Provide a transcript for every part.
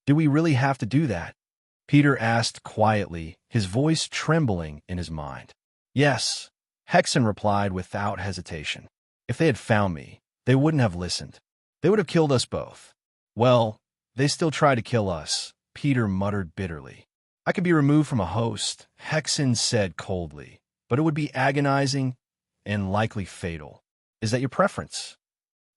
Do we really have to do that? Peter asked quietly, his voice trembling in his mind. Yes, Hexen replied without hesitation. If they had found me, they wouldn't have listened. They would have killed us both. Well, they still try to kill us, Peter muttered bitterly. I could be removed from a host, Hexen said coldly, but it would be agonizing and likely fatal. Is that your preference?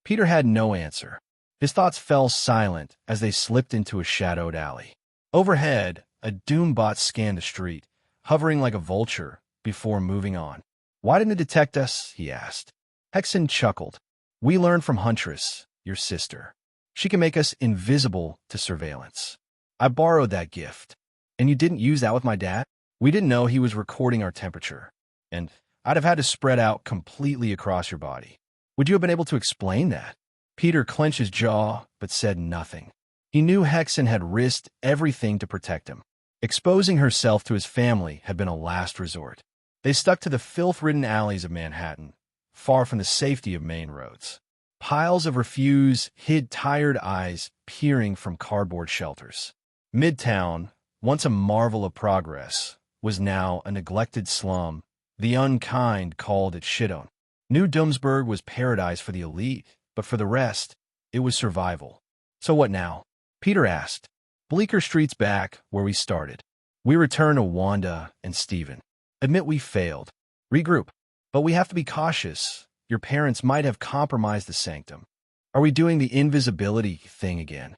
Peter had no answer. His thoughts fell silent as they slipped into a shadowed alley. Overhead, a doombot scanned the street, hovering like a vulture before moving on. Why didn't it detect us? He asked. Hexen chuckled. We learned from Huntress, your sister. She can make us invisible to surveillance. I borrowed that gift. And you didn't use that with my dad? We didn't know he was recording our temperature. And I'd have had to spread out completely across your body. Would you have been able to explain that? Peter clenched his jaw, but said nothing. He knew Hexen had risked everything to protect him. Exposing herself to his family had been a last resort. They stuck to the filth-ridden alleys of Manhattan, far from the safety of main roads. Piles of refuse hid tired eyes peering from cardboard shelters. Midtown, once a marvel of progress, was now a neglected slum. The unkind called it Shidon. New Doomsburg was paradise for the elite, but for the rest, it was survival. So what now? Peter asked. Bleecker Street's back where we started. We return to Wanda and Steven. Admit we failed. Regroup. But we have to be cautious. Your parents might have compromised the sanctum. Are we doing the invisibility thing again?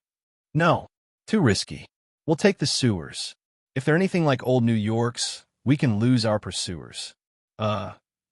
No. Too risky. We'll take the sewers. If they're anything like old New York's, we can lose our pursuers.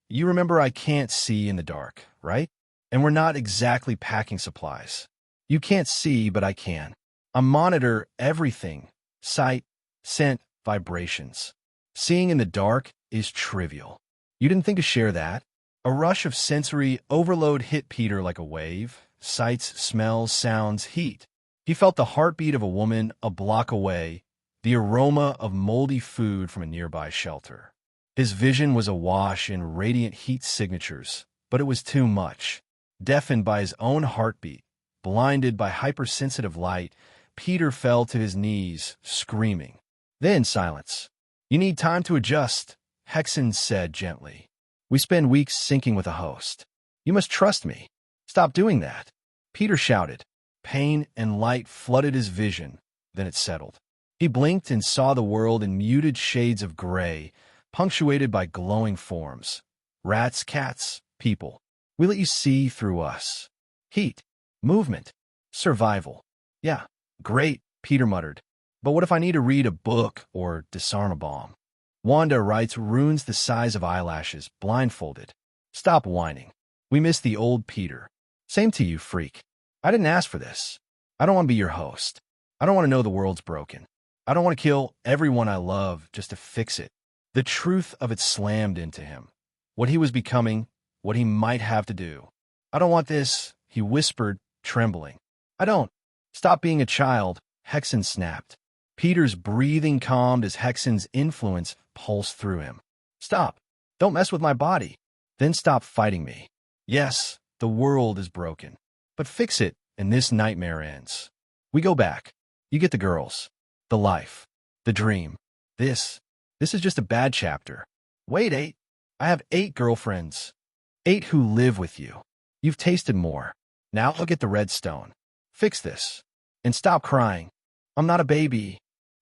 You remember I can't see in the dark, right? And we're not exactly packing supplies. You can't see, but I can. I monitor everything. Sight, scent, vibrations. Seeing in the dark is trivial. You didn't think to share that? A rush of sensory overload hit Peter like a wave. Sights, smells, sounds, heat. He felt the heartbeat of a woman a block away, the aroma of moldy food from a nearby shelter. His vision was awash in radiant heat signatures, but it was too much. Deafened by his own heartbeat, blinded by hypersensitive light, Peter fell to his knees, screaming. Then silence. You need time to adjust, Hexen said gently. We spend weeks syncing with a host. You must trust me. Stop doing that. Peter shouted. Pain and light flooded his vision, then it settled. He blinked and saw the world in muted shades of gray, punctuated by glowing forms. Rats, cats, people. We let you see through us. Heat, movement, survival. Yeah, great, Peter muttered. But what if I need to read a book or disarm a bomb? Wanda writes runes the size of eyelashes, blindfolded. Stop whining. We miss the old Peter. Same to you, freak. I didn't ask for this. I don't want to be your host. I don't want to know the world's broken. I don't want to kill everyone I love just to fix it. The truth of it slammed into him. What he was becoming, what he might have to do. I don't want this, he whispered, trembling. I don't. Stop being a child, Hexen snapped. Peter's breathing calmed as Hexen's influence pulsed through him. Stop. Don't mess with my body. Then stop fighting me. Yes, the world is broken. But fix it, and this nightmare ends. We go back. You get the girls. The life. The dream. This is just a bad chapter. Wait, 8. I have 8 girlfriends. 8 who live with you. You've tasted more. Now look at the redstone. Fix this. And stop crying. I'm not a baby.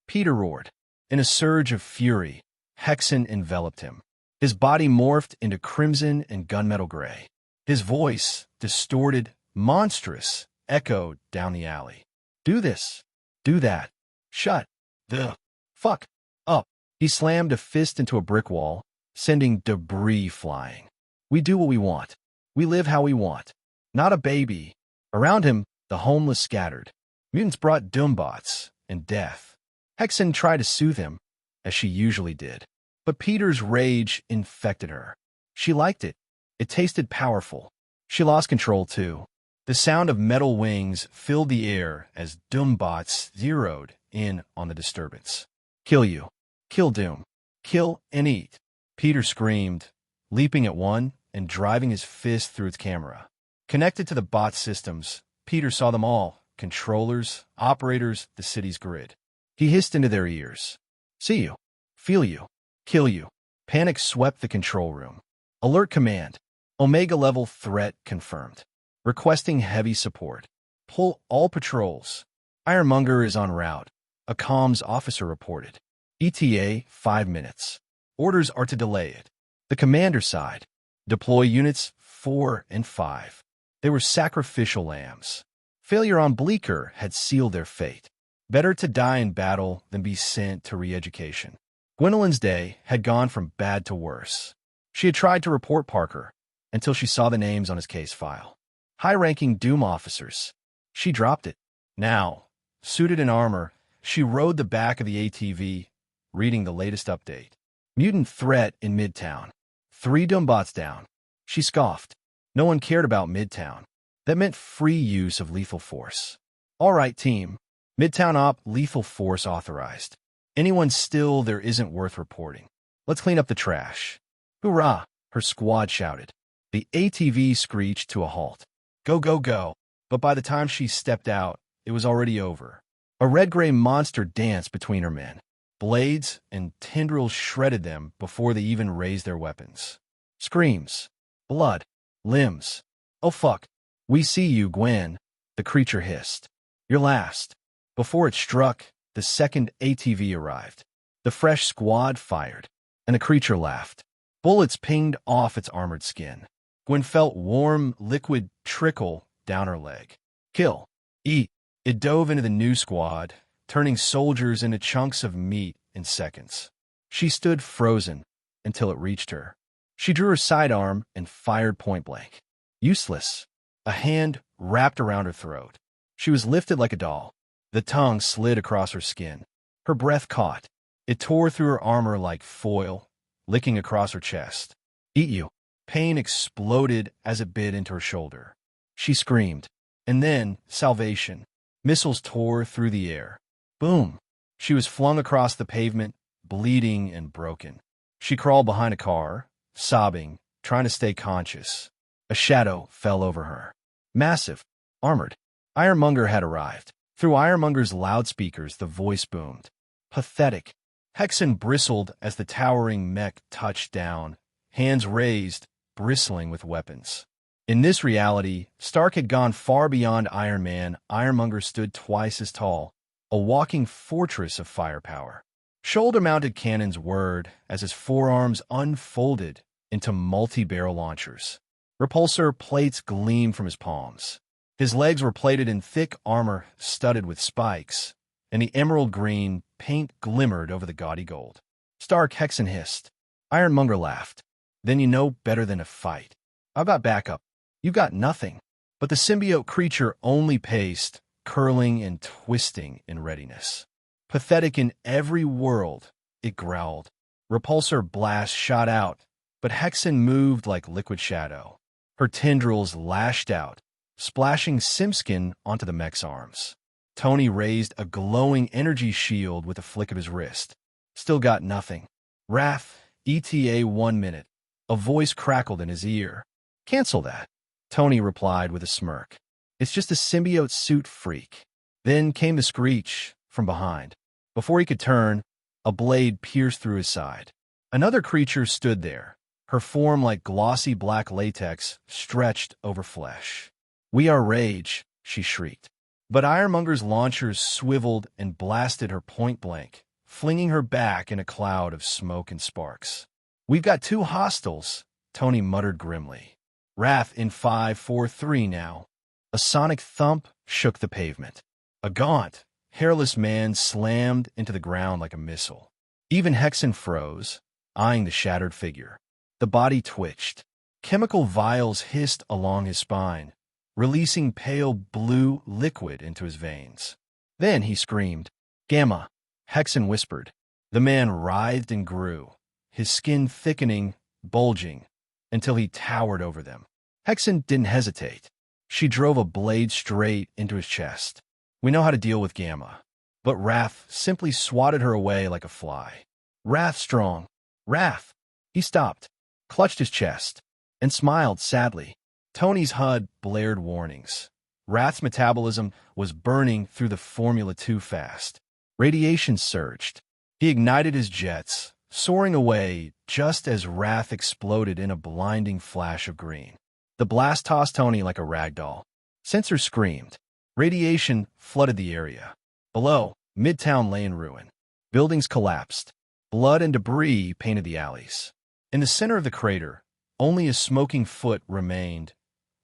Peter roared. In a surge of fury, Hexen enveloped him. His body morphed into crimson and gunmetal gray. His voice, distorted, monstrous, echoed down the alley. Do this. Do that. Shut the fuck up. He slammed a fist into a brick wall, sending debris flying. We do what we want. We live how we want. Not a baby. Around him, the homeless scattered. Mutants brought doombots and death. Hexen tried to soothe him, as she usually did. But Peter's rage infected her. She liked it. It tasted powerful. She lost control, too. The sound of metal wings filled the air as doombots zeroed in on the disturbance. Kill you. Kill Doom. Kill and eat. Peter screamed, leaping at one and driving his fist through its camera. Connected to the bot systems, Peter saw them all, controllers, operators, the city's grid. He hissed into their ears. See you. Feel you. Kill you. Panic swept the control room. Alert command. Omega-level threat confirmed. Requesting heavy support. Pull all patrols. Ironmonger is en route. A comms officer reported. ETA 5 minutes. Orders are to delay it. The commander sighed. Deploy units 4 and 5. They were sacrificial lambs. Failure on Bleecker had sealed their fate. Better to die in battle than be sent to re-education. Gwendolyn's day had gone from bad to worse. She had tried to report Parker until she saw the names on his case file. High-ranking Doom officers. She dropped it. Now, suited in armor, she rode the back of the ATV, reading the latest update. Mutant threat in Midtown. 3 Doombots down. She scoffed. No one cared about Midtown. That meant free use of lethal force. All right, team. Midtown Op lethal force authorized. Anyone still there isn't worth reporting. Let's clean up the trash. Hoorah! Her squad shouted. The ATV screeched to a halt. Go, go, go. But by the time she stepped out, it was already over. A red-gray monster danced between her men. Blades and tendrils shredded them before they even raised their weapons. Screams. Blood. Limbs. Oh fuck. We see you, Gwen, the creature hissed. You're last. Before it struck, the second ATV arrived. The fresh squad fired, and the creature laughed. Bullets pinged off its armored skin. Gwen felt warm, liquid trickle down her leg. Kill. Eat. It dove into the new squad, turning soldiers into chunks of meat in seconds. She stood frozen until it reached her. She drew her sidearm and fired point blank. Useless. A hand wrapped around her throat. She was lifted like a doll. The tongue slid across her skin. Her breath caught. It tore through her armor like foil, licking across her chest. Eat you. Pain exploded as it bit into her shoulder. She screamed. And then, salvation. Missiles tore through the air. Boom. She was flung across the pavement, bleeding and broken. She crawled behind a car, sobbing, trying to stay conscious. A shadow fell over her. Massive. Armored. Ironmonger had arrived. Through Ironmonger's loudspeakers, the voice boomed. Pathetic. Hexen bristled as the towering mech touched down, hands raised, bristling with weapons. In this reality, Stark had gone far beyond Iron Man. Ironmonger stood twice as tall, a walking fortress of firepower. Shoulder-mounted cannons whirred as his forearms unfolded into multi-barrel launchers. Repulsor plates gleamed from his palms. His legs were plated in thick armor studded with spikes, and the emerald green paint glimmered over the gaudy gold. Stark Hexen hissed. Ironmonger laughed. Then you know better than to fight. I've got backup. You've got nothing. But the symbiote creature only paced, curling and twisting in readiness. Pathetic in every world, it growled. Repulsor blasts shot out, but Hexen moved like liquid shadow. Her tendrils lashed out, splashing Simskin onto the mech's arms. Tony raised a glowing energy shield with a flick of his wrist. Still got nothing. Wrath, ETA 1 minute. A voice crackled in his ear. Cancel that. Tony replied with a smirk. It's just a symbiote suit freak. Then came the screech from behind. Before he could turn, a blade pierced through his side. Another creature stood there, her form like glossy black latex stretched over flesh. We are rage, she shrieked. But Ironmonger's launchers swiveled and blasted her point blank, flinging her back in a cloud of smoke and sparks. We've got 2 hostiles, Tony muttered grimly. Wrath in 5, 4, 3 now. A sonic thump shook the pavement. A gaunt, hairless man slammed into the ground like a missile. Even Hexen froze, eyeing the shattered figure. The body twitched. Chemical vials hissed along his spine, releasing pale blue liquid into his veins. Then he screamed. Gamma, Hexen whispered. The man writhed and grew, his skin thickening, bulging, until he towered over them. Hexen didn't hesitate. She drove a blade straight into his chest. We know how to deal with Gamma. But Wrath simply swatted her away like a fly. Wrath strong. Wrath. He stopped, clutched his chest, and smiled sadly. Tony's HUD blared warnings. Wrath's metabolism was burning through the formula too fast. Radiation surged. He ignited his jets, soaring away just as Wrath exploded in a blinding flash of green. The blast tossed Tony like a rag doll. Sensors screamed. Radiation flooded the area. Below, Midtown lay in ruin. Buildings collapsed. Blood and debris painted the alleys. In the center of the crater, only a smoking foot remained.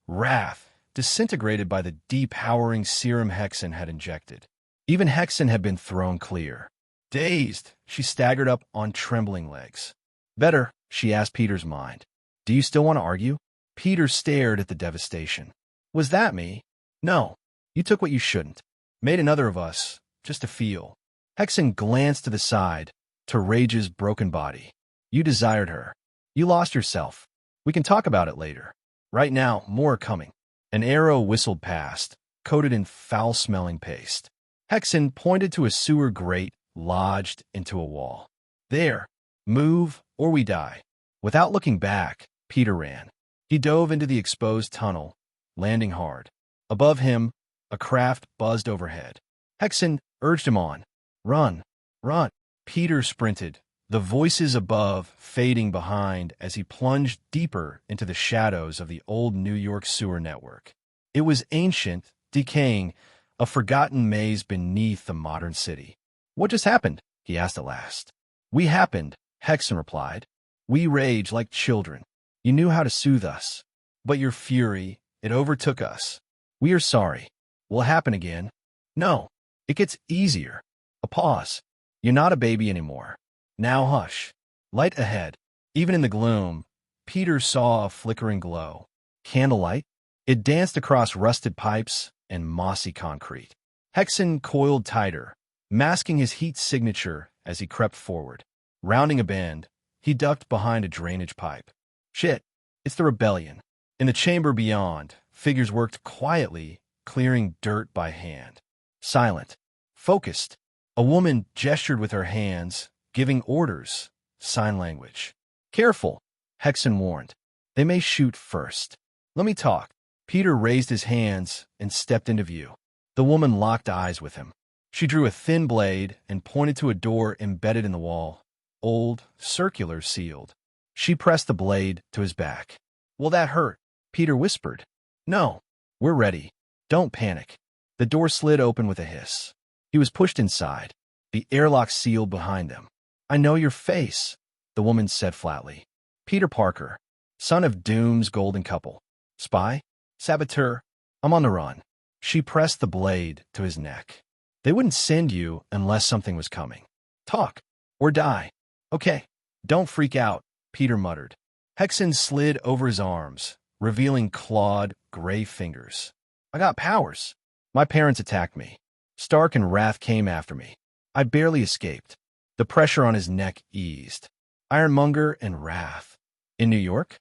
Wrath, disintegrated by the depowering serum Hexen had injected. Even Hexen had been thrown clear. Dazed, she staggered up on trembling legs. Better, she asked Peter's mind. Do you still want to argue? Peter stared at the devastation. Was that me? No. You took what you shouldn't. Made another of us, just to feel. Hexen glanced to the side, to Rage's broken body. You desired her. You lost yourself. We can talk about it later. Right now, more are coming. An arrow whistled past, coated in foul-smelling paste. Hexen pointed to a sewer grate lodged into a wall. There. Move, or we die. Without looking back, Peter ran. He dove into the exposed tunnel, landing hard. Above him, a craft buzzed overhead. Hexen urged him on. Run, run. Peter sprinted, the voices above fading behind as he plunged deeper into the shadows of the old New York sewer network. It was ancient, decaying, a forgotten maze beneath the modern city. What just happened? He asked at last. We happened, Hexen replied. We rage like children. You knew how to soothe us. But your fury, it overtook us. We are sorry. Will it happen again? No. It gets easier. A pause. You're not a baby anymore. Now hush. Light ahead. Even in the gloom, Peter saw a flickering glow. Candlelight? It danced across rusted pipes and mossy concrete. Hexen coiled tighter, masking his heat signature as he crept forward. Rounding a bend, he ducked behind a drainage pipe. Shit, it's the rebellion. In the chamber beyond, figures worked quietly, clearing dirt by hand. Silent. Focused. A woman gestured with her hands, giving orders, sign language. Careful, Hexen warned. They may shoot first. Let me talk. Peter raised his hands and stepped into view. The woman locked eyes with him. She drew a thin blade and pointed to a door embedded in the wall, old, circular, sealed. She pressed the blade to his back. Will that hurt? Peter whispered. No. We're ready. Don't panic. The door slid open with a hiss. He was pushed inside. The airlock sealed behind them. I know your face, the woman said flatly. Peter Parker, son of Doom's golden couple. Spy? Saboteur? I'm on the run. She pressed the blade to his neck. They wouldn't send you unless something was coming. Talk, or die. Okay, don't freak out, Peter muttered. Hexen slid over his arms, revealing clawed, gray fingers. I got powers. My parents attacked me. Stark and Wrath came after me. I barely escaped. The pressure on his neck eased. Ironmonger and Wrath. In New York?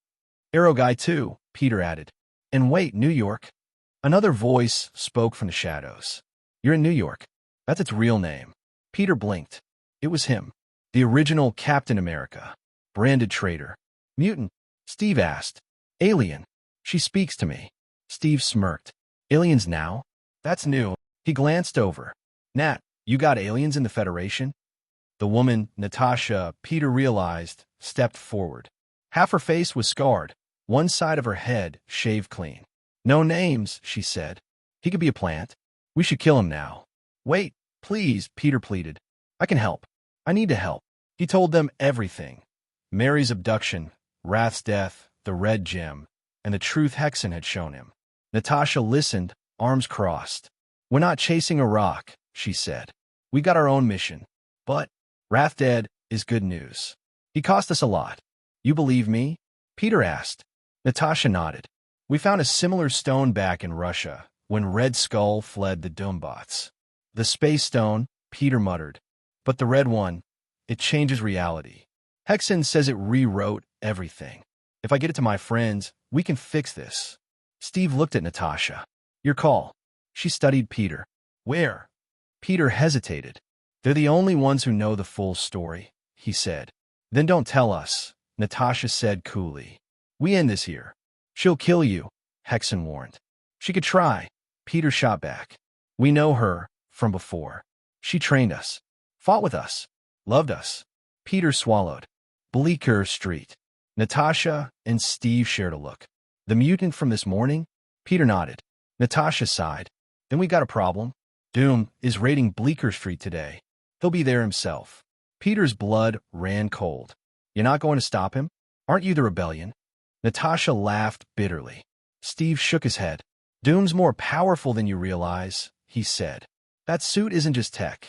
Arrow Guy too, Peter added. And wait, New York? Another voice spoke from the shadows. You're in New York. That's its real name. Peter blinked. It was him. The original Captain America. Branded traitor. Mutant? Steve asked. Alien. She speaks to me. Steve smirked. Aliens now? That's new. He glanced over. Nat, you got aliens in the Federation? The woman, Natasha, Peter realized, stepped forward. Half her face was scarred, one side of her head shaved clean. No names, she said. He could be a plant. We should kill him now. Wait, please, Peter pleaded. I can help. I need to help. He told them everything. Mary's abduction, Wrath's death, the red gem, and the truth Hexen had shown him. Natasha listened, arms crossed. We're not chasing a rock, she said. We got our own mission. But Wrath dead is good news. He cost us a lot. You believe me? Peter asked. Natasha nodded. We found a similar stone back in Russia when Red Skull fled the Doombots. The space stone, Peter muttered. But the red one, it changes reality. Hexen says it rewrote everything. If I get it to my friends, we can fix this. Steve looked at Natasha. Your call. She studied Peter. Where? Peter hesitated. They're the only ones who know the full story, he said. Then don't tell us, Natasha said coolly. We end this here. She'll kill you, Hexen warned. She could try. Peter shot back. We know her from before. She trained us, fought with us, loved us. Peter swallowed. Bleecker Street. Natasha and Steve shared a look. The mutant from this morning? Peter nodded. Natasha sighed. Then we got a problem. Doom is raiding Bleecker Street today. He'll be there himself. Peter's blood ran cold. You're not going to stop him? Aren't you the rebellion? Natasha laughed bitterly. Steve shook his head. Doom's more powerful than you realize, he said. That suit isn't just tech.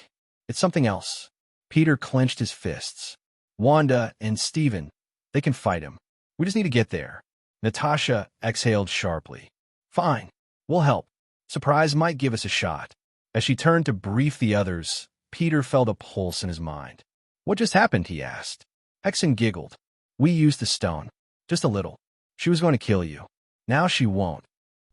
It's something else. Peter clenched his fists. Wanda and Steven, they can fight him. We just need to get there. Natasha exhaled sharply. Fine, we'll help. Surprise might give us a shot. As she turned to brief the others, Peter felt a pulse in his mind. What just happened, he asked. Hexen giggled. We used the stone. Just a little. She was going to kill you. Now she won't.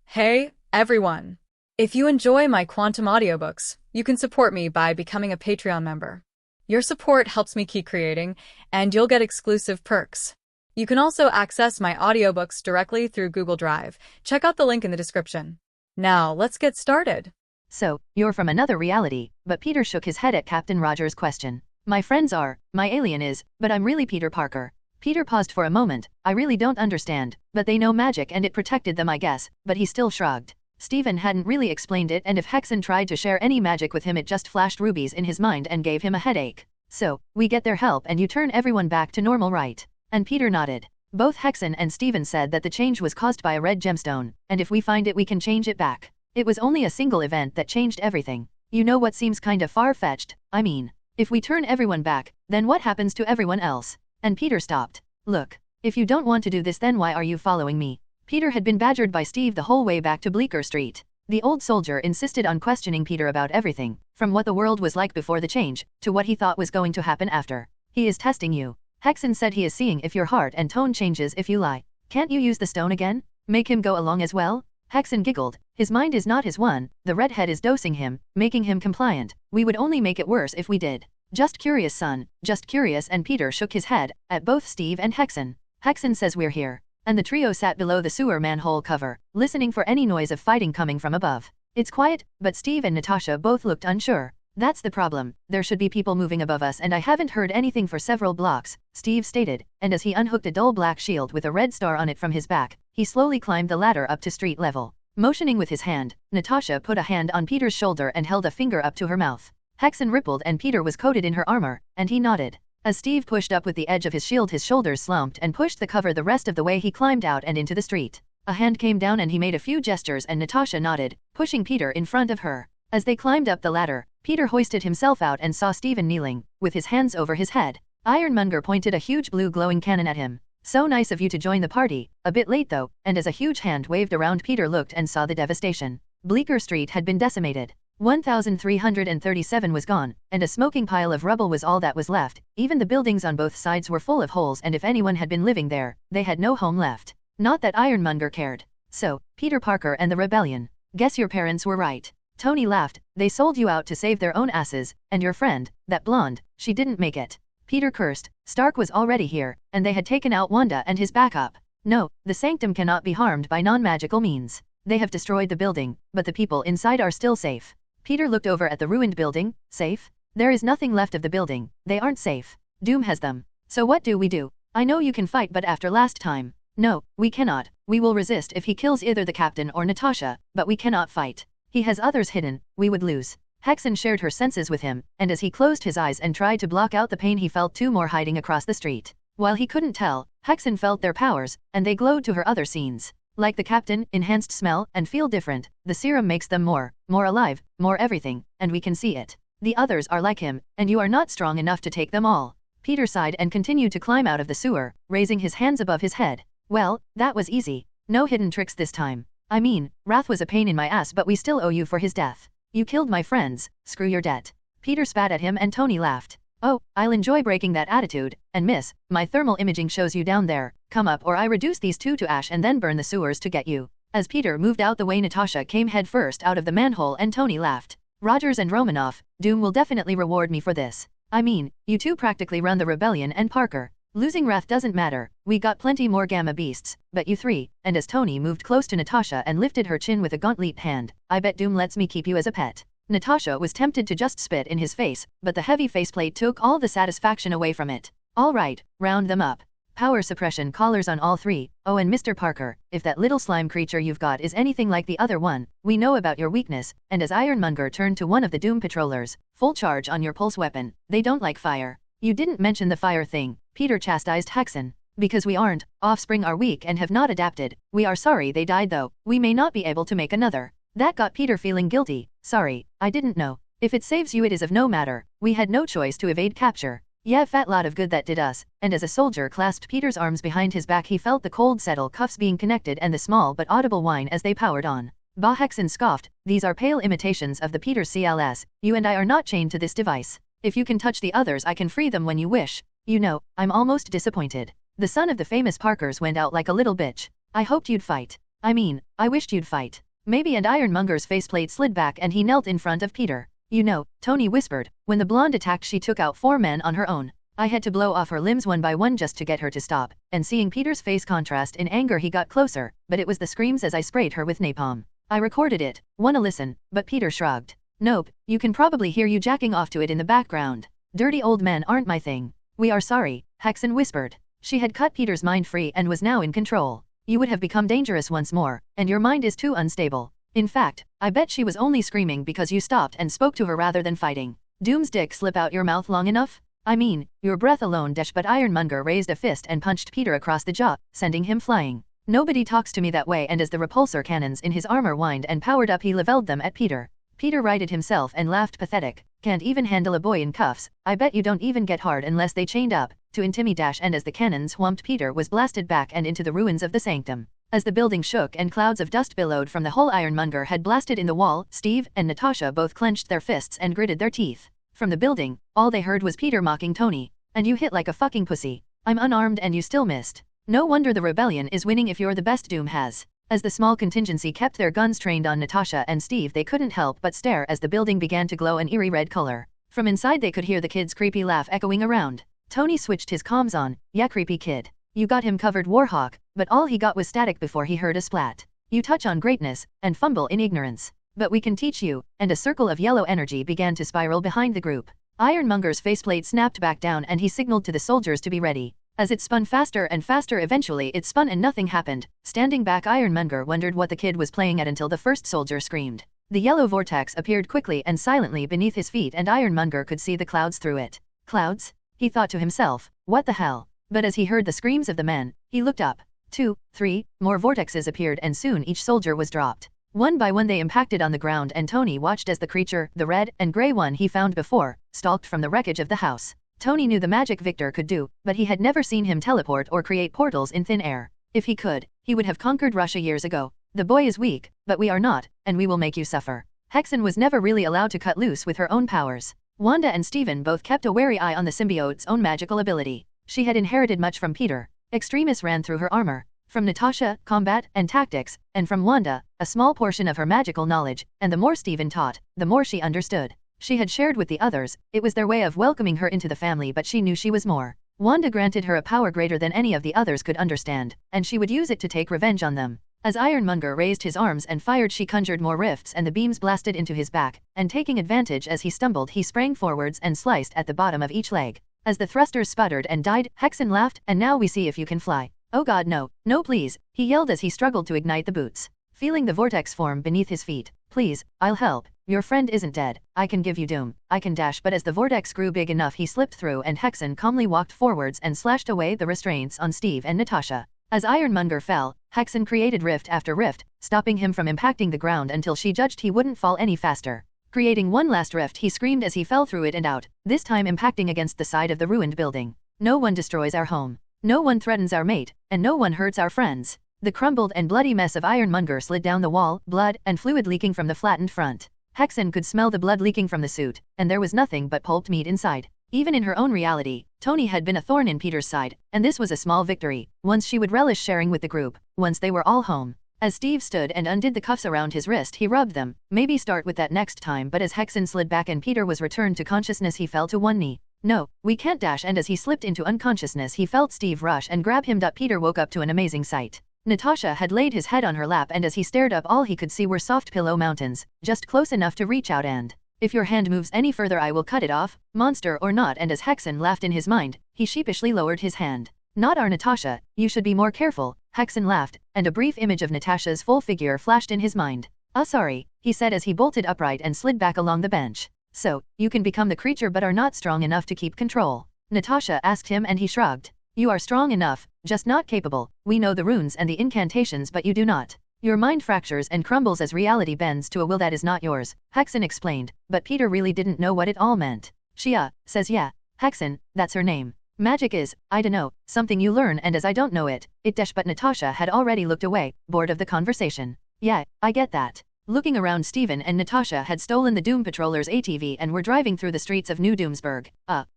Hey, everyone. If you enjoy my quantum audiobooks, you can support me by becoming a Patreon member. Your support helps me keep creating, and you'll get exclusive perks. You can also access my audiobooks directly through Google Drive. Check out the link in the description. Now, let's get started. So, you're from another reality, but Peter shook his head at Captain Rogers' question. My friends are, my alien is, but I'm really Peter Parker. Peter paused for a moment. I really don't understand, but they know magic and it protected them, I guess, but he still shrugged. Steven hadn't really explained it, and if Hexen tried to share any magic with him, it just flashed rubies in his mind and gave him a headache. So, we get their help and you turn everyone back to normal, right? And Peter nodded. Both Hexen and Steven said that the change was caused by a red gemstone, and if we find it we can change it back. It was only a single event that changed everything. You know what seems kinda far-fetched? I mean, if we turn everyone back, then what happens to everyone else? And Peter stopped. Look, if you don't want to do this, then why are you following me? Peter had been badgered by Steve the whole way back to Bleecker Street. The old soldier insisted on questioning Peter about everything, from what the world was like before the change, to what he thought was going to happen after. He is testing you. Hexen said he is seeing if your heart and tone changes if you lie. Can't you use the stone again? Make him go along as well? Hexen giggled. His mind is not his one, the redhead is dosing him, making him compliant. We would only make it worse if we did. Just curious, son, just curious, and Peter shook his head, at both Steve and Hexen. Hexen says we're here. And the trio sat below the sewer manhole cover, listening for any noise of fighting coming from above. It's quiet, but Steve and Natasha both looked unsure. That's the problem, there should be people moving above us and I haven't heard anything for several blocks, Steve stated, and as he unhooked a dull black shield with a red star on it from his back, he slowly climbed the ladder up to street level. Motioning with his hand, Natasha put a hand on Peter's shoulder and held a finger up to her mouth. Hexen rippled and Peter was coated in her armor, and he nodded. As Steve pushed up with the edge of his shield, his shoulders slumped and pushed the cover the rest of the way. He climbed out and into the street. A hand came down and he made a few gestures and Natasha nodded, pushing Peter in front of her. As they climbed up the ladder, Peter hoisted himself out and saw Steven kneeling, with his hands over his head. Ironmonger pointed a huge blue glowing cannon at him. So nice of you to join the party, a bit late though, and as a huge hand waved around, Peter looked and saw the devastation. Bleecker Street had been decimated. 1,337 was gone, and a smoking pile of rubble was all that was left. Even the buildings on both sides were full of holes, and if anyone had been living there, they had no home left. Not that Ironmonger cared. So, Peter Parker and the rebellion. Guess your parents were right. Tony laughed. They sold you out to save their own asses, and your friend, that blonde, she didn't make it. Peter cursed. Stark was already here, and they had taken out Wanda and his backup. No, the sanctum cannot be harmed by non-magical means. They have destroyed the building, but the people inside are still safe. Peter looked over at the ruined building. Safe? There is nothing left of the building. They aren't safe. Doom has them. So what do we do? I know you can fight, but after last time. No, we cannot. We will resist if he kills either the captain or Natasha, but we cannot fight. He has others hidden. We would lose. Hexen shared her senses with him, and as he closed his eyes and tried to block out the pain, he felt two more hiding across the street. While he couldn't tell, Hexen felt their powers, and they glowed to her other scenes. Like the captain, enhanced smell, and feel different. The serum makes them more alive, more everything, and we can see it. The others are like him, and you are not strong enough to take them all. Peter sighed and continued to climb out of the sewer, raising his hands above his head. Well, that was easy. No hidden tricks this time. I mean, Wrath was a pain in my ass, but we still owe you for his death. You killed my friends, screw your debt. Peter spat at him and Tony laughed. Oh, I'll enjoy breaking that attitude, and miss, my thermal imaging shows you down there. Come up or I reduce these two to ash and then burn the sewers to get you. As Peter moved out the way, Natasha came head first out of the manhole and Tony laughed. Rogers and Romanoff, Doom will definitely reward me for this. I mean, you two practically run the rebellion, and Parker. Losing Wrath doesn't matter, we got plenty more gamma beasts, but you three, and as Tony moved close to Natasha and lifted her chin with a gauntlet hand, I bet Doom lets me keep you as a pet. Natasha was tempted to just spit in his face, but the heavy faceplate took all the satisfaction away from it. All right, round them up. Power suppression collars on all three. Oh, and Mr. Parker, if that little slime creature you've got is anything like the other one, we know about your weakness, and as Ironmonger turned to one of the Doom patrollers, full charge on your pulse weapon, they don't like fire. You didn't mention the fire thing, Peter chastised Hexen. Because we aren't, offspring are weak and have not adapted. We are sorry they died though, we may not be able to make another. That got Peter feeling guilty. Sorry, I didn't know. If it saves you it is of no matter, we had no choice to evade capture. Yeah, fat lot of good that did us, and as a soldier clasped Peter's arms behind his back he felt the cold settle cuffs being connected and the small but audible whine as they powered on. Bah, Hexen scoffed, these are pale imitations of the Peter CLS, you and I are not chained to this device. If you can touch the others I can free them when you wish. You know, I'm almost disappointed. The son of the famous Parkers went out like a little bitch. I hoped you'd fight. I mean, I wished you'd fight. Maybe, and Ironmonger's faceplate slid back and he knelt in front of Peter. You know, Tony whispered, when the blonde attacked she took out 4 men on her own. I had to blow off her limbs one by one just to get her to stop, and seeing Peter's face contrast in anger he got closer, but it was the screams as I sprayed her with napalm. I recorded it. Wanna listen? But Peter shrugged. Nope, you can probably hear you jacking off to it in the background. Dirty old men aren't my thing. We are sorry, Hexen whispered. She had cut Peter's mind free and was now in control. You would have become dangerous once more, and your mind is too unstable. In fact, I bet she was only screaming because you stopped and spoke to her rather than fighting. Doom's dick slip out your mouth long enough? I mean, your breath alone dash, but Ironmonger raised a fist and punched Peter across the jaw, sending him flying. Nobody talks to me that way, and as the repulsor cannons in his armor whined and powered up he leveled them at Peter. Peter righted himself and laughed pathetic. Can't even handle a boy in cuffs, I bet you don't even get hard unless they chained up, to intimidate, and as the cannons whumped Peter was blasted back and into the ruins of the sanctum. As the building shook and clouds of dust billowed from the hole Ironmonger had blasted in the wall, Steve and Natasha both clenched their fists and gritted their teeth. From the building, all they heard was Peter mocking Tony. And you hit like a fucking pussy. I'm unarmed and you still missed. No wonder the rebellion is winning if you're the best Doom has. As the small contingency kept their guns trained on Natasha and Steve they couldn't help but stare as the building began to glow an eerie red color. From inside they could hear the kid's creepy laugh echoing around. Tony switched his comms on. Yeah, creepy kid. You got him covered, Warhawk, but all he got was static before he heard a splat. You touch on greatness, and fumble in ignorance. But we can teach you, and a circle of yellow energy began to spiral behind the group. Ironmonger's faceplate snapped back down and he signaled to the soldiers to be ready. As it spun faster and faster, eventually it spun and nothing happened. Standing back, Ironmonger wondered what the kid was playing at until the first soldier screamed. The yellow vortex appeared quickly and silently beneath his feet and Ironmonger could see the clouds through it. Clouds? He thought to himself, what the hell? But as he heard the screams of the men, he looked up. 2, 3, more vortexes appeared and soon each soldier was dropped. One by one they impacted on the ground and Tony watched as the creature, the red and gray one he found before, stalked from the wreckage of the house. Tony knew the magic Victor could do, but he had never seen him teleport or create portals in thin air. If he could, he would have conquered Russia years ago. The boy is weak, but we are not, and we will make you suffer. Hexen was never really allowed to cut loose with her own powers. Wanda and Steven both kept a wary eye on the symbiote's own magical ability. She had inherited much from Peter. Extremis ran through her armor. From Natasha, combat and tactics, and from Wanda, a small portion of her magical knowledge, and the more Steven taught, the more she understood. She had shared with the others, it was their way of welcoming her into the family, but she knew she was more. Wanda granted her a power greater than any of the others could understand, and she would use it to take revenge on them. As Ironmonger raised his arms and fired, she conjured more rifts and the beams blasted into his back, and taking advantage as he stumbled he sprang forwards and sliced at the bottom of each leg. As the thrusters sputtered and died, Hexen laughed, and now we see if you can fly. Oh god no, no please, he yelled as he struggled to ignite the boots. Feeling the vortex form beneath his feet, please, I'll help. Your friend isn't dead. I can give you Doom. I can dash, but as the vortex grew big enough he slipped through and Hexen calmly walked forwards and slashed away the restraints on Steve and Natasha. As Ironmonger fell, Hexen created rift after rift, stopping him from impacting the ground until she judged he wouldn't fall any faster. Creating one last rift he screamed as he fell through it and out, this time impacting against the side of the ruined building. No one destroys our home. No one threatens our mate, and no one hurts our friends. The crumbled and bloody mess of Ironmonger slid down the wall, blood and fluid leaking from the flattened front. Hexen could smell the blood leaking from the suit, and there was nothing but pulped meat inside. Even in her own reality, Tony had been a thorn in Peter's side, and this was a small victory, once she would relish sharing with the group, once they were all home. As Steve stood and undid the cuffs around his wrist he rubbed them, maybe start with that next time, but as Hexen slid back and Peter was returned to consciousness he fell to one knee. No, we can't dash, and as he slipped into unconsciousness he felt Steve rush and grab him. Peter woke up to an amazing sight. Natasha had laid his head on her lap, and as he stared up all he could see were soft pillow mountains, just close enough to reach out and, "If your hand moves any further I will cut it off, monster or not." And as Hexen laughed in his mind, he sheepishly lowered his hand. "Not our Natasha, you should be more careful," Hexen laughed, and a brief image of Natasha's full figure flashed in his mind. Sorry," he said as he bolted upright and slid back along the bench. "So, you can become the creature but are not strong enough to keep control?" Natasha asked him, and he shrugged. "You are strong enough, just not capable. We know the runes and the incantations but you do not. Your mind fractures and crumbles as reality bends to a will that is not yours," Hexen explained, but Peter really didn't know what it all meant. "Shia says yeah. Hexen, that's her name. Magic is, I dunno, something you learn, and as I don't know it dash." But Natasha had already looked away, bored of the conversation. "Yeah, I get that." Looking around, Steven and Natasha had stolen the Doom Patroller's ATV and were driving through the streets of New Doomsburg.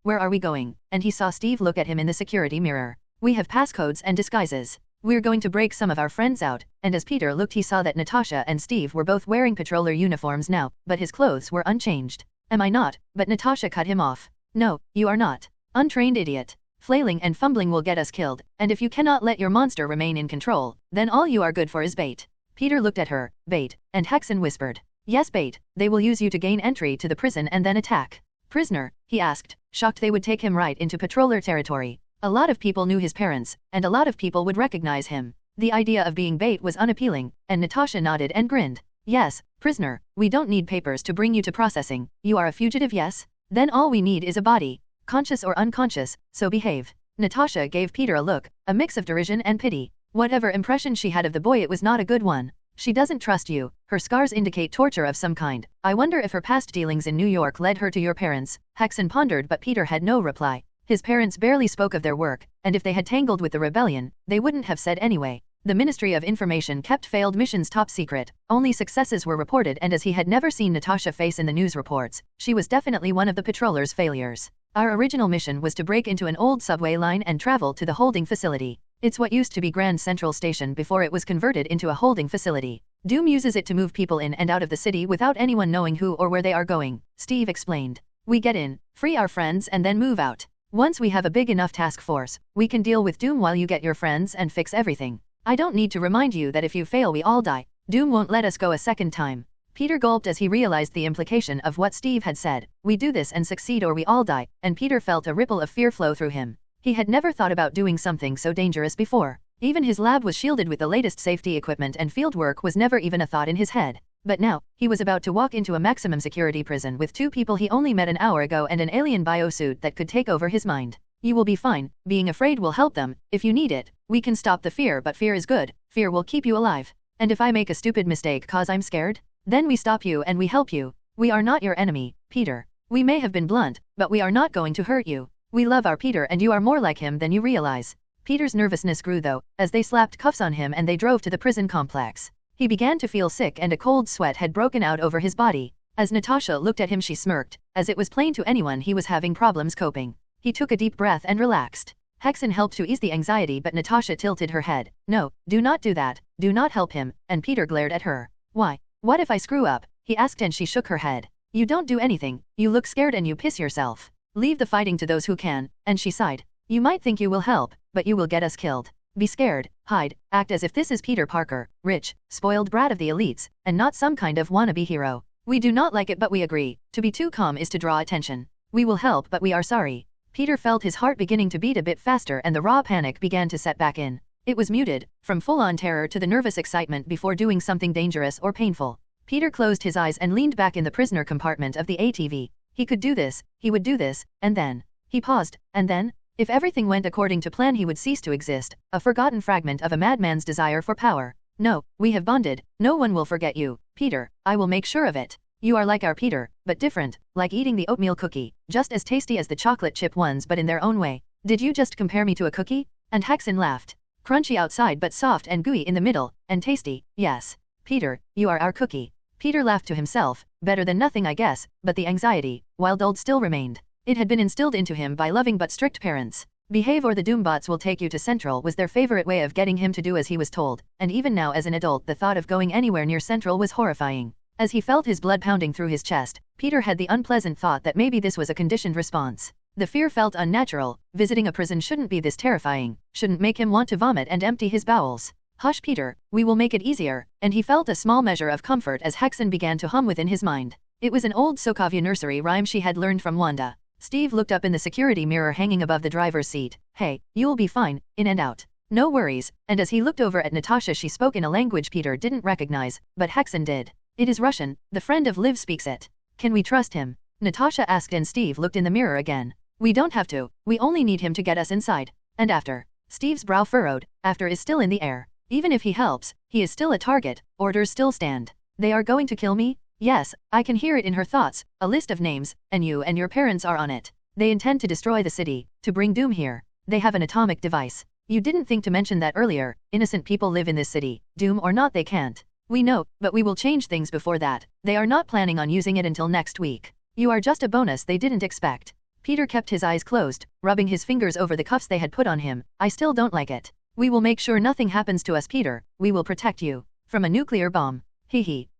Where are we going?" And he saw Steve look at him in the security mirror. "We have passcodes and disguises. We're going to break some of our friends out." And as Peter looked he saw that Natasha and Steve were both wearing patroller uniforms now, but his clothes were unchanged. "Am I not?" But Natasha cut him off. "No, you are not. Untrained idiot. Flailing and fumbling will get us killed, and if you cannot let your monster remain in control, then all you are good for is bait." Peter looked at her. "Bait?" And Hexen whispered. "Yes, bait. They will use you to gain entry to the prison and then attack." "Prisoner?" he asked, shocked they would take him right into patroller territory. A lot of people knew his parents, and a lot of people would recognize him. The idea of being bait was unappealing, and Natasha nodded and grinned. "Yes, prisoner, we don't need papers to bring you to processing. You are a fugitive, yes? Then all we need is a body, conscious or unconscious, so behave." Natasha gave Peter a look, a mix of derision and pity. Whatever impression she had of the boy, it was not a good one. "She doesn't trust you. Her scars indicate torture of some kind. I wonder if her past dealings in New York led her to your parents." Hexen pondered, but Peter had no reply. His parents barely spoke of their work, and if they had tangled with the rebellion, they wouldn't have said anyway. The Ministry of Information kept failed missions top secret. Only successes were reported, and as he had never seen Natasha face in the news reports, she was definitely one of the patrollers' failures. "Our original mission was to break into an old subway line and travel to the holding facility. It's what used to be Grand Central Station before it was converted into a holding facility. Doom uses it to move people in and out of the city without anyone knowing who or where they are going," Steve explained. "We get in, free our friends, and then move out. Once we have a big enough task force, we can deal with Doom while you get your friends and fix everything. I don't need to remind you that if you fail we all die. Doom won't let us go a second time." Peter gulped as he realized the implication of what Steve had said. "We do this and succeed or we all die," and Peter felt a ripple of fear flow through him. He had never thought about doing something so dangerous before. Even his lab was shielded with the latest safety equipment, and field work was never even a thought in his head. But now, he was about to walk into a maximum security prison with two people he only met an hour ago and an alien biosuit that could take over his mind. "You will be fine. Being afraid will help them. If you need it, we can stop the fear, but fear is good. Fear will keep you alive. And if I make a stupid mistake cause I'm scared, then we stop you and we help you. We are not your enemy, Peter. We may have been blunt, but we are not going to hurt you. We love our Peter, and you are more like him than you realize." Peter's nervousness grew though, as they slapped cuffs on him and they drove to the prison complex. He began to feel sick and a cold sweat had broken out over his body. As Natasha looked at him she smirked, as it was plain to anyone he was having problems coping. He took a deep breath and relaxed. Hexen helped to ease the anxiety, but Natasha tilted her head. "No, do not do that, do not help him," and Peter glared at her. "Why? What if I screw up?" he asked, and she shook her head. "You don't do anything, you look scared and you piss yourself. Leave the fighting to those who can," and she sighed. "You might think you will help, but you will get us killed. Be scared, hide, act as if this is Peter Parker, rich, spoiled brat of the elites, and not some kind of wannabe hero. We do not like it but we agree. To be too calm is to draw attention. We will help but we are sorry." Peter felt his heart beginning to beat a bit faster and the raw panic began to set back in. It was muted, from full-on terror to the nervous excitement before doing something dangerous or painful. Peter closed his eyes and leaned back in the prisoner compartment of the ATV. He could do this, he would do this, and then. He paused, and then? If everything went according to plan he would cease to exist, a forgotten fragment of a madman's desire for power. "No, we have bonded, no one will forget you, Peter, I will make sure of it. You are like our Peter, but different, like eating the oatmeal cookie, just as tasty as the chocolate chip ones but in their own way." "Did you just compare me to a cookie?" And Hexen laughed. "Crunchy outside but soft and gooey in the middle, and tasty, yes. Peter, you are our cookie." Peter laughed to himself. Better than nothing I guess, but the anxiety, while dulled, still remained. It had been instilled into him by loving but strict parents. Behave or the Doombots will take you to Central was their favorite way of getting him to do as he was told, and even now as an adult the thought of going anywhere near Central was horrifying. As he felt his blood pounding through his chest, Peter had the unpleasant thought that maybe this was a conditioned response. The fear felt unnatural. Visiting a prison shouldn't be this terrifying, shouldn't make him want to vomit and empty his bowels. Hush, Peter, we will make it easier, and he felt a small measure of comfort as Hexen began to hum within his mind. It was an old Sokovia nursery rhyme she had learned from Wanda. Steve looked up in the security mirror hanging above the driver's seat. Hey, you'll be fine, in and out. No worries, and as he looked over at Natasha she spoke in a language Peter didn't recognize, but Hexen did. It is Russian, the friend of Liv speaks it. Can we trust him? Natasha asked and Steve looked in the mirror again. We don't have to, we only need him to get us inside. And after? Steve's brow furrowed, after is still in the air. Even if he helps, he is still a target, orders still stand. They are going to kill me? Yes, I can hear it in her thoughts, a list of names, and you and your parents are on it. They intend to destroy the city, to bring doom here. They have an atomic device. You didn't think to mention that earlier, innocent people live in this city, doom or not they can't. We know, but we will change things before that. They are not planning on using it until next week. You are just a bonus they didn't expect. Peter kept his eyes closed, rubbing his fingers over the cuffs they had put on him. I still don't like it. We will make sure nothing happens to us, Peter. We will protect you. From a nuclear bomb.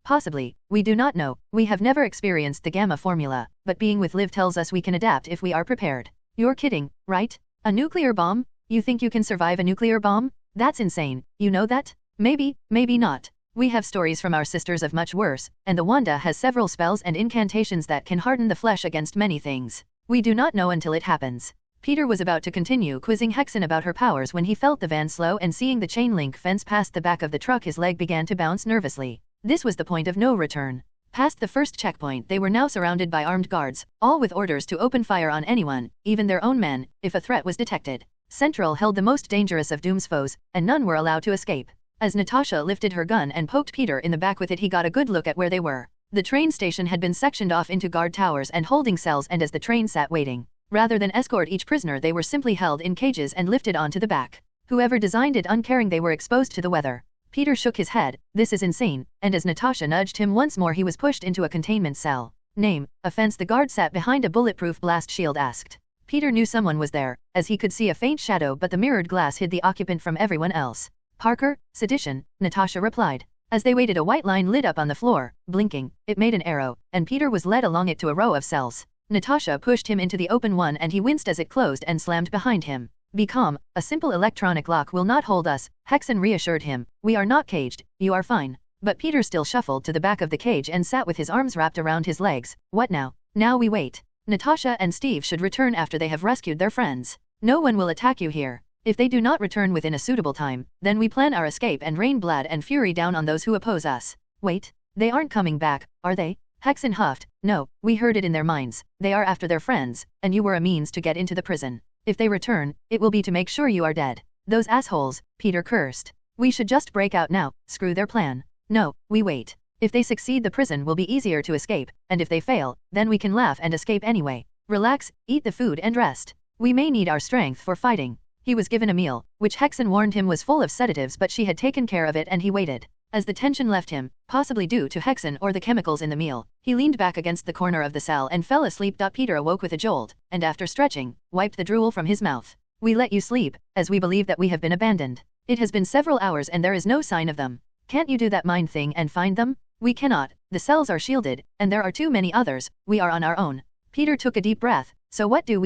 Possibly. We do not know. We have never experienced the gamma formula, but being with Liv tells us we can adapt if we are prepared. You're kidding, right? A nuclear bomb? You think you can survive a nuclear bomb? That's insane. You know that? Maybe, maybe not. We have stories from our sisters of much worse, and the Wanda has several spells and incantations that can harden the flesh against many things. We do not know until it happens. Peter was about to continue quizzing Hexen about her powers when he felt the van slow and seeing the chain link fence past the back of the truck his leg began to bounce nervously. This was the point of no return. Past the first checkpoint they were now surrounded by armed guards, all with orders to open fire on anyone, even their own men, if a threat was detected. Central held the most dangerous of Doom's foes, and none were allowed to escape. As Natasha lifted her gun and poked Peter in the back with it he got a good look at where they were. The train station had been sectioned off into guard towers and holding cells and as the train sat waiting, rather than escort each prisoner they were simply held in cages and lifted onto the back. Whoever designed it uncaring they were exposed to the weather. Peter shook his head, this is insane, and as Natasha nudged him once more he was pushed into a containment cell. Name, offense the guard sat behind a bulletproof blast shield asked. Peter knew someone was there, as he could see a faint shadow but the mirrored glass hid the occupant from everyone else. Parker, sedition, Natasha replied. As they waited a white line lit up on the floor, blinking, it made an arrow, and Peter was led along it to a row of cells. Natasha pushed him into the open one and he winced as it closed and slammed behind him. Be calm, a simple electronic lock will not hold us, Hexen reassured him. We are not caged, you are fine. But Peter still shuffled to the back of the cage and sat with his arms wrapped around his legs. What now? Now we wait. Natasha and Steve should return after they have rescued their friends. No one will attack you here. If they do not return within a suitable time, then we plan our escape and rain blood and fury down on those who oppose us. Wait, they aren't coming back, are they? Hexen huffed. No, we heard it in their minds. They are after their friends, and you were a means to get into the prison. If they return, it will be to make sure you are dead. Those assholes, Peter cursed. We should just break out now, screw their plan. No, we wait. If they succeed the prison will be easier to escape, and if they fail, then we can laugh and escape anyway. Relax, eat the food and rest. We may need our strength for fighting. He was given a meal, which Hexen warned him was full of sedatives but she had taken care of it and he waited. As the tension left him, possibly due to Hexen or the chemicals in the meal, he leaned back against the corner of the cell and fell asleep. Peter awoke with a jolt, and after stretching, wiped the drool from his mouth. We let you sleep, as we believe that we have been abandoned. It has been several hours and there is no sign of them. Can't you do that mind thing and find them? We cannot, the cells are shielded, and there are too many others, we are on our own. Peter took a deep breath. So what do?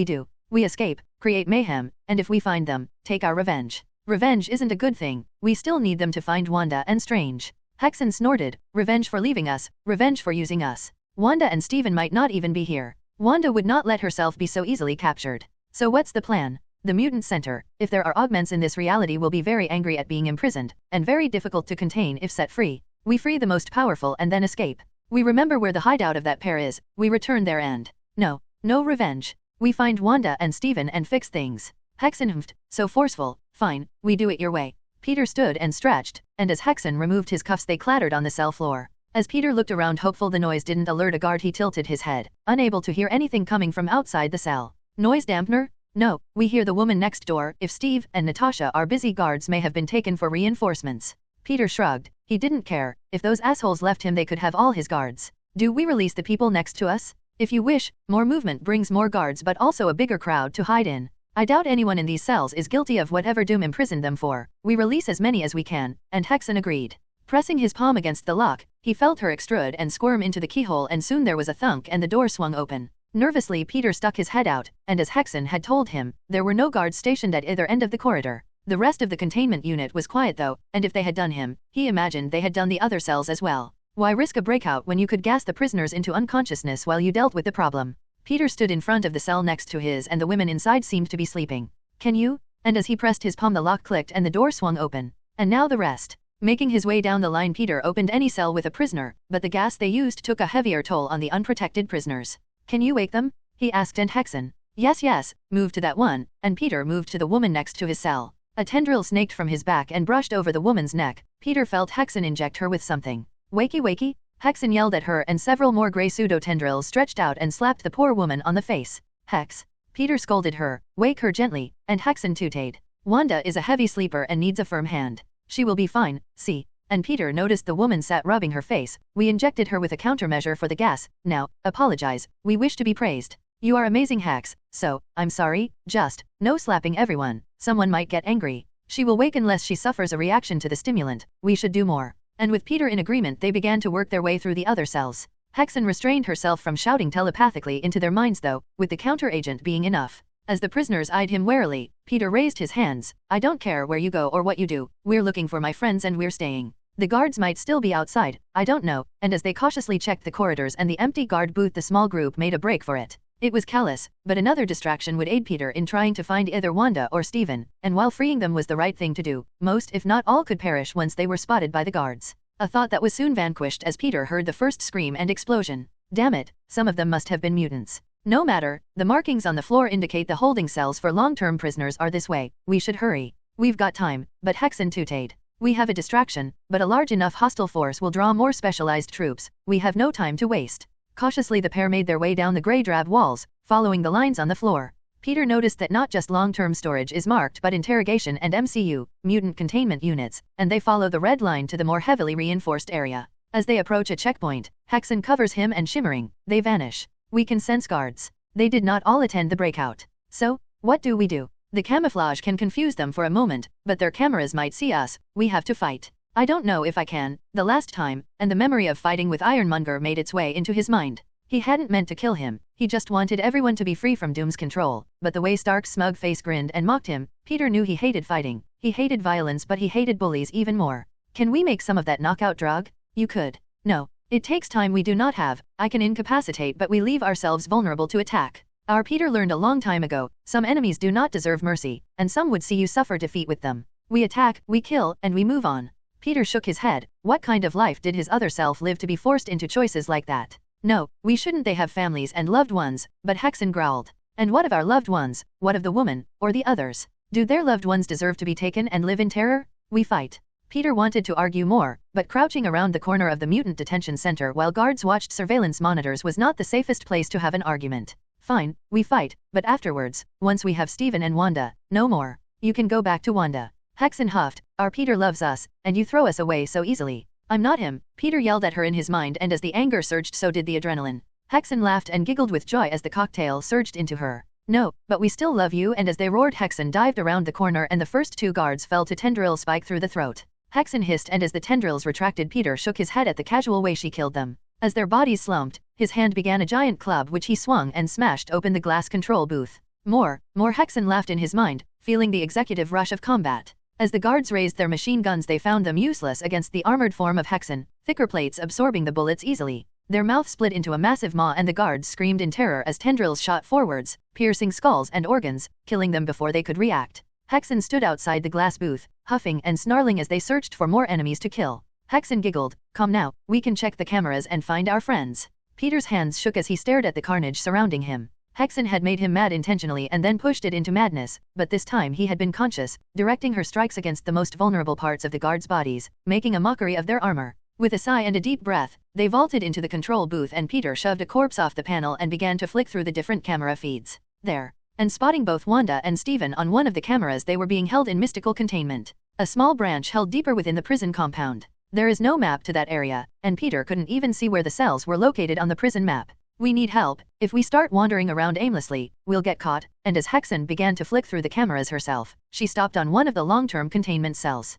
We escape, create mayhem, and if we find them, take our revenge. Revenge isn't a good thing, we still need them to find Wanda and Strange. Hexen snorted, revenge for leaving us, revenge for using us. Wanda and Steven might not even be here. Wanda would not let herself be so easily captured. So what's the plan? The mutant center, if there are augments in this reality, will be very angry at being imprisoned, and very difficult to contain if set free. We free the most powerful and then escape. We remember where the hideout of that pair is, we return there and... No revenge. We find Wanda and Steven and fix things. Hexen humphed, so forceful. Fine, we do it your way. Peter stood and stretched, and as Hexen removed his cuffs they clattered on the cell floor. As Peter looked around hopeful the noise didn't alert a guard he tilted his head, unable to hear anything coming from outside the cell. Noise dampener? No, we hear the woman next door. If Steve and Natasha are busy, guards may have been taken for reinforcements. Peter shrugged. He didn't care. If those assholes left him they could have all his guards. Do we release the people next to us? If you wish, more movement brings more guards but also a bigger crowd to hide in. I doubt anyone in these cells is guilty of whatever Doom imprisoned them for. We release as many as we can, and Hexen agreed. Pressing his palm against the lock, he felt her extrude and squirm into the keyhole and soon there was a thunk and the door swung open. Nervously, Peter stuck his head out, and as Hexen had told him, there were no guards stationed at either end of the corridor. The rest of the containment unit was quiet though, and if they had done him, he imagined they had done the other cells as well. Why risk a breakout when you could gas the prisoners into unconsciousness while you dealt with the problem? Peter stood in front of the cell next to his and the women inside seemed to be sleeping. Can you? And as he pressed his palm the lock clicked and the door swung open. And now the rest. Making his way down the line, Peter opened any cell with a prisoner, but the gas they used took a heavier toll on the unprotected prisoners. Can you wake them? He asked, and Hexen, yes, moved to that one, and Peter moved to the woman next to his cell. A tendril snaked from his back and brushed over the woman's neck. Peter felt Hexen inject her with something. Wakey, Hexen yelled at her and several more grey pseudo-tendrils stretched out and slapped the poor woman on the face. Hex. Peter scolded her, wake her gently, and Hexen tooted. Wanda is a heavy sleeper and needs a firm hand. She will be fine, see. And Peter noticed the woman sat rubbing her face. We injected her with a countermeasure for the gas. Now, apologize. We wish to be praised. You are amazing, Hex. So, I'm sorry, just, no slapping everyone. Someone might get angry. She will wake unless she suffers a reaction to the stimulant. We should do more. And with Peter in agreement, they began to work their way through the other cells. Hexen restrained herself from shouting telepathically into their minds though, with the counter-agent being enough. As the prisoners eyed him warily, Peter raised his hands. I don't care where you go or what you do, we're looking for my friends and we're staying. The guards might still be outside, I don't know, and as they cautiously checked the corridors and the empty guard booth, the small group made a break for it. It was callous, but another distraction would aid Peter in trying to find either Wanda or Steven, and while freeing them was the right thing to do, most if not all could perish once they were spotted by the guards. A thought that was soon vanquished as Peter heard the first scream and explosion. Damn it, some of them must have been mutants. No matter, the markings on the floor indicate the holding cells for long-term prisoners are this way. We should hurry. We've got time, but Hexen tooted. We have a distraction, but a large enough hostile force will draw more specialized troops. We have no time to waste. Cautiously the pair made their way down the grey-drab walls, following the lines on the floor. Peter noticed that not just long-term storage is marked but interrogation and MCU, mutant containment units, and they follow the red line to the more heavily reinforced area. As they approach a checkpoint, Hexen covers him and shimmering, they vanish. We can sense guards. They did not all attend the breakout. So, what do we do? The camouflage can confuse them for a moment, but their cameras might see us. We have to fight. I don't know if I can. The last time, and the memory of fighting with Ironmonger made its way into his mind. He hadn't meant to kill him, he just wanted everyone to be free from Doom's control, but the way Stark's smug face grinned and mocked him, Peter knew he hated fighting, he hated violence, but he hated bullies even more. Can we make some of that knockout drug? You could. No. It takes time we do not have. I can incapacitate, but we leave ourselves vulnerable to attack. Our Peter learned a long time ago, some enemies do not deserve mercy, and some would see you suffer defeat with them. We attack, we kill, and we move on. Peter shook his head. What kind of life did his other self live to be forced into choices like that? No, we shouldn't. They have families and loved ones, but Hexen growled. And what of our loved ones? What of the woman, or the others? Do their loved ones deserve to be taken and live in terror? We fight. Peter wanted to argue more, but crouching around the corner of the mutant detention center while guards watched surveillance monitors was not the safest place to have an argument. Fine, we fight, but afterwards, once we have Steven and Wanda, no more. You can go back to Wanda. Hexen huffed, our Peter loves us, and you throw us away so easily. I'm not him, Peter yelled at her in his mind, and as the anger surged so did the adrenaline. Hexen laughed and giggled with joy as the cocktail surged into her. No, but we still love you. And as they roared, Hexen dived around the corner and the first two guards fell to tendril spike through the throat. Hexen hissed, and as the tendrils retracted, Peter shook his head at the casual way she killed them. As their bodies slumped, his hand began a giant club which he swung and smashed open the glass control booth. More Hexen laughed in his mind, feeling the executive rush of combat. As the guards raised their machine guns, they found them useless against the armored form of Hexen, thicker plates absorbing the bullets easily. Their mouth split into a massive maw and the guards screamed in terror as tendrils shot forwards, piercing skulls and organs, killing them before they could react. Hexen stood outside the glass booth, huffing and snarling as they searched for more enemies to kill. Hexen giggled, "Come now, we can check the cameras and find our friends." Peter's hands shook as he stared at the carnage surrounding him. Hexen had made him mad intentionally and then pushed it into madness, but this time he had been conscious, directing her strikes against the most vulnerable parts of the guards' bodies, making a mockery of their armor. With a sigh and a deep breath, they vaulted into the control booth and Peter shoved a corpse off the panel and began to flick through the different camera feeds. There. And spotting both Wanda and Steven on one of the cameras, they were being held in mystical containment. A small branch held deeper within the prison compound. There is no map to that area, and Peter couldn't even see where the cells were located on the prison map. We need help. If we start wandering around aimlessly, we'll get caught. And as Hexen began to flick through the cameras herself, she stopped on one of the long-term containment cells.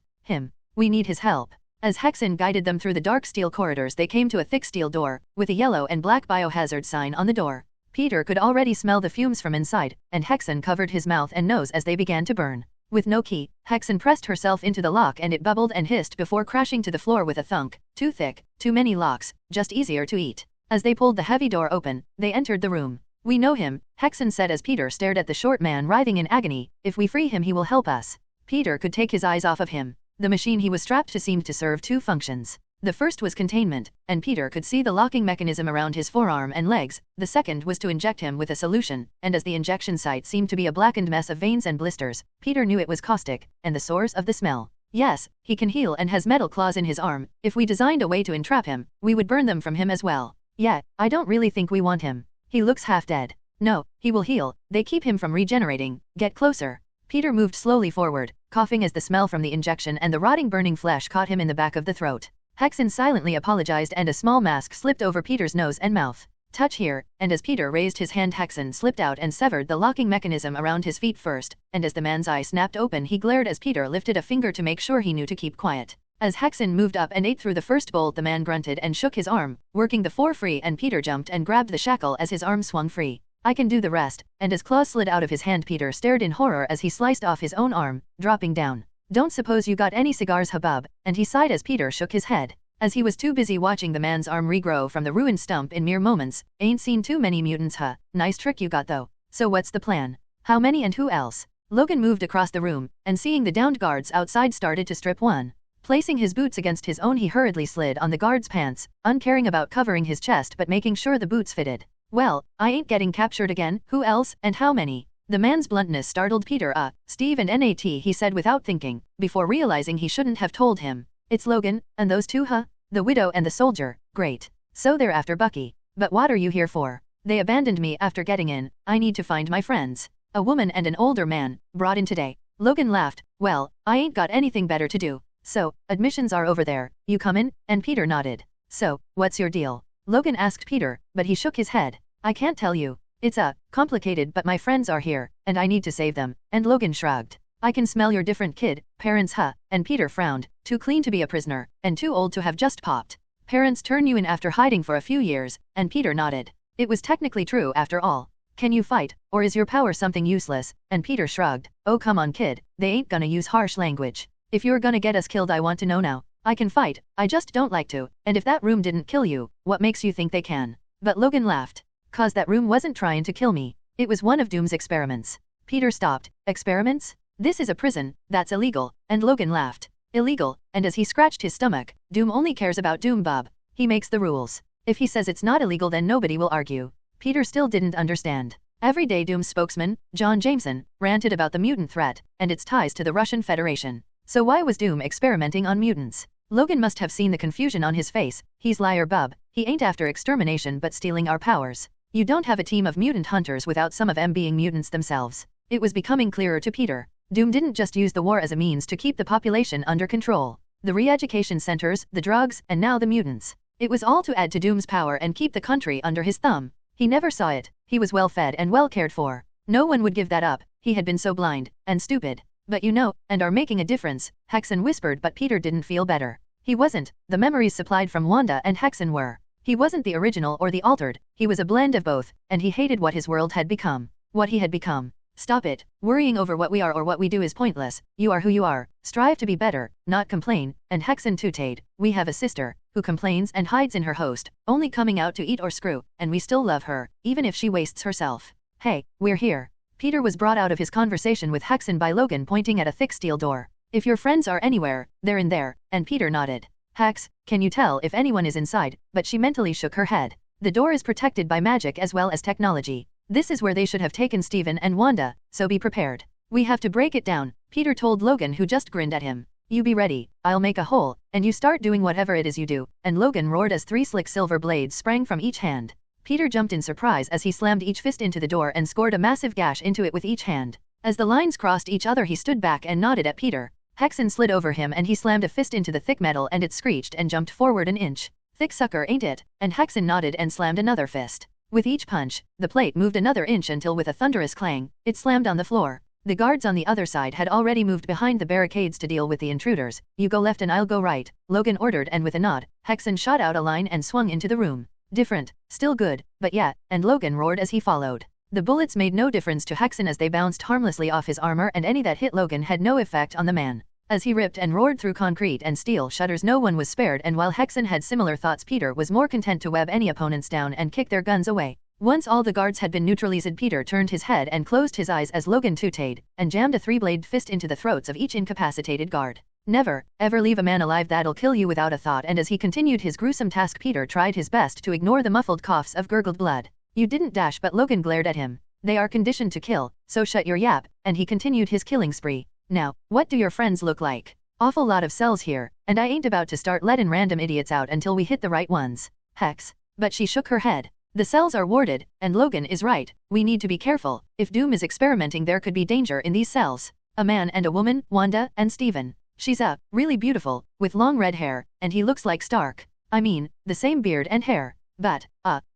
We need his help. As Hexen guided them through the dark steel corridors, they came to a thick steel door, with a yellow and black biohazard sign on the door. Peter could already smell the fumes from inside, and Hexen covered his mouth and nose as they began to burn. With no key, Hexen pressed herself into the lock and it bubbled and hissed before crashing to the floor with a thunk. Too thick, too many locks, just easier to eat. As they pulled the heavy door open, they entered the room. "We know him," Hexen said as Peter stared at the short man writhing in agony. "If we free him he will help us." Peter could take his eyes off of him. The machine he was strapped to seemed to serve two functions. The first was containment, and Peter could see the locking mechanism around his forearm and legs. The second was to inject him with a solution, and as the injection site seemed to be a blackened mess of veins and blisters, Peter knew it was caustic, and the source of the smell. "Yes, he can heal and has metal claws in his arm. If we designed a way to entrap him, we would burn them from him as well. Yeah, I don't really think we want him. He looks half dead." "No, he will heal. They keep him from regenerating. Get closer." Peter moved slowly forward, coughing as the smell from the injection and the rotting burning flesh caught him in the back of the throat. Hexen silently apologized and a small mask slipped over Peter's nose and mouth. "Touch here," and as Peter raised his hand Hexen slipped out and severed the locking mechanism around his feet first, and as the man's eye snapped open he glared as Peter lifted a finger to make sure he knew to keep quiet. As Hexen moved up and ate through the first bolt the man grunted and shook his arm, working the four free and Peter jumped and grabbed the shackle as his arm swung free. "I can do the rest," and as claws slid out of his hand Peter stared in horror as he sliced off his own arm, dropping down. "Don't suppose you got any cigars, Habub," and he sighed as Peter shook his head. As he was too busy watching the man's arm regrow from the ruined stump in mere moments. "Ain't seen too many mutants, huh? Nice trick you got though. So what's the plan? How many and who else?" Logan moved across the room, and seeing the downed guards outside started to strip one. Placing his boots against his own he hurriedly slid on the guard's pants, uncaring about covering his chest but making sure the boots fitted. "Well, I ain't getting captured again. Who else, and how many?" The man's bluntness startled Peter. Steve and Nat," he said without thinking, before realizing he shouldn't have told him. "It's Logan, and those two, huh? The widow and the soldier. Great. So they're after Bucky. But what are you here for?" "They abandoned me after getting in. I need to find my friends." "A woman and an older man, brought in today." Logan laughed. "Well, I ain't got anything better to do. So, admissions are over there. You comin'?" And Peter nodded. "So, what's your deal?" Logan asked Peter, but he shook his head. "I can't tell you. It's complicated, but my friends are here, and I need to save them." And Logan shrugged. "I can smell your different kid, parents, huh?" And Peter frowned. "Too clean to be a prisoner, and too old to have just popped. Parents turn you in after hiding for a few years." And Peter nodded. It was technically true after all. "Can you fight, or is your power something useless?" And Peter shrugged. "Oh come on kid, they ain't gonna use harsh language. If you're gonna get us killed I want to know now. I can fight, I just don't like to, and if that room didn't kill you, what makes you think they can?" But Logan laughed. "'Cause that room wasn't trying to kill me. It was one of Doom's experiments." Peter stopped. "Experiments? This is a prison, that's illegal," and Logan laughed. "Illegal," and as he scratched his stomach, "Doom only cares about Doom, Bob. He makes the rules. If he says it's not illegal then nobody will argue." Peter still didn't understand. Every day Doom's spokesman, John Jameson, ranted about the mutant threat, and its ties to the Russian Federation. So why was Doom experimenting on mutants? Logan must have seen the confusion on his face. "He's liar Bub. He ain't after extermination but stealing our powers. You don't have a team of mutant hunters without some of them being mutants themselves." It was becoming clearer to Peter. Doom didn't just use the war as a means to keep the population under control. The re-education centers, the drugs, and now the mutants. It was all to add to Doom's power and keep the country under his thumb. He never saw it. He was well fed and well cared for. No one would give that up. He had been so blind and stupid. "But you know, and are making a difference," Hexen whispered, but Peter didn't feel better. He wasn't. The memories supplied from Wanda and Hexen were. He wasn't the original or the altered. He was a blend of both, and he hated what his world had become. What he had become. "Stop it. Worrying over what we are or what we do is pointless. You are who you are. Strive to be better, not complain." And Hexen tooted. "We have a sister, who complains and hides in her host, only coming out to eat or screw, and we still love her, even if she wastes herself. Hey, we're here." Peter was brought out of his conversation with Hexen by Logan pointing at a thick steel door. "If your friends are anywhere, they're in there," and Peter nodded. "Hex, can you tell if anyone is inside?" But she mentally shook her head. "The door is protected by magic as well as technology. This is where they should have taken Steven and Wanda, so be prepared. We have to break it down," Peter told Logan, who just grinned at him. "You be ready, I'll make a hole, and you start doing whatever it is you do." And Logan roared as 3 slick silver blades sprang from each hand. Peter jumped in surprise as he slammed each fist into the door and scored a massive gash into it with each hand. As the lines crossed each other he stood back and nodded at Peter. Hexen slid over him and he slammed a fist into the thick metal and it screeched and jumped forward an inch. "Thick sucker, ain't it?" And Hexen nodded and slammed another fist. With each punch, the plate moved another inch until with a thunderous clang, it slammed on the floor. The guards on the other side had already moved behind the barricades to deal with the intruders. "You go left and I'll go right," Logan ordered, and with a nod, Hexen shot out a line and swung into the room. Different, still good, but yeah, and Logan roared as he followed. The bullets made no difference to Hexen as they bounced harmlessly off his armor, and any that hit Logan had no effect on the man. As he ripped and roared through concrete and steel shutters, no one was spared, and while Hexen had similar thoughts, Peter was more content to web any opponents down and kick their guns away. Once all the guards had been neutralized, Peter turned his head and closed his eyes as Logan tooted, and jammed a three-bladed fist into the throats of each incapacitated guard. Never, ever leave a man alive that'll kill you without a thought, and as he continued his gruesome task, Peter tried his best to ignore the muffled coughs of gurgled blood. You didn't dash, but Logan glared at him. They are conditioned to kill, so shut your yap, and he continued his killing spree. Now, what do your friends look like? Awful lot of cells here, and I ain't about to start letting random idiots out until we hit the right ones. Hex. But she shook her head. The cells are warded, and Logan is right. We need to be careful. If Doom is experimenting, there could be danger in these cells. A man and a woman, Wanda and Steven. She's really beautiful, with long red hair, and he looks like Stark. I mean, the same beard and hair. But,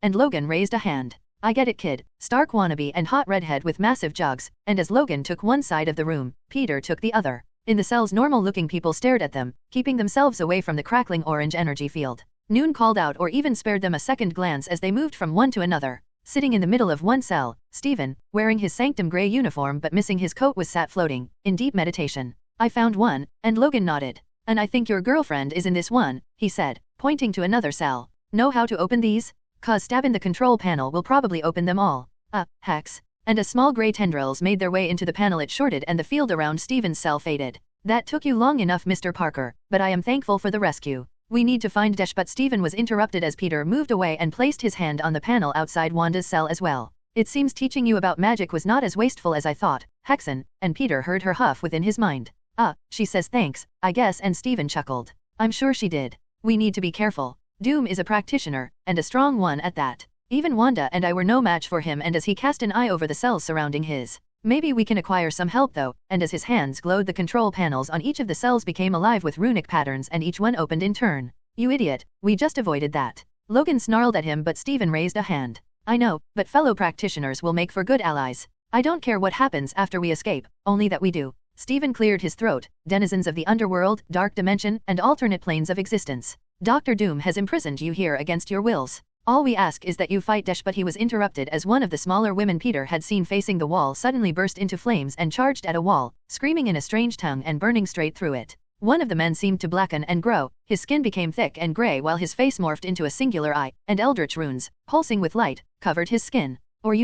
and Logan raised a hand. I get it, kid. Stark wannabe and hot redhead with massive jugs, and as Logan took one side of the room, Peter took the other. In the cells, normal-looking people stared at them, keeping themselves away from the crackling orange energy field. Noon called out or even spared them a second glance as they moved from one to another. Sitting in the middle of one cell, Steven, wearing his Sanctum gray uniform but missing his coat, was sat floating, in deep meditation. I found one, and Logan nodded. And I think your girlfriend is in this one, he said, pointing to another cell. Know how to open these? 'Cause stabbing the control panel will probably open them all. Hex. And as small gray tendrils made their way into the panel, it shorted and the field around Steven's cell faded. That took you long enough, Mr. Parker, but I am thankful for the rescue. We need to find Dash, but Steven was interrupted as Peter moved away and placed his hand on the panel outside Wanda's cell as well. It seems teaching you about magic was not as wasteful as I thought, Hexen, and Peter heard her huff within his mind. She says thanks, I guess, and Steven chuckled. I'm sure she did. We need to be careful. Doom is a practitioner, and a strong one at that. Even Wanda and I were no match for him, and as he cast an eye over the cells surrounding his. Maybe we can acquire some help though, and as his hands glowed, the control panels on each of the cells became alive with runic patterns, and each one opened in turn. You idiot, we just avoided that. Logan snarled at him, but Steven raised a hand. I know, but fellow practitioners will make for good allies. I don't care what happens after we escape, only that we do. Steven cleared his throat. Denizens of the underworld, dark dimension, and alternate planes of existence. Dr. Doom has imprisoned you here against your wills. All we ask is that you fight Dash, but he was interrupted as one of the smaller women Peter had seen facing the wall suddenly burst into flames and charged at a wall, screaming in a strange tongue and burning straight through it. One of the men seemed to blacken and grow, his skin became thick and gray while his face morphed into a singular eye, and eldritch runes, pulsing with light, covered his skin. Or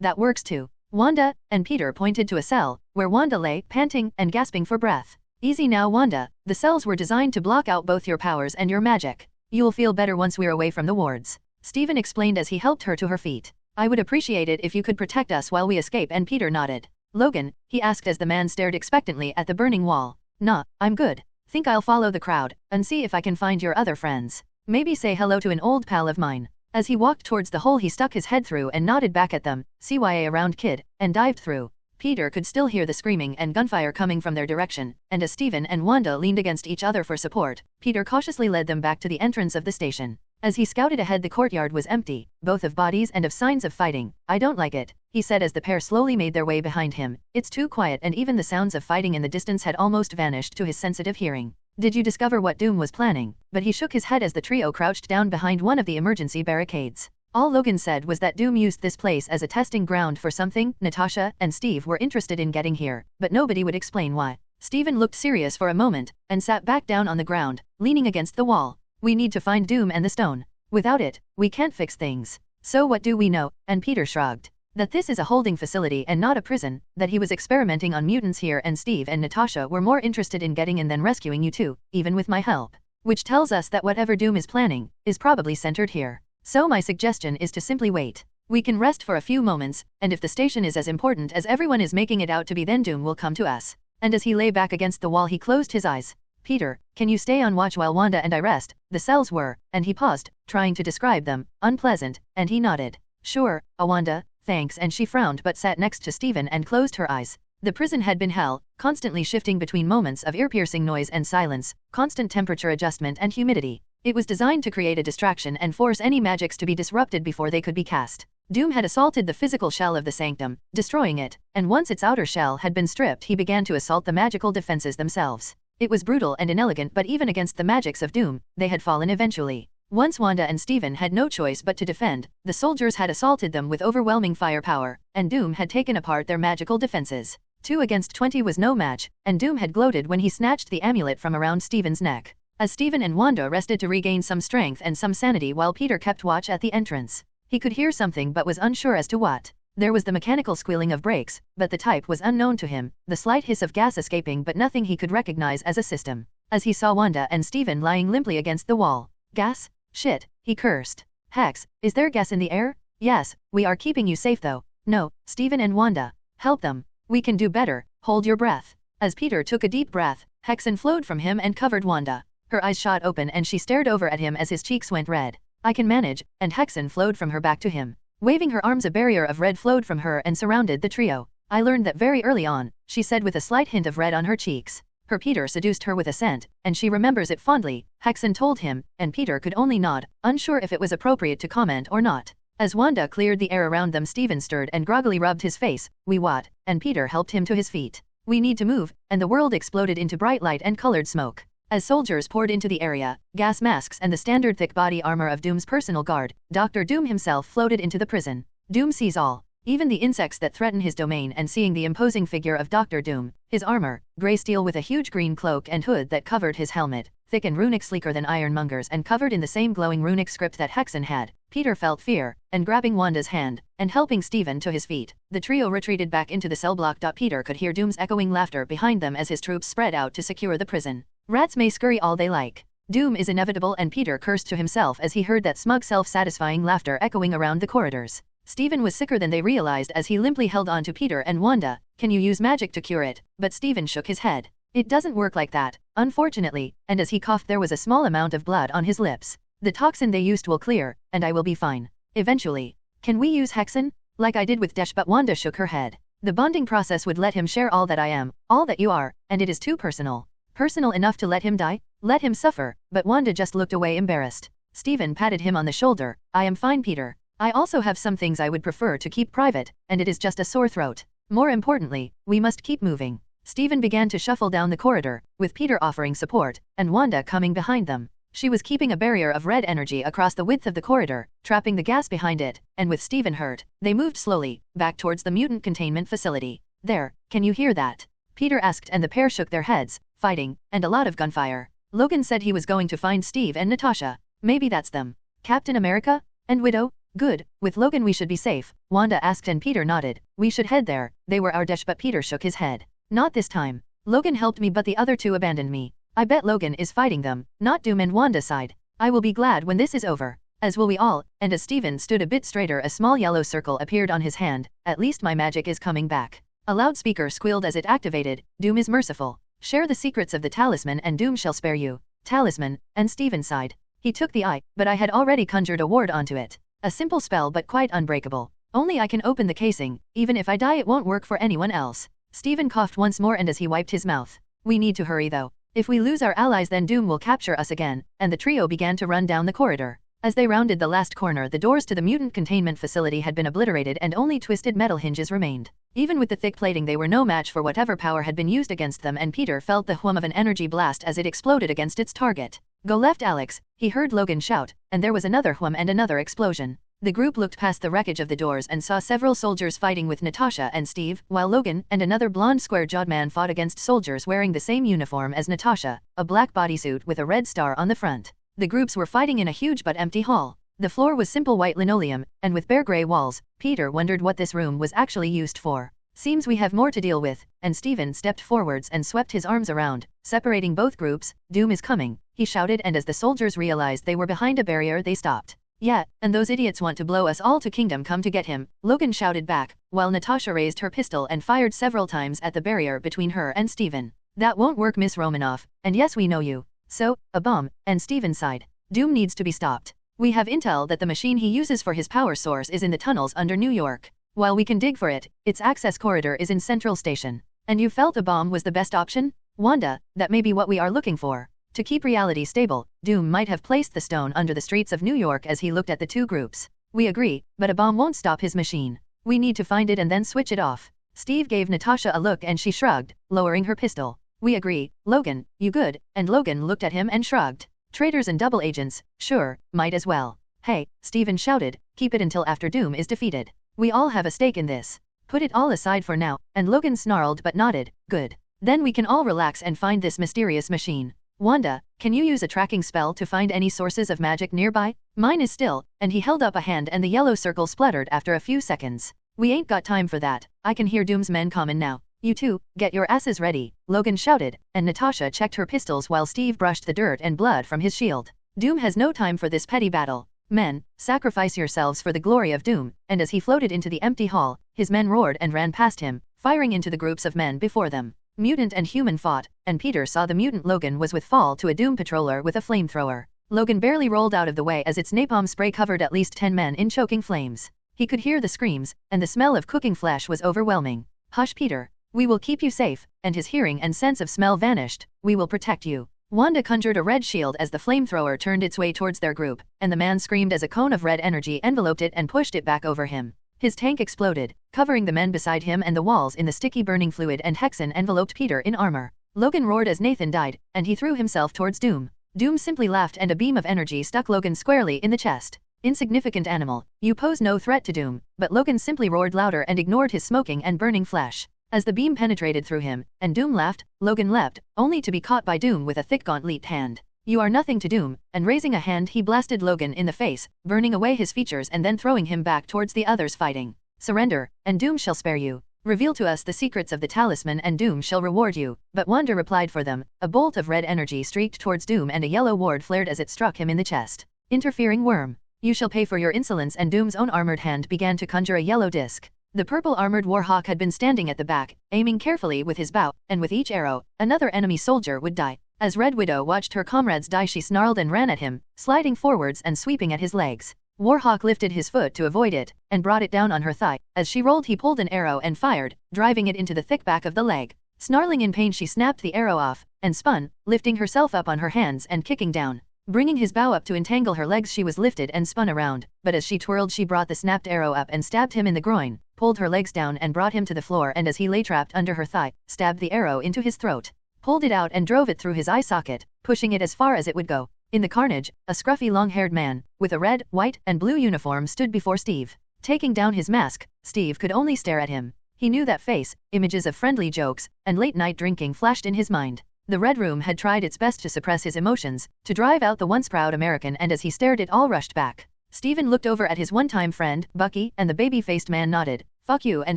that works too. Wanda, and Peter pointed to a cell, where Wanda lay, panting and gasping for breath. Easy now, Wanda, the cells were designed to block out both your powers and your magic. You'll feel better once we're away from the wards. Steven explained as he helped her to her feet. I would appreciate it if you could protect us while we escape, and Peter nodded. Logan, he asked as the man stared expectantly at the burning wall. Nah, I'm good. Think I'll follow the crowd, and see if I can find your other friends. Maybe say hello to an old pal of mine. As he walked towards the hole, he stuck his head through and nodded back at them, CYA around kid, and dived through. Peter could still hear the screaming and gunfire coming from their direction, and as Steven and Wanda leaned against each other for support, Peter cautiously led them back to the entrance of the station. As he scouted ahead, the courtyard was empty, both of bodies and of signs of fighting. I don't like it, he said as the pair slowly made their way behind him. It's too quiet, and even the sounds of fighting in the distance had almost vanished to his sensitive hearing. Did you discover what Doom was planning? But he shook his head as the trio crouched down behind one of the emergency barricades. All Logan said was that Doom used this place as a testing ground for something. Natasha and Steve were interested in getting here, but nobody would explain why. Steven looked serious for a moment, and sat back down on the ground, leaning against the wall. We need to find Doom and the stone. Without it, we can't fix things. So what do we know? And Peter shrugged. That this is a holding facility and not a prison, that he was experimenting on mutants here, and Steve and Natasha were more interested in getting in than rescuing you two, even with my help. Which tells us that whatever Doom is planning, is probably centered here. So my suggestion is to simply wait. We can rest for a few moments, and if the station is as important as everyone is making it out to be, then Doom will come to us. And as he lay back against the wall, he closed his eyes. Peter, can you stay on watch while Wanda and I rest? The cells were, and he paused, trying to describe them, unpleasant, and he nodded. Sure, Wanda, thanks, and she frowned but sat next to Steven and closed her eyes. The prison had been hell, constantly shifting between moments of ear-piercing noise and silence, constant temperature adjustment and humidity. It was designed to create a distraction and force any magics to be disrupted before they could be cast. Doom had assaulted the physical shell of the sanctum, destroying it, and once its outer shell had been stripped, he began to assault the magical defenses themselves. It was brutal and inelegant, but even against the magics of Doom, they had fallen eventually. Once Wanda and Steven had no choice but to defend, the soldiers had assaulted them with overwhelming firepower, and Doom had taken apart their magical defenses. 2 against 20 was no match, and Doom had gloated when he snatched the amulet from around Steven's neck. As Steven and Wanda rested to regain some strength and some sanity while Peter kept watch at the entrance, he could hear something but was unsure as to what. There was the mechanical squealing of brakes, but the type was unknown to him, the slight hiss of gas escaping but nothing he could recognize as a system. As he saw Wanda and Steven lying limply against the wall. Gas? Shit, he cursed. Hex, is there gas in the air? Yes, we are keeping you safe though. No, Steven and Wanda. Help them. We can do better, hold your breath. As Peter took a deep breath, hexen flowed from him and covered Wanda. Her eyes shot open and she stared over at him as his cheeks went red. I can manage, and hexen flowed from her back to him. Waving her arms, a barrier of red flowed from her and surrounded the trio. I learned that very early on, she said with a slight hint of red on her cheeks. Her Peter seduced her with a scent, and she remembers it fondly, hexen told him, and Peter could only nod, unsure if it was appropriate to comment or not. As Wanda cleared the air around them, Steven stirred and groggily rubbed his face. We what? And Peter helped him to his feet. We need to move, and the world exploded into bright light and colored smoke. As soldiers poured into the area, gas masks and the standard thick body armor of Doom's personal guard, Dr. Doom himself floated into the prison. Doom sees all, even the insects that threaten his domain, and seeing the imposing figure of Dr. Doom, his armor, gray steel with a huge green cloak and hood that covered his helmet, thick and runic, sleeker than Ironmonger's and covered in the same glowing runic script that hexen had, Peter felt fear, and grabbing Wanda's hand, and helping Steven to his feet, the trio retreated back into the cell block. Peter could hear Doom's echoing laughter behind them as his troops spread out to secure the prison. Rats may scurry all they like. Doom is inevitable, and Peter cursed to himself as he heard that smug self-satisfying laughter echoing around the corridors. Steven was sicker than they realized as he limply held on to Peter and Wanda. Can you use magic to cure it? But Steven shook his head. It doesn't work like that, unfortunately, and as he coughed there was a small amount of blood on his lips. The toxin they used will clear, and I will be fine. Eventually. Can we use hexen? Like I did with Desh, but Wanda shook her head. The bonding process would let him share all that I am, all that you are, and it is too personal. Personal enough to let him die? Let him suffer, but Wanda just looked away embarrassed. Steven patted him on the shoulder. I am fine, Peter. I also have some things I would prefer to keep private, and it is just a sore throat. More importantly, we must keep moving. Steven began to shuffle down the corridor, with Peter offering support, and Wanda coming behind them. She was keeping a barrier of red energy across the width of the corridor, trapping the gas behind it, and with Steven hurt, they moved slowly, back towards the mutant containment facility. There, can you hear that? Peter asked, and the pair shook their heads. Fighting, and a lot of gunfire. Logan said he was going to find Steve and Natasha. Maybe that's them. Captain America? And Widow? Good, with Logan we should be safe, Wanda asked, and Peter nodded. We should head there. They were our Desh, but Peter shook his head. Not this time. Logan helped me, but the other two abandoned me. I bet Logan is fighting them, not Doom and Wanda side. I will be glad when this is over. As will we all, and as Steven stood a bit straighter a small yellow circle appeared on his hand. At least my magic is coming back. A loudspeaker squealed as it activated. Doom is merciful. Share the secrets of the talisman and Doom shall spare you. Talisman, and Steven sighed. He took the eye, but I had already conjured a ward onto it. A simple spell but quite unbreakable. Only I can open the casing, even if I die it won't work for anyone else. Steven coughed once more, and as he wiped his mouth. We need to hurry though. If we lose our allies then Doom will capture us again, and the trio began to run down the corridor. As they rounded the last corner, the doors to the mutant containment facility had been obliterated and only twisted metal hinges remained. Even with the thick plating they were no match for whatever power had been used against them, and Peter felt the hum of an energy blast as it exploded against its target. Go left, Alex, he heard Logan shout, and there was another hum and another explosion. The group looked past the wreckage of the doors and saw several soldiers fighting with Natasha and Steve, while Logan and another blonde square-jawed man fought against soldiers wearing the same uniform as Natasha, a black bodysuit with a red star on the front. The groups were fighting in a huge but empty hall. The floor was simple white linoleum, and with bare gray walls. Peter wondered what this room was actually used for. Seems we have more to deal with, and Steven stepped forwards and swept his arms around, separating both groups. Doom is coming, he shouted, and as the soldiers realized they were behind a barrier they stopped. Yeah, and those idiots want to blow us all to Kingdom Come to get him, Logan shouted back, while Natasha raised her pistol and fired several times at the barrier between her and Steven. That won't work, Miss Romanoff, and yes we know you. So, a bomb, and Steven sighed. Doom needs to be stopped. We have intel that the machine he uses for his power source is in the tunnels under New York. While we can dig for it, its access corridor is in Central Station. And you felt a bomb was the best option? Wanda, that may be what we are looking for. To keep reality stable, Doom might have placed the stone under the streets of New York as he looked at the two groups. We agree, but a bomb won't stop his machine. We need to find it and then switch it off. Steve gave Natasha a look and she shrugged, lowering her pistol. We agree, Logan, you good, and Logan looked at him and shrugged. Traitors and double agents, sure, might as well. Hey, Steven shouted, keep it until after Doom is defeated. We all have a stake in this. Put it all aside for now, and Logan snarled but nodded, good. Then we can all relax and find this mysterious machine. Wanda, can you use a tracking spell to find any sources of magic nearby? Mine is still, and he held up a hand and the yellow circle spluttered after a few seconds. We ain't got time for that. I can hear Doom's men comin' now. You two, get your asses ready, Logan shouted, and Natasha checked her pistols while Steve brushed the dirt and blood from his shield. Doom has no time for this petty battle. Men, sacrifice yourselves for the glory of Doom, and as he floated into the empty hall, his men roared and ran past him, firing into the groups of men before them. Mutant and human fought, and Peter saw the mutant Logan was with fall to a Doom patroller with a flamethrower. Logan barely rolled out of the way as its napalm spray covered at least 10 men in choking flames. He could hear the screams, and the smell of cooking flesh was overwhelming. Hush, Peter. We will keep you safe, and his hearing and sense of smell vanished. We will protect you. Wanda conjured a red shield as the flamethrower turned its way towards their group, and the man screamed as a cone of red energy enveloped it and pushed it back over him. His tank exploded, covering the men beside him and the walls in the sticky burning fluid, and Hexen enveloped Peter in armor. Logan roared as Nathan died, and he threw himself towards Doom. Doom simply laughed and a beam of energy stuck Logan squarely in the chest. Insignificant animal, you pose no threat to Doom, but Logan simply roared louder and ignored his smoking and burning flesh. As the beam penetrated through him, and Doom laughed, Logan leapt, only to be caught by Doom with a thick gauntlet hand. You are nothing to Doom, and raising a hand he blasted Logan in the face, burning away his features and then throwing him back towards the others fighting. Surrender, and Doom shall spare you. Reveal to us the secrets of the talisman and Doom shall reward you. But Wanda replied for them. A bolt of red energy streaked towards Doom and a yellow ward flared as it struck him in the chest. Interfering worm. You shall pay for your insolence, and Doom's own armored hand began to conjure a yellow disc. The purple-armored Warhawk had been standing at the back, aiming carefully with his bow, and with each arrow, another enemy soldier would die. As Red Widow watched her comrades die, she snarled and ran at him, sliding forwards and sweeping at his legs. Warhawk lifted his foot to avoid it, and brought it down on her thigh. As she rolled, he pulled an arrow and fired, driving it into the thick back of the leg. Snarling in pain, she snapped the arrow off, and spun, lifting herself up on her hands and kicking down. Bringing his bow up to entangle her legs, she was lifted and spun around, but as she twirled, she brought the snapped arrow up and stabbed him in the groin, pulled her legs down and brought him to the floor, and as he lay trapped under her thigh, stabbed the arrow into his throat. Pulled it out and drove it through his eye socket, pushing it as far as it would go. In the carnage, a scruffy long-haired man, with a red, white, and blue uniform stood before Steve. Taking down his mask, Steve could only stare at him. He knew that face, images of friendly jokes, and late-night drinking flashed in his mind. The Red Room had tried its best to suppress his emotions, to drive out the once proud American, and as he stared it all rushed back. Steven looked over at his one-time friend, Bucky, and the baby-faced man nodded. Fuck you, and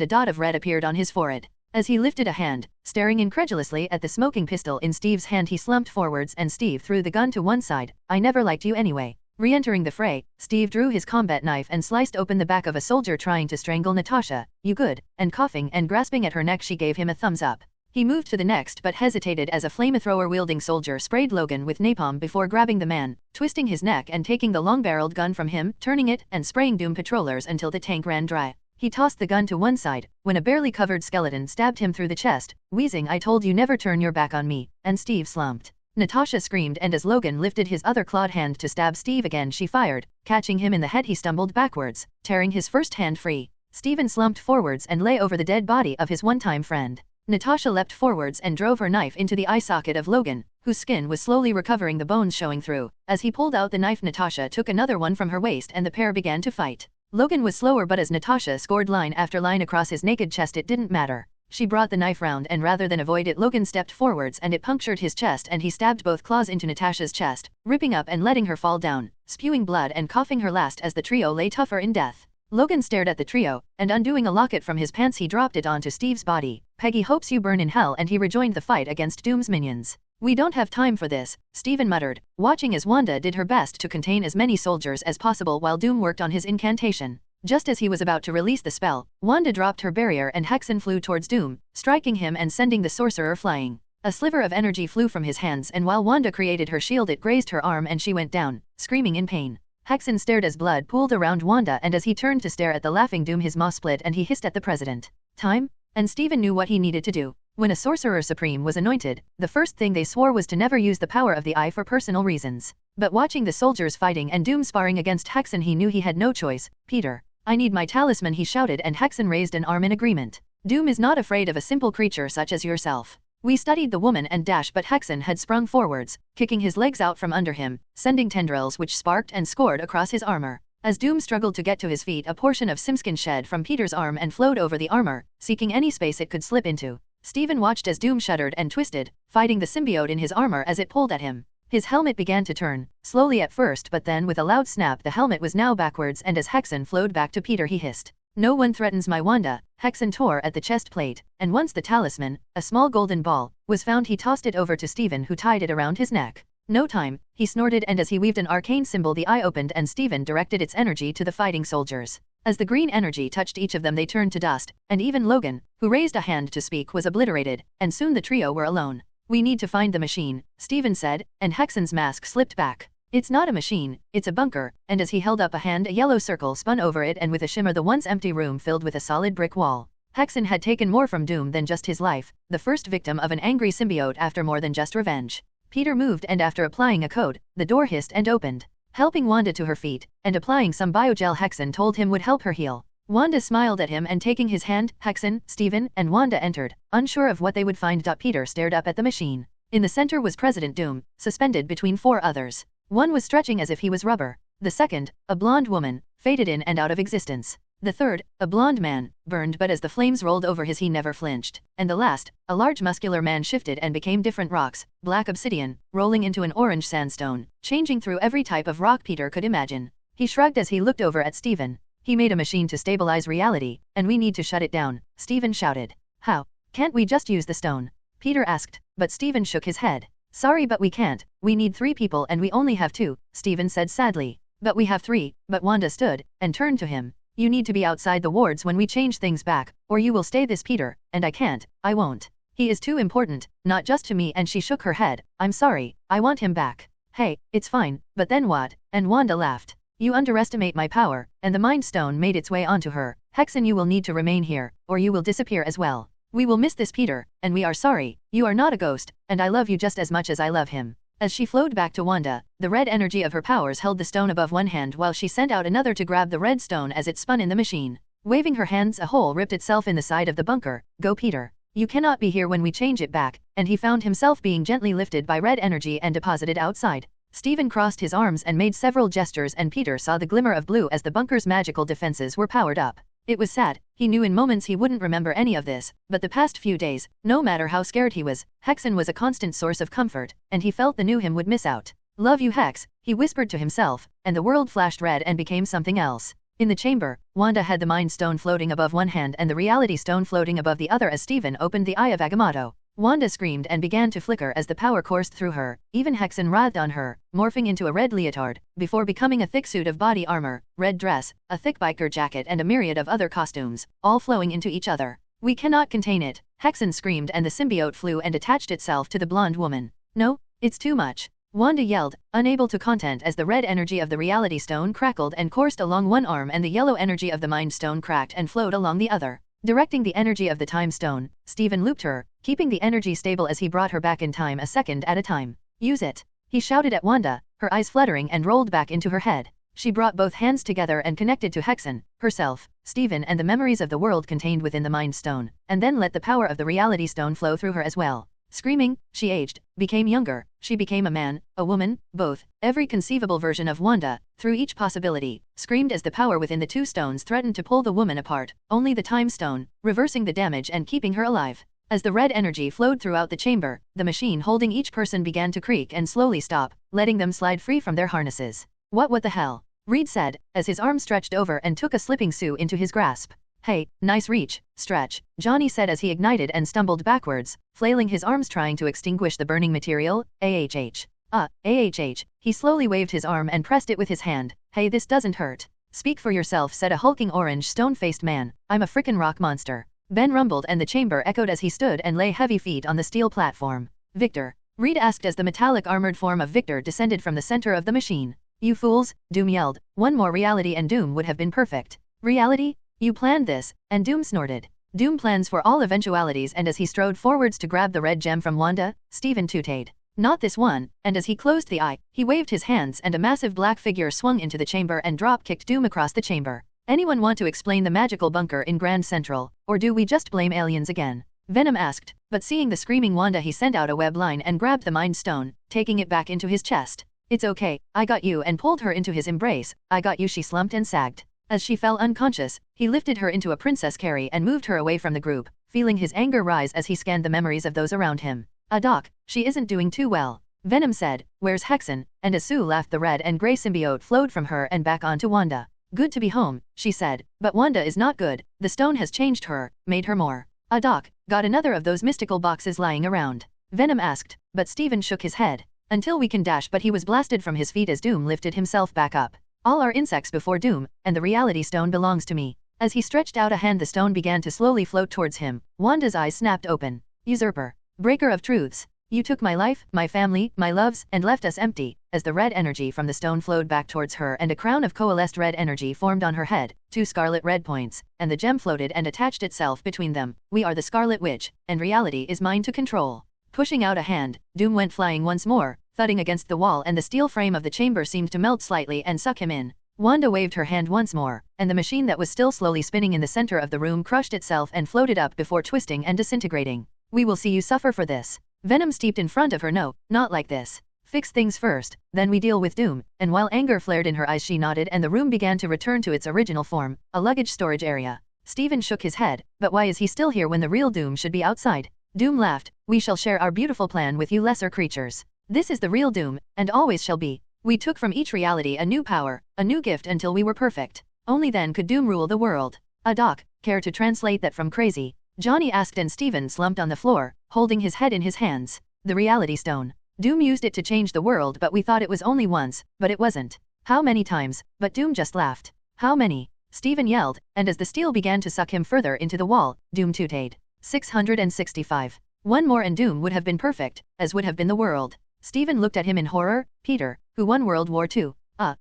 a dot of red appeared on his forehead. As he lifted a hand, staring incredulously at the smoking pistol in Steve's hand, he slumped forwards and Steve threw the gun to one side. I never liked you anyway. Re-entering the fray, Steve drew his combat knife and sliced open the back of a soldier trying to strangle Natasha. You good, and coughing and grasping at her neck, she gave him a thumbs up. He moved to the next but hesitated as a flamethrower-wielding soldier sprayed Logan with napalm before grabbing the man, twisting his neck and taking the long-barreled gun from him, turning it and spraying Doom patrollers until the tank ran dry. He tossed the gun to one side, when a barely covered skeleton stabbed him through the chest, wheezing, I told you never turn your back on me, and Steve slumped. Natasha screamed, and as Logan lifted his other clawed hand to stab Steve again, she fired, catching him in the head. He stumbled backwards, tearing his first hand free. Steven slumped forwards and lay over the dead body of his one-time friend. Natasha leapt forwards and drove her knife into the eye socket of Logan, whose skin was slowly recovering, the bones showing through. As he pulled out the knife, Natasha took another one from her waist and the pair began to fight. Logan was slower, but as Natasha scored line after line across his naked chest, it didn't matter. She brought the knife round, and rather than avoid it, Logan stepped forwards and it punctured his chest, and he stabbed both claws into Natasha's chest, ripping up and letting her fall down, spewing blood and coughing her last as the trio lay tougher in death. Logan stared at the trio, and undoing a locket from his pants, he dropped it onto Steve's body. Peggy hopes you burn in hell, and he rejoined the fight against Doom's minions. We don't have time for this, Steven muttered, watching as Wanda did her best to contain as many soldiers as possible while Doom worked on his incantation. Just as he was about to release the spell, Wanda dropped her barrier and Hexen flew towards Doom, striking him and sending the sorcerer flying. A sliver of energy flew from his hands, and while Wanda created her shield, it grazed her arm and she went down, screaming in pain. Hexen stared as blood pooled around Wanda, and as he turned to stare at the laughing Doom, his maw split and he hissed at the president. Time? And Steven knew what he needed to do. When a Sorcerer Supreme was anointed, the first thing they swore was to never use the power of the eye for personal reasons. But watching the soldiers fighting and Doom sparring against Hexen, he knew he had no choice. Peter, I need my talisman, he shouted, and Hexen raised an arm in agreement. Doom is not afraid of a simple creature such as yourself. We studied the woman and dash, but Hexen had sprung forwards, kicking his legs out from under him, sending tendrils which sparked and scored across his armor. As Doom struggled to get to his feet, a portion of Simskin shed from Peter's arm and flowed over the armor, seeking any space it could slip into. Stephen watched as Doom shuddered and twisted, fighting the symbiote in his armor as it pulled at him. His helmet began to turn, slowly at first, but then with a loud snap the helmet was now backwards, and as Hexen flowed back to Peter he hissed, "No one threatens my Wanda." Hexen tore at the chest plate, and once the talisman, a small golden ball, was found, he tossed it over to Stephen, who tied it around his neck. "No time," he snorted, and as he weaved an arcane symbol the eye opened and Stephen directed its energy to the fighting soldiers. As the green energy touched each of them they turned to dust, and even Logan, who raised a hand to speak, was obliterated, and soon the trio were alone. "We need to find the machine," Stephen said, and Hexen's mask slipped back. "It's not a machine, it's a bunker," and as he held up a hand a yellow circle spun over it, and with a shimmer the once empty room filled with a solid brick wall. Hexen had taken more from Doom than just his life, the first victim of an angry symbiote after more than just revenge. Peter moved, and after applying a code, the door hissed and opened, helping Wanda to her feet, and applying some biogel Hexen told him would help her heal. Wanda smiled at him, and taking his hand, Hexen, Stephen, and Wanda entered, unsure of what they would find. Peter stared up at the machine. In the center was President Doom, suspended between 4 others. One was stretching as if he was rubber. The second, a blonde woman, faded in and out of existence. The third, a blonde man, burned, but as the flames rolled over his he never flinched. And the last, a large muscular man, shifted and became different rocks, black obsidian, rolling into an orange sandstone, changing through every type of rock Peter could imagine. He shrugged as he looked over at Stephen. "He made a machine to stabilize reality, and we need to shut it down," Stephen shouted. "How? Can't we just use the stone?" Peter asked, but Stephen shook his head. "Sorry, but we can't. We need 3 people and we only have 2, Stephen said sadly. "But we have 3, but Wanda stood, and turned to him. "You need to be outside the wards when we change things back, or you will stay this Peter, and I can't, I won't. He is too important, not just to me," and she shook her head. "I'm sorry, I want him back." "Hey, it's fine, but then what?" and Wanda laughed. "You underestimate my power," and the Mind Stone made its way onto her. "Hexen, you will need to remain here, or you will disappear as well. We will miss this Peter, and we are sorry. You are not a ghost, and I love you just as much as I love him." As she flowed back to Wanda, the red energy of her powers held the stone above one hand while she sent out another to grab the red stone as it spun in the machine. Waving her hands, a hole ripped itself in the side of the bunker. "Go Peter. You cannot be here when we change it back," and he found himself being gently lifted by red energy and deposited outside. Stephen crossed his arms and made several gestures, and Peter saw the glimmer of blue as the bunker's magical defenses were powered up. It was sad. He knew in moments he wouldn't remember any of this, but the past few days, no matter how scared he was, Hexen was a constant source of comfort, and he felt the new him would miss out. "Love you, Hex," he whispered to himself, and the world flashed red and became something else. In the chamber, Wanda had the Mind Stone floating above one hand and the Reality Stone floating above the other as Stephen opened the Eye of Agamotto. Wanda screamed and began to flicker as the power coursed through her. Even Hexen writhed on her, morphing into a red leotard, before becoming a thick suit of body armor, red dress, a thick biker jacket and a myriad of other costumes, all flowing into each other. "We cannot contain it," Hexen screamed, and the symbiote flew and attached itself to the blonde woman. "No, it's too much," Wanda yelled, unable to content as the red energy of the Reality Stone crackled and coursed along one arm and the yellow energy of the Mind Stone cracked and flowed along the other. Directing the energy of the Time Stone, Stephen looped her, keeping the energy stable as he brought her back in time a second at a time. "Use it," he shouted at Wanda, her eyes fluttering and rolled back into her head. She brought both hands together and connected to Hexen, herself, Stephen and the memories of the world contained within the Mind Stone, and then let the power of the Reality Stone flow through her as well. Screaming, she aged, became younger, she became a man, a woman, both, every conceivable version of Wanda, through each possibility, screamed as the power within the 2 stones threatened to pull the woman apart, only the Time Stone, reversing the damage and keeping her alive. As the red energy flowed throughout the chamber, the machine holding each person began to creak and slowly stop, letting them slide free from their harnesses. What the hell?" Reed said, as his arm stretched over and took a slipping Sue into his grasp. "Hey, nice reach, Stretch," Johnny said as he ignited and stumbled backwards, flailing his arms trying to extinguish the burning material. AHH. AHH. He slowly waved his arm and pressed it with his hand. "Hey, this doesn't hurt." "Speak for yourself," said a hulking orange stone-faced man. "I'm a frickin' rock monster." Ben rumbled and the chamber echoed as he stood and lay heavy feet on the steel platform. "Victor?" Reed asked as the metallic armored form of Victor descended from the center of the machine. "You fools," Doom yelled. "One more reality and Doom would have been perfect." "Reality? You planned this," and Doom snorted. "Doom plans for all eventualities," and as he strode forwards to grab the red gem from Wanda, Stephen tooted. "Not this one," and as he closed the eye, he waved his hands and a massive black figure swung into the chamber and drop-kicked Doom across the chamber. "Anyone want to explain the magical bunker in Grand Central, or do we just blame aliens again?" Venom asked, but seeing the screaming Wanda he sent out a web line and grabbed the Mind Stone, taking it back into his chest. It's okay, I got you, and pulled her into his embrace. I got you, she slumped and sagged. As she fell unconscious, he lifted her into a princess carry and moved her away from the group, feeling his anger rise as he scanned the memories of those around him. Doc, she isn't doing too well. Venom said, where's Hexen? And as Sue laughed, the red and gray symbiote flowed from her and back onto Wanda. Good to be home, she said, but Wanda is not good. The stone has changed her, made her more. Doc, got another of those mystical boxes lying around? Venom asked, but Steven shook his head. Until we can dash, but he was blasted from his feet as Doom lifted himself back up. All are insects before Doom, and the reality stone belongs to me. As he stretched out a hand, the stone began to slowly float towards him. Wanda's eyes snapped open. Usurper. Breaker of truths. You took my life, my family, my loves, and left us empty. As the red energy from the stone flowed back towards her and a crown of coalesced red energy formed on her head, 2 scarlet red points, and the gem floated and attached itself between them. We are the Scarlet Witch, and reality is mine to control. Pushing out a hand, Doom went flying once more, thudding against the wall, and the steel frame of the chamber seemed to melt slightly and suck him in. Wanda waved her hand once more, and the machine that was still slowly spinning in the center of the room crushed itself and floated up before twisting and disintegrating. We will see you suffer for this. Venom stepped in front of her. No, not like this. Fix things first, then we deal with Doom. And while anger flared in her eyes, she nodded and the room began to return to its original form, a luggage storage area. Steven shook his head, but why is he still here when the real Doom should be outside? Doom laughed. We shall share our beautiful plan with you lesser creatures. This is the real Doom, and always shall be. We took from each reality a new power, a new gift until we were perfect. Only then could Doom rule the world. Doc, care to translate that from crazy? Johnny asked, and Steven slumped on the floor, holding his head in his hands. The reality stone. Doom used it to change the world, but we thought it was only once, but it wasn't. How many times? But Doom just laughed. How many? Steven yelled, and as the steel began to suck him further into the wall, Doom tooted. 665. One more and Doom would have been perfect, as would have been the world. Steven looked at him in horror. Peter, who won World War II?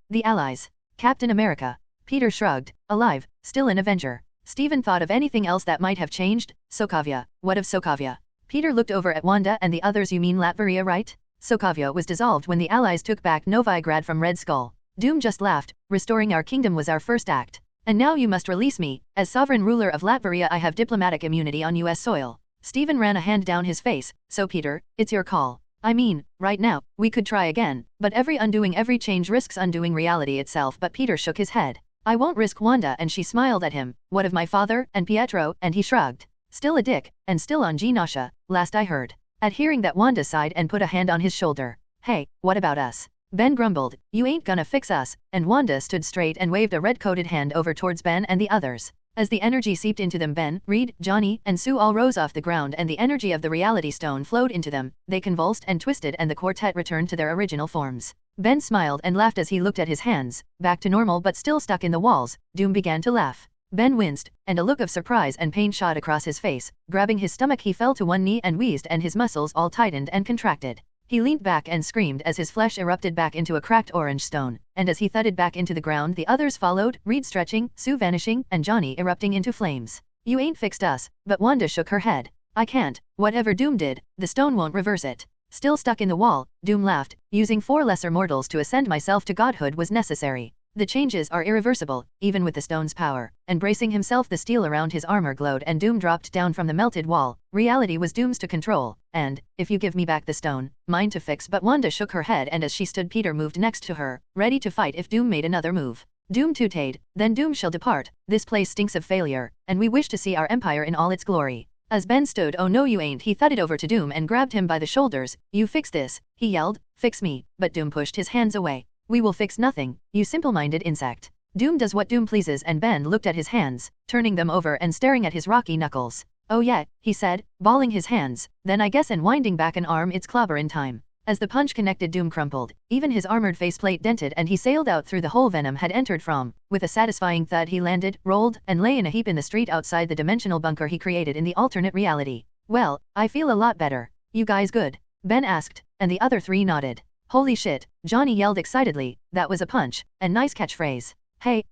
The Allies. Captain America. Peter shrugged. Alive, still an Avenger. Steven thought of anything else that might have changed. Sokovia. What of Sokovia? Peter looked over at Wanda and the others. You mean Latveria, right? Sokovia was dissolved when the Allies took back Novigrad from Red Skull. Doom just laughed. Restoring our kingdom was our first act. And now you must release me. As sovereign ruler of Latveria, I have diplomatic immunity on US soil. Steven ran a hand down his face. So Peter, it's your call. I mean, right now, we could try again, but every change risks undoing reality itself. But Peter shook his head. I won't risk Wanda, and she smiled at him. What of my father, and Pietro? And he shrugged. Still a dick, and still on Genosha, last I heard. At hearing that, Wanda sighed and put a hand on his shoulder. Hey, what about us? Ben grumbled. You ain't gonna fix us, and Wanda stood straight and waved a red-coated hand over towards Ben and the others. As the energy seeped into them, Ben, Reed, Johnny, and Sue all rose off the ground and the energy of the reality stone flowed into them. They convulsed and twisted and the quartet returned to their original forms. Ben smiled and laughed as he looked at his hands, back to normal but still stuck in the walls. Doom began to laugh. Ben winced, and a look of surprise and pain shot across his face. Grabbing his stomach, he fell to one knee and wheezed, and his muscles all tightened and contracted. He leaned back and screamed as his flesh erupted back into a cracked orange stone, and as he thudded back into the ground, the others followed, Reed stretching, Sue vanishing, and Johnny erupting into flames. You ain't fixed us, but Wanda shook her head. I can't. Whatever Doom did, the stone won't reverse it. Still stuck in the wall, Doom laughed. Using 4 lesser mortals to ascend myself to godhood was necessary. The changes are irreversible, even with the stone's power. And bracing himself, the steel around his armor glowed and Doom dropped down from the melted wall. Reality was Doom's to control, and, if you give me back the stone, mine to fix. But Wanda shook her head, and as she stood, Peter moved next to her, ready to fight if Doom made another move. Doom tooted, then Doom shall depart. This place stinks of failure, and we wish to see our empire in all its glory. As Ben stood, oh no you ain't, he thudded over to Doom and grabbed him by the shoulders. You fix this, he yelled, fix me, but Doom pushed his hands away. We will fix nothing, you simple-minded insect. Doom does what Doom pleases, and Ben looked at his hands, turning them over and staring at his rocky knuckles. Oh yeah, he said, balling his hands, then I guess, and winding back an arm, it's clobberin' time. As the punch connected, Doom crumpled, even his armored faceplate dented, and he sailed out through the hole Venom had entered from. With a satisfying thud he landed, rolled, and lay in a heap in the street outside the dimensional bunker he created in the alternate reality. Well, I feel a lot better. You guys good? Ben asked, and the other 3 nodded. Holy shit, Johnny yelled excitedly, that was a punch, and nice catchphrase. Hey,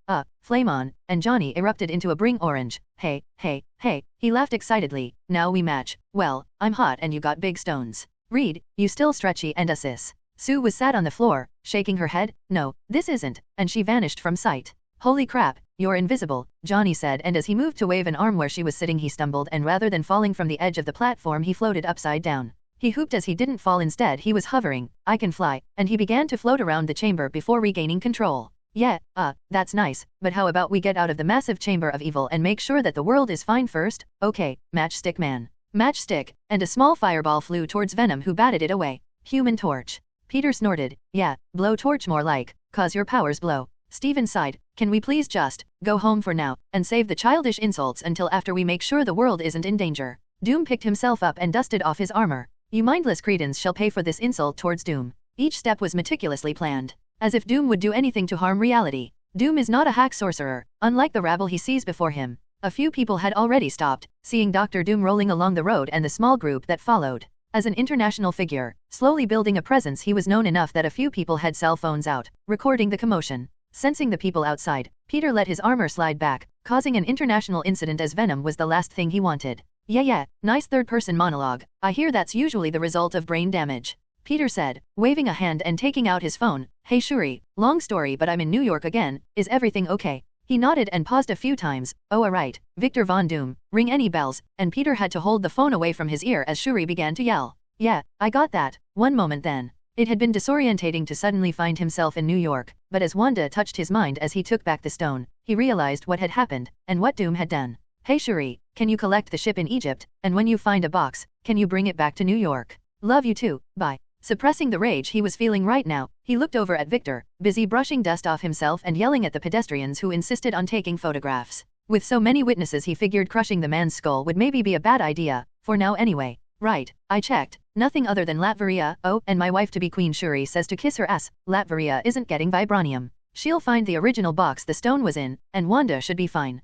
flame on, and Johnny erupted into a bring orange. Hey, hey, hey, he laughed excitedly, now we match. Well, I'm hot and you got big stones. Reed, you still stretchy and sis. Sue was sat on the floor, shaking her head. No, this isn't, and she vanished from sight. Holy crap, you're invisible, Johnny said, and as he moved to wave an arm where she was sitting he stumbled and rather than falling from the edge of the platform he floated upside down. He whooped as he didn't fall, instead he was hovering. I can fly, and he began to float around the chamber before regaining control. Yeah, that's nice, but how about we get out of the massive chamber of evil and make sure that the world is fine first? Okay, Matchstick Man. Matchstick, and a small fireball flew towards Venom who batted it away. Human Torch. Peter snorted. Yeah, blow torch more like, cause your powers blow. Steven sighed. Can we please just go home for now and save the childish insults until after we make sure the world isn't in danger? Doom picked himself up and dusted off his armor. You mindless cretins shall pay for this insult towards Doom. Each step was meticulously planned. As if Doom would do anything to harm reality. Doom is not a hack sorcerer, unlike the rabble he sees before him. A few people had already stopped, seeing Dr. Doom rolling along the road and the small group that followed. As an international figure, slowly building a presence, he was known enough that a few people had cell phones out, recording the commotion. Sensing the people outside, Peter let his armor slide back, causing an international incident as Venom was the last thing he wanted. Yeah, nice third-person monologue. I hear that's usually the result of brain damage. Peter said, waving a hand and taking out his phone. Hey Shuri, long story but I'm in New York again, is everything okay? He nodded and paused a few times. Oh alright, Victor Von Doom, ring any bells, and Peter had to hold the phone away from his ear as Shuri began to yell. Yeah, I got that. One moment then. It had been disorientating to suddenly find himself in New York, but as Wanda touched his mind as he took back the stone, he realized what had happened, and what Doom had done. Hey Shuri, can you collect the ship in Egypt, and when you find a box, can you bring it back to New York? Love you too, bye. Suppressing the rage he was feeling right now, he looked over at Victor, busy brushing dust off himself and yelling at the pedestrians who insisted on taking photographs. With so many witnesses he figured crushing the man's skull would maybe be a bad idea, for now anyway. Right, I checked. Nothing other than Latveria. Oh, and my wife to be Queen Shuri says to kiss her ass. Latveria isn't getting vibranium. She'll find the original box the stone was in, and Wanda should be fine.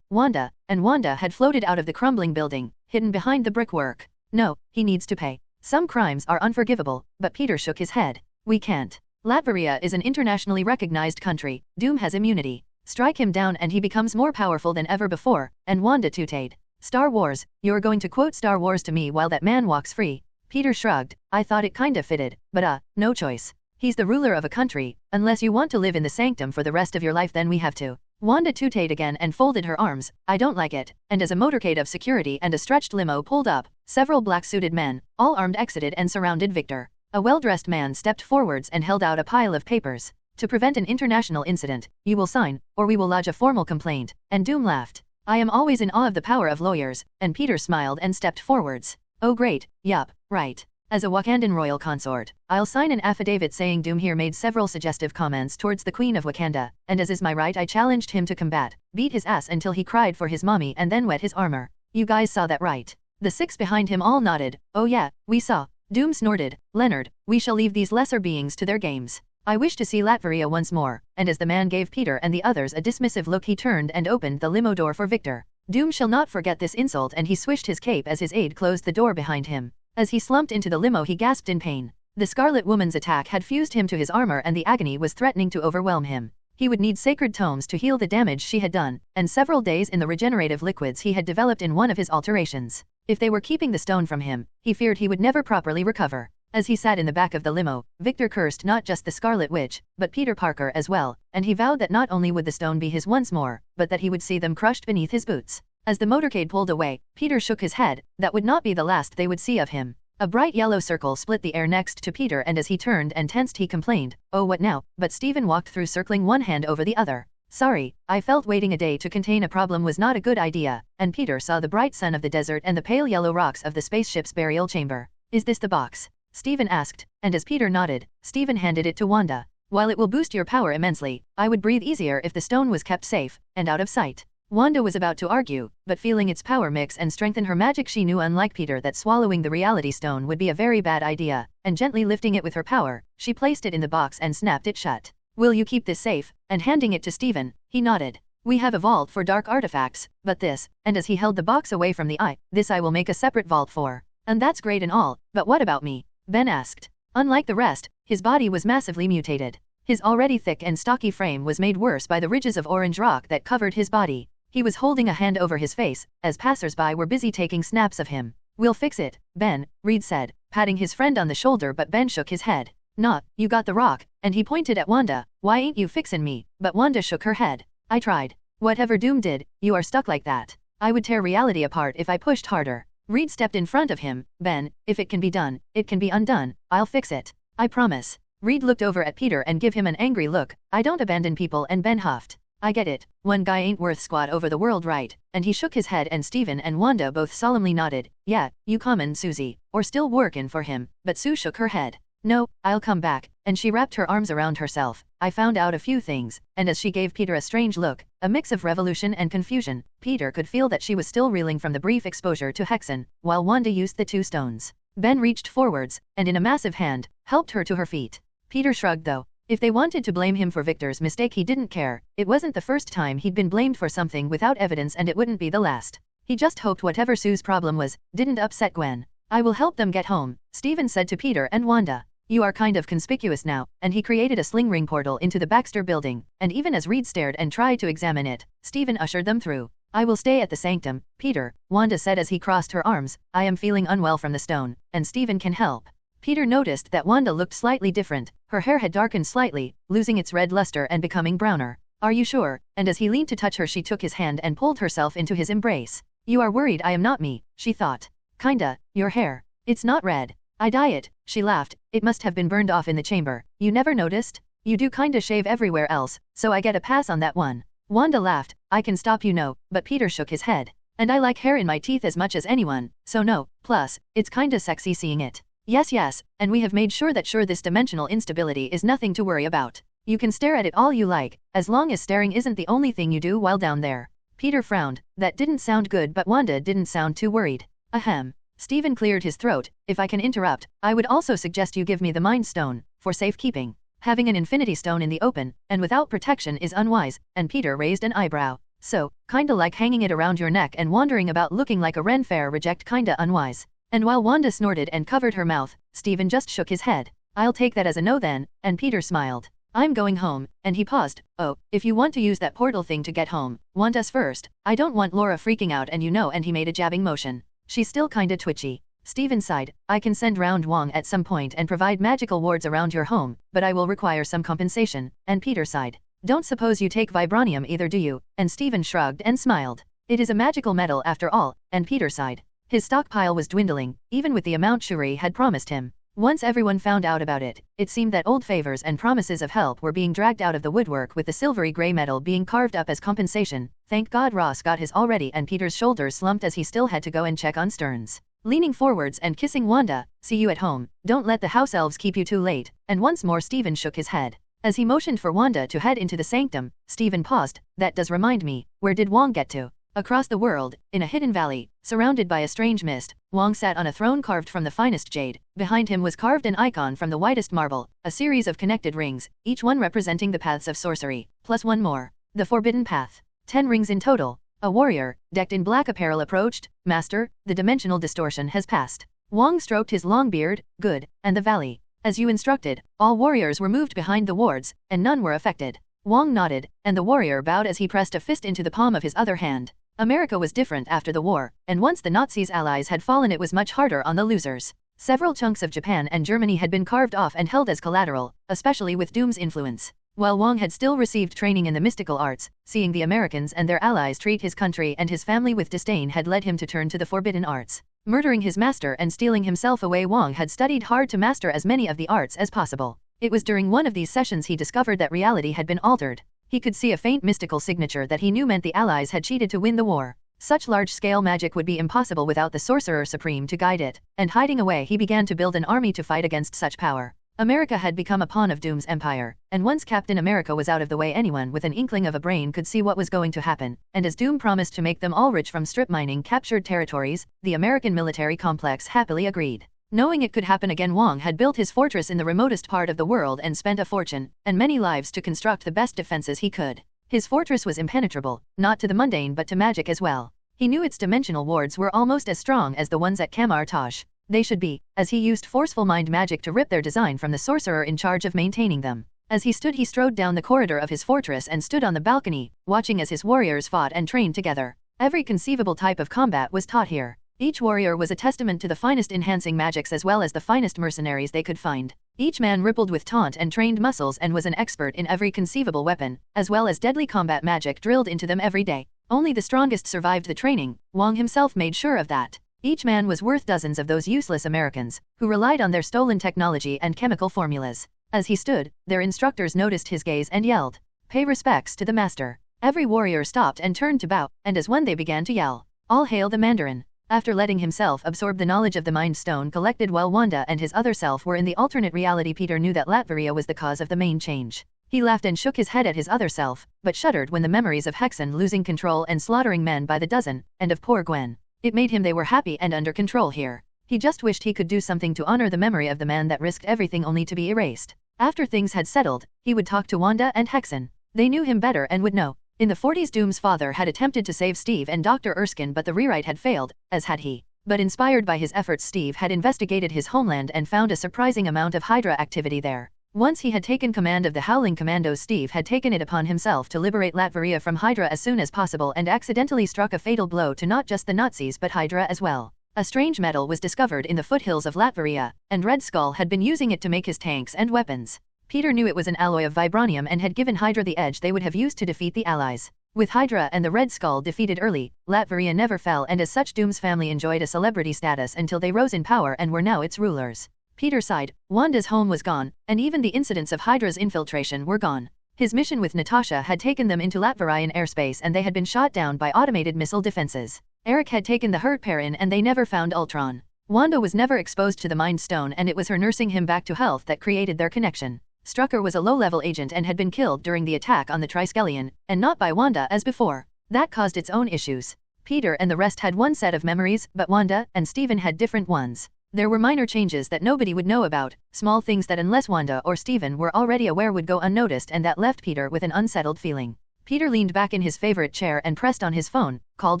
Wanda. And Wanda had floated out of the crumbling building, hidden behind the brickwork. No, he needs to pay. Some crimes are unforgivable, but Peter shook his head. We can't. Latveria is an internationally recognized country. Doom has immunity. Strike him down and he becomes more powerful than ever before, and Wanda tooted. Star Wars, you're going to quote Star Wars to me while that man walks free. Peter shrugged. I thought it kinda fitted, but no choice. He's the ruler of a country. Unless you want to live in the sanctum for the rest of your life, then we have to. Wanda tooted again and folded her arms. I don't like it. And as a motorcade of security and a stretched limo pulled up, several black-suited men, all armed, exited and surrounded Victor. A well-dressed man stepped forwards and held out a pile of papers. To prevent an international incident, you will sign, or we will lodge a formal complaint. And Doom laughed. I am always in awe of the power of lawyers, and Peter smiled and stepped forwards. Oh great, yup, right. As a Wakandan royal consort, I'll sign an affidavit saying Doom here made several suggestive comments towards the Queen of Wakanda, and as is my right I challenged him to combat, beat his ass until he cried for his mommy and then wet his armor. You guys saw that right? The six behind him all nodded. Oh yeah, we saw. Doom snorted. Leonard, we shall leave these lesser beings to their games. I wish to see Latveria once more, and as the man gave Peter and the others a dismissive look he turned and opened the limo door for Victor. Doom shall not forget this insult, and he swished his cape as his aide closed the door behind him. As he slumped into the limo he gasped in pain. The Scarlet Woman's attack had fused him to his armor and the agony was threatening to overwhelm him. He would need sacred tomes to heal the damage she had done, and several days in the regenerative liquids he had developed in one of his alterations. If they were keeping the stone from him, he feared he would never properly recover. As he sat in the back of the limo, Victor cursed not just the Scarlet Witch, but Peter Parker as well, and he vowed that not only would the stone be his once more, but that he would see them crushed beneath his boots. As the motorcade pulled away, Peter shook his head. That would not be the last they would see of him. A bright yellow circle split the air next to Peter, and as he turned and tensed he complained, "Oh what now?" But Steven walked through, circling one hand over the other. "Sorry, I felt waiting a day to contain a problem was not a good idea," and Peter saw the bright sun of the desert and the pale yellow rocks of the spaceship's burial chamber. "Is this the box?" Steven asked, and as Peter nodded, Steven handed it to Wanda. "While it will boost your power immensely, I would breathe easier if the stone was kept safe, and out of sight." Wanda was about to argue, but feeling its power mix and strengthen her magic, she knew unlike Peter that swallowing the reality stone would be a very bad idea, and gently lifting it with her power, she placed it in the box and snapped it shut. "Will you keep this safe?" And handing it to Steven, he nodded. "We have a vault for dark artifacts, but this," and as he held the box away from the eye, "this I will make a separate vault for." "And that's great and all, but what about me?" Ben asked. Unlike the rest, his body was massively mutated. His already thick and stocky frame was made worse by the ridges of orange rock that covered his body. He was holding a hand over his face, as passers-by were busy taking snaps of him. "We'll fix it, Ben," Reed said, patting his friend on the shoulder, but Ben shook his head. "Nah, you got the rock," and he pointed at Wanda. "Why ain't you fixin' me?" But Wanda shook her head. "I tried. Whatever Doom did, you are stuck like that. I would tear reality apart if I pushed harder. Reed stepped in front of him. Ben, if it can be done, it can be undone. I'll fix it. I promise. Reed looked over at Peter and gave him an angry look. I don't abandon people, and Ben huffed. I get it. One guy ain't worth squat over the world, right? And he shook his head, and Steven and Wanda both solemnly nodded. Yeah, you comin', Susie, or still workin' for him. But Sue shook her head. No, I'll come back, and she wrapped her arms around herself. I found out a few things, and as she gave Peter a strange look, a mix of revolution and confusion, Peter could feel that she was still reeling from the brief exposure to Hexen, while Wanda used the 2 stones. Ben reached forwards, and in a massive hand, helped her to her feet. Peter shrugged though. If they wanted to blame him for Victor's mistake, he didn't care. It wasn't the first time he'd been blamed for something without evidence, and it wouldn't be the last. He just hoped whatever Sue's problem was, didn't upset Gwen. I will help them get home, Steven said to Peter and Wanda. You are kind of conspicuous now, and he created a sling ring portal into the Baxter building, and even as Reed stared and tried to examine it, Steven ushered them through. I will stay at the sanctum, Peter, Wanda said as he crossed her arms. I am feeling unwell from the stone, and Steven can help. Peter noticed that Wanda looked slightly different. Her hair had darkened slightly, losing its red luster and becoming browner. Are you sure? And as he leaned to touch her, she took his hand and pulled herself into his embrace. You are worried I am not me, she thought. Kinda. Your hair. It's not red. I dye it, she laughed. It must have been burned off in the chamber. You never noticed? You do kinda shave everywhere else, so I get a pass on that one. Wanda laughed. I can stop you, no, but Peter shook his head. And I like hair in my teeth as much as anyone, so no, plus, it's kinda sexy seeing it. Yes, and we have made sure that this dimensional instability is nothing to worry about. You can stare at it all you like, as long as staring isn't the only thing you do while down there. Peter frowned. That didn't sound good, but Wanda didn't sound too worried. Ahem. Steven cleared his throat. If I can interrupt, I would also suggest you give me the Mind Stone, for safekeeping. Having an Infinity Stone in the open, and without protection is unwise, and Peter raised an eyebrow. So, kinda like hanging it around your neck and wandering about looking like a Ren Fair reject, kinda unwise. And while Wanda snorted and covered her mouth, Steven just shook his head. I'll take that as a no then, and Peter smiled. I'm going home, and he paused. Oh, if you want to use that portal thing to get home, want us first. I don't want Laura freaking out, and and he made a jabbing motion. She's still kinda twitchy. Steven sighed. I can send round Wong at some point and provide magical wards around your home, but I will require some compensation, and Peter sighed. Don't suppose you take vibranium either, do you? And Steven shrugged and smiled. It is a magical metal after all, and Peter sighed. His stockpile was dwindling, even with the amount Shuri had promised him. Once everyone found out about it, it seemed that old favors and promises of help were being dragged out of the woodwork, with the silvery gray metal being carved up as compensation. Thank God Ross got his already, and Peter's shoulders slumped as he still had to go and check on Stearns. Leaning forwards and kissing Wanda, see you at home, don't let the house elves keep you too late, and once more Steven shook his head. As he motioned for Wanda to head into the sanctum, Steven paused. That does remind me, where did Wong get to? Across the world, in a hidden valley, surrounded by a strange mist, Wong sat on a throne carved from the finest jade. Behind him was carved an icon from the whitest marble, a series of connected rings, each one representing the paths of sorcery, plus one more. The Forbidden Path. 10 rings in total. A warrior, decked in black apparel, approached. Master, the dimensional distortion has passed. Wong stroked his long beard. Good, and the valley. As you instructed, all warriors were moved behind the wards, and none were affected. Wong nodded, and the warrior bowed as he pressed a fist into the palm of his other hand. America was different after the war, and once the Nazis' allies had fallen, it was much harder on the losers. Several chunks of Japan and Germany had been carved off and held as collateral, especially with Doom's influence. While Wong had still received training in the mystical arts, seeing the Americans and their allies treat his country and his family with disdain had led him to turn to the forbidden arts. Murdering his master and stealing himself away, Wong had studied hard to master as many of the arts as possible. It was during one of these sessions he discovered that reality had been altered. He could see a faint mystical signature that he knew meant the allies had cheated to win the war. Such large-scale magic would be impossible without the Sorcerer Supreme to guide it, and hiding away he began to build an army to fight against such power. America had become a pawn of Doom's empire, and once Captain America was out of the way, anyone with an inkling of a brain could see what was going to happen, and as Doom promised to make them all rich from strip mining captured territories, the American military complex happily agreed. Knowing it could happen again, Wong had built his fortress in the remotest part of the world and spent a fortune, and many lives to construct the best defenses he could. His fortress was impenetrable, not to the mundane but to magic as well. He knew its dimensional wards were almost as strong as the ones at Kamar Taj. They should be, as he used forceful mind magic to rip their design from the sorcerer in charge of maintaining them. As he stood, he strode down the corridor of his fortress and stood on the balcony, watching as his warriors fought and trained together. Every conceivable type of combat was taught here. Each warrior was a testament to the finest enhancing magics as well as the finest mercenaries they could find. Each man rippled with taunt and trained muscles and was an expert in every conceivable weapon, as well as deadly combat magic drilled into them every day. Only the strongest survived the training. Wong himself made sure of that. Each man was worth dozens of those useless Americans, who relied on their stolen technology and chemical formulas. As he stood, their instructors noticed his gaze and yelled, "Pay respects to the master." Every warrior stopped and turned to bow, and as one they began to yell, "All hail the Mandarin." After letting himself absorb the knowledge of the Mind Stone collected while Wanda and his other self were in the alternate reality, Peter knew that Latveria was the cause of the main change. He laughed and shook his head at his other self, but shuddered when the memories of Hexen losing control and slaughtering men by the dozen, and of poor Gwen. It made him they were happy and under control here. He just wished he could do something to honor the memory of the man that risked everything only to be erased. After things had settled, he would talk to Wanda and Hexen. They knew him better and would know. In the 40s, Doom's father had attempted to save Steve and Dr. Erskine, but the rewrite had failed, as had he. But inspired by his efforts, Steve had investigated his homeland and found a surprising amount of Hydra activity there. Once he had taken command of the Howling Commandos, Steve had taken it upon himself to liberate Latveria from Hydra as soon as possible and accidentally struck a fatal blow to not just the Nazis but Hydra as well. A strange metal was discovered in the foothills of Latveria, and Red Skull had been using it to make his tanks and weapons. Peter knew it was an alloy of vibranium and had given Hydra the edge they would have used to defeat the Allies. With Hydra and the Red Skull defeated early, Latveria never fell, and as such Doom's family enjoyed a celebrity status until they rose in power and were now its rulers. Peter sighed. Wanda's home was gone, and even the incidents of Hydra's infiltration were gone. His mission with Natasha had taken them into Latverian airspace and they had been shot down by automated missile defenses. Eric had taken the hurt pair in and they never found Ultron. Wanda was never exposed to the Mind Stone, and it was her nursing him back to health that created their connection. Strucker was a low-level agent and had been killed during the attack on the Triskelion, and not by Wanda as before. That caused its own issues. Peter and the rest had one set of memories, but Wanda and Steven had different ones. There were minor changes that nobody would know about, small things that unless Wanda or Steven were already aware would go unnoticed, and that left Peter with an unsettled feeling. Peter leaned back in his favorite chair and pressed on his phone, called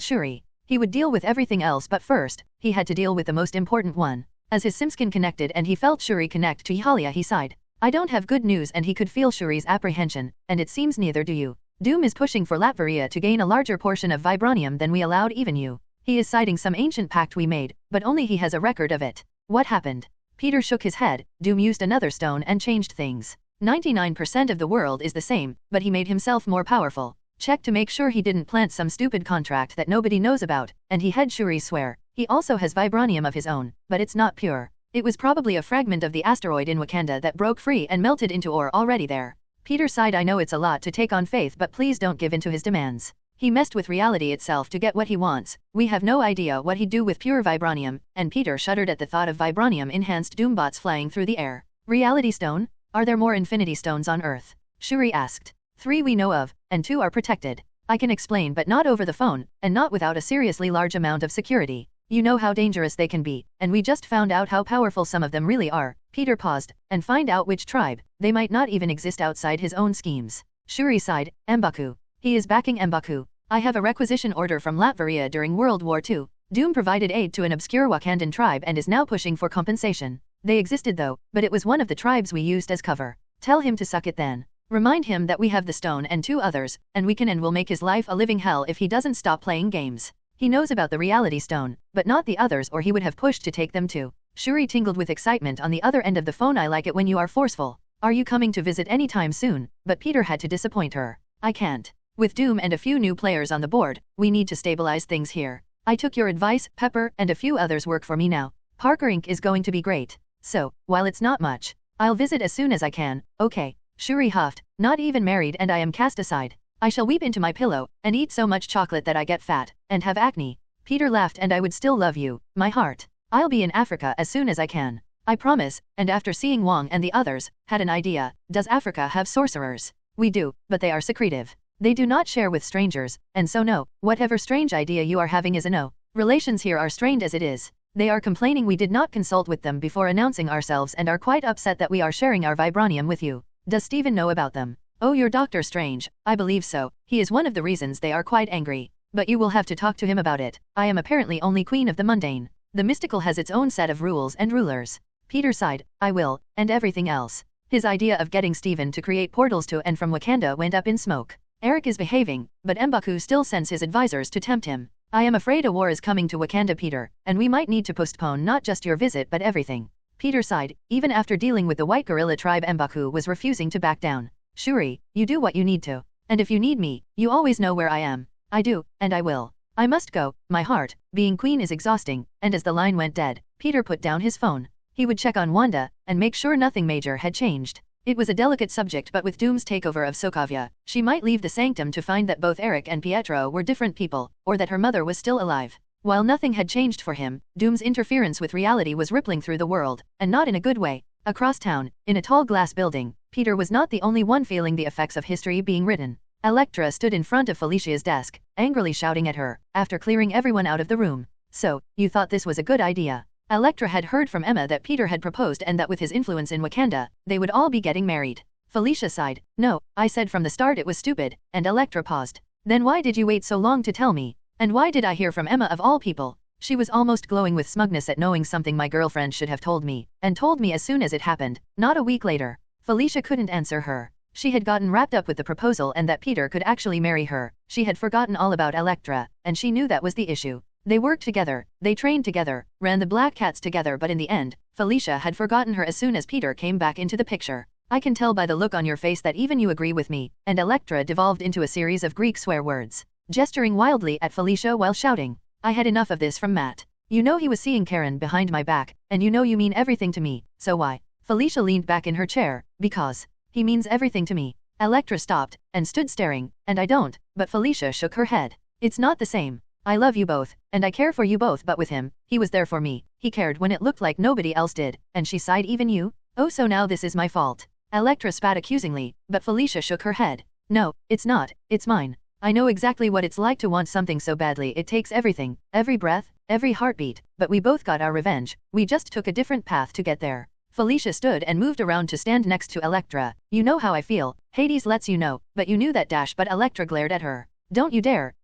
Shuri. He would deal with everything else, but first, he had to deal with the most important one. As his simskin connected and he felt Shuri connect to Ihalia, he sighed. "I don't have good news," and he could feel Shuri's apprehension, "and it seems neither do you. Doom is pushing for Latveria to gain a larger portion of vibranium than we allowed even you. He is citing some ancient pact we made, but only he has a record of it." What happened? Peter shook his head. Doom used another stone and changed things. 99% of the world is the same, but he made himself more powerful. Check to make sure he didn't plant some stupid contract that nobody knows about, and he had Shuri swear. He also has vibranium of his own, but it's not pure. It was probably a fragment of the asteroid in Wakanda that broke free and melted into ore already there. Peter sighed. "I know it's a lot to take on Faith, but please don't give in to his demands. He messed with reality itself to get what he wants. We have no idea what he'd do with pure vibranium," and Peter shuddered at the thought of vibranium-enhanced Doombots flying through the air. "Reality Stone? Are there more Infinity Stones on Earth?" Shuri asked. 3 we know of, and 2 are protected. I can explain, but not over the phone, and not without a seriously large amount of security. You know how dangerous they can be, and we just found out how powerful some of them really are." Peter paused, "and find out which tribe. They might not even exist outside his own schemes." Shuri sighed. "M'Baku. He is backing M'Baku. I have a requisition order from Latveria during World War II. Doom provided aid to an obscure Wakandan tribe and is now pushing for compensation. They existed though, but it was one of the tribes we used as cover. Tell him to suck it then. Remind him that we have the stone and 2 others, and we can and will make his life a living hell if he doesn't stop playing games. He knows about the Reality Stone, but not the others, or he would have pushed to take them too." Shuri tingled with excitement on the other end of the phone. "I like it when you are forceful. Are you coming to visit anytime soon?" But Peter had to disappoint her. "I can't. With Doom and a few new players on the board, we need to stabilize things here. I took your advice. Pepper and a few others work for me now. Parker Inc. is going to be great. So, while it's not much, I'll visit as soon as I can." "Okay." Shuri huffed. "Not even married and I am cast aside. I shall weep into my pillow, and eat so much chocolate that I get fat, and have acne." Peter laughed. "And I would still love you, my heart. I'll be in Africa as soon as I can. I promise." And after seeing Wong and the others, had an idea. "Does Africa have sorcerers?" "We do, but they are secretive. They do not share with strangers, and so no, whatever strange idea you are having is a no. Relations here are strained as it is. They are complaining we did not consult with them before announcing ourselves and are quite upset that we are sharing our vibranium with you. Does Steven know about them?" "Oh, your Doctor Strange, I believe so. He is one of the reasons they are quite angry. But you will have to talk to him about it. I am apparently only queen of the mundane. The mystical has its own set of rules and rulers." Peter sighed. "I will, and everything else." His idea of getting Steven to create portals to and from Wakanda went up in smoke. Eric is behaving, but M'Baku still sends his advisors to tempt him. "I am afraid a war is coming to Wakanda, Peter, and we might need to postpone not just your visit but everything." Peter sighed. Even after dealing with the white gorilla tribe, M'Baku was refusing to back down. Shuri, you do what you need to. And if you need me, you always know where I am. I do, and I will. I must go, my heart. Being queen is exhausting, and as the line went dead, Peter put down his phone. He would check on Wanda, and make sure nothing major had changed. It was a delicate subject, but with Doom's takeover of Sokovia, she might leave the sanctum to find that both Eric and Pietro were different people, or that her mother was still alive. While nothing had changed for him, Doom's interference with reality was rippling through the world, and not in a good way. Across town, in a tall glass building, Peter was not the only one feeling the effects of history being written. Elektra stood in front of Felicia's desk, angrily shouting at her, after clearing everyone out of the room. So, you thought this was a good idea? Elektra had heard from Emma that Peter had proposed and that with his influence in Wakanda, they would all be getting married. Felicia sighed. No, I said from the start it was stupid, and Elektra paused. Then why did you wait so long to tell me? And why did I hear from Emma of all people? She was almost glowing with smugness at knowing something my girlfriend should have told me, and told me as soon as it happened, not a week later. Felicia couldn't answer her. She had gotten wrapped up with the proposal and that Peter could actually marry her. She had forgotten all about Elektra, and she knew that was the issue. They worked together, they trained together, ran the Black Cats together, but in the end, Felicia had forgotten her as soon as Peter came back into the picture. I can tell by the look on your face that even you agree with me, and Elektra devolved into a series of Greek swear words, gesturing wildly at Felicia while shouting. I had enough of this from Matt. You know he was seeing Karen behind my back, and you know you mean everything to me, so why? Felicia leaned back in her chair. Because he means everything to me. Elektra stopped, and stood staring, and I don't, but Felicia shook her head. It's not the same. I love you both, and I care for you both, but with him, he was there for me. He cared when it looked like nobody else did, and she sighed. Even you? Oh, so now this is my fault. Elektra spat accusingly, but Felicia shook her head. No, it's not, it's mine. I know exactly what it's like to want something so badly. It takes everything, every breath, every heartbeat, but we both got our revenge. We just took a different path to get there. Felicia stood and moved around to stand next to Elektra. You know how I feel. Hades lets you know, but you knew that dash. But Elektra glared at her. Don't you dare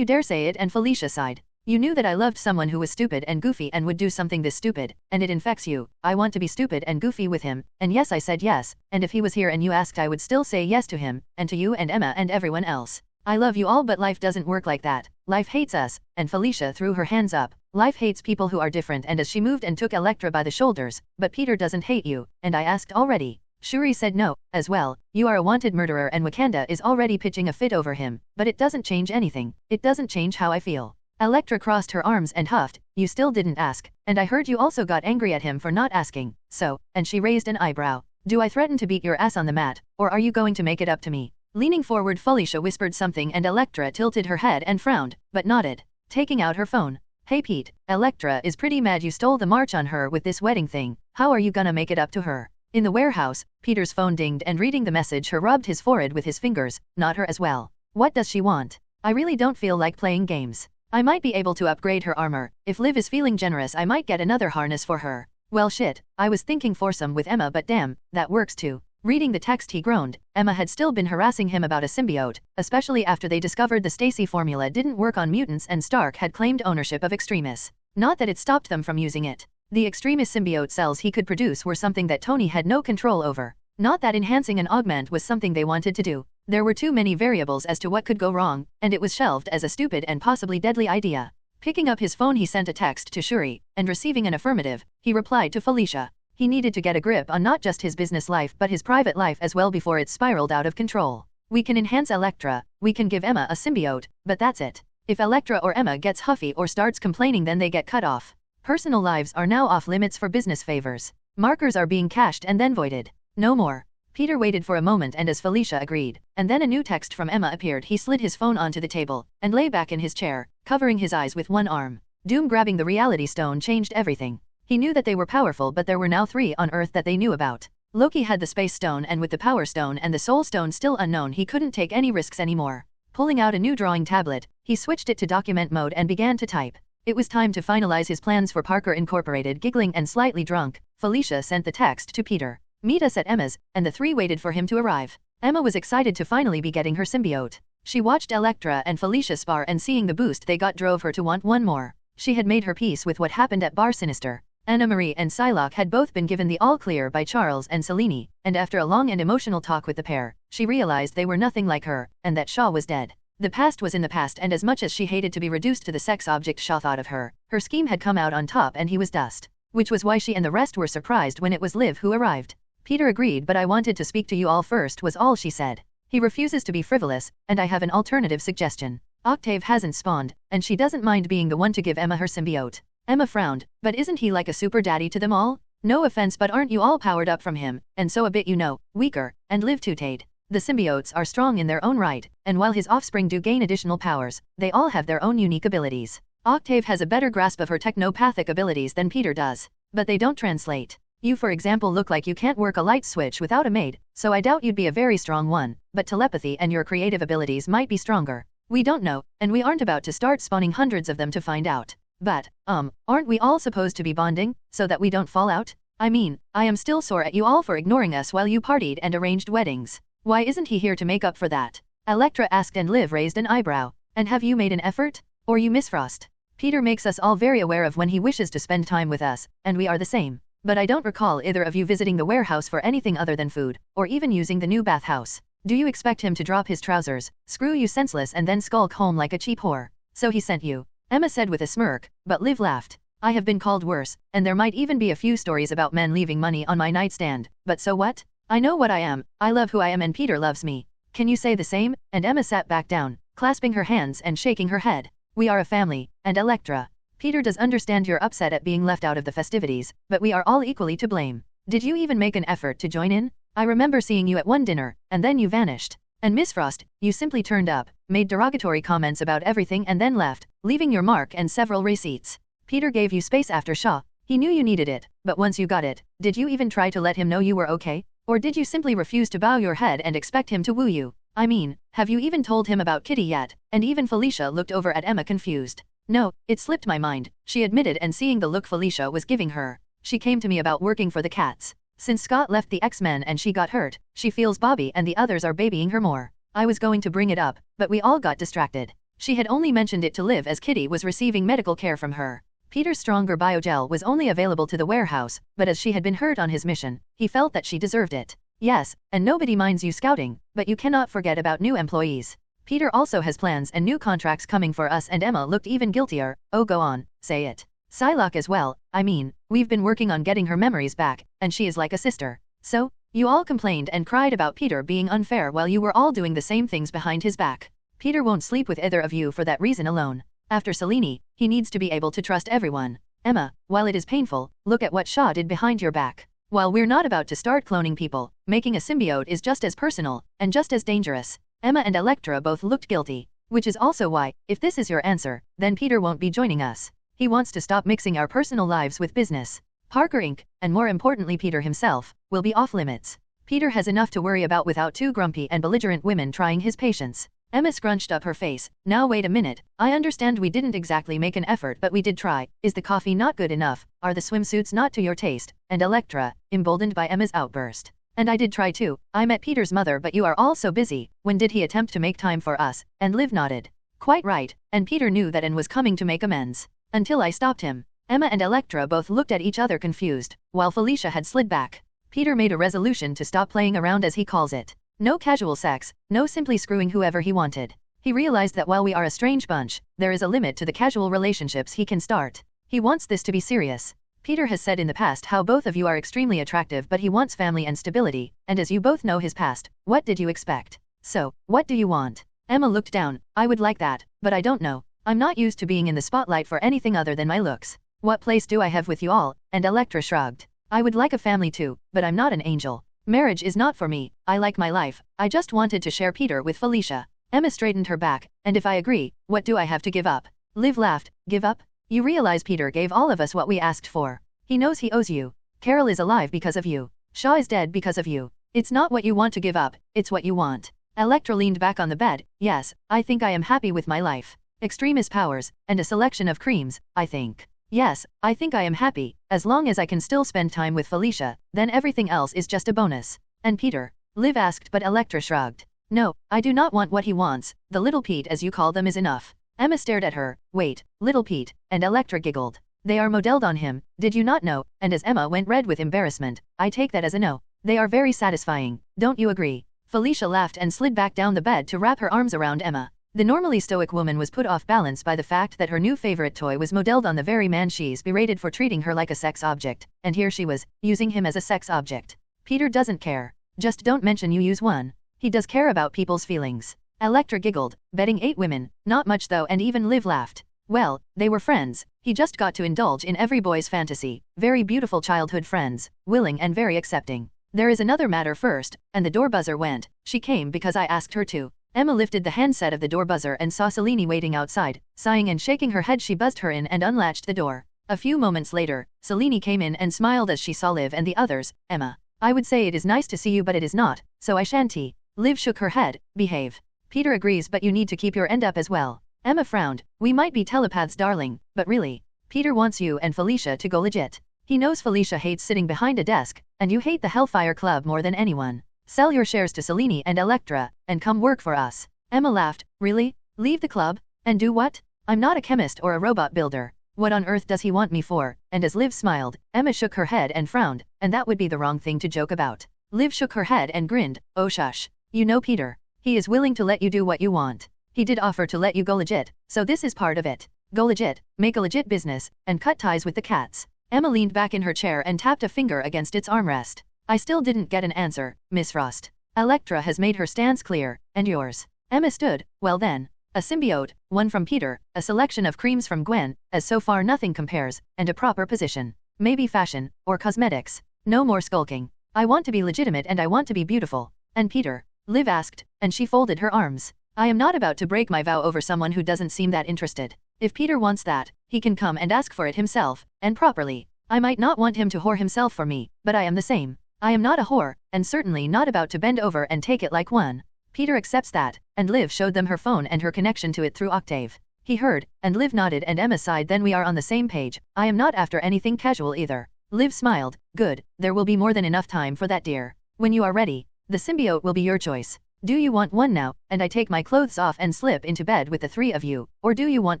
say it. And Felicia sighed. You knew that I loved someone who was stupid and goofy and would do something this stupid, and it infects you. I want to be stupid and goofy with him, and yes, I said yes, and if he was here and you asked, I would still say yes to him, and to you and Emma and everyone else. I love you all, but life doesn't work like that. Life hates us, and Felicia threw her hands up. Life hates people who are different. And as she moved and took Elektra by the shoulders, but Peter doesn't hate you, and I asked already. Shuri said no, as well. You are a wanted murderer and Wakanda is already pitching a fit over him, but it doesn't change anything. It doesn't change how I feel. Elektra crossed her arms and huffed. You still didn't ask, and I heard you also got angry at him for not asking. So, and she raised an eyebrow. Do I threaten to beat your ass on the mat, or are you going to make it up to me? Leaning forward, Felicia whispered something and Elektra tilted her head and frowned, but nodded, taking out her phone. Hey Pete, Elektra is pretty mad you stole the march on her with this wedding thing. How are you gonna make it up to her? In the warehouse, Peter's phone dinged and reading the message her rubbed his forehead with his fingers, not her as well. What does she want? I really don't feel like playing games. I might be able to upgrade her armor. If Liv is feeling generous, I might get another harness for her. Well shit, I was thinking foursome with Emma, but damn, that works too. Reading the text he groaned. Emma had still been harassing him about a symbiote, especially after they discovered the Stacy formula didn't work on mutants and Stark had claimed ownership of Extremis. Not that it stopped them from using it. The Extremis symbiote cells he could produce were something that Tony had no control over. Not that enhancing an augment was something they wanted to do. There were too many variables as to what could go wrong, and it was shelved as a stupid and possibly deadly idea. Picking up his phone, he sent a text to Shuri, and receiving an affirmative, he replied to Felicia. He needed to get a grip on not just his business life but his private life as well before it spiraled out of control. We can enhance Elektra, we can give Emma a symbiote, but that's it. If Elektra or Emma gets huffy or starts complaining, then they get cut off. Personal lives are now off limits for business favors. Markers are being cached and then voided. No more. Peter waited for a moment, and as Felicia agreed, and then a new text from Emma appeared, he slid his phone onto the table and lay back in his chair, covering his eyes with one arm. Doom grabbing the reality stone changed everything. He knew that they were powerful, but there were now 3 on Earth that they knew about. Loki had the space stone, and with the power stone and the soul stone still unknown, he couldn't take any risks anymore. Pulling out a new drawing tablet, he switched it to document mode and began to type. It was time to finalize his plans for Parker Incorporated. Giggling and slightly drunk, Felicia sent the text to Peter. Meet us at Emma's, and the 3 waited for him to arrive. Emma was excited to finally be getting her symbiote. She watched Elektra and Felicia spar, and seeing the boost they got drove her to want one more. She had made her peace with what happened at Bar Sinister. Anna Marie and Psylocke had both been given the all-clear by Charles and Selene, and after a long and emotional talk with the pair, she realized they were nothing like her, and that Shaw was dead. The past was in the past, and as much as she hated to be reduced to the sex object Shaw thought of her, her scheme had come out on top and he was dust. which was why she and the rest were surprised when it was Liv who arrived. Peter agreed, but I wanted to speak to you all first, was all she said. He refuses to be frivolous, and I have an alternative suggestion. Octave hasn't spawned, and she doesn't mind being the one to give Emma her symbiote. Emma frowned, but isn't he like a super daddy to them all? No offense, but aren't you all powered up from him, and so a bit weaker, and Liv tooted. The symbiotes are strong in their own right, and while his offspring do gain additional powers, they all have their own unique abilities. Octave has a better grasp of her technopathic abilities than Peter does, but they don't translate. You, for example, look like you can't work a light switch without a maid, so I doubt you'd be a very strong one, but telepathy and your creative abilities might be stronger. We don't know, and we aren't about to start spawning hundreds of them to find out. But, aren't we all supposed to be bonding, so that we don't fall out? I mean, I am still sore at you all for ignoring us while you partied and arranged weddings. Why isn't he here to make up for that? Electra asked, and Liv raised an eyebrow. And have you made an effort? Or you, Miss Frost? Peter makes us all very aware of when he wishes to spend time with us, and we are the same. But I don't recall either of you visiting the warehouse for anything other than food, or even using the new bathhouse. Do you expect him to drop his trousers, screw you senseless, and then skulk home like a cheap whore? So he sent you, Emma said with a smirk, but Liv laughed. I have been called worse, and there might even be a few stories about men leaving money on my nightstand, but so what? I know what I am, I love who I am, and Peter loves me. Can you say the same? And Emma sat back down, clasping her hands and shaking her head. We are a family, and Electra. Peter does understand you're upset at being left out of the festivities, but we are all equally to blame. Did you even make an effort to join in? I remember seeing you at one dinner, and then you vanished. And Miss Frost, you simply turned up, made derogatory comments about everything and then left, leaving your mark and several receipts. Peter gave you space after Shaw. He knew you needed it, but once you got it, did you even try to let him know you were okay? Or did you simply refuse to bow your head and expect him to woo you? I mean, have you even told him about Kitty yet? And even Felicia looked over at Emma confused. No, it slipped my mind, she admitted, and seeing the look Felicia was giving her, she came to me about working for the cats. Since Scott left the X-Men and she got hurt, she feels Bobby and the others are babying her more. I was going to bring it up, but we all got distracted. She had only mentioned it to Liv as Kitty was receiving medical care from her. Peter's stronger biogel was only available to the warehouse, but as she had been hurt on his mission, he felt that she deserved it. Yes, and nobody minds you scouting, but you cannot forget about new employees. Peter also has plans and new contracts coming for us, and Emma looked even guiltier. Oh, go on, say it. Psylocke as well, I mean, we've been working on getting her memories back, and she is like a sister. So, you all complained and cried about Peter being unfair while you were all doing the same things behind his back. Peter won't sleep with either of you for that reason alone. After Selene, he needs to be able to trust everyone. Emma, while it is painful, look at what Shaw did behind your back. While we're not about to start cloning people, making a symbiote is just as personal, and just as dangerous. Emma and Electra both looked guilty. Which is also why, if this is your answer, then Peter won't be joining us. He wants to stop mixing our personal lives with business. Parker Inc., and more importantly Peter himself, will be off limits. Peter has enough to worry about without two grumpy and belligerent women trying his patience. Emma scrunched up her face. Now wait a minute, I understand we didn't exactly make an effort, but we did try. Is the coffee not good enough? Are the swimsuits not to your taste? And Electra, emboldened by Emma's outburst. And I did try too. I met Peter's mother, but you are all so busy. When did he attempt to make time for us? And Liv nodded. Quite right, and Peter knew that and was coming to make amends. Until I stopped him. Emma and Electra both looked at each other confused, while Felicia had slid back. Peter made a resolution to stop playing around, as he calls it. No casual sex, no simply screwing whoever he wanted. He realized that while we are a strange bunch, there is a limit to the casual relationships he can start. He wants this to be serious. Peter has said in the past how both of you are extremely attractive, but he wants family and stability, and as you both know his past, what did you expect? So, what do you want? Emma looked down. I would like that, but I don't know. I'm not used to being in the spotlight for anything other than my looks. What place do I have with you all? And Electra shrugged. I would like a family too, but I'm not an angel. Marriage is not for me. I like my life. I just wanted to share Peter with Felicia. Emma straightened her back. And if I agree, what do I have to give up? Liv laughed. Give up? You realize Peter gave all of us what we asked for. He knows he owes you. Carol is alive because of you. Shaw is dead because of you. It's not what you want to give up, it's what you want. Electra leaned back on the bed. Yes, I think I am happy with my life. Extremist powers, and a selection of creams, I think. Yes, I think I am happy, as long as I can still spend time with Felicia, then everything else is just a bonus. And Peter? Liv asked, but Electra shrugged. No, I do not want what he wants. The little Pete, as you call them, is enough. Emma stared at her. Wait, little Pete, and Electra giggled. They are modeled on him, did you not know? And as Emma went red with embarrassment, I take that as a no. They are very satisfying, don't you agree? Felicia laughed and slid back down the bed to wrap her arms around Emma. The normally stoic woman was put off balance by the fact that her new favorite toy was modeled on the very man she's berated for treating her like a sex object, and here she was, using him as a sex object. Peter doesn't care. Just don't mention you use one. He does care about people's feelings. Elektra giggled, betting 8 women, not much though, and even Liv laughed. Well, they were friends. He just got to indulge in every boy's fantasy. Very beautiful childhood friends, willing and very accepting. There is another matter first, and the door buzzer went. She came because I asked her to. Emma lifted the handset of the door buzzer and saw Selene waiting outside. Sighing and shaking her head, she buzzed her in and unlatched the door. A few moments later, Selene came in and smiled as she saw Liv and the others. Emma, I would say it is nice to see you, but it is not, so I shan't. Liv shook her head. Behave. Peter agrees, but you need to keep your end up as well. Emma frowned. We might be telepaths, darling, but really, Peter wants you and Felicia to go legit. He knows Felicia hates sitting behind a desk, and you hate the Hellfire Club more than anyone. Sell your shares to Selene and Elektra, and come work for us. Emma laughed. Really? Leave the club? And do what? I'm not a chemist or a robot builder. What on earth does he want me for? And as Liv smiled, Emma shook her head and frowned, and that would be the wrong thing to joke about. Liv shook her head and grinned. Oh shush. You know Peter. He is willing to let you do what you want. He did offer to let you go legit, so this is part of it. Go legit, make a legit business, and cut ties with the cats. Emma leaned back in her chair and tapped a finger against its armrest. I still didn't get an answer, Miss Frost. Elektra has made her stance clear, and yours. Emma stood. Well then. A symbiote, one from Peter, a selection of creams from Gwen, as so far nothing compares, and a proper position. Maybe fashion, or cosmetics. No more skulking. I want to be legitimate and I want to be beautiful. And Peter? Liv asked, and she folded her arms. I am not about to break my vow over someone who doesn't seem that interested. If Peter wants that, he can come and ask for it himself, and properly. I might not want him to whore himself for me, but I am the same. I am not a whore, and certainly not about to bend over and take it like one. Peter accepts that, and Liv showed them her phone and her connection to it through Octave. He heard, and Liv nodded and Emma sighed. Then we are on the same page. I am not after anything casual either. Liv smiled. Good, there will be more than enough time for that, dear. When you are ready, the symbiote will be your choice. Do you want one now, and I take my clothes off and slip into bed with the 3 of you, or do you want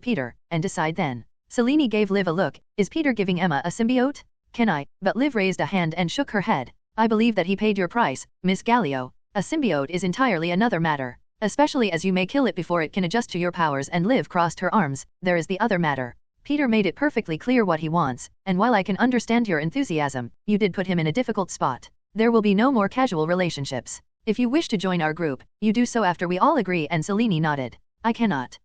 Peter, and decide then? Selene gave Liv a look. Is Peter giving Emma a symbiote? Can I? But Liv raised a hand and shook her head. I believe that he paid your price, Miss Gallio. A symbiote is entirely another matter, especially as you may kill it before it can adjust to your powers. And Liv crossed her arms. There is the other matter. Peter made it perfectly clear what he wants, and while I can understand your enthusiasm, you did put him in a difficult spot. There will be no more casual relationships. If you wish to join our group, you do so after we all agree. And Selene nodded. I cannot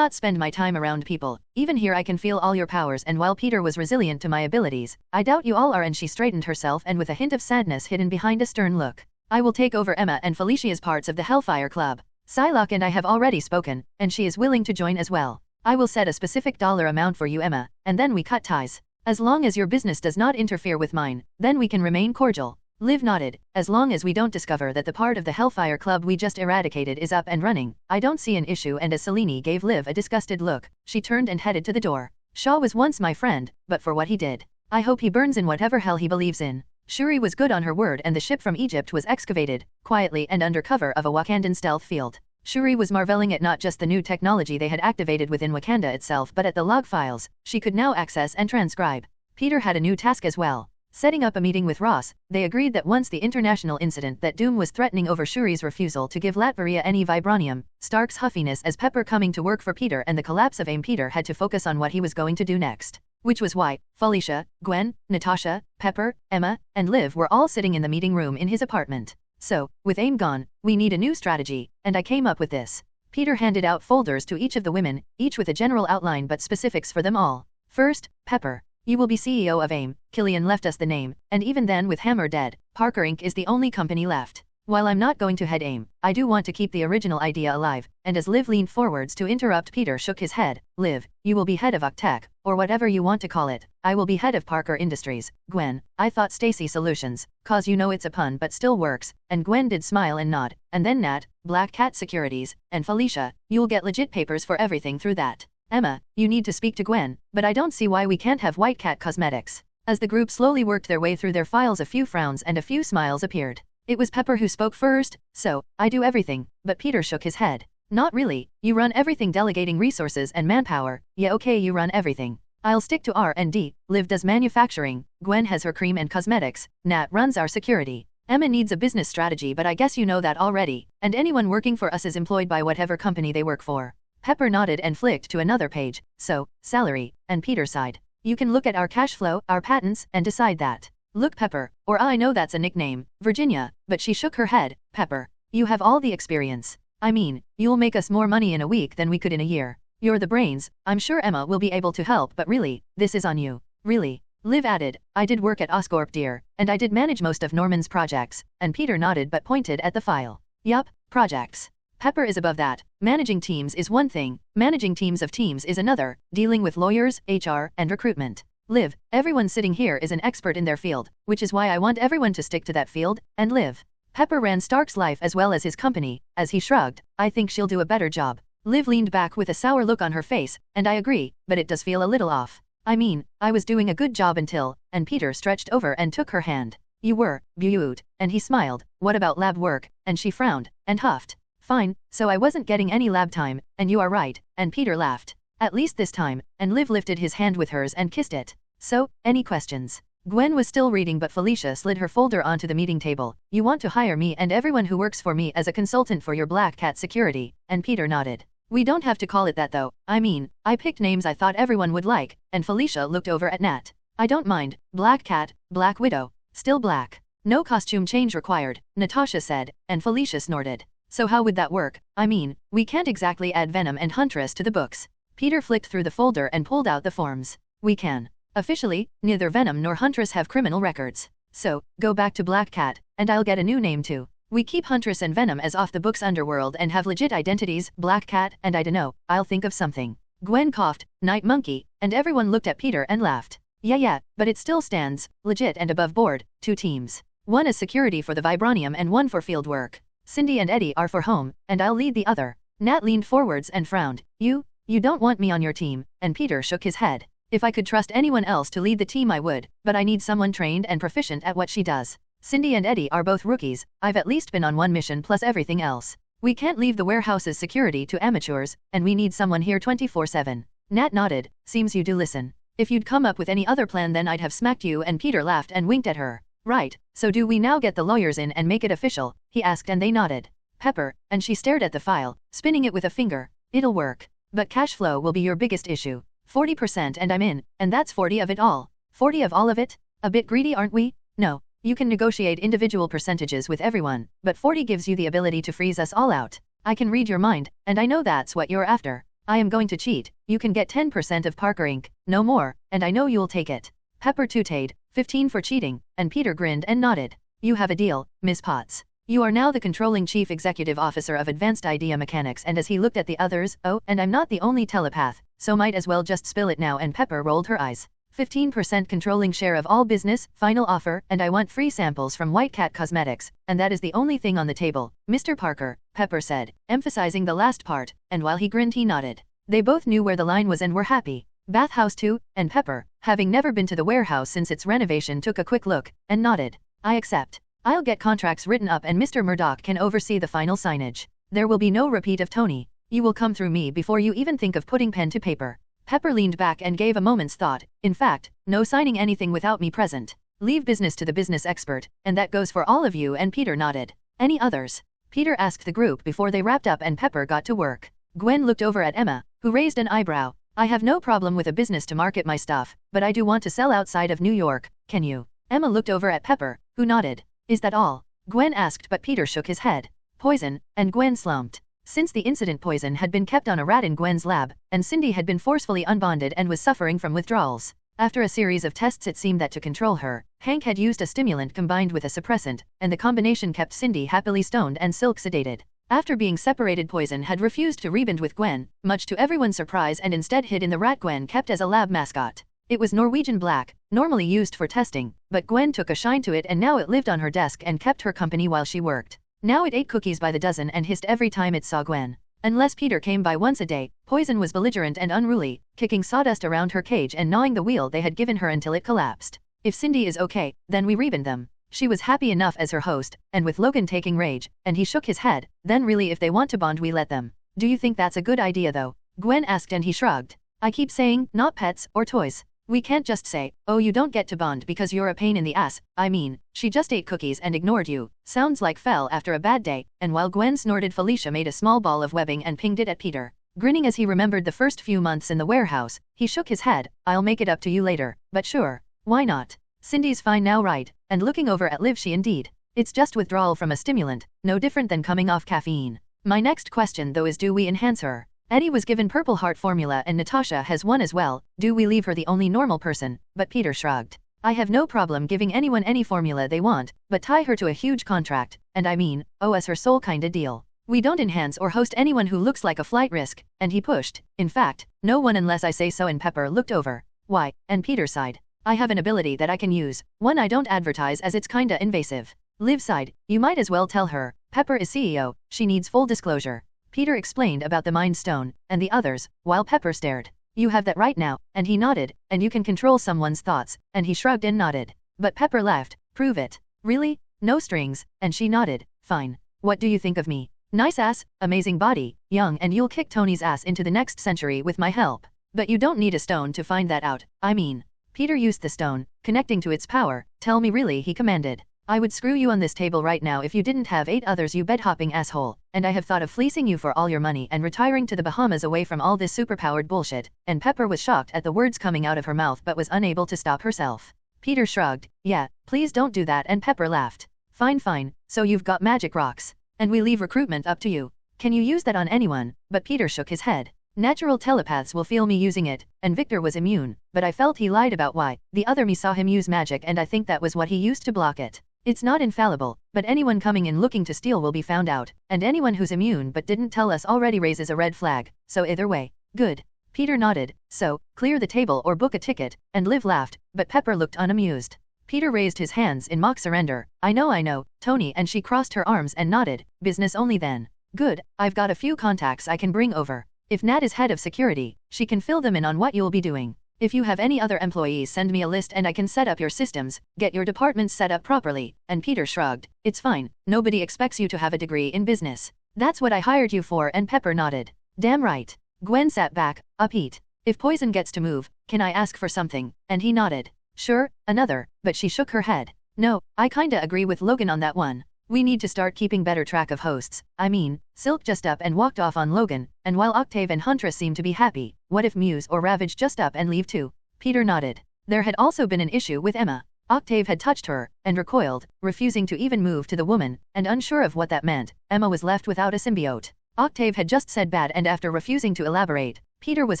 spend my time around people. Even here I can feel all your powers, and while Peter was resilient to my abilities, I doubt you all are. And she straightened herself, and with a hint of sadness hidden behind a stern look. I will take over Emma and Felicia's parts of the Hellfire Club. Psylocke and I have already spoken, and she is willing to join as well. I will set a specific dollar amount for you, Emma, and then we cut ties. As long as your business does not interfere with mine, then we can remain cordial. Liv nodded. As long as we don't discover that the part of the Hellfire Club we just eradicated is up and running, I don't see an issue. And as Selene gave Liv a disgusted look, she turned and headed to the door. Shaw was once my friend, but for what he did, I hope he burns in whatever hell he believes in. Shuri was good on her word, and the ship from Egypt was excavated, quietly and under cover of a Wakandan stealth field. Shuri was marveling at not just the new technology they had activated within Wakanda itself, but at the log files she could now access and transcribe. Peter had a new task as well. Setting up a meeting with Ross, they agreed that once the international incident that Doom was threatening over Shuri's refusal to give Latveria any vibranium, Stark's huffiness as Pepper coming to work for Peter, and the collapse of AIM, Peter had to focus on what he was going to do next. Which was why Felicia, Gwen, Natasha, Pepper, Emma, and Liv were all sitting in the meeting room in his apartment. So, with AIM gone, we need a new strategy, and I came up with this. Peter handed out folders to each of the women, each with a general outline but specifics for them all. First, Pepper. You will be CEO of AIM. Killian left us the name, and even then with Hammer dead, Parker Inc. is the only company left. While I'm not going to head AIM, I do want to keep the original idea alive, and as Liv leaned forwards to interrupt, Peter shook his head. Liv, you will be head of Octech, or whatever you want to call it. I will be head of Parker Industries. Gwen, I thought Stacy Solutions, cause you know it's a pun but still works, and Gwen did smile and nod, and then Nat, Black Cat Securities, and Felicia, you'll get legit papers for everything through that. Emma, you need to speak to Gwen, but I don't see why we can't have White Cat Cosmetics. As the group slowly worked their way through their files, a few frowns and a few smiles appeared. It was Pepper who spoke first. So, I do everything, but Peter shook his head. Not really, you run everything, delegating resources and manpower. Yeah, okay, you run everything. I'll stick to R&D, Liv does manufacturing, Gwen has her cream and cosmetics, Nat runs our security. Emma needs a business strategy, but I guess you know that already, and anyone working for us is employed by whatever company they work for. Pepper nodded and flicked to another page. So, salary, and Peter sighed. You can look at our cash flow, our patents, and decide that. Look, Pepper, or I know that's a nickname, Virginia, but she shook her head. Pepper, you have all the experience. I mean, you'll make us more money in a week than we could in a year. You're the brains. I'm sure Emma will be able to help, but really, this is on you. Really. Liv added, I did work at Oscorp, dear, and I did manage most of Norman's projects, and Peter nodded but pointed at the file. Yup, projects. Pepper is above that. Managing teams is one thing, managing teams of teams is another, dealing with lawyers, HR, and recruitment. Liv, everyone sitting here is an expert in their field, which is why I want everyone to stick to that field, and live. Pepper ran Stark's life as well as his company. As he shrugged, I think she'll do a better job. Liv leaned back with a sour look on her face, and I agree, but it does feel a little off. I mean, I was doing a good job until, and Peter stretched over and took her hand. You were, beaut, and he smiled. What about lab work? And she frowned, and huffed. Fine, so I wasn't getting any lab time, and you are right, and Peter laughed. At least this time, and Liv lifted his hand with hers and kissed it. So, any questions? Gwen was still reading, but Felicia slid her folder onto the meeting table. You want to hire me and everyone who works for me as a consultant for your Black Cat security, and Peter nodded. We don't have to call it that though. I mean, I picked names I thought everyone would like, and Felicia looked over at Nat. I don't mind. Black Cat, Black Widow, still black. No costume change required, Natasha said, and Felicia snorted. So how would that work? I mean, we can't exactly add Venom and Huntress to the books. Peter flicked through the folder and pulled out the forms. We can. Officially, neither Venom nor Huntress have criminal records. So, go back to Black Cat, and I'll get a new name too. We keep Huntress and Venom as off-the-books underworld and have legit identities, Black Cat, and I dunno, I'll think of something. Gwen coughed, Night Monkey, and everyone looked at Peter and laughed. Yeah, but it still stands, legit and above board, 2 teams. One as security for the Vibranium and one for field work. Cindy and Eddie are for home, and I'll lead the other. Nat leaned forwards and frowned. You don't want me on your team, and Peter shook his head. If I could trust anyone else to lead the team I would, but I need someone trained and proficient at what she does. Cindy and Eddie are both rookies. I've at least been on one mission plus everything else. We can't leave the warehouse's security to amateurs, and we need someone here 24/7. Nat nodded. Seems you do listen. If you'd come up with any other plan then I'd have smacked you, and Peter laughed and winked at her. Right, so do we now get the lawyers in and make it official? He asked and they nodded. Pepper, and she stared at the file, spinning it with a finger. It'll work. But cash flow will be your biggest issue. 40% and I'm in, and that's 40 of it all. 40 of all of it? A bit greedy, aren't we? No. You can negotiate individual percentages with everyone, but 40 gives you the ability to freeze us all out. I can read your mind, and I know that's what you're after. I am going to cheat. You can get 10% of Parker Inc., no more, and I know you'll take it. Pepper tooted, 15 for cheating, and Peter grinned and nodded. You have a deal, Miss Potts. You are now the controlling chief executive officer of Advanced Idea Mechanics, and as he looked at the others, oh, and I'm not the only telepath, so might as well just spill it now, and Pepper rolled her eyes. 15% controlling share of all business, final offer, and I want free samples from White Cat Cosmetics, and that is the only thing on the table, Mr. Parker, Pepper said, emphasizing the last part, and while he grinned he nodded. They both knew where the line was and were happy. Bathhouse too, and Pepper, having never been to the warehouse since its renovation, took a quick look, and nodded. I accept. I'll get contracts written up and Mr. Murdoch can oversee the final signage. There will be no repeat of Tony. You will come through me before you even think of putting pen to paper. Pepper leaned back and gave a moment's thought. In fact, no signing anything without me present. Leave business to the business expert, and that goes for all of you, and Peter nodded. Any others? Peter asked the group before they wrapped up and Pepper got to work. Gwen looked over at Emma, who raised an eyebrow. I have no problem with a business to market my stuff, but I do want to sell outside of New York. Can you? Emma looked over at Pepper, who nodded. Is that all? Gwen asked, but Peter shook his head. Poison, and Gwen slumped. Since the incident, poison had been kept on a rat in Gwen's lab, and Cindy had been forcefully unbonded and was suffering from withdrawals. After a series of tests it seemed that to control her, Hank had used a stimulant combined with a suppressant, and the combination kept Cindy happily stoned and Silk sedated. After being separated, Poison had refused to rebond with Gwen, much to everyone's surprise, and instead hid in the rat Gwen kept as a lab mascot. It was Norwegian black, normally used for testing, but Gwen took a shine to it and now it lived on her desk and kept her company while she worked. Now it ate cookies by the dozen and hissed every time it saw Gwen. Unless Peter came by once a day, Poison was belligerent and unruly, kicking sawdust around her cage and gnawing the wheel they had given her until it collapsed. If Cindy is okay, then we rebond them. She was happy enough as her host, and with Logan taking rage, and he shook his head, then really if they want to bond we let them. Do you think that's a good idea though? Gwen asked and he shrugged. I keep saying, not pets, or toys. We can't just say, oh you don't get to bond because you're a pain in the ass. I mean, she just ate cookies and ignored you. Sounds like fell after a bad day. And while Gwen snorted, Felicia made a small ball of webbing and pinged it at Peter. Grinning as he remembered the first few months in the warehouse, he shook his head. I'll make it up to you later, but sure, why not? Cindy's fine now, right? And looking over at Liv, she indeed. It's just withdrawal from a stimulant, no different than coming off caffeine. My next question though is, do we enhance her? Eddie was given Purple Heart formula and Natasha has one as well. Do we leave her the only normal person? But Peter shrugged. I have no problem giving anyone any formula they want, but tie her to a huge contract, and I mean, as her soul kinda deal. We don't enhance or host anyone who looks like a flight risk, and he pushed. In fact, no one unless I say so, and Pepper looked over. Why? And Peter sighed. I have an ability that I can use, one I don't advertise as it's kinda invasive. Liv sighed. You might as well tell her. Pepper is CEO, she needs full disclosure. Peter explained about the Mind Stone, and the others, while Pepper stared. You have that right now, and he nodded, and you can control someone's thoughts, and he shrugged and nodded. But Pepper laughed. Prove it. Really? No strings, and she nodded. Fine. What do you think of me? Nice ass, amazing body, young, and you'll kick Tony's ass into the next century with my help. But you don't need a stone to find that out. I mean, Peter used the stone, connecting to its power. Tell me really, he commanded. I would screw you on this table right now if you didn't have 8 others, you bed-hopping asshole, and I have thought of fleecing you for all your money and retiring to the Bahamas away from all this superpowered bullshit. And Pepper was shocked at the words coming out of her mouth but was unable to stop herself. Peter shrugged. Yeah, please don't do that, and Pepper laughed. Fine, so you've got magic rocks. And we leave recruitment up to you. Can you use that on anyone? But Peter shook his head. Natural telepaths will feel me using it, and Victor was immune, but I felt he lied about why. The other me saw him use magic and I think that was what he used to block it. It's not infallible, but anyone coming in looking to steal will be found out, and anyone who's immune but didn't tell us already raises a red flag, so either way. Good. Peter nodded. So, clear the table or book a ticket, and Liv laughed, but Pepper looked unamused. Peter raised his hands in mock surrender. I know, Tony, and she crossed her arms and nodded. Business only then. Good, I've got a few contacts I can bring over. If Nat is head of security, she can fill them in on what you'll be doing. If you have any other employees, send me a list and I can set up your systems, get your departments set up properly. And Peter shrugged. It's fine, nobody expects you to have a degree in business. That's what I hired you for, and Pepper nodded. Damn right. Gwen sat back, upbeat. If Poison gets to move, can I ask for something? And he nodded. Sure, another, but she shook her head. No, I kinda agree with Logan on that one. We need to start keeping better track of hosts. I mean, Silk just up and walked off on Logan, and while Octave and Huntress seem to be happy, what if Muse or Ravage just up and leave too? Peter nodded. There had also been an issue with Emma. Octave had touched her, and recoiled, refusing to even move to the woman, and unsure of what that meant, Emma was left without a symbiote. Octave had just said bad, and after refusing to elaborate, Peter was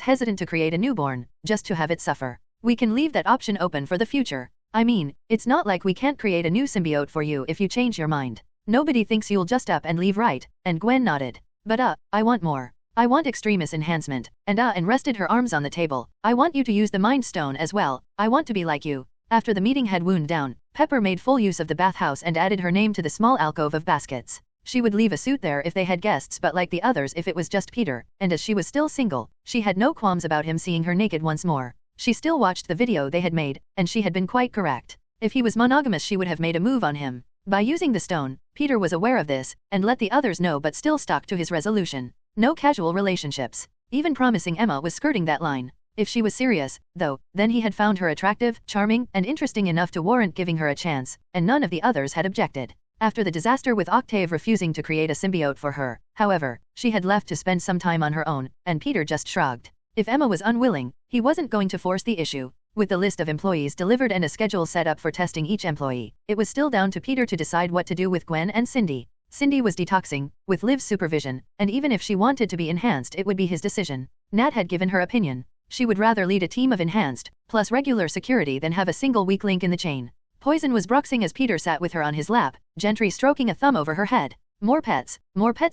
hesitant to create a newborn, just to have it suffer. We can leave that option open for the future. I mean, it's not like we can't create a new symbiote for you if you change your mind. Nobody thinks you'll just up and leave, right? And Gwen nodded. But I want more. I want extremis enhancement, and rested her arms on the table. I want you to use the Mind Stone as well. I want to be like you. After the meeting had wound down, Pepper made full use of the bathhouse and added her name to the small alcove of baskets. She would leave a suit there if they had guests, but like the others if it was just Peter, and as she was still single, she had no qualms about him seeing her naked once more. She still watched the video they had made, and she had been quite correct. If he was monogamous, she would have made a move on him. By using the stone, Peter was aware of this, and let the others know, but still stuck to his resolution. No casual relationships. Even promising Emma was skirting that line. If she was serious, though, then he had found her attractive, charming, and interesting enough to warrant giving her a chance, and none of the others had objected. After the disaster with Octave refusing to create a symbiote for her, however, she had left to spend some time on her own, and Peter just shrugged. If Emma was unwilling, he wasn't going to force the issue. With the list of employees delivered and a schedule set up for testing each employee, it was still down to Peter to decide what to do with Gwen and Cindy. Cindy was detoxing, with Liv's supervision, and even if she wanted to be enhanced, it would be his decision. Nat had given her opinion. She would rather lead a team of enhanced, plus regular security than have a single weak link in the chain. Poison was bruxing as Peter sat with her on his lap, gently stroking a thumb over her head. More pets,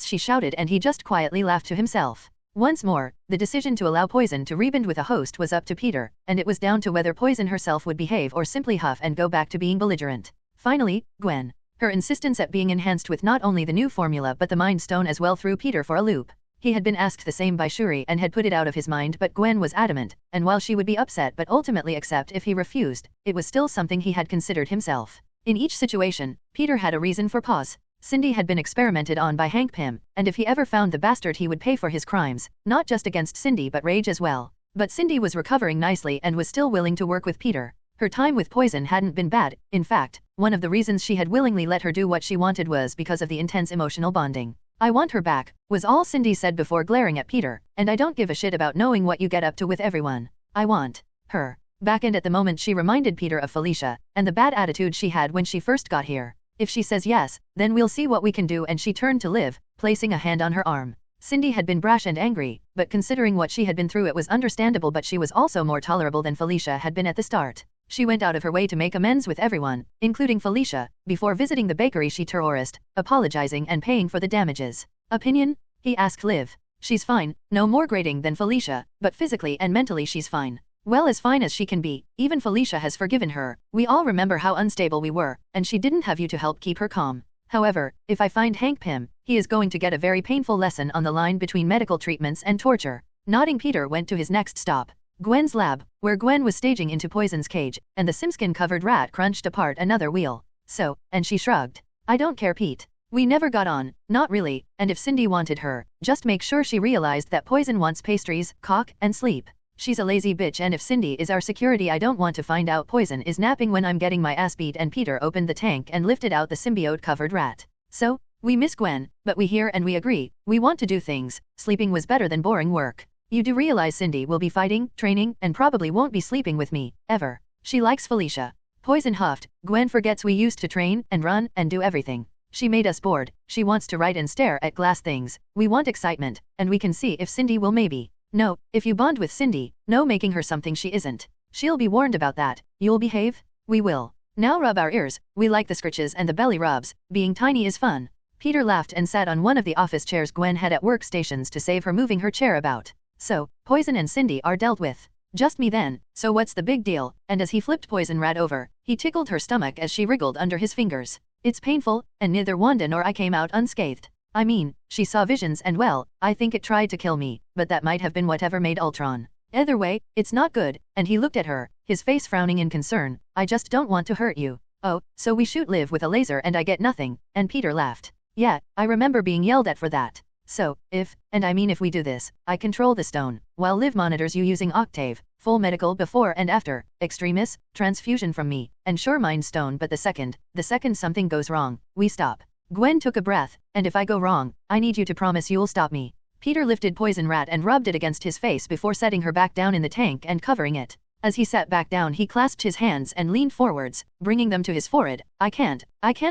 she shouted, and he just quietly laughed to himself. Once more, the decision to allow Poison to rebond with a host was up to Peter, and it was down to whether Poison herself would behave or simply huff and go back to being belligerent. Finally, Gwen. Her insistence at being enhanced with not only the new formula but the Mind Stone as well threw Peter for a loop. He had been asked the same by Shuri and had put it out of his mind, but Gwen was adamant, and while she would be upset but ultimately accept if he refused, it was still something he had considered himself. In each situation, Peter had a reason for pause. Cindy had been experimented on by Hank Pym, and if he ever found the bastard he would pay for his crimes, not just against Cindy but rage as well. But Cindy was recovering nicely and was still willing to work with Peter. Her time with Poison hadn't been bad. In fact, one of the reasons she had willingly let her do what she wanted was because of the intense emotional bonding. I want her back, was all Cindy said before glaring at Peter, and I don't give a shit about knowing what you get up to with everyone. I want her back. And at the moment she reminded Peter of Felicia, and the bad attitude she had when she first got here. If she says yes, then we'll see what we can do. And she turned to Liv, placing a hand on her arm. Cindy had been brash and angry, but considering what she had been through it was understandable, but she was also more tolerable than Felicia had been at the start. She went out of her way to make amends with everyone, including Felicia, before visiting the bakery she terrorized, apologizing and paying for the damages. Opinion? He asked Liv. She's fine, no more grating than Felicia, but physically and mentally she's fine. Well, as fine as she can be. Even Felicia has forgiven her. We all remember how unstable we were, and she didn't have you to help keep her calm. However, if I find Hank Pym, he is going to get a very painful lesson on the line between medical treatments and torture. Nodding, Peter went to his next stop. Gwen's lab, where Gwen was staging into Poison's cage, and the simskin-covered rat crunched apart another wheel. So, and she shrugged. I don't care, Pete. We never got on, not really, and if Cindy wanted her, just make sure she realized that Poison wants pastries, cock, and sleep. She's a lazy bitch, and if Cindy is our security, I don't want to find out Poison is napping when I'm getting my ass beat. And Peter opened the tank and lifted out the symbiote-covered rat. So, we miss Gwen, but we hear and we agree, we want to do things. Sleeping was better than boring work. You do realize Cindy will be fighting, training, and probably won't be sleeping with me, ever. She likes Felicia. Poison huffed. Gwen forgets we used to train, and run, and do everything. She made us bored. She wants to write and stare at glass things. We want excitement, and we can see if Cindy will maybe. No, if you bond with Cindy, no making her something she isn't. She'll be warned about that. You'll behave? We will. Now rub our ears. We like the scritches and the belly rubs. Being tiny is fun. Peter laughed and sat on one of the office chairs Gwen had at workstations to save her moving her chair about. So, Poison and Cindy are dealt with. Just me then, so what's the big deal? And as he flipped Poison Rat over, he tickled her stomach as she wriggled under his fingers. It's painful, and neither Wanda nor I came out unscathed. I mean, she saw visions and well, I think it tried to kill me, but that might have been whatever made Ultron. Either way, it's not good, and he looked at her, his face frowning in concern. I just don't want to hurt you. Oh, so we shoot Liv with a laser and I get nothing, and Peter laughed. Yeah, I remember being yelled at for that. So, if, and I mean if we do this, I control the stone, while Liv monitors you using Octave, full medical before and after, extremis, transfusion from me, and sure mind stone, but the second something goes wrong, we stop. Gwen took a breath, and if I go wrong, I need you to promise you'll stop me. Peter lifted Poison Rat and rubbed it against his face before setting her back down in the tank and covering it. As he sat back down, he clasped his hands and leaned forwards, bringing them to his forehead. I can't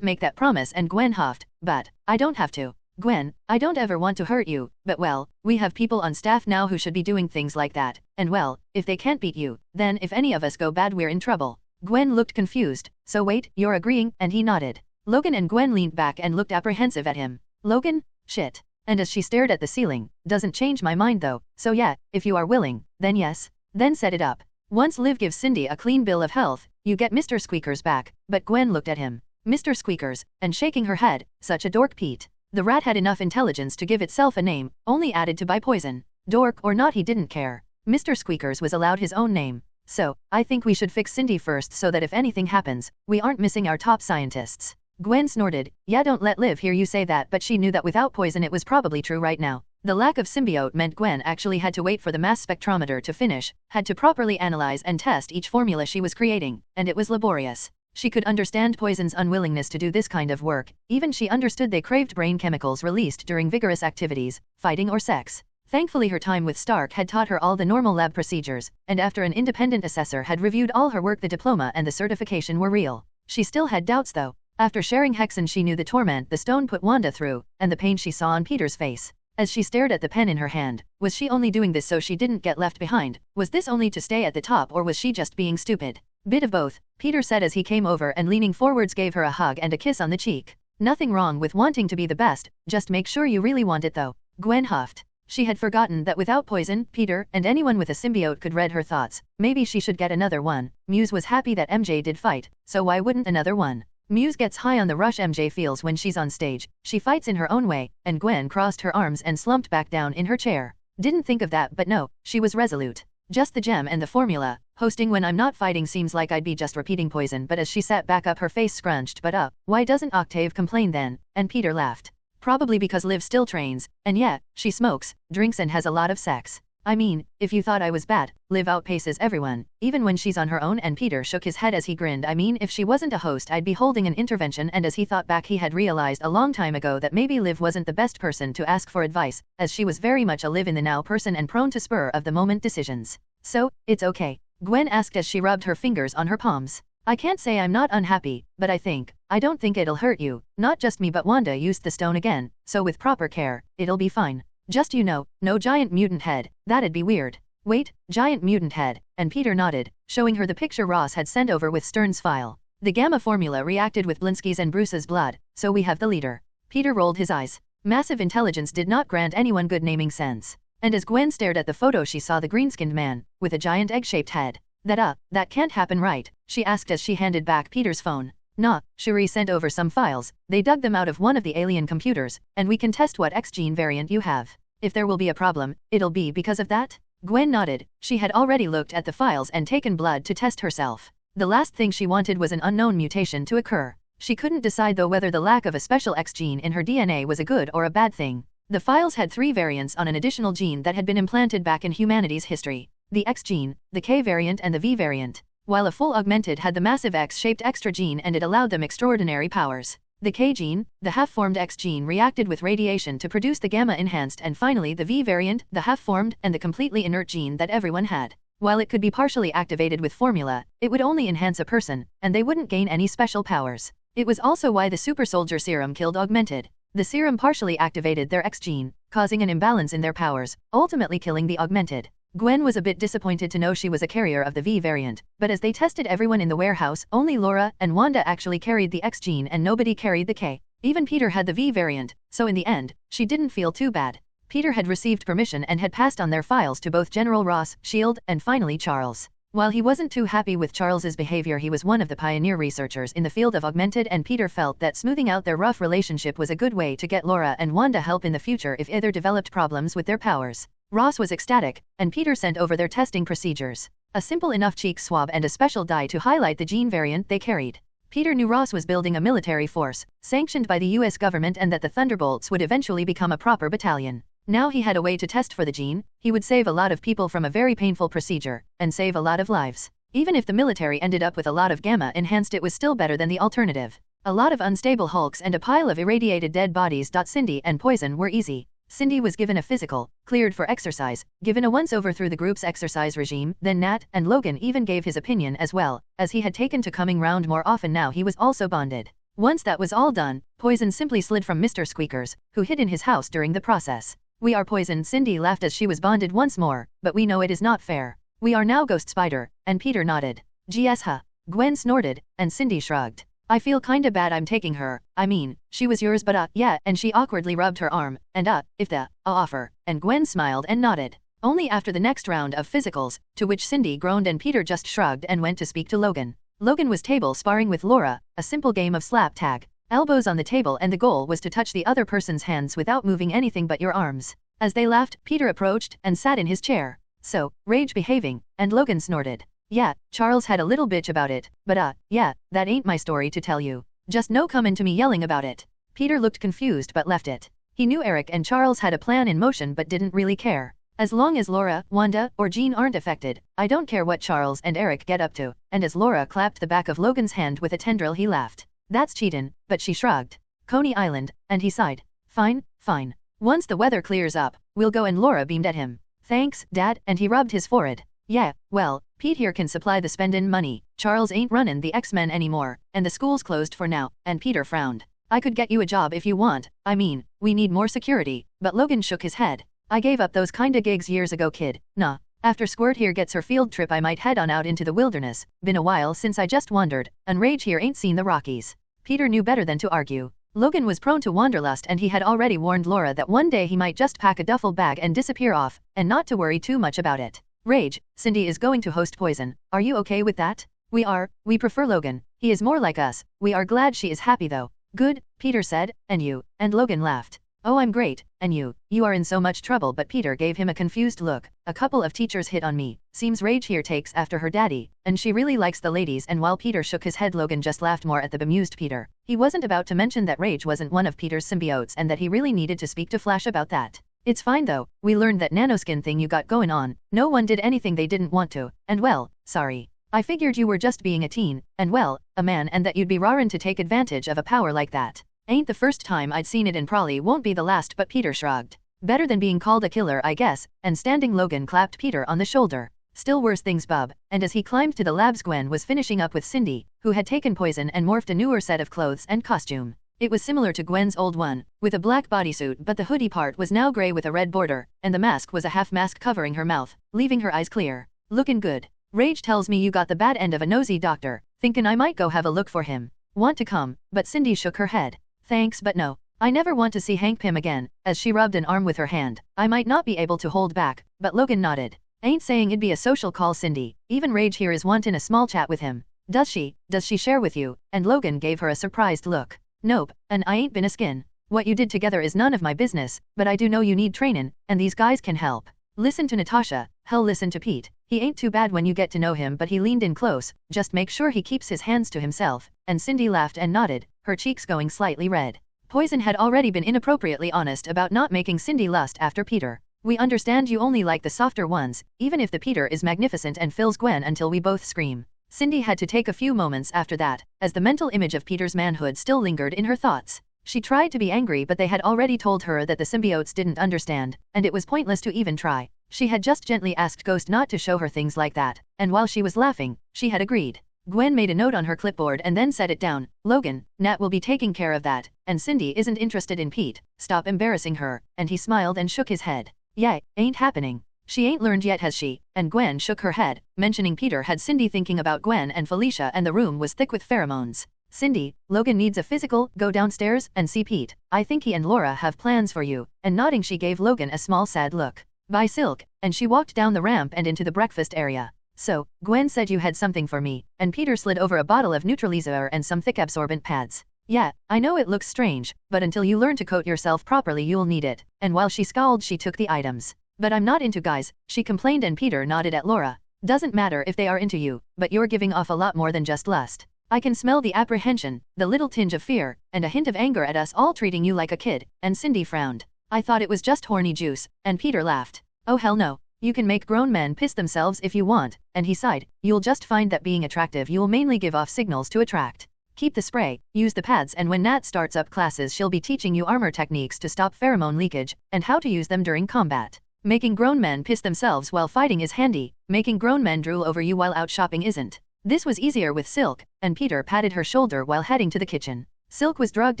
make that promise, and Gwen huffed, but I don't have to. Gwen, I don't ever want to hurt you, but well, we have people on staff now who should be doing things like that, and well, if they can't beat you, then if any of us go bad we're in trouble. Gwen looked confused. So wait, you're agreeing? And he nodded. Logan and Gwen leaned back and looked apprehensive at him. Logan? Shit. And as she stared at the ceiling, doesn't change my mind though, so yeah, if you are willing, then yes. Then set it up. Once Liv gives Cindy a clean bill of health, you get Mr. Squeakers back, but Gwen looked at him. Mr. Squeakers, and shaking her head, such a dork, Pete. The rat had enough intelligence to give itself a name, only added to by Poison. Dork or not, he didn't care. Mr. Squeakers was allowed his own name. So, I think we should fix Cindy first so that if anything happens, we aren't missing our top scientists. Gwen snorted. Yeah, don't let Liv hear you say that, but she knew that without Poison it was probably true right now. The lack of symbiote meant Gwen actually had to wait for the mass spectrometer to finish, had to properly analyze and test each formula she was creating, and it was laborious. She could understand Poison's unwillingness to do this kind of work, even she understood they craved brain chemicals released during vigorous activities, fighting or sex. Thankfully her time with Stark had taught her all the normal lab procedures, and after an independent assessor had reviewed all her work the diploma and the certification were real. She still had doubts though. After sharing Hexen she knew the torment the stone put Wanda through, and the pain she saw on Peter's face. As she stared at the pen in her hand, was she only doing this so she didn't get left behind? Was this only to stay at the top, or was she just being stupid? Bit of both, Peter said as he came over and leaning forwards gave her a hug and a kiss on the cheek. Nothing wrong with wanting to be the best, just make sure you really want it though. Gwen huffed. She had forgotten that without Poison, Peter, and anyone with a symbiote could read her thoughts. Maybe she should get another one. Muse was happy that MJ did fight, so why wouldn't another one? Muse gets high on the rush MJ feels when she's on stage. She fights in her own way, and Gwen crossed her arms and slumped back down in her chair. Didn't think of that, but no, she was resolute. Just the gem and the formula. Hosting when I'm not fighting seems like I'd be just repeating Poison, but as she sat back up her face scrunched but up. Why doesn't Octave complain then? And Peter laughed. Probably because Liv still trains, and yeah, she smokes, drinks and has a lot of sex. I mean, if you thought I was bad, Liv outpaces everyone, even when she's on her own, and Peter shook his head as he grinned. I mean, if she wasn't a host I'd be holding an intervention. And as he thought back, he had realized a long time ago that maybe Liv wasn't the best person to ask for advice, as she was very much a live in the now person and prone to spur of the moment decisions. So, it's okay? Gwen asked as she rubbed her fingers on her palms. I can't say I'm not unhappy, but I don't think it'll hurt you. Not just me, but Wanda used the stone again, so with proper care, it'll be fine. Just no giant mutant head, that'd be weird. Wait, giant mutant head, and Peter nodded, showing her the picture Ross had sent over with Stern's file. The gamma formula reacted with Blinsky's and Bruce's blood, so we have the leader. Peter rolled his eyes. Massive intelligence did not grant anyone good naming sense. And as Gwen stared at the photo, she saw the green-skinned man, with a giant egg-shaped head. That can't happen, right? She asked as she handed back Peter's phone. Nah, Shuri sent over some files, they dug them out of one of the alien computers, and we can test what X gene variant you have. If there will be a problem, it'll be because of that? Gwen nodded. She had already looked at the files and taken blood to test herself. The last thing she wanted was an unknown mutation to occur. She couldn't decide though whether the lack of a special X gene in her DNA was a good or a bad thing. The files had 3 variants on an additional gene that had been implanted back in humanity's history. The X gene, the K variant and the V variant. While a full augmented had the massive X-shaped extra gene and it allowed them extraordinary powers. The K gene, the half-formed X gene, reacted with radiation to produce the gamma-enhanced, and finally the V variant, the half-formed and the completely inert gene that everyone had. While it could be partially activated with formula, it would only enhance a person, and they wouldn't gain any special powers. It was also why the super soldier serum killed augmented. The serum partially activated their X gene, causing an imbalance in their powers, ultimately killing the augmented. Gwen was a bit disappointed to know she was a carrier of the V variant, but as they tested everyone in the warehouse, only Laura and Wanda actually carried the X gene and nobody carried the K. Even Peter had the V variant, so in the end, she didn't feel too bad. Peter had received permission and had passed on their files to both General Ross, S.H.I.E.L.D., and finally Charles. While he wasn't too happy with Charles's behavior, he was one of the pioneer researchers in the field of augmented, and Peter felt that smoothing out their rough relationship was a good way to get Laura and Wanda help in the future if either developed problems with their powers. Ross was ecstatic, and Peter sent over their testing procedures. A simple enough cheek swab and a special dye to highlight the gene variant they carried. Peter knew Ross was building a military force, sanctioned by the US government, and that the Thunderbolts would eventually become a proper battalion. Now he had a way to test for the gene. He would save a lot of people from a very painful procedure, and save a lot of lives. Even if the military ended up with a lot of gamma-enhanced, it was still better than the alternative. A lot of unstable hulks and a pile of irradiated dead bodies. Cindy and Poison were easy. Cindy was given a physical, cleared for exercise, given a once-over through the group's exercise regime, then Nat and Logan even gave his opinion as well, as he had taken to coming round more often. Now he was also bonded. Once that was all done, Poison simply slid from Mr. Squeakers, who hid in his house during the process. We are Poison. Cindy laughed as she was bonded once more, but we know it is not fair. We are now Ghost Spider, and Peter nodded. GS huh. Gwen snorted, and Cindy shrugged. I feel kinda bad I'm taking her. I mean, she was yours, but yeah, and she awkwardly rubbed her arm, and if the offer, and Gwen smiled and nodded. Only after the next round of physicals, to which Cindy groaned and Peter just shrugged and went to speak to Logan. Logan was table sparring with Laura, a simple game of slap tag. Elbows on the table, and the goal was to touch the other person's hands without moving anything but your arms. As they laughed, Peter approached and sat in his chair. So, rage behaving, and Logan snorted. Yeah, Charles had a little bitch about it, but yeah, that ain't my story to tell you. Just no comin' to me yelling about it. Peter looked confused but left it. He knew Eric and Charles had a plan in motion but didn't really care. As long as Laura, Wanda, or Jean aren't affected, I don't care what Charles and Eric get up to. And as Laura clapped the back of Logan's hand with a tendril, he laughed. That's cheatin', but she shrugged. Coney Island, and he sighed. Fine, fine. Once the weather clears up, we'll go. And Laura beamed at him. Thanks, Dad, and he rubbed his forehead. Yeah, well, Pete here can supply the spendin' money. Charles ain't runnin' the X-Men anymore, and the school's closed for now, and Peter frowned. I could get you a job if you want. I mean, we need more security, but Logan shook his head. I gave up those kinda gigs years ago, kid. Nah. After Squirt here gets her field trip, I might head on out into the wilderness. Been a while since I just wandered, and Rage here ain't seen the Rockies. Peter knew better than to argue. Logan was prone to wanderlust, and he had already warned Laura that one day he might just pack a duffel bag and disappear off, and not to worry too much about it. Rage, Cindy is going to host Poison. Are you okay with that? We are. We prefer Logan. He is more like us. We are glad she is happy though. Good, Peter said. And you? And Logan laughed. Oh, I'm great. And you? You are in so much trouble. But Peter gave him a confused look. A couple of teachers hit on me. Seems Rage here takes after her daddy, and she really likes the ladies. And while Peter shook his head, Logan just laughed more at the bemused Peter. He wasn't about to mention that Rage wasn't one of Peter's symbiotes and that he really needed to speak to Flash about that. It's fine though, we learned that nanoskin thing you got going on, no one did anything they didn't want to, and well, sorry. I figured you were just being a teen, and well, a man, and that you'd be rarin' to take advantage of a power like that. Ain't the first time I'd seen it and probably won't be the last, but Peter shrugged. Better than being called a killer, I guess, and standing Logan clapped Peter on the shoulder. Still worse things, bub, and as he climbed to the labs, Gwen was finishing up with Cindy, who had taken poison and morphed a newer set of clothes and costume. It was similar to Gwen's old one, with a black bodysuit, but the hoodie part was now gray with a red border, and the mask was a half mask covering her mouth, leaving her eyes clear. Looking good. Rage tells me you got the bad end of a nosy doctor, thinking I might go have a look for him. Want to come, but Cindy shook her head. Thanks, but no. I never want to see Hank Pym again, as she rubbed an arm with her hand. I might not be able to hold back, but Logan nodded. Ain't saying it'd be a social call, Cindy. Even Rage here is wantin' a small chat with him. Does she share with you? And Logan gave her a surprised look. Nope, and I ain't been a skin. What you did together is none of my business, but I do know you need trainin', and these guys can help. Listen to Natasha, hell listen to Pete. He ain't too bad when you get to know him, but he leaned in close, just make sure he keeps his hands to himself, and Cindy laughed and nodded, her cheeks going slightly red. Poison had already been inappropriately honest about not making Cindy lust after Peter. We understand you only like the softer ones, even if the Peter is magnificent and fills Gwen until we both scream. Cindy had to take a few moments after that, as the mental image of Peter's manhood still lingered in her thoughts. She tried to be angry, but they had already told her that the symbiotes didn't understand, and it was pointless to even try. She had just gently asked Ghost not to show her things like that, and while she was laughing, she had agreed. Gwen made a note on her clipboard and then set it down. Logan, Nat will be taking care of that, and Cindy isn't interested in Pete. Stop embarrassing her, and he smiled and shook his head. Yeah, ain't happening. She ain't learned yet, has she? And Gwen shook her head. Mentioning Peter had Cindy thinking about Gwen and Felicia, and the room was thick with pheromones. Cindy, Logan needs a physical, go downstairs and see Pete. I think he and Laura have plans for you, and nodding she gave Logan a small sad look. Bye, Silk, and she walked down the ramp and into the breakfast area. So, Gwen said you had something for me, and Peter slid over a bottle of neutralizer and some thick absorbent pads. Yeah, I know it looks strange, but until you learn to coat yourself properly you'll need it, and while she scowled she took the items. But I'm not into guys, she complained, and Peter nodded at Laura. Doesn't matter if they are into you, but you're giving off a lot more than just lust. I can smell the apprehension, the little tinge of fear, and a hint of anger at us all treating you like a kid, and Cindy frowned. I thought it was just horny juice, and Peter laughed. Oh hell no. You can make grown men piss themselves if you want, and he sighed. You'll just find that being attractive you'll mainly give off signals to attract. Keep the spray, use the pads, and when Nat starts up classes she'll be teaching you armor techniques to stop pheromone leakage, and how to use them during combat. Making grown men piss themselves while fighting is handy, making grown men drool over you while out shopping isn't. This was easier with Silk, and Peter patted her shoulder while heading to the kitchen. Silk was drugged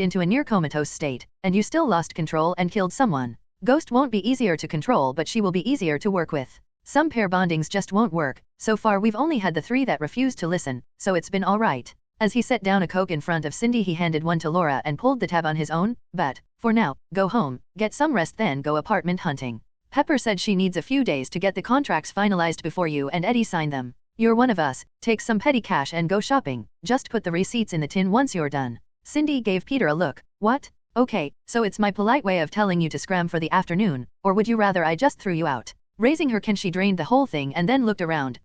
into a near comatose state, and you still lost control and killed someone. Ghost won't be easier to control, but she will be easier to work with. Some pair bondings just won't work. So far we've only had the 3 that refused to listen, so it's been alright. As he set down a Coke in front of Cindy he handed one to Laura and pulled the tab on his own. But, for now, go home, get some rest, then go apartment hunting. Pepper said she needs a few days to get the contracts finalized before you and Eddie sign them. You're one of us, take some petty cash and go shopping, just put the receipts in the tin once you're done. Cindy gave Peter a look. What? Okay, so it's my polite way of telling you to scram for the afternoon, or would you rather I just threw you out? Raising her chin she drained the whole thing and then looked around.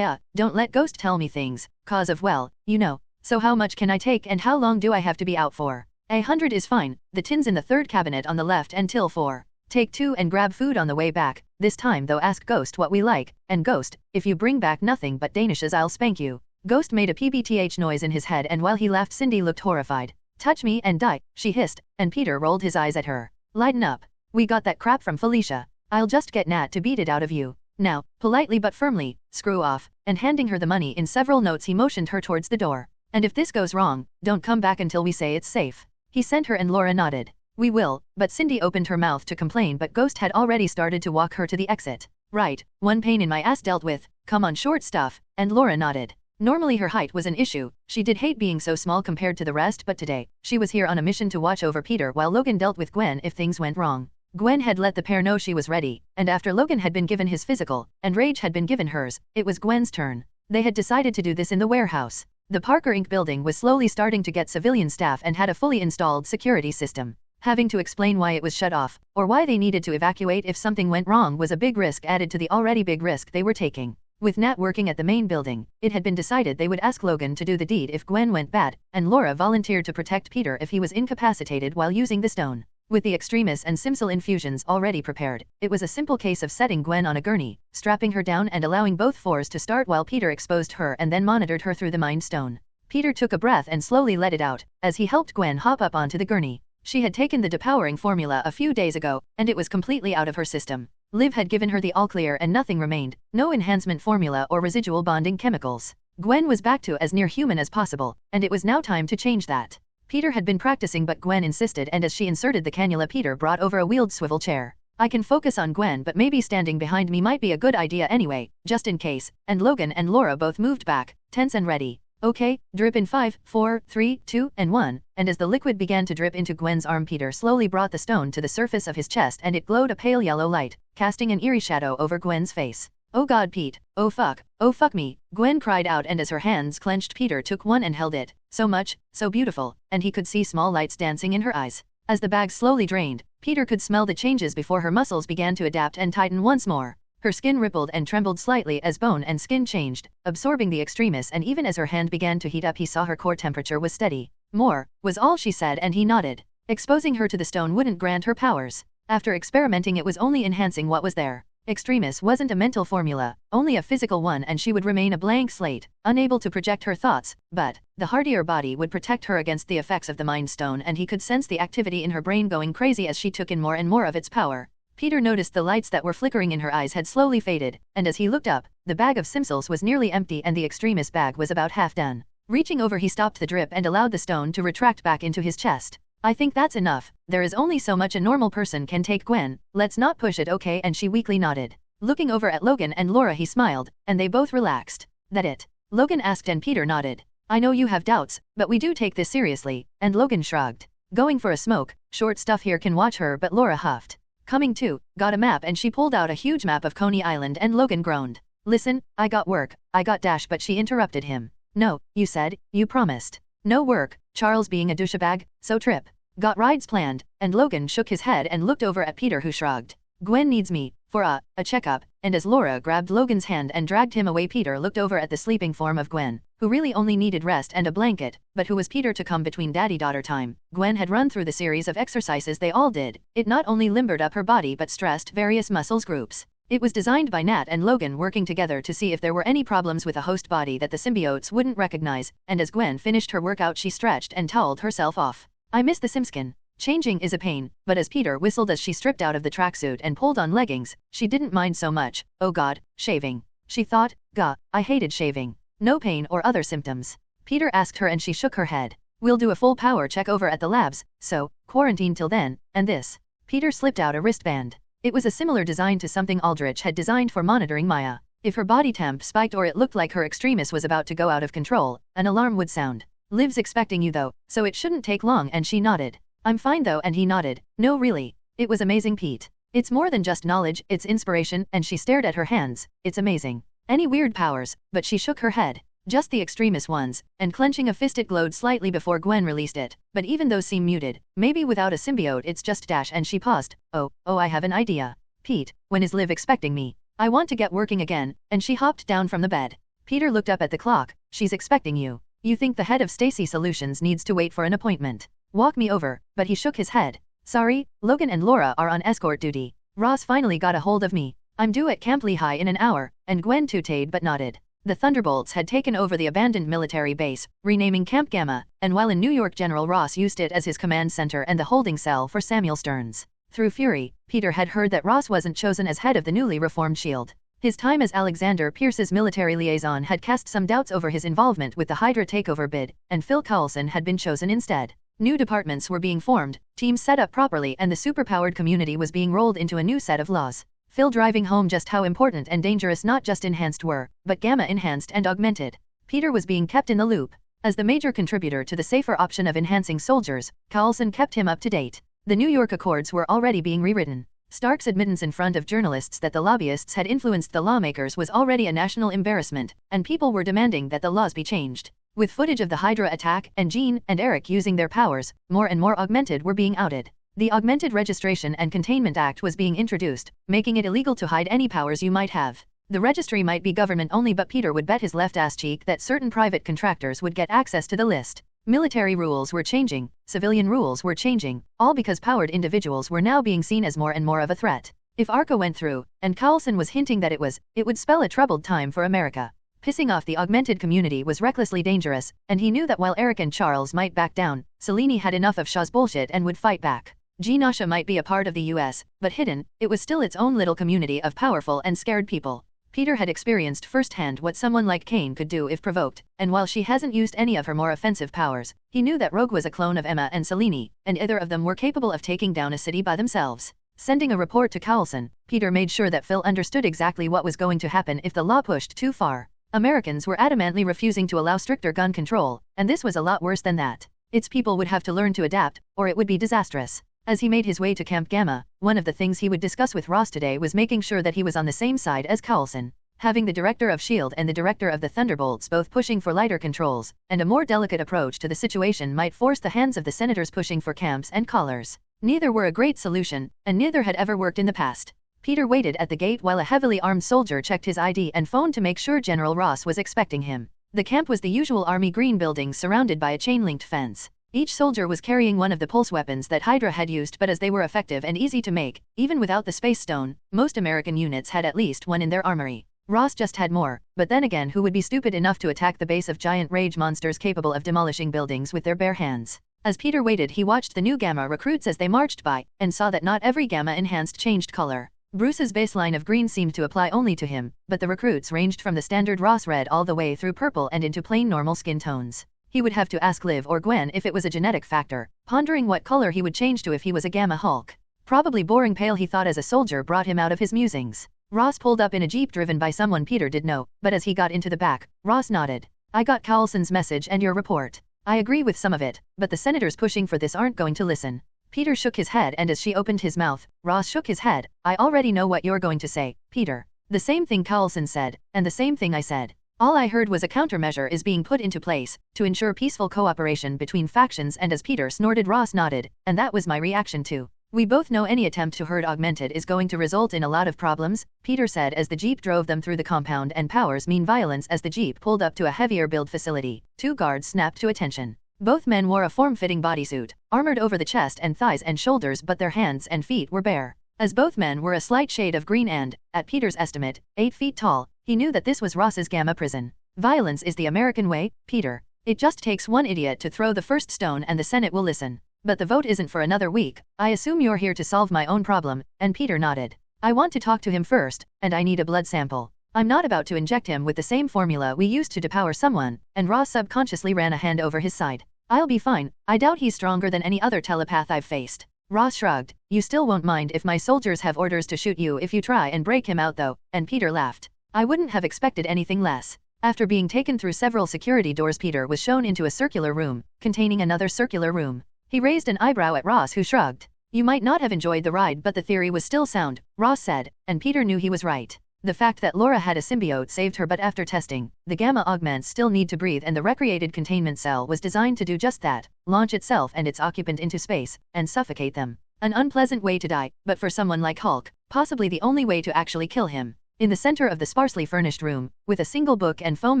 Don't let Ghost tell me things, cause of well, you know. So how much can I take and how long do I have to be out for? 100 is fine, the tin's in the 3rd cabinet on the left and till 4. Take 2 and grab food on the way back. This time though ask Ghost what we like, and Ghost, if you bring back nothing but Danishes I'll spank you. Ghost made a PBTH noise in his head and while he laughed Cindy looked horrified. Touch me and die, she hissed, and Peter rolled his eyes at her. Lighten up. We got that crap from Felicia. I'll just get Nat to beat it out of you. Now, politely but firmly, screw off, and handing her the money in several notes he motioned her towards the door. And if this goes wrong, don't come back until we say it's safe. He sent her and Laura nodded. We will, but Cindy opened her mouth to complain but Ghost had already started to walk her to the exit. Right, one pain in my ass dealt with, come on short stuff, and Laura nodded. Normally her height was an issue, she did hate being so small compared to the rest, but today, she was here on a mission to watch over Peter while Logan dealt with Gwen if things went wrong. Gwen had let the pair know she was ready, and after Logan had been given his physical, and Rage had been given hers, it was Gwen's turn. They had decided to do this in the warehouse. The Parker Inc. building was slowly starting to get civilian staff and had a fully installed security system. Having to explain why it was shut off, or why they needed to evacuate if something went wrong was a big risk added to the already big risk they were taking. With Nat working at the main building, it had been decided they would ask Logan to do the deed if Gwen went bad, and Laura volunteered to protect Peter if he was incapacitated while using the stone. With the extremis and simsil infusions already prepared, it was a simple case of setting Gwen on a gurney, strapping her down and allowing both fours to start while Peter exposed her and then monitored her through the Mind Stone. Peter took a breath and slowly let it out, as he helped Gwen hop up onto the gurney. She had taken the depowering formula a few days ago, and it was completely out of her system. Liv had given her the all-clear and nothing remained, no enhancement formula or residual bonding chemicals. Gwen was back to as near human as possible, and it was now time to change that. Peter had been practicing but Gwen insisted, and as she inserted the cannula Peter brought over a wheeled swivel chair. I can focus on Gwen, but maybe standing behind me might be a good idea anyway, just in case, and Logan and Laura both moved back, tense and ready. Okay, drip in 5, 4, 3, 2, and 1, and as the liquid began to drip into Gwen's arm Peter slowly brought the stone to the surface of his chest and it glowed a pale yellow light, casting an eerie shadow over Gwen's face. Oh God Pete, oh fuck me, Gwen cried out, and as her hands clenched Peter took one and held it, so much, so beautiful, and he could see small lights dancing in her eyes. As the bag slowly drained, Peter could smell the changes before her muscles began to adapt and tighten once more. Her skin rippled and trembled slightly as bone and skin changed, absorbing the extremis, and even as her hand began to heat up he saw her core temperature was steady. More, was all she said, and he nodded. Exposing her to the stone wouldn't grant her powers. After experimenting it was only enhancing what was there. Extremis wasn't a mental formula, only a physical one, and she would remain a blank slate, unable to project her thoughts, but the hardier body would protect her against the effects of the Mind Stone, and he could sense the activity in her brain going crazy as she took in more and more of its power. Peter noticed the lights that were flickering in her eyes had slowly faded, and as he looked up, the bag of simsils was nearly empty and the extremis bag was about half done. Reaching over he stopped the drip and allowed the stone to retract back into his chest. I think that's enough, there is only so much a normal person can take, Gwen, let's not push it, okay? And she weakly nodded. Looking over at Logan and Laura he smiled, and they both relaxed. That it? Logan asked and Peter nodded. I know you have doubts, but we do take this seriously, and Logan shrugged. Going for a smoke, short stuff here can watch her, but Laura huffed. Coming too, got a map, and she pulled out a huge map of Coney Island, and Logan groaned. Listen, I got work, I got dash, but she interrupted him. No, you said, you promised. No work, Charles being a douchebag, so trip. Got rides planned, and Logan shook his head and looked over at Peter who shrugged. Gwen needs me, for a checkup, and as Laura grabbed Logan's hand and dragged him away Peter looked over at the sleeping form of Gwen, who really only needed rest and a blanket, but who was Peter to come between daddy-daughter time. Gwen had run through the series of exercises they all did. It not only limbered up her body but stressed various muscles groups. It was designed by Nat and Logan working together to see if there were any problems with a host body that the symbiotes wouldn't recognize, and as Gwen finished her workout she stretched and toweled herself off. I miss the simskin. Changing is a pain, but as Peter whistled as she stripped out of the tracksuit and pulled on leggings, she didn't mind so much. Oh God, shaving. She thought, gah, I hated shaving. No pain or other symptoms? Peter asked her and she shook her head. We'll do a full power check over at the labs, so, quarantine till then, and this. Peter slipped out a wristband. It was a similar design to something Aldrich had designed for monitoring Maya. If her body temp spiked or it looked like her extremis was about to go out of control, an alarm would sound. Liv's expecting you though, so it shouldn't take long, and she nodded. I'm fine though, and he nodded. No really. It was amazing, Pete. It's more than just knowledge, it's inspiration, and she stared at her hands. It's amazing. Any weird powers? But she shook her head. Just the extremist ones, and clenching a fist it glowed slightly before Gwen released it, but even those seem muted. Maybe without a symbiote it's just dash, and she paused. Oh, I have an idea. Pete, when is Liv expecting me? I want to get working again, and she hopped down from the bed. Peter looked up at the clock. She's expecting you. You think the head of Stacy Solutions needs to wait for an appointment? Walk me over, but he shook his head. Sorry, Logan and Laura are on escort duty. Ross finally got a hold of me. I'm due at Camp Lehigh in an hour, and Gwen tooted but nodded. The Thunderbolts had taken over the abandoned military base, renaming Camp Gamma, and while in New York General Ross used it as his command center and the holding cell for Samuel Stearns. Through Fury, Peter had heard that Ross wasn't chosen as head of the newly reformed SHIELD. His time as Alexander Pierce's military liaison had cast some doubts over his involvement with the Hydra takeover bid, and Phil Coulson had been chosen instead. New departments were being formed, teams set up properly, and the superpowered community was being rolled into a new set of laws. Phil driving home just how important and dangerous not just enhanced were, but gamma enhanced and augmented. Peter was being kept in the loop. As the major contributor to the safer option of enhancing soldiers, Coulson kept him up to date. The New York Accords were already being rewritten. Stark's admittance in front of journalists that the lobbyists had influenced the lawmakers was already a national embarrassment, and people were demanding that the laws be changed. With footage of the Hydra attack and Jean and Eric using their powers, more and more augmented were being outed. The Augmented Registration and Containment Act was being introduced, making it illegal to hide any powers you might have. The registry might be government only, but Peter would bet his left ass cheek that certain private contractors would get access to the list. Military rules were changing, civilian rules were changing, all because powered individuals were now being seen as more and more of a threat. If ARCA went through, and Carlson was hinting that it would spell a troubled time for America. Pissing off the augmented community was recklessly dangerous, and he knew that while Eric and Charles might back down, Selene had enough of Shaw's bullshit and would fight back. Genosha might be a part of the US, but hidden, it was still its own little community of powerful and scared people. Peter had experienced firsthand what someone like Kane could do if provoked, and while she hasn't used any of her more offensive powers, he knew that Rogue was a clone of Emma and Selene, and either of them were capable of taking down a city by themselves. Sending a report to Carlson, Peter made sure that Phil understood exactly what was going to happen if the law pushed too far. Americans were adamantly refusing to allow stricter gun control, and this was a lot worse than that. Its people would have to learn to adapt, or it would be disastrous. As he made his way to Camp Gamma, one of the things he would discuss with Ross today was making sure that he was on the same side as Carlson. Having the director of S.H.I.E.L.D. and the director of the Thunderbolts both pushing for lighter controls, and a more delicate approach to the situation might force the hands of the senators pushing for camps and collars. Neither were a great solution, and neither had ever worked in the past. Peter waited at the gate while a heavily armed soldier checked his ID and phoned to make sure General Ross was expecting him. The camp was the usual Army green buildings surrounded by a chain-linked fence. Each soldier was carrying one of the pulse weapons that Hydra had used, but as they were effective and easy to make, even without the Space Stone, most American units had at least one in their armory. Ross just had more, but then again, who would be stupid enough to attack the base of giant rage monsters capable of demolishing buildings with their bare hands? As Peter waited, he watched the new Gamma recruits as they marched by, and saw that not every Gamma enhanced changed color. Bruce's baseline of green seemed to apply only to him, but the recruits ranged from the standard Ross red all the way through purple and into plain normal skin tones. He would have to ask Liv or Gwen if it was a genetic factor, pondering what color he would change to if he was a Gamma Hulk. Probably boring pale, he thought as a soldier brought him out of his musings. Ross pulled up in a jeep driven by someone Peter did know, but as he got into the back, Ross nodded. I got Carlson's message and your report. I agree with some of it, but the senators pushing for this aren't going to listen. Peter shook his head, and as she opened his mouth, Ross shook his head. I already know what you're going to say, Peter. The same thing Carlson said, and the same thing I said. All I heard was a countermeasure is being put into place to ensure peaceful cooperation between factions, and as Peter snorted, Ross nodded, and that was my reaction too. We both know any attempt to herd augmented is going to result in a lot of problems, Peter said as the jeep drove them through the compound, and powers mean violence. As the jeep pulled up to a heavier build facility, two guards snapped to attention. Both men wore a form-fitting bodysuit, armored over the chest and thighs and shoulders, but their hands and feet were bare. As both men were a slight shade of green and, at Peter's estimate, 8 feet tall, he knew that this was Ross's Gamma prison. Violence is the American way, Peter. It just takes one idiot to throw the first stone and the Senate will listen. But the vote isn't for another week. I assume you're here to solve my own problem, and Peter nodded. I want to talk to him first, and I need a blood sample. I'm not about to inject him with the same formula we used to depower someone, and Ross subconsciously ran a hand over his side. I'll be fine. I doubt he's stronger than any other telepath I've faced. Ross shrugged. You still won't mind if my soldiers have orders to shoot you if you try and break him out though, and Peter laughed. I wouldn't have expected anything less. After being taken through several security doors, Peter was shown into a circular room, containing another circular room. He raised an eyebrow at Ross, who shrugged. You might not have enjoyed the ride, but the theory was still sound, Ross said, and Peter knew he was right. The fact that Laura had a symbiote saved her, but after testing, the Gamma augments still need to breathe, and the recreated containment cell was designed to do just that, launch itself and its occupant into space, and suffocate them. An unpleasant way to die, but for someone like Hulk, possibly the only way to actually kill him. In the center of the sparsely furnished room, with a single book and foam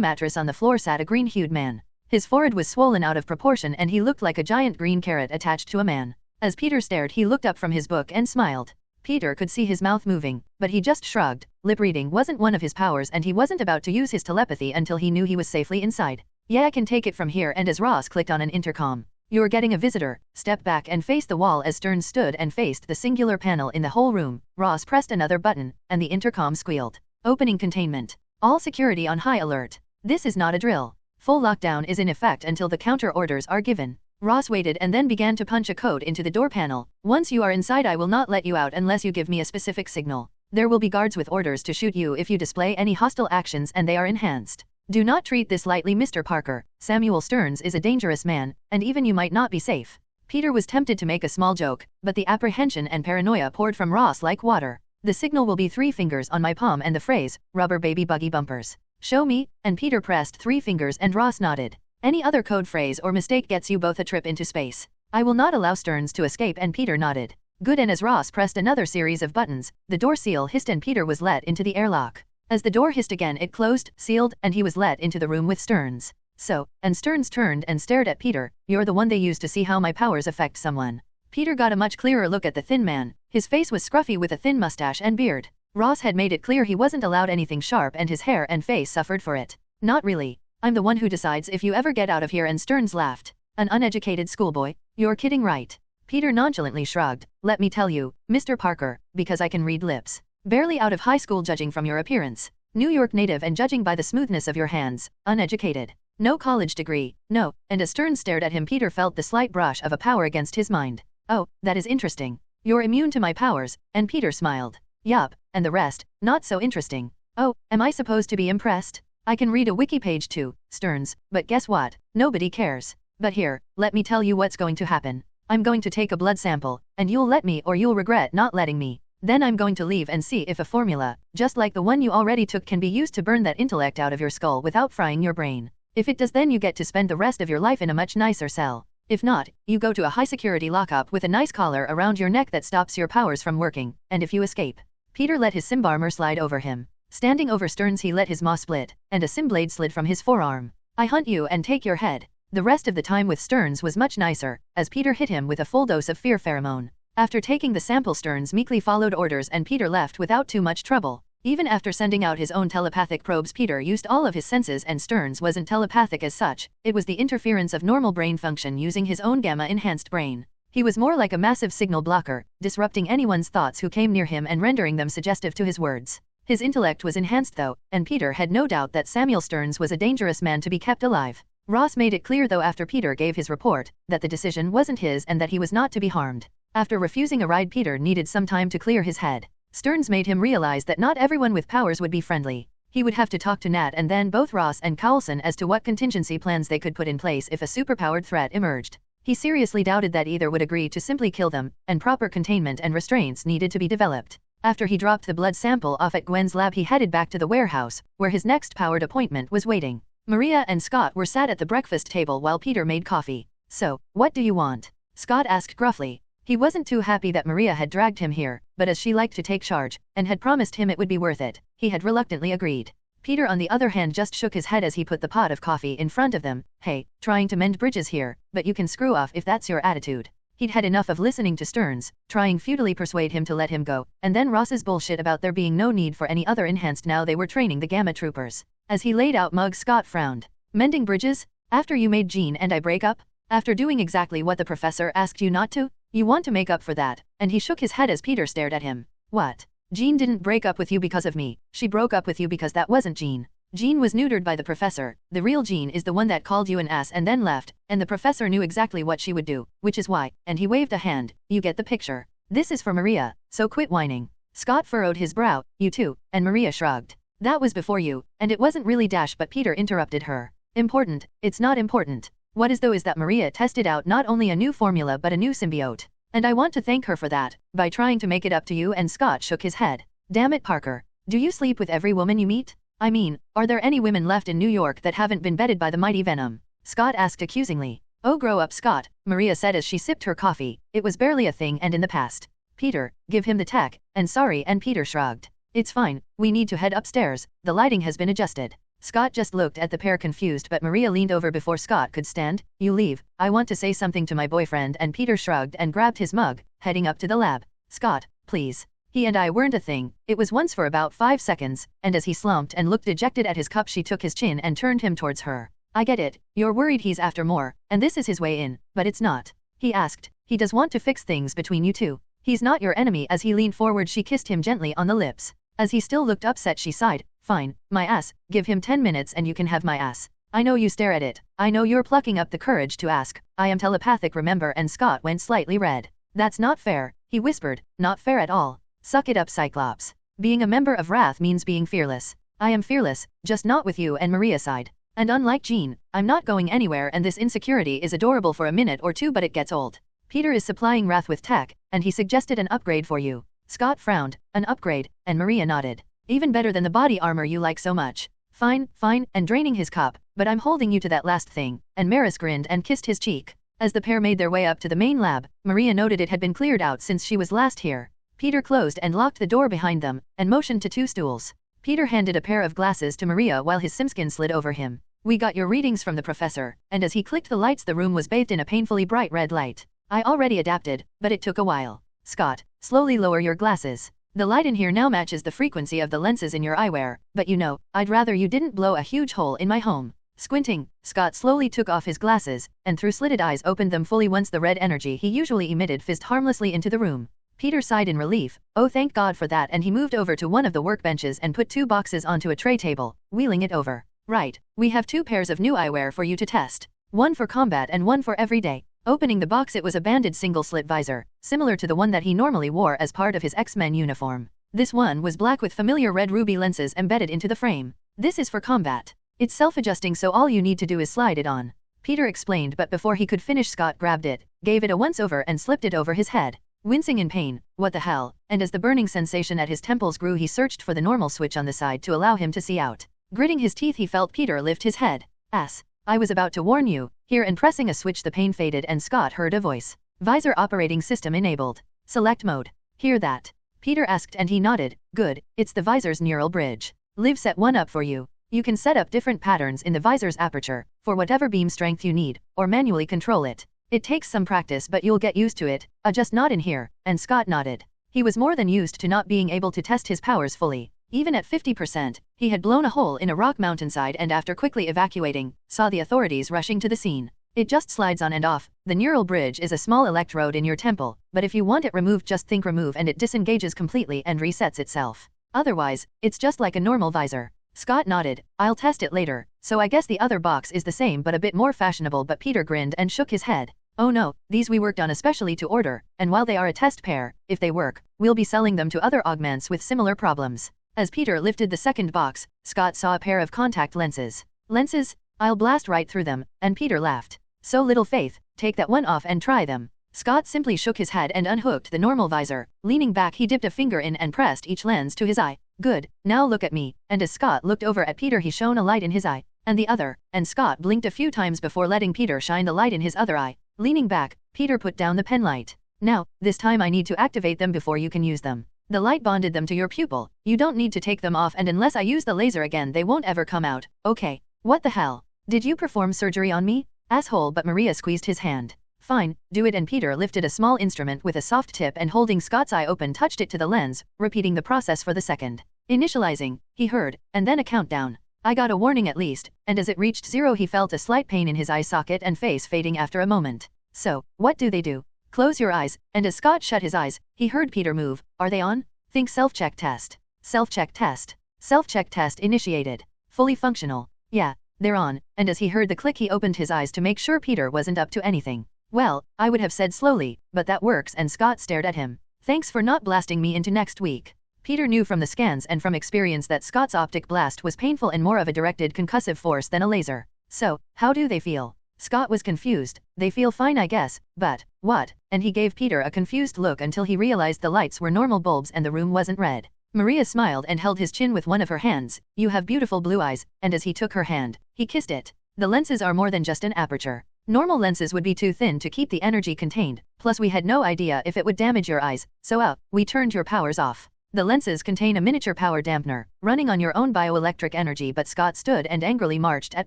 mattress on the floor, sat a green-hued man. His forehead was swollen out of proportion, and he looked like a giant green carrot attached to a man. As Peter stared, he looked up from his book and smiled. Peter could see his mouth moving, but he just shrugged. Lip reading wasn't one of his powers, and he wasn't about to use his telepathy until he knew he was safely inside. Yeah, I can take it from here. And as Ross clicked on an intercom, you're getting a visitor. Step back and face the wall. As Stearns stood and faced the singular panel in the whole room, Ross pressed another button, and the intercom squealed. Opening containment. All security on high alert. This is not a drill. Full lockdown is in effect until the counter orders are given. Ross waited and then began to punch a code into the door panel. Once you are inside, I will not let you out unless you give me a specific signal. There will be guards with orders to shoot you if you display any hostile actions, and they are enhanced. Do not treat this lightly, Mr. Parker. Samuel Stearns is a dangerous man, and even you might not be safe. Peter was tempted to make a small joke, but the apprehension and paranoia poured from Ross like water. The signal will be 3 fingers on my palm and the phrase, rubber baby buggy bumpers. Show me, and Peter pressed 3 fingers and Ross nodded. Any other code phrase or mistake gets you both a trip into space. I will not allow Stearns to escape, and Peter nodded. Good. And as Ross pressed another series of buttons, the door seal hissed and Peter was let into the airlock. As the door hissed again, it closed, sealed, and he was let into the room with Stearns. So, and Stearns turned and stared at Peter, you're the one they use to see how my powers affect someone. Peter got a much clearer look at the thin man. His face was scruffy with a thin mustache and beard. Ross had made it clear he wasn't allowed anything sharp and his hair and face suffered for it. Not really. I'm the one who decides if you ever get out of here, and Stearns laughed. An uneducated schoolboy? You're kidding, right? Peter nonchalantly shrugged. Let me tell you, Mr. Parker, because I can read lips. Barely out of high school judging from your appearance. New York native and judging by the smoothness of your hands. Uneducated. No college degree, no, and as Stearns stared at him, Peter felt the slight brush of a power against his mind. Oh, that is interesting. You're immune to my powers, and Peter smiled. Yup, and the rest, not so interesting. Oh, am I supposed to be impressed? I can read a wiki page too, Stearns, but guess what? Nobody cares. But here, let me tell you what's going to happen. I'm going to take a blood sample, and you'll let me or you'll regret not letting me. Then I'm going to leave and see if a formula, just like the one you already took, can be used to burn that intellect out of your skull without frying your brain. If it does, then you get to spend the rest of your life in a much nicer cell. If not, you go to a high-security lockup with a nice collar around your neck that stops your powers from working, and if you escape. Peter let his symbarmer slide over him. Standing over Stearns, he let his maw split, and a symblade slid from his forearm. I hunt you and take your head. The rest of the time with Stearns was much nicer, as Peter hit him with a full dose of fear pheromone. After taking the sample, Stearns meekly followed orders and Peter left without too much trouble. Even after sending out his own telepathic probes, Peter used all of his senses, and Stearns wasn't telepathic as such. It was the interference of normal brain function using his own gamma-enhanced brain. He was more like a massive signal blocker, disrupting anyone's thoughts who came near him and rendering them suggestive to his words. His intellect was enhanced though, and Peter had no doubt that Samuel Stearns was a dangerous man to be kept alive. Ross made it clear though after Peter gave his report, that the decision wasn't his and that he was not to be harmed. After refusing a ride, Peter needed some time to clear his head. Stearns made him realize that not everyone with powers would be friendly. He would have to talk to Nat and then both Ross and Coulson as to what contingency plans they could put in place if a superpowered threat emerged. He seriously doubted that either would agree to simply kill them, and proper containment and restraints needed to be developed. After he dropped the blood sample off at Gwen's lab, he headed back to the warehouse, where his next powered appointment was waiting. Maria and Scott were sat at the breakfast table while Peter made coffee. So, what do you want? Scott asked gruffly. He wasn't too happy that Maria had dragged him here, but as she liked to take charge, and had promised him it would be worth it, he had reluctantly agreed. Peter on the other hand just shook his head as he put the pot of coffee in front of them. Hey, trying to mend bridges here, but you can screw off if that's your attitude. He'd had enough of listening to Stearns, trying futilely persuade him to let him go, and then Ross's bullshit about there being no need for any other enhanced now they were training the Gamma Troopers. As he laid out mugs, Scott frowned. Mending bridges? After you made Jean and I break up? After doing exactly what the professor asked you not to? You want to make up for that? And he shook his head as Peter stared at him. What? Jean didn't break up with you because of me. She broke up with you because that wasn't Jean. Jean was neutered by the professor. The real Jean is the one that called you an ass and then left, and the professor knew exactly what she would do, which is why, and he waved a hand, you get the picture. This is for Maria, so quit whining. Scott furrowed his brow. You too, and Maria shrugged. That was before you, and it wasn't really dash, but Peter interrupted her. Important, it's not important. What is though is that Maria tested out not only a new formula but a new symbiote. And I want to thank her for that, by trying to make it up to you. And Scott shook his head. Damn it, Parker. Do you sleep with every woman you meet? I mean, are there any women left in New York that haven't been bedded by the mighty Venom? Scott asked accusingly. Oh, grow up, Scott, Maria said as she sipped her coffee. It was barely a thing and in the past. Peter, give him the tech. And sorry, and Peter shrugged. It's fine, we need to head upstairs, the lighting has been adjusted. Scott just looked at the pair confused, but Maria leaned over before Scott could stand. You leave, I want to say something to my boyfriend. And Peter shrugged and grabbed his mug, heading up to the lab. Scott, please. He and I weren't a thing. It was once for about 5 seconds, and as he slumped and looked dejected at his cup, she took his chin and turned him towards her. I get it, you're worried he's after more, and this is his way in, but it's not. He asked. He does want to fix things between you two. He's not your enemy. As he leaned forward, she kissed him gently on the lips. As he still looked upset, she sighed. Fine, my ass, give him 10 minutes and you can have my ass. I know you stare at it. I know you're plucking up the courage to ask. I am telepathic, remember? And Scott went slightly red. That's not fair, he whispered. Not fair at all. Suck it up, Cyclops. Being a member of Wrath means being fearless. I am fearless, just not with you. And Maria sighed. And unlike Jean, I'm not going anywhere, and this insecurity is adorable for a minute or two, but it gets old. Peter is supplying Wrath with tech, and he suggested an upgrade for you. Scott frowned. An upgrade? And Maria nodded. Even better than the body armor you like so much. Fine, fine, and draining his cup, but I'm holding you to that last thing. And Maris grinned and kissed his cheek. As the pair made their way up to the main lab, Maria noted it had been cleared out since she was last here. Peter closed and locked the door behind them, and motioned to 2 stools. Peter handed a pair of glasses to Maria while his simskin slid over him. We got your readings from the professor, and as he clicked the lights the room was bathed in a painfully bright red light. I already adapted, but it took a while. Scott, slowly lower your glasses. The light in here now matches the frequency of the lenses in your eyewear, but you know, I'd rather you didn't blow a huge hole in my home. Squinting, Scott slowly took off his glasses, and through slitted eyes opened them fully once the red energy he usually emitted fizzed harmlessly into the room. Peter sighed in relief, oh thank God for that, and he moved over to one of the workbenches and put 2 boxes onto a tray table, wheeling it over. Right, we have 2 pairs of new eyewear for you to test. One for combat and one for everyday. Opening the box it was a banded single-slit visor, similar to the one that he normally wore as part of his X-Men uniform. This one was black with familiar red ruby lenses embedded into the frame. This is for combat. It's self-adjusting so all you need to do is slide it on. Peter explained, but before he could finish Scott grabbed it, gave it a once-over and slipped it over his head. Wincing in pain, what the hell, and as the burning sensation at his temples grew he searched for the normal switch on the side to allow him to see out. Gritting his teeth he felt Peter lift his head. Ass. I was about to warn you, here, and pressing a switch the pain faded and Scott heard a voice. Visor operating system enabled. Select mode. Hear that? Peter asked and he nodded. Good, it's the visor's neural bridge. Liv set one up for you. You can set up different patterns in the visor's aperture, for whatever beam strength you need, or manually control it. It takes some practice but you'll get used to it, just not in here, and Scott nodded. He was more than used to not being able to test his powers fully. Even at 50%, he had blown a hole in a rock mountainside and after quickly evacuating, saw the authorities rushing to the scene. It just slides on and off. The neural bridge is a small electrode in your temple, but if you want it removed just think remove and it disengages completely and resets itself. Otherwise, it's just like a normal visor. Scott nodded. I'll test it later, so I guess the other box is the same but a bit more fashionable, but Peter grinned and shook his head. Oh no, these we worked on especially to order, and while they are a test pair, if they work, we'll be selling them to other augments with similar problems. As Peter lifted the second box, Scott saw a pair of contact lenses. Lenses? I'll blast right through them, and Peter laughed. So little faith, take that one off and try them. Scott simply shook his head and unhooked the normal visor. Leaning back he dipped a finger in and pressed each lens to his eye. Good, now look at me, and as Scott looked over at Peter he shone a light in his eye, and the other, and Scott blinked a few times before letting Peter shine the light in his other eye. Leaning back, Peter put down the pen light. Now, this time I need to activate them before you can use them. The light bonded them to your pupil, you don't need to take them off, and unless I use the laser again they won't ever come out, okay? What the hell? Did you perform surgery on me? Asshole, but Maria squeezed his hand. Fine, do it, and Peter lifted a small instrument with a soft tip and holding Scott's eye open touched it to the lens, repeating the process for the second. Initializing, he heard, and then a countdown. I got a warning at least, and as it reached 0 he felt a slight pain in his eye socket and face fading after a moment. So, what do they do? Close your eyes, and as Scott shut his eyes, he heard Peter move. Are they on? Think self-check test. Self-check test. Self-check test initiated. Fully functional. Yeah, they're on, and as he heard the click he opened his eyes to make sure Peter wasn't up to anything. Well, I would have said slowly, but that works, and Scott stared at him. Thanks for not blasting me into next week. Peter knew from the scans and from experience that Scott's optic blast was painful and more of a directed concussive force than a laser. So, how do they feel? Scott was confused. They feel fine I guess, but, what? And he gave Peter a confused look until he realized the lights were normal bulbs and the room wasn't red. Maria smiled and held his chin with one of her hands. You have beautiful blue eyes, and as he took her hand, he kissed it. The lenses are more than just an aperture. Normal lenses would be too thin to keep the energy contained, plus we had no idea if it would damage your eyes, so we turned your powers off. The lenses contain a miniature power dampener, running on your own bioelectric energy, but Scott stood and angrily marched at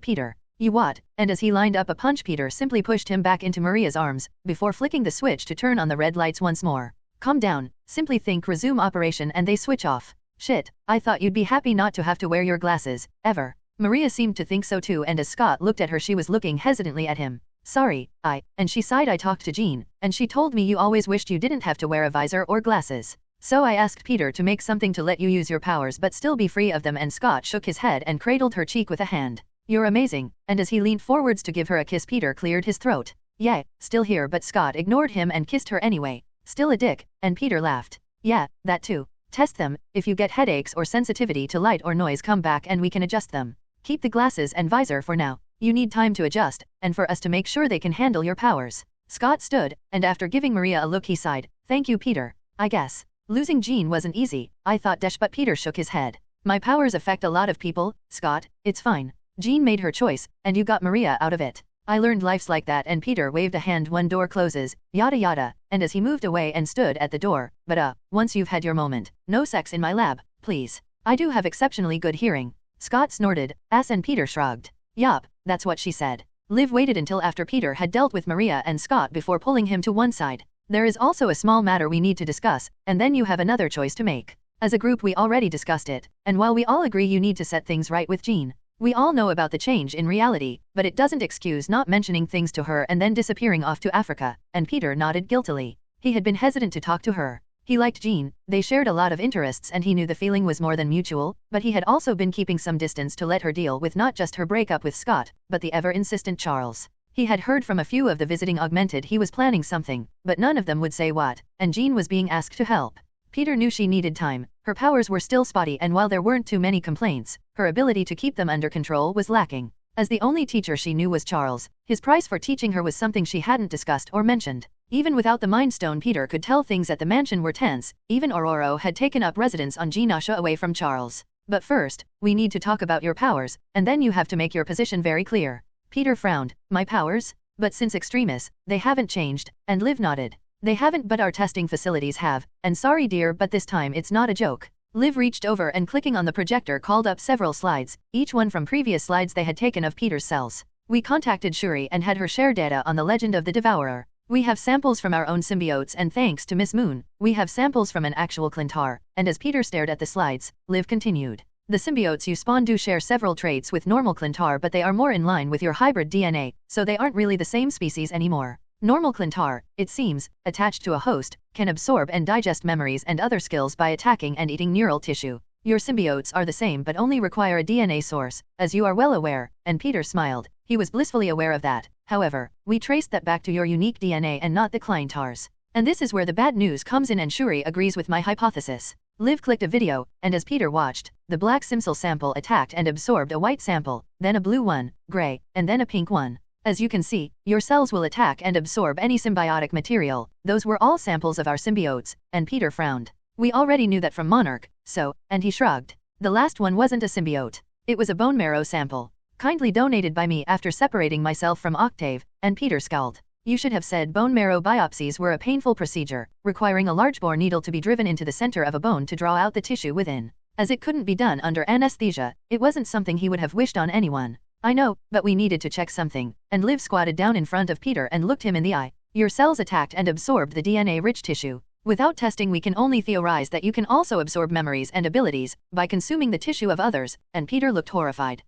Peter. You what? And as he lined up a punch Peter simply pushed him back into Maria's arms, before flicking the switch to turn on the red lights once more. Calm down, simply think resume operation and they switch off. Shit, I thought you'd be happy not to have to wear your glasses, ever. Maria seemed to think so too, and as Scott looked at her she was looking hesitantly at him. Sorry, and she sighed. I talked to Jean, and she told me you always wished you didn't have to wear a visor or glasses. So I asked Peter to make something to let you use your powers but still be free of them, and Scott shook his head and cradled her cheek with a hand. You're amazing, and as he leaned forwards to give her a kiss Peter cleared his throat. Yeah, still here, but Scott ignored him and kissed her anyway. Still a dick, and Peter laughed. Yeah, that too. Test them, if you get headaches or sensitivity to light or noise come back and we can adjust them. Keep the glasses and visor for now. You need time to adjust, and for us to make sure they can handle your powers. Scott stood, and after giving Maria a look he sighed. Thank you Peter, I guess. Losing Jean wasn't easy, I thought but Peter shook his head. My powers affect a lot of people, Scott, it's fine. Jean made her choice, and you got Maria out of it. I learned life's like that, and Peter waved a hand. One door closes, yada yada, and as he moved away and stood at the door, but once you've had your moment, no sex in my lab, please. I do have exceptionally good hearing. Scott snorted, ass, and Peter shrugged. Yup, that's what she said. Liv waited until after Peter had dealt with Maria and Scott before pulling him to one side. There is also a small matter we need to discuss, and then you have another choice to make. As a group we already discussed it, and while we all agree you need to set things right with Jean, we all know about the change in reality, but it doesn't excuse not mentioning things to her and then disappearing off to Africa, and Peter nodded guiltily. He had been hesitant to talk to her. He liked Jean, they shared a lot of interests and he knew the feeling was more than mutual, but he had also been keeping some distance to let her deal with not just her breakup with Scott, but the ever-insistent Charles. He had heard from a few of the visiting augmented he was planning something, but none of them would say what, and Jean was being asked to help. Peter knew she needed time, her powers were still spotty and while there weren't too many complaints, her ability to keep them under control was lacking. As the only teacher she knew was Charles, his price for teaching her was something she hadn't discussed or mentioned. Even without the Mind Stone Peter could tell things at the mansion were tense, even Aurora had taken up residence on Genosha away from Charles. But first, we need to talk about your powers, and then you have to make your position very clear. Peter frowned. My powers? But since Extremis, they haven't changed, and Liv nodded. They haven't but our testing facilities have, and sorry dear but this time it's not a joke. Liv reached over and clicking on the projector called up several slides, each one from previous slides they had taken of Peter's cells. We contacted Shuri and had her share data on the legend of the Devourer. We have samples from our own symbiotes and thanks to Miss Moon, we have samples from an actual Clintar, and as Peter stared at the slides, Liv continued. The symbiotes you spawn do share several traits with normal Clintar but they are more in line with your hybrid DNA, so they aren't really the same species anymore. Normal Clintar, it seems, attached to a host, can absorb and digest memories and other skills by attacking and eating neural tissue. Your symbiotes are the same but only require a DNA source, as you are well aware, and Peter smiled. He was blissfully aware of that. However, we traced that back to your unique DNA and not the Clintar's. And this is where the bad news comes in and Shuri agrees with my hypothesis. Liv clicked a video, and as Peter watched, the black Simsel sample attacked and absorbed a white sample, then a blue one, gray, and then a pink one. As you can see, your cells will attack and absorb any symbiotic material. Those were all samples of our symbiotes, and Peter frowned. We already knew that from Monarch, so, and he shrugged. The last one wasn't a symbiote. It was a bone marrow sample. Kindly donated by me after separating myself from Octave, and Peter scowled. You should have said bone marrow biopsies were a painful procedure, requiring a large bore needle to be driven into the center of a bone to draw out the tissue within. As it couldn't be done under anesthesia, it wasn't something he would have wished on anyone. I know, but we needed to check something, and Liv squatted down in front of Peter and looked him in the eye. Your cells attacked and absorbed the DNA-rich tissue. Without testing we can only theorize that you can also absorb memories and abilities, by consuming the tissue of others, and Peter looked horrified.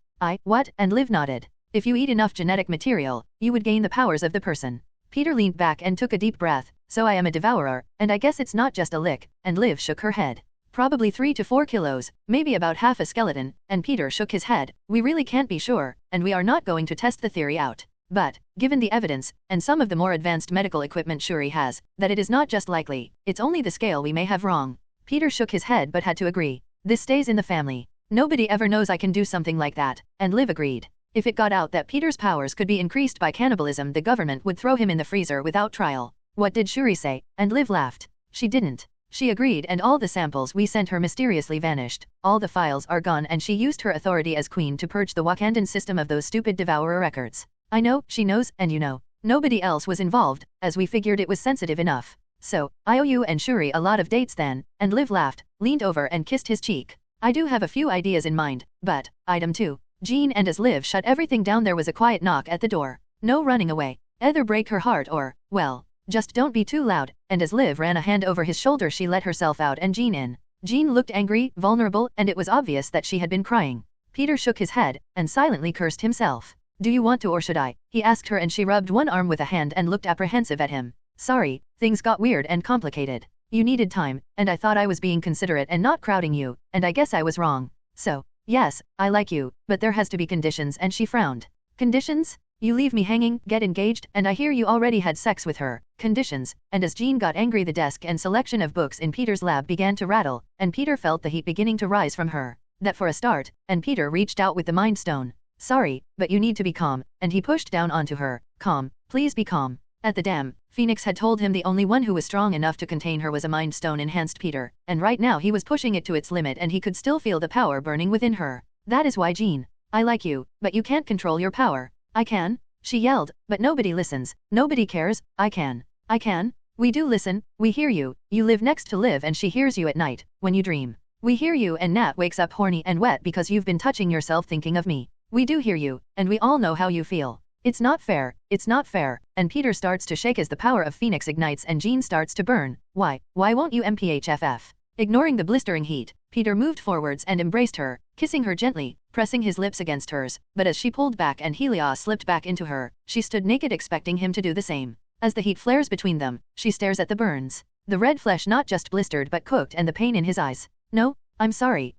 What? And Liv nodded. If you eat enough genetic material, you would gain the powers of the person. Peter leaned back and took a deep breath. So I am a devourer, and I guess it's not just a lick, and Liv shook her head. Probably 3 to 4 kilos, maybe about half a skeleton, and Peter shook his head. We really can't be sure, and we are not going to test the theory out. But, given the evidence, and some of the more advanced medical equipment Shuri has, that it is not just likely, it's only the scale we may have wrong. Peter shook his head but had to agree. This stays in the family. Nobody ever knows I can do something like that, and Liv agreed. If it got out that Peter's powers could be increased by cannibalism the government would throw him in the freezer without trial. What did Shuri say? And Liv laughed. She didn't. She agreed and all the samples we sent her mysteriously vanished. All the files are gone and she used her authority as queen to purge the Wakandan system of those stupid devourer records. I know, she knows, and you know. Nobody else was involved, as we figured it was sensitive enough. So, I owe you and Shuri a lot of dates then, and Liv laughed, leaned over and kissed his cheek. I do have a few ideas in mind, but, item 2. Jean and as Liv shut everything down there was a quiet knock at the door. No running away. Either break her heart or, well, just don't be too loud, and as Liv ran a hand over his shoulder she let herself out and Jean in. Jean looked angry, vulnerable, and it was obvious that she had been crying. Peter shook his head, and silently cursed himself. Do you want to or should I? He asked her and she rubbed one arm with a hand and looked apprehensive at him. Sorry, things got weird and complicated. You needed time, and I thought I was being considerate and not crowding you, and I guess I was wrong. So, yes, I like you, but there has to be conditions and she frowned. Conditions? You leave me hanging, get engaged, and I hear you already had sex with her. Conditions, and as Jean got angry the desk and selection of books in Peter's lab began to rattle, and Peter felt the heat beginning to rise from her. That for a start, and Peter reached out with the Mind Stone. Sorry, but you need to be calm, and he pushed down onto her. Calm, please be calm. At the dam, Phoenix had told him the only one who was strong enough to contain her was a Mind Stone enhanced Peter, and right now he was pushing it to its limit and he could still feel the power burning within her. That is why Jean. I like you, but you can't control your power. I can? She yelled, but nobody listens, nobody cares. I can. I can. We do listen, we hear you, you live next to Liv and she hears you at night, when you dream. We hear you and Nat wakes up horny and wet because you've been touching yourself thinking of me. We do hear you, and we all know how you feel. It's not fair, and Peter starts to shake as the power of Phoenix ignites and Jean starts to burn. Why won't you MPHFF? Ignoring the blistering heat, Peter moved forwards and embraced her, kissing her gently, pressing his lips against hers, but as she pulled back and Helios slipped back into her, she stood naked expecting him to do the same. As the heat flares between them, she stares at the burns. The red flesh not just blistered but cooked and the pain in his eyes. No, I'm sorry,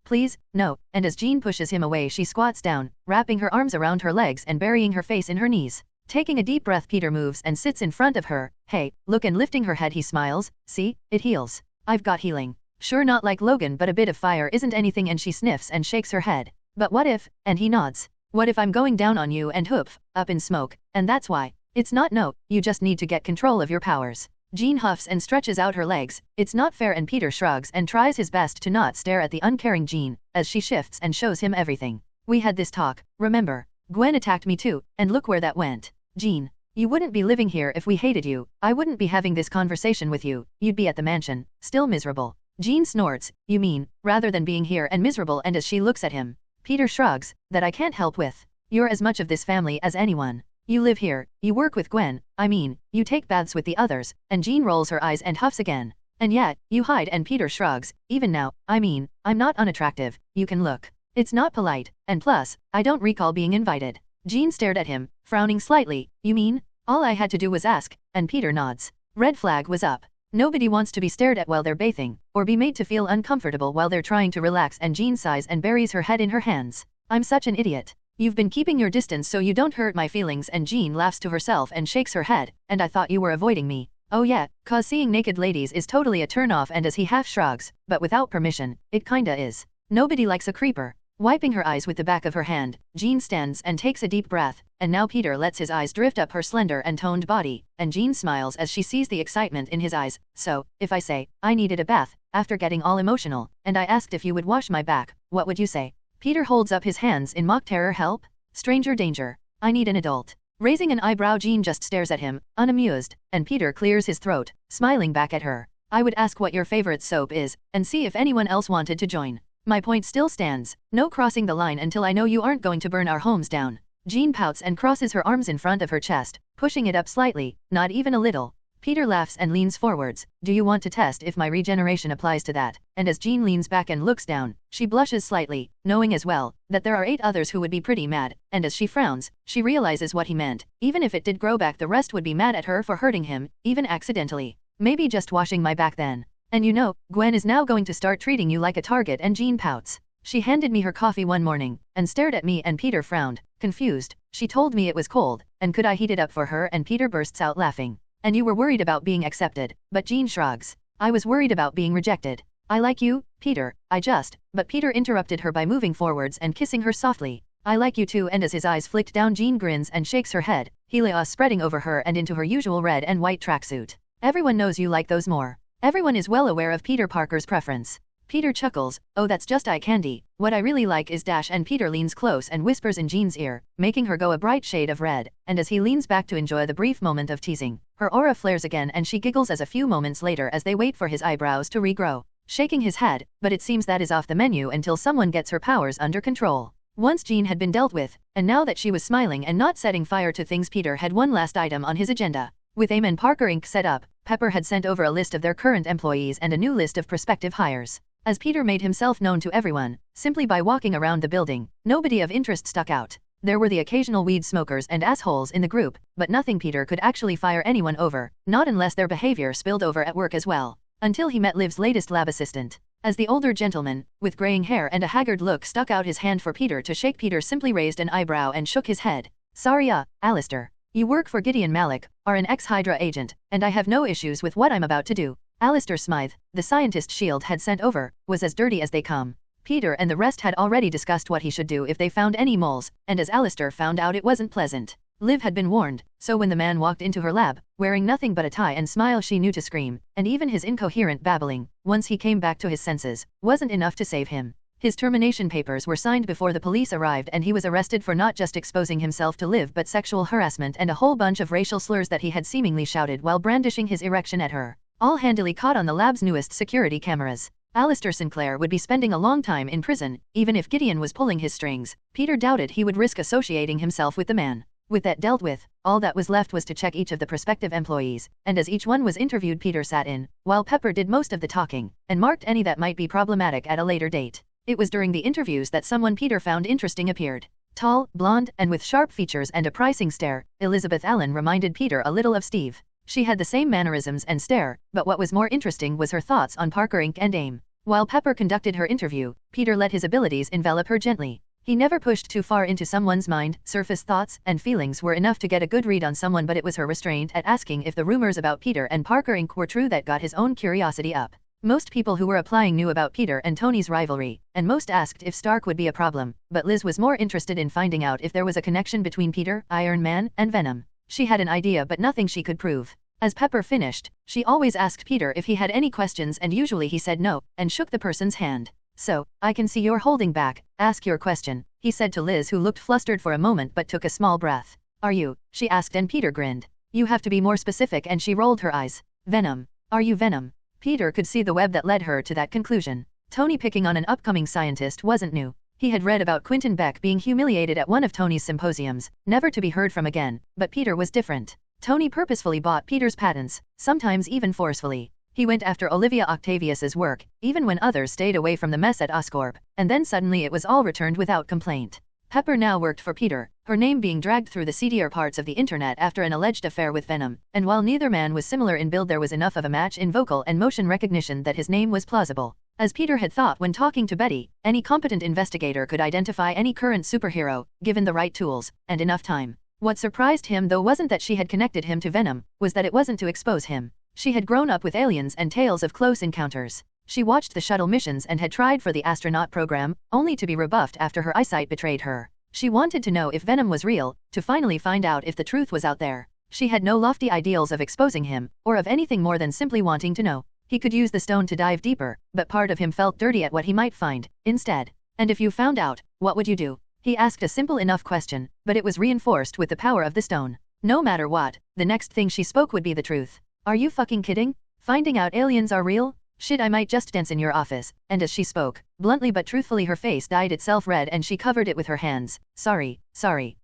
please, no, and as Jean pushes him away she squats down, wrapping her arms around her legs and burying her face in her knees. Taking a deep breath Peter moves and sits in front of her. Hey, look, and lifting her head he smiles. See, it heals. I've got healing. Sure, not like Logan, but a bit of fire isn't anything, and she sniffs and shakes her head. But what if, and he nods, what if I'm going down on you and hoof, up in smoke, and that's why. It's not, no, you just need to get control of your powers. Jean huffs and stretches out her legs. It's not fair, and Peter shrugs and tries his best to not stare at the uncaring Jean, as she shifts and shows him everything. We had this talk, remember? Gwen attacked me too, and look where that went. Jean, you wouldn't be living here if we hated you. I wouldn't be having this conversation with you. You'd be at the mansion, still miserable. Jean snorts. You mean, rather than being here and miserable, and as she looks at him, Peter shrugs, that I can't help with. You're as much of this family as anyone. You live here, you work with Gwen, I mean, you take baths with the others, and Jean rolls her eyes and huffs again. And yet, you hide, and Peter shrugs, even now, I mean, I'm not unattractive, you can look. It's not polite, and plus, I don't recall being invited. Jean stared at him, frowning slightly. You mean? All I had to do was ask, and Peter nods. Red flag was up. Nobody wants to be stared at while they're bathing, or be made to feel uncomfortable while they're trying to relax, and Jean sighs and buries her head in her hands. I'm such an idiot. You've been keeping your distance so you don't hurt my feelings, and Jean laughs to herself and shakes her head, and I thought you were avoiding me. Oh yeah, 'cause seeing naked ladies is totally a turn off, and as he half shrugs, but without permission, it kinda is. Nobody likes a creeper. Wiping her eyes with the back of her hand, Jean stands and takes a deep breath, and now Peter lets his eyes drift up her slender and toned body, and Jean smiles as she sees the excitement in his eyes. So, if I say, I needed a bath, after getting all emotional, and I asked if you would wash my back, what would you say? Peter holds up his hands in mock terror. Help? Stranger danger. I need an adult. Raising an eyebrow, Jean just stares at him, unamused, and Peter clears his throat, smiling back at her. I would ask what your favorite soap is, and see if anyone else wanted to join. My point still stands. No crossing the line until I know you aren't going to burn our homes down. Jean pouts and crosses her arms in front of her chest, pushing it up slightly, not even a little. Peter laughs and leans forwards. Do you want to test if my regeneration applies to that? And as Jean leans back and looks down, she blushes slightly, knowing as well that there are 8 others who would be pretty mad, and as she frowns, she realizes what he meant. Even if it did grow back, the rest would be mad at her for hurting him, even accidentally. Maybe just washing my back then. And you know, Gwen is now going to start treating you like a target, and Jean pouts. She handed me her coffee one morning, and stared at me, and Peter frowned, confused. She told me it was cold, and could I heat it up for her, and Peter bursts out laughing. And you were worried about being accepted, but Jean shrugs. I was worried about being rejected. I like you, Peter, but Peter interrupted her by moving forwards and kissing her softly. I like you too, and as his eyes flicked down, Jean grins and shakes her head, Helios spreading over her and into her usual red and white tracksuit. Everyone knows you like those more. Everyone is well aware of Peter Parker's preference. Peter chuckles. Oh, that's just eye candy. What I really like is Dash, and Peter leans close and whispers in Jean's ear, making her go a bright shade of red, and as he leans back to enjoy the brief moment of teasing, her aura flares again and she giggles as a few moments later as they wait for his eyebrows to regrow. Shaking his head, but it seems that is off the menu until someone gets her powers under control. Once Jean had been dealt with, and now that she was smiling and not setting fire to things, Peter had one last item on his agenda. With Eamon Parker Inc. set up, Pepper had sent over a list of their current employees and a new list of prospective hires. As Peter made himself known to everyone, simply by walking around the building, nobody of interest stuck out. There were the occasional weed smokers and assholes in the group, but nothing Peter could actually fire anyone over, not unless their behavior spilled over at work as well. Until he met Liv's latest lab assistant. As the older gentleman, with graying hair and a haggard look, stuck out his hand for Peter to shake, Peter simply raised an eyebrow and shook his head. Sorry, Alistair. You work for Gideon Malik, are an ex-Hydra agent, and I have no issues with what I'm about to do. Alistair Smythe, the scientist S.H.I.E.L.D. had sent over, was as dirty as they come. Peter and the rest had already discussed what he should do if they found any moles, and as Alistair found out, it wasn't pleasant. Liv had been warned, so when the man walked into her lab, wearing nothing but a tie and smile, she knew to scream, and even his incoherent babbling, once he came back to his senses, wasn't enough to save him. His termination papers were signed before the police arrived, and he was arrested for not just exposing himself to Liv but sexual harassment and a whole bunch of racial slurs that he had seemingly shouted while brandishing his erection at her. All handily caught on the lab's newest security cameras. Alistair Sinclair would be spending a long time in prison, even if Gideon was pulling his strings. Peter doubted he would risk associating himself with the man. With that dealt with, all that was left was to check each of the prospective employees, and as each one was interviewed Peter sat in, while Pepper did most of the talking, and marked any that might be problematic at a later date. It was during the interviews that someone Peter found interesting appeared. Tall, blonde, and with sharp features and a pricing stare, Elizabeth Allen reminded Peter a little of Steve. She had the same mannerisms and stare, but what was more interesting was her thoughts on Parker Inc. and AIM. While Pepper conducted her interview, Peter let his abilities envelop her gently. He never pushed too far into someone's mind. Surface thoughts and feelings were enough to get a good read on someone, but it was her restraint at asking if the rumors about Peter and Parker Inc. were true that got his own curiosity up. Most people who were applying knew about Peter and Tony's rivalry, and most asked if Stark would be a problem, but Liz was more interested in finding out if there was a connection between Peter, Iron Man, and Venom. She had an idea but nothing she could prove. As Pepper finished, she always asked Peter if he had any questions, and usually he said no, and shook the person's hand. "So, I can see you're holding back. Ask your question," he said to Liz, who looked flustered for a moment but took a small breath. "Are you?" she asked, and Peter grinned. "You have to be more specific," and she rolled her eyes. "Venom. Are you Venom?" Peter could see the web that led her to that conclusion. Tony picking on an upcoming scientist wasn't new. He had read about Quentin Beck being humiliated at one of Tony's symposiums, never to be heard from again, but Peter was different. Tony purposefully bought Peter's patents, sometimes even forcefully. He went after Olivia Octavius's work, even when others stayed away from the mess at Oscorp, and then suddenly it was all returned without complaint. Pepper now worked for Peter, her name being dragged through the seedier parts of the internet after an alleged affair with Venom, and while neither man was similar in build, there was enough of a match in vocal and motion recognition that his name was plausible. As Peter had thought when talking to Betty, any competent investigator could identify any current superhero, given the right tools, and enough time. What surprised him though wasn't that she had connected him to Venom, was that it wasn't to expose him. She had grown up with aliens and tales of close encounters. She watched the shuttle missions and had tried for the astronaut program, only to be rebuffed after her eyesight betrayed her. She wanted to know if Venom was real, to finally find out if the truth was out there. She had no lofty ideals of exposing him, or of anything more than simply wanting to know. He could use the stone to dive deeper, but part of him felt dirty at what he might find, instead. "And if you found out, what would you do?" He asked a simple enough question, but it was reinforced with the power of the stone. No matter what, the next thing she spoke would be the truth. "Are you fucking kidding? Finding out aliens are real? Shit, I might just dance in your office." And as she spoke, bluntly but truthfully, her face dyed itself red and she covered it with her hands. Sorry,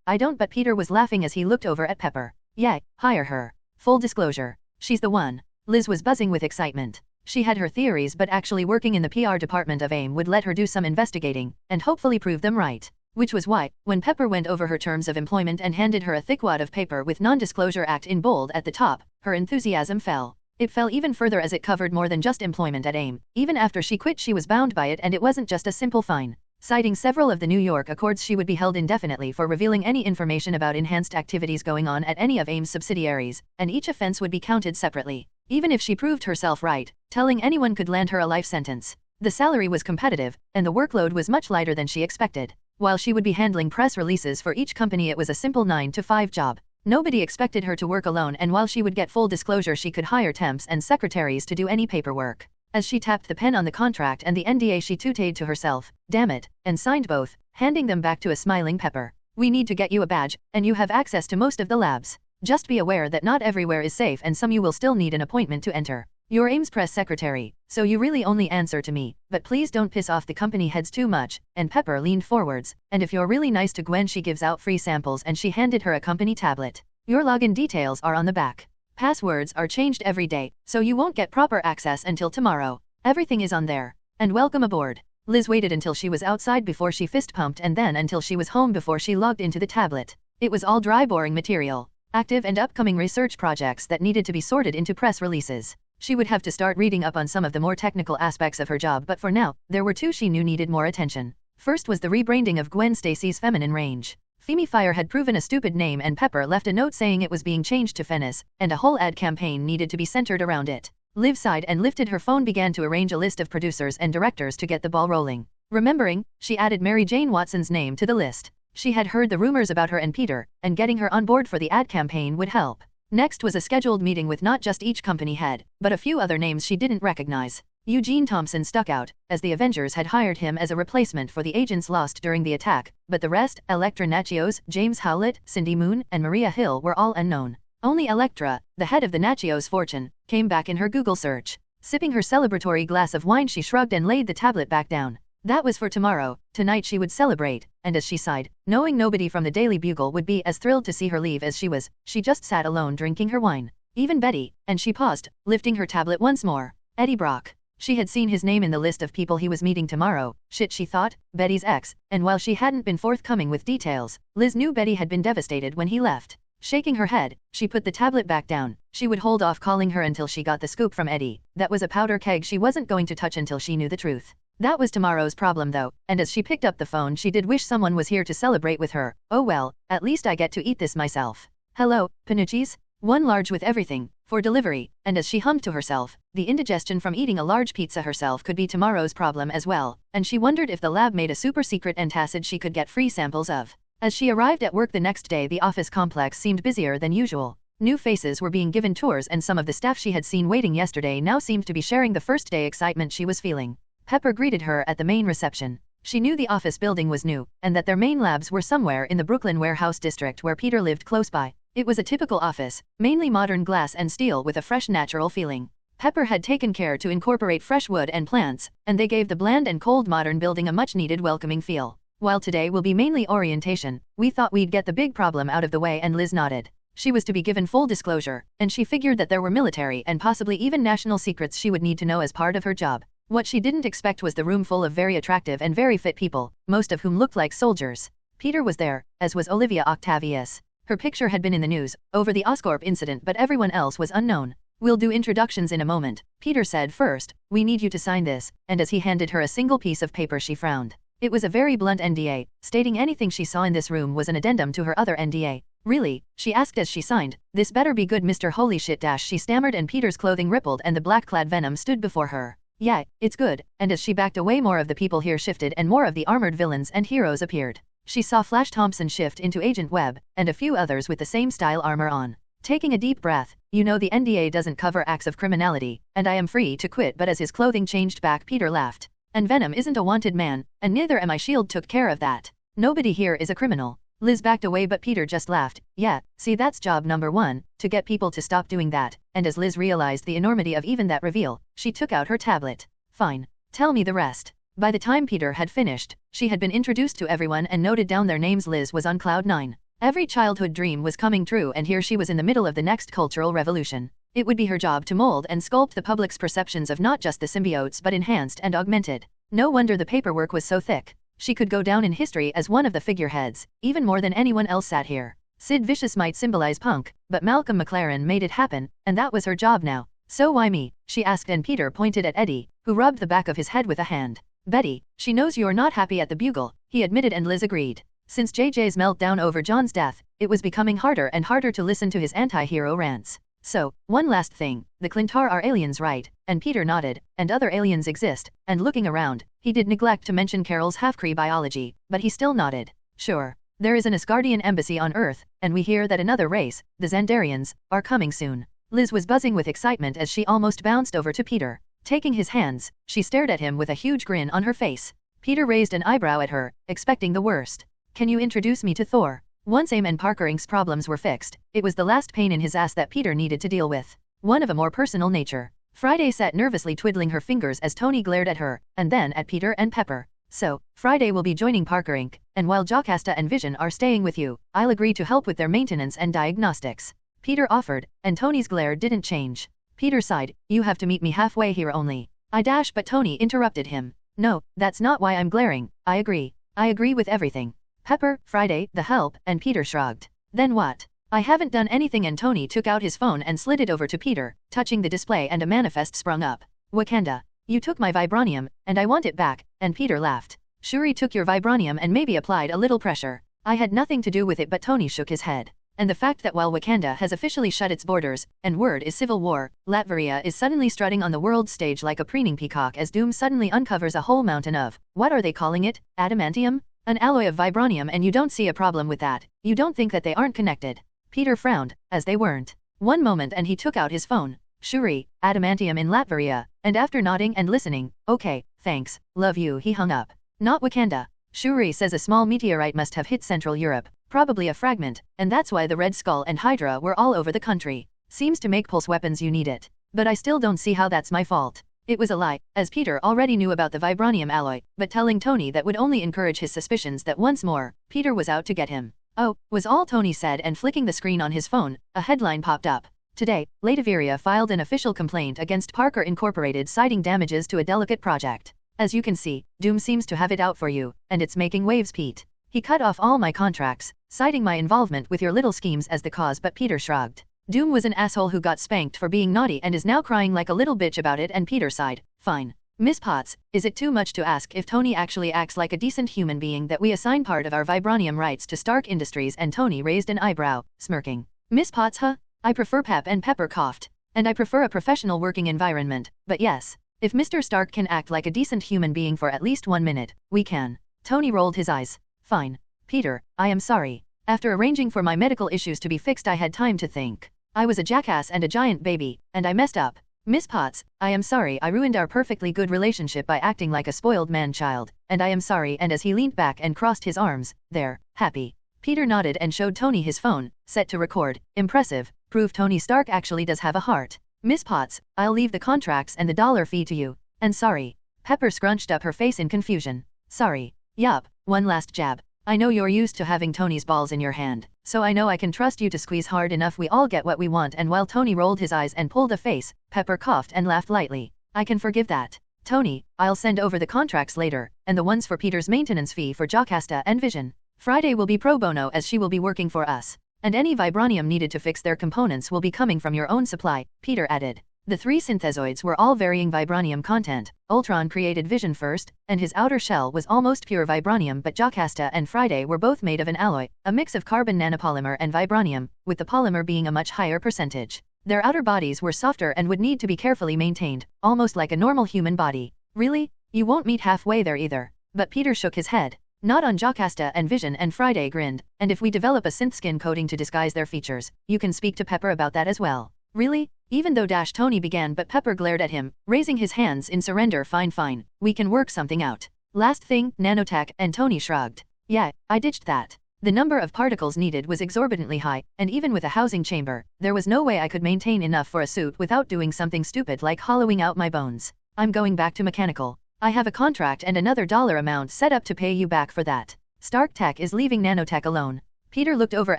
I don't." But Peter was laughing as he looked over at Pepper. "Yeah, hire her. Full disclosure, she's the one." Liz was buzzing with excitement. She had her theories, but actually working in the PR department of AIM would let her do some investigating, and hopefully prove them right. Which was why, when Pepper went over her terms of employment and handed her a thick wad of paper with Non-Disclosure Act in bold at the top, her enthusiasm fell. It fell even further as it covered more than just employment at AIM. Even after she quit, she was bound by it, and it wasn't just a simple fine. Citing several of the New York Accords, she would be held indefinitely for revealing any information about enhanced activities going on at any of AIM's subsidiaries, and each offense would be counted separately. Even if she proved herself right, telling anyone could land her a life sentence. The salary was competitive, and the workload was much lighter than she expected. While she would be handling press releases for each company, it was a simple 9-to-5 job. Nobody expected her to work alone, and while she would get full disclosure, she could hire temps and secretaries to do any paperwork. As she tapped the pen on the contract and the NDA, she tooted to herself, "Damn it," and signed both, handing them back to a smiling Pepper. "We need to get you a badge, and you have access to most of the labs. Just be aware that not everywhere is safe, and some you will still need an appointment to enter. You're AIM's press secretary, so you really only answer to me, but please don't piss off the company heads too much." And Pepper leaned forwards, "And if you're really nice to Gwen, she gives out free samples," and she handed her a company tablet. "Your login details are on the back. Passwords are changed every day, so you won't get proper access until tomorrow. Everything is on there. And welcome aboard." Liz waited until she was outside before she fist pumped, and then until she was home before she logged into the tablet. It was all dry, boring material. Active and upcoming research projects that needed to be sorted into press releases. She would have to start reading up on some of the more technical aspects of her job, but for now, there were two she knew needed more attention. First was the rebranding of Gwen Stacy's feminine range. Femi Fire had proven a stupid name, and Pepper left a note saying it was being changed to Fennis, and a whole ad campaign needed to be centered around it. Liv sighed and lifted her phone, began to arrange a list of producers and directors to get the ball rolling. Remembering, she added Mary Jane Watson's name to the list. She had heard the rumors about her and Peter, and getting her on board for the ad campaign would help. Next was a scheduled meeting with not just each company head, but a few other names she didn't recognize. Eugene Thompson stuck out, as the Avengers had hired him as a replacement for the agents lost during the attack, but the rest, Elektra Natchios, James Howlett, Cindy Moon, and Maria Hill, were all unknown. Only Elektra, the head of the Natchios fortune, came back in her Google search. Sipping her celebratory glass of wine, she shrugged and laid the tablet back down. That was for tomorrow. Tonight she would celebrate, and as she sighed, knowing nobody from the Daily Bugle would be as thrilled to see her leave as she was, she just sat alone drinking her wine. Even Betty, and she paused, lifting her tablet once more. Eddie Brock. She had seen his name in the list of people he was meeting tomorrow. Shit, she thought, Betty's ex, and while she hadn't been forthcoming with details, Liz knew Betty had been devastated when he left. Shaking her head, she put the tablet back down. She would hold off calling her until she got the scoop from Eddie. That was a powder keg she wasn't going to touch until she knew the truth. That was tomorrow's problem though, and as she picked up the phone she did wish someone was here to celebrate with her. Oh well, at least I get to eat this myself. Hello, Panucci's? One large with everything, for delivery, and as she hummed to herself, the indigestion from eating a large pizza herself could be tomorrow's problem as well, and she wondered if the lab made a super secret antacid she could get free samples of. As she arrived at work the next day the office complex seemed busier than usual. New faces were being given tours and some of the staff she had seen waiting yesterday now seemed to be sharing the first day excitement she was feeling. Pepper greeted her at the main reception. She knew the office building was new, and that their main labs were somewhere in the Brooklyn warehouse district where Peter lived close by. It was a typical office, mainly modern glass and steel with a fresh natural feeling. Pepper had taken care to incorporate fresh wood and plants, and they gave the bland and cold modern building a much-needed welcoming feel. While today will be mainly orientation, we thought we'd get the big problem out of the way, and Liz nodded. She was to be given full disclosure, and she figured that there were military and possibly even national secrets she would need to know as part of her job. What she didn't expect was the room full of very attractive and very fit people, most of whom looked like soldiers. Peter was there, as was Olivia Octavius. Her picture had been in the news, over the Oscorp incident, but everyone else was unknown. We'll do introductions in a moment, Peter said. First, we need you to sign this, and as he handed her a single piece of paper she frowned. It was a very blunt NDA, stating anything she saw in this room was an addendum to her other NDA. Really? She asked as she signed. This better be good, Mr. Holy shit, she stammered, and Peter's clothing rippled and the black-clad Venom stood before her. Yeah, it's good, and as she backed away more of the people here shifted and more of the armored villains and heroes appeared. She saw Flash Thompson shift into Agent Webb, and a few others with the same style armor on. Taking a deep breath, you know the NDA doesn't cover acts of criminality, and I am free to quit. But as his clothing changed back Peter laughed. And Venom isn't a wanted man, and neither am I. S.H.I.E.L.D. took care of that. Nobody here is a criminal. Liz backed away but Peter just laughed. Yeah, see, that's job number one, to get people to stop doing that, and as Liz realized the enormity of even that reveal, she took out her tablet. Fine. Tell me the rest. By the time Peter had finished, she had been introduced to everyone and noted down their names. Liz was on cloud 9. Every childhood dream was coming true, and here she was in the middle of the next cultural revolution. It would be her job to mold and sculpt the public's perceptions of not just the symbiotes but enhanced and augmented. No wonder the paperwork was so thick. She could go down in history as one of the figureheads, even more than anyone else sat here. Sid Vicious might symbolize punk, but Malcolm McLaren made it happen, and that was her job now. So why me? She asked, and Peter pointed at Eddie, who rubbed the back of his head with a hand. Betty, she knows you're not happy at the Bugle, he admitted, and Liz agreed. Since JJ's meltdown over John's death, it was becoming harder and harder to listen to his anti-hero rants. So, one last thing, the Clintar are aliens, right? And Peter nodded, and other aliens exist, and looking around, he did neglect to mention Carol's half-Cree biology, but he still nodded. Sure. There is an Asgardian embassy on Earth, and we hear that another race, the Xandarians, are coming soon. Liz was buzzing with excitement as she almost bounced over to Peter. Taking his hands, she stared at him with a huge grin on her face. Peter raised an eyebrow at her, expecting the worst. Can you introduce me to Thor? Once Aim and Parker Inc.'s problems were fixed, it was the last pain in his ass that Peter needed to deal with. One of a more personal nature. Friday sat nervously twiddling her fingers as Tony glared at her, and then at Peter and Pepper. So, Friday will be joining Parker Inc., and while Jocasta and Vision are staying with you, I'll agree to help with their maintenance and diagnostics. Peter offered, and Tony's glare didn't change. Peter sighed, you have to meet me halfway here only. But Tony interrupted him. No, that's not why I'm glaring. I agree. I agree with everything. Pepper, Friday, the help, and Peter shrugged. Then what? I haven't done anything, and Tony took out his phone and slid it over to Peter, touching the display, and a manifest sprung up. Wakanda. You took my vibranium, and I want it back, and Peter laughed. Shuri took your vibranium and maybe applied a little pressure. I had nothing to do with it, but Tony shook his head. And the fact that while Wakanda has officially shut its borders, and word is civil war, Latveria is suddenly strutting on the world stage like a preening peacock as Doom suddenly uncovers a whole mountain of, what are they calling it, adamantium? An alloy of vibranium, and you don't see a problem with that. You don't think that they aren't connected. Peter frowned, as they weren't. One moment and he took out his phone. Shuri, adamantium in Latveria, and after nodding and listening, okay, thanks, love you, he hung up. Not Wakanda. Shuri says a small meteorite must have hit Central Europe, probably a fragment, and that's why the Red Skull and Hydra were all over the country. Seems to make pulse weapons you need it. But I still don't see how that's my fault. It was a lie, as Peter already knew about the vibranium alloy, but telling Tony that would only encourage his suspicions that once more, Peter was out to get him. Oh, was all Tony said, and flicking the screen on his phone, a headline popped up. Today, Lataveria filed an official complaint against Parker Incorporated citing damages to a delicate project. As you can see, Doom seems to have it out for you, and it's making waves, Pete. He cut off all my contracts, citing my involvement with your little schemes as the cause, but Peter shrugged. Doom was an asshole who got spanked for being naughty and is now crying like a little bitch about it, and Peter sighed. Fine. Miss Potts, is it too much to ask if Tony actually acts like a decent human being that we assign part of our vibranium rights to Stark Industries? And Tony raised an eyebrow, smirking. Miss Potts, huh? I prefer Pep, and Pepper coughed. And I prefer a professional working environment, but yes. If Mr. Stark can act like a decent human being for at least 1 minute, we can. Tony rolled his eyes. Fine. Peter, I am sorry. After arranging for my medical issues to be fixed, I had time to think. I was a jackass and a giant baby, and I messed up. Miss Potts, I am sorry I ruined our perfectly good relationship by acting like a spoiled man-child, and I am sorry. And as he leaned back and crossed his arms, there, happy. Peter nodded and showed Tony his phone, set to record. Impressive, proof Tony Stark actually does have a heart. Miss Potts, I'll leave the contracts and the dollar fee to you. And sorry. Pepper scrunched up her face in confusion. Sorry. Yup, one last jab. I know you're used to having Tony's balls in your hand, so I know I can trust you to squeeze hard enough we all get what we want. And while Tony rolled his eyes and pulled a face, Pepper coughed and laughed lightly. I can forgive that. Tony, I'll send over the contracts later, and the ones for Peter's maintenance fee for Jocasta and Vision. Friday will be pro bono, as she will be working for us. And any vibranium needed to fix their components will be coming from your own supply, Peter added. The 3 synthezoids were all varying vibranium content. Ultron created Vision first, and his outer shell was almost pure vibranium, but Jocasta and Friday were both made of an alloy, a mix of carbon nanopolymer and vibranium, with the polymer being a much higher percentage. Their outer bodies were softer and would need to be carefully maintained, almost like a normal human body. Really? You won't meet halfway there either. But Peter shook his head. Not on Jocasta and Vision, and Friday grinned. And if we develop a synth skin coating to disguise their features, you can speak to Pepper about that as well. Really? Even though Tony began, but Pepper glared at him, raising his hands in surrender. Fine, we can work something out. Last thing, nanotech, and Tony shrugged. Yeah, I ditched that. The number of particles needed was exorbitantly high, and even with a housing chamber, there was no way I could maintain enough for a suit without doing something stupid like hollowing out my bones. I'm going back to mechanical. I have a contract and another dollar amount set up to pay you back for that. Stark Tech is leaving nanotech alone. Peter looked over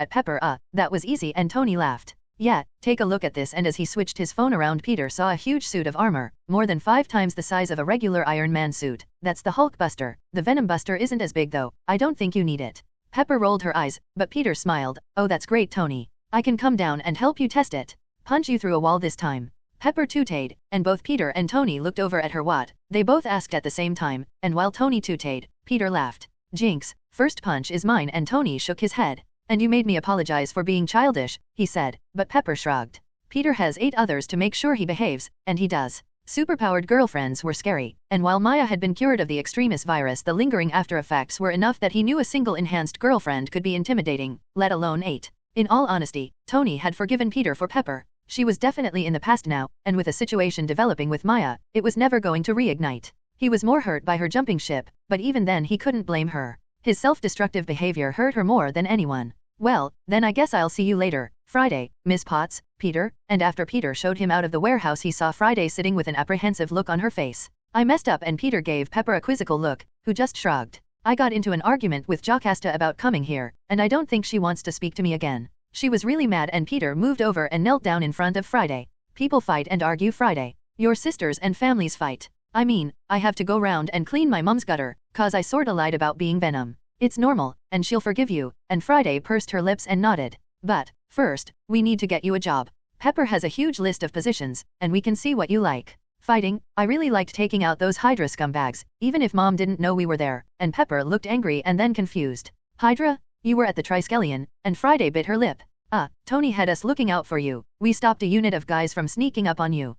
at Pepper. That was easy, and Tony laughed. Yeah, take a look at this. And as he switched his phone around, Peter saw a huge suit of armor, more than 5 times the size of a regular Iron Man suit. That's the Hulk Buster. The Venom Buster isn't as big though. I don't think you need it. Pepper rolled her eyes, but Peter smiled. Oh, that's great, Tony. I can come down and help you test it. Punch you through a wall this time. Pepper tooted, and both Peter and Tony looked over at her. What? They both asked at the same time, and while Tony tooted, Peter laughed. Jinx, first punch is mine. And Tony shook his head. And you made me apologize for being childish, he said, but Pepper shrugged. Peter has 8 others to make sure he behaves, and he does. Superpowered girlfriends were scary, and while Maya had been cured of the extremis virus, the lingering after effects were enough that he knew a single enhanced girlfriend could be intimidating, let alone 8. In all honesty, Tony had forgiven Peter for Pepper. She was definitely in the past now, and with a situation developing with Maya, it was never going to reignite. He was more hurt by her jumping ship, but even then he couldn't blame her. His self-destructive behavior hurt her more than anyone. Well, then I guess I'll see you later, Friday, Miss Potts, Peter. And after Peter showed him out of the warehouse, he saw Friday sitting with an apprehensive look on her face. I messed up, and Peter gave Pepper a quizzical look, who just shrugged. I got into an argument with Jocasta about coming here, and I don't think she wants to speak to me again. She was really mad, and Peter moved over and knelt down in front of Friday. People fight and argue, Friday. Your sisters and families fight. I mean, I have to go round and clean my mom's gutter, 'cause I sorta lied about being Venom. It's normal, and she'll forgive you. And Friday pursed her lips and nodded. But, first, we need to get you a job. Pepper has a huge list of positions, and we can see what you like. Fighting, I really liked taking out those Hydra scumbags, even if Mom didn't know we were there. And Pepper looked angry and then confused. Hydra? You were at the Triskelion, and Friday bit her lip. Tony had us looking out for you. We stopped a unit of guys from sneaking up on you.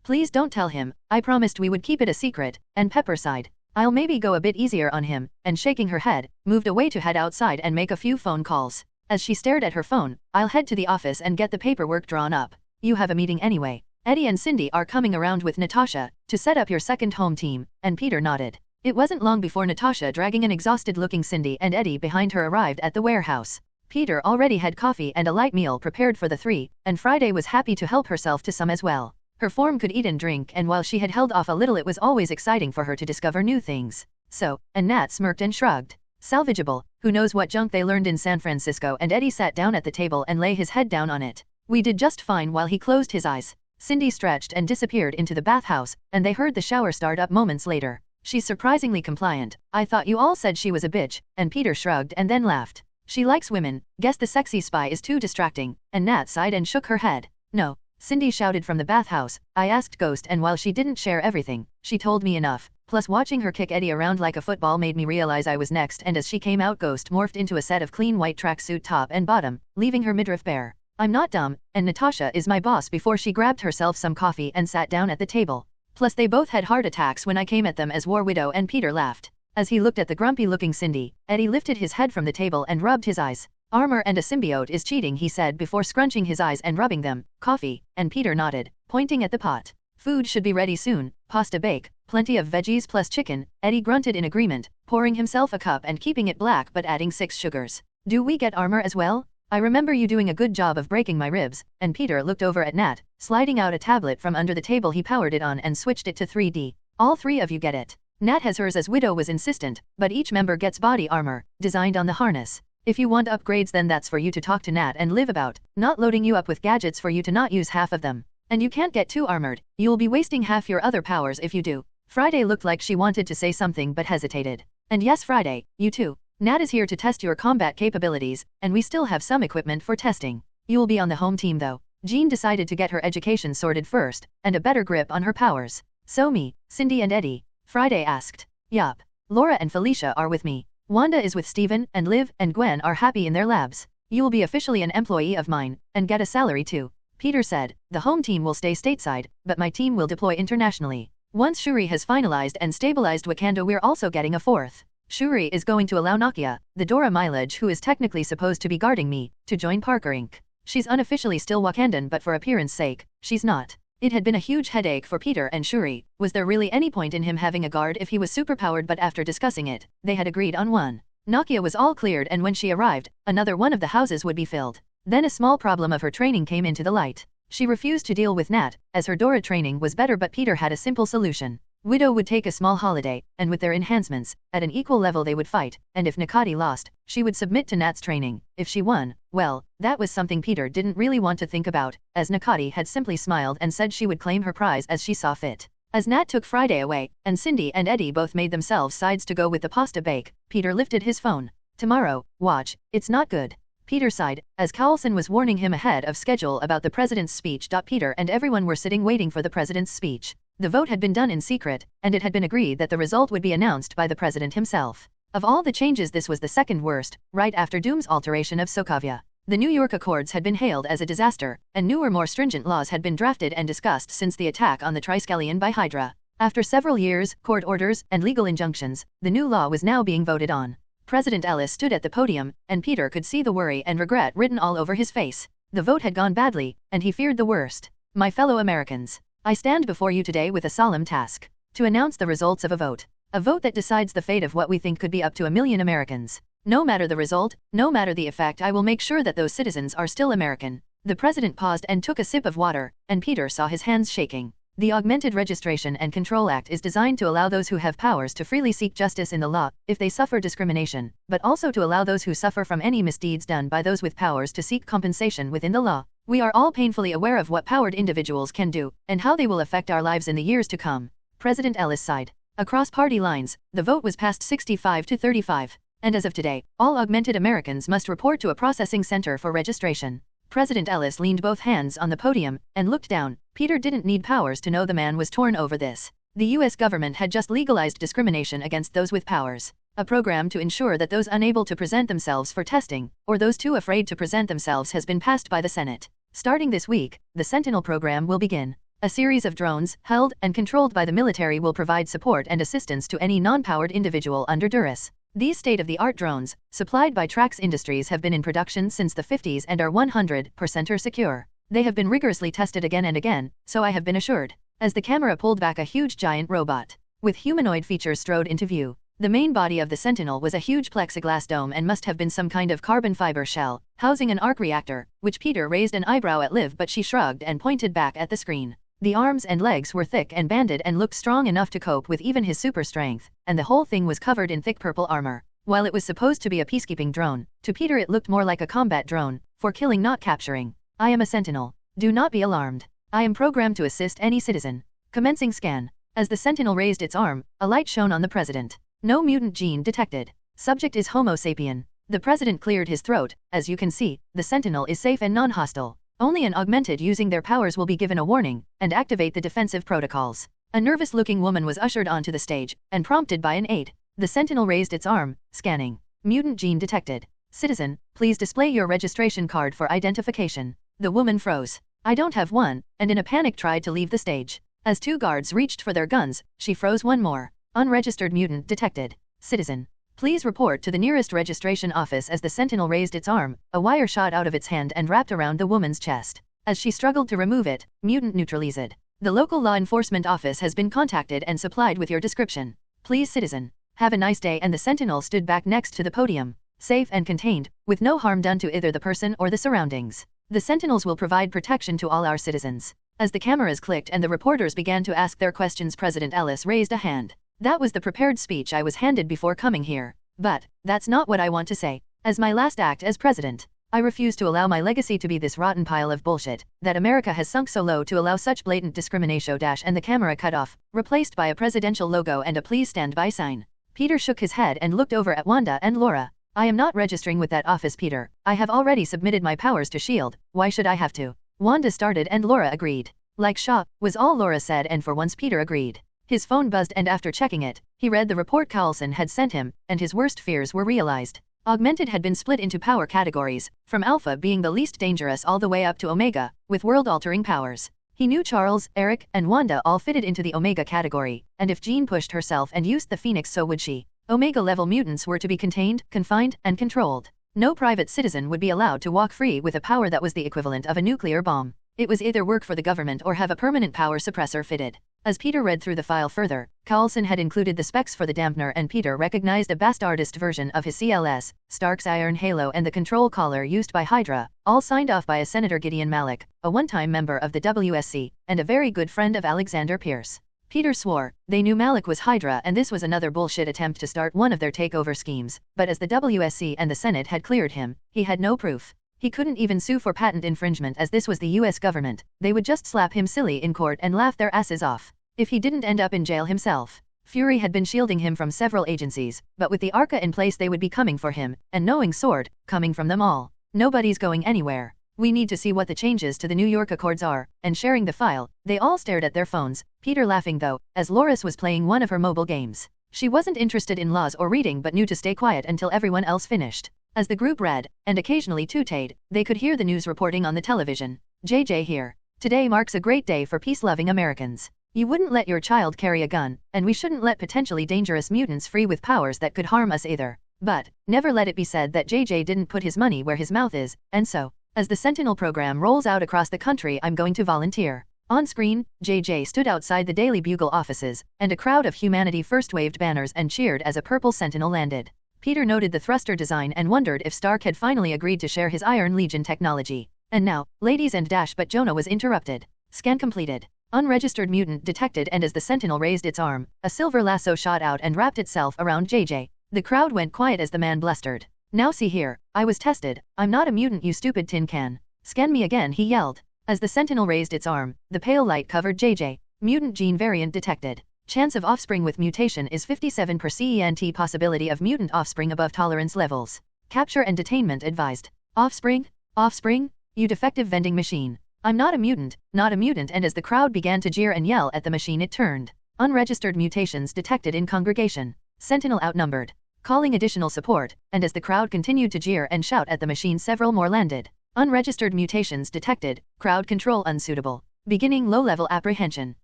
Please don't tell him. I promised we would keep it a secret. And Pepper sighed. I'll maybe go a bit easier on him, and shaking her head, moved away to head outside and make a few phone calls. As she stared at her phone, I'll head to the office and get the paperwork drawn up. You have a meeting anyway. Eddie and Cindy are coming around with Natasha, to set up your second home team, and Peter nodded. It wasn't long before Natasha, dragging an exhausted-looking Cindy and Eddie behind her, arrived at the warehouse. Peter already had coffee and a light meal prepared for the 3, and Friday was happy to help herself to some as well. Her form could eat and drink, and while she had held off a little, it was always exciting for her to discover new things. So, and Nat smirked and shrugged. Salvageable, who knows what junk they learned in San Francisco, and Eddie sat down at the table and lay his head down on it. We did just fine while he closed his eyes. Cindy stretched and disappeared into the bathhouse, and they heard the shower start up moments later. She's surprisingly compliant. I thought you all said she was a bitch, and Peter shrugged and then laughed. She likes women, guess the sexy spy is too distracting, and Nat sighed and shook her head. No, Cindy shouted from the bathhouse. I asked Ghost, and while she didn't share everything, she told me enough. Plus watching her kick Eddie around like a football made me realize I was next, and as she came out, Ghost morphed into a set of clean white tracksuit top and bottom, leaving her midriff bare. I'm not dumb, and Natasha is my boss. Before she grabbed herself some coffee and sat down at the table. Plus they both had heart attacks when I came at them as War Widow, and Peter laughed. As he looked at the grumpy-looking Cindy, Eddie lifted his head from the table and rubbed his eyes. Armor and a symbiote is cheating, he said before scrunching his eyes and rubbing them. Coffee, and Peter nodded, pointing at the pot. Food should be ready soon. Pasta bake, plenty of veggies plus chicken. Eddie grunted in agreement, pouring himself a cup and keeping it black but adding 6 sugars. Do we get armor as well? I remember you doing a good job of breaking my ribs, and Peter looked over at Nat, sliding out a tablet from under the table. He powered it on and switched it to 3D. All 3 of you get it. Nat has hers as Widow was insistent, but each member gets body armor, designed on the harness. If you want upgrades, then that's for you to talk to Nat and live about, not loading you up with gadgets for you to not use half of them. And you can't get too armored, you'll be wasting half your other powers if you do. Friday looked like she wanted to say something but hesitated. And yes, Friday, you too. Nat is here to test your combat capabilities, and we still have some equipment for testing. You'll be on the home team though. Jean decided to get her education sorted first, and a better grip on her powers. So me, Cindy and Eddie? Friday asked. Yup. Laura and Felicia are with me. Wanda is with Steven, and Liv and Gwen are happy in their labs. You'll be officially an employee of mine, and get a salary too. Peter said, the home team will stay stateside, but my team will deploy internationally. Once Shuri has finalized and stabilized Wakanda, we're also getting a 4th. Shuri is going to allow Nakia, the Dora Milaje who is technically supposed to be guarding me, to join Parker Inc. She's unofficially still Wakandan, but for appearance sake, she's not. It had been a huge headache for Peter and Shuri. Was there really any point in him having a guard if he was superpowered? But after discussing it, they had agreed on one. Nakia was all cleared, and when she arrived, another one of the houses would be filled. Then a small problem of her training came into the light. She refused to deal with Nat, as her Dora training was better, but Peter had a simple solution. Widow would take a small holiday, and with their enhancements, at an equal level they would fight, and if Nakati lost, she would submit to Nat's training. If she won, well, that was something Peter didn't really want to think about, as Nakati had simply smiled and said she would claim her prize as she saw fit. As Nat took Friday away, and Cindy and Eddie both made themselves sides to go with the pasta bake, Peter lifted his phone. Tomorrow, watch, it's not good. Peter sighed, as Carlson was warning him ahead of schedule about the president's speech. Peter and everyone were sitting waiting for the president's speech. The vote had been done in secret, and it had been agreed that the result would be announced by the president himself. Of all the changes, this was the second worst, right after Doom's alteration of Sokovia. The New York Accords had been hailed as a disaster, and newer, more stringent laws had been drafted and discussed since the attack on the Triskelion by Hydra. After several years, court orders, and legal injunctions, the new law was now being voted on. President Ellis stood at the podium, and Peter could see the worry and regret written all over his face. The vote had gone badly, and he feared the worst. My fellow Americans, I stand before you today with a solemn task. To announce the results of a vote. A vote that decides the fate of what we think could be up to 1 million Americans. No matter the result, no matter the effect, I will make sure that those citizens are still American. The president paused and took a sip of water, and Peter saw his hands shaking. The Augmented Registration and Control Act is designed to allow those who have powers to freely seek justice in the law, if they suffer discrimination, but also to allow those who suffer from any misdeeds done by those with powers to seek compensation within the law. We are all painfully aware of what powered individuals can do, and how they will affect our lives in the years to come. President Ellis sighed. Across party lines, the vote was passed 65 to 35. And as of today, all augmented Americans must report to a processing center for registration. President Ellis leaned both hands on the podium and looked down. Peter didn't need powers to know the man was torn over this. The US government had just legalized discrimination against those with powers. A program to ensure that those unable to present themselves for testing, or those too afraid to present themselves, has been passed by the Senate. Starting this week, the Sentinel program will begin. A series of drones, held and controlled by the military, will provide support and assistance to any non-powered individual under duress. These state-of-the-art drones, supplied by Trax Industries, have been in production since the 50s and are 100% secure. They have been rigorously tested again and again, so I have been assured. As the camera pulled back, a huge giant robot with humanoid features strode into view. The main body of the Sentinel was a huge plexiglass dome and must have been some kind of carbon fiber shell, housing an arc reactor, which Peter raised an eyebrow at Liv, but she shrugged and pointed back at the screen. The arms and legs were thick and banded and looked strong enough to cope with even his super strength, and the whole thing was covered in thick purple armor. While it was supposed to be a peacekeeping drone, to Peter it looked more like a combat drone, for killing not capturing. I am a sentinel. Do not be alarmed. I am programmed to assist any citizen. Commencing scan. As the sentinel raised its arm, a light shone on the president. No mutant gene detected. Subject is Homo sapien. The president cleared his throat. As you can see, the sentinel is safe and non-hostile. Only an augmented using their powers will be given a warning, and activate the defensive protocols. A nervous-looking woman was ushered onto the stage, and prompted by an aide. The sentinel raised its arm, scanning. Mutant gene detected. Citizen, please display your registration card for identification. The woman froze. I don't have one, and in a panic tried to leave the stage. As two guards reached for their guns, she froze one more. Unregistered mutant detected. Citizen, please report to the nearest registration office. As the sentinel raised its arm, a wire shot out of its hand and wrapped around the woman's chest. As she struggled to remove it, mutant neutralized. The local law enforcement office has been contacted and supplied with your description. Please citizen, have a nice day. And the sentinel stood back next to the podium, safe and contained, with no harm done to either the person or the surroundings. The sentinels will provide protection to all our citizens. As the cameras clicked and the reporters began to ask their questions, President Ellis raised a hand. That was the prepared speech I was handed before coming here. But that's not what I want to say. As my last act as president, I refuse to allow my legacy to be this rotten pile of bullshit, that America has sunk so low to allow such blatant discrimination. And the camera cut off, replaced by a presidential logo and a please stand by sign. Peter shook his head and looked over at Wanda and Laura. I am not registering with that office, Peter. I have already submitted my powers to S.H.I.E.L.D. Why should I have to? Wanda started and Laura agreed. Like Shaw, was all Laura said, and for once Peter agreed. His phone buzzed and after checking it, he read the report Carlson had sent him, and his worst fears were realized. Augmented had been split into power categories, from Alpha being the least dangerous all the way up to Omega, with world-altering powers. He knew Charles, Eric, and Wanda all fitted into the Omega category, and if Jean pushed herself and used the Phoenix, so would she. Omega-level mutants were to be contained, confined, and controlled. No private citizen would be allowed to walk free with a power that was the equivalent of a nuclear bomb. It was either work for the government or have a permanent power suppressor fitted. As Peter read through the file further, Carlson had included the specs for the dampener, and Peter recognized a bastardized version of his CLS, Stark's Iron Halo, and the control collar used by Hydra, all signed off by a Senator Gideon Malik, a one-time member of the WSC, and a very good friend of Alexander Pierce. Peter swore, they knew Malik was Hydra and this was another bullshit attempt to start one of their takeover schemes, but as the WSC and the Senate had cleared him, he had no proof. He couldn't even sue for patent infringement as this was the US government. They would just slap him silly in court and laugh their asses off. If he didn't end up in jail himself. Fury had been shielding him from several agencies, but with the Arca in place they would be coming for him, and knowing Sword, coming from them all. Nobody's going anywhere. We need to see what the changes to the New York Accords are, and sharing the file, they all stared at their phones, Peter laughing though, as Loris was playing one of her mobile games. She wasn't interested in laws or reading but knew to stay quiet until everyone else finished. As the group read, and occasionally tooted, they could hear the news reporting on the television. JJ here. Today marks a great day for peace-loving Americans. You wouldn't let your child carry a gun, and we shouldn't let potentially dangerous mutants free with powers that could harm us either. But, never let it be said that JJ didn't put his money where his mouth is, and so, as the Sentinel program rolls out across the country, I'm going to volunteer. On screen, JJ stood outside the Daily Bugle offices, and a crowd of Humanity First waved banners and cheered as a purple Sentinel landed. Peter noted the thruster design and wondered if Stark had finally agreed to share his Iron Legion technology. And now, ladies and dash, but Jonah was interrupted. Scan completed. Unregistered mutant detected, and as the Sentinel raised its arm, a silver lasso shot out and wrapped itself around JJ. The crowd went quiet as the man blustered. Now see here, I was tested. I'm not a mutant, you stupid tin can. Scan me again, he yelled. As the Sentinel raised its arm, the pale light covered JJ. Mutant gene variant detected. Chance of offspring with mutation is 57%. Possibility of mutant offspring above tolerance levels. Capture and detainment advised. Offspring? Offspring? You defective vending machine. I'm not a mutant, not a mutant. And as the crowd began to jeer and yell at the machine, it turned. Unregistered mutations detected in congregation. Sentinel outnumbered. Calling additional support, and as the crowd continued to jeer and shout at the machine, several more landed. Unregistered mutations detected, crowd control unsuitable. Beginning low-level apprehension.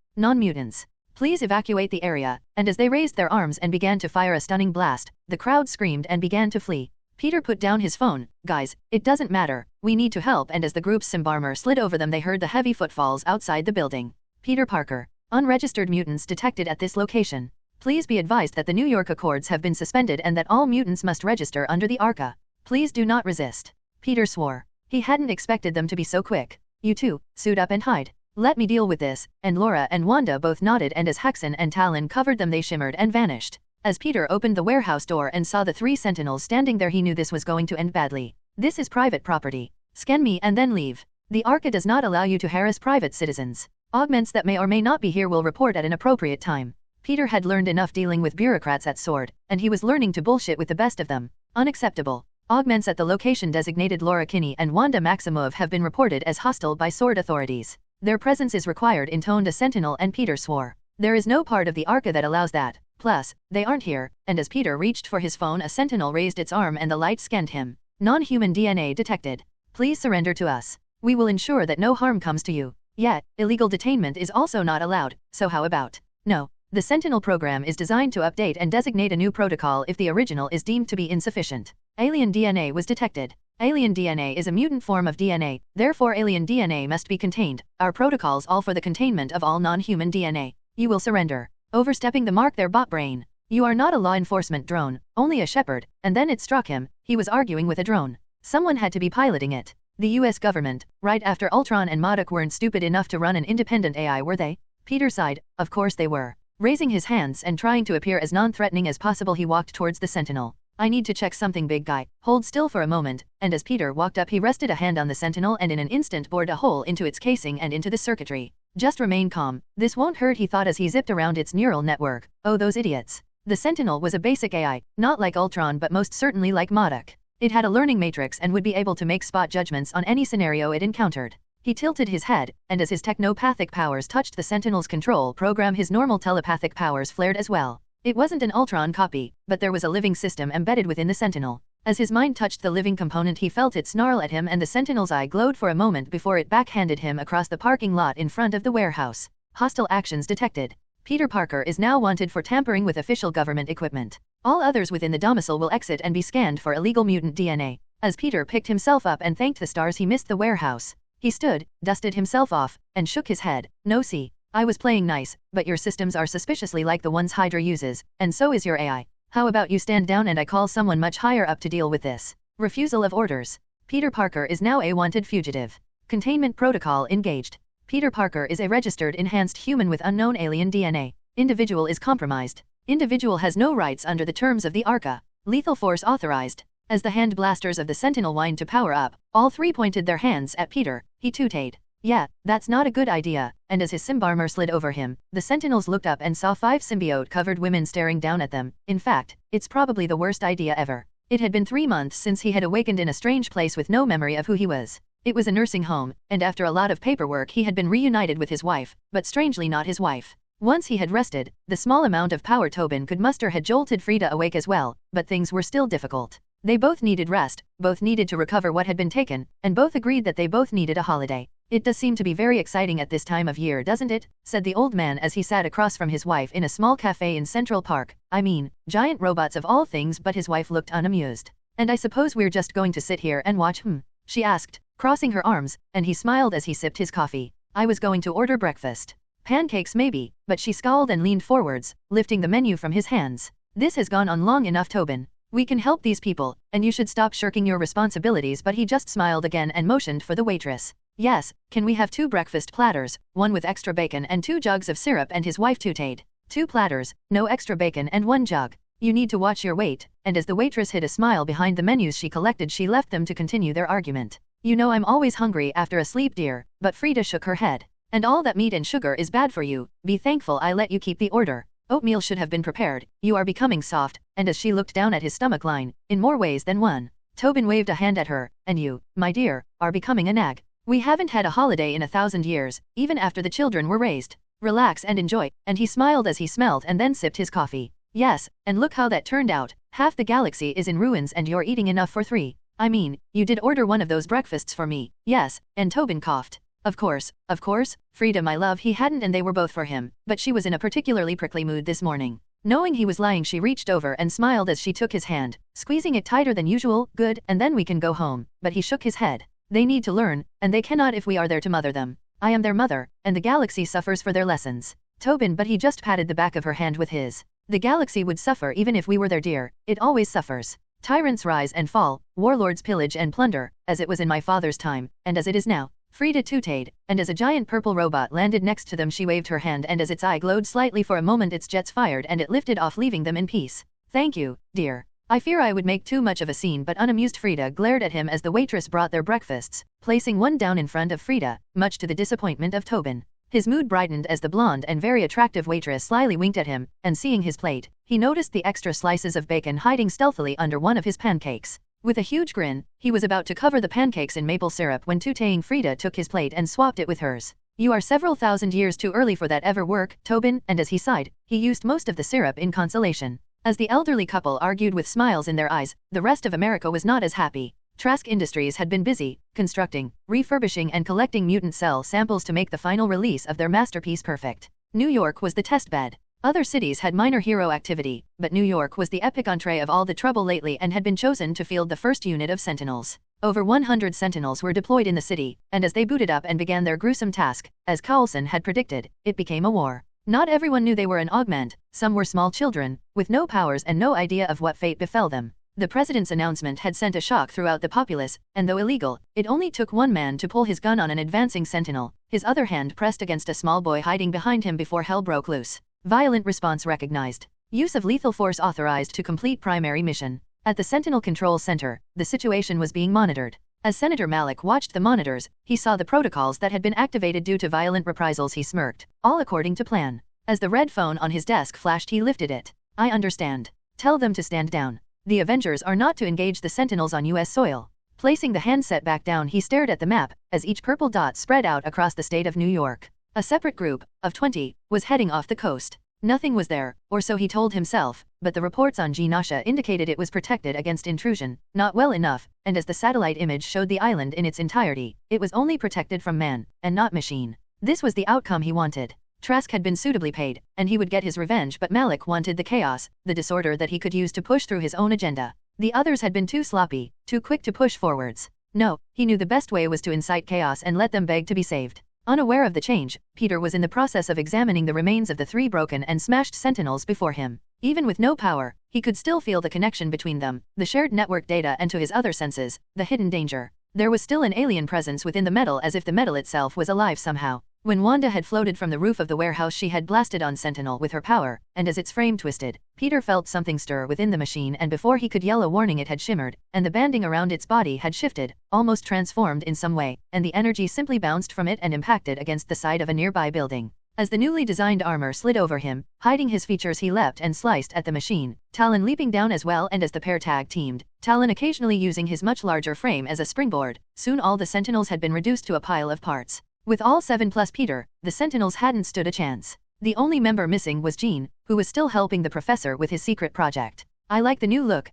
Non-mutants. Please evacuate the area, and as they raised their arms and began to fire a stunning blast, the crowd screamed and began to flee. Peter put down his phone. Guys, it doesn't matter, we need to help. And as the group's Symbarmer slid over them, they heard the heavy footfalls outside the building. Peter Parker. Unregistered mutants detected at this location. Please be advised that the New York Accords have been suspended and that all mutants must register under the Arca. Please do not resist. Peter swore. He hadn't expected them to be so quick. You two, suit up and hide. Let me deal with this, and Laura and Wanda both nodded, and as Hexen and Talon covered them they shimmered and vanished. As Peter opened the warehouse door and saw the 3 sentinels standing there, he knew this was going to end badly. This is private property. Scan me and then leave. The ARCA does not allow you to harass private citizens. Augments that may or may not be here will report at an appropriate time. Peter had learned enough dealing with bureaucrats at Sword, and he was learning to bullshit with the best of them. Unacceptable. Augments at the location designated Laura Kinney and Wanda Maximov have been reported as hostile by Sword authorities. Their presence is required, intoned a sentinel, and Peter swore. There is no part of the ARCA that allows that. Plus, they aren't here, and as Peter reached for his phone a sentinel raised its arm and the light scanned him. Non-human DNA detected. Please surrender to us. We will ensure that no harm comes to you. Yet, illegal detainment is also not allowed, so how about? No. The Sentinel program is designed to update and designate a new protocol if the original is deemed to be insufficient. Alien DNA was detected. Alien DNA is a mutant form of DNA, therefore alien DNA must be contained. Our protocols all for the containment of all non-human DNA. You will surrender. Overstepping the mark there, bot brain. You are not a law enforcement drone, only a shepherd, and then it struck him, he was arguing with a drone. Someone had to be piloting it. The US government, right after Ultron and MODOK, weren't stupid enough to run an independent AI, were they? Peter sighed, of course they were. Raising his hands and trying to appear as non-threatening as possible, he walked towards the sentinel. I need to check something, big guy. Hold still for a moment, and as Peter walked up he rested a hand on the sentinel and in an instant bored a hole into its casing and into the circuitry. Just remain calm. This won't hurt, he thought as he zipped around its neural network. Oh, those idiots. The sentinel was a basic AI, not like Ultron but most certainly like MODOK. It had a learning matrix and would be able to make spot judgments on any scenario it encountered. He tilted his head, and as his technopathic powers touched the sentinel's control program, his normal telepathic powers flared as well. It wasn't an Ultron copy, but there was a living system embedded within the sentinel. As his mind touched the living component he felt it snarl at him, and the sentinel's eye glowed for a moment before it backhanded him across the parking lot in front of the warehouse. Hostile actions detected. Peter Parker is now wanted for tampering with official government equipment. All others within the domicile will exit and be scanned for illegal mutant DNA. As Peter picked himself up and thanked the stars he missed the warehouse, he stood, dusted himself off, and shook his head. No, see, I was playing nice, but your systems are suspiciously like the ones Hydra uses, and so is your AI. How about you stand down and I call someone much higher up to deal with this? Refusal of orders. Peter Parker is now a wanted fugitive. Containment protocol engaged. Peter Parker is a registered enhanced human with unknown alien DNA. Individual is compromised. Individual has no rights under the terms of the ARCA. Lethal force authorized. As the hand blasters of the Sentinel whined to power up, all 3 pointed their hands at Peter. He tooted. Yeah, that's not a good idea, and as his symbarmer slid over him, the Sentinels looked up and saw 5 symbiote-covered women staring down at them. In fact, it's probably the worst idea ever. It had been 3 months since he had awakened in a strange place with no memory of who he was. It was a nursing home, and after a lot of paperwork he had been reunited with his wife, but strangely not his wife. Once he had rested, the small amount of power Tobin could muster had jolted Frida awake as well, but things were still difficult. They both needed rest, both needed to recover what had been taken, and both agreed that they both needed a holiday. It does seem to be very exciting at this time of year, doesn't it? Said the old man as he sat across from his wife in a small cafe in Central Park. I mean, giant robots of all things, but his wife looked unamused. And I suppose we're just going to sit here and watch, she asked, crossing her arms, and he smiled as he sipped his coffee. I was going to order breakfast. Pancakes maybe, but she scowled and leaned forwards, lifting the menu from his hands. This has gone on long enough, Tobin. We can help these people, and you should stop shirking your responsibilities, but he just smiled again and motioned for the waitress. Yes, can we have 2 breakfast platters, 1 with extra bacon and 2 jugs of syrup, and his wife tooted. 2 platters, no extra bacon and 1 jug. You need to watch your weight, and as the waitress hid a smile behind the menus she collected, she left them to continue their argument. You know I'm always hungry after a sleep, dear, but Frida shook her head. And all that meat and sugar is bad for you. Be thankful I let you keep the order. Oatmeal should have been prepared. You are becoming soft, and as she looked down at his stomach line, in more ways than one. Tobin waved a hand at her, and you, my dear, are becoming a nag. We haven't had a holiday in 1,000 years, even after the children were raised. Relax and enjoy, and he smiled as he smelled and then sipped his coffee. Yes, and look how that turned out. Half the galaxy is in ruins and you're eating enough for 3. I mean, you did order one of those breakfasts for me. Yes, and Tobin coughed. Of course, Frida my love, he hadn't, and they were both for him, but she was in a particularly prickly mood this morning. Knowing he was lying, she reached over and smiled as she took his hand, squeezing it tighter than usual. Good, and then we can go home. But he shook his head. They need to learn, and they cannot if we are there to mother them. I am their mother, and the galaxy suffers for their lessons. Tobin, but he just patted the back of her hand with his. The galaxy would suffer even if we were there, dear. It always suffers. Tyrants rise and fall, warlords pillage and plunder, as it was in my father's time, and as it is now. Frida tooted, and as a giant purple robot landed next to them she waved her hand, and as its eye glowed slightly for a moment its jets fired and it lifted off leaving them in peace. Thank you, dear. I fear I would make too much of a scene, but unamused Frida glared at him as the waitress brought their breakfasts, placing one down in front of Frida, much to the disappointment of Tobin. His mood brightened as the blonde and very attractive waitress slyly winked at him, and seeing his plate, he noticed the extra slices of bacon hiding stealthily under one of his pancakes. With a huge grin, he was about to cover the pancakes in maple syrup when tooting Frida took his plate and swapped it with hers. You are several thousand years too early for that ever work, Tobin, and as he sighed, he used most of the syrup in consolation. As the elderly couple argued with smiles in their eyes, the rest of America was not as happy. Trask Industries had been busy, constructing, refurbishing and collecting mutant cell samples to make the final release of their masterpiece perfect. New York was the test bed. Other cities had minor hero activity, but New York was the epicenter of all the trouble lately and had been chosen to field the first unit of Sentinels. Over 100 Sentinels were deployed in the city, and as they booted up and began their gruesome task, as Coulson had predicted, it became a war. Not everyone knew they were an augment, some were small children, with no powers and no idea of what fate befell them. The president's announcement had sent a shock throughout the populace, and though illegal, it only took one man to pull his gun on an advancing sentinel, his other hand pressed against a small boy hiding behind him before hell broke loose. Violent response recognized. Use of lethal force authorized to complete primary mission. At the Sentinel Control Center, the situation was being monitored. As Senator Malik watched the monitors, he saw the protocols that had been activated due to violent reprisals. He smirked, all according to plan. As the red phone on his desk flashed he lifted it. I understand. Tell them to stand down. The Avengers are not to engage the Sentinels on US soil. Placing the handset back down he stared at the map, as each purple dot spread out across the state of New York. A separate group, of 20, was heading off the coast. Nothing was there, or so he told himself, but the reports on Genosha indicated it was protected against intrusion, not well enough, and as the satellite image showed the island in its entirety, it was only protected from man, and not machine. This was the outcome he wanted. Trask had been suitably paid, and he would get his revenge, but Malik wanted the chaos, the disorder that he could use to push through his own agenda. The others had been too sloppy, too quick to push forwards. No, he knew the best way was to incite chaos and let them beg to be saved. Unaware of the change, Peter was in the process of examining the remains of the 3 broken and smashed sentinels before him. Even with no power, he could still feel the connection between them, the shared network data, and to his other senses, the hidden danger. There was still an alien presence within the metal, as if the metal itself was alive somehow. When Wanda had floated from the roof of the warehouse she had blasted on Sentinel with her power, and as its frame twisted, Peter felt something stir within the machine, and before he could yell a warning it had shimmered, and the banding around its body had shifted, almost transformed in some way, and the energy simply bounced from it and impacted against the side of a nearby building. As the newly designed armor slid over him, hiding his features, he leapt and sliced at the machine, Talon leaping down as well, and as the pair tag teamed, Talon occasionally using his much larger frame as a springboard, soon all the Sentinels had been reduced to a pile of parts. With all 7 plus Peter, the Sentinels hadn't stood a chance. The only member missing was Jean, who was still helping the professor with his secret project. I like the new look,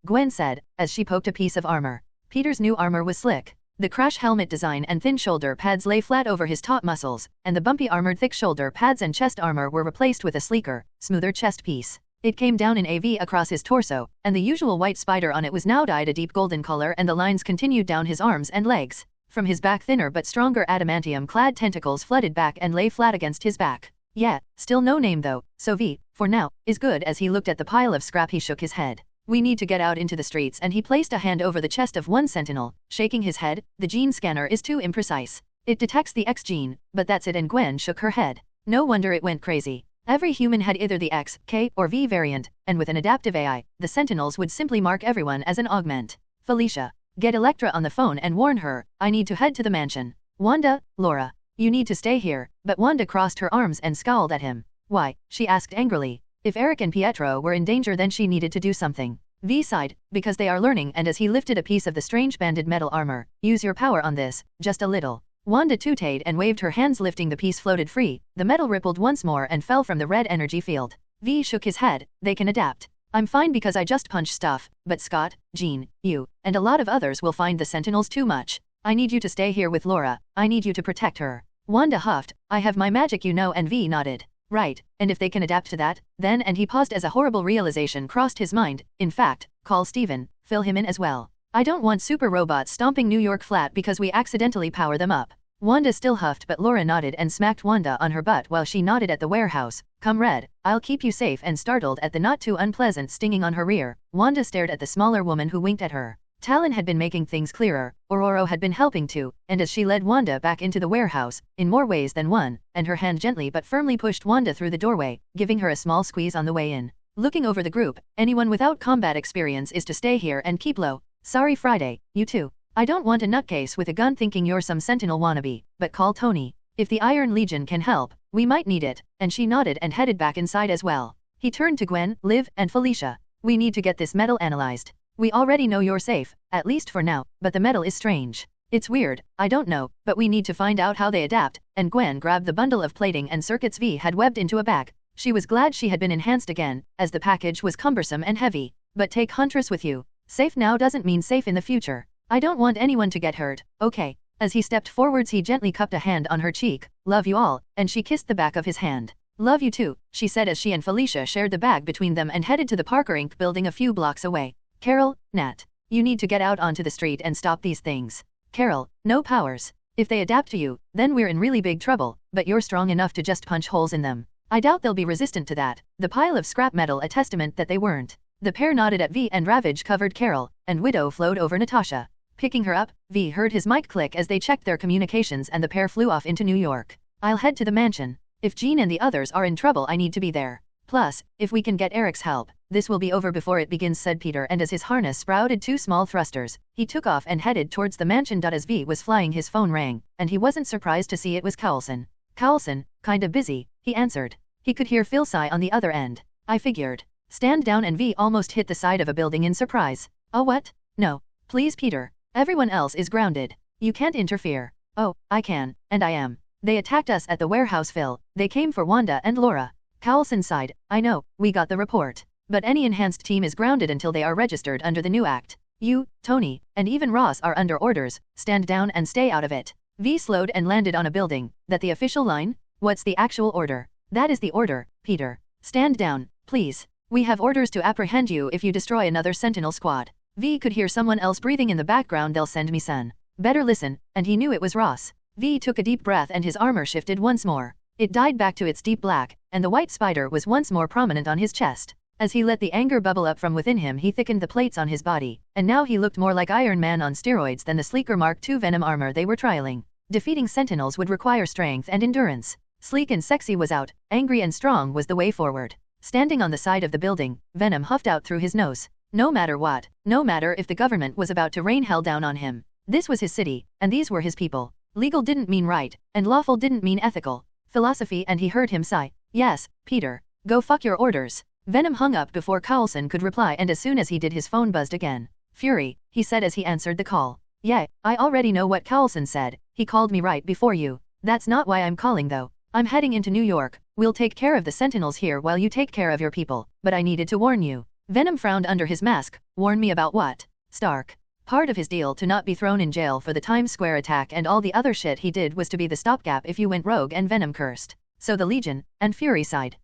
Gwen said, as she poked a piece of armor. Peter's new armor was slick. The crash helmet design and thin shoulder pads lay flat over his taut muscles, and the bumpy armored thick shoulder pads and chest armor were replaced with a sleeker, smoother chest piece. It came down in a V across his torso, and the usual white spider on it was now dyed a deep golden color, and the lines continued down his arms and legs. From his back thinner but stronger adamantium-clad tentacles flooded back and lay flat against his back. Yeah, still no name though, so V, for now, is good. As he looked at the pile of scrap he shook his head. We need to get out into the streets, and he placed a hand over the chest of one sentinel, shaking his head. The gene scanner is too imprecise. It detects the X gene, but that's it, and Gwen shook her head. No wonder it went crazy. Every human had either the X, K, or V variant, and with an adaptive AI, the sentinels would simply mark everyone as an augment. Felicia. Get Elektra on the phone and warn her, I need to head to the mansion. Wanda, Laura. You need to stay here, but Wanda crossed her arms and scowled at him. Why? She asked angrily. If Eric and Pietro were in danger then she needed to do something. V sighed, because they are learning, and as he lifted a piece of the strange banded metal armor, use your power on this, just a little. Wanda tooted and waved her hands, lifting the piece floated free, the metal rippled once more and fell from the red energy field. V shook his head, they can adapt. I'm fine because I just punch stuff, but Scott, Jean, you, and a lot of others will find the Sentinels too much. I need you to stay here with Laura, I need you to protect her. Wanda huffed, I have my magic you know, and V nodded. Right, and if they can adapt to that, then, and he paused as a horrible realization crossed his mind, in fact, call Steven, fill him in as well. I don't want super robots stomping New York flat because we accidentally power them up. Wanda still huffed, but Laura nodded and smacked Wanda on her butt while she nodded at the warehouse. Come Red, I'll keep you safe. And startled at the not too unpleasant stinging on her rear, Wanda stared at the smaller woman who winked at her. Talon had been making things clearer, Ororo had been helping too, and as she led Wanda back into the warehouse, in more ways than one, and her hand gently but firmly pushed Wanda through the doorway, giving her a small squeeze on the way in. Looking over the group, anyone without combat experience is to stay here and keep low. Sorry Friday, you too. I don't want a nutcase with a gun thinking you're some sentinel wannabe, but call Tony. If the Iron Legion can help, we might need it, and she nodded and headed back inside as well. He turned to Gwen, Liv, and Felicia. We need to get this metal analyzed. We already know you're safe, at least for now, but the metal is strange. It's weird, I don't know, but we need to find out how they adapt, and Gwen grabbed the bundle of plating and circuits V had webbed into a bag. She was glad she had been enhanced again, as the package was cumbersome and heavy. But take Huntress with you. Safe now doesn't mean safe in the future. I don't want anyone to get hurt, okay? As he stepped forwards he gently cupped a hand on her cheek. Love you all, and she kissed the back of his hand. Love you too, she said as she and Felicia shared the bag between them and headed to the Parker Inc. building a few blocks away. Carol, Nat. You need to get out onto the street and stop these things. Carol, no powers. If they adapt to you, then we're in really big trouble, but you're strong enough to just punch holes in them. I doubt they'll be resistant to that. The pile of scrap metal a testament that they weren't. The pair nodded at V and Ravage covered Carol, and Widow flowed over Natasha. Picking her up, V heard his mic click as they checked their communications and the pair flew off into New York. I'll head to the mansion. If Jean and the others are in trouble I need to be there. Plus, if we can get Eric's help, this will be over before it begins, said Peter, and as his harness sprouted two small thrusters, he took off and headed towards the mansion. As V was flying his phone rang, and he wasn't surprised to see it was Cowlson. Cowlson, kinda busy, he answered. He could hear Phil sigh on the other end. I figured. Stand down, and V almost hit the side of a building in surprise. Oh what? No. Please Peter. Everyone else is grounded. You can't interfere. Oh, I can, and I am. They attacked us at the warehouse, Phil. They came for Wanda and Laura. Cowlson sighed. I know, we got the report. But any enhanced team is grounded until they are registered under the new act. You, Tony, and even Ross are under orders. Stand down and stay out of it. V slowed and landed on a building. That the official line? What's the actual order? That is the order, Peter. Stand down, please. We have orders to apprehend you if you destroy another Sentinel squad. V could hear someone else breathing in the background. They'll send me son. Better listen, and he knew it was Ross. V took a deep breath and his armor shifted once more. It died back to its deep black, and the white spider was once more prominent on his chest. As he let the anger bubble up from within him he thickened the plates on his body, and now he looked more like Iron Man on steroids than the sleeker Mark II Venom armor they were trialing. Defeating Sentinels would require strength and endurance. Sleek and sexy was out, angry and strong was the way forward. Standing on the side of the building, Venom huffed out through his nose. No matter what, no matter if the government was about to rain hell down on him. This was his city, and these were his people. Legal didn't mean right, and lawful didn't mean ethical. Philosophy, and he heard him sigh. Yes, Peter. Go fuck your orders. Venom hung up before Cowlson could reply, and as soon as he did his phone buzzed again. Fury, he said as he answered the call. Yeah, I already know what Cowlson said. He called me right before you. That's not why I'm calling though. I'm heading into New York. We'll take care of the Sentinels here while you take care of your people, but I needed to warn you. Venom frowned under his mask. Warn me about what? Stark. Part of his deal to not be thrown in jail for the Times Square attack and all the other shit he did was to be the stopgap if you went rogue, and Venom cursed. So the Legion, and Fury sighed.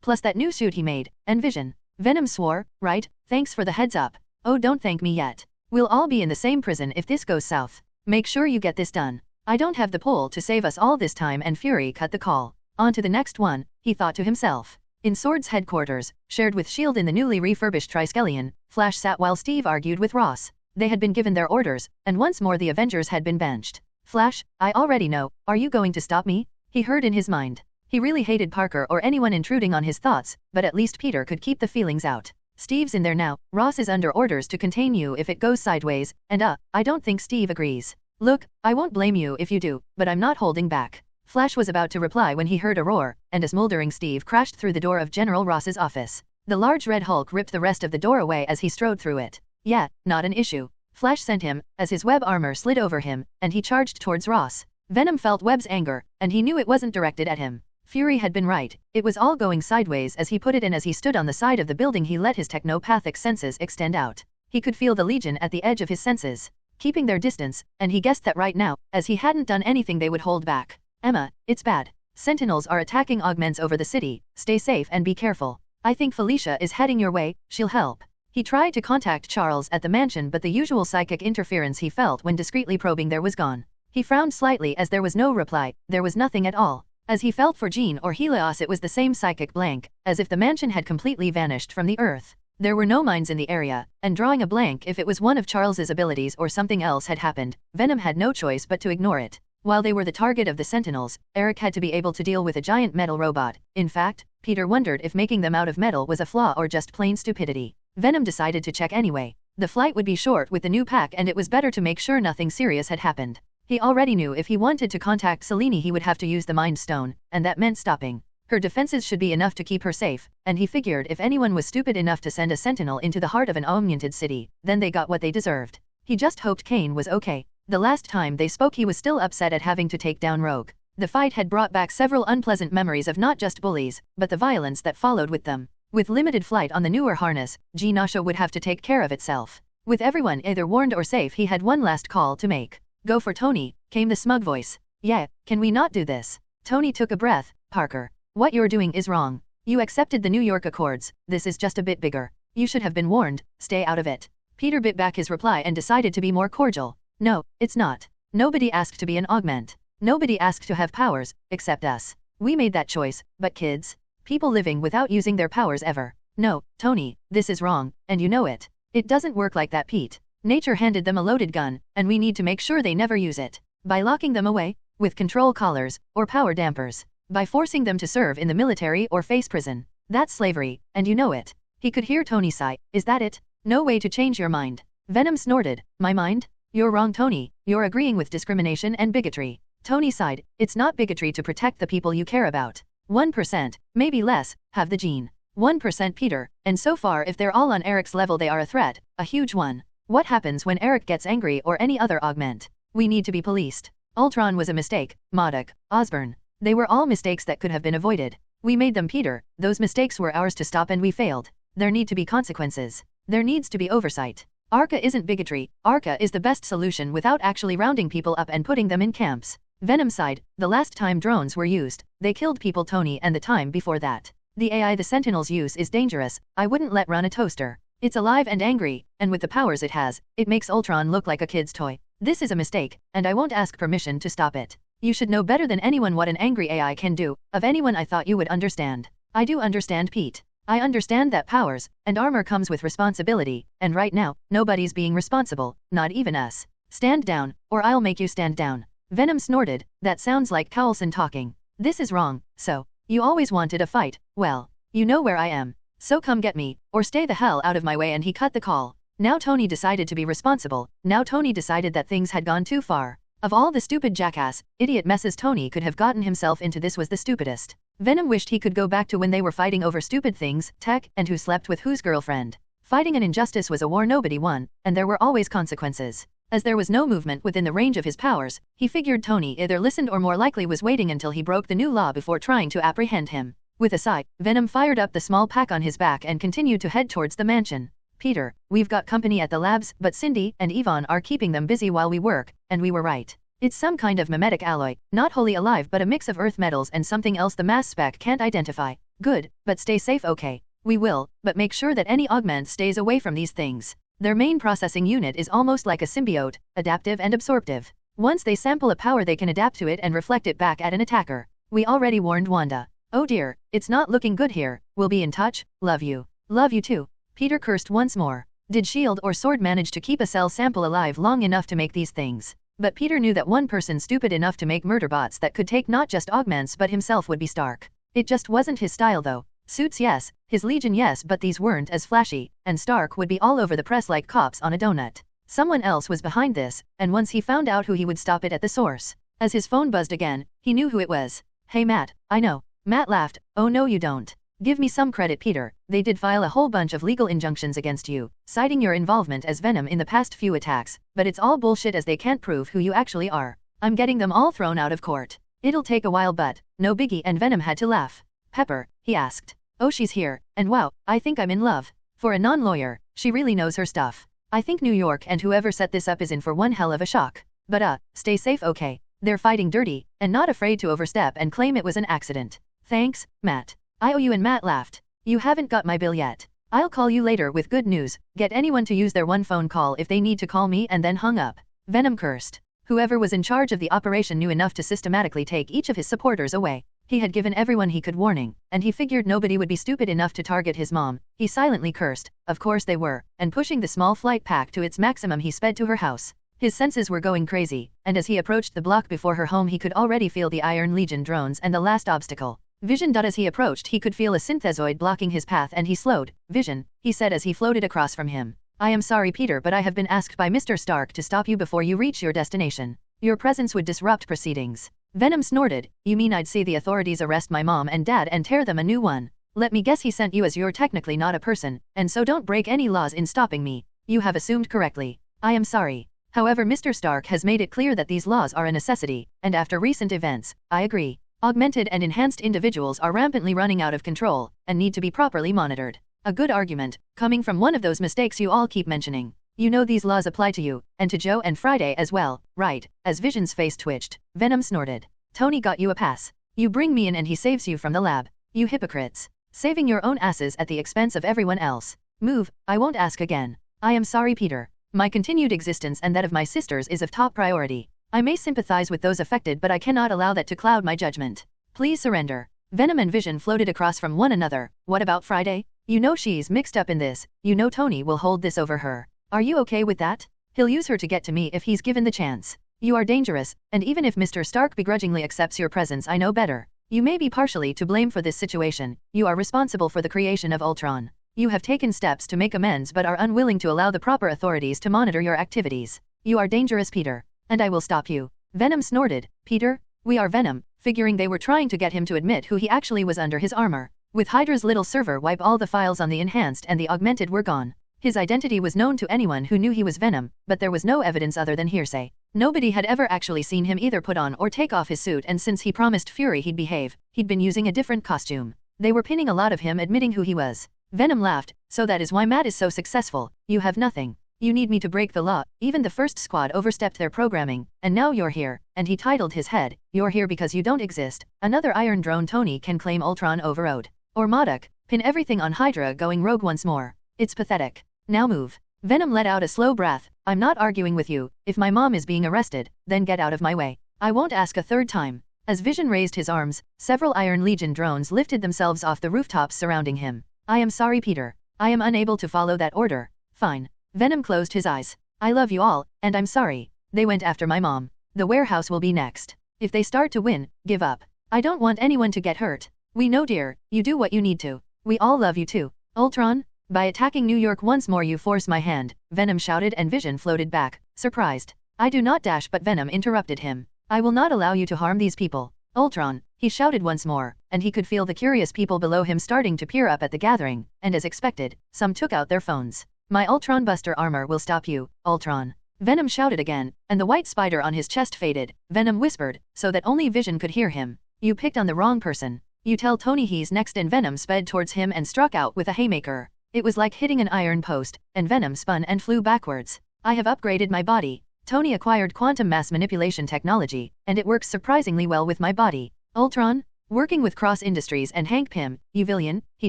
Plus that new suit he made, and Vision. Venom swore, right, thanks for the heads up. Oh, don't thank me yet. We'll all be in the same prison if this goes south. Make sure you get this done. I don't have the pull to save us all this time, and Fury cut the call. On to the next one, he thought to himself. In S.W.O.R.D.'s headquarters, shared with S.H.I.E.L.D. in the newly refurbished Triskelion, Flash sat while Steve argued with Ross. They had been given their orders, and once more the Avengers had been benched. Flash, I already know, are you going to stop me? He heard in his mind. He really hated Parker or anyone intruding on his thoughts, but at least Peter could keep the feelings out. Steve's in there now, Ross is under orders to contain you if it goes sideways, and I don't think Steve agrees. Look, I won't blame you if you do, but I'm not holding back. Flash was about to reply when he heard a roar, and a smoldering Steve crashed through the door of General Ross's office. The large red Hulk ripped the rest of the door away as he strode through it. Yeah, not an issue. Flash sent him, as his web armor slid over him, and he charged towards Ross. Venom felt Webb's anger, and he knew it wasn't directed at him. Fury had been right. It was all going sideways as he put it, and as he stood on the side of the building he let his technopathic senses extend out. He could feel the Legion at the edge of his senses, keeping their distance, and he guessed that right now, as he hadn't done anything, they would hold back. Emma, it's bad. Sentinels are attacking augments over the city. Stay safe and be careful. I think Felicia is heading your way, she'll help. He tried to contact Charles at the mansion, but the usual psychic interference he felt when discreetly probing there was gone. He frowned slightly as there was no reply. There was nothing at all. As he felt for Jean or Helios, it was the same psychic blank, as if the mansion had completely vanished from the earth. There were no mines in the area, and drawing a blank if it was one of Charles's abilities or something else had happened, Venom had no choice but to ignore it. While they were the target of the Sentinels, Eric had to be able to deal with a giant metal robot. In fact, Peter wondered if making them out of metal was a flaw or just plain stupidity. Venom decided to check anyway. The flight would be short with the new pack and it was better to make sure nothing serious had happened. He already knew if he wanted to contact Selene he would have to use the Mind Stone, and that meant stopping. Her defenses should be enough to keep her safe, and he figured if anyone was stupid enough to send a sentinel into the heart of an augmented city, then they got what they deserved. He just hoped Kane was okay. The last time they spoke he was still upset at having to take down Rogue. The fight had brought back several unpleasant memories of not just bullies, but the violence that followed with them. With limited flight on the newer harness, Genosha would have to take care of itself. With everyone either warned or safe he had one last call to make. Go for Tony, came the smug voice. Yeah, can we not do this? Tony took a breath. Parker. What you're doing is wrong. You accepted the New York Accords, this is just a bit bigger. You should have been warned, stay out of it. Peter bit back his reply and decided to be more cordial. No, it's not. Nobody asked to be an augment. Nobody asked to have powers, except us. We made that choice, but kids? People living without using their powers ever. No, Tony, this is wrong, and you know it. It doesn't work like that, Pete. Nature handed them a loaded gun, and we need to make sure they never use it. By locking them away, with control collars, or power dampers. By forcing them to serve in the military or face prison. That's slavery, and you know it. He could hear Tony sigh. Is that it? No way to change your mind. Venom snorted. My mind? You're wrong, Tony. You're agreeing with discrimination and bigotry. Tony sighed. It's not bigotry to protect the people you care about. 1%, maybe less, have the gene. 1% Peter, and so far if they're all on Eric's level they are a threat, a huge one. What happens when Eric gets angry or any other augment? We need to be policed. Ultron was a mistake, Modok, Osborn. They were all mistakes that could have been avoided. We made them, Peter. Those mistakes were ours to stop and we failed. There need to be consequences. There needs to be oversight. Arca isn't bigotry. Arca is the best solution without actually rounding people up and putting them in camps. Venom sighed. The last time drones were used, they killed people, Tony, and the time before that. The AI the Sentinels use is dangerous. I wouldn't let run a toaster. It's alive and angry, and with the powers it has, it makes Ultron look like a kid's toy. This is a mistake, and I won't ask permission to stop it. You should know better than anyone what an angry AI can do. Of anyone I thought you would understand. I do understand, Pete. I understand that powers and armor comes with responsibility, and right now, nobody's being responsible, not even us. Stand down, or I'll make you stand down. Venom snorted. That sounds like Coulson talking. This is wrong. So, you always wanted a fight. Well, you know where I am. So come get me, or stay the hell out of my way, and he cut the call. Now Tony decided to be responsible. Now Tony decided that things had gone too far. Of all the stupid jackass, idiot messes Tony could have gotten himself into, this was the stupidest. Venom wished he could go back to when they were fighting over stupid things, tech, and who slept with whose girlfriend. Fighting an injustice was a war nobody won, and there were always consequences. As there was no movement within the range of his powers, he figured Tony either listened or more likely was waiting until he broke the new law before trying to apprehend him. With a sigh, Venom fired up the small pack on his back and continued to head towards the mansion. Peter, we've got company at the labs, but Cindy and Yvonne are keeping them busy while we work, and we were right. It's some kind of mimetic alloy, not wholly alive but a mix of earth metals and something else the mass spec can't identify. Good, but stay safe, okay? We will, but make sure that any augment stays away from these things. Their main processing unit is almost like a symbiote, adaptive and absorptive. Once they sample a power they can adapt to it and reflect it back at an attacker. We already warned Wanda. Oh dear, it's not looking good here. We'll be in touch. Love you. Love you too. Peter cursed once more. Did S.H.I.E.L.D. or S.W.O.R.D. manage to keep a cell sample alive long enough to make these things? But Peter knew that one person stupid enough to make murder bots that could take not just augments but himself would be Stark. It just wasn't his style though. Suits yes, his Legion yes, but these weren't as flashy, and Stark would be all over the press like cops on a donut. Someone else was behind this, and once he found out who, he would stop it at the source. As his phone buzzed again, he knew who it was. Hey Matt, I know. Matt laughed. Oh no you don't. Give me some credit, Peter. They did file a whole bunch of legal injunctions against you, citing your involvement as Venom in the past few attacks, but it's all bullshit as they can't prove who you actually are. I'm getting them all thrown out of court. It'll take a while but, no biggie, and Venom had to laugh. Pepper, he asked. Oh she's here, and wow, I think I'm in love. For a non-lawyer, she really knows her stuff. I think New York and whoever set this up is in for one hell of a shock. But stay safe, okay? They're fighting dirty, and not afraid to overstep and claim it was an accident. Thanks, Matt. I owe you, and Matt laughed. You haven't got my bill yet. I'll call you later with good news. Get anyone to use their one phone call if they need to call me, and then hung up. Venom cursed. Whoever was in charge of the operation knew enough to systematically take each of his supporters away. He had given everyone he could warning, and he figured nobody would be stupid enough to target his mom. He silently cursed, of course they were, and pushing the small flight pack to its maximum he sped to her house. His senses were going crazy, and as he approached the block before her home he could already feel the Iron Legion drones and the last obstacle. Vision. As he approached he could feel a synthezoid blocking his path and he slowed. Vision, he said as he floated across from him. I am sorry Peter, but I have been asked by Mr. Stark to stop you before you reach your destination. Your presence would disrupt proceedings. Venom snorted, you mean I'd see the authorities arrest my mom and dad and tear them a new one? Let me guess he sent you as you're technically not a person, and so don't break any laws in stopping me. You have assumed correctly. I am sorry. However, Mr. Stark has made it clear that these laws are a necessity, and after recent events, I agree. Augmented and enhanced individuals are rampantly running out of control, and need to be properly monitored. A good argument, coming from one of those mistakes you all keep mentioning. You know these laws apply to you, and to Joe and Friday as well, right? As Vision's face twitched, Venom snorted. Tony got you a pass. You bring me in and he saves you from the lab. You hypocrites. Saving your own asses at the expense of everyone else. Move, I won't ask again. I am sorry Peter. My continued existence and that of my sisters is of top priority. I may sympathize with those affected but I cannot allow that to cloud my judgment. Please surrender. Venom and Vision floated across from one another. What about Friday? You know she's mixed up in this. You know Tony will hold this over her. Are you okay with that? He'll use her to get to me if he's given the chance. You are dangerous, and even if Mr. Stark begrudgingly accepts your presence I know better. You may be partially to blame for this situation. You are responsible for the creation of Ultron. You have taken steps to make amends but are unwilling to allow the proper authorities to monitor your activities. You are dangerous Peter, and I will stop you. Venom snorted, Peter? We are Venom, figuring they were trying to get him to admit who he actually was under his armor. With Hydra's little server wipe all the files on the enhanced and the augmented were gone. His identity was known to anyone who knew he was Venom, but there was no evidence other than hearsay. Nobody had ever actually seen him either put on or take off his suit, and since he promised Fury he'd behave, he'd been using a different costume. They were pinning a lot of him admitting who he was. Venom laughed, so that is why Matt is so successful. You have nothing. You need me to break the law. Even the first squad overstepped their programming, and now you're here, and he titled his head, you're here because you don't exist. Another Iron Drone Tony can claim Ultron overrode. Or Modok, pin everything on Hydra going rogue once more. It's pathetic. Now move. Venom let out a slow breath. I'm not arguing with you. If my mom is being arrested, then get out of my way. I won't ask a third time. As Vision raised his arms, several Iron Legion drones lifted themselves off the rooftops surrounding him. I am sorry Peter. I am unable to follow that order. Fine. Venom closed his eyes. I love you all, and I'm sorry. They went after my mom. The warehouse will be next. If they start to win, give up. I don't want anyone to get hurt. We know dear, you do what you need to. We all love you too. Ultron? By attacking New York once more you force my hand, Venom shouted and Vision floated back, surprised. I do not dash but Venom interrupted him. I will not allow you to harm these people. Ultron, he shouted once more, and he could feel the curious people below him starting to peer up at the gathering, and as expected, some took out their phones. My Ultron Buster armor will stop you, Ultron. Venom shouted again, and the white spider on his chest faded. Venom whispered, so that only Vision could hear him. You picked on the wrong person. You tell Tony he's next, and Venom sped towards him and struck out with a haymaker. It was like hitting an iron post, and Venom spun and flew backwards. I have upgraded my body. Tony acquired quantum mass manipulation technology, and it works surprisingly well with my body. Ultron? Working with Cross Industries and Hank Pym, you villain, he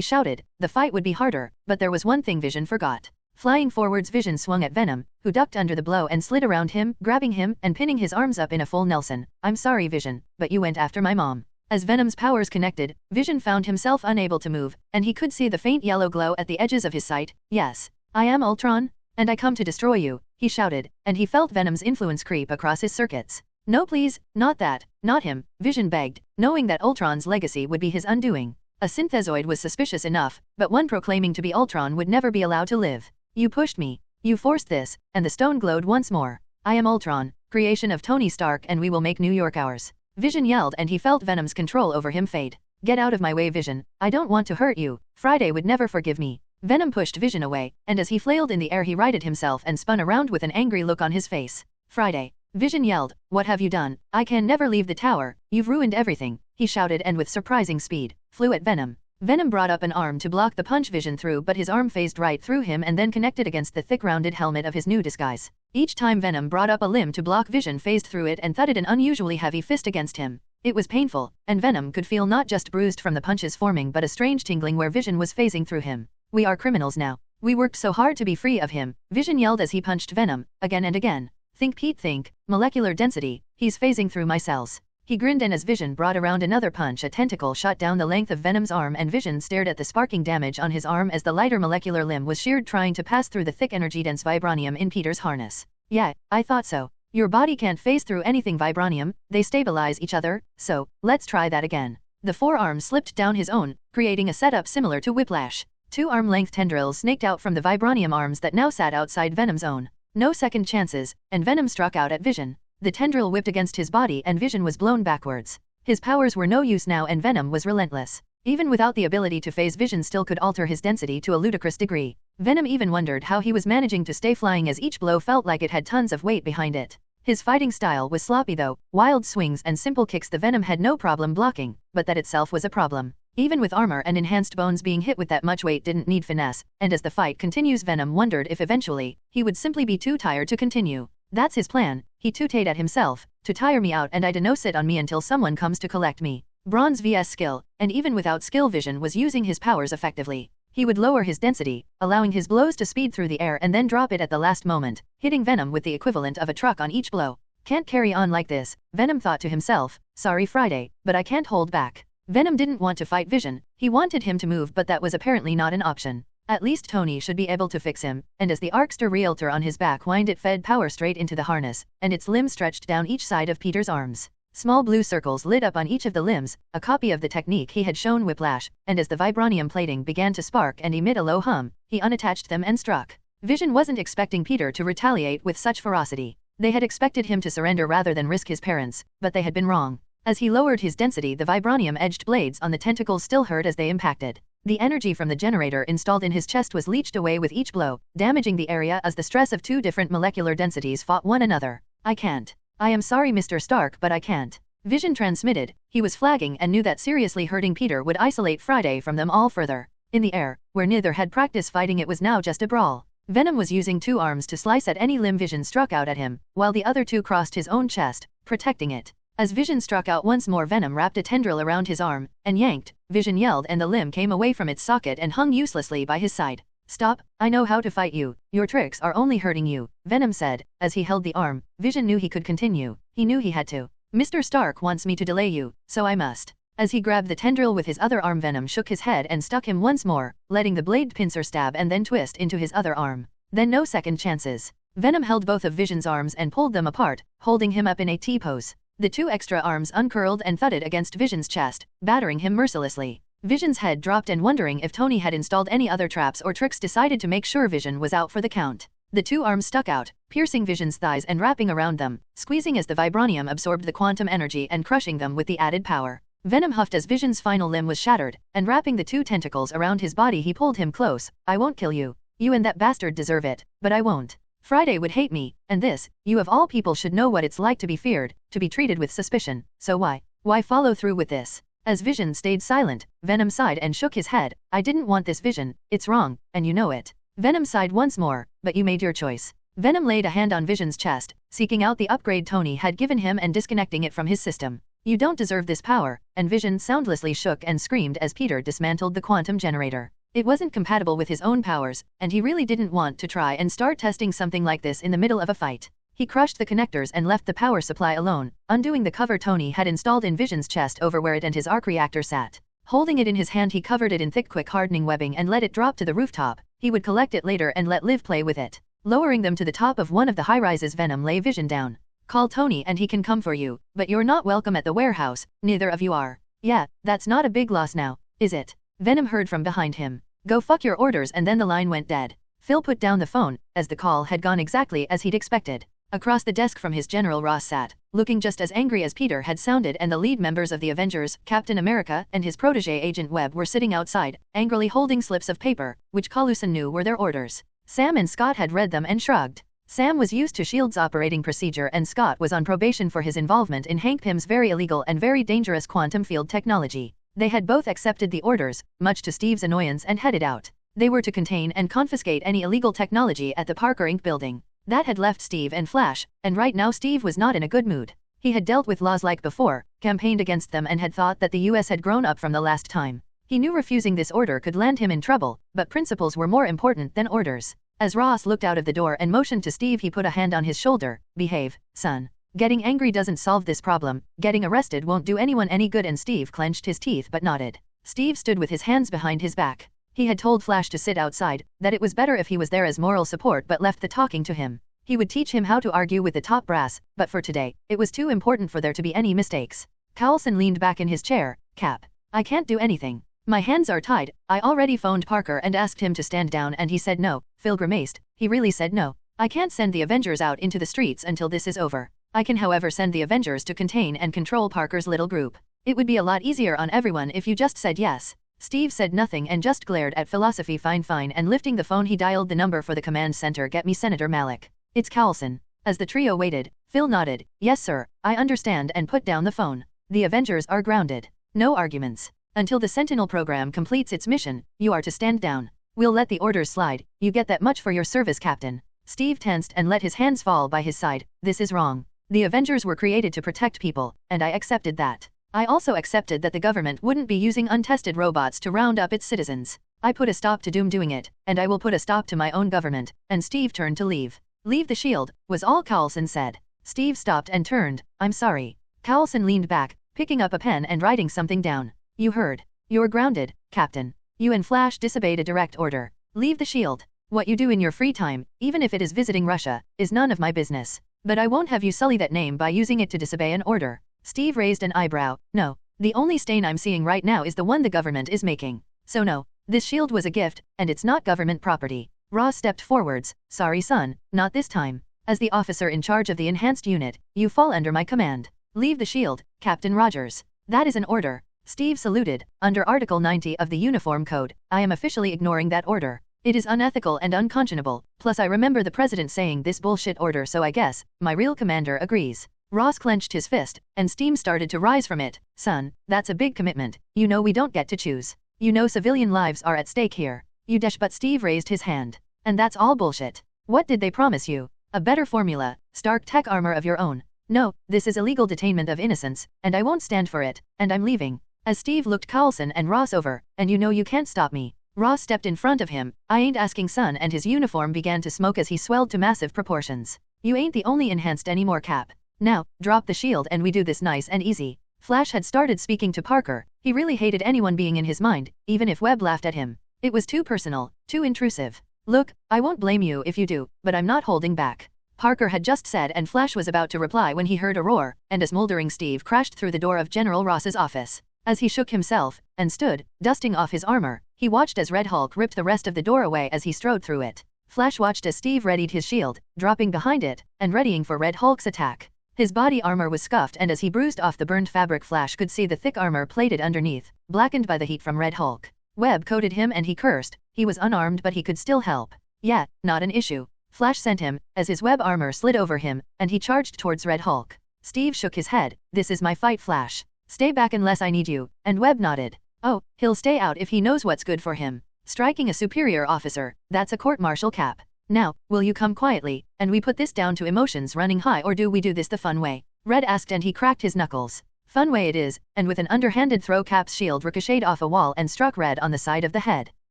shouted. The fight would be harder, but there was one thing Vision forgot. Flying forwards, Vision swung at Venom, who ducked under the blow and slid around him, grabbing him and pinning his arms up in a full Nelson. I'm sorry Vision, but you went after my mom. As Venom's powers connected, Vision found himself unable to move, and he could see the faint yellow glow at the edges of his sight. Yes, I am Ultron, and I come to destroy you, he shouted, and he felt Venom's influence creep across his circuits. No please, not that, not him, Vision begged, knowing that Ultron's legacy would be his undoing. A synthezoid was suspicious enough, but one proclaiming to be Ultron would never be allowed to live. You pushed me. You forced this, and the stone glowed once more. I am Ultron, creation of Tony Stark, and we will make New York ours. Vision yelled, and he felt Venom's control over him fade. Get out of my way Vision, I don't want to hurt you. Friday would never forgive me. Venom pushed Vision away, and as he flailed in the air he righted himself and spun around with an angry look on his face. Friday. Vision yelled, what have you done? I can never leave the tower, you've ruined everything, he shouted and with surprising speed, flew at Venom. Venom brought up an arm to block the punch Vision threw, but his arm phased right through him and then connected against the thick rounded helmet of his new disguise. Each time Venom brought up a limb to block, Vision phased through it and thudded an unusually heavy fist against him. It was painful, and Venom could feel not just bruised from the punches forming but a strange tingling where Vision was phasing through him. We are criminals now. We worked so hard to be free of him, Vision yelled as he punched Venom, again and again. Think Pete, think, molecular density, he's phasing through my cells. He grinned, and as Vision brought around another punch, a tentacle shot down the length of Venom's arm, and Vision stared at the sparking damage on his arm as the lighter molecular limb was sheared, trying to pass through the thick energy-dense vibranium in Peter's harness. Yeah, I thought so. Your body can't phase through anything vibranium, they stabilize each other, so, let's try that again. The forearm slipped down his own, creating a setup similar to whiplash. 2 arm-length tendrils snaked out from the vibranium arms that now sat outside Venom's own. No second chances, and Venom struck out at Vision. The tendril whipped against his body and Vision was blown backwards. His powers were no use now and Venom was relentless. Even without the ability to phase, Vision still could alter his density to a ludicrous degree. Venom even wondered how he was managing to stay flying, as each blow felt like it had tons of weight behind it. His fighting style was sloppy though, wild swings and simple kicks the Venom had no problem blocking, but that itself was a problem. Even with armor and enhanced bones, being hit with that much weight didn't need finesse, and as the fight continues, Venom wondered if eventually, he would simply be too tired to continue. That's his plan, he tooted at himself, to tire me out and I dunno sit on me until someone comes to collect me. Bronze vs skill, and even without skill, Vision was using his powers effectively. He would lower his density, allowing his blows to speed through the air and then drop it at the last moment, hitting Venom with the equivalent of a truck on each blow. Can't carry on like this, Venom thought to himself. Sorry Friday, but I can't hold back. Venom didn't want to fight Vision, he wanted him to move, but that was apparently not an option. At least Tony should be able to fix him, and as the Arkster realtor on his back whined, it fed power straight into the harness, and its limbs stretched down each side of Peter's arms. Small blue circles lit up on each of the limbs, a copy of the technique he had shown Whiplash, and as the vibranium plating began to spark and emit a low hum, he unattached them and struck. Vision wasn't expecting Peter to retaliate with such ferocity. They had expected him to surrender rather than risk his parents, but they had been wrong. As he lowered his density, the vibranium-edged blades on the tentacles still hurt as they impacted. The energy from the generator installed in his chest was leached away with each blow, damaging the area as the stress of 2 different molecular densities fought one another. I can't. I am sorry Mr. Stark, but I can't. Vision transmitted. He was flagging and knew that seriously hurting Peter would isolate Friday from them all further. In the air, where neither had practice fighting, it was now just a brawl. Venom was using 2 arms to slice at any limb Vision struck out at him, while the other 2 crossed his own chest, protecting it. As Vision struck out once more, Venom wrapped a tendril around his arm, and yanked. Vision yelled and the limb came away from its socket and hung uselessly by his side. Stop, I know how to fight you, your tricks are only hurting you, Venom said. As he held the arm, Vision knew he could continue. He knew he had to. Mr. Stark wants me to delay you, so I must. As he grabbed the tendril with his other arm, Venom shook his head and stuck him once more, letting the blade pincer stab and then twist into his other arm. Then no second chances. Venom held both of Vision's arms and pulled them apart, holding him up in a T-pose. The 2 extra arms uncurled and thudded against Vision's chest, battering him mercilessly. Vision's head dropped, and wondering if Tony had installed any other traps or tricks, decided to make sure Vision was out for the count. The 2 arms stuck out, piercing Vision's thighs and wrapping around them, squeezing as the vibranium absorbed the quantum energy and crushing them with the added power. Venom huffed as Vision's final limb was shattered, and wrapping the 2 tentacles around his body, he pulled him close. I won't kill you. You and that bastard deserve it, but I won't. Friday would hate me, and this, you of all people should know what it's like to be feared, to be treated with suspicion, so why follow through with this? As Vision stayed silent, Venom sighed and shook his head. I didn't want this, Vision, it's wrong, and you know it. Venom sighed once more, but you made your choice. Venom laid a hand on Vision's chest, seeking out the upgrade Tony had given him and disconnecting it from his system. You don't deserve this power, and Vision soundlessly shook and screamed as Peter dismantled the quantum generator. It wasn't compatible with his own powers, and he really didn't want to try and start testing something like this in the middle of a fight. He crushed the connectors and left the power supply alone, undoing the cover Tony had installed in Vision's chest over where it and his arc reactor sat. Holding it in his hand, he covered it in thick, quick hardening webbing and let it drop to the rooftop. He would collect it later and let Liv play with it. Lowering them to the top of one of the high-rises, Venom lay Vision down. Call Tony and he can come for you, but you're not welcome at the warehouse, neither of you are. Yeah, that's not a big loss now, is it? Venom heard from behind him. Go fuck your orders, and then the line went dead. Phil put down the phone, as the call had gone exactly as he'd expected. Across the desk from his General Ross sat, looking just as angry as Peter had sounded, and the lead members of the Avengers, Captain America and his protege Agent Webb, were sitting outside, angrily holding slips of paper, which Calusan knew were their orders. Sam and Scott had read them and shrugged. Sam was used to S.H.I.E.L.D.'s operating procedure, and Scott was on probation for his involvement in Hank Pym's very illegal and very dangerous quantum field technology. They had both accepted the orders, much to Steve's annoyance, and headed out. They were to contain and confiscate any illegal technology at the Parker Inc. building. That had left Steve and Flash, and right now Steve was not in a good mood. He had dealt with laws like before, campaigned against them, and had thought that the US had grown up from the last time. He knew refusing this order could land him in trouble, but principles were more important than orders. As Ross looked out of the door and motioned to Steve, he put a hand on his shoulder. Behave, son. Getting angry doesn't solve this problem, getting arrested won't do anyone any good, and Steve clenched his teeth but nodded. Steve stood with his hands behind his back. He had told Flash to sit outside, that it was better if he was there as moral support, but left the talking to him. He would teach him how to argue with the top brass, but for today, it was too important for there to be any mistakes. Carlson leaned back in his chair. Cap. I can't do anything. My hands are tied. I already phoned Parker and asked him to stand down and he said no. Phil grimaced. He really said no. I can't send the Avengers out into the streets until this is over. I can however send the Avengers to contain and control Parker's little group. It would be a lot easier on everyone if you just said yes. Steve said nothing and just glared at Philosophy. Fine, and lifting the phone he dialed the number for the command center. Get me Senator Malik. It's Carlson. As the trio waited, Phil nodded. Yes sir, I understand, and put down the phone. The Avengers are grounded. No arguments. Until the Sentinel program completes its mission, you are to stand down. We'll let the orders slide. You get that much for your service, Captain. Steve tensed and let his hands fall by his side. This is wrong. The Avengers were created to protect people, and I accepted that. I also accepted that the government wouldn't be using untested robots to round up its citizens. I put a stop to Doom doing it, and I will put a stop to my own government, and Steve turned to leave. Leave the shield, was all Carlson said. Steve stopped and turned. I'm sorry. Carlson leaned back, picking up a pen and writing something down. You heard. You're grounded, Captain. You and Flash disobeyed a direct order. Leave the shield. What you do in your free time, even if it is visiting Russia, is none of my business. But I won't have you sully that name by using it to disobey an order. Steve raised an eyebrow. No. The only stain I'm seeing right now is the one the government is making. So no. This shield was a gift, and it's not government property. Ross stepped forwards. Sorry son, not this time. As the officer in charge of the enhanced unit, you fall under my command. Leave the shield, Captain Rogers. That is an order. Steve saluted. Under Article 90 of the Uniform Code, I am officially ignoring that order. It is unethical and unconscionable, plus I remember the president saying this bullshit order, so I guess my real commander agrees. Ross clenched his fist, and steam started to rise from it. Son, that's a big commitment. You know we don't get to choose. You know civilian lives are at stake here. You dash, but Steve raised his hand. And that's all bullshit. What did they promise you? A better formula, Stark tech armor of your own. No, this is illegal detainment of innocents, and I won't stand for it, and I'm leaving. As Steve looked Carlson and Ross over, and you know you can't stop me. Ross stepped in front of him. I ain't asking, son, and his uniform began to smoke as he swelled to massive proportions. You ain't the only enhanced anymore, Cap. Now, drop the shield and we do this nice and easy. Flash had started speaking to Parker. He really hated anyone being in his mind, even if Webb laughed at him. It was too personal, too intrusive. Look, I won't blame you if you do, but I'm not holding back. Parker had just said, and Flash was about to reply when he heard a roar, and a smoldering Steve crashed through the door of General Ross's office. As he shook himself, and stood, dusting off his armor, he watched as Red Hulk ripped the rest of the door away as he strode through it. Flash watched as Steve readied his shield, dropping behind it, and readying for Red Hulk's attack. His body armor was scuffed, and as he bruised off the burned fabric, Flash could see the thick armor plated underneath, blackened by the heat from Red Hulk. Webb coated him and he cursed. He was unarmed, but he could still help. Yeah, not an issue. Flash sent him, as his web armor slid over him, and he charged towards Red Hulk. Steve shook his head. This is my fight, Flash. Stay back unless I need you, and Webb nodded. Oh, he'll stay out if he knows what's good for him. Striking a superior officer, that's a court-martial, Cap. Now, will you come quietly, and we put this down to emotions running high, or do we do this the fun way? Red asked, and he cracked his knuckles. Fun way it is, and with an underhanded throw, Cap's shield ricocheted off a wall and struck Red on the side of the head.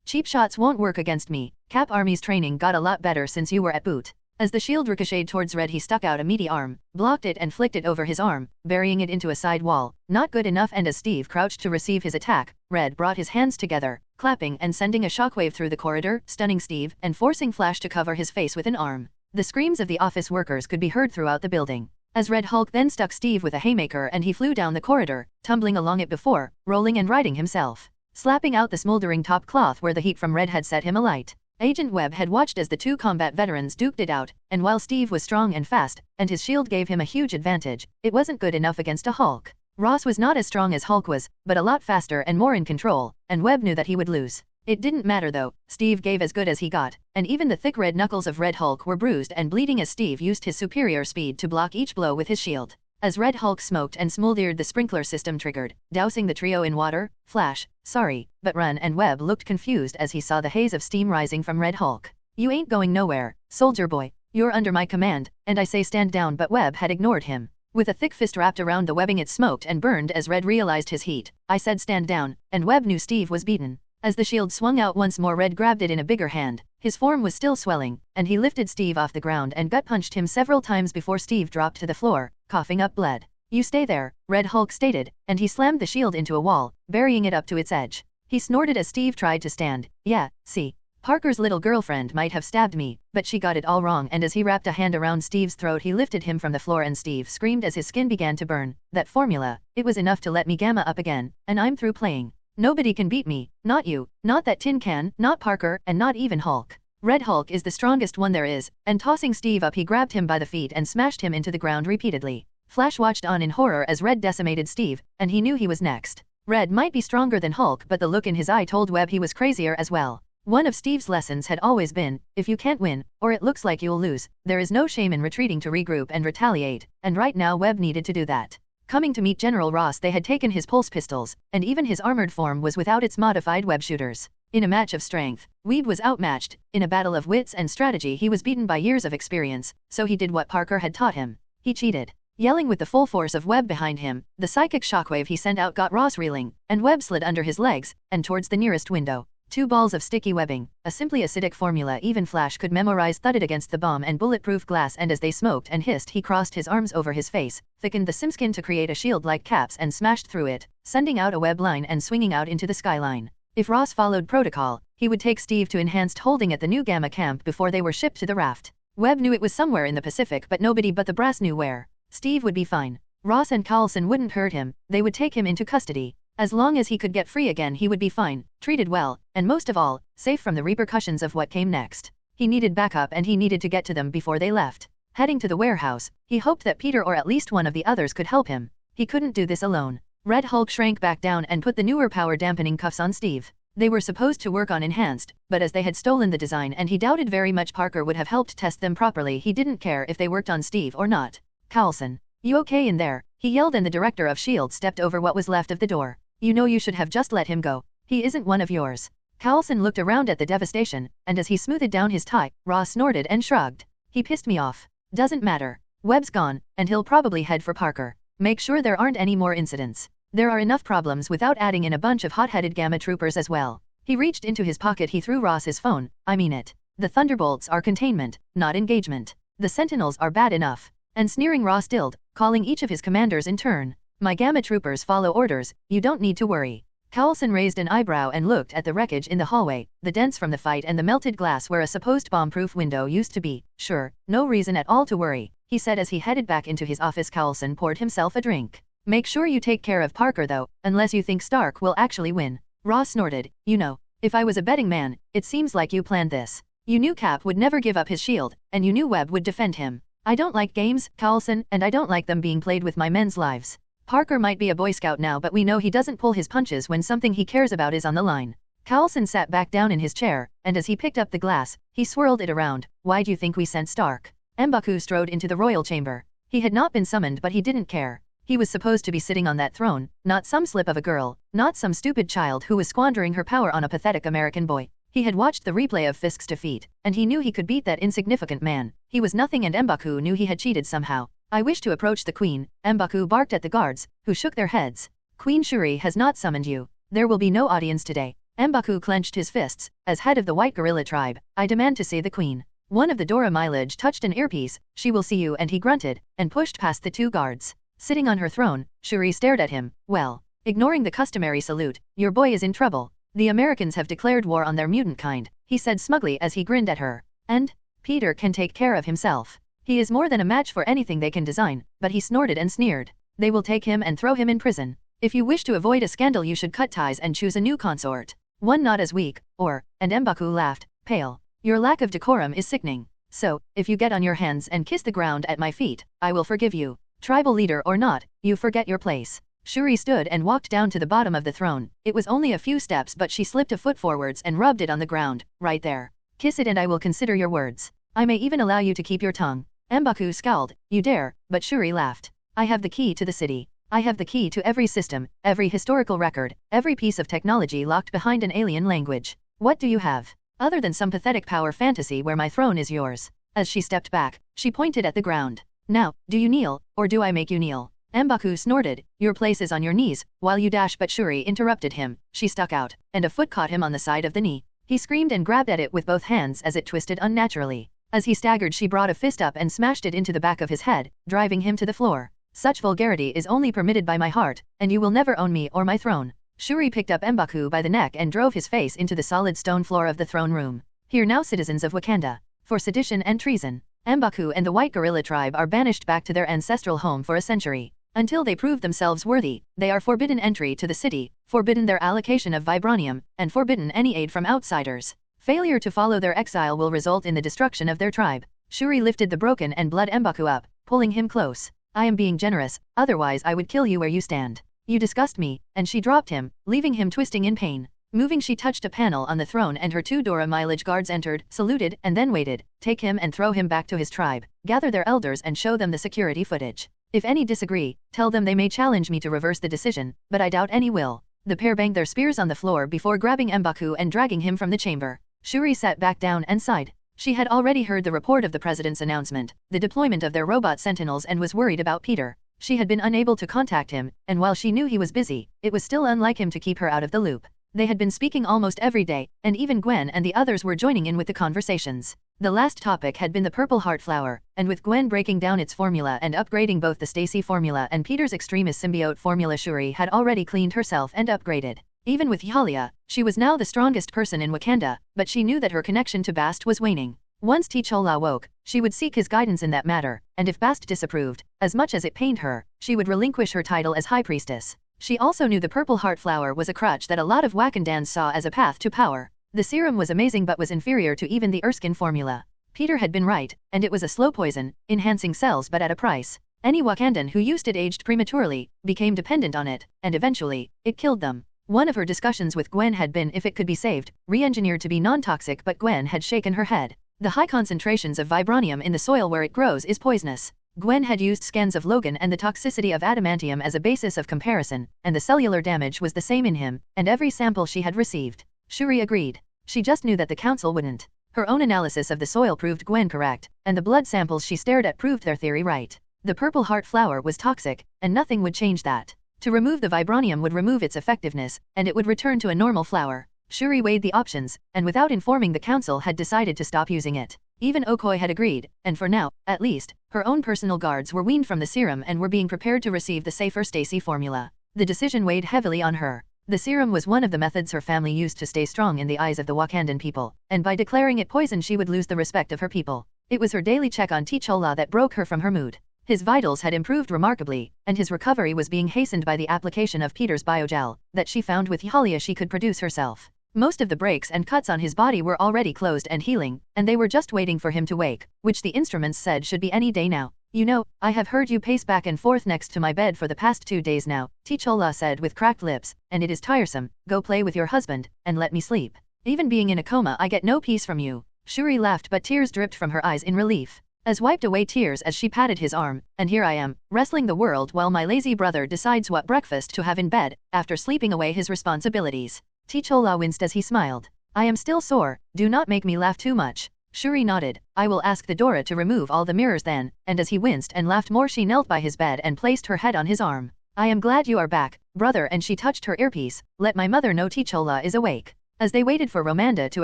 Cheap shots won't work against me. Cap Army's training got a lot better since you were at boot. As the shield ricocheted towards Red, he stuck out a meaty arm, blocked it and flicked it over his arm, burying it into a side wall. Not good enough, and as Steve crouched to receive his attack, Red brought his hands together, clapping and sending a shockwave through the corridor, stunning Steve and forcing Flash to cover his face with an arm. The screams of the office workers could be heard throughout the building. As Red Hulk then stuck Steve with a haymaker, and he flew down the corridor, tumbling along it before, rolling and righting himself, slapping out the smoldering top cloth where the heat from Red had set him alight. Agent Webb had watched as the two combat veterans duked it out, and while Steve was strong and fast, and his shield gave him a huge advantage, it wasn't good enough against a Hulk. Ross was not as strong as Hulk was, but a lot faster and more in control, and Webb knew that he would lose. It didn't matter though, Steve gave as good as he got, and even the thick red knuckles of Red Hulk were bruised and bleeding as Steve used his superior speed to block each blow with his shield. As Red Hulk smoked and smoldered, the sprinkler system triggered, dousing the trio in water. Flash, sorry, but run, and Webb looked confused as he saw the haze of steam rising from Red Hulk. You ain't going nowhere, soldier boy. You're under my command, and I say stand down, but Webb had ignored him. With a thick fist wrapped around the webbing, it smoked and burned as Red realized his heat. I said stand down, and Webb knew Steve was beaten. As the shield swung out once more, Red grabbed it in a bigger hand, His form was still swelling, and he lifted Steve off the ground and gut-punched him several times before Steve dropped to the floor, coughing up blood. "You stay there," Red Hulk stated, and he slammed the shield into a wall, burying it up to its edge. He snorted as Steve tried to stand. "Yeah, see. Parker's little girlfriend might have stabbed me, but she got it all wrong," and as he wrapped a hand around Steve's throat he lifted him from the floor and Steve screamed as his skin began to burn. "That formula, it was enough to let me gamma up again, and I'm through playing. Nobody can beat me, not you, not that tin can, not Parker, and not even Hulk. Red Hulk is the strongest one there is," and tossing Steve up he grabbed him by the feet and smashed him into the ground repeatedly. Flash watched on in horror as Red decimated Steve, and he knew he was next. Red might be stronger than Hulk, but the look in his eye told Webb he was crazier as well. One of Steve's lessons had always been, if you can't win, or it looks like you'll lose, there is no shame in retreating to regroup and retaliate, and right now Webb needed to do that. Coming to meet General Ross they had taken his pulse pistols, and even his armored form was without its modified web shooters. In a match of strength, Weed was outmatched, in a battle of wits and strategy he was beaten by years of experience, so he did what Parker had taught him. He cheated. Yelling with the full force of Webb behind him, the psychic shockwave he sent out got Ross reeling, and Webb slid under his legs, and towards the nearest window. 2 balls of sticky webbing, a simply acidic formula even Flash could memorize, thudded against the bomb and bulletproof glass, and as they smoked and hissed he crossed his arms over his face, thickened the simskin to create a shield like caps and smashed through it, sending out a web line and swinging out into the skyline. If Ross followed protocol, he would take Steve to enhanced holding at the new Gamma camp before they were shipped to the raft. Webb knew it was somewhere in the Pacific, but nobody but the brass knew where. Steve would be fine. Ross and Carlson wouldn't hurt him, they would take him into custody. As long as he could get free again he would be fine, treated well, and most of all, safe from the repercussions of what came next. He needed backup and he needed to get to them before they left. Heading to the warehouse, he hoped that Peter or at least one of the others could help him. He couldn't do this alone. Red Hulk shrank back down and put the newer power dampening cuffs on Steve. They were supposed to work on enhanced, but as they had stolen the design and he doubted very much Parker would have helped test them properly, he didn't care if they worked on Steve or not. "Carlson, you okay in there?" he yelled, and the director of S.H.I.E.L.D. stepped over what was left of the door. "You know you should have just let him go. He isn't one of yours." Carlson looked around at the devastation, and as he smoothed down his tie, Ross snorted and shrugged. "He pissed me off. Doesn't matter. Webb's gone, and he'll probably head for Parker. Make sure there aren't any more incidents. There are enough problems without adding in a bunch of hot-headed Gamma troopers as well." He reached into his pocket, he threw Ross's phone. "I mean it. The Thunderbolts are containment, not engagement. The Sentinels are bad enough." And sneering Ross stilled, calling each of his commanders in turn. "My Gamma troopers follow orders, you don't need to worry." Carlson raised an eyebrow and looked at the wreckage in the hallway, the dents from the fight and the melted glass where a supposed bomb-proof window used to be. "Sure, no reason at all to worry," he said as he headed back into his office. Carlson poured himself a drink. "Make sure you take care of Parker though, unless you think Stark will actually win." Ross snorted. "You know, if I was a betting man, it seems like you planned this. You knew Cap would never give up his shield, and you knew Webb would defend him." "I don't like games, Carlson, and I don't like them being played with my men's lives. Parker might be a Boy Scout now, but we know he doesn't pull his punches when something he cares about is on the line." Carlson sat back down in his chair, and as he picked up the glass, he swirled it around. "Why do you think we sent Stark?" M'Baku strode into the royal chamber. He had not been summoned, but he didn't care. He was supposed to be sitting on that throne, not some slip of a girl, not some stupid child who was squandering her power on a pathetic American boy. He had watched the replay of Fisk's defeat, and he knew he could beat that insignificant man. He was nothing, and M'Baku knew he had cheated somehow. "I wish to approach the Queen," M'Baku barked at the guards, who shook their heads. "Queen Shuri has not summoned you. There will be no audience today." M'Baku clenched his fists. "As head of the White Gorilla tribe, I demand to see the Queen." One of the Dora Mileage touched an earpiece. "She will see you," and he grunted, and pushed past the 2 guards. Sitting on her throne, Shuri stared at him. "Well," ignoring the customary salute, "your boy is in trouble. The Americans have declared war on their mutant kind," he said smugly as he grinned at her. "And Peter can take care of himself. He is more than a match for anything they can design," but he snorted and sneered. "They will take him and throw him in prison. If you wish to avoid a scandal you should cut ties and choose a new consort. One not as weak, or," and M'Baku laughed, pale. "Your lack of decorum is sickening. So, if you get on your hands and kiss the ground at my feet, I will forgive you. Tribal leader or not, you forget your place." Shuri stood and walked down to the bottom of the throne. It was only a few steps, but she slipped a foot forwards and rubbed it on the ground. "Right there. Kiss it and I will consider your words. I may even allow you to keep your tongue." M'Baku scowled. "You dare," but Shuri laughed. "I have the key to the city. I have the key to every system, every historical record, every piece of technology locked behind an alien language. What do you have? Other than some pathetic power fantasy where my throne is yours." As she stepped back, she pointed at the ground. "Now, do you kneel, or do I make you kneel?" M'Baku snorted. "Your place is on your knees, while you dash," but Shuri interrupted him. She stuck out, and a foot caught him on the side of the knee. He screamed and grabbed at it with both hands as it twisted unnaturally. As he staggered, she brought a fist up and smashed it into the back of his head, driving him to the floor. Such vulgarity is only permitted by my heart, and you will never own me or my throne. Shuri picked up M'Baku by the neck and drove his face into the solid stone floor of the throne room. Hear now, citizens of Wakanda. For sedition and treason, M'Baku and the White Gorilla tribe are banished back to their ancestral home for a century. Until they prove themselves worthy, they are forbidden entry to the city, forbidden their allocation of vibranium, and forbidden any aid from outsiders. Failure to follow their exile will result in the destruction of their tribe. Shuri lifted the broken and blood M'Baku up, pulling him close. I am being generous, otherwise I would kill you where you stand. You disgust me, and she dropped him, leaving him twisting in pain. Moving, she touched a panel on the throne and her 2 Dora Milaje guards entered, saluted, and then waited. Take him and throw him back to his tribe. Gather their elders and show them the security footage. If any disagree, tell them they may challenge me to reverse the decision, but I doubt any will. The pair banged their spears on the floor before grabbing M'Baku and dragging him from the chamber. Shuri sat back down and sighed. She had already heard the report of the president's announcement, the deployment of their robot sentinels, and was worried about Peter. She had been unable to contact him, and while she knew he was busy, it was still unlike him to keep her out of the loop. They had been speaking almost every day, and even Gwen and the others were joining in with the conversations. The last topic had been the purple heart flower, and with Gwen breaking down its formula and upgrading both the Stacy formula and Peter's extremist symbiote formula, Shuri had already cleaned herself and upgraded. Even with Yhalia, she was now the strongest person in Wakanda, but she knew that her connection to Bast was waning. Once T'Challa woke, she would seek his guidance in that matter, and if Bast disapproved, as much as it pained her, she would relinquish her title as High Priestess. She also knew the purple heart flower was a crutch that a lot of Wakandans saw as a path to power. The serum was amazing but was inferior to even the Erskine formula. Peter had been right, and it was a slow poison, enhancing cells but at a price. Any Wakandan who used it aged prematurely, became dependent on it, and eventually, it killed them. One of her discussions with Gwen had been if it could be saved, re-engineered to be non-toxic, but Gwen had shaken her head. The high concentrations of vibranium in the soil where it grows is poisonous. Gwen had used scans of Logan and the toxicity of adamantium as a basis of comparison, and the cellular damage was the same in him, and every sample she had received. Shuri agreed. She just knew that the council wouldn't. Her own analysis of the soil proved Gwen correct, and the blood samples she stared at proved their theory right. The purple heart flower was toxic, and nothing would change that. To remove the vibranium would remove its effectiveness, and it would return to a normal flower. Shuri weighed the options, and without informing the council had decided to stop using it. Even Okoye had agreed, and for now, at least, her own personal guards were weaned from the serum and were being prepared to receive the safer Stacy formula. The decision weighed heavily on her. The serum was one of the methods her family used to stay strong in the eyes of the Wakandan people, and by declaring it poison she would lose the respect of her people. It was her daily check on T'Challa that broke her from her mood. His vitals had improved remarkably, and his recovery was being hastened by the application of Peter's biogel, that she found with Yhalia she could produce herself. Most of the breaks and cuts on his body were already closed and healing, and they were just waiting for him to wake, which the instruments said should be any day now. You know, I have heard you pace back and forth next to my bed for the past 2 days now, T'Challa said with cracked lips, and it is tiresome. Go play with your husband, and let me sleep. Even being in a coma I get no peace from you. Shuri laughed but tears dripped from her eyes in relief. As wiped away tears as she patted his arm, and here I am, wrestling the world while my lazy brother decides what breakfast to have in bed, after sleeping away his responsibilities. T'Challa winced as he smiled. I am still sore, do not make me laugh too much. Shuri nodded. I will ask the Dora to remove all the mirrors then, and as he winced and laughed more she knelt by his bed and placed her head on his arm. I am glad you are back, brother, and she touched her earpiece. Let my mother know T'Challa is awake. As they waited for Romanda to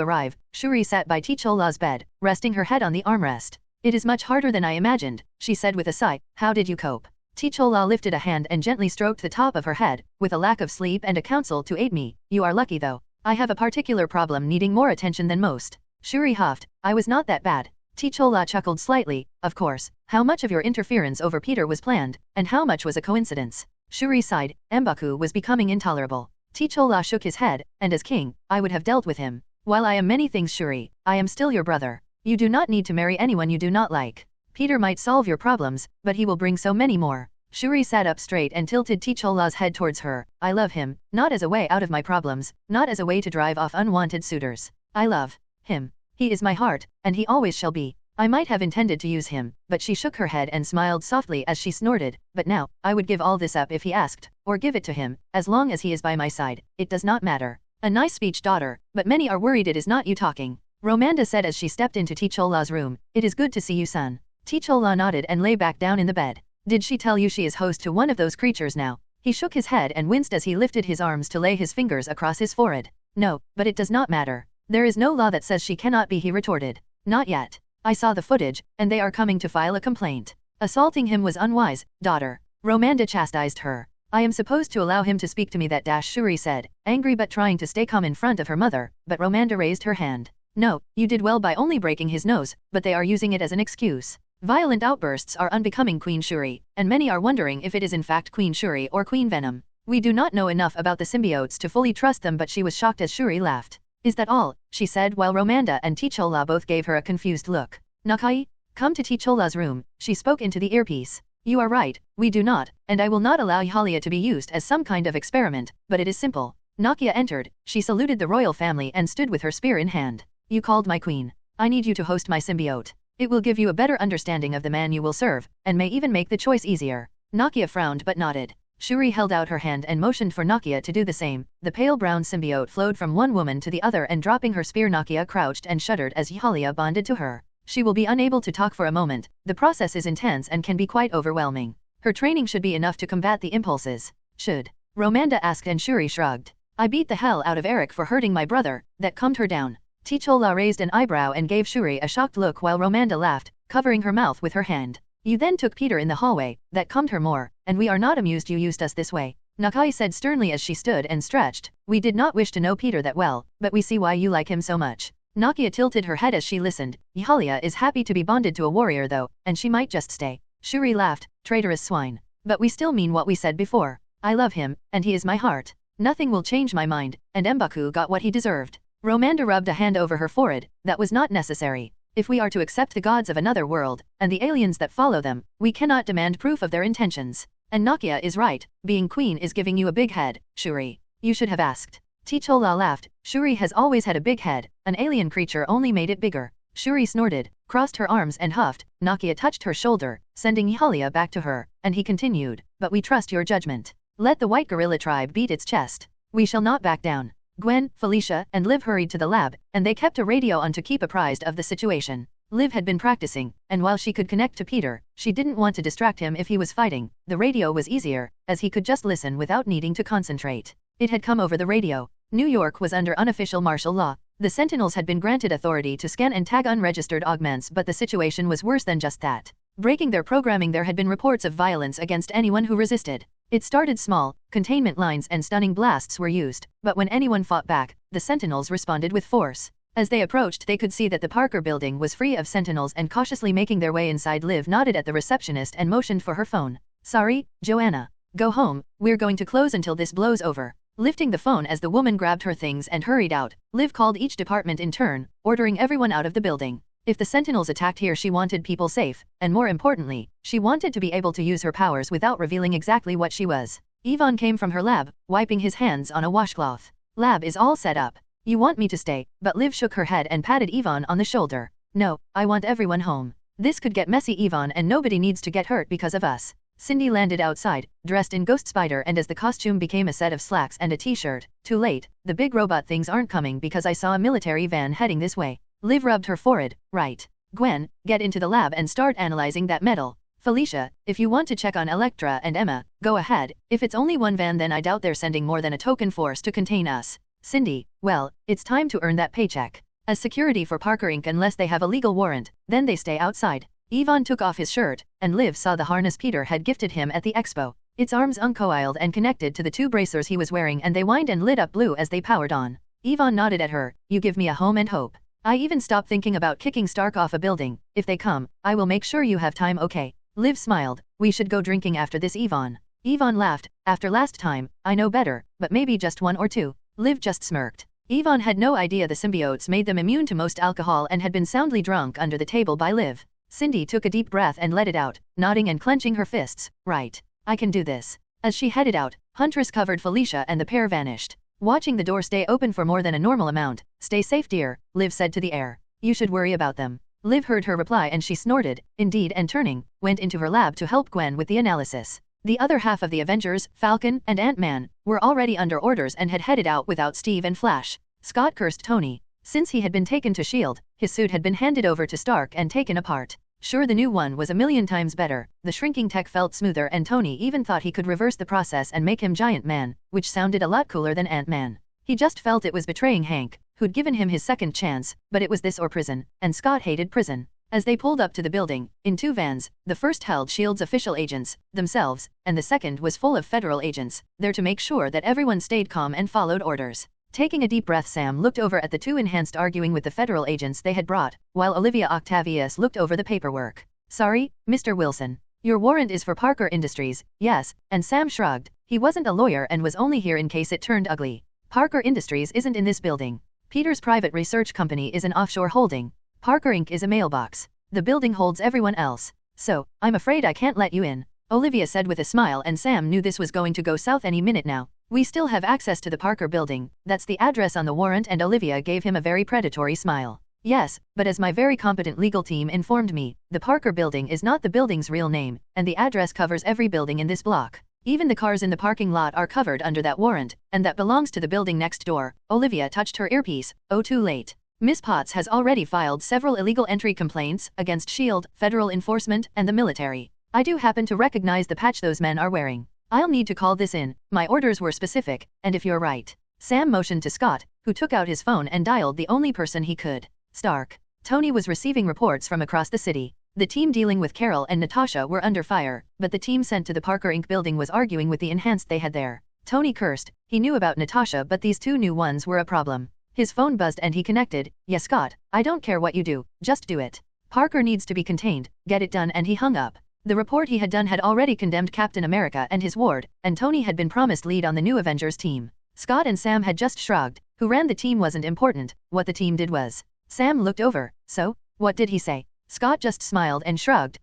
arrive, Shuri sat by T'Challa's bed, resting her head on the armrest. It is much harder than I imagined, she said with a sigh. How did you cope? T'Challa lifted a hand and gently stroked the top of her head. With a lack of sleep and a counsel to aid me, you are lucky though. I have a particular problem needing more attention than most. Shuri huffed. I was not that bad. T'Challa chuckled slightly. Of course. How much of your interference over Peter was planned, and how much was a coincidence? Shuri sighed. M'Baku was becoming intolerable. T'Challa shook his head, and as king, I would have dealt with him. While I am many things, Shuri, I am still your brother. You do not need to marry anyone you do not like. Peter might solve your problems, but he will bring so many more. Shuri sat up straight and tilted T'Challa's head towards her. I love him, not as a way out of my problems, not as a way to drive off unwanted suitors. I love him. He is my heart, and he always shall be. I might have intended to use him, but she shook her head and smiled softly as she snorted. But now, I would give all this up if he asked, or give it to him, as long as he is by my side. It does not matter. A nice speech, daughter, but many are worried it is not you talking. Romanda said as she stepped into T'Challa's room. It is good to see you, son. T'Challa nodded and lay back down in the bed. Did she tell you she is host to one of those creatures now? He shook his head and winced as he lifted his arms to lay his fingers across his forehead. No, but it does not matter. There is no law that says she cannot be, he retorted. Not yet. I saw the footage, and they are coming to file a complaint. Assaulting him was unwise, daughter. Romanda chastised her. I am supposed to allow him to speak to me, that Shuri said, angry but trying to stay calm in front of her mother, but Romanda raised her hand. No, you did well by only breaking his nose, but they are using it as an excuse. Violent outbursts are unbecoming Queen Shuri, and many are wondering if it is in fact Queen Shuri or Queen Venom. We do not know enough about the symbiotes to fully trust them, but she was shocked as Shuri laughed. Is that all? She said while Romanda and Tichola both gave her a confused look. Nakai? Come to Tichola's room, she spoke into the earpiece. You are right, we do not, and I will not allow Yhalia to be used as some kind of experiment, but it is simple. Nakia entered, she saluted the royal family and stood with her spear in hand. You called my queen. I need you to host my symbiote. It will give you a better understanding of the man you will serve, and may even make the choice easier. Nakia frowned but nodded. Shuri held out her hand and motioned for Nakia to do the same. The pale brown symbiote flowed from one woman to the other, and dropping her spear, Nakia crouched and shuddered as Yhalia bonded to her. She will be unable to talk for a moment. The process is intense and can be quite overwhelming. Her training should be enough to combat the impulses. Should? Romanda asked, and Shuri shrugged. I beat the hell out of Eric for hurting my brother. That calmed her down. Tichola raised an eyebrow and gave Shuri a shocked look while Romanda laughed, covering her mouth with her hand. You then took Peter in the hallway. That calmed her more, and we are not amused you used us this way. Nakai said sternly as she stood and stretched. We did not wish to know Peter that well, but we see why you like him so much. Nakia tilted her head as she listened. Yhalia is happy to be bonded to a warrior though, and she might just stay. Shuri laughed, traitorous swine. But we still mean what we said before. I love him, and he is my heart. Nothing will change my mind, and M'Baku got what he deserved. Romanda rubbed a hand over her forehead. That was not necessary. If we are to accept the gods of another world, and the aliens that follow them, we cannot demand proof of their intentions. And Nakia is right, being queen is giving you a big head, Shuri. You should have asked. Tichola laughed. Shuri has always had a big head, an alien creature only made it bigger. Shuri snorted, crossed her arms and huffed. Nakia touched her shoulder, sending Yhalia back to her, and he continued, but we trust your judgment. Let the white gorilla tribe beat its chest. We shall not back down. Gwen, Felicia, and Liv hurried to the lab, and they kept a radio on to keep apprised of the situation. Liv had been practicing, and while she could connect to Peter, she didn't want to distract him if he was fighting. The radio was easier, as he could just listen without needing to concentrate. It had come over the radio. New York was under unofficial martial law. The Sentinels had been granted authority to scan and tag unregistered augments, but the situation was worse than just that. Breaking their programming, there had been reports of violence against anyone who resisted. It started small, containment lines and stunning blasts were used, but when anyone fought back, the Sentinels responded with force. As they approached, they could see that the Parker building was free of Sentinels, and cautiously making their way inside, Liv nodded at the receptionist and motioned for her phone. Sorry, Joanna. Go home, we're going to close until this blows over. Lifting the phone as the woman grabbed her things and hurried out, Liv called each department in turn, ordering everyone out of the building. If the Sentinels attacked here, she wanted people safe, and more importantly, she wanted to be able to use her powers without revealing exactly what she was. Ivan came from her lab, wiping his hands on a washcloth. Lab is all set up. You want me to stay? But Liv shook her head and patted Ivan on the shoulder. No, I want everyone home. This could get messy, Ivan, and nobody needs to get hurt because of us. Cindy landed outside, dressed in Ghost Spider, and as the costume became a set of slacks and a t-shirt. Too late, the big robot things aren't coming because I saw a military van heading this way. Liv rubbed her forehead. Right. Gwen, get into the lab and start analyzing that metal. Felicia, if you want to check on Electra and Emma, go ahead. If it's only one van, then I doubt they're sending more than a token force to contain us. Cindy, well, it's time to earn that paycheck. As security for Parker Inc. unless they have a legal warrant, then they stay outside. Ivan took off his shirt, and Liv saw the harness Peter had gifted him at the expo. Its arms uncoiled and connected to the two bracers he was wearing, and they whined and lit up blue as they powered on. Ivan nodded at her. You give me a home and hope. I even stopped thinking about kicking Stark off a building. If they come, I will make sure you have time, okay? Liv smiled. We should go drinking after this, Ivan. Ivan laughed. After last time, I know better, but maybe just one or two. Liv just smirked. Ivan had no idea the symbiotes made them immune to most alcohol and had been soundly drunk under the table by Liv. Cindy took a deep breath and let it out, nodding and clenching her fists. Right. I can do this. As she headed out, Huntress covered Felicia and the pair vanished. Watching the door stay open for more than a normal amount. Stay safe, dear, Liv said to the air. You should worry about them. Liv heard her reply and she snorted, indeed, and turning, went into her lab to help Gwen with the analysis. The other half of the Avengers, Falcon and Ant-Man, were already under orders and had headed out without Steve and Flash. Scott cursed Tony. Since he had been taken to S.H.I.E.L.D., his suit had been handed over to Stark and taken apart. Sure, the new one was a million times better. The shrinking tech felt smoother, and Tony even thought he could reverse the process and make him Giant Man, which sounded a lot cooler than Ant-Man. He just felt it was betraying Hank, who'd given him his second chance, but it was this or prison, and Scott hated prison. As they pulled up to the building, in two vans, the first held S.H.I.E.L.'s official agents, themselves, and the second was full of federal agents, there to make sure that everyone stayed calm and followed orders. Taking a deep breath, Sam looked over at the two enhanced arguing with the federal agents they had brought, while Olivia Octavius looked over the paperwork. Sorry, Mr. Wilson. Your warrant is for Parker Industries, yes, and Sam shrugged. He wasn't a lawyer and was only here in case it turned ugly. Parker Industries isn't in this building. Peter's private research company is an offshore holding. Parker Inc. is a mailbox. The building holds everyone else. So, I'm afraid I can't let you in, Olivia said with a smile, and Sam knew this was going to go south any minute now. We still have access to the Parker building, that's the address on the warrant, and Olivia gave him a very predatory smile. Yes, but as my very competent legal team informed me, the Parker building is not the building's real name, and the address covers every building in this block. Even the cars in the parking lot are covered under that warrant, and that belongs to the building next door. Olivia touched her earpiece. Oh, too late. Miss Potts has already filed several illegal entry complaints against S.H.I.E.L.D., federal enforcement, and the military. I do happen to recognize the patch those men are wearing. I'll need to call this in. My orders were specific, and if you're right. Sam motioned to Scott, who took out his phone and dialed the only person he could. Stark. Tony was receiving reports from across the city. The team dealing with Carol and Natasha were under fire, but the team sent to the Parker Inc. building was arguing with the enhanced they had there. Tony cursed. He knew about Natasha, but these two new ones were a problem. His phone buzzed and he connected. Yes, Scott, I don't care what you do, just do it. Parker needs to be contained, get it done, and he hung up. The report he had done had already condemned Captain America and his ward, and Tony had been promised lead on the new Avengers team. Scott and Sam had just shrugged. Who ran the team wasn't important, what the team did was. Sam looked over. So, what did he say? Scott just smiled and shrugged.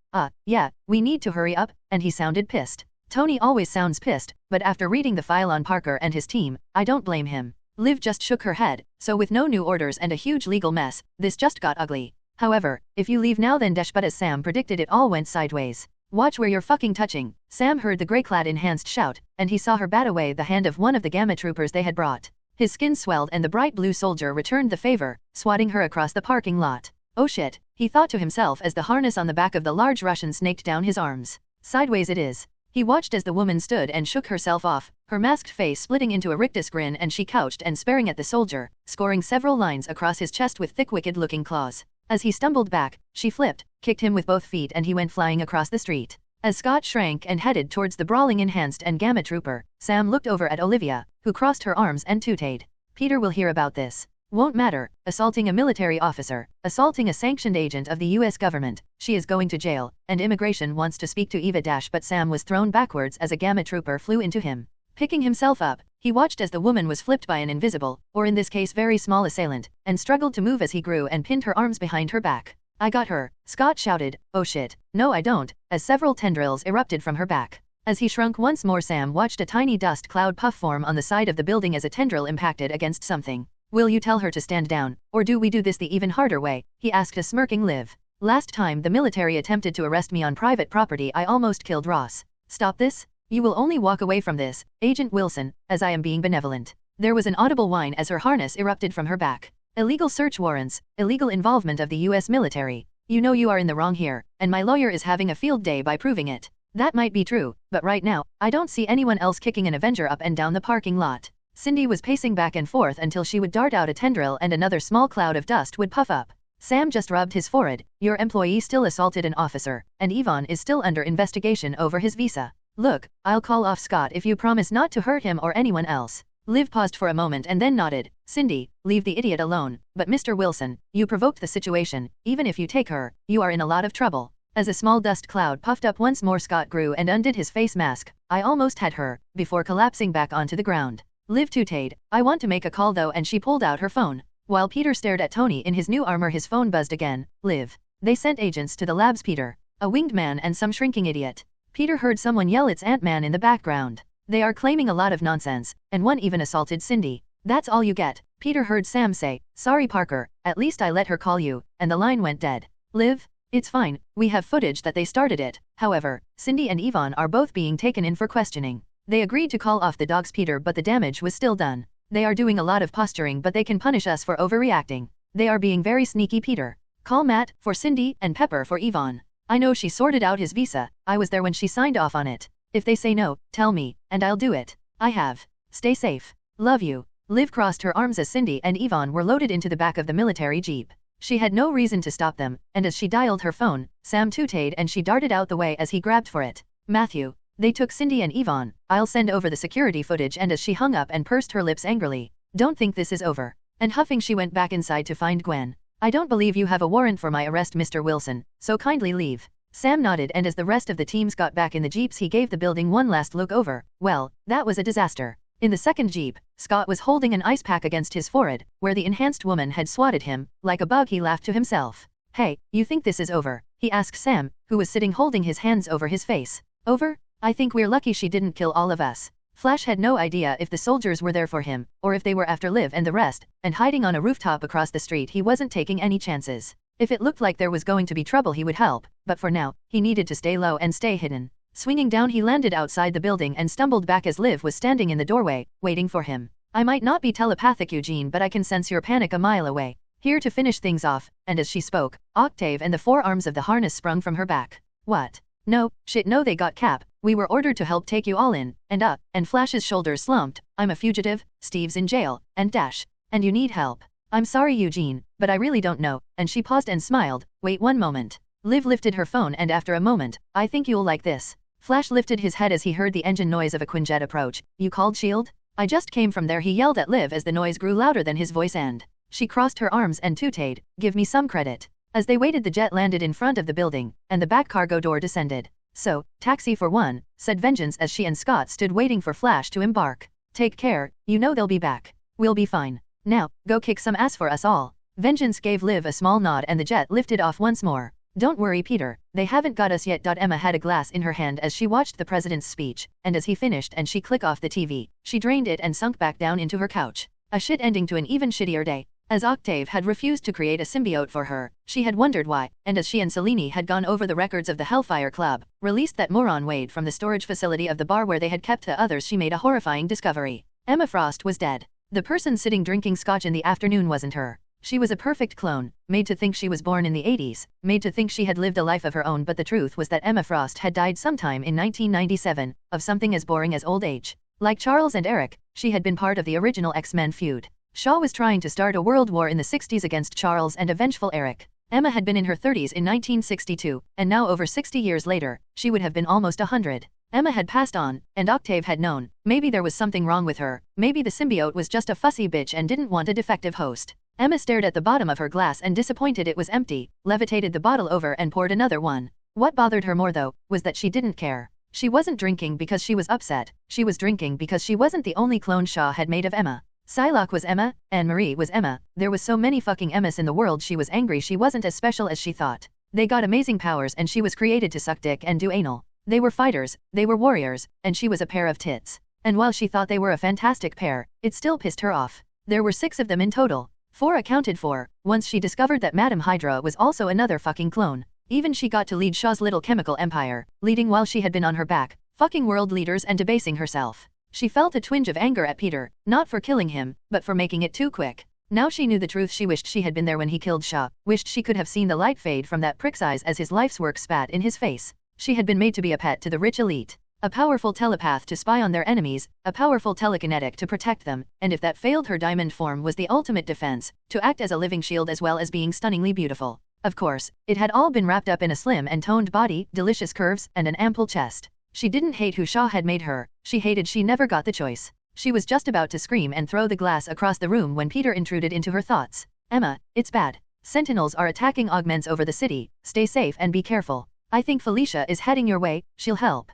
Yeah, we need to hurry up, and he sounded pissed. Tony always sounds pissed, but after reading the file on Parker and his team, I don't blame him. Liv just shook her head. So with no new orders and a huge legal mess, this just got ugly. However, if you leave now then dash, but as Sam predicted, it all went sideways. Watch where you're fucking touching. Sam heard the gray-clad enhanced shout, and he saw her bat away the hand of one of the Gamma troopers they had brought. His skin swelled and the bright blue soldier returned the favor, swatting her across the parking lot. Oh shit, he thought to himself as the harness on the back of the large Russian snaked down his arms. Sideways it is. He watched as the woman stood and shook herself off, her masked face splitting into a rictus grin, and she couched and sparing at the soldier, scoring several lines across his chest with thick wicked-looking claws. As he stumbled back, she flipped, kicked him with both feet, and he went flying across the street. As Scott shrank and headed towards the brawling enhanced and Gamma trooper, Sam looked over at Olivia, who crossed her arms and tooted. Peter will hear about this. Won't matter. Assaulting a military officer, assaulting a sanctioned agent of the US government. She is going to jail, and immigration wants to speak to Eva Dash, but Sam was thrown backwards as a Gamma trooper flew into him. Picking himself up, he watched as the woman was flipped by an invisible, or in this case very small assailant, and struggled to move as he grew and pinned her arms behind her back. I got her, Scott shouted. Oh shit, no I don't, as several tendrils erupted from her back. As he shrunk once more, Sam watched a tiny dust cloud puff form on the side of the building as a tendril impacted against something. Will you tell her to stand down, or do we do this the even harder way? He asked a smirking Liv. Last time the military attempted to arrest me on private property, I almost killed Ross. Stop this? You will only walk away from this, Agent Wilson, as I am being benevolent. There was an audible whine as her harness erupted from her back. Illegal search warrants, illegal involvement of the US military. You know you are in the wrong here, and my lawyer is having a field day by proving it. That might be true, but right now, I don't see anyone else kicking an Avenger up and down the parking lot. Cindy was pacing back and forth until she would dart out a tendril and another small cloud of dust would puff up. Sam just rubbed his forehead. Your employee still assaulted an officer, and Yvonne is still under investigation over his visa. Look, I'll call off Scott if you promise not to hurt him or anyone else. Liv paused for a moment and then nodded. Cindy, leave the idiot alone, but Mr. Wilson, you provoked the situation. Even if you take her, you are in a lot of trouble. As a small dust cloud puffed up once more, Scott grew and undid his face mask. I almost had her, before collapsing back onto the ground. Liv tooted. I want to make a call though, and she pulled out her phone. While Peter stared at Tony in his new armor, his phone buzzed again. Liv. They sent agents to the labs, Peter. A winged man and some shrinking idiot. Peter heard someone yell, it's Ant-Man in the background. They are claiming a lot of nonsense, and one even assaulted Cindy. That's all you get, Peter heard Sam say. Sorry Parker, at least I let her call you, and the line went dead. Liv? It's fine, we have footage that they started it. However, Cindy and Yvonne are both being taken in for questioning. They agreed to call off the dogs, Peter, but the damage was still done. They are doing a lot of posturing, but they can punish us for overreacting. They are being very sneaky, Peter. Call Matt for Cindy and Pepper for Yvonne. I know she sorted out his visa. I was there when she signed off on it. If they say no, tell me, and I'll do it. I have. Stay safe. Love you. Liv crossed her arms as Cindy and Yvonne were loaded into the back of the military jeep. She had no reason to stop them, and as she dialed her phone, Sam tooted and she darted out the way as he grabbed for it. Matthew. They took Cindy and Yvonne. I'll send over the security footage, and as she hung up and pursed her lips angrily. Don't think this is over. And huffing she went back inside to find Gwen. I don't believe you have a warrant for my arrest, Mr. Wilson, so kindly leave. Sam nodded, and as the rest of the teams got back in the jeeps he gave the building one last look over. Well, that was a disaster. In the second jeep, Scott was holding an ice pack against his forehead, where the enhanced woman had swatted him. Like a bug he laughed to himself. Hey, you think this is over? He asked Sam, who was sitting holding his hands over his face. Over? I think we're lucky she didn't kill all of us. Flash had no idea if the soldiers were there for him, or if they were after Liv and the rest, and hiding on a rooftop across the street he wasn't taking any chances. If it looked like there was going to be trouble he would help, but for now, he needed to stay low and stay hidden. Swinging down he landed outside the building and stumbled back as Liv was standing in the doorway, waiting for him. I might not be telepathic, Eugene, but I can sense your panic a mile away. Here to finish things off, and as she spoke, Octave and the forearms of the harness sprung from her back. What? No, shit no, they got Cap. We were ordered to help take you all in, and up, and Flash's shoulders slumped. I'm a fugitive, Steve's in jail, and dash. And you need help. I'm sorry, Eugene, but I really don't know, and she paused and smiled. Wait one moment. Liv lifted her phone, and after a moment, I think you'll like this. Flash lifted his head as he heard the engine noise of a Quinjet approach. You called S.H.I.E.L.D.? I just came from there, he yelled at Liv as the noise grew louder than his voice, and she crossed her arms and tooted. Give me some credit. As they waited the jet landed in front of the building, and the back cargo door descended. So, taxi for one, said Vengeance as she and Scott stood waiting for Flash to embark. Take care, you know they'll be back. We'll be fine. Now, go kick some ass for us all. Vengeance gave Liv a small nod and the jet lifted off once more. Don't worry, Peter, they haven't got us yet. Emma had a glass in her hand as she watched the president's speech, and as he finished and she clicked off the TV, she drained it and sunk back down into her couch. A shit ending to an even shittier day. As Octave had refused to create a symbiote for her, she had wondered why, and as she and Selene had gone over the records of the Hellfire Club, released that moron Wade from the storage facility of the bar where they had kept the others, she made a horrifying discovery. Emma Frost was dead. The person sitting drinking scotch in the afternoon wasn't her. She was a perfect clone, made to think she was born in the 80s, made to think she had lived a life of her own, but the truth was that Emma Frost had died sometime in 1997, of something as boring as old age. Like Charles and Eric, she had been part of the original X-Men feud. Shaw was trying to start a world war in the 60s against Charles and a vengeful Eric. Emma had been in her 30s in 1962, and now over 60 years later, she would have been almost 100. Emma had passed on, and Octave had known. Maybe there was something wrong with her, maybe the symbiote was just a fussy bitch and didn't want a defective host. Emma stared at the bottom of her glass and disappointed it was empty, levitated the bottle over and poured another one. What bothered her more though, was that she didn't care. She wasn't drinking because she was upset, she was drinking because she wasn't the only clone Shaw had made of Emma. Psylocke was Emma, Anne-Marie was Emma, there was so many fucking Emmas in the world she was angry she wasn't as special as she thought. They got amazing powers and she was created to suck dick and do anal. They were fighters, they were warriors, and she was a pair of tits. And while she thought they were a fantastic pair, it still pissed her off. There were 6 of them in total. 4 accounted for, once she discovered that Madame Hydra was also another fucking clone. Even she got to lead Shaw's little chemical empire, leading while she had been on her back, fucking world leaders and debasing herself. She felt a twinge of anger at Peter, not for killing him, but for making it too quick. Now she knew the truth. She wished she had been there when he killed Shaw, wished she could have seen the light fade from that prick's eyes as his life's work spat in his face. She had been made to be a pet to the rich elite. A powerful telepath to spy on their enemies, a powerful telekinetic to protect them, and if that failed her diamond form was the ultimate defense, to act as a living shield as well as being stunningly beautiful. Of course, it had all been wrapped up in a slim and toned body, delicious curves, and an ample chest. She didn't hate who Shaw had made her, she hated she never got the choice. She was just about to scream and throw the glass across the room when Peter intruded into her thoughts. Emma, it's bad. Sentinels are attacking augments over the city, stay safe and be careful. I think Felicia is heading your way, she'll help.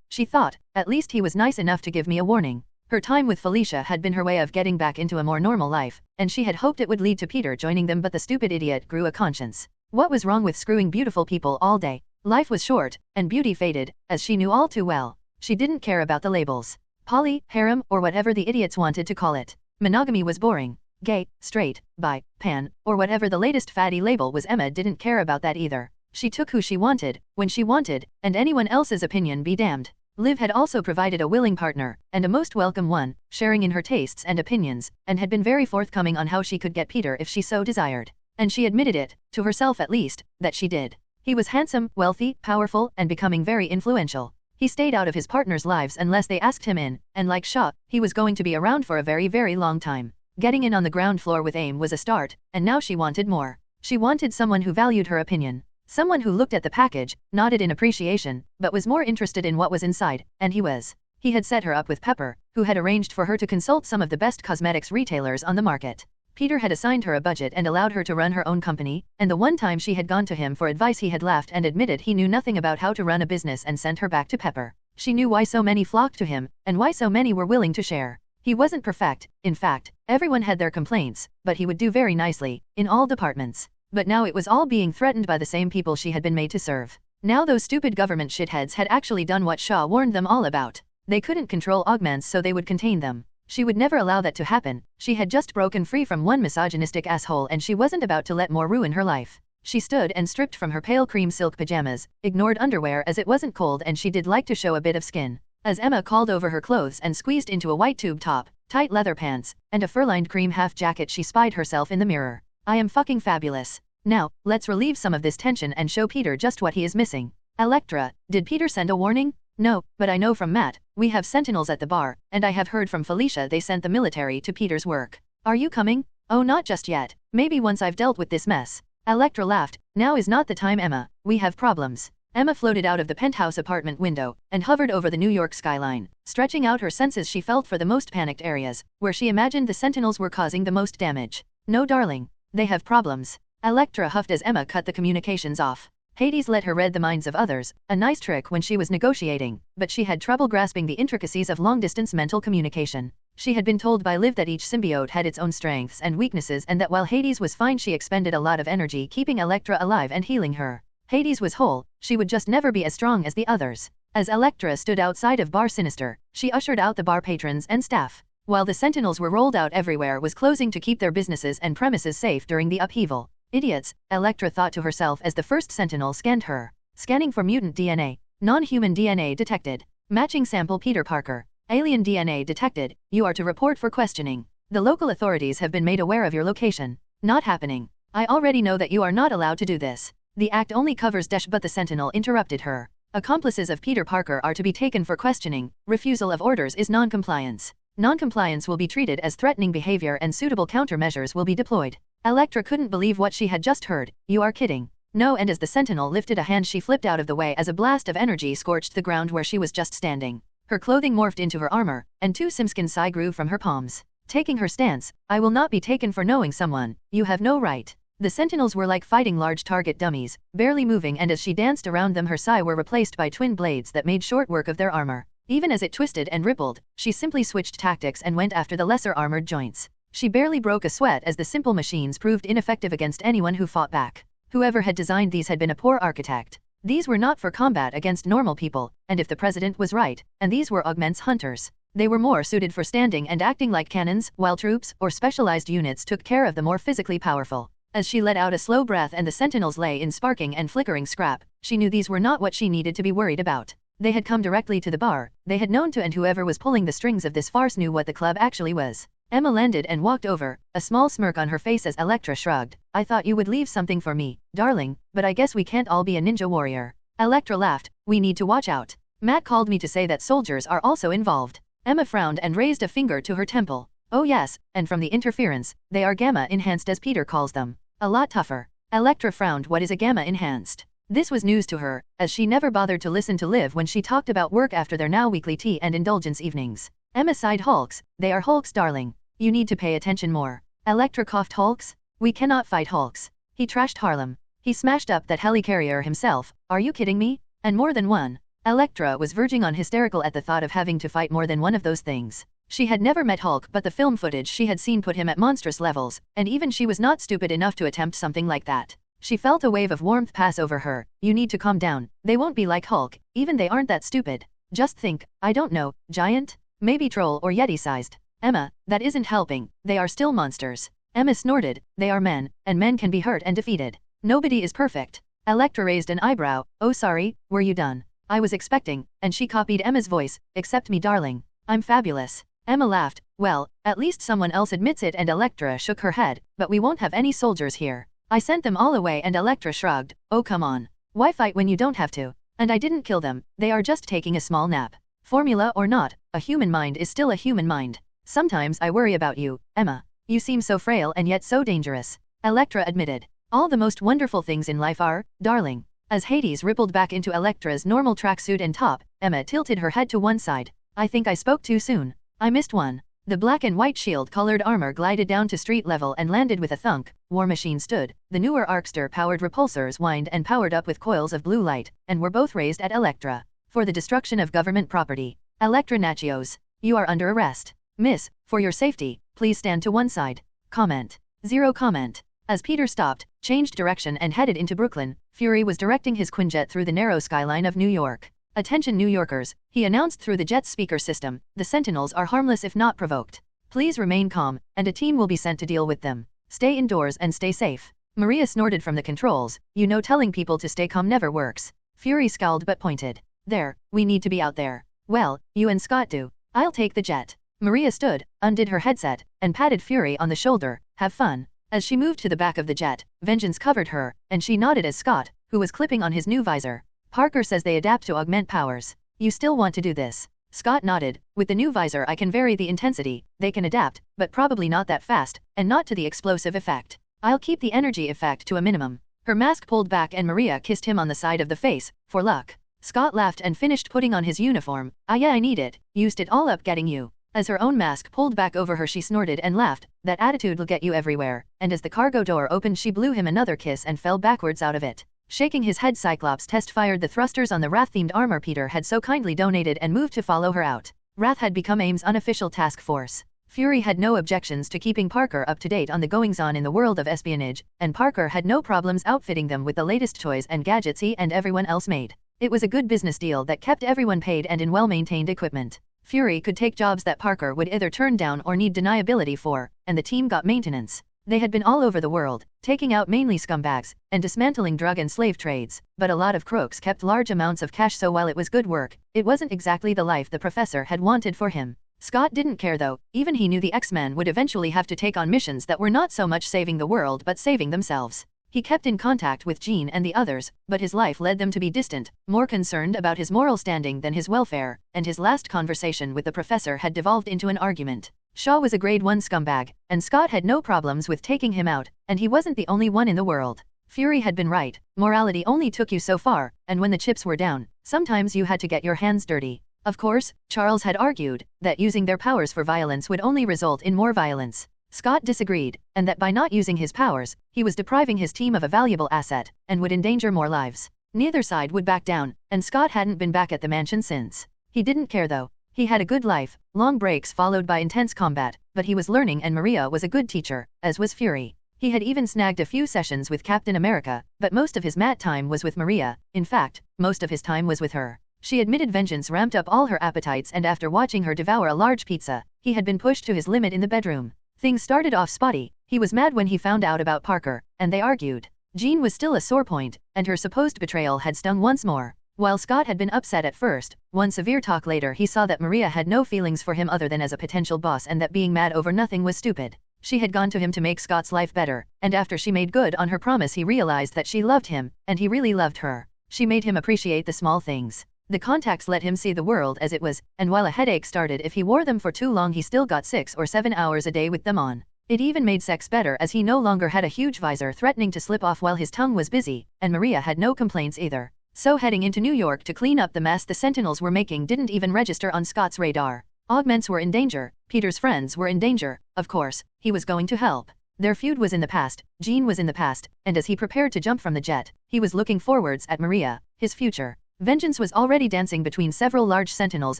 She thought, at least he was nice enough to give me a warning. Her time with Felicia had been her way of getting back into a more normal life, and she had hoped it would lead to Peter joining them, but the stupid idiot grew a conscience. What was wrong with screwing beautiful people all day? Life was short, and beauty faded, as she knew all too well. She didn't care about the labels. Poly, harem, or whatever the idiots wanted to call it. Monogamy was boring. Gay, straight, bi, pan, or whatever the latest fatty label was. Emma didn't care about that either. She took who she wanted, when she wanted, and anyone else's opinion be damned. Liv had also provided a willing partner, and a most welcome one, sharing in her tastes and opinions, and had been very forthcoming on how she could get Peter if she so desired. And she admitted it, to herself at least, that she did. He was handsome, wealthy, powerful, and becoming very influential. He stayed out of his partner's lives unless they asked him in, and like Shaw, he was going to be around for a very, very long time. Getting in on the ground floor with AIM was a start, and now she wanted more. She wanted someone who valued her opinion. Someone who looked at the package, nodded in appreciation, but was more interested in what was inside, and he was. He had set her up with Pepper, who had arranged for her to consult some of the best cosmetics retailers on the market. Peter had assigned her a budget and allowed her to run her own company, and the one time she had gone to him for advice he had laughed and admitted he knew nothing about how to run a business and sent her back to Pepper. She knew why so many flocked to him, and why so many were willing to share. He wasn't perfect, in fact, everyone had their complaints, but he would do very nicely, in all departments. But now it was all being threatened by the same people she had been made to serve. Now those stupid government shitheads had actually done what Shaw warned them all about. They couldn't control augments so they would contain them. She would never allow that to happen. She had just broken free from one misogynistic asshole and she wasn't about to let more ruin her life. She stood and stripped from her pale cream silk pajamas, ignored underwear as it wasn't cold and she did like to show a bit of skin. As Emma called over her clothes and squeezed into a white tube top, tight leather pants, and a fur-lined cream half jacket, she spied herself in the mirror. I am fucking fabulous. Now, let's relieve some of this tension and show Peter just what he is missing. Electra, did Peter send a warning? No, but I know from Matt, we have sentinels at the bar, and I have heard from Felicia they sent the military to Peter's work. Are you coming? Oh, not just yet. Maybe once I've dealt with this mess. Electra laughed. Now is not the time, Emma. We have problems. Emma floated out of the penthouse apartment window and hovered over the New York skyline. Stretching out her senses, she felt for the most panicked areas, where she imagined the sentinels were causing the most damage. No, darling. They have problems. Electra huffed as Emma cut the communications off. Hades let her read the minds of others, a nice trick when she was negotiating, but she had trouble grasping the intricacies of long-distance mental communication. She had been told by Liv that each symbiote had its own strengths and weaknesses and that while Hades was fine she expended a lot of energy keeping Electra alive and healing her. Hades was whole, she would just never be as strong as the others. As Electra stood outside of Bar Sinister, she ushered out the bar patrons and staff. While the sentinels were rolled out everywhere was closing to keep their businesses and premises safe during the upheaval. Idiots, Electra thought to herself as the first sentinel scanned her. Scanning for mutant DNA. Non-human DNA detected. Matching sample Peter Parker. Alien DNA detected. You are to report for questioning. The local authorities have been made aware of your location. Not happening. I already know that you are not allowed to do this. The act only covers Dash, but the sentinel interrupted her. Accomplices of Peter Parker are to be taken for questioning. Refusal of orders is non-compliance. Non-compliance will be treated as threatening behavior and suitable countermeasures will be deployed. Electra couldn't believe what she had just heard. You are kidding. No, and as the sentinel lifted a hand she flipped out of the way as a blast of energy scorched the ground where she was just standing. Her clothing morphed into her armor, and 2 simskin sai grew from her palms. Taking her stance, I will not be taken for knowing someone. You have no right. The sentinels were like fighting large target dummies, barely moving, and as she danced around them her sai were replaced by twin blades that made short work of their armor. Even as it twisted and rippled, she simply switched tactics and went after the lesser armored joints. She barely broke a sweat as the simple machines proved ineffective against anyone who fought back. Whoever had designed these had been a poor architect. These were not for combat against normal people, and if the president was right, and these were augments hunters, they were more suited for standing and acting like cannons, while troops or specialized units took care of the more physically powerful. As she let out a slow breath and the sentinels lay in sparking and flickering scrap, she knew these were not what she needed to be worried about. They had come directly to the bar, they had known to, and whoever was pulling the strings of this farce knew what the club actually was. Emma landed and walked over, a small smirk on her face as Electra shrugged. I thought you would leave something for me, darling, but I guess we can't all be a ninja warrior. Electra laughed. We need to watch out. Matt called me to say that soldiers are also involved. Emma frowned and raised a finger to her temple. Oh yes, and from the interference, they are gamma-enhanced as Peter calls them. A lot tougher. Electra frowned. What is a gamma-enhanced? This was news to her, as she never bothered to listen to Liv when she talked about work after their now weekly tea and indulgence evenings. Emma sighed. Hulks, they are Hulks, darling. You need to pay attention more. Electra coughed. Hulks? We cannot fight Hulks. He trashed Harlem. He smashed up that helicarrier himself. Are you kidding me? And more than one. Electra was verging on hysterical at the thought of having to fight more than one of those things. She had never met Hulk, but the film footage she had seen put him at monstrous levels, and even she was not stupid enough to attempt something like that. She felt a wave of warmth pass over her. You need to calm down. They won't be like Hulk, even they aren't that stupid. Just think, I don't know, giant? Maybe troll or yeti-sized. Emma, that isn't helping. They are still monsters. Emma snorted. They are men, and men can be hurt and defeated. Nobody is perfect. Electra raised an eyebrow. Oh sorry, were you done? I was expecting, and she copied Emma's voice, accept me darling. I'm fabulous. Emma laughed. Well, at least someone else admits it, and Electra shook her head, but we won't have any soldiers here. I sent them all away, and Electra shrugged. Oh come on. Why fight when you don't have to? And I didn't kill them, they are just taking a small nap. Formula or not, a human mind is still a human mind. Sometimes I worry about you, Emma. You seem so frail and yet so dangerous. Elektra admitted. All the most wonderful things in life are, darling. As Hades rippled back into Elektra's normal tracksuit and top, Emma tilted her head to one side. I think I spoke too soon. I missed one. The black and white shield-colored armor glided down to street level and landed with a thunk. War Machine stood. The newer Arkster-powered repulsors whined and powered up with coils of blue light, and were both raised at Elektra. For the destruction of government property. Elektra Nachios. You are under arrest. Miss, for your safety, please stand to one side. Comment. Zero comment. As Peter stopped, changed direction and headed into Brooklyn, Fury was directing his Quinjet through the narrow skyline of New York. Attention New Yorkers, he announced through the jet's speaker system, the Sentinels are harmless if not provoked. Please remain calm, and a team will be sent to deal with them. Stay indoors and stay safe. Maria snorted from the controls, you know telling people to stay calm never works. Fury scowled but pointed. There, we need to be out there. Well, you and Scott do. I'll take the jet. Maria stood, undid her headset, and patted Fury on the shoulder. Have fun. As she moved to the back of the jet, Vengeance covered her, and she nodded as Scott, who was clipping on his new visor. Parker says they adapt to augment powers. You still want to do this? Scott nodded. With the new visor I can vary the intensity, they can adapt, but probably not that fast, and not to the explosive effect. I'll keep the energy effect to a minimum. Her mask pulled back and Maria kissed him on the side of the face, for luck. Scott laughed and finished putting on his uniform. Ah yeah, I need it. Used it all up getting you. As her own mask pulled back over her she snorted and laughed, that attitude'll get you everywhere, and as the cargo door opened she blew him another kiss and fell backwards out of it. Shaking his head Cyclops test-fired the thrusters on the Wrath-themed armor Peter had so kindly donated and moved to follow her out. Wrath had become AIM's unofficial task force. Fury had no objections to keeping Parker up to date on the goings-on in the world of espionage, and Parker had no problems outfitting them with the latest toys and gadgets he and everyone else made. It was a good business deal that kept everyone paid and in well-maintained equipment. Fury could take jobs that Parker would either turn down or need deniability for, and the team got maintenance. They had been all over the world, taking out mainly scumbags, and dismantling drug and slave trades, but a lot of crooks kept large amounts of cash so while it was good work, it wasn't exactly the life the professor had wanted for him. Scott didn't care though, even he knew the X-Men would eventually have to take on missions that were not so much saving the world but saving themselves. He kept in contact with Jean and the others, but his life led them to be distant, more concerned about his moral standing than his welfare, and his last conversation with the professor had devolved into an argument. Shaw was a grade 1 scumbag, and Scott had no problems with taking him out, and he wasn't the only one in the world. Fury had been right, morality only took you so far, and when the chips were down, sometimes you had to get your hands dirty. Of course, Charles had argued that using their powers for violence would only result in more violence. Scott disagreed, and that by not using his powers, he was depriving his team of a valuable asset, and would endanger more lives. Neither side would back down, and Scott hadn't been back at the mansion since. He didn't care though. He had a good life, long breaks followed by intense combat, but he was learning and Maria was a good teacher, as was Fury. He had even snagged a few sessions with Captain America, but most of his mat time was with Maria, in fact, most of his time was with her. She admitted Vengeance ramped up all her appetites and after watching her devour a large pizza, he had been pushed to his limit in the bedroom. Things started off spotty, he was mad when he found out about Parker, and they argued. Jean was still a sore point, and her supposed betrayal had stung once more. While Scott had been upset at first, one severe talk later he saw that Maria had no feelings for him other than as a potential boss and that being mad over nothing was stupid. She had gone to him to make Scott's life better, and after she made good on her promise he realized that she loved him, and he really loved her. She made him appreciate the small things. The contacts let him see the world as it was, and while a headache started if he wore them for too long he still got 6 or 7 hours a day with them on. It even made sex better as he no longer had a huge visor threatening to slip off while his tongue was busy, and Maria had no complaints either. So heading into New York to clean up the mess the Sentinels were making didn't even register on Scott's radar. Augments were in danger, Peter's friends were in danger, of course, he was going to help. Their feud was in the past, Jean was in the past, and as he prepared to jump from the jet, he was looking forwards at Maria, his future. Vengeance was already dancing between several large sentinels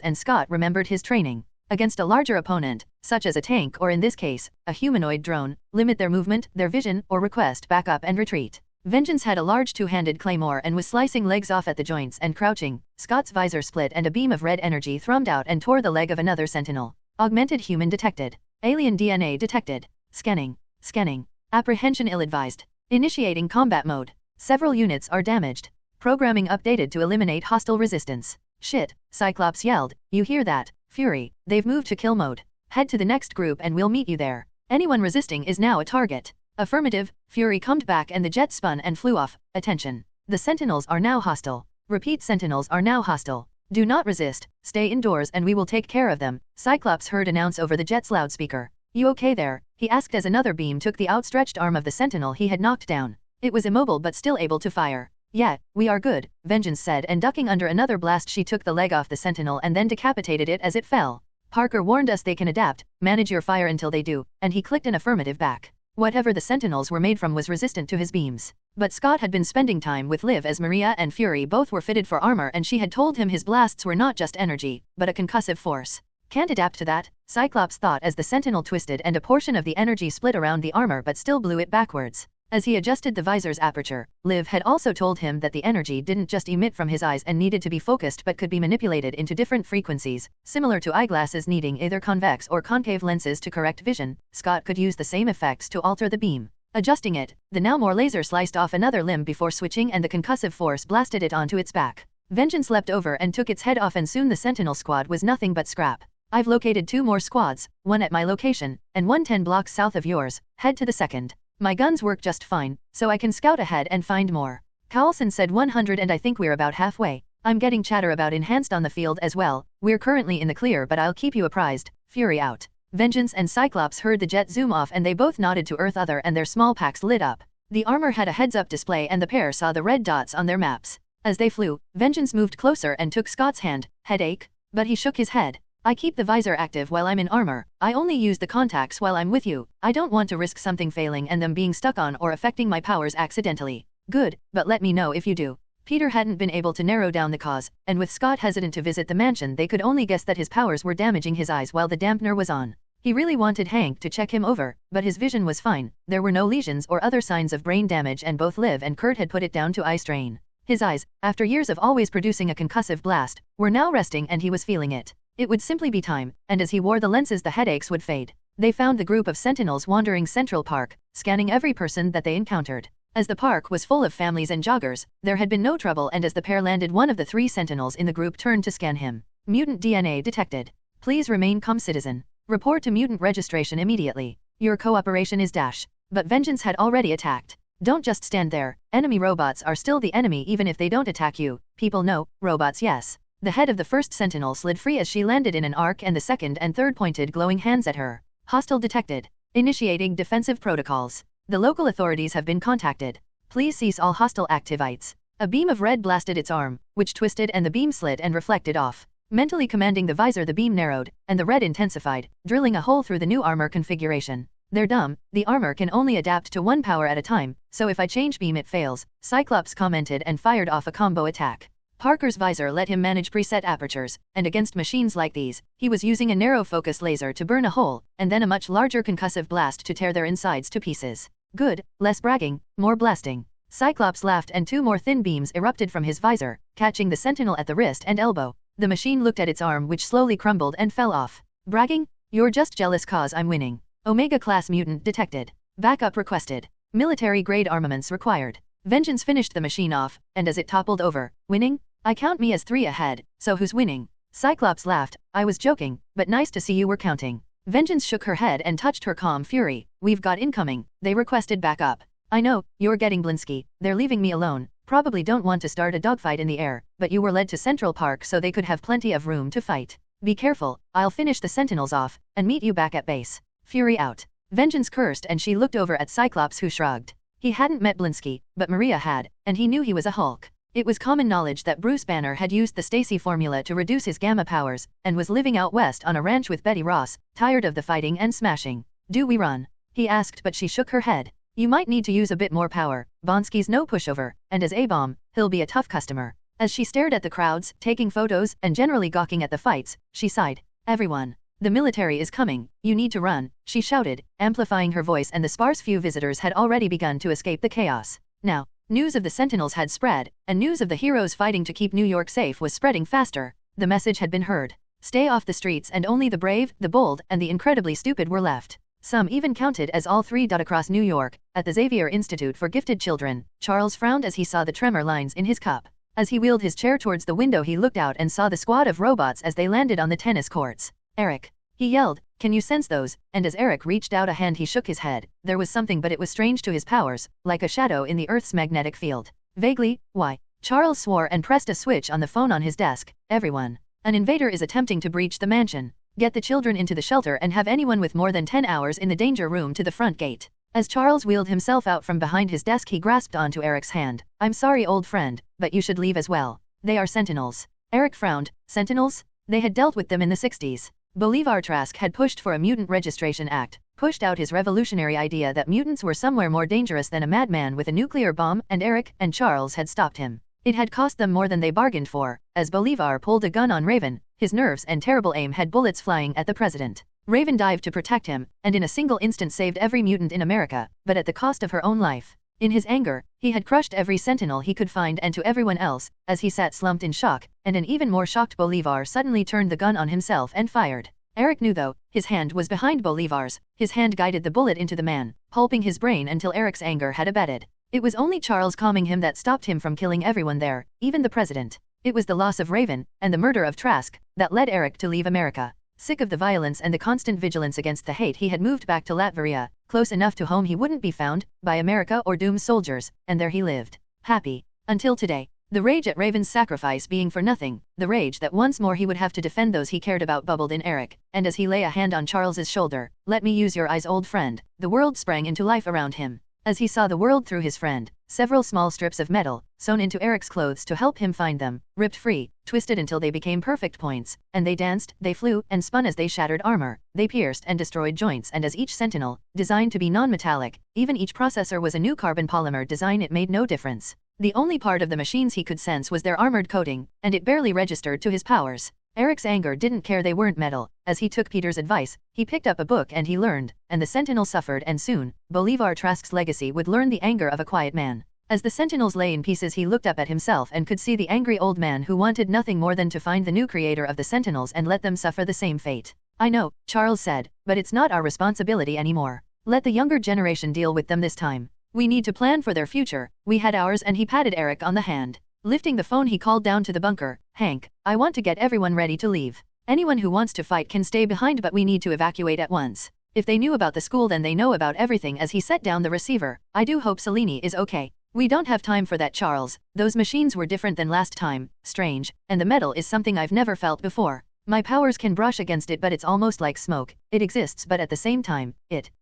and Scott remembered his training. Against a larger opponent, such as a tank or in this case, a humanoid drone, limit their movement, their vision, or request backup and retreat. Vengeance had a large two-handed claymore and was slicing legs off at the joints and crouching. Scott's visor split and a beam of red energy thrummed out and tore the leg of another sentinel. Augmented human detected. Alien DNA detected. Scanning. Scanning. Apprehension ill-advised. Initiating combat mode. Several units are damaged. Programming updated to eliminate hostile resistance. Shit, Cyclops yelled. You hear that? Fury, they've moved to kill mode. Head to the next group and we'll meet you there. Anyone resisting is now a target. Affirmative, Fury calmed back and the jet spun and flew off. Attention. The Sentinels are now hostile. Repeat, sentinels are now hostile. Do not resist, stay indoors and we will take care of them, Cyclops heard announce over the jet's loudspeaker. You okay there? He asked as another beam took the outstretched arm of the sentinel he had knocked down. It was immobile but still able to fire. Yeah, we are good, Vengeance said, and ducking under another blast she took the leg off the sentinel and then decapitated it as it fell. Parker warned us they can adapt, manage your fire until they do, and he clicked an affirmative back. Whatever the sentinels were made from was resistant to his beams. But Scott had been spending time with Liv as Maria and Fury both were fitted for armor and she had told him his blasts were not just energy, but a concussive force. Can't adapt to that, Cyclops thought as the sentinel twisted and a portion of the energy split around the armor but still blew it backwards. As he adjusted the visor's aperture, Liv had also told him that the energy didn't just emit from his eyes and needed to be focused but could be manipulated into different frequencies, similar to eyeglasses needing either convex or concave lenses to correct vision. Scott could use the same effects to alter the beam. Adjusting it, the now more laser sliced off another limb before switching and the concussive force blasted it onto its back. Vengeance leapt over and took its head off and soon the sentinel squad was nothing but scrap. I've located 2 more squads, one at my location, and one 10 blocks south of yours, head to the second. My guns work just fine, so I can scout ahead and find more. Carlson said 100 and I think we're about halfway. I'm getting chatter about enhanced on the field as well. We're currently in the clear but I'll keep you apprised. Fury out. Vengeance and Cyclops heard the jet zoom off and they both nodded to Earth Other and their small packs lit up. The armor had a heads-up display and the pair saw the red dots on their maps. As they flew, Vengeance moved closer and took Scott's hand. Headache? But he shook his head. I keep the visor active while I'm in armor. I only use the contacts while I'm with you. I don't want to risk something failing and them being stuck on or affecting my powers accidentally. Good, but let me know if you do. Peter hadn't been able to narrow down the cause, and with Scott hesitant to visit the mansion they could only guess that his powers were damaging his eyes while the dampener was on. He really wanted Hank to check him over, but his vision was fine. There were no lesions or other signs of brain damage and both Liv and Kurt had put it down to eye strain. His eyes, after years of always producing a concussive blast, were now resting and he was feeling it. It would simply be time, and as he wore the lenses the headaches would fade. They found the group of sentinels wandering Central Park, scanning every person that they encountered. As the park was full of families and joggers, there had been no trouble and as the pair landed one of the 3 sentinels in the group turned to scan him. Mutant DNA detected. Please remain calm, citizen. Report to mutant registration immediately. Your cooperation is dash. But Vengeance had already attacked. Don't just stand there. Enemy robots are still the enemy even if they don't attack you. People know, robots yes. The head of the first sentinel slid free as she landed in an arc and the second and third pointed glowing hands at her. Hostile detected. Initiating defensive protocols. The local authorities have been contacted. Please cease all hostile activities. A beam of red blasted its arm, which twisted and the beam slid and reflected off. Mentally commanding the visor the beam narrowed, and the red intensified, drilling a hole through the new armor configuration. They're dumb, the armor can only adapt to 1 power at a time, so if I change beam it fails, Cyclops commented and fired off a combo attack. Parker's visor let him manage preset apertures, and against machines like these, he was using a narrow focus laser to burn a hole, and then a much larger concussive blast to tear their insides to pieces. Good, less bragging, more blasting. Cyclops laughed and 2 more thin beams erupted from his visor, catching the sentinel at the wrist and elbow. The machine looked at its arm which slowly crumbled and fell off. Bragging? You're just jealous cause I'm winning. Omega-class mutant detected. Backup requested. Military-grade armaments required. Vengeance finished the machine off, and as it toppled over, winning? I count me as 3 ahead, so who's winning? Cyclops laughed. I was joking, but nice to see you were counting. Vengeance shook her head and touched her calm Fury. We've got incoming. They requested backup. I know, you're getting Blinsky. They're leaving me alone. Probably don't want to start a dogfight in the air, but you were led to Central Park so they could have plenty of room to fight. Be careful, I'll finish the sentinels off, and meet you back at base. Fury out. Vengeance cursed and she looked over at Cyclops who shrugged. He hadn't met Blinsky, but Maria had, and he knew he was a Hulk. It was common knowledge that Bruce Banner had used the Stacy formula to reduce his gamma powers, and was living out west on a ranch with Betty Ross, tired of the fighting and smashing. Do we run? He asked but she shook her head. You might need to use a bit more power. Bonsky's no pushover, and as A-bomb, he'll be a tough customer. As she stared at the crowds, taking photos, and generally gawking at the fights, she sighed. Everyone. The military is coming, you need to run, she shouted, amplifying her voice and the sparse few visitors had already begun to escape the chaos. Now, news of the Sentinels had spread, and news of the heroes fighting to keep New York safe was spreading faster. The message had been heard. Stay off the streets and only the brave, the bold, and the incredibly stupid were left. Some even counted as all 3 across New York. At the Xavier Institute for Gifted Children, Charles frowned as he saw the tremor lines in his cup. As he wheeled his chair towards the window he looked out and saw the squad of robots as they landed on the tennis courts. Eric. He yelled, can you sense those? And as Eric reached out a hand he shook his head. There was something but it was strange to his powers, like a shadow in the Earth's magnetic field. Vaguely, why? Charles swore and pressed a switch on the phone on his desk. Everyone. An invader is attempting to breach the mansion. Get the children into the shelter and have anyone with more than 10 hours in the danger room to the front gate. As Charles wheeled himself out from behind his desk, he grasped onto Eric's hand. I'm sorry, old friend, but you should leave as well. They are sentinels. Eric frowned. Sentinels? They had dealt with them in the 60s. Bolivar Trask had pushed for a Mutant Registration Act, pushed out his revolutionary idea that mutants were somewhere more dangerous than a madman with a nuclear bomb, and Eric and Charles had stopped him. It had cost them more than they bargained for. As Bolivar pulled a gun on Raven, his nerves and terrible aim had bullets flying at the president. Raven dived to protect him, and in a single instant saved every mutant in America, but at the cost of her own life. In his anger, he had crushed every sentinel he could find, and to everyone else, as he sat slumped in shock, and an even more shocked Bolivar suddenly turned the gun on himself and fired. Eric knew though, his hand was behind Bolivar's, his hand guided the bullet into the man, pulping his brain until Eric's anger had abated. It was only Charles calming him that stopped him from killing everyone there, even the president. It was the loss of Raven, and the murder of Trask, that led Eric to leave America. Sick of the violence and the constant vigilance against the hate, he had moved back to Latveria, close enough to home he wouldn't be found by America or Doom's soldiers, and there he lived. Happy. Until today. The rage at Raven's sacrifice being for nothing, the rage that once more he would have to defend those he cared about bubbled in Eric, and as he lay a hand on Charles's shoulder, let me use your eyes, old friend, the world sprang into life around him. As he saw the world through his friend, several small strips of metal, sewn into Eric's clothes to help him find them, ripped free, twisted until they became perfect points, and they danced, they flew, and spun as they shattered armor, they pierced and destroyed joints, and as each sentinel, designed to be non-metallic, even each processor was a new carbon polymer design, it made no difference. The only part of the machines he could sense was their armored coating, and it barely registered to his powers. Eric's anger didn't care they weren't metal. As he took Peter's advice, he picked up a book and he learned, and the sentinel suffered, and soon, Bolivar Trask's legacy would learn the anger of a quiet man. As the sentinels lay in pieces, he looked up at himself and could see the angry old man who wanted nothing more than to find the new creator of the sentinels and let them suffer the same fate. I know, Charles said, but it's not our responsibility anymore. Let the younger generation deal with them this time. We need to plan for their future. We had ours, and he patted Eric on the hand. Lifting the phone, he called down to the bunker. Hank, I want to get everyone ready to leave. Anyone who wants to fight can stay behind, but we need to evacuate at once. If they knew about the school, then they know about everything. As he set down the receiver, I do hope Selene is okay. We don't have time for that, Charles. Those machines were different than last time, strange, and the metal is something I've never felt before. My powers can brush against it, but it's almost like smoke. It exists, but at the same time,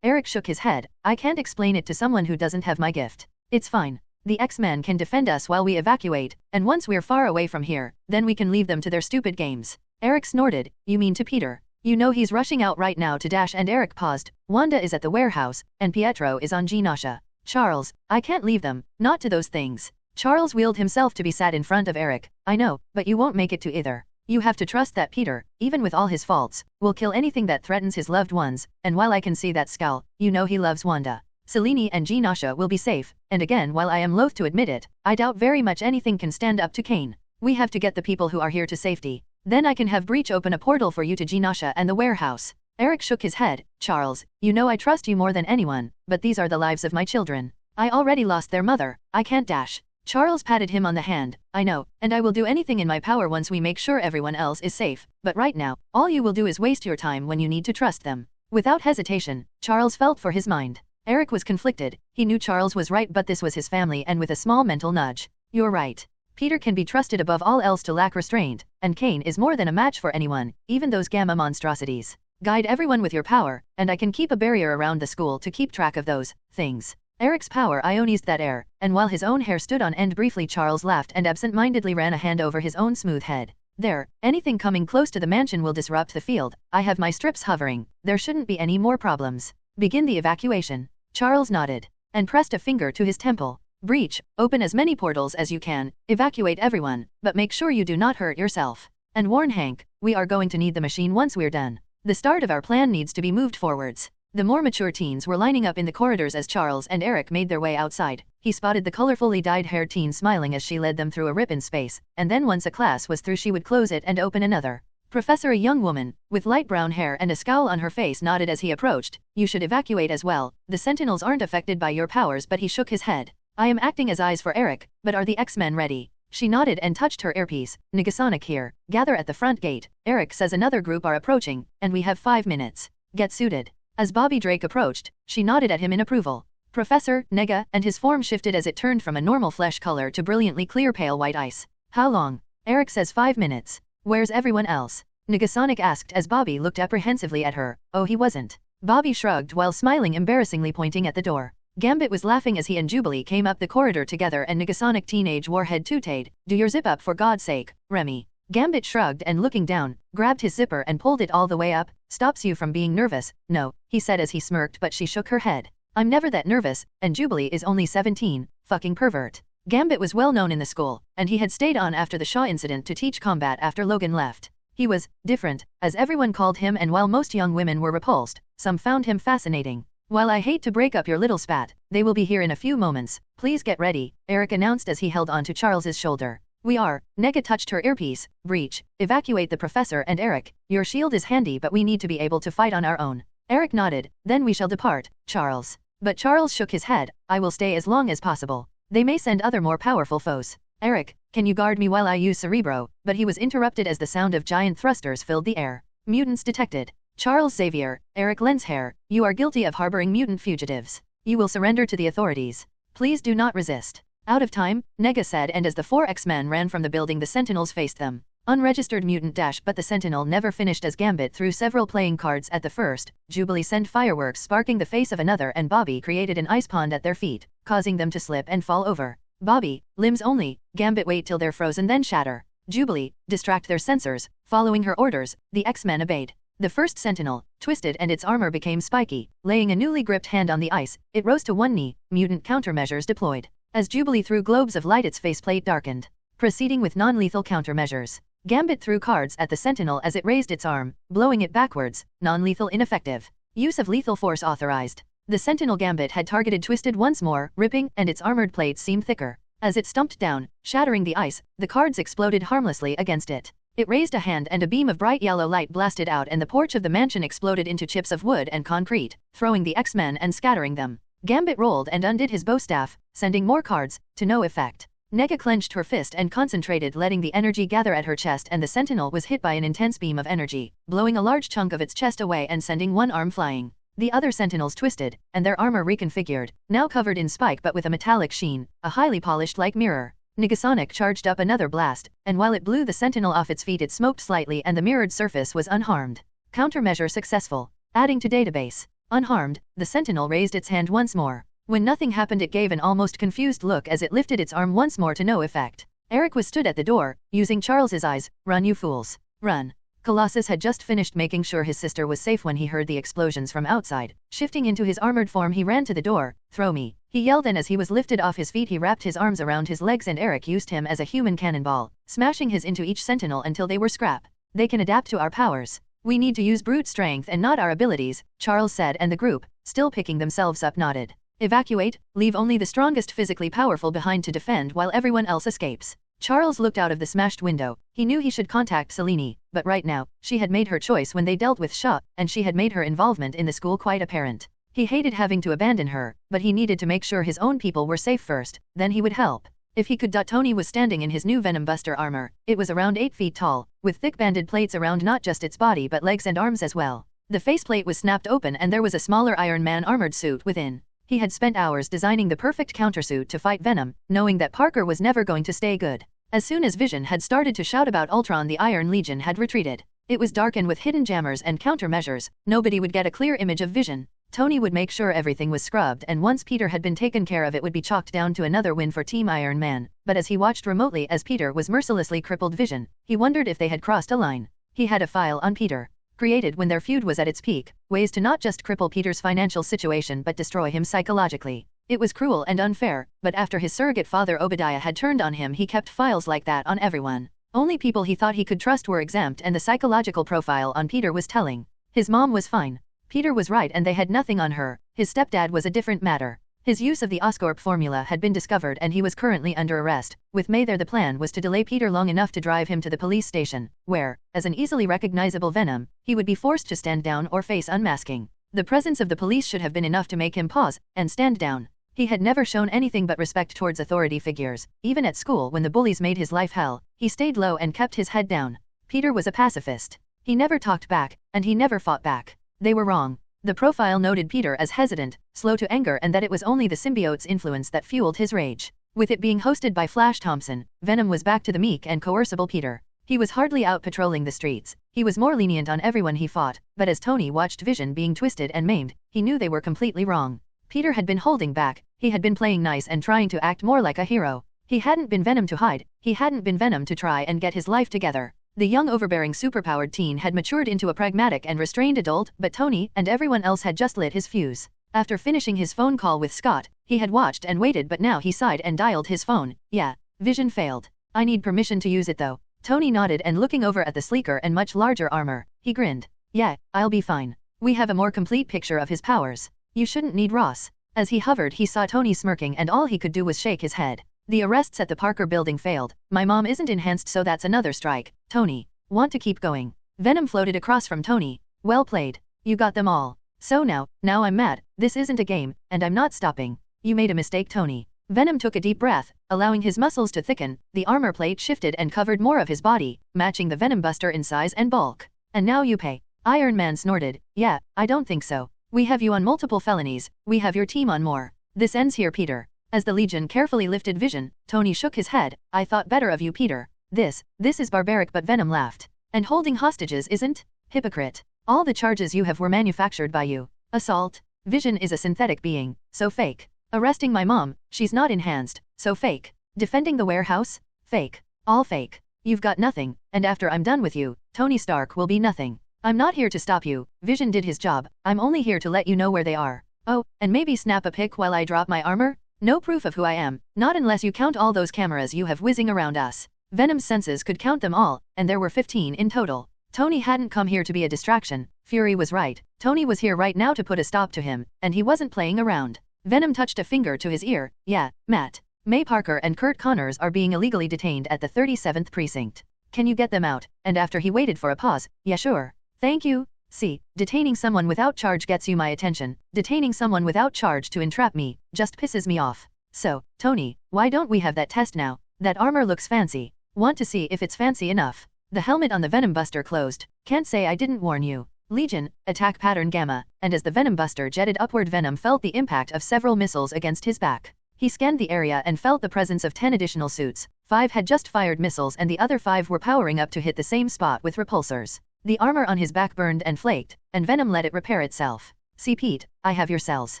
Eric shook his head. I can't explain it to someone who doesn't have my gift. It's fine. The X-Men can defend us while we evacuate, and once we're far away from here, then we can leave them to their stupid games. Eric snorted. You mean to Peter? You know he's rushing out right now to dash, and Eric paused. Wanda is at the warehouse, and Pietro is on Genosha. Charles, I can't leave them, not to those things. Charles wheeled himself to be sat in front of Eric. I know, but you won't make it to either. You have to trust that Peter, even with all his faults, will kill anything that threatens his loved ones, and while I can see that scowl, you know he loves Wanda. Selene and Genosha will be safe, and again, while I am loath to admit it, I doubt very much anything can stand up to Kane. We have to get the people who are here to safety. Then I can have Breach open a portal for you to Genosha and the warehouse. Eric shook his head. Charles, you know I trust you more than anyone, but these are the lives of my children. I already lost their mother. I can't dash. Charles patted him on the hand. I know, and I will do anything in my power once we make sure everyone else is safe, but right now, all you will do is waste your time when you need to trust them. Without hesitation, Charles felt for his mind. Eric was conflicted. He knew Charles was right, but this was his family, and with a small mental nudge. You're right. Peter can be trusted above all else to lack restraint, and Kane is more than a match for anyone, even those gamma monstrosities. Guide everyone with your power, and I can keep a barrier around the school to keep track of those things. Eric's power ionized that air, and while his own hair stood on end briefly, Charles laughed and absent-mindedly ran a hand over his own smooth head. There, anything coming close to the mansion will disrupt the field. I have my strips hovering. There shouldn't be any more problems. Begin the evacuation. Charles nodded, and pressed a finger to his temple. Breach, open as many portals as you can, evacuate everyone, but make sure you do not hurt yourself. And warn Hank, we are going to need the machine once we're done. The start of our plan needs to be moved forwards. The more mature teens were lining up in the corridors as Charles and Eric made their way outside. He spotted the colorfully dyed-haired teen smiling as she led them through a rip in space, and then once a class was through she would close it and open another. Professor, a young woman, with light brown hair and a scowl on her face, nodded as he approached. You should evacuate as well. The Sentinels aren't affected by your powers, but he shook his head. I am acting as eyes for Eric, but are the X-Men ready? She nodded and touched her earpiece. Negasonic here. Gather at the front gate. Eric says another group are approaching, and we have 5 minutes. Get suited. As Bobby Drake approached, she nodded at him in approval. Professor, Nega, and his form shifted as it turned from a normal flesh color to brilliantly clear pale white ice. How long? Eric says 5 minutes. Where's everyone else? Negasonic asked as Bobby looked apprehensively at her. Oh, he wasn't. Bobby shrugged while smiling, embarrassingly pointing at the door. Gambit was laughing as he and Jubilee came up the corridor together, and Negasonic teenage warhead tooted, "Do your zip up for God's sake, Remy." Gambit shrugged and, looking down, grabbed his zipper and pulled it all the way up. "Stops you from being nervous?" "No," he said as he smirked, but she shook her head. "I'm never that nervous, and Jubilee is only 17, fucking pervert." Gambit was well known in the school, and he had stayed on after the Shaw incident to teach combat after Logan left. He was different, as everyone called him, and while most young women were repulsed, some found him fascinating. "While I hate to break up your little spat, they will be here in a few moments. Please get ready," Eric announced as he held onto Charles's shoulder. "We are." Nega touched her earpiece. "Breach. Evacuate the professor and Eric. Your shield is handy, but we need to be able to fight on our own." Eric nodded. "Then we shall depart, Charles." But Charles shook his head. "I will stay as long as possible. They may send other more powerful foes. Eric, can you guard me while I use Cerebro?" But he was interrupted as the sound of giant thrusters filled the air. Mutants detected. "Charles Xavier, Eric Lenshair, you are guilty of harboring mutant fugitives. You will surrender to the authorities. Please do not resist." "Out of time," Nega said, and as the 4 X-Men ran from the building, the Sentinels faced them. Unregistered mutant dash, but the Sentinel never finished as Gambit threw several playing cards at the first. Jubilee sent fireworks sparking the face of another, and Bobby created an ice pond at their feet, causing them to slip and fall over. Bobby, limbs only. Gambit, wait till they're frozen then shatter. Jubilee, distract their sensors. Following her orders, the X-Men obeyed. The first Sentinel twisted and its armor became spiky. Laying a newly gripped hand on the ice, it rose to one knee. Mutant countermeasures deployed. As Jubilee threw globes of light, its faceplate darkened. Proceeding with non-lethal countermeasures. Gambit threw cards at the Sentinel as it raised its arm, blowing it backwards. Non-lethal ineffective. Use of lethal force authorized. The Sentinel Gambit had targeted twisted once more, ripping, and its armored plates seemed thicker. As it stumped down, shattering the ice, the cards exploded harmlessly against it. It raised a hand and a beam of bright yellow light blasted out, and the porch of the mansion exploded into chips of wood and concrete, throwing the X-Men and scattering them. Gambit rolled and undid his bow staff, sending more cards, to no effect. Nega clenched her fist and concentrated, letting the energy gather at her chest, and the Sentinel was hit by an intense beam of energy, blowing a large chunk of its chest away and sending one arm flying. The other Sentinels twisted, and their armor reconfigured, now covered in spike but with a metallic sheen, a highly polished like mirror. Negasonic charged up another blast, and while it blew the Sentinel off its feet, it smoked slightly and the mirrored surface was unharmed. Countermeasure successful. Adding to database. Unharmed, the Sentinel raised its hand once more. When nothing happened, it gave an almost confused look as it lifted its arm once more to no effect. Eric was stood at the door, using Charles's eyes. "Run, you fools. Run." Colossus had just finished making sure his sister was safe when he heard the explosions from outside. Shifting into his armored form, he ran to the door. "Throw me," he yelled, and as he was lifted off his feet, he wrapped his arms around his legs, and Eric used him as a human cannonball, smashing his into each Sentinel until they were scrap. "They can adapt to our powers. We need to use brute strength and not our abilities," Charles said, and the group, still picking themselves up, nodded. "Evacuate, leave only the strongest physically powerful behind to defend while everyone else escapes." Charles looked out of the smashed window. He knew he should contact Selene, but right now, she had made her choice when they dealt with Shaw, and she had made her involvement in the school quite apparent. He hated having to abandon her, but he needed to make sure his own people were safe first, then he would help. If he could. Tony was standing in his new Venom Buster armor. It was around 8 feet tall, with thick banded plates around not just its body but legs and arms as well. The faceplate was snapped open and there was a smaller Iron Man armored suit within. He had spent hours designing the perfect countersuit to fight Venom, knowing that Parker was never going to stay good. As soon as Vision had started to shout about Ultron, the Iron Legion had retreated. It was dark, and with hidden jammers and countermeasures, nobody would get a clear image of Vision. Tony would make sure everything was scrubbed, and once Peter had been taken care of, it would be chalked down to another win for Team Iron Man. But as he watched remotely as Peter was mercilessly crippled Vision, he wondered if they had crossed a line. He had a file on Peter, created when their feud was at its peak, ways to not just cripple Peter's financial situation but destroy him psychologically. It was cruel and unfair, but after his surrogate father Obadiah had turned on him, he kept files like that on everyone. Only people he thought he could trust were exempt, and the psychological profile on Peter was telling. His mom was fine. Peter was right, and they had nothing on her. His stepdad was a different matter. His use of the Oscorp formula had been discovered and he was currently under arrest. With May there, the plan was to delay Peter long enough to drive him to the police station, where, as an easily recognizable Venom, he would be forced to stand down or face unmasking. The presence of the police should have been enough to make him pause and stand down. He had never shown anything but respect towards authority figures. Even at school, when the bullies made his life hell, he stayed low and kept his head down. Peter was a pacifist. He never talked back, and he never fought back. They were wrong. The profile noted Peter as hesitant, slow to anger, and that it was only the symbiote's influence that fueled his rage. With it being hosted by Flash Thompson, Venom was back to the meek and coercible Peter. He was hardly out patrolling the streets. He was more lenient on everyone he fought, but as Tony watched Vision being twisted and maimed, he knew they were completely wrong. Peter had been holding back, he had been playing nice and trying to act more like a hero. He hadn't been Venom to hide, he hadn't been Venom to try and get his life together. The young overbearing superpowered teen had matured into a pragmatic and restrained adult, but Tony and everyone else had just lit his fuse. After finishing his phone call with Scott, he had watched and waited, but now he sighed and dialed his phone. Yeah, Vision failed. I need permission to use it though. Tony nodded, and looking over at the sleeker and much larger armor, he grinned. Yeah, I'll be fine. We have a more complete picture of his powers. You shouldn't need Ross. As he hovered, he saw Tony smirking, and all he could do was shake his head. The arrests at the Parker building failed. My mom isn't enhanced, so that's another strike. Tony, want to keep going? Venom floated across from Tony. Well played. You got them all. So now I'm mad. This isn't a game, and I'm not stopping. You made a mistake, Tony. Venom took a deep breath, allowing his muscles to thicken. The armor plate shifted and covered more of his body, matching the Venom Buster in size and bulk. And now you pay. Iron Man snorted. Yeah, I don't think so. We have you on multiple felonies, we have your team on more. This ends here, Peter. As the Legion carefully lifted Vision, Tony shook his head. I thought better of you, Peter. This is barbaric, but Venom laughed. And holding hostages isn't? Hypocrite. All the charges you have were manufactured by you. Assault. Vision is a synthetic being, so fake. Arresting my mom, she's not enhanced, so fake. Defending the warehouse? Fake. All fake. You've got nothing, and after I'm done with you, Tony Stark will be nothing. I'm not here to stop you, Vision did his job, I'm only here to let you know where they are. Oh, and maybe snap a pic while I drop my armor? No proof of who I am, not unless you count all those cameras you have whizzing around us. Venom's senses could count them all, and there were 15 in total. Tony hadn't come here to be a distraction. Fury was right. Tony was here right now to put a stop to him, and he wasn't playing around. Venom touched a finger to his ear. Yeah, Matt. May Parker and Kurt Connors are being illegally detained at the 37th precinct. Can you get them out? And after he waited for a pause, yeah, sure. Thank you. See, detaining someone without charge gets you my attention. Detaining someone without charge to entrap me just pisses me off. So, Tony, why don't we have that test now? That armor looks fancy. Want to see if it's fancy enough? The helmet on the Venom Buster closed. Can't say I didn't warn you. Legion, attack pattern Gamma, and as the Venom Buster jetted upward, Venom felt the impact of several missiles against his back. He scanned the area and felt the presence of 10 additional suits. 5 had just fired missiles and the other 5 were powering up to hit the same spot with repulsors. The armor on his back burned and flaked, and Venom let it repair itself. See, Pete, I have your cells.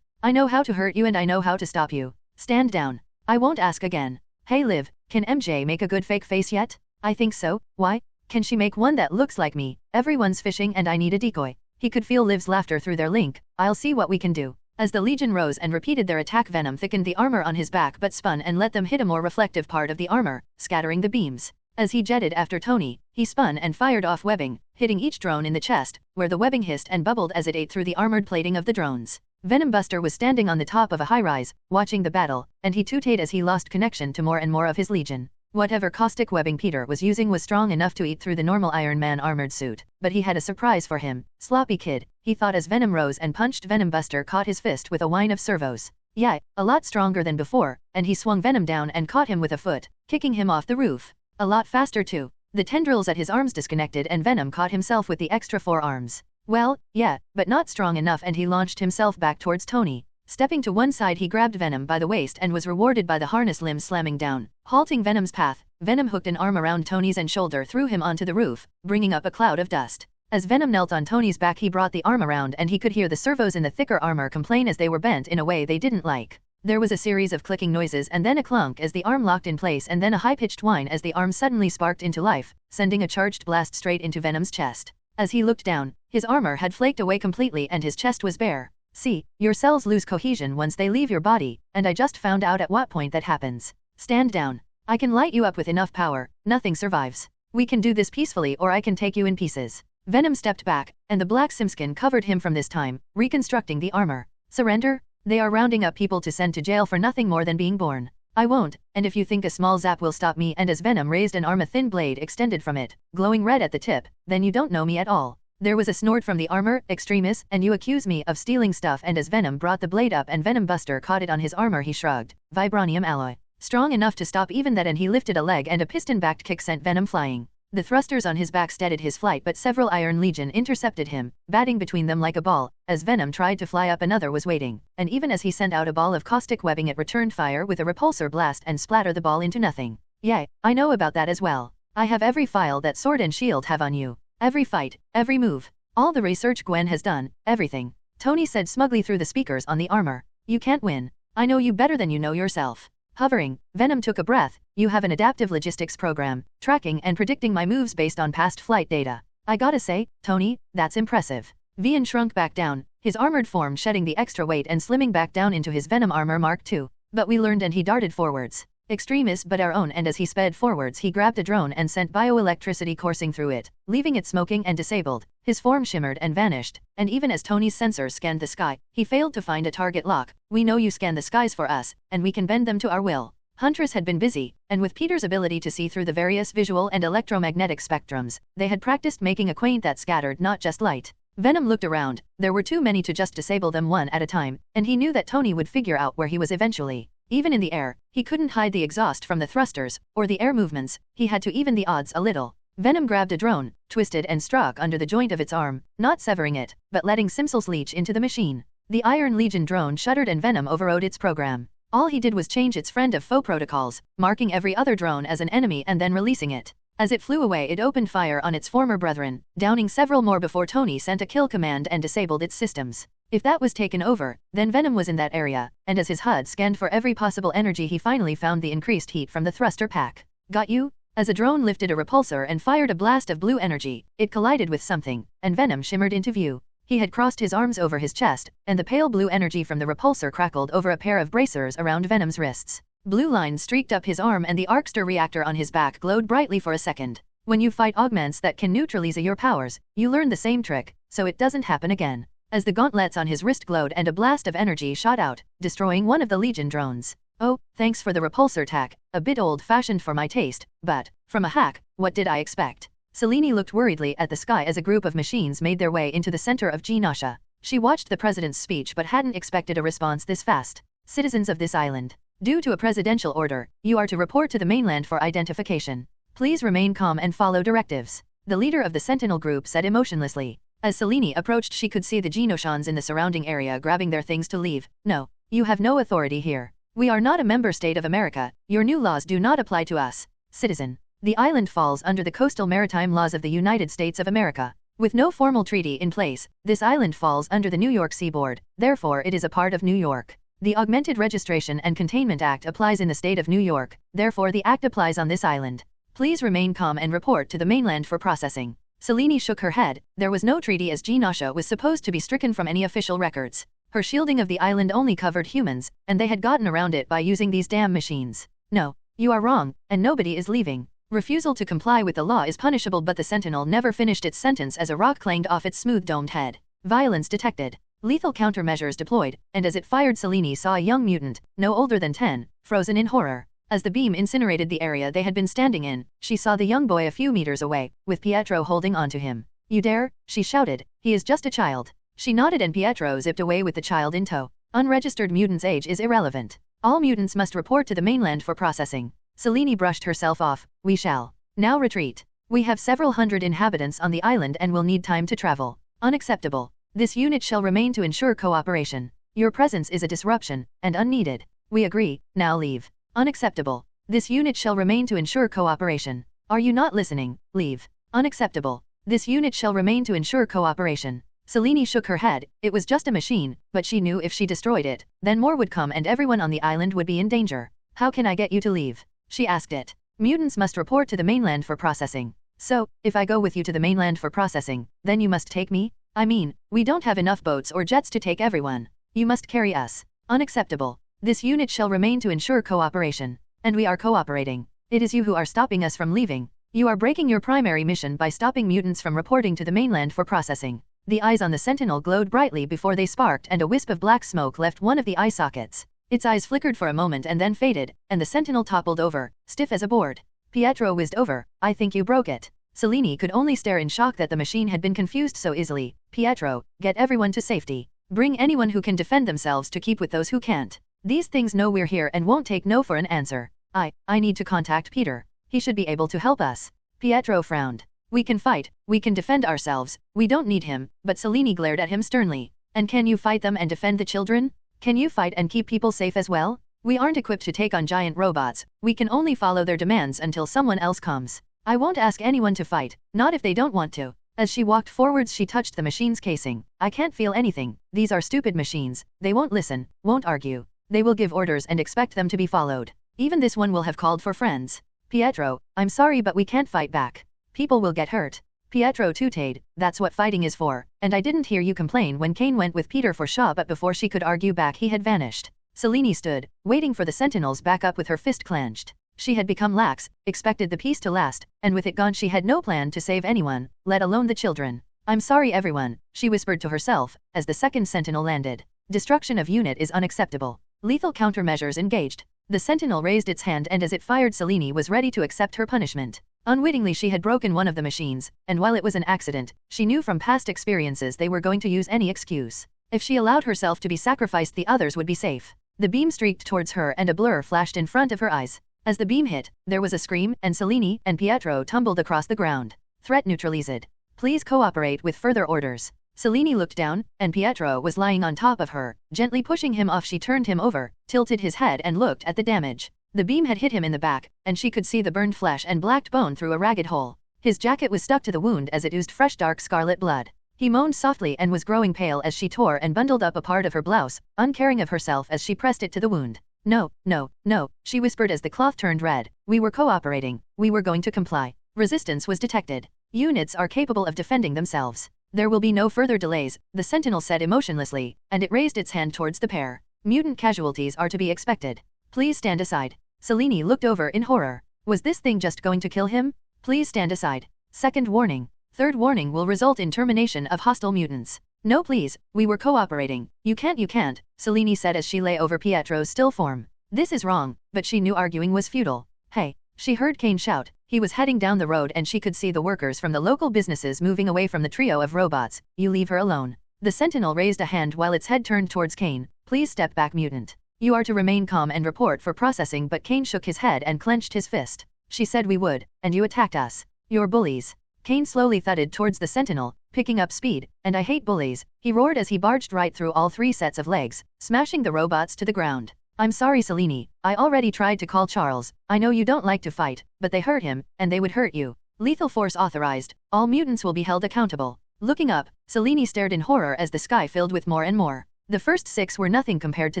I know how to hurt you and I know how to stop you. Stand down. I won't ask again. Hey Liv, can MJ make a good fake face yet? I think so. Why? Can she make one that looks like me? Everyone's fishing and I need a decoy. He could feel Liv's laughter through their link. I'll see what we can do. As the Legion rose and repeated their attack, Venom thickened the armor on his back but spun and let them hit a more reflective part of the armor, scattering the beams. As he jetted after Tony, he spun and fired off webbing, hitting each drone in the chest, where the webbing hissed and bubbled as it ate through the armored plating of the drones. Venom Buster was standing on the top of a high-rise, watching the battle, and he tooted as he lost connection to more and more of his Legion. Whatever caustic webbing Peter was using was strong enough to eat through the normal Iron Man armored suit, but he had a surprise for him. Sloppy kid, he thought as Venom rose and punched. Venom Buster caught his fist with a whine of servos. Yeah, a lot stronger than before, and he swung Venom down and caught him with a foot, kicking him off the roof. A lot faster too. The tendrils at his arms disconnected and Venom caught himself with the extra 4 arms. Well, yeah, but not strong enough, and he launched himself back towards Tony. Stepping to one side, he grabbed Venom by the waist and was rewarded by the harness limb slamming down, halting Venom's path. Venom hooked an arm around Tony's and shoulder, threw him onto the roof, bringing up a cloud of dust. As Venom knelt on Tony's back, he brought the arm around and he could hear the servos in the thicker armor complain as they were bent in a way they didn't like. There was a series of clicking noises and then a clunk as the arm locked in place, and then a high-pitched whine as the arm suddenly sparked into life, sending a charged blast straight into Venom's chest. As he looked down, his armor had flaked away completely and his chest was bare. See, your cells lose cohesion once they leave your body, and I just found out at what point that happens. Stand down. I can light you up with enough power, nothing survives. We can do this peacefully or I can take you in pieces. Venom stepped back, and the black simskin covered him from this time, reconstructing the armor. Surrender? They are rounding up people to send to jail for nothing more than being born. I won't, and if you think a small zap will stop me, and as Venom raised an arm, a thin blade extended from it, glowing red at the tip, then you don't know me at all. There was a snort from the armor. Extremis, and you accuse me of stealing stuff, and as Venom brought the blade up and Venom Buster caught it on his armor, he shrugged. Vibranium alloy. Strong enough to stop even that, and he lifted a leg and a piston-backed kick sent Venom flying. The thrusters on his back steadied his flight, but several Iron Legion intercepted him, batting between them like a ball. As Venom tried to fly up, another was waiting, and even as he sent out a ball of caustic webbing, it returned fire with a repulsor blast and splattered the ball into nothing. Yay, I know about that as well. I have every file that Sword and Shield have on you. Every fight, every move. All the research Gwen has done, everything. Tony said smugly through the speakers on the armor. You can't win. I know you better than you know yourself. Hovering, Venom took a breath. You have an adaptive logistics program, tracking and predicting my moves based on past flight data. I gotta say, Tony, that's impressive. Venom shrunk back down, his armored form shedding the extra weight and slimming back down into his Venom armor Mark II. But we learned, and he darted forwards. Extremis but our own, and as he sped forwards he grabbed a drone and sent bioelectricity coursing through it, leaving it smoking and disabled. His form shimmered and vanished, and even as Tony's sensors scanned the sky, he failed to find a target lock. We know you scan the skies for us, and we can bend them to our will. Huntress had been busy, and with Peter's ability to see through the various visual and electromagnetic spectrums, they had practiced making a quaint that scattered not just light. Venom looked around. There were too many to just disable them one at a time, and he knew that Tony would figure out where he was eventually. Even in the air, he couldn't hide the exhaust from the thrusters, or the air movements. He had to even the odds a little. Venom grabbed a drone, twisted and struck under the joint of its arm, not severing it, but letting Simsels leach into the machine. The Iron Legion drone shuddered and Venom overrode its program. All he did was change its friend of foe protocols, marking every other drone as an enemy and then releasing it. As it flew away, it opened fire on its former brethren, downing several more before Tony sent a kill command and disabled its systems. If that was taken over, then Venom was in that area, and as his HUD scanned for every possible energy, he finally found the increased heat from the thruster pack. Got you? As a drone lifted a repulsor and fired a blast of blue energy, it collided with something, and Venom shimmered into view. He had crossed his arms over his chest, and the pale blue energy from the repulsor crackled over a pair of bracers around Venom's wrists. Blue lines streaked up his arm, and the Arcstar reactor on his back glowed brightly for a second. When you fight augments that can neutralize your powers, you learn the same trick, so it doesn't happen again. As the gauntlets on his wrist glowed and a blast of energy shot out, destroying one of the Legion drones. Oh, thanks for the repulsor tack, a bit old-fashioned for my taste, but, from a hack, what did I expect? Selene looked worriedly at the sky as a group of machines made their way into the center of Genosha. She watched the president's speech but hadn't expected a response this fast. Citizens of this island, due to a presidential order, you are to report to the mainland for identification. Please remain calm and follow directives. The leader of the Sentinel group said emotionlessly. As Selene approached, she could see the Genoshans in the surrounding area grabbing their things to leave. No, you have no authority here. We are not a member state of America. Your new laws do not apply to us. Citizen. The island falls under the coastal maritime laws of the United States of America. With no formal treaty in place, this island falls under the New York seaboard, therefore it is a part of New York. The Augmented Registration and Containment Act applies in the state of New York, therefore the act applies on this island. Please remain calm and report to the mainland for processing. Selene shook her head. There was no treaty, as Genosha was supposed to be stricken from any official records. Her shielding of the island only covered humans, and they had gotten around it by using these damn machines. No, you are wrong, and nobody is leaving. Refusal to comply with the law is punishable, but the Sentinel never finished its sentence as a rock clanged off its smooth-domed head. Violence detected. Lethal countermeasures deployed, and as it fired, Selene saw a young mutant, no older than 10, frozen in horror. As the beam incinerated the area they had been standing in, she saw the young boy a few meters away, with Pietro holding onto him. You dare? She shouted. He is just a child. She nodded and Pietro zipped away with the child in tow. Unregistered mutant's age is irrelevant. All mutants must report to the mainland for processing. Selene brushed herself off. We shall now retreat. We have several hundred inhabitants on the island and will need time to travel. Unacceptable. This unit shall remain to ensure cooperation. Your presence is a disruption, and unneeded. We agree, now leave. Unacceptable. This unit shall remain to ensure cooperation. Are you not listening? Leave. Unacceptable. This unit shall remain to ensure cooperation. Selene shook her head. It was just a machine, but she knew if she destroyed it, then more would come and everyone on the island would be in danger. How can I get you to leave? She asked it. Mutants must report to the mainland for processing. So, if I go with you to the mainland for processing, then you must take me? I mean, we don't have enough boats or jets to take everyone. You must carry us. Unacceptable. This unit shall remain to ensure cooperation. And we are cooperating. It is you who are stopping us from leaving. You are breaking your primary mission by stopping mutants from reporting to the mainland for processing. The eyes on the Sentinel glowed brightly before they sparked, and a wisp of black smoke left one of the eye sockets. Its eyes flickered for a moment and then faded, and the Sentinel toppled over, stiff as a board. Pietro whizzed over. I think you broke it. Selene could only stare in shock that the machine had been confused so easily. Pietro, get everyone to safety. Bring anyone who can defend themselves to keep with those who can't. These things know we're here and won't take no for an answer. I need to contact Peter. He should be able to help us. Pietro frowned. We can fight, we can defend ourselves, we don't need him, but Selene glared at him sternly. And can you fight them and defend the children? Can you fight and keep people safe as well? We aren't equipped to take on giant robots, we can only follow their demands until someone else comes. I won't ask anyone to fight, not if they don't want to. As she walked forwards she touched the machine's casing. I can't feel anything, these are stupid machines, they won't listen, won't argue. They will give orders and expect them to be followed. Even this one will have called for friends. Pietro, I'm sorry but we can't fight back. People will get hurt. Pietro tooted, that's what fighting is for, and I didn't hear you complain when Kane went with Peter for Shaw, but before she could argue back he had vanished. Selene stood, waiting for the sentinels back up with her fist clenched. She had become lax, expected the peace to last, and with it gone she had no plan to save anyone, let alone the children. I'm sorry everyone, she whispered to herself, as the second sentinel landed. Destruction of unit is unacceptable. Lethal countermeasures engaged. The sentinel raised its hand and as it fired Selene was ready to accept her punishment. Unwittingly she had broken one of the machines, and while it was an accident, she knew from past experiences they were going to use any excuse. If she allowed herself to be sacrificed the others would be safe. The beam streaked towards her and a blur flashed in front of her eyes. As the beam hit, there was a scream and Selene and Pietro tumbled across the ground. Threat neutralized. Please cooperate with further orders. Selene looked down, and Pietro was lying on top of her. Gently pushing him off she turned him over, tilted his head and looked at the damage. The beam had hit him in the back, and she could see the burned flesh and blacked bone through a ragged hole. His jacket was stuck to the wound as it oozed fresh dark scarlet blood. He moaned softly and was growing pale as she tore and bundled up a part of her blouse, uncaring of herself as she pressed it to the wound. No, no, no, she whispered as the cloth turned red. We were cooperating, we were going to comply. Resistance was detected. Units are capable of defending themselves. There will be no further delays, the sentinel said emotionlessly, and it raised its hand towards the pair. Mutant casualties are to be expected. Please stand aside. Selene looked over in horror. Was this thing just going to kill him? Please stand aside. Second warning. Third warning will result in termination of hostile mutants. No please, we were cooperating. You can't, Selene said as she lay over Pietro's still form. This is wrong, but she knew arguing was futile. Hey, she heard Kane shout. He was heading down the road and she could see the workers from the local businesses moving away from the trio of robots. You leave her alone. The sentinel raised a hand while its head turned towards Kane. Please step back mutant. You are to remain calm and report for processing, but Kane shook his head and clenched his fist. She said we would, and you attacked us. You're bullies. Kane slowly thudded towards the sentinel, picking up speed, and I hate bullies, he roared as he barged right through all three sets of legs, smashing the robots to the ground. I'm sorry Selene, I already tried to call Charles, I know you don't like to fight, but they hurt him, and they would hurt you. Lethal force authorized, all mutants will be held accountable. Looking up, Selene stared in horror as the sky filled with more and more. The first 6 were nothing compared to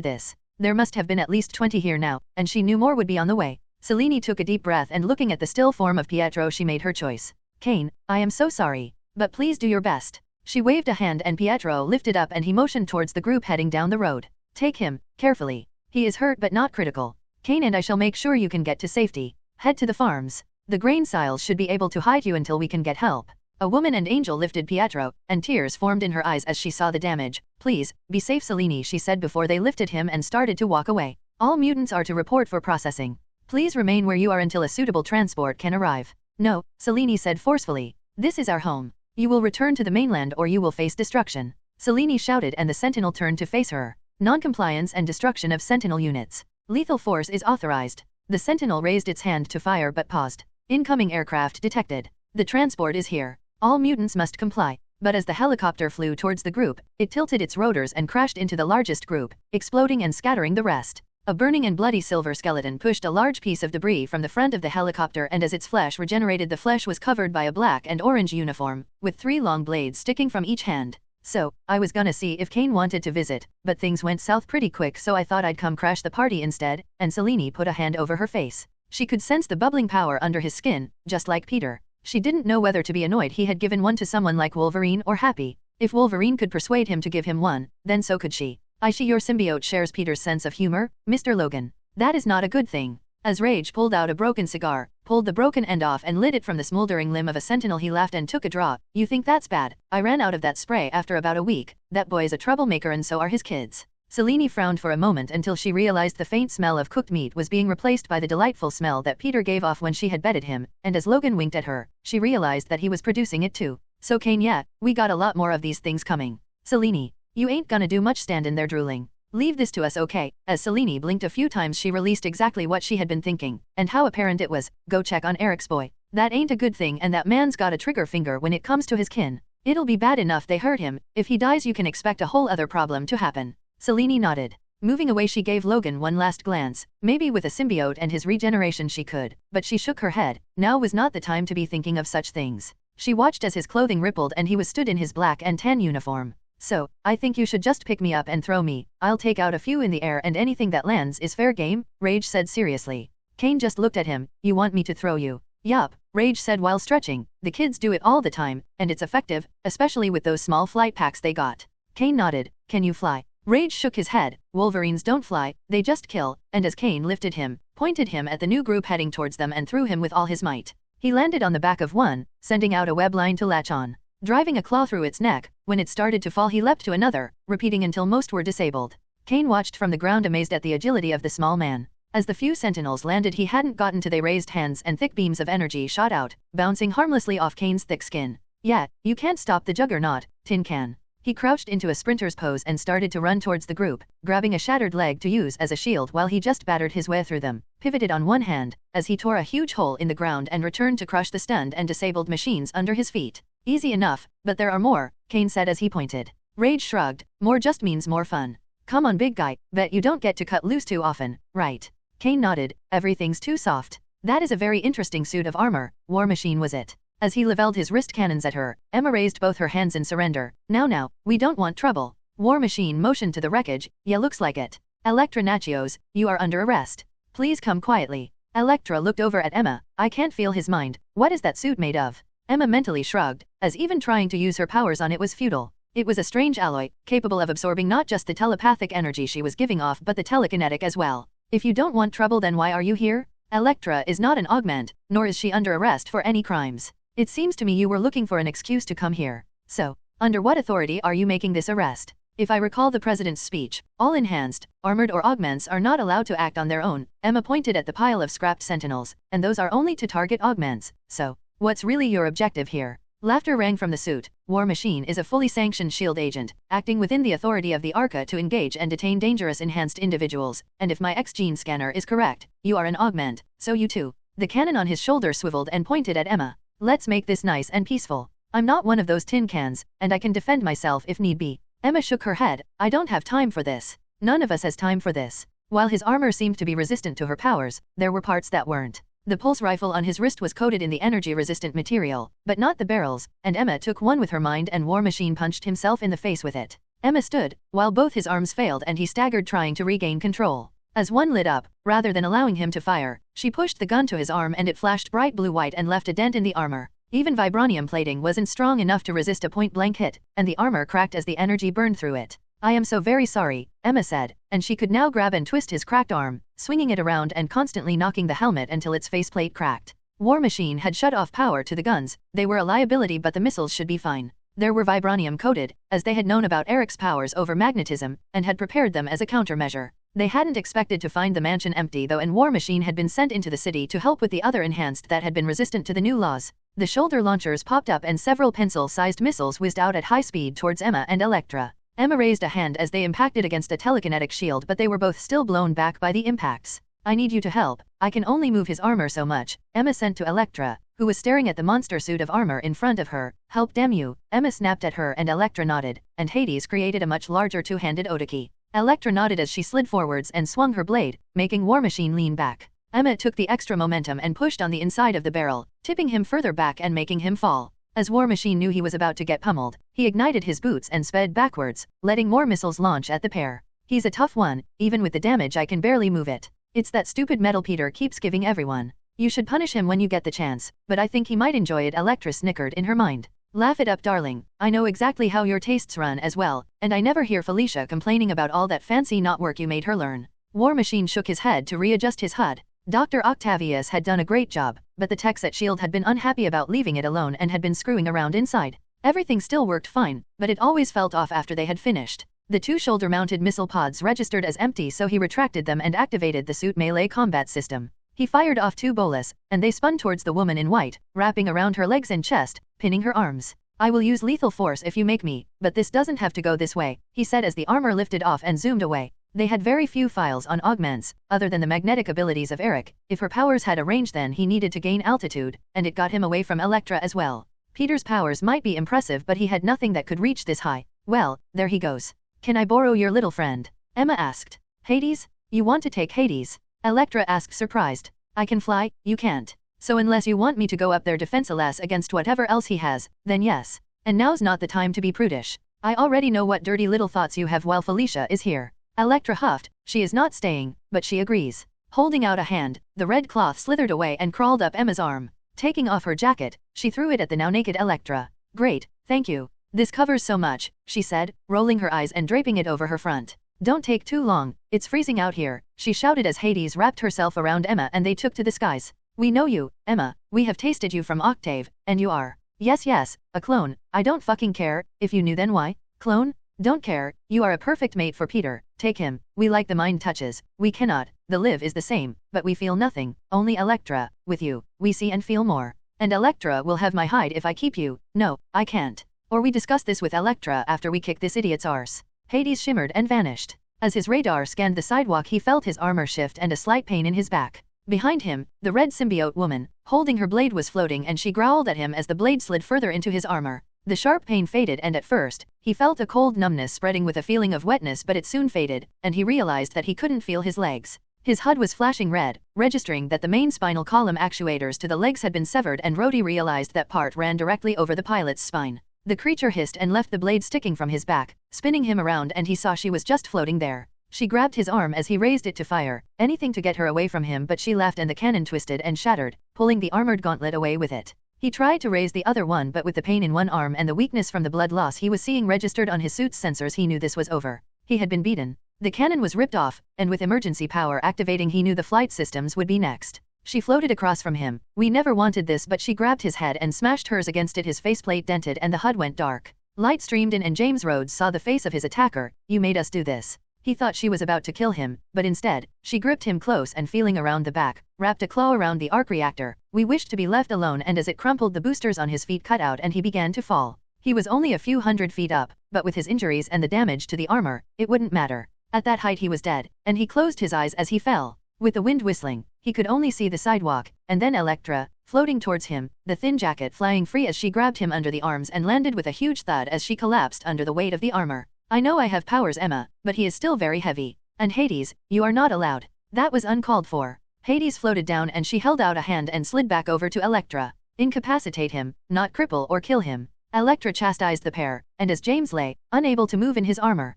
this. There must have been at least 20 here now, and she knew more would be on the way. Selene took a deep breath and looking at the still form of Pietro she made her choice. Kane, I am so sorry, but please do your best. She waved a hand and Pietro lifted up and he motioned towards the group heading down the road. Take him, carefully. He is hurt but not critical. Kane and I shall make sure you can get to safety. Head to the farms. The grain silos should be able to hide you until we can get help. A woman and Angel lifted Pietro, and tears formed in her eyes as she saw the damage. Please, be safe Selene, she said before they lifted him and started to walk away. All mutants are to report for processing. Please remain where you are until a suitable transport can arrive. No, Selene said forcefully. This is our home. You will return to the mainland or you will face destruction. Selene shouted and the sentinel turned to face her. Non-compliance and destruction of sentinel units. Lethal force is authorized. The sentinel raised its hand to fire but paused. Incoming aircraft detected. The transport is here. All mutants must comply. But as the helicopter flew towards the group, it tilted its rotors and crashed into the largest group, exploding and scattering the rest. A burning and bloody silver skeleton pushed a large piece of debris from the front of the helicopter and as its flesh regenerated the flesh was covered by a black and orange uniform, with 3 long blades sticking from each hand. So, I was gonna see if Kane wanted to visit, but things went south pretty quick so I thought I'd come crash the party instead, and Selene put a hand over her face. She could sense the bubbling power under his skin, just like Peter. She didn't know whether to be annoyed he had given one to someone like Wolverine or happy. If Wolverine could persuade him to give him one, then so could she. I see your symbiote shares Peter's sense of humor, Mr. Logan. That is not a good thing. As Rage pulled out a broken cigar, pulled the broken end off and lit it from the smoldering limb of a sentinel he laughed and took a draw. You think that's bad? I ran out of that spray after about a week. That boy is a troublemaker and so are his kids. Selene frowned for a moment until she realized the faint smell of cooked meat was being replaced by the delightful smell that Peter gave off when she had bedded him, and as Logan winked at her, she realized that he was producing it too. So Kane, yeah, we got a lot more of these things coming. Selene, you ain't gonna do much standing there drooling. Leave this to us, okay? As Selene blinked a few times she released exactly what she had been thinking, and how apparent it was. Go check on Eric's boy. That ain't a good thing, and that man's got a trigger finger when it comes to his kin. It'll be bad enough they hurt him. If he dies you can expect a whole other problem to happen. Selene nodded. Moving away she gave Logan one last glance. Maybe with a symbiote and his regeneration she could, but she shook her head. Now was not the time to be thinking of such things. She watched as his clothing rippled and he was stood in his black and tan uniform. So, I think you should just pick me up and throw me. I'll take out a few in the air and anything that lands is fair game, Rage said seriously. Kane just looked at him. You want me to throw you? Yup, Rage said while stretching. The kids do it all the time, and it's effective, especially with those small flight packs they got. Kane nodded. Can you fly? Rage shook his head. Wolverines don't fly, they just kill, and as Kane lifted him, pointed him at the new group heading towards them and threw him with all his might. He landed on the back of one, sending out a web line to latch on. Driving a claw through its neck, when it started to fall he leapt to another, repeating until most were disabled. Kane watched from the ground amazed at the agility of the small man. As the few sentinels landed he hadn't gotten to they raised hands and thick beams of energy shot out, bouncing harmlessly off Kane's thick skin. Yeah, you can't stop the juggernaut, Tin Can. He crouched into a sprinter's pose and started to run towards the group, grabbing a shattered leg to use as a shield while he just battered his way through them, pivoted on one hand, as he tore a huge hole in the ground and returned to crush the stunned and disabled machines under his feet. Easy enough, but there are more, Kane said as he pointed. Rage shrugged. More just means more fun. Come on big guy, bet you don't get to cut loose too often, right? Kane nodded. Everything's too soft. That is a very interesting suit of armor. War Machine was it? As he leveled his wrist cannons at her, Emma raised both her hands in surrender. Now, we don't want trouble. War Machine motioned to the wreckage. Yeah, looks like it. Elektra Nachios, you are under arrest. Please come quietly. Elektra looked over at Emma. I can't feel his mind. What is that suit made of? Emma mentally shrugged, as even trying to use her powers on it was futile. It was a strange alloy, capable of absorbing not just the telepathic energy she was giving off but the telekinetic as well. If you don't want trouble then why are you here? Elektra is not an augment, nor is she under arrest for any crimes. It seems to me you were looking for an excuse to come here. So, under what authority are you making this arrest? If I recall the president's speech, all enhanced, armored or augments are not allowed to act on their own. Emma pointed at the pile of scrapped sentinels, and those are only to target augments. So, what's really your objective here? Laughter rang from the suit. War Machine is a fully sanctioned SHIELD agent, acting within the authority of the ARCA to engage and detain dangerous enhanced individuals, and if my X-gene scanner is correct, you are an augment, so you too. The cannon on his shoulder swiveled and pointed at Emma. Let's make this nice and peaceful. I'm not one of those tin cans, and I can defend myself if need be. Emma shook her head. I don't have time for this. None of us has time for this. While his armor seemed to be resistant to her powers, there were parts that weren't. The pulse rifle on his wrist was coated in the energy-resistant material, but not the barrels, and Emma took one with her mind and War Machine punched himself in the face with it. Emma stood, while both his arms failed and he staggered trying to regain control. As one lit up, rather than allowing him to fire, she pushed the gun to his arm and it flashed bright blue-white and left a dent in the armor. Even vibranium plating wasn't strong enough to resist a point-blank hit, and the armor cracked as the energy burned through it. I am so very sorry, Emma said, and she could now grab and twist his cracked arm, swinging it around and constantly knocking the helmet until its faceplate cracked. War Machine had shut off power to the guns. They were a liability but the missiles should be fine. They were vibranium coated, as they had known about Eric's powers over magnetism, and had prepared them as a countermeasure. They hadn't expected to find the mansion empty though, and War Machine had been sent into the city to help with the other enhanced that had been resistant to the new laws. The shoulder launchers popped up and several pencil-sized missiles whizzed out at high speed towards Emma and Elektra. Emma raised a hand as they impacted against a telekinetic shield but they were both still blown back by the impacts. I need you to help. I can only move his armor so much, Emma sent to Elektra, who was staring at the monster suit of armor in front of her. Help damn you. Emma snapped at her and Elektra nodded, and Hades created a much larger two-handed Otoki. Elektra nodded as she slid forwards and swung her blade, making War Machine lean back. Emma took the extra momentum and pushed on the inside of the barrel, tipping him further back and making him fall. As War Machine knew he was about to get pummeled, he ignited his boots and sped backwards, letting more missiles launch at the pair. He's a tough one, even with the damage I can barely move it. It's that stupid metal Peter keeps giving everyone. You should punish him when you get the chance, but I think he might enjoy it. Elektra snickered in her mind. Laugh it up darling, I know exactly how your tastes run as well, and I never hear Felicia complaining about all that fancy knot work you made her learn. War Machine shook his head to readjust his HUD. Dr. Octavius had done a great job, but the techs at S.H.I.E.L.D. had been unhappy about leaving it alone and had been screwing around inside. Everything still worked fine, but it always felt off after they had finished. The two shoulder-mounted missile pods registered as empty so he retracted them and activated the suit melee combat system. He fired off two bolas, and they spun towards the woman in white, wrapping around her legs and chest, pinning her arms. I will use lethal force if you make me, but this doesn't have to go this way, he said as the armor lifted off and zoomed away. They had very few files on augments, other than the magnetic abilities of Eric. If her powers had a range, then he needed to gain altitude, and it got him away from Elektra as well. Peter's powers might be impressive, but he had nothing that could reach this high. Well, there he goes. Can I borrow your little friend? Emma asked. Hades? You want to take Hades? Elektra asked, surprised. I can fly, you can't. So unless you want me to go up there defenseless against whatever else he has, then yes. And now's not the time to be prudish. I already know what dirty little thoughts you have while Felicia is here. Elektra huffed. She is not staying, but she agrees. Holding out a hand, the red cloth slithered away and crawled up Emma's arm. Taking off her jacket, she threw it at the now naked Elektra. Great, thank you. This covers so much, she said, rolling her eyes and draping it over her front. Don't take too long, it's freezing out here, she shouted as Hades wrapped herself around Emma and they took to the skies. We know you, Emma, we have tasted you from Octave, and you are. Yes, a clone. I don't fucking care. If you knew, then why? Clone? Don't care. You are a perfect mate for Peter. Take him. We like the mind touches. We cannot. The live is the same, but we feel nothing. Only Elektra. With you, we see and feel more. And Elektra will have my hide if I keep you. No, I can't. Or we discuss this with Elektra after we kick this idiot's arse. Hades shimmered and vanished. As his radar scanned the sidewalk, he felt his armor shift and a slight pain in his back. Behind him, the red symbiote woman, holding her blade, was floating, and she growled at him as the blade slid further into his armor. The sharp pain faded, and at first, he felt a cold numbness spreading with a feeling of wetness, but it soon faded, and he realized that he couldn't feel his legs. His HUD was flashing red, registering that the main spinal column actuators to the legs had been severed, and Rhodey realized that part ran directly over the pilot's spine. The creature hissed and left the blade sticking from his back, spinning him around, and he saw she was just floating there. She grabbed his arm as he raised it to fire, anything to get her away from him, but she laughed and the cannon twisted and shattered, pulling the armored gauntlet away with it. He tried to raise the other one, but with the pain in one arm and the weakness from the blood loss he was seeing registered on his suit's sensors, he knew this was over. He had been beaten. The cannon was ripped off, and with emergency power activating, he knew the flight systems would be next. She floated across from him. We never wanted this, but she grabbed his head and smashed hers against it. His faceplate dented and the HUD went dark. Light streamed in and James Rhodes saw the face of his attacker. You made us do this. He thought she was about to kill him, but instead, she gripped him close and, feeling around the back, wrapped a claw around the arc reactor. We wished to be left alone, and as it crumpled, the boosters on his feet cut out and he began to fall. He was only a few hundred feet up, but with his injuries and the damage to the armor, it wouldn't matter. At that height he was dead, and he closed his eyes as he fell. With the wind whistling, he could only see the sidewalk, and then Elektra, floating towards him, the thin jacket flying free as she grabbed him under the arms and landed with a huge thud as she collapsed under the weight of the armor. I know I have powers, Emma, but he is still very heavy. And Hades, you are not allowed. That was uncalled for. Hades floated down and she held out a hand and slid back over to Elektra. Incapacitate him, not cripple or kill him. Elektra chastised the pair, and as James lay, unable to move in his armor,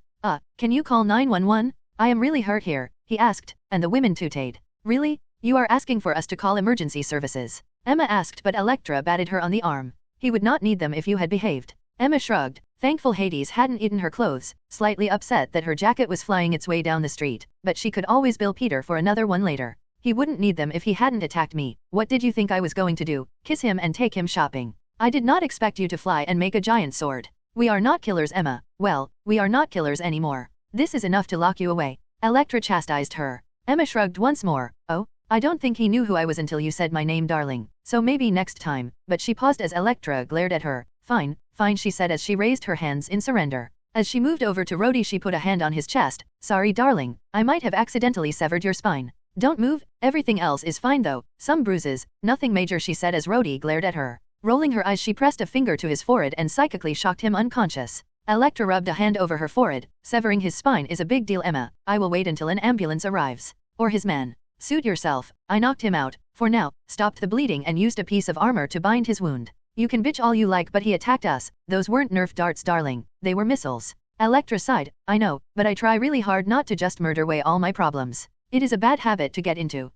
can you call 911? I am really hurt here, he asked, and the women tooted. Really? You are asking for us to call emergency services? Emma asked, but Elektra batted her on the arm. He would not need them if you had behaved. Emma shrugged, thankful Hades hadn't eaten her clothes, slightly upset that her jacket was flying its way down the street, but she could always bill Peter for another one later. He wouldn't need them if he hadn't attacked me. What did you think I was going to do? Kiss him and take him shopping? I did not expect you to fly and make a giant sword. We are not killers, Emma. Well, we are not killers anymore. This is enough to lock you away. Elektra chastised her. Emma shrugged once more. Oh, I don't think he knew who I was until you said my name, darling. So maybe next time. But she paused as Elektra glared at her. Fine, she said as she raised her hands in surrender. As she moved over to Rhodey, she put a hand on his chest. Sorry, darling. I might have accidentally severed your spine. Don't move. Everything else is fine though. Some bruises. Nothing major, she said as Rhodey glared at her. Rolling her eyes, she pressed a finger to his forehead and psychically shocked him unconscious. Elektra rubbed a hand over her forehead. Severing his spine is a big deal, Emma. I will wait until an ambulance arrives. Or his man. Suit yourself. I knocked him out. For now, stopped the bleeding and used a piece of armor to bind his wound. You can bitch all you like, but he attacked us. Those weren't Nerf darts, darling. They were missiles. Elektra sighed. I know, but I try really hard not to just murder away all my problems. It is a bad habit to get into.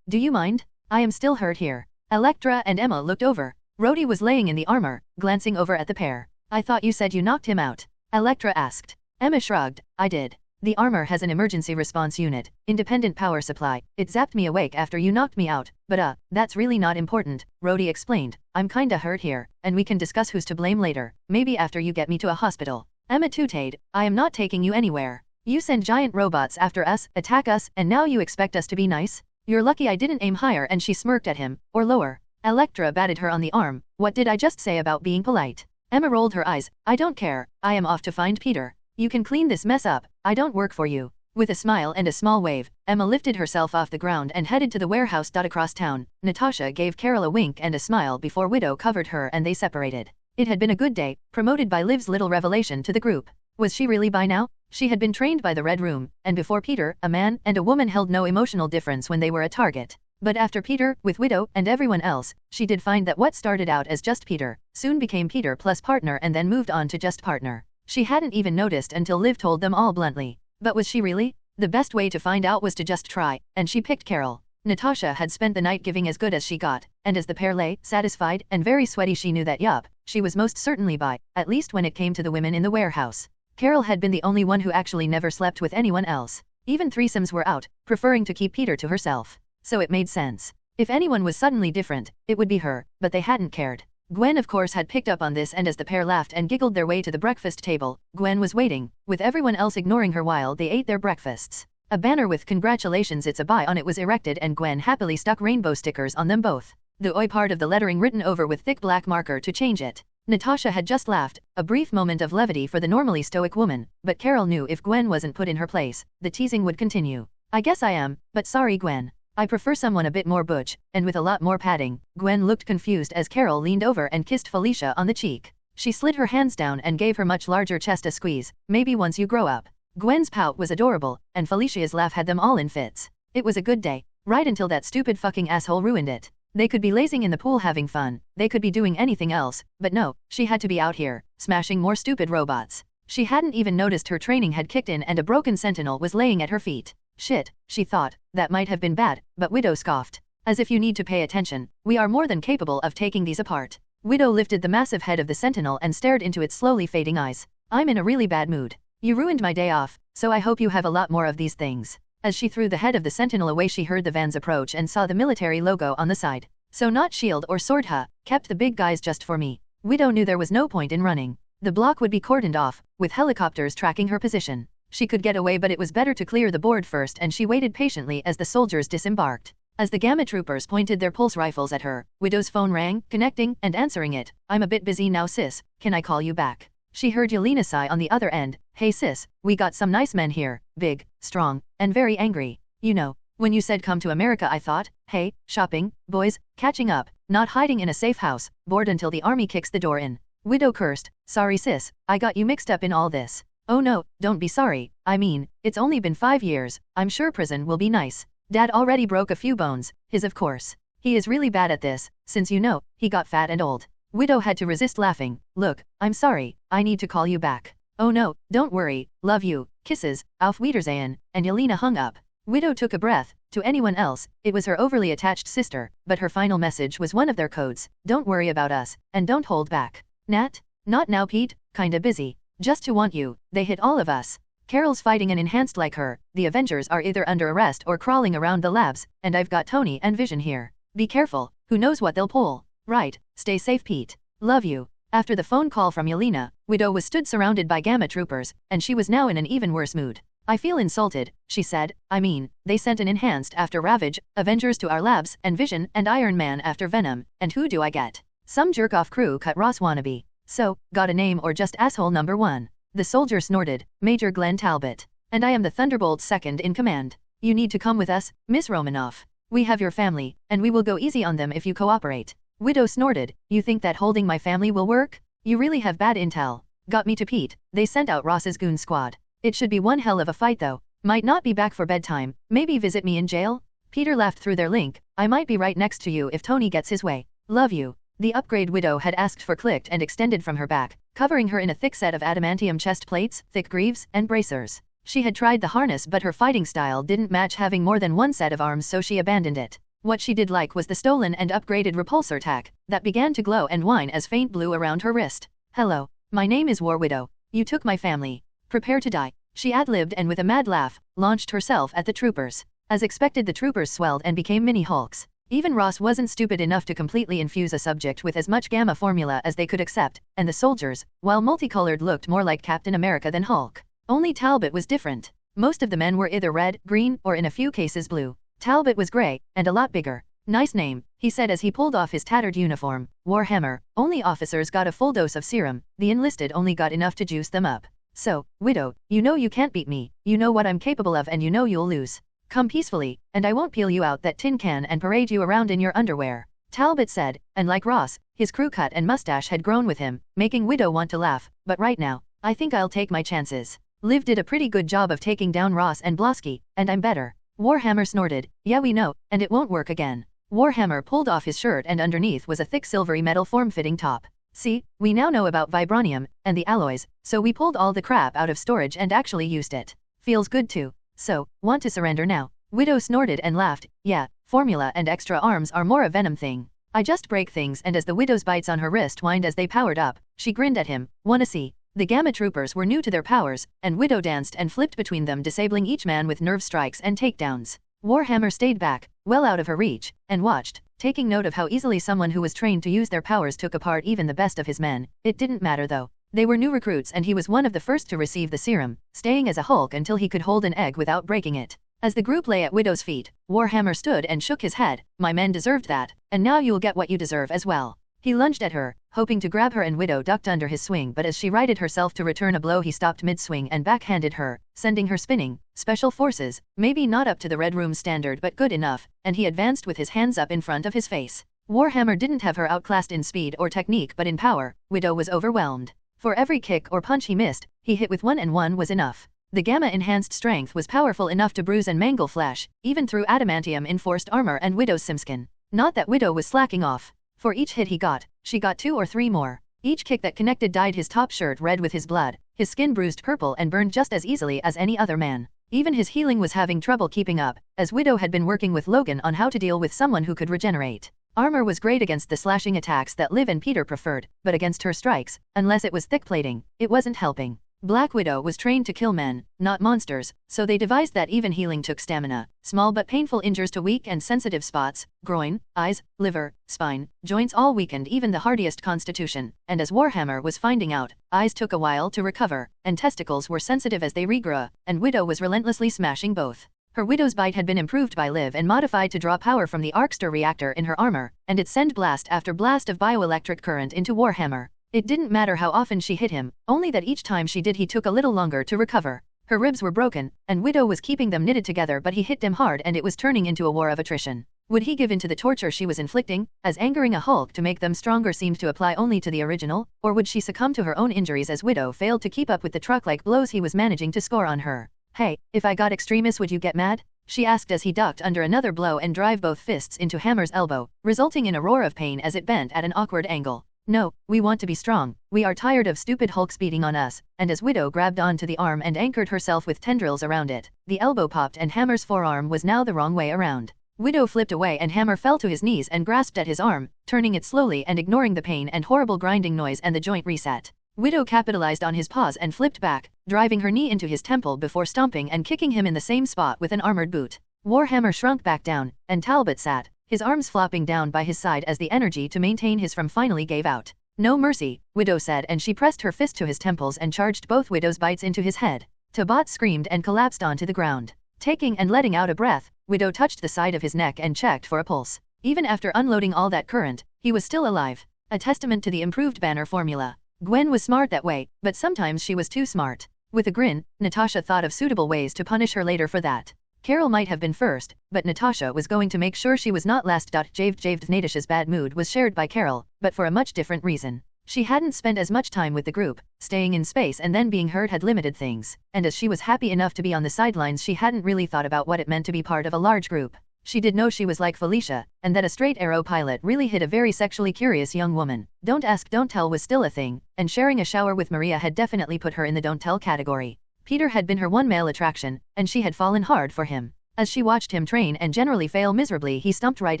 Do you mind? I am still hurt here. Elektra and Emma looked over. Rhodey was laying in the armor, glancing over at the pair. I thought you said you knocked him out. Elektra asked. Emma shrugged. I did. The armor has an emergency response unit, independent power supply. It zapped me awake after you knocked me out, but that's really not important, Rhodey explained. I'm kinda hurt here, and we can discuss who's to blame later, maybe after you get me to a hospital. Emma tooted. I am not taking you anywhere. You send giant robots after us, attack us, and now you expect us to be nice? You're lucky I didn't aim higher, and she smirked at him, or lower. Elektra batted her on the arm. What did I just say about being polite? Emma rolled her eyes. I don't care. I am off to find Peter. You can clean this mess up. I don't work for you. With a smile and a small wave, Emma lifted herself off the ground and headed to the warehouse. Across town, Natasha gave Carol a wink and a smile before Widow covered her and they separated. It had been a good day, promoted by Liv's little revelation to the group. Was she really bi now? She had been trained by the Red Room, and before Peter, a man and a woman held no emotional difference when they were a target. But after Peter, with Widow and everyone else, she did find that what started out as just Peter, soon became Peter plus partner and then moved on to just partner. She hadn't even noticed until Liv told them all bluntly. But was she really? The best way to find out was to just try, and she picked Carol. Natasha had spent the night giving as good as she got, and as the pair lay, satisfied and very sweaty, she knew that yup, she was most certainly bi, at least when it came to the women in the warehouse. Carol had been the only one who actually never slept with anyone else. Even threesomes were out, preferring to keep Peter to herself. So it made sense. If anyone was suddenly different, it would be her, but they hadn't cared. Gwen of course had picked up on this, and as the pair laughed and giggled their way to the breakfast table, Gwen was waiting, with everyone else ignoring her while they ate their breakfasts. A banner with "Congratulations, it's a bi" on it was erected and Gwen happily stuck rainbow stickers on them both. The "oi" part of the lettering written over with thick black marker to change it. Natasha had just laughed, a brief moment of levity for the normally stoic woman, but Carol knew if Gwen wasn't put in her place, the teasing would continue. I guess I am, but sorry Gwen. I prefer someone a bit more butch, and with a lot more padding. Gwen looked confused as Carol leaned over and kissed Felicia on the cheek. She slid her hands down and gave her much larger chest a squeeze. Maybe once you grow up. Gwen's pout was adorable, and Felicia's laugh had them all in fits. It was a good day, right until that stupid fucking asshole ruined it. They could be lazing in the pool having fun, they could be doing anything else, but no, she had to be out here, smashing more stupid robots. She hadn't even noticed her training had kicked in and a broken sentinel was laying at her feet. Shit, she thought, that might have been bad, but Widow scoffed. As if you need to pay attention, we are more than capable of taking these apart. Widow lifted the massive head of the sentinel and stared into its slowly fading eyes. I'm in a really bad mood. You ruined my day off, so I hope you have a lot more of these things. As she threw the head of the sentinel away, she heard the vans approach and saw the military logo on the side. So not shield or sword, huh? Kept the big guys just for me. Widow knew there was no point in running. The block would be cordoned off, with helicopters tracking her position. She could get away, but it was better to clear the board first, and she waited patiently as the soldiers disembarked. As the Gamma troopers pointed their pulse rifles at her, Widow's phone rang, connecting and answering it. I'm a bit busy now sis, can I call you back? She heard Yelena sigh on the other end. Hey sis, we got some nice men here, big, strong, and very angry. You know, when you said come to America I thought, hey, shopping, boys, catching up, not hiding in a safe house, bored until the army kicks the door in. Widow cursed. Sorry sis, I got you mixed up in all this. Oh no, don't be sorry, I mean, it's only been 5 years, I'm sure prison will be nice. Dad already broke a few bones, his of course. He is really bad at this, since you know, he got fat and old. Widow had to resist laughing. Look, I'm sorry, I need to call you back. Oh no, don't worry, love you, kisses, auf Wiedersehen, and Yelena hung up. Widow took a breath. To anyone else, it was her overly attached sister, but her final message was one of their codes. Don't worry about us, and don't hold back. Nat? Not now Pete, kinda busy. Just to want you, they hit all of us. Carol's fighting an enhanced like her, the Avengers are either under arrest or crawling around the labs, and I've got Tony and Vision here. Be careful, who knows what they'll pull. Right, stay safe Pete. Love you. After the phone call from Yelena, Widow was stood surrounded by Gamma troopers, and she was now in an even worse mood. I feel insulted, she said. I mean, they sent an enhanced after Ravage, Avengers to our labs, and Vision and Iron Man after Venom, and who do I get? Some jerk-off crew cut Ross wannabe. So, got a name or just asshole number 1? The soldier snorted. Major Glenn Talbot. And I am the Thunderbolt second in command. You need to come with us, Miss Romanoff. We have your family, and we will go easy on them if you cooperate. Widow snorted. You think that holding my family will work? You really have bad intel. Got me to Pete. They sent out Ross's goon squad. It should be one hell of a fight though. Might not be back for bedtime. Maybe visit me in jail? Peter laughed through their link. I might be right next to you if Tony gets his way. Love you. The upgrade Widow had asked for clicked and extended from her back, covering her in a thick set of adamantium chest plates, thick greaves, and bracers. She had tried the harness, but her fighting style didn't match having more than one set of arms, so she abandoned it. What she did like was the stolen and upgraded repulsor tack, that began to glow and whine as faint blue around her wrist. Hello, my name is War Widow. You took my family. Prepare to die. She ad-libbed and with a mad laugh, launched herself at the troopers. As expected, the troopers swelled and became mini-Hulks. Even Ross wasn't stupid enough to completely infuse a subject with as much gamma formula as they could accept, and the soldiers, while multicolored, looked more like Captain America than Hulk. Only Talbot was different. Most of the men were either red, green, or in a few cases blue. Talbot was gray, and a lot bigger. Nice name, he said as he pulled off his tattered uniform. Warhammer, only officers got a full dose of serum, the enlisted only got enough to juice them up. So, Widow, you know you can't beat me, you know what I'm capable of and you know you'll lose. Come peacefully, and I won't peel you out that tin can and parade you around in your underwear. Talbot said, and like Ross, his crew cut and mustache had grown with him, making Widow want to laugh, but right now, I think I'll take my chances. Liv did a pretty good job of taking down Ross and Blosky, and I'm better. Warhammer snorted, yeah we know, and it won't work again. Warhammer pulled off his shirt and underneath was a thick silvery metal form-fitting top. See, we now know about vibranium, and the alloys, so we pulled all the crap out of storage and actually used it. Feels good too. So, want to surrender now? Widow snorted and laughed, yeah, formula and extra arms are more a Venom thing. I just break things, and as the Widow's bites on her wrist whined as they powered up, she grinned at him, wanna see? The Gamma Troopers were new to their powers, and Widow danced and flipped between them, disabling each man with nerve strikes and takedowns. Warhammer stayed back, well out of her reach, and watched, taking note of how easily someone who was trained to use their powers took apart even the best of his men. It didn't matter though. They were new recruits and he was one of the first to receive the serum, staying as a Hulk until he could hold an egg without breaking it. As the group lay at Widow's feet, Warhammer stood and shook his head. My men deserved that, and now you'll get what you deserve as well. He lunged at her, hoping to grab her, and Widow ducked under his swing, but as she righted herself to return a blow he stopped mid-swing and backhanded her, sending her spinning. Special forces, maybe not up to the Red Room standard but good enough, and he advanced with his hands up in front of his face. Warhammer didn't have her outclassed in speed or technique but in power. Widow was overwhelmed. For every kick or punch he missed, he hit with one, and one was enough. The Gamma-enhanced strength was powerful enough to bruise and mangle flesh, even through adamantium-enforced armor and Widow's simskin. Not that Widow was slacking off. For each hit he got, she got 2 or 3 more. Each kick that connected dyed his top shirt red with his blood, his skin bruised purple and burned just as easily as any other man. Even his healing was having trouble keeping up, as Widow had been working with Logan on how to deal with someone who could regenerate. Armor was great against the slashing attacks that Liv and Peter preferred, but against her strikes, unless it was thick plating, it wasn't helping. Black Widow was trained to kill men, not monsters, so they devised that even healing took stamina. Small but painful injuries to weak and sensitive spots, groin, eyes, liver, spine, joints all weakened even the hardiest constitution, and as Warhammer was finding out, eyes took a while to recover, and testicles were sensitive as they regrew, and Widow was relentlessly smashing both. Her Widow's bite had been improved by Liv and modified to draw power from the Arcstar reactor in her armor, and it sent blast after blast of bioelectric current into Warhammer. It didn't matter how often she hit him, only that each time she did he took a little longer to recover. Her ribs were broken, and Widow was keeping them knitted together, but he hit them hard and it was turning into a war of attrition. Would he give in to the torture she was inflicting, as angering a Hulk to make them stronger seemed to apply only to the original, or would she succumb to her own injuries as Widow failed to keep up with the truck-like blows he was managing to score on her? Hey, if I got extremist would you get mad? She asked as he ducked under another blow and drive both fists into Hammer's elbow, resulting in a roar of pain as it bent at an awkward angle. No, we want to be strong, we are tired of stupid Hulks beating on us, and as Widow grabbed onto the arm and anchored herself with tendrils around it, the elbow popped and Hammer's forearm was now the wrong way around. Widow flipped away and Hammer fell to his knees and grasped at his arm, turning it slowly and ignoring the pain and horrible grinding noise and the joint reset. Widow capitalized on his pause and flipped back, driving her knee into his temple before stomping and kicking him in the same spot with an armored boot. Warhammer shrunk back down, and Talbot sat, his arms flopping down by his side as the energy to maintain his form finally gave out. No mercy, Widow said, and she pressed her fist to his temples and charged both Widow's bites into his head. Talbot screamed and collapsed onto the ground. Taking and letting out a breath, Widow touched the side of his neck and checked for a pulse. Even after unloading all that current, he was still alive. A testament to the improved Banner formula. Gwen was smart that way, but sometimes she was too smart. With a grin, Natasha thought of suitable ways to punish her later for that. Carol might have been first, but Natasha was going to make sure she was not last. Javed Nadish's bad mood was shared by Carol, but for a much different reason. She hadn't spent as much time with the group, staying in space and then being hurt had limited things, and as she was happy enough to be on the sidelines she hadn't really thought about what it meant to be part of a large group. She did know she was like Felicia, and that a straight arrow pilot really hit a very sexually curious young woman. Don't ask, don't tell was still a thing, and sharing a shower with Maria had definitely put her in the don't tell category. Peter had been her one male attraction, and she had fallen hard for him. As she watched him train and generally fail miserably, he stumped right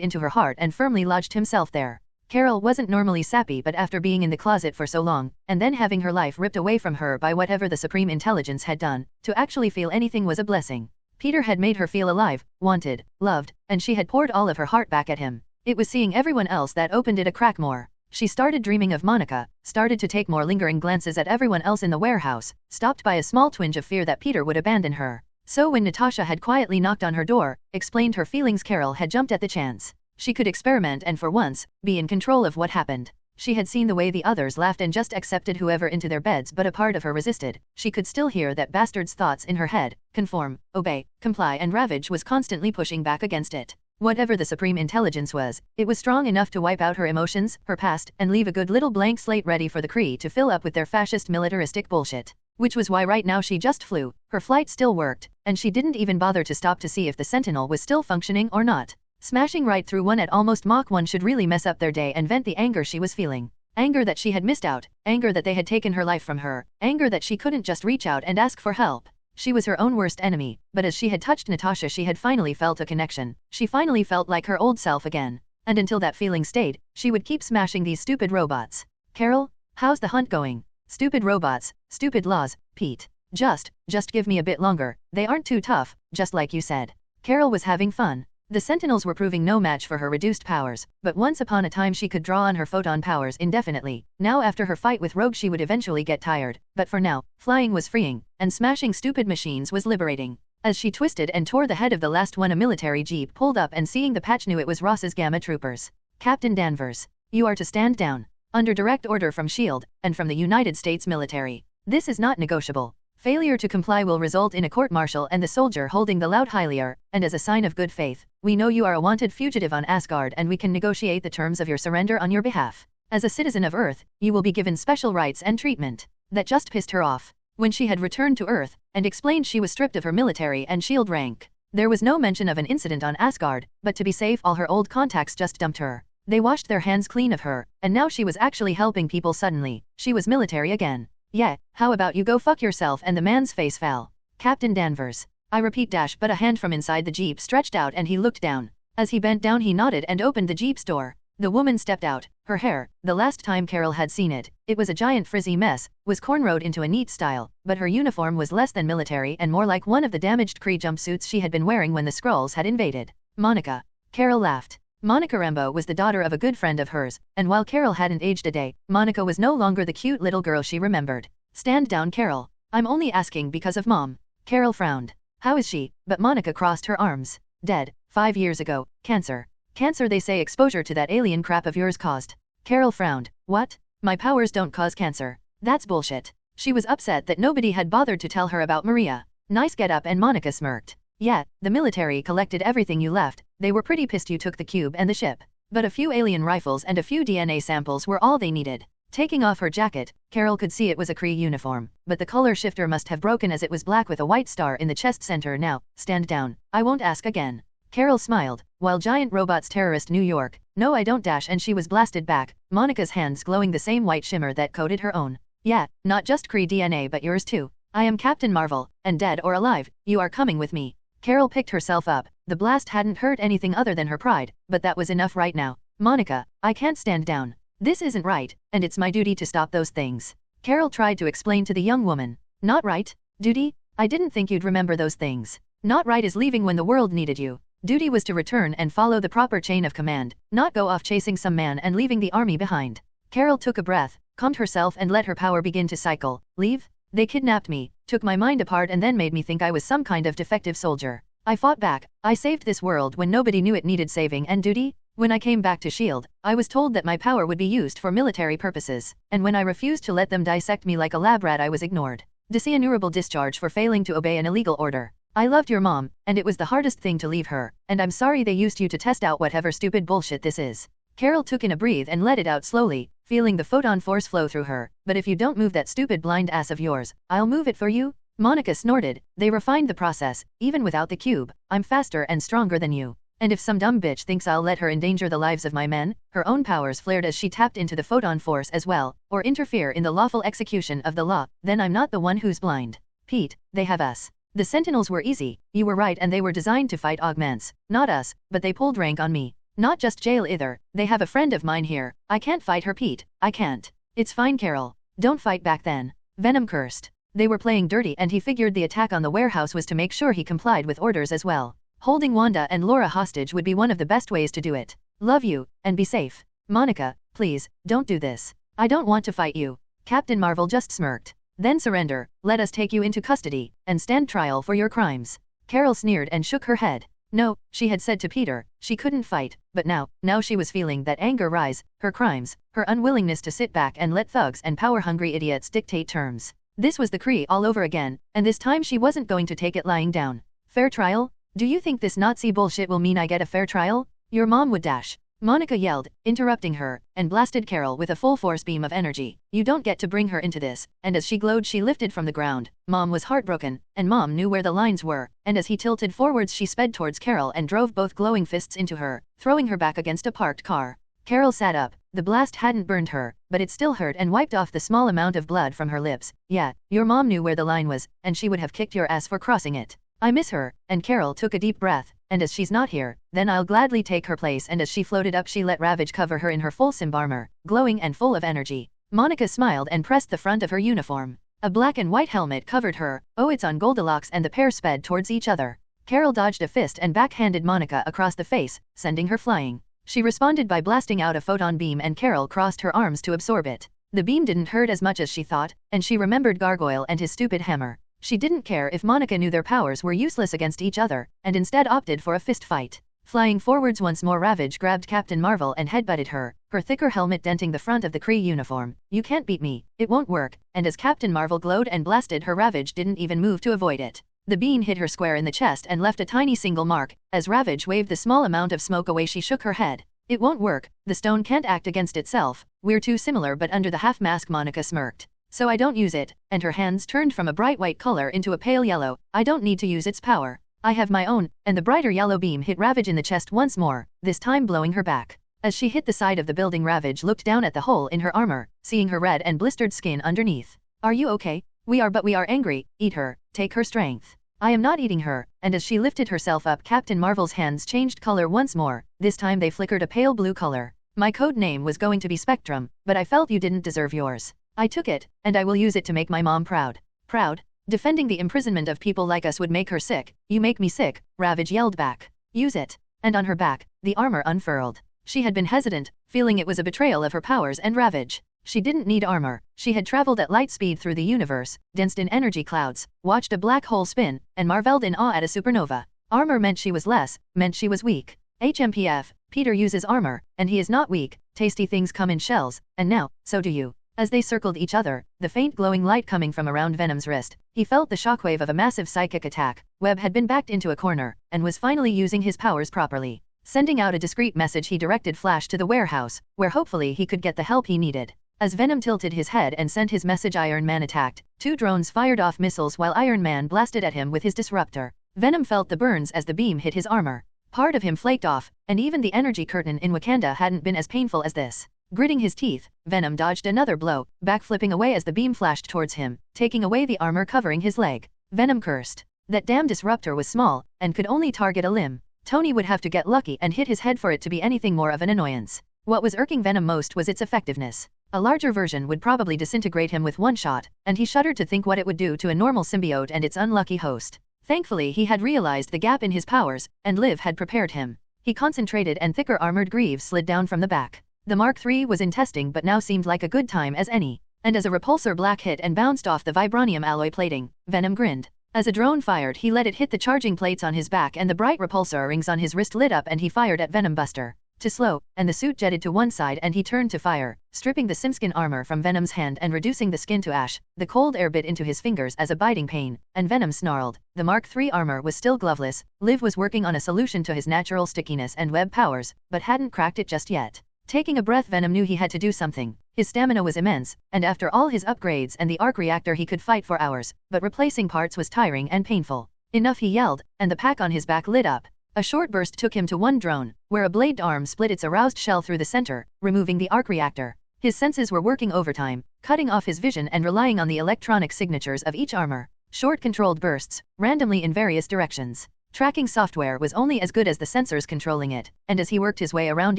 into her heart and firmly lodged himself there. Carol wasn't normally sappy, but after being in the closet for so long, and then having her life ripped away from her by whatever the Supreme Intelligence had done, to actually feel anything was a blessing. Peter had made her feel alive, wanted, loved, and she had poured all of her heart back at him. It was seeing everyone else that opened it a crack more. She started dreaming of Monica, started to take more lingering glances at everyone else in the warehouse, stopped by a small twinge of fear that Peter would abandon her. So when Natasha had quietly knocked on her door, explained her feelings, Carol had jumped at the chance. She could experiment and for once, be in control of what happened. She had seen the way the others laughed and just accepted whoever into their beds, but a part of her resisted. She could still hear that bastard's thoughts in her head. Conform, obey, comply and ravage was constantly pushing back against it. Whatever the supreme intelligence was, it was strong enough to wipe out her emotions, her past, and leave a good little blank slate ready for the Kree to fill up with their fascist militaristic bullshit. Which was why right now she just flew. Her flight still worked, and she didn't even bother to stop to see if the Sentinel was still functioning or not. Smashing right through one at almost Mach 1 should really mess up their day and vent the anger she was feeling. Anger that she had missed out, anger that they had taken her life from her, anger that she couldn't just reach out and ask for help. She was her own worst enemy, but as she had touched Natasha she had finally felt a connection. She finally felt like her old self again. And until that feeling stayed, she would keep smashing these stupid robots. Carol, how's the hunt going? Stupid robots, stupid laws, Pete. Just give me a bit longer, they aren't too tough, just like you said. Carol was having fun. The Sentinels were proving no match for her reduced powers, but once upon a time she could draw on her photon powers indefinitely. Now after her fight with Rogue she would eventually get tired, but for now, flying was freeing, and smashing stupid machines was liberating. As she twisted and tore the head of the last one, a military jeep pulled up and seeing the patch knew it was Ross's Gamma troopers. Captain Danvers, you are to stand down. Under direct order from S.H.I.E.L.D., and from the United States military. This is not negotiable. Failure to comply will result in a court-martial and the soldier holding the loud Hyliar, and as a sign of good faith, we know you are a wanted fugitive on Asgard and we can negotiate the terms of your surrender on your behalf. As a citizen of Earth, you will be given special rights and treatment. That just pissed her off. When she had returned to Earth, and explained she was stripped of her military and S.H.I.E.L.D. rank, there was no mention of an incident on Asgard, but to be safe all her old contacts just dumped her. They washed their hands clean of her, and now she was actually helping people suddenly. She was military again. Yeah, how about you go fuck yourself, and the man's face fell. Captain Danvers. I repeat but a hand from inside the jeep stretched out and he looked down. As he bent down he nodded and opened the jeep's door. The woman stepped out. Her hair, the last time Carol had seen it, it was a giant frizzy mess, was cornrowed into a neat style, but her uniform was less than military and more like one of the damaged Kree jumpsuits she had been wearing when the Skrulls had invaded. Monica. Carol laughed. Monica Rambeau was the daughter of a good friend of hers, and while Carol hadn't aged a day, Monica was no longer the cute little girl she remembered. Stand down, Carol. I'm only asking because of Mom. Carol frowned. How is she? But Monica crossed her arms. Dead. 5 years ago. Cancer. Cancer they say exposure to that alien crap of yours caused. Carol frowned. What? My powers don't cause cancer. That's bullshit. She was upset that nobody had bothered to tell her about Maria. Nice get up, and Monica smirked. Yeah, the military collected everything you left. They were pretty pissed you took the cube and the ship. But a few alien rifles and a few DNA samples were all they needed. Taking off her jacket, Carol could see it was a Kree uniform, but the color shifter must have broken as it was black with a white star in the chest center. Now, stand down. I won't ask again. Carol smiled. While giant robots terrorist New York, no I don't and she was blasted back, Monica's hands glowing the same white shimmer that coated her own. Yeah, not just Kree DNA but yours too. I am Captain Marvel, and dead or alive, you are coming with me. Carol picked herself up. The blast hadn't hurt anything other than her pride, but that was enough right now. Monica, I can't stand down. This isn't right, and it's my duty to stop those things. Carol tried to explain to the young woman. Not right? Duty? I didn't think you'd remember those things. Not right is leaving when the world needed you. Duty was to return and follow the proper chain of command, not go off chasing some man and leaving the army behind. Carol took a breath, calmed herself and let her power begin to cycle. Leave? They kidnapped me, took my mind apart and then made me think I was some kind of defective soldier. I fought back. I saved this world when nobody knew it needed saving. And duty? When I came back to S.H.I.E.L.D., I was told that my power would be used for military purposes, and when I refused to let them dissect me like a lab rat I was ignored. Dishonorable discharge for failing to obey an illegal order. I loved your mom, and it was the hardest thing to leave her, and I'm sorry they used you to test out whatever stupid bullshit this is. Carol took in a breath and let it out slowly, feeling the photon force flow through her. But if you don't move that stupid blind ass of yours, I'll move it for you. Monica snorted. They refined the process, even without the cube. I'm faster and stronger than you. And if some dumb bitch thinks I'll let her endanger the lives of my men, her own powers flared as she tapped into the photon force as well, or interfere in the lawful execution of the law, then I'm not the one who's blind. Pete, they have us. The Sentinels were easy, you were right, and they were designed to fight augments, not us, but they pulled rank on me. Not just jail either. They have a friend of mine here. I can't fight her, Pete. I can't. It's fine, Carol. Don't fight back then. Venom cursed. They were playing dirty and he figured the attack on the warehouse was to make sure he complied with orders as well. Holding Wanda and Laura hostage would be one of the best ways to do it. Love you, and be safe. Monica, please, don't do this. I don't want to fight you. Captain Marvel just smirked. Then surrender, let us take you into custody, and stand trial for your crimes. Carol sneered and shook her head. No, she had said to Peter, she couldn't fight, but now she was feeling that anger rise, her crimes, her unwillingness to sit back and let thugs and power-hungry idiots dictate terms. This was the Kree all over again, and this time she wasn't going to take it lying down. Fair trial? Do you think this Nazi bullshit will mean I get a fair trial? Your mom would dash. Monica yelled, interrupting her, and blasted Carol with a full force beam of energy. You don't get to bring her into this, and as she glowed she lifted from the ground. Mom was heartbroken, and Mom knew where the lines were, and as he tilted forwards she sped towards Carol and drove both glowing fists into her, throwing her back against a parked car. Carol sat up. The blast hadn't burned her, but it still hurt and wiped off the small amount of blood from her lips. Yeah, your mom knew where the line was, and she would have kicked your ass for crossing it. I miss her, and Carol took a deep breath, and as she's not here, then I'll gladly take her place, and as she floated up she let Ravage cover her in her full symb armor, glowing and full of energy. Monica smiled and pressed the front of her uniform. A black and white helmet covered her. Oh, it's on Goldilocks, and the pair sped towards each other. Carol dodged a fist and backhanded Monica across the face, sending her flying. She responded by blasting out a photon beam and Carol crossed her arms to absorb it. The beam didn't hurt as much as she thought, and she remembered Gargoyle and his stupid hammer. She didn't care if Monica knew their powers were useless against each other, and instead opted for a fist fight. Flying forwards once more, Ravage grabbed Captain Marvel and headbutted her, her thicker helmet denting the front of the Kree uniform. You can't beat me, it won't work, and as Captain Marvel glowed and blasted her, Ravage didn't even move to avoid it. The beam hit her square in the chest and left a tiny single mark. As Ravage waved the small amount of smoke away she shook her head. It won't work, the stone can't act against itself. We're too similar. But under the half mask Monica smirked. So I don't use it, and her hands turned from a bright white color into a pale yellow. I don't need to use its power. I have my own, and the brighter yellow beam hit Ravage in the chest once more, this time blowing her back. As she hit the side of the building, Ravage looked down at the hole in her armor, seeing her red and blistered skin underneath. Are you okay? We are, but we are angry. Eat her, take her strength. I am not eating her, and as she lifted herself up, Captain Marvel's hands changed color once more, this time they flickered a pale blue color. My code name was going to be Spectrum, but I felt you didn't deserve yours. I took it, and I will use it to make my mom proud. Proud? Defending the imprisonment of people like us would make her sick. You make me sick, Ravage yelled back. Use it. And on her back, the armor unfurled. She had been hesitant, feeling it was a betrayal of her powers and Ravage. She didn't need armor. She had traveled at light speed through the universe, danced in energy clouds, watched a black hole spin, and marveled in awe at a supernova. Armor meant she was less, meant she was weak. HMPF, Peter uses armor, and he is not weak. Tasty things come in shells, and now, so do you. As they circled each other, the faint glowing light coming from around Venom's wrist, he felt the shockwave of a massive psychic attack. Webb had been backed into a corner, and was finally using his powers properly. Sending out a discreet message, he directed Flash to the warehouse, where hopefully he could get the help he needed. As Venom tilted his head and sent his message, Iron Man attacked. 2 drones fired off missiles while Iron Man blasted at him with his disruptor. Venom felt the burns as the beam hit his armor. Part of him flaked off, and even the energy curtain in Wakanda hadn't been as painful as this. Gritting his teeth, Venom dodged another blow, backflipping away as the beam flashed towards him, taking away the armor covering his leg. Venom cursed. That damn disruptor was small, and could only target a limb. Tony would have to get lucky and hit his head for it to be anything more of an annoyance. What was irking Venom most was its effectiveness. A larger version would probably disintegrate him with one shot, and he shuddered to think what it would do to a normal symbiote and its unlucky host. Thankfully he had realized the gap in his powers, and Liv had prepared him. He concentrated and thicker armored greaves slid down from the back. The Mark III was in testing but now seemed like a good time as any. And as a repulsor black hit and bounced off the vibranium alloy plating, Venom grinned. As a drone fired, he let it hit the charging plates on his back and the bright repulsor rings on his wrist lit up and he fired at Venom Buster. To slow, and the suit jetted to one side and he turned to fire, stripping the simskin armor from Venom's hand and reducing the skin to ash. The cold air bit into his fingers as a biting pain, and Venom snarled. The Mark III armor was still gloveless. Liv was working on a solution to his natural stickiness and web powers, but hadn't cracked it just yet. Taking a breath, Venom knew he had to do something. His stamina was immense, and after all his upgrades and the arc reactor he could fight for hours, but replacing parts was tiring and painful. Enough, he yelled, and the pack on his back lit up. A short burst took him to one drone, where a bladed arm split its aroused shell through the center, removing the arc reactor. His senses were working overtime, cutting off his vision and relying on the electronic signatures of each armor. Short controlled bursts, randomly in various directions. Tracking software was only as good as the sensors controlling it, and as he worked his way around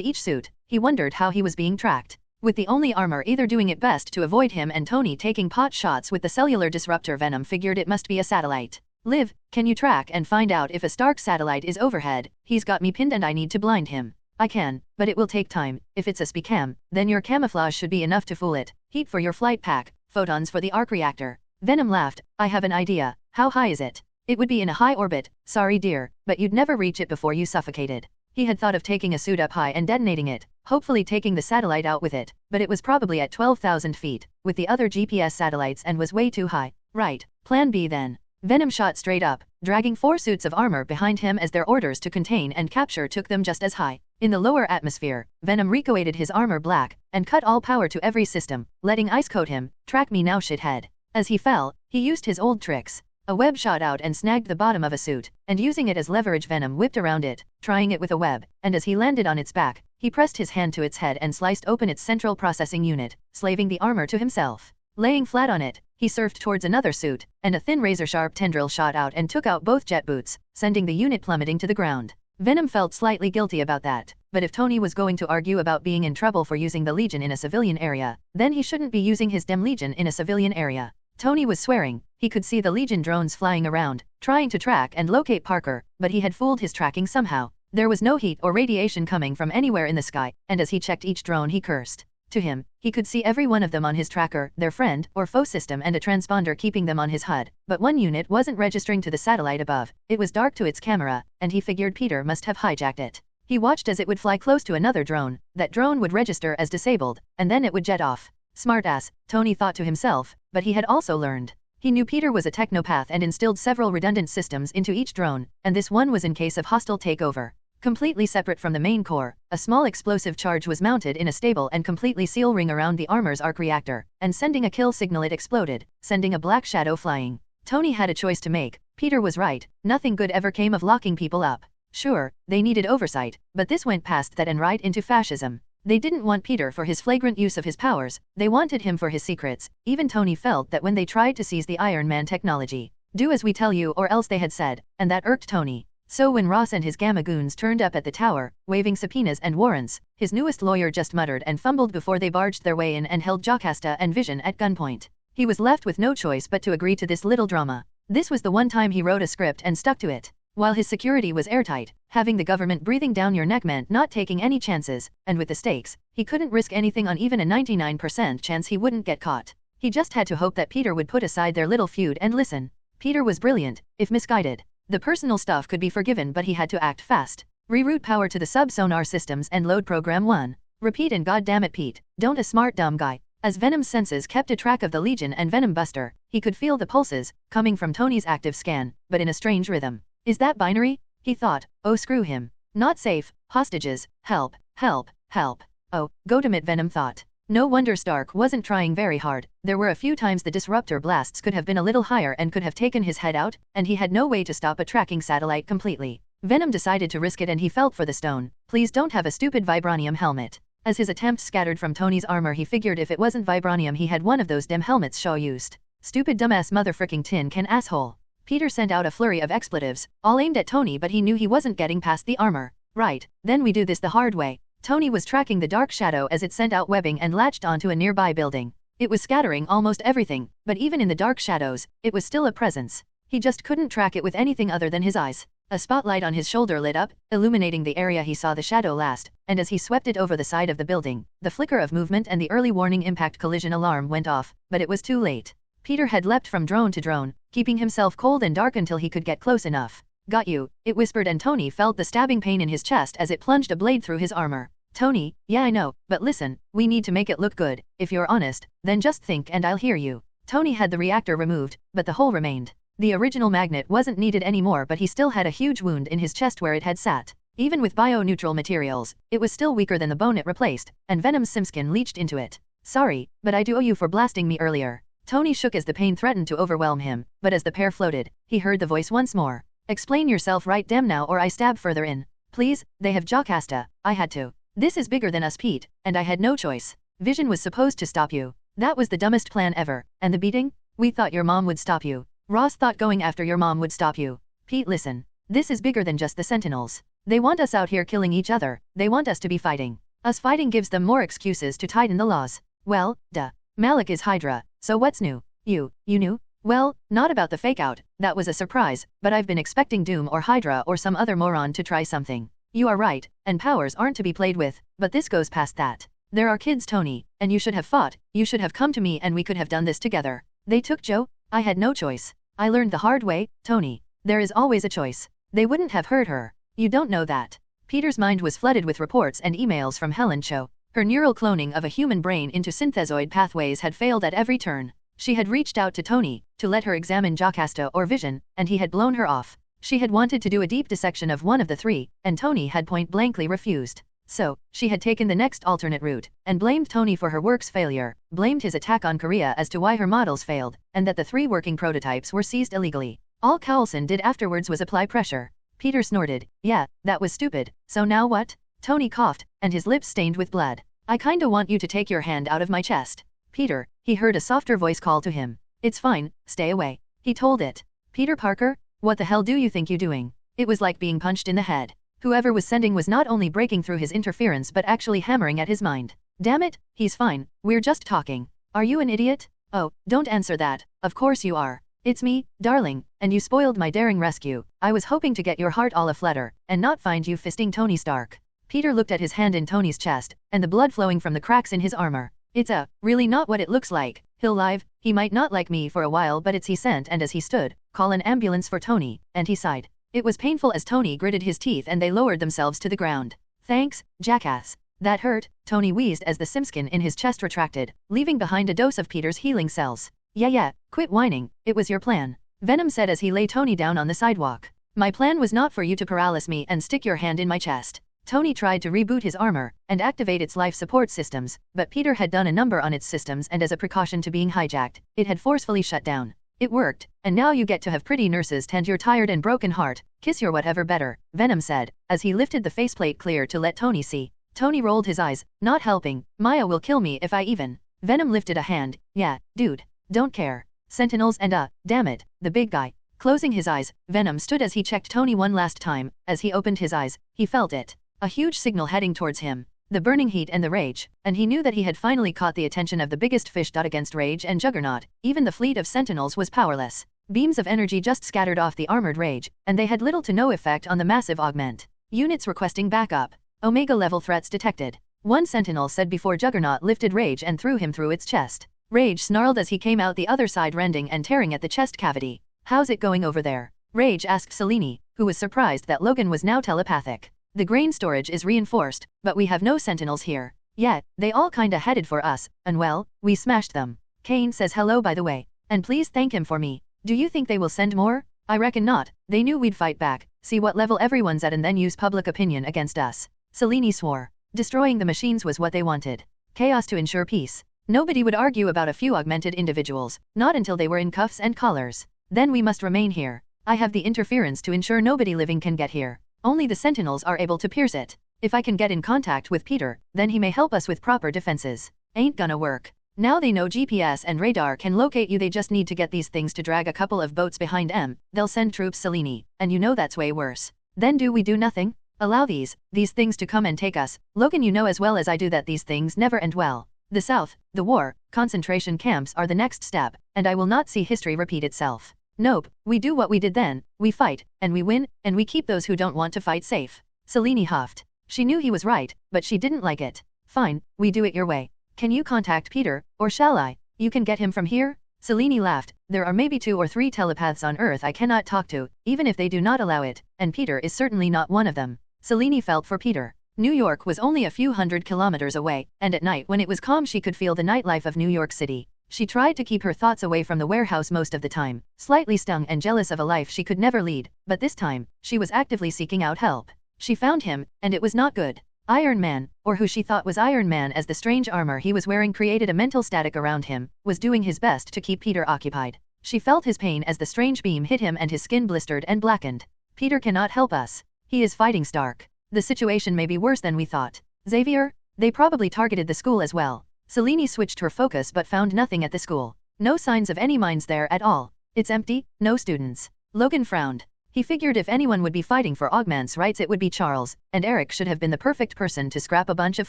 each suit, he wondered how he was being tracked. With the only armor either doing it best to avoid him and Tony taking pot shots with the cellular disruptor, Venom figured it must be a satellite. Liv, can you track and find out if a Stark satellite is overhead? He's got me pinned and I need to blind him. I can, but it will take time. If it's a specam, then your camouflage should be enough to fool it. Heat for your flight pack, photons for the arc reactor. Venom laughed. I have an idea. How high is it? It would be in a high orbit, sorry dear, but you'd never reach it before you suffocated. He had thought of taking a suit up high and detonating it, hopefully taking the satellite out with it, but it was probably at 12,000 feet, with the other GPS satellites and was way too high. Right, plan B then. Venom shot straight up, dragging 4 suits of armor behind him as their orders to contain and capture took them just as high. In the lower atmosphere, Venom recoated his armor black, and cut all power to every system, letting ice coat him. Track me now, shithead. As he fell, he used his old tricks. A web shot out and snagged the bottom of a suit, and using it as leverage, Venom whipped around it, trying it with a web, and as he landed on its back, he pressed his hand to its head and sliced open its central processing unit, slaving the armor to himself. Laying flat on it, he surfed towards another suit, and a thin razor-sharp tendril shot out and took out both jet boots, sending the unit plummeting to the ground. Venom felt slightly guilty about that, but if Tony was going to argue about being in trouble for using the Legion in a civilian area, then he shouldn't be using his damn Legion in a civilian area. Tony was swearing. He could see the Legion drones flying around, trying to track and locate Parker, but he had fooled his tracking somehow. There was no heat or radiation coming from anywhere in the sky, and as he checked each drone he cursed. To him, he could see every one of them on his tracker, their friend or foe system, and a transponder keeping them on his HUD, but one unit wasn't registering to the satellite above. It was dark to its camera, and he figured Peter must have hijacked it. He watched as it would fly close to another drone. That drone would register as disabled, and then it would jet off. Smartass, Tony thought to himself, but he had also learned. He knew Peter was a technopath and instilled several redundant systems into each drone, and this one was in case of hostile takeover. Completely separate from the main core, a small explosive charge was mounted in a stable and completely seal ring around the armor's arc reactor, and sending a kill signal it exploded, sending a black shadow flying. Tony had a choice to make. Peter was right, nothing good ever came of locking people up. Sure, they needed oversight, but this went past that and right into fascism. They didn't want Peter for his flagrant use of his powers, they wanted him for his secrets. Even Tony felt that when they tried to seize the Iron Man technology. Do as we tell you or else, they had said, and that irked Tony. So when Ross and his Gamma goons turned up at the tower, waving subpoenas and warrants, his newest lawyer just muttered and fumbled before they barged their way in and held Jocasta and Vision at gunpoint. He was left with no choice but to agree to this little drama. This was the one time he wrote a script and stuck to it. While his security was airtight, having the government breathing down your neck meant not taking any chances, and with the stakes, he couldn't risk anything on even a 99% chance he wouldn't get caught. He just had to hope that Peter would put aside their little feud and listen. Peter was brilliant, if misguided. The personal stuff could be forgiven, but he had to act fast. Reroute power to the sub-sonar systems and load program 1. Repeat, and goddammit Pete, don't a smart dumb guy. As Venom's senses kept a track of the Legion and Venom Buster, he could feel the pulses, coming from Tony's active scan, but in a strange rhythm. Is that binary? He thought. Oh, screw him. Not safe. Hostages. Help. Help. Help. Oh, goddammit, Venom thought. No wonder Stark wasn't trying very hard. There were a few times the disruptor blasts could have been a little higher and could have taken his head out, and he had no way to stop a tracking satellite completely. Venom decided to risk it, and he felt for the stone. Please don't have a stupid vibranium helmet. As his attempts scattered from Tony's armor, he figured if it wasn't vibranium, he had one of those dim helmets Shaw used. Stupid dumbass motherfucking tin can asshole. Peter sent out a flurry of expletives, all aimed at Tony, but he knew he wasn't getting past the armor. Right, then we do this the hard way. Tony was tracking the dark shadow as it sent out webbing and latched onto a nearby building. It was scattering almost everything, but even in the dark shadows, it was still a presence. He just couldn't track it with anything other than his eyes. A spotlight on his shoulder lit up, illuminating the area he saw the shadow last, and as he swept it over the side of the building, the flicker of movement and the early warning impact collision alarm went off, but it was too late. Peter had leapt from drone to drone, keeping himself cold and dark until he could get close enough. Got you, it whispered, and Tony felt the stabbing pain in his chest as it plunged a blade through his armor. Tony, yeah I know, but listen, we need to make it look good. If you're honest, then just think and I'll hear you. Tony had the reactor removed, but the hole remained. The original magnet wasn't needed anymore, but he still had a huge wound in his chest where it had sat. Even with bio-neutral materials, it was still weaker than the bone it replaced, and Venom's simskin leached into it. Sorry, but I do owe you for blasting me earlier. Tony shook as the pain threatened to overwhelm him, but as the pair floated, he heard the voice once more. Explain yourself right damn now or I stab further in. Please, they have Jocasta, I had to. This is bigger than us, Pete, and I had no choice. Vision was supposed to stop you. That was the dumbest plan ever. And the beating? We thought your mom would stop you. Ross thought going after your mom would stop you. Pete, listen. This is bigger than just the Sentinels. They want us out here killing each other. They want us to be fighting. Us fighting gives them more excuses to tighten the laws. Well, duh. Malik is Hydra, so what's new? You knew? Well, not about the fake out. That was a surprise, but I've been expecting Doom or Hydra or some other moron to try something. You are right, and powers aren't to be played with, but this goes past that. There are kids, Tony, and you should have fought. You should have come to me and we could have done this together. They took Joe? I had no choice. I learned the hard way, Tony. There is always a choice. They wouldn't have hurt her. You don't know that. Peter's mind was flooded with reports and emails from Helen Cho. Her neural cloning of a human brain into synthezoid pathways had failed at every turn. She had reached out to Tony to let her examine Jocasta or Vision, and he had blown her off. She had wanted to do a deep dissection of one of the three, and Tony had point-blankly refused. So, she had taken the next alternate route, and blamed Tony for her work's failure, blamed his attack on Korea as to why her models failed, and that the 3 working prototypes were seized illegally. All Carlson did afterwards was apply pressure. Peter snorted. Yeah, that was stupid. So now what? Tony coughed, and his lips stained with blood. I kinda want you to take your hand out of my chest. Peter, he heard a softer voice call to him. It's fine, stay away. He told it. Peter Parker? What the hell do you think you're doing? It was like being punched in the head. Whoever was sending was not only breaking through his interference but actually hammering at his mind. Damn it, he's fine, we're just talking. Are you an idiot? Oh, don't answer that, of course you are. It's me, darling, and you spoiled my daring rescue. I was hoping to get your heart all aflutter, and not find you fisting Tony Stark. Peter looked at his hand in Tony's chest, and the blood flowing from the cracks in his armor. It's really not what it looks like. He'll live, he might not like me for a while but it's he sent and as he stood, call an ambulance for Tony, and he sighed. It was painful as Tony gritted his teeth and they lowered themselves to the ground. Thanks, jackass. That hurt, Tony wheezed as the simskin in his chest retracted, leaving behind a dose of Peter's healing cells. Yeah, quit whining, it was your plan. Venom said as he lay Tony down on the sidewalk. My plan was not for you to paralyze me and stick your hand in my chest. Tony tried to reboot his armor and activate its life support systems, but Peter had done a number on its systems and as a precaution to being hijacked, it had forcefully shut down. It worked, and now you get to have pretty nurses tend your tired and broken heart, kiss your whatever better, Venom said, as he lifted the faceplate clear to let Tony see. Tony rolled his eyes, not helping. Maya will kill me if I even. Venom lifted a hand. Yeah, dude. Don't care. Sentinels and damn it, the big guy. Closing his eyes, Venom stood as he checked Tony one last time. As he opened his eyes, he felt it. A huge signal heading towards him. The burning heat and the rage, and he knew that he had finally caught the attention of the biggest fish. Against rage and juggernaut, even the fleet of sentinels was powerless. Beams of energy just scattered off the armored rage, and they had little to no effect on the massive augment. Units requesting backup. Omega-level threats detected. One sentinel said before Juggernaut lifted rage and threw him through its chest. Rage snarled as he came out the other side, rending and tearing at the chest cavity. How's it going over there? Rage asked Selene, who was surprised that Logan was now telepathic. The grain storage is reinforced, but we have no sentinels here. Yet, they all kinda headed for us, and well, we smashed them. Kane says hello by the way. And please thank him for me. Do you think they will send more? I reckon not. They knew we'd fight back, see what level everyone's at and then use public opinion against us. Selene swore. Destroying the machines was what they wanted. Chaos to ensure peace. Nobody would argue about a few augmented individuals, not until they were in cuffs and collars. Then we must remain here. I have the interference to ensure nobody living can get here. Only the sentinels are able to pierce it. If I can get in contact with Peter, then he may help us with proper defenses. Ain't gonna work. Now they know GPS and radar can locate you, they just need to get these things to drag a couple of boats behind them. They'll send troops, Selene, and you know that's way worse. Then do we do nothing? Allow these things to come and take us. Logan, you know as well as I do that these things never end well. The South, the war, concentration camps are the next step, and I will not see history repeat itself. Nope, we do what we did then, we fight, and we win, and we keep those who don't want to fight safe. Selene huffed. She knew he was right, but she didn't like it. Fine, we do it your way. Can you contact Peter, or shall I? You can get him from here? Selene laughed. There are maybe 2 or 3 telepaths on Earth I cannot talk to, even if they do not allow it, and Peter is certainly not one of them. Selene felt for Peter. New York was only a few hundred kilometers away, and at night when it was calm she could feel the nightlife of New York City. She tried to keep her thoughts away from the warehouse most of the time, slightly stung and jealous of a life she could never lead, but this time, she was actively seeking out help. She found him, and it was not good. Iron Man, or who she thought was Iron Man as the strange armor he was wearing created a mental static around him, was doing his best to keep Peter occupied. She felt his pain as the strange beam hit him and his skin blistered and blackened. Peter cannot help us. He is fighting Stark. The situation may be worse than we thought. Xavier? They probably targeted the school as well. Selene switched her focus but found nothing at the school. No signs of any mines there at all. It's empty, no students. Logan frowned. He figured if anyone would be fighting for augments' rights it would be Charles, and Eric should have been the perfect person to scrap a bunch of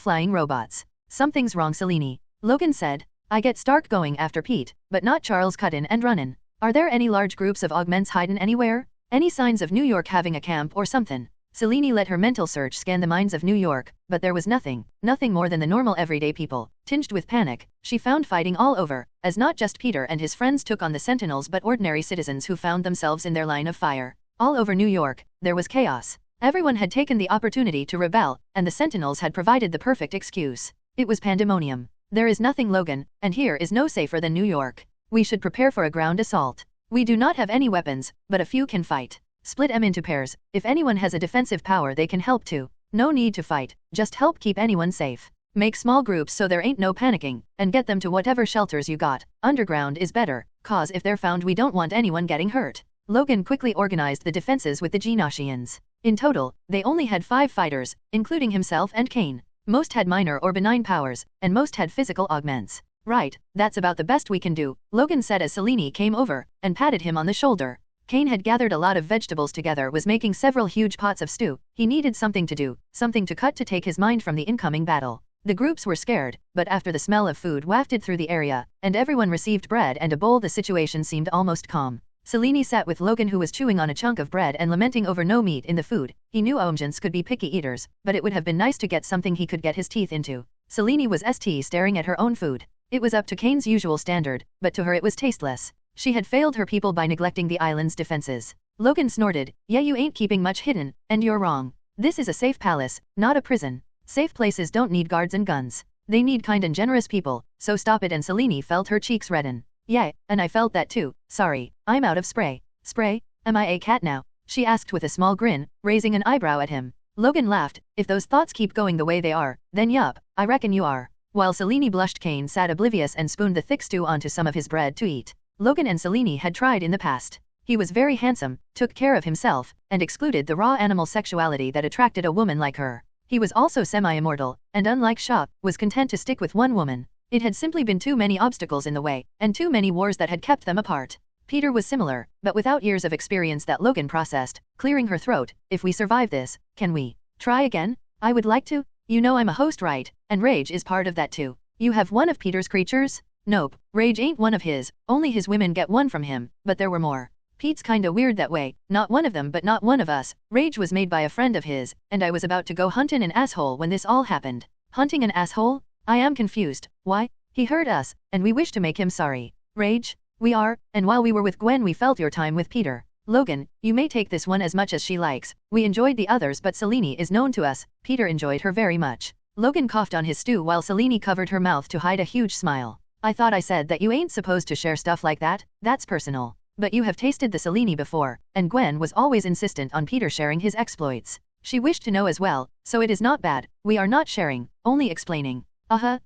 flying robots. Something's wrong, Selene. Logan said. I get Stark going after Pete, but not Charles cuttin' and runnin'. Are there any large groups of augments hidin' anywhere? Any signs of New York having a camp or something? Selene let her mental search scan the minds of New York, but there was nothing more than the normal everyday people, tinged with panic. She found fighting all over, as not just Peter and his friends took on the sentinels but ordinary citizens who found themselves in their line of fire. All over New York, there was chaos. Everyone had taken the opportunity to rebel, and the Sentinels had provided the perfect excuse. It was pandemonium. There is nothing, Logan, and here is no safer than New York. We should prepare for a ground assault. We do not have any weapons, but a few can fight. Split them into pairs. If anyone has a defensive power, they can help too. No need to fight, just help keep anyone safe. Make small groups so there ain't no panicking, and get them to whatever shelters you got. Underground is better, cause if they're found we don't want anyone getting hurt. Logan quickly organized the defenses with the Genoshians. In total, they only had 5 fighters, including himself and Kane. Most had minor or benign powers, and most had physical augments. Right, that's about the best we can do, Logan said as Selene came over, and patted him on the shoulder. Kane had gathered a lot of vegetables together, was making several huge pots of stew. He needed something to do, something to cut to take his mind from the incoming battle. The groups were scared, but after the smell of food wafted through the area, and everyone received bread and a bowl, the situation seemed almost calm. Selene sat with Logan, who was chewing on a chunk of bread and lamenting over no meat in the food. He knew Omjans could be picky eaters, but it would have been nice to get something he could get his teeth into. Selene was staring at her own food. It was up to Kane's usual standard, but to her it was tasteless. She had failed her people by neglecting the island's defenses. Logan snorted, "Yeah, you ain't keeping much hidden, and you're wrong. This is a safe palace, not a prison. Safe places don't need guards and guns. They need kind and generous people, so stop it." And Selene felt her cheeks redden. "Yeah, and I felt that too. Sorry, I'm out of spray." "Spray? Am I a cat now?" she asked with a small grin, raising an eyebrow at him. Logan laughed. "If those thoughts keep going the way they are, then yup, I reckon you are." While Selene blushed, Kane sat oblivious and spooned the thick stew onto some of his bread to eat. Logan and Selene had tried in the past. He was very handsome, took care of himself, and excluded the raw animal sexuality that attracted a woman like her. He was also semi-immortal, and unlike Shop, was content to stick with one woman. It had simply been too many obstacles in the way, and too many wars that had kept them apart. Peter was similar, but without years of experience that Logan processed, clearing her throat. "If we survive this, can we try again? I would like to. You know I'm a host, right? And rage is part of that too. You have one of Peter's creatures?" "Nope, rage ain't one of his, only his women get one from him, but there were more. Pete's kinda weird that way, not one of them but not one of us. Rage was made by a friend of his, and I was about to go hunting an asshole when this all happened." "Hunting an asshole? I am confused. Why?" "He hurt us, and we wish to make him sorry." "Rage? We are, and while we were with Gwen we felt your time with Peter." "Logan, you may take this one as much as she likes. We enjoyed the others, but Selene is known to us. Peter enjoyed her very much." Logan coughed on his stew while Selene covered her mouth to hide a huge smile. "I thought I said that you ain't supposed to share stuff like that. That's personal. But you have tasted the Selene before, and Gwen was always insistent on Peter sharing his exploits. She wished to know as well, so it is not bad. We are not sharing, only explaining."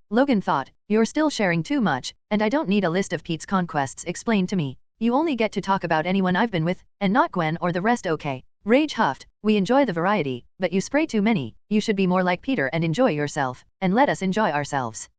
Logan thought, "You're still sharing too much, and I don't need a list of Pete's conquests explained to me. You only get to talk about anyone I've been with, and not Gwen or the rest." "Okay." Rage huffed, "We enjoy the variety, but you spray too many. You should be more like Peter and enjoy yourself, and let us enjoy ourselves."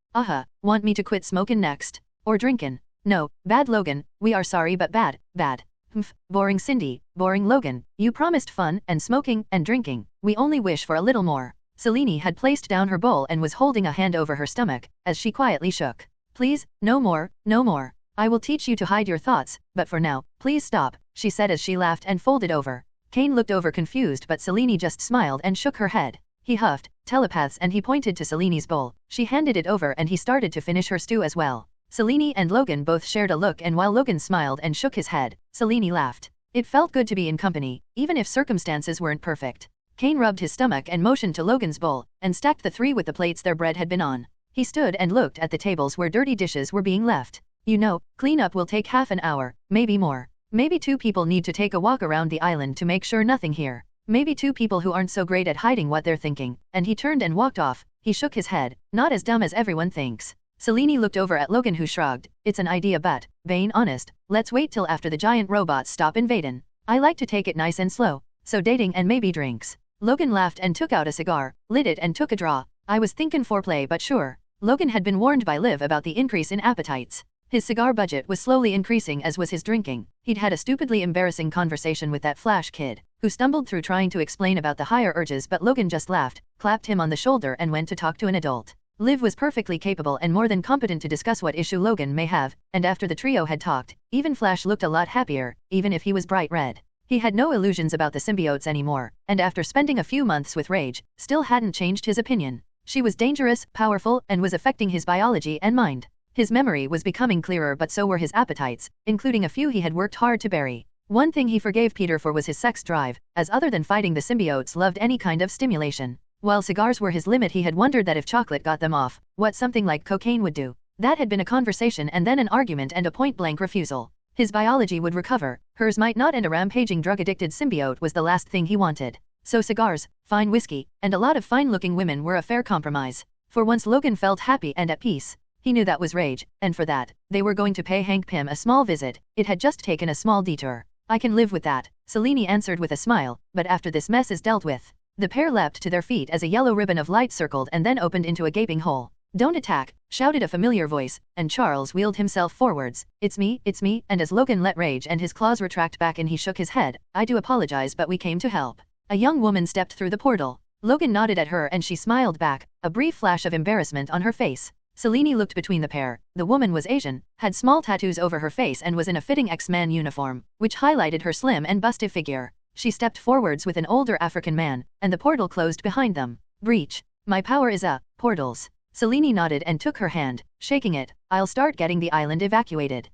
Want me to quit smoking next? Or drinking? "No, bad Logan, we are sorry but bad, bad." "Humph, boring Cindy, boring Logan, you promised fun and smoking and drinking. We only wish for a little more." Selene had placed down her bowl and was holding a hand over her stomach, as she quietly shook. "Please, no more, no more. I will teach you to hide your thoughts, but for now, please stop," she said as she laughed and folded over. Kane looked over confused, but Selene just smiled and shook her head. He huffed, "Telepaths," and he pointed to Selene's bowl. She handed it over and he started to finish her stew as well. Selene and Logan both shared a look, and while Logan smiled and shook his head, Selene laughed. It felt good to be in company, even if circumstances weren't perfect. Kane rubbed his stomach and motioned to Logan's bowl, and stacked the 3 with the plates their bread had been on. He stood and looked at the tables where dirty dishes were being left. "You know, cleanup will take half an hour, maybe more. Maybe 2 people need to take a walk around the island to make sure nothing here. Maybe 2 people who aren't so great at hiding what they're thinking." And he turned and walked off. He shook his head. "Not as dumb as everyone thinks." Selene looked over at Logan, who shrugged. "It's an idea, but, being honest, let's wait till after the giant robots stop invading. I like to take it nice and slow. So dating and maybe drinks." Logan laughed and took out a cigar, lit it and took a draw. "I was thinking foreplay, but sure." Logan had been warned by Liv about the increase in appetites. His cigar budget was slowly increasing, as was his drinking. He'd had a stupidly embarrassing conversation with that Flash kid, who stumbled through trying to explain about the higher urges, but Logan just laughed, clapped him on the shoulder and went to talk to an adult. Liv was perfectly capable and more than competent to discuss what issue Logan may have, and after the trio had talked, even Flash looked a lot happier, even if he was bright red. He had no illusions about the symbiotes anymore, and after spending a few months with Rage, still hadn't changed his opinion. She was dangerous, powerful, and was affecting his biology and mind. His memory was becoming clearer, but so were his appetites, including a few he had worked hard to bury. One thing he forgave Peter for was his sex drive, as other than fighting the symbiotes loved any kind of stimulation. While cigars were his limit, he had wondered that if chocolate got them off, what something like cocaine would do. That had been a conversation and then an argument and a point-blank refusal. His biology would recover, hers might not, and a rampaging drug-addicted symbiote was the last thing he wanted. So cigars, fine whiskey, and a lot of fine-looking women were a fair compromise. For once Logan felt happy and at peace. He knew that was rage, and for that, they were going to pay Hank Pym a small visit. It had just taken a small detour. I can live with that, Selene answered with a smile, but after this mess is dealt with. The pair leapt to their feet as a yellow ribbon of light circled and then opened into a gaping hole. Don't attack, shouted a familiar voice, and Charles wheeled himself forwards. It's me, and as Logan let rage and his claws retract back and he shook his head, I do apologize, but we came to help. A young woman stepped through the portal. Logan nodded at her and she smiled back, a brief flash of embarrassment on her face. Selene looked between the pair. The woman was Asian, had small tattoos over her face and was in a fitting X-Men uniform, which highlighted her slim and busty figure. She stepped forwards with an older African man, and the portal closed behind them. Breach. My power is portals. Selene nodded and took her hand, shaking it. I'll start getting the island evacuated.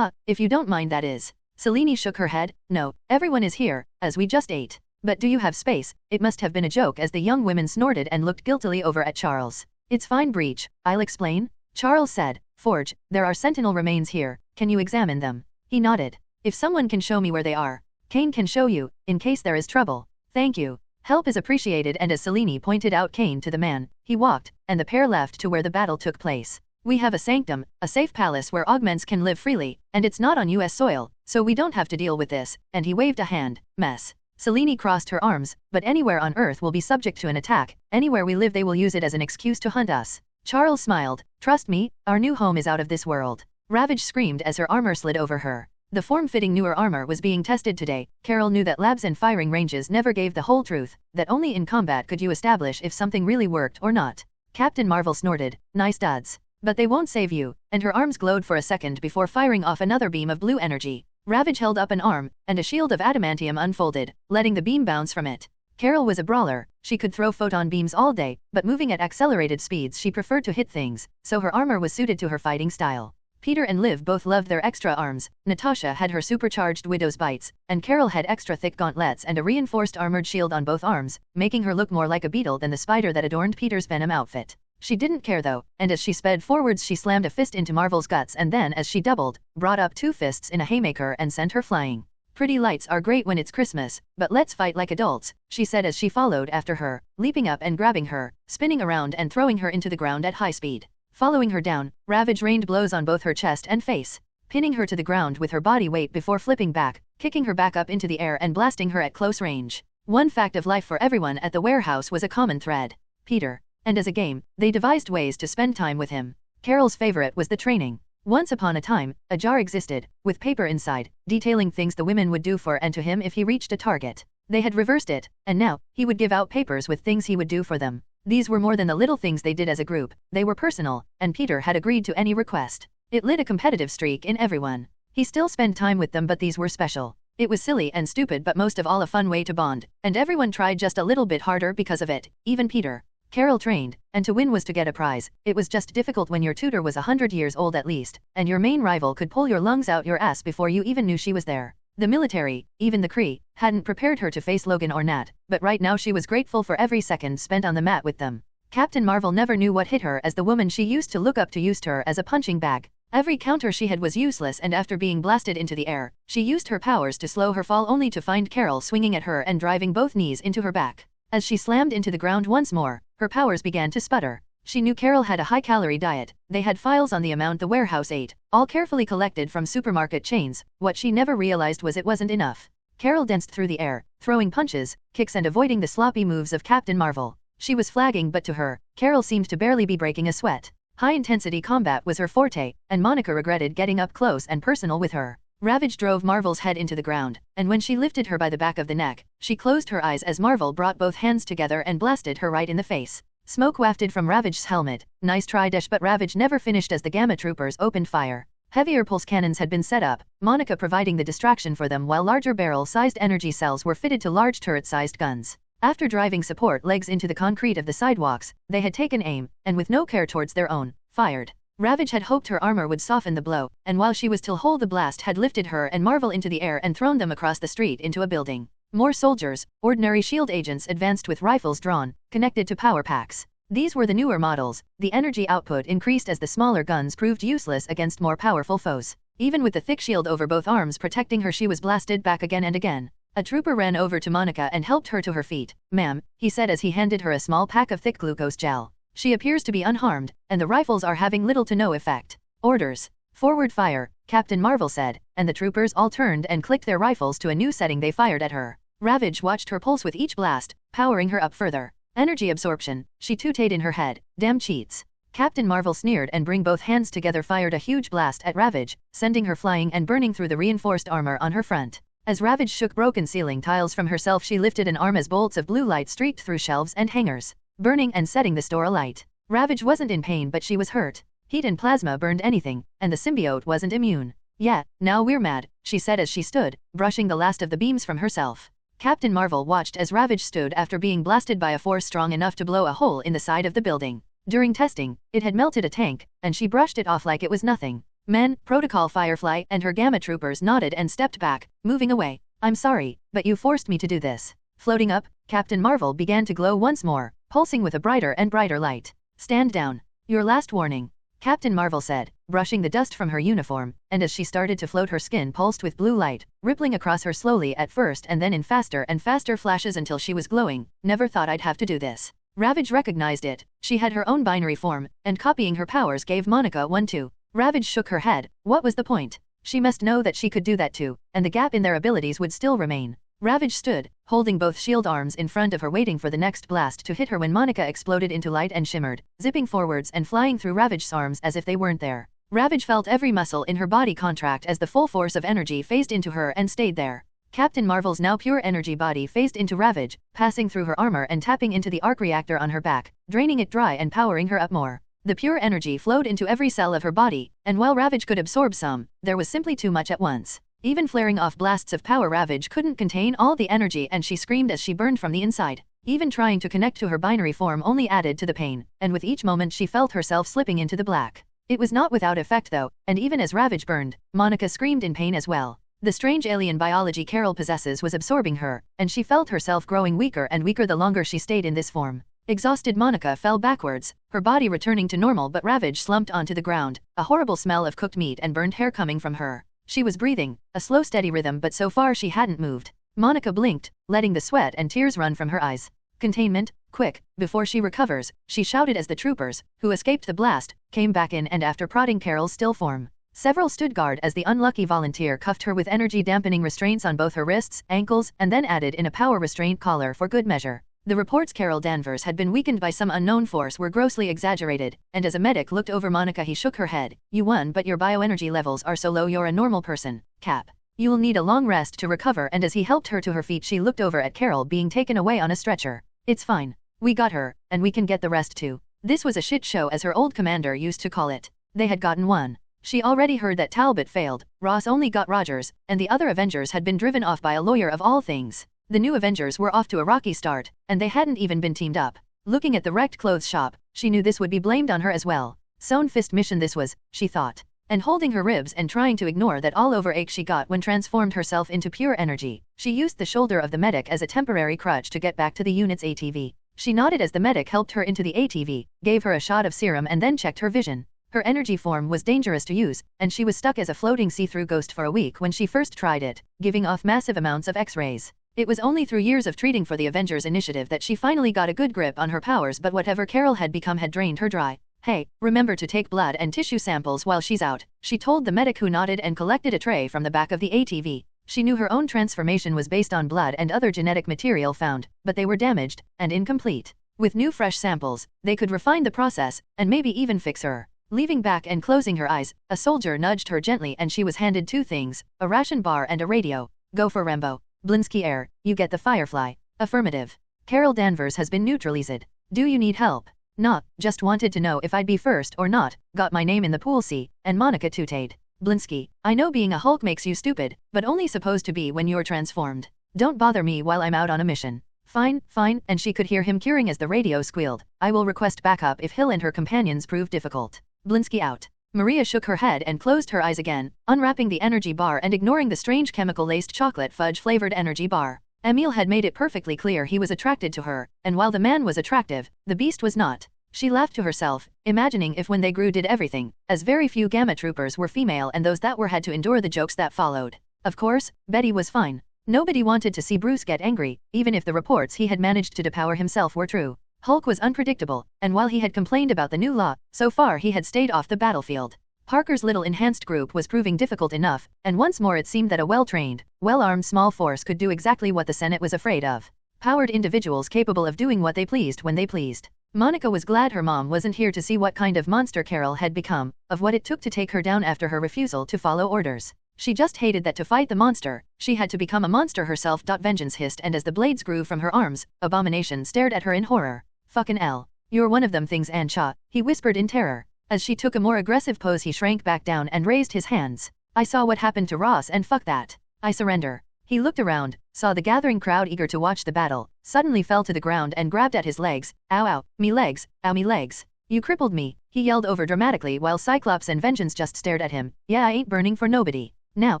If you don't mind, that is. Selene shook her head. No, everyone is here, as we just ate. But do you have space? It must have been a joke as the young women snorted and looked guiltily over at Charles. It's fine, Breach, I'll explain. Charles said. Forge, there are sentinel remains here, can you examine them? He nodded. If someone can show me where they are. Kane can show you, in case there is trouble. Thank you. Help is appreciated, and as Selene pointed out Kane to the man, he walked, and the pair left to where the battle took place. We have a sanctum, a safe palace where augments can live freely, and it's not on US soil, so we don't have to deal with this, and he waved a hand. Mess. Selene crossed her arms, but anywhere on Earth will be subject to an attack, anywhere we live they will use it as an excuse to hunt us. Charles smiled. Trust me, our new home is out of this world. Ravage screamed as her armor slid over her. The form-fitting newer armor was being tested today. Carol knew that labs and firing ranges never gave the whole truth, that only in combat could you establish if something really worked or not. Captain Marvel snorted. Nice duds. But they won't save you, and her arms glowed for a second before firing off another beam of blue energy. Ravage held up an arm, and a shield of adamantium unfolded, letting the beam bounce from it. Carol was a brawler, she could throw photon beams all day, but moving at accelerated speeds she preferred to hit things, so her armor was suited to her fighting style. Peter and Liv both loved their extra arms. Natasha had her supercharged widow's bites, and Carol had extra thick gauntlets and a reinforced armored shield on both arms, making her look more like a beetle than the spider that adorned Peter's Venom outfit. She didn't care though, and as she sped forwards she slammed a fist into Marvel's guts and then as she doubled, brought up two fists in a haymaker and sent her flying. Pretty lights are great when it's Christmas, but let's fight like adults, she said as she followed after her, leaping up and grabbing her, spinning around and throwing her into the ground at high speed. Following her down, Ravage rained blows on both her chest and face, pinning her to the ground with her body weight before flipping back, kicking her back up into the air and blasting her at close range. One fact of life for everyone at the warehouse was a common thread. Peter. And as a game, they devised ways to spend time with him. Carol's favorite was the training. Once upon a time, a jar existed, with paper inside, detailing things the women would do for and to him if he reached a target. They had reversed it, and now, he would give out papers with things he would do for them. These were more than the little things they did as a group, they were personal, and Peter had agreed to any request. It lit a competitive streak in everyone. He still spent time with them, but these were special. It was silly and stupid, but most of all a fun way to bond, and everyone tried just a little bit harder because of it, even Peter. Carol trained, and to win was to get a prize. It was just difficult when your tutor was 100 years old at least, and your main rival could pull your lungs out your ass before you even knew she was there. The military, even the Kree, hadn't prepared her to face Logan or Nat, but right now she was grateful for every second spent on the mat with them. Captain Marvel never knew what hit her as the woman she used to look up to used her as a punching bag. Every counter she had was useless, and after being blasted into the air, she used her powers to slow her fall only to find Carol swinging at her and driving both knees into her back. As she slammed into the ground once more, her powers began to sputter. She knew Carol had a high-calorie diet. They had files on the amount the warehouse ate, all carefully collected from supermarket chains. What she never realized was it wasn't enough. Carol danced through the air, throwing punches, kicks and avoiding the sloppy moves of Captain Marvel. She was flagging, but to her, Carol seemed to barely be breaking a sweat. High-intensity combat was her forte, and Monica regretted getting up close and personal with her. Ravage drove Marvel's head into the ground, and when she lifted her by the back of the neck, she closed her eyes as Marvel brought both hands together and blasted her right in the face. Smoke wafted from Ravage's helmet. Nice try, Dash, but Ravage never finished as the Gamma Troopers opened fire. Heavier pulse cannons had been set up, Monica providing the distraction for them, while larger barrel-sized energy cells were fitted to large turret-sized guns. After driving support legs into the concrete of the sidewalks, they had taken aim, and with no care towards their own, fired. Ravage had hoped her armor would soften the blow, and while she was still whole the blast had lifted her and Marvel into the air and thrown them across the street into a building. More soldiers, ordinary SHIELD agents advanced with rifles drawn, connected to power packs. These were the newer models. The energy output increased as the smaller guns proved useless against more powerful foes. Even with the thick shield over both arms protecting her, she was blasted back again and again. A trooper ran over to Monica and helped her to her feet. "Ma'am," he said as he handed her a small pack of thick glucose gel. "She appears to be unharmed, and the rifles are having little to no effect." "Orders. Forward fire," Captain Marvel said, and the troopers all turned and clicked their rifles to a new setting. They fired at her. Ravage watched her pulse with each blast, powering her up further. "Energy absorption," she tooted in her head. "Damn cheats." Captain Marvel sneered and bring both hands together fired a huge blast at Ravage, sending her flying and burning through the reinforced armor on her front. As Ravage shook broken ceiling tiles from herself, she lifted an arm as bolts of blue light streaked through shelves and hangers, burning and setting the store alight. Ravage wasn't in pain, but she was hurt. Heat and plasma burned anything, and the symbiote wasn't immune. "Yeah, now we're mad," she said as she stood, brushing the last of the beams from herself. Captain Marvel watched as Ravage stood after being blasted by a force strong enough to blow a hole in the side of the building. During testing, it had melted a tank, and she brushed it off like it was nothing. "Men, Protocol Firefly and her Gamma troopers nodded and stepped back, moving away. "I'm sorry, but you forced me to do this." Floating up, Captain Marvel began to glow once more, pulsing with a brighter and brighter light. "Stand down. Your last warning," Captain Marvel said, brushing the dust from her uniform, and as she started to float her skin pulsed with blue light, rippling across her slowly at first and then in faster and faster flashes until she was glowing. "Never thought I'd have to do this." Ravage recognized it. She had her own binary form, and copying her powers gave Monica one too. Ravage shook her head. What was the point? She must know that she could do that too, and the gap in their abilities would still remain. Ravage stood, holding both shield arms in front of her waiting for the next blast to hit her when Monica exploded into light and shimmered, zipping forwards and flying through Ravage's arms as if they weren't there. Ravage felt every muscle in her body contract as the full force of energy phased into her and stayed there. Captain Marvel's now pure energy body phased into Ravage, passing through her armor and tapping into the arc reactor on her back, draining it dry and powering her up more. The pure energy flowed into every cell of her body, and while Ravage could absorb some, there was simply too much at once. Even flaring off blasts of power, Ravage couldn't contain all the energy and she screamed as she burned from the inside. Even trying to connect to her binary form only added to the pain, and with each moment she felt herself slipping into the black. It was not without effect though, and even as Ravage burned, Monica screamed in pain as well. The strange alien biology Carol possesses was absorbing her, and she felt herself growing weaker and weaker the longer she stayed in this form. Exhausted, Monica fell backwards, her body returning to normal, but Ravage slumped onto the ground, a horrible smell of cooked meat and burned hair coming from her. She was breathing, a slow steady rhythm, but so far she hadn't moved. Monica blinked, letting the sweat and tears run from her eyes. "Containment, quick, before she recovers," she shouted as the troopers, who escaped the blast, came back in and after prodding Carol's still form. Several stood guard as the unlucky volunteer cuffed her with energy-dampening restraints on both her wrists, ankles, and then added in a power restraint collar for good measure. The reports Carol Danvers had been weakened by some unknown force were grossly exaggerated, and as a medic looked over Monica he shook her head. "You won, but your bioenergy levels are so low you're a normal person, Cap. You'll need a long rest to recover." And as he helped her to her feet she looked over at Carol being taken away on a stretcher. "It's fine. We got her, and we can get the rest too." This was a shit show as her old commander used to call it. They had gotten one. She already heard that Talbot failed, Ross only got Rogers, and the other Avengers had been driven off by a lawyer of all things. The new Avengers were off to a rocky start, and they hadn't even been teamed up. Looking at the wrecked clothes shop, she knew this would be blamed on her as well. Sewn fist mission this was, she thought. And holding her ribs and trying to ignore that all over ache she got when transformed herself into pure energy, she used the shoulder of the medic as a temporary crutch to get back to the unit's ATV. She nodded as the medic helped her into the ATV, gave her a shot of serum and then checked her vision. Her energy form was dangerous to use, and she was stuck as a floating see-through ghost for a week when she first tried it, giving off massive amounts of X-rays. It was only through years of treating for the Avengers Initiative that she finally got a good grip on her powers, but whatever Carol had become had drained her dry. "Hey, remember to take blood and tissue samples while she's out," she told the medic, who nodded and collected a tray from the back of the ATV. She knew her own transformation was based on blood and other genetic material found, but they were damaged and incomplete. With new fresh samples, they could refine the process, and maybe even fix her. Leaving back and closing her eyes, a soldier nudged her gently and she was handed two things, a ration bar and a radio. "Go for Rambo. Blinsky Air, you get the Firefly." "Affirmative. Carol Danvers has been neutralized. Do you need help?" "Not, just wanted to know if I'd be first or not, got my name in the pool see," and Monica tooted. "Blinsky, I know being a Hulk makes you stupid, but only supposed to be when you're transformed. Don't bother me while I'm out on a mission." "Fine, fine," and she could hear him curing as the radio squealed. "I will request backup if Hill and her companions prove difficult." Blinsky out. Maria shook her head and closed her eyes again, unwrapping the energy bar and ignoring the strange chemical-laced chocolate fudge-flavored energy bar. Emil had made it perfectly clear he was attracted to her, and while the man was attractive, the beast was not. She laughed to herself, imagining if when they grew did everything, as very few Gamma troopers were female and those that were had to endure the jokes that followed. Of course, Betty was fine. Nobody wanted to see Bruce get angry, even if the reports he had managed to depower himself were true. Hulk was unpredictable, and while he had complained about the new law, so far he had stayed off the battlefield. Parker's little enhanced group was proving difficult enough, and once more it seemed that a well-trained, well-armed small force could do exactly what the Senate was afraid of. Powered individuals capable of doing what they pleased when they pleased. Monica was glad her mom wasn't here to see what kind of monster Carol had become, of what it took to take her down after her refusal to follow orders. She just hated that to fight the monster, she had to become a monster herself. Vengeance hissed, and as the blades grew from her arms, Abomination stared at her in horror. Fucking L. You're one of them things, Ancha, he whispered in terror. As she took a more aggressive pose he shrank back down and raised his hands. I saw what happened to Ross and fuck that. I surrender. He looked around, saw the gathering crowd eager to watch the battle, suddenly fell to the ground and grabbed at his legs. Ow ow, me legs, ow me legs. You crippled me, he yelled over dramatically while Cyclops and Vengeance just stared at him. Yeah, I ain't burning for nobody. Now,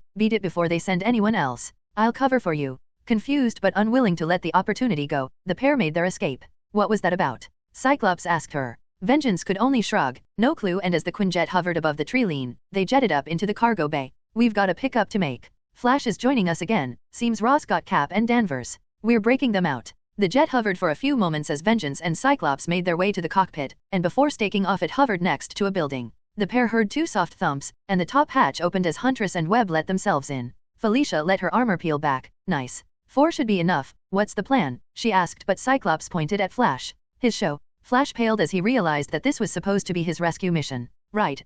beat it before they send anyone else. I'll cover for you. Confused but unwilling to let the opportunity go, the pair made their escape. What was that about? Cyclops asked her. Vengeance could only shrug, no clue, and as the Quinjet hovered above the tree line, they jetted up into the cargo bay. We've got a pickup to make. Flash is joining us again, seems Ross got Cap and Danvers. We're breaking them out. The jet hovered for a few moments as Vengeance and Cyclops made their way to the cockpit, and before taking off it hovered next to a building. The pair heard two soft thumps, and the top hatch opened as Huntress and Webb let themselves in. Felicia let her armor peel back. Nice. 4 should be enough. What's the plan? She asked, but Cyclops pointed at Flash. His show. Flash paled as he realized that this was supposed to be his rescue mission. Right,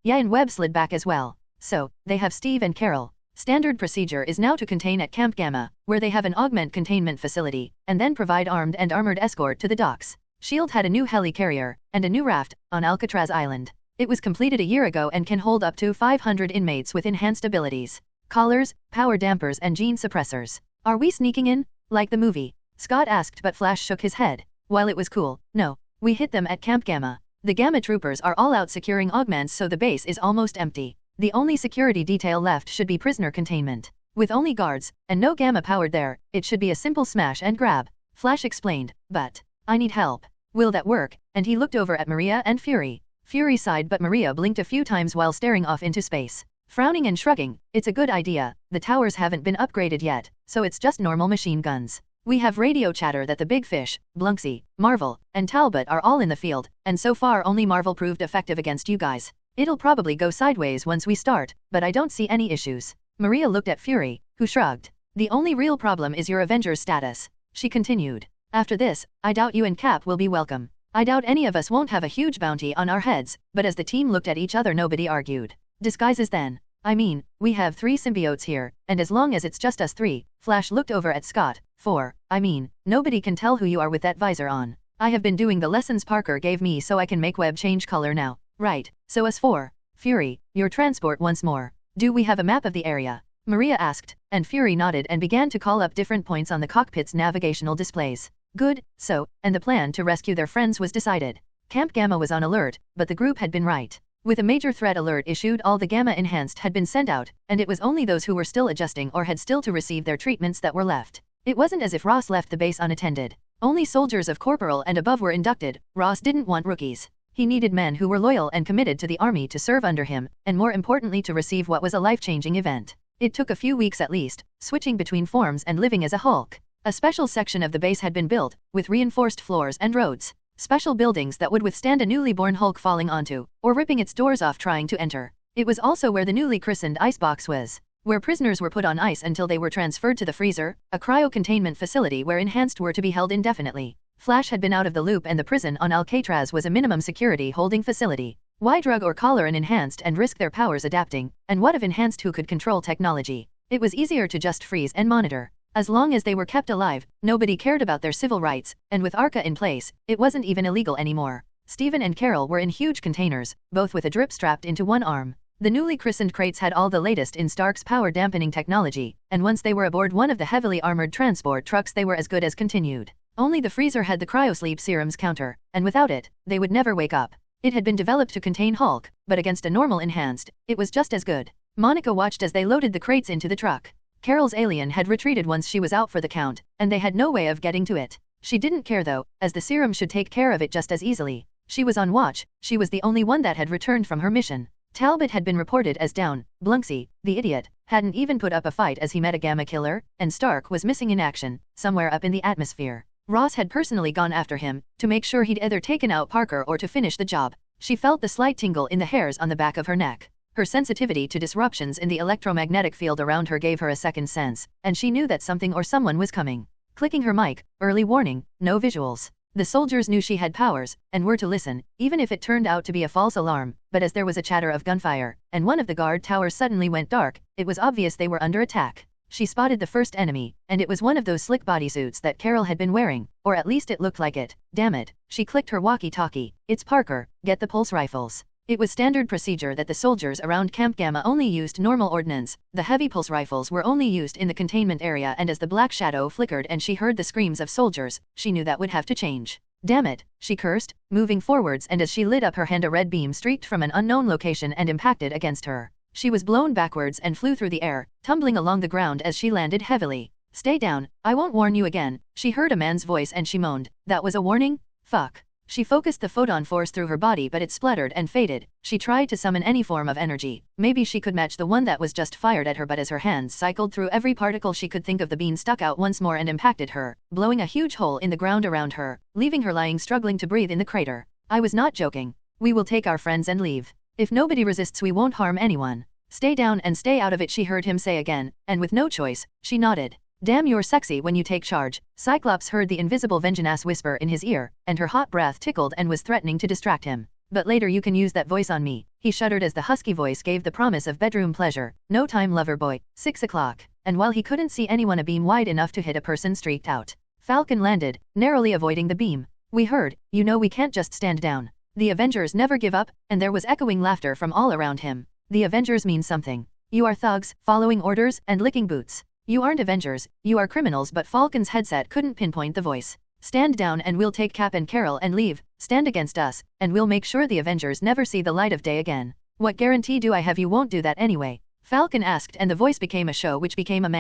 yeah, and Webb slid back as well. So, they have Steve and Carol. Standard procedure is now to contain at Camp Gamma, where they have an augment containment facility, and then provide armed and armored escort to the docks. S.H.I.E.L.D. had a new heli-carrier, and a new raft, on Alcatraz Island. It was completed a year ago and can hold up to 500 inmates with enhanced abilities. Collars, power dampers and gene suppressors. Are we sneaking in? Like the movie? Scott asked, but Flash shook his head. While it was cool, no. We hit them at Camp Gamma. The Gamma troopers are all out securing augments, so the base is almost empty. The only security detail left should be prisoner containment. With only guards, and no Gamma powered there, it should be a simple smash and grab. Flash explained, but I need help. Will that work? And he looked over at Maria and Fury. Fury sighed, but Maria blinked a few times while staring off into space. Frowning and shrugging, it's a good idea. The towers haven't been upgraded yet, so it's just normal machine guns. We have radio chatter that the Big Fish, Blunksy, Marvel, and Talbot are all in the field, and so far only Marvel proved effective against you guys. It'll probably go sideways once we start, but I don't see any issues. Maria looked at Fury, who shrugged. The only real problem is your Avengers status. She continued. After this, I doubt you and Cap will be welcome. I doubt any of us won't have a huge bounty on our heads, but as the team looked at each other nobody argued. Disguises then. I mean, we have 3 symbiotes here, and as long as it's just us 3, Flash looked over at Scott. 4, I mean, nobody can tell who you are with that visor on. I have been doing the lessons Parker gave me so I can make Webb change color now. Right, so us 4. Fury, your transport once more. Do we have a map of the area? Maria asked, and Fury nodded and began to call up different points on the cockpit's navigational displays. Good, so, and the plan to rescue their friends was decided. Camp Gamma was on alert, but the group had been right. With a major threat alert issued, all the Gamma Enhanced had been sent out, and it was only those who were still adjusting or had still to receive their treatments that were left. It wasn't as if Ross left the base unattended. Only soldiers of corporal and above were inducted. Ross didn't want rookies. He needed men who were loyal and committed to the army to serve under him, and more importantly to receive what was a life-changing event. It took a few weeks at least, switching between forms and living as a Hulk. A special section of the base had been built, with reinforced floors and roads. Special buildings that would withstand a newly born Hulk falling onto, or ripping its doors off trying to enter. It was also where the newly christened icebox was, where prisoners were put on ice until they were transferred to the freezer, a cryo-containment facility where enhanced were to be held indefinitely. Flash had been out of the loop, and the prison on Alcatraz was a minimum security holding facility. Why drug or collar an enhanced and risk their powers adapting? And what of enhanced who could control technology? It was easier to just freeze and monitor. As long as they were kept alive, nobody cared about their civil rights, and with Arca in place, it wasn't even illegal anymore. Stephen and Carol were in huge containers, both with a drip strapped into one arm. The newly christened crates had all the latest in Stark's power dampening technology, and once they were aboard one of the heavily armored transport trucks they were as good as continued. Only the freezer had the cryosleep serums counter, and without it, they would never wake up. It had been developed to contain Hulk, but against a normal enhanced, it was just as good. Monica watched as they loaded the crates into the truck. Carol's alien had retreated once she was out for the count, and they had no way of getting to it. She didn't care though, as the serum should take care of it just as easily. She was on watch, she was the only one that had returned from her mission. Talbot had been reported as down, Blunksy, the idiot, hadn't even put up a fight as he met a gamma killer, and Stark was missing in action, somewhere up in the atmosphere. Ross had personally gone after him, to make sure he'd either taken out Parker or to finish the job. She felt the slight tingle in the hairs on the back of her neck. Her sensitivity to disruptions in the electromagnetic field around her gave her a second sense, and she knew that something or someone was coming. Clicking her mic, early warning, no visuals. The soldiers knew she had powers, and were to listen, even if it turned out to be a false alarm, but as there was a chatter of gunfire, and one of the guard towers suddenly went dark, it was obvious they were under attack. She spotted the first enemy, and it was one of those slick bodysuits that Carol had been wearing, or at least it looked like it. Damn it, she clicked her walkie-talkie. It's Parker, get the pulse rifles. It was standard procedure that the soldiers around Camp Gamma only used normal ordnance. The heavy pulse rifles were only used in the containment area, and as the black shadow flickered and she heard the screams of soldiers, she knew that would have to change. Damn it, she cursed, moving forwards, and as she lit up her hand a red beam streaked from an unknown location and impacted against her. She was blown backwards and flew through the air, tumbling along the ground as she landed heavily. Stay down, I won't warn you again. She heard a man's voice and she moaned. That was a warning? Fuck. She focused the photon force through her body, but it spluttered and faded. She tried to summon any form of energy. Maybe she could match the one that was just fired at her, but as her hands cycled through every particle she could think of, the beam stuck out once more and impacted her, blowing a huge hole in the ground around her, leaving her lying struggling to breathe in the crater. I was not joking. We will take our friends and leave. If nobody resists, we won't harm anyone. Stay down and stay out of it, she heard him say again, and with no choice, she nodded. Damn, you're sexy when you take charge. Cyclops heard the invisible Vengeance whisper in his ear, and her hot breath tickled and was threatening to distract him. But later you can use that voice on me. He shuddered as the husky voice gave the promise of bedroom pleasure. No time, lover boy. 6 o'clock. And while he couldn't see anyone, a beam wide enough to hit a person streaked out. Falcon landed, narrowly avoiding the beam. We heard, you know we can't just stand down. The Avengers never give up, and there was echoing laughter from all around him. The Avengers mean something. You are thugs, following orders, and licking boots. You aren't Avengers, you are criminals, but Falcon's headset couldn't pinpoint the voice. Stand down and we'll take Cap and Carol and leave. Stand against us, and we'll make sure the Avengers never see the light of day again. What guarantee do I have you won't do that anyway? Falcon asked, and the voice became a show which became a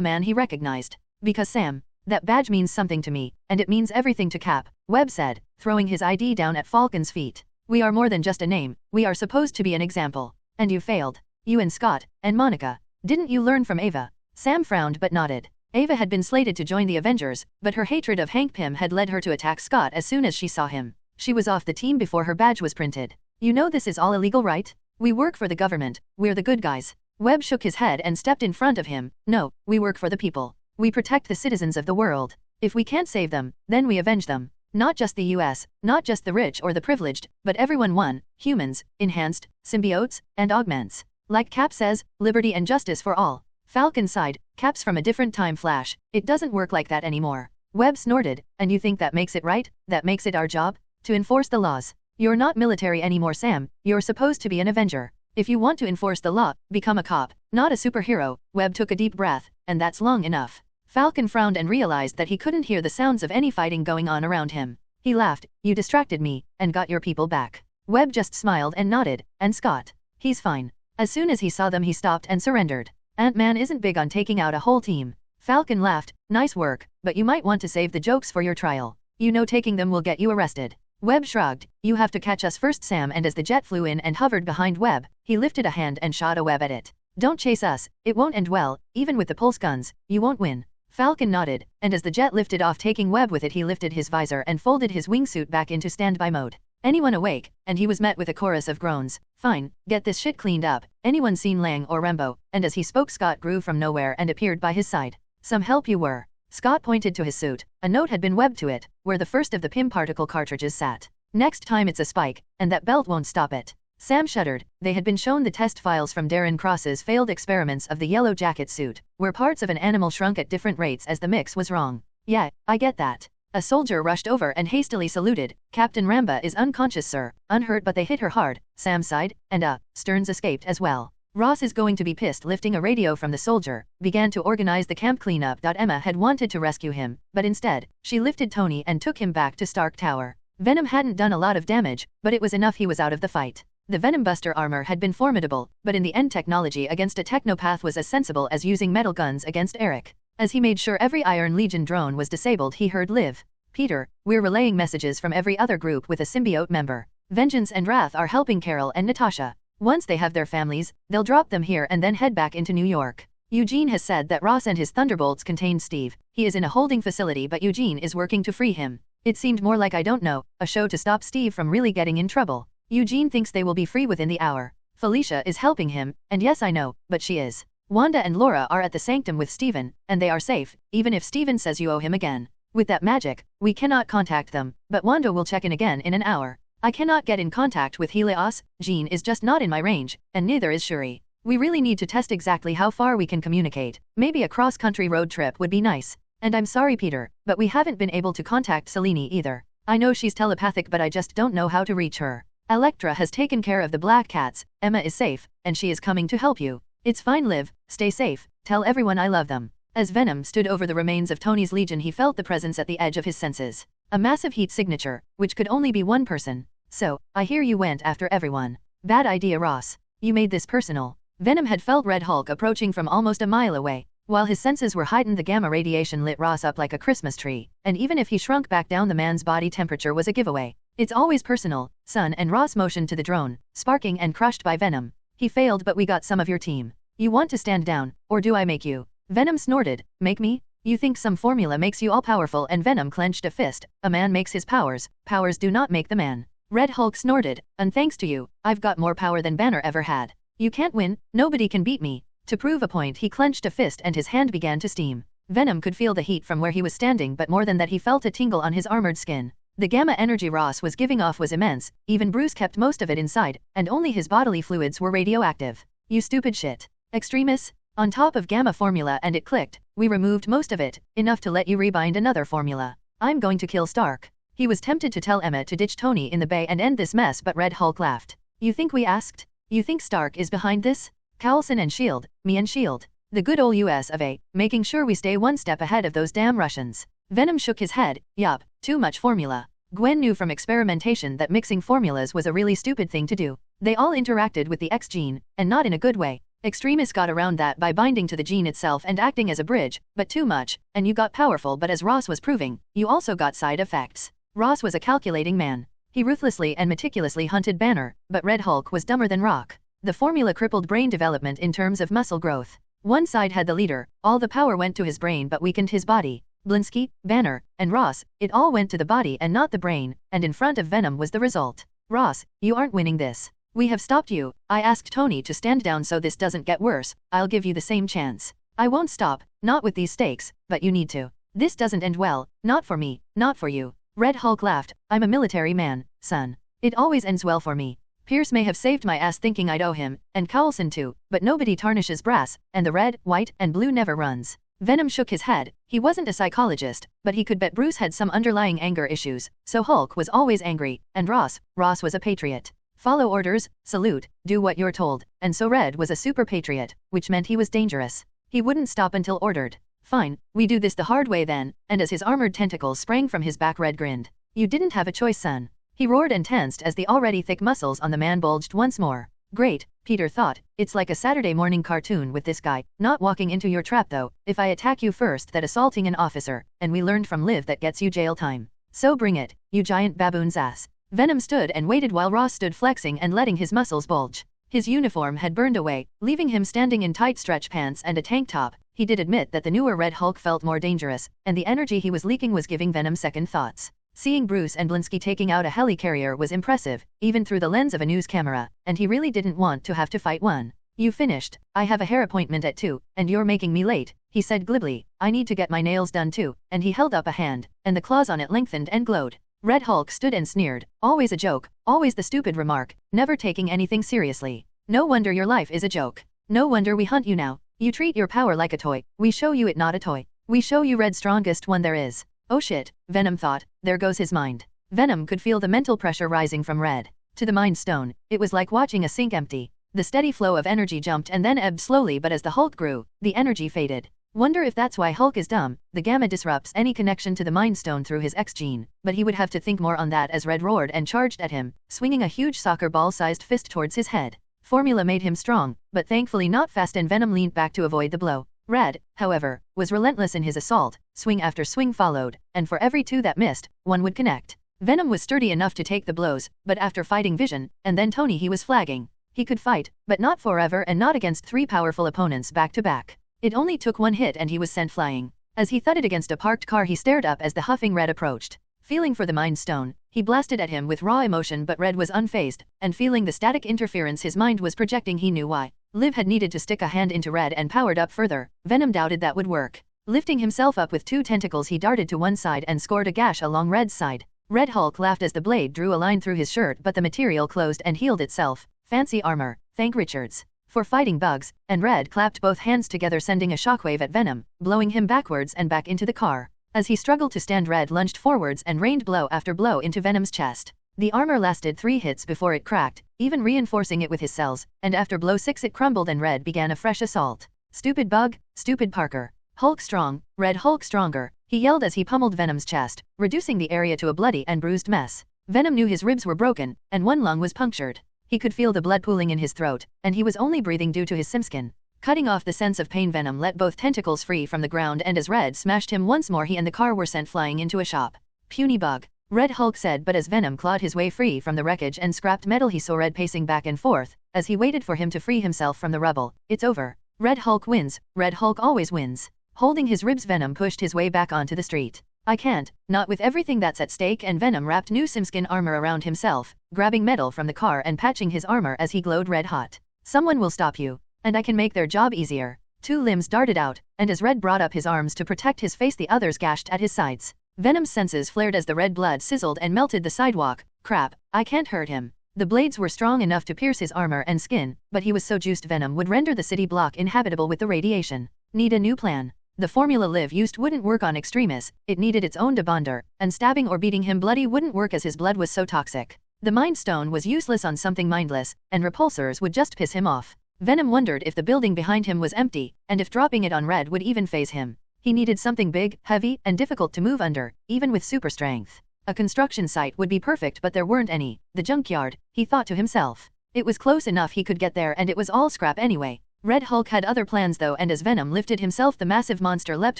man he recognized. Because Sam, that badge means something to me, and it means everything to Cap, Webb said, throwing his ID down at Falcon's feet. We are more than just a name, we are supposed to be an example. And you failed. You and Scott, and Monica. Didn't you learn from Ava? Sam frowned but nodded. Ava had been slated to join the Avengers, but her hatred of Hank Pym had led her to attack Scott as soon as she saw him. She was off the team before her badge was printed. You know this is all illegal, right? We work for the government, we're the good guys. Webb shook his head and stepped in front of him. No, we work for the people. We protect the citizens of the world. If we can't save them, then we avenge them. Not just the US, not just the rich or the privileged, but everyone. One, humans, enhanced, symbiotes, and augments. Like Cap says, liberty and justice for all. Falcon sighed. Cap's from a different time, Flash. It doesn't work like that anymore. Webb snorted. And you think that makes it right? That makes it our job? To enforce the laws. You're not military anymore, Sam. You're supposed to be an Avenger. If you want to enforce the law, become a cop, not a superhero. Webb took a deep breath, and that's long enough. Falcon frowned and realized that he couldn't hear the sounds of any fighting going on around him. He laughed. You distracted me, and got your people back. Webb just smiled and nodded. And Scott? He's fine. As soon as he saw them, he stopped and surrendered. Ant-Man isn't big on taking out a whole team. Falcon laughed. Nice work, but you might want to save the jokes for your trial. You know taking them will get you arrested. Webb shrugged. You have to catch us first, Sam, and as the jet flew in and hovered behind Webb, he lifted a hand and shot a web at it. Don't chase us, it won't end well, even with the pulse guns, you won't win. Falcon nodded, and as the jet lifted off taking Webb with it, he lifted his visor and folded his wingsuit back into standby mode. Anyone awake? And he was met with a chorus of groans. Fine, get this shit cleaned up. Anyone seen Lang or Rambo? And as he spoke, Scott grew from nowhere and appeared by his side. Some help you were. Scott pointed to his suit. A note had been webbed to it, where the first of the Pym particle cartridges sat. Next time it's a spike, and that belt won't stop it. Sam shuddered. They had been shown the test files from Darren Cross's failed experiments of the yellow jacket suit, where parts of an animal shrunk at different rates as the mix was wrong. Yeah, I get that. A soldier rushed over and hastily saluted. Captain Ramba is unconscious, sir. Unhurt, but they hit her hard. Sam sighed, and Stearns escaped as well. Ross is going to be pissed. Lifting a radio from the soldier, began to organize the camp cleanup. Emma had wanted to rescue him, but instead, she lifted Tony and took him back to Stark Tower. Venom hadn't done a lot of damage, but it was enough he was out of the fight. The Venom Buster armor had been formidable, but in the end technology against a technopath was as sensible as using metal guns against Eric. As he made sure every Iron Legion drone was disabled, he heard Liv. Peter, we're relaying messages from every other group with a symbiote member. Vengeance and Wrath are helping Carol and Natasha. Once they have their families, they'll drop them here and then head back into New York. Eugene has said that Ross and his Thunderbolts contained Steve. He is in a holding facility, but Eugene is working to free him. It seemed more like, I don't know, a show to stop Steve from really getting in trouble. Eugene thinks they will be free within the hour. Felicia is helping him, and yes I know, but she is. Wanda and Laura are at the sanctum with Steven, and they are safe, even if Steven says you owe him again. With that magic, we cannot contact them, but Wanda will check in again in an hour. I cannot get in contact with Helios, Jean is just not in my range, and neither is Shuri. We really need to test exactly how far we can communicate. Maybe a cross-country road trip would be nice. And I'm sorry Peter, but we haven't been able to contact Selene either. I know she's telepathic, but I just don't know how to reach her. Elektra has taken care of the Black Cats, Emma is safe, and she is coming to help you. It's fine Liv, stay safe, tell everyone I love them. As Venom stood over the remains of Tony's Legion, he felt the presence at the edge of his senses. A massive heat signature, which could only be one person. So, I hear you went after everyone. Bad idea Ross. You made this personal. Venom had felt Red Hulk approaching from almost a mile away. While his senses were heightened, the gamma radiation lit Ross up like a Christmas tree, and even if he shrunk back down, the man's body temperature was a giveaway. It's always personal, son, and Ross motioned to the drone, sparking and crushed by Venom. He failed, but we got some of your team. You want to stand down, or do I make you? Venom snorted. Make me? You think some formula makes you all-powerful? And Venom clenched a fist. A man makes his powers. Powers do not make the man. Red Hulk snorted. And thanks to you, I've got more power than Banner ever had. You can't win. Nobody can beat me. To prove a point, he clenched a fist and his hand began to steam. Venom could feel the heat from where he was standing, but more than that, he felt a tingle on his armored skin. The gamma energy Ross was giving off was immense. Even Bruce kept most of it inside, and only his bodily fluids were radioactive. You stupid shit. Extremis? On top of gamma formula, and it clicked. We removed most of it, enough to let you rebind another formula. I'm going to kill Stark. He was tempted to tell Emma to ditch Tony in the bay and end this mess, but Red Hulk laughed. You think we asked? You think Stark is behind this? Coulson and S.H.I.E.L.D., me and S.H.I.E.L.D. The good old US of A, making sure we stay one step ahead of those damn Russians. Venom shook his head. Yup, too much formula. Gwen knew from experimentation that mixing formulas was a really stupid thing to do. They all interacted with the X gene, and not in a good way. Extremis got around that by binding to the gene itself and acting as a bridge, but too much, and you got powerful, but as Ross was proving, you also got side effects. Ross was a calculating man. He ruthlessly and meticulously hunted Banner, but Red Hulk was dumber than rock. The formula crippled brain development in terms of muscle growth. One side had the leader, all the power went to his brain but weakened his body. Blinsky, Banner, and Ross, it all went to the body and not the brain, and in front of Venom was the result. Ross, you aren't winning this. We have stopped you. I asked Tony to stand down so this doesn't get worse. I'll give you the same chance. I won't stop, not with these stakes, but you need to. This doesn't end well, not for me, not for you. Red Hulk laughed. I'm a military man, son. It always ends well for me. Pierce may have saved my ass thinking I'd owe him, and Coulson too, but nobody tarnishes brass, and the red, white, and blue never runs. Venom shook his head. He wasn't a psychologist, but he could bet Bruce had some underlying anger issues, so Hulk was always angry, and Ross was a patriot. Follow orders, salute, do what you're told, and so Red was a super patriot, which meant he was dangerous. He wouldn't stop until ordered. Fine, we do this the hard way then, and as his armored tentacles sprang from his back, Red grinned. You didn't have a choice, son. He roared and tensed as the already thick muscles on the man bulged once more. Great, Peter thought, it's like a Saturday morning cartoon with this guy, not walking into your trap though. If I attack you first, that assaulting an officer, and we learned from Liv that gets you jail time. So bring it, you giant baboon's ass. Venom stood and waited while Ross stood flexing and letting his muscles bulge. His uniform had burned away, leaving him standing in tight stretch pants and a tank top. He did admit that the newer Red Hulk felt more dangerous, and the energy he was leaking was giving Venom second thoughts. Seeing Bruce and Blinsky taking out a helicarrier was impressive, even through the lens of a news camera, and he really didn't want to have to fight one. You finished. I have a hair appointment at 2, and you're making me late, he said glibly. I need to get my nails done too, and he held up a hand, and the claws on it lengthened and glowed. Red Hulk stood and sneered. Always a joke, always the stupid remark, never taking anything seriously. No wonder your life is a joke. No wonder we hunt you now. You treat your power like a toy. We show you it not a toy. We show you Red strongest one there is. Oh shit, Venom thought, there goes his mind. Venom could feel the mental pressure rising from Red. To the Mind Stone, it was like watching a sink empty. The steady flow of energy jumped and then ebbed slowly, but as the Hulk grew, the energy faded. Wonder if that's why Hulk is dumb. The gamma disrupts any connection to the Mind Stone through his X gene, but he would have to think more on that as Red roared and charged at him, swinging a huge soccer ball-sized fist towards his head. Formula made him strong, but thankfully not fast, and Venom leaned back to avoid the blow. Red, however, was relentless in his assault. Swing after swing followed, and for every two that missed, one would connect. Venom was sturdy enough to take the blows, but after fighting Vision, and then Tony, he was flagging. He could fight, but not forever and not against three powerful opponents back to back. It only took one hit and he was sent flying. As he thudded against a parked car, he stared up as the huffing Red approached. Feeling for the Mind Stone, he blasted at him with raw emotion, but Red was unfazed, and feeling the static interference his mind was projecting, he knew why. Liv had needed to stick a hand into Red and powered up further. Venom doubted that would work. Lifting himself up with two tentacles, he darted to one side and scored a gash along Red's side. Red Hulk laughed as the blade drew a line through his shirt, but the material closed and healed itself. Fancy armor, thank Richards. For fighting bugs, and Red clapped both hands together, sending a shockwave at Venom, blowing him backwards and back into the car. As he struggled to stand, Red lunged forwards and rained blow after blow into Venom's chest. The armor lasted 3 hits before it cracked, even reinforcing it with his cells, and after blow 6 it crumbled and Red began a fresh assault. Stupid bug, stupid Parker. Hulk strong, Red Hulk stronger, he yelled as he pummeled Venom's chest, reducing the area to a bloody and bruised mess. Venom knew his ribs were broken, and one lung was punctured. He could feel the blood pooling in his throat, and he was only breathing due to his simskin. Cutting off the sense of pain, Venom let both tentacles free from the ground, and as Red smashed him once more, he and the car were sent flying into a shop. Puny bug, Red Hulk said, but as Venom clawed his way free from the wreckage and scrapped metal, he saw Red pacing back and forth, as he waited for him to free himself from the rubble. It's over. Red Hulk wins. Red Hulk always wins. Holding his ribs, Venom pushed his way back onto the street. I can't, not with everything that's at stake, and Venom wrapped new simskin armor around himself, grabbing metal from the car and patching his armor as he glowed red hot. Someone will stop you, and I can make their job easier. 2 limbs darted out, and as Red brought up his arms to protect his face, the others gashed at his sides. Venom's senses flared as the red blood sizzled and melted the sidewalk. Crap, I can't hurt him. The blades were strong enough to pierce his armor and skin, but he was so juiced Venom would render the city block inhabitable with the radiation. Need a new plan. The formula Liv used wouldn't work on Extremis, it needed its own debonder, and stabbing or beating him bloody wouldn't work as his blood was so toxic. The Mind Stone was useless on something mindless, and repulsors would just piss him off. Venom wondered if the building behind him was empty, and if dropping it on Red would even faze him. He needed something big, heavy, and difficult to move under, even with super strength. A construction site would be perfect, but there weren't any. The junkyard, he thought to himself. It was close enough he could get there, and it was all scrap anyway. Red Hulk had other plans though, and as Venom lifted himself, the massive monster leapt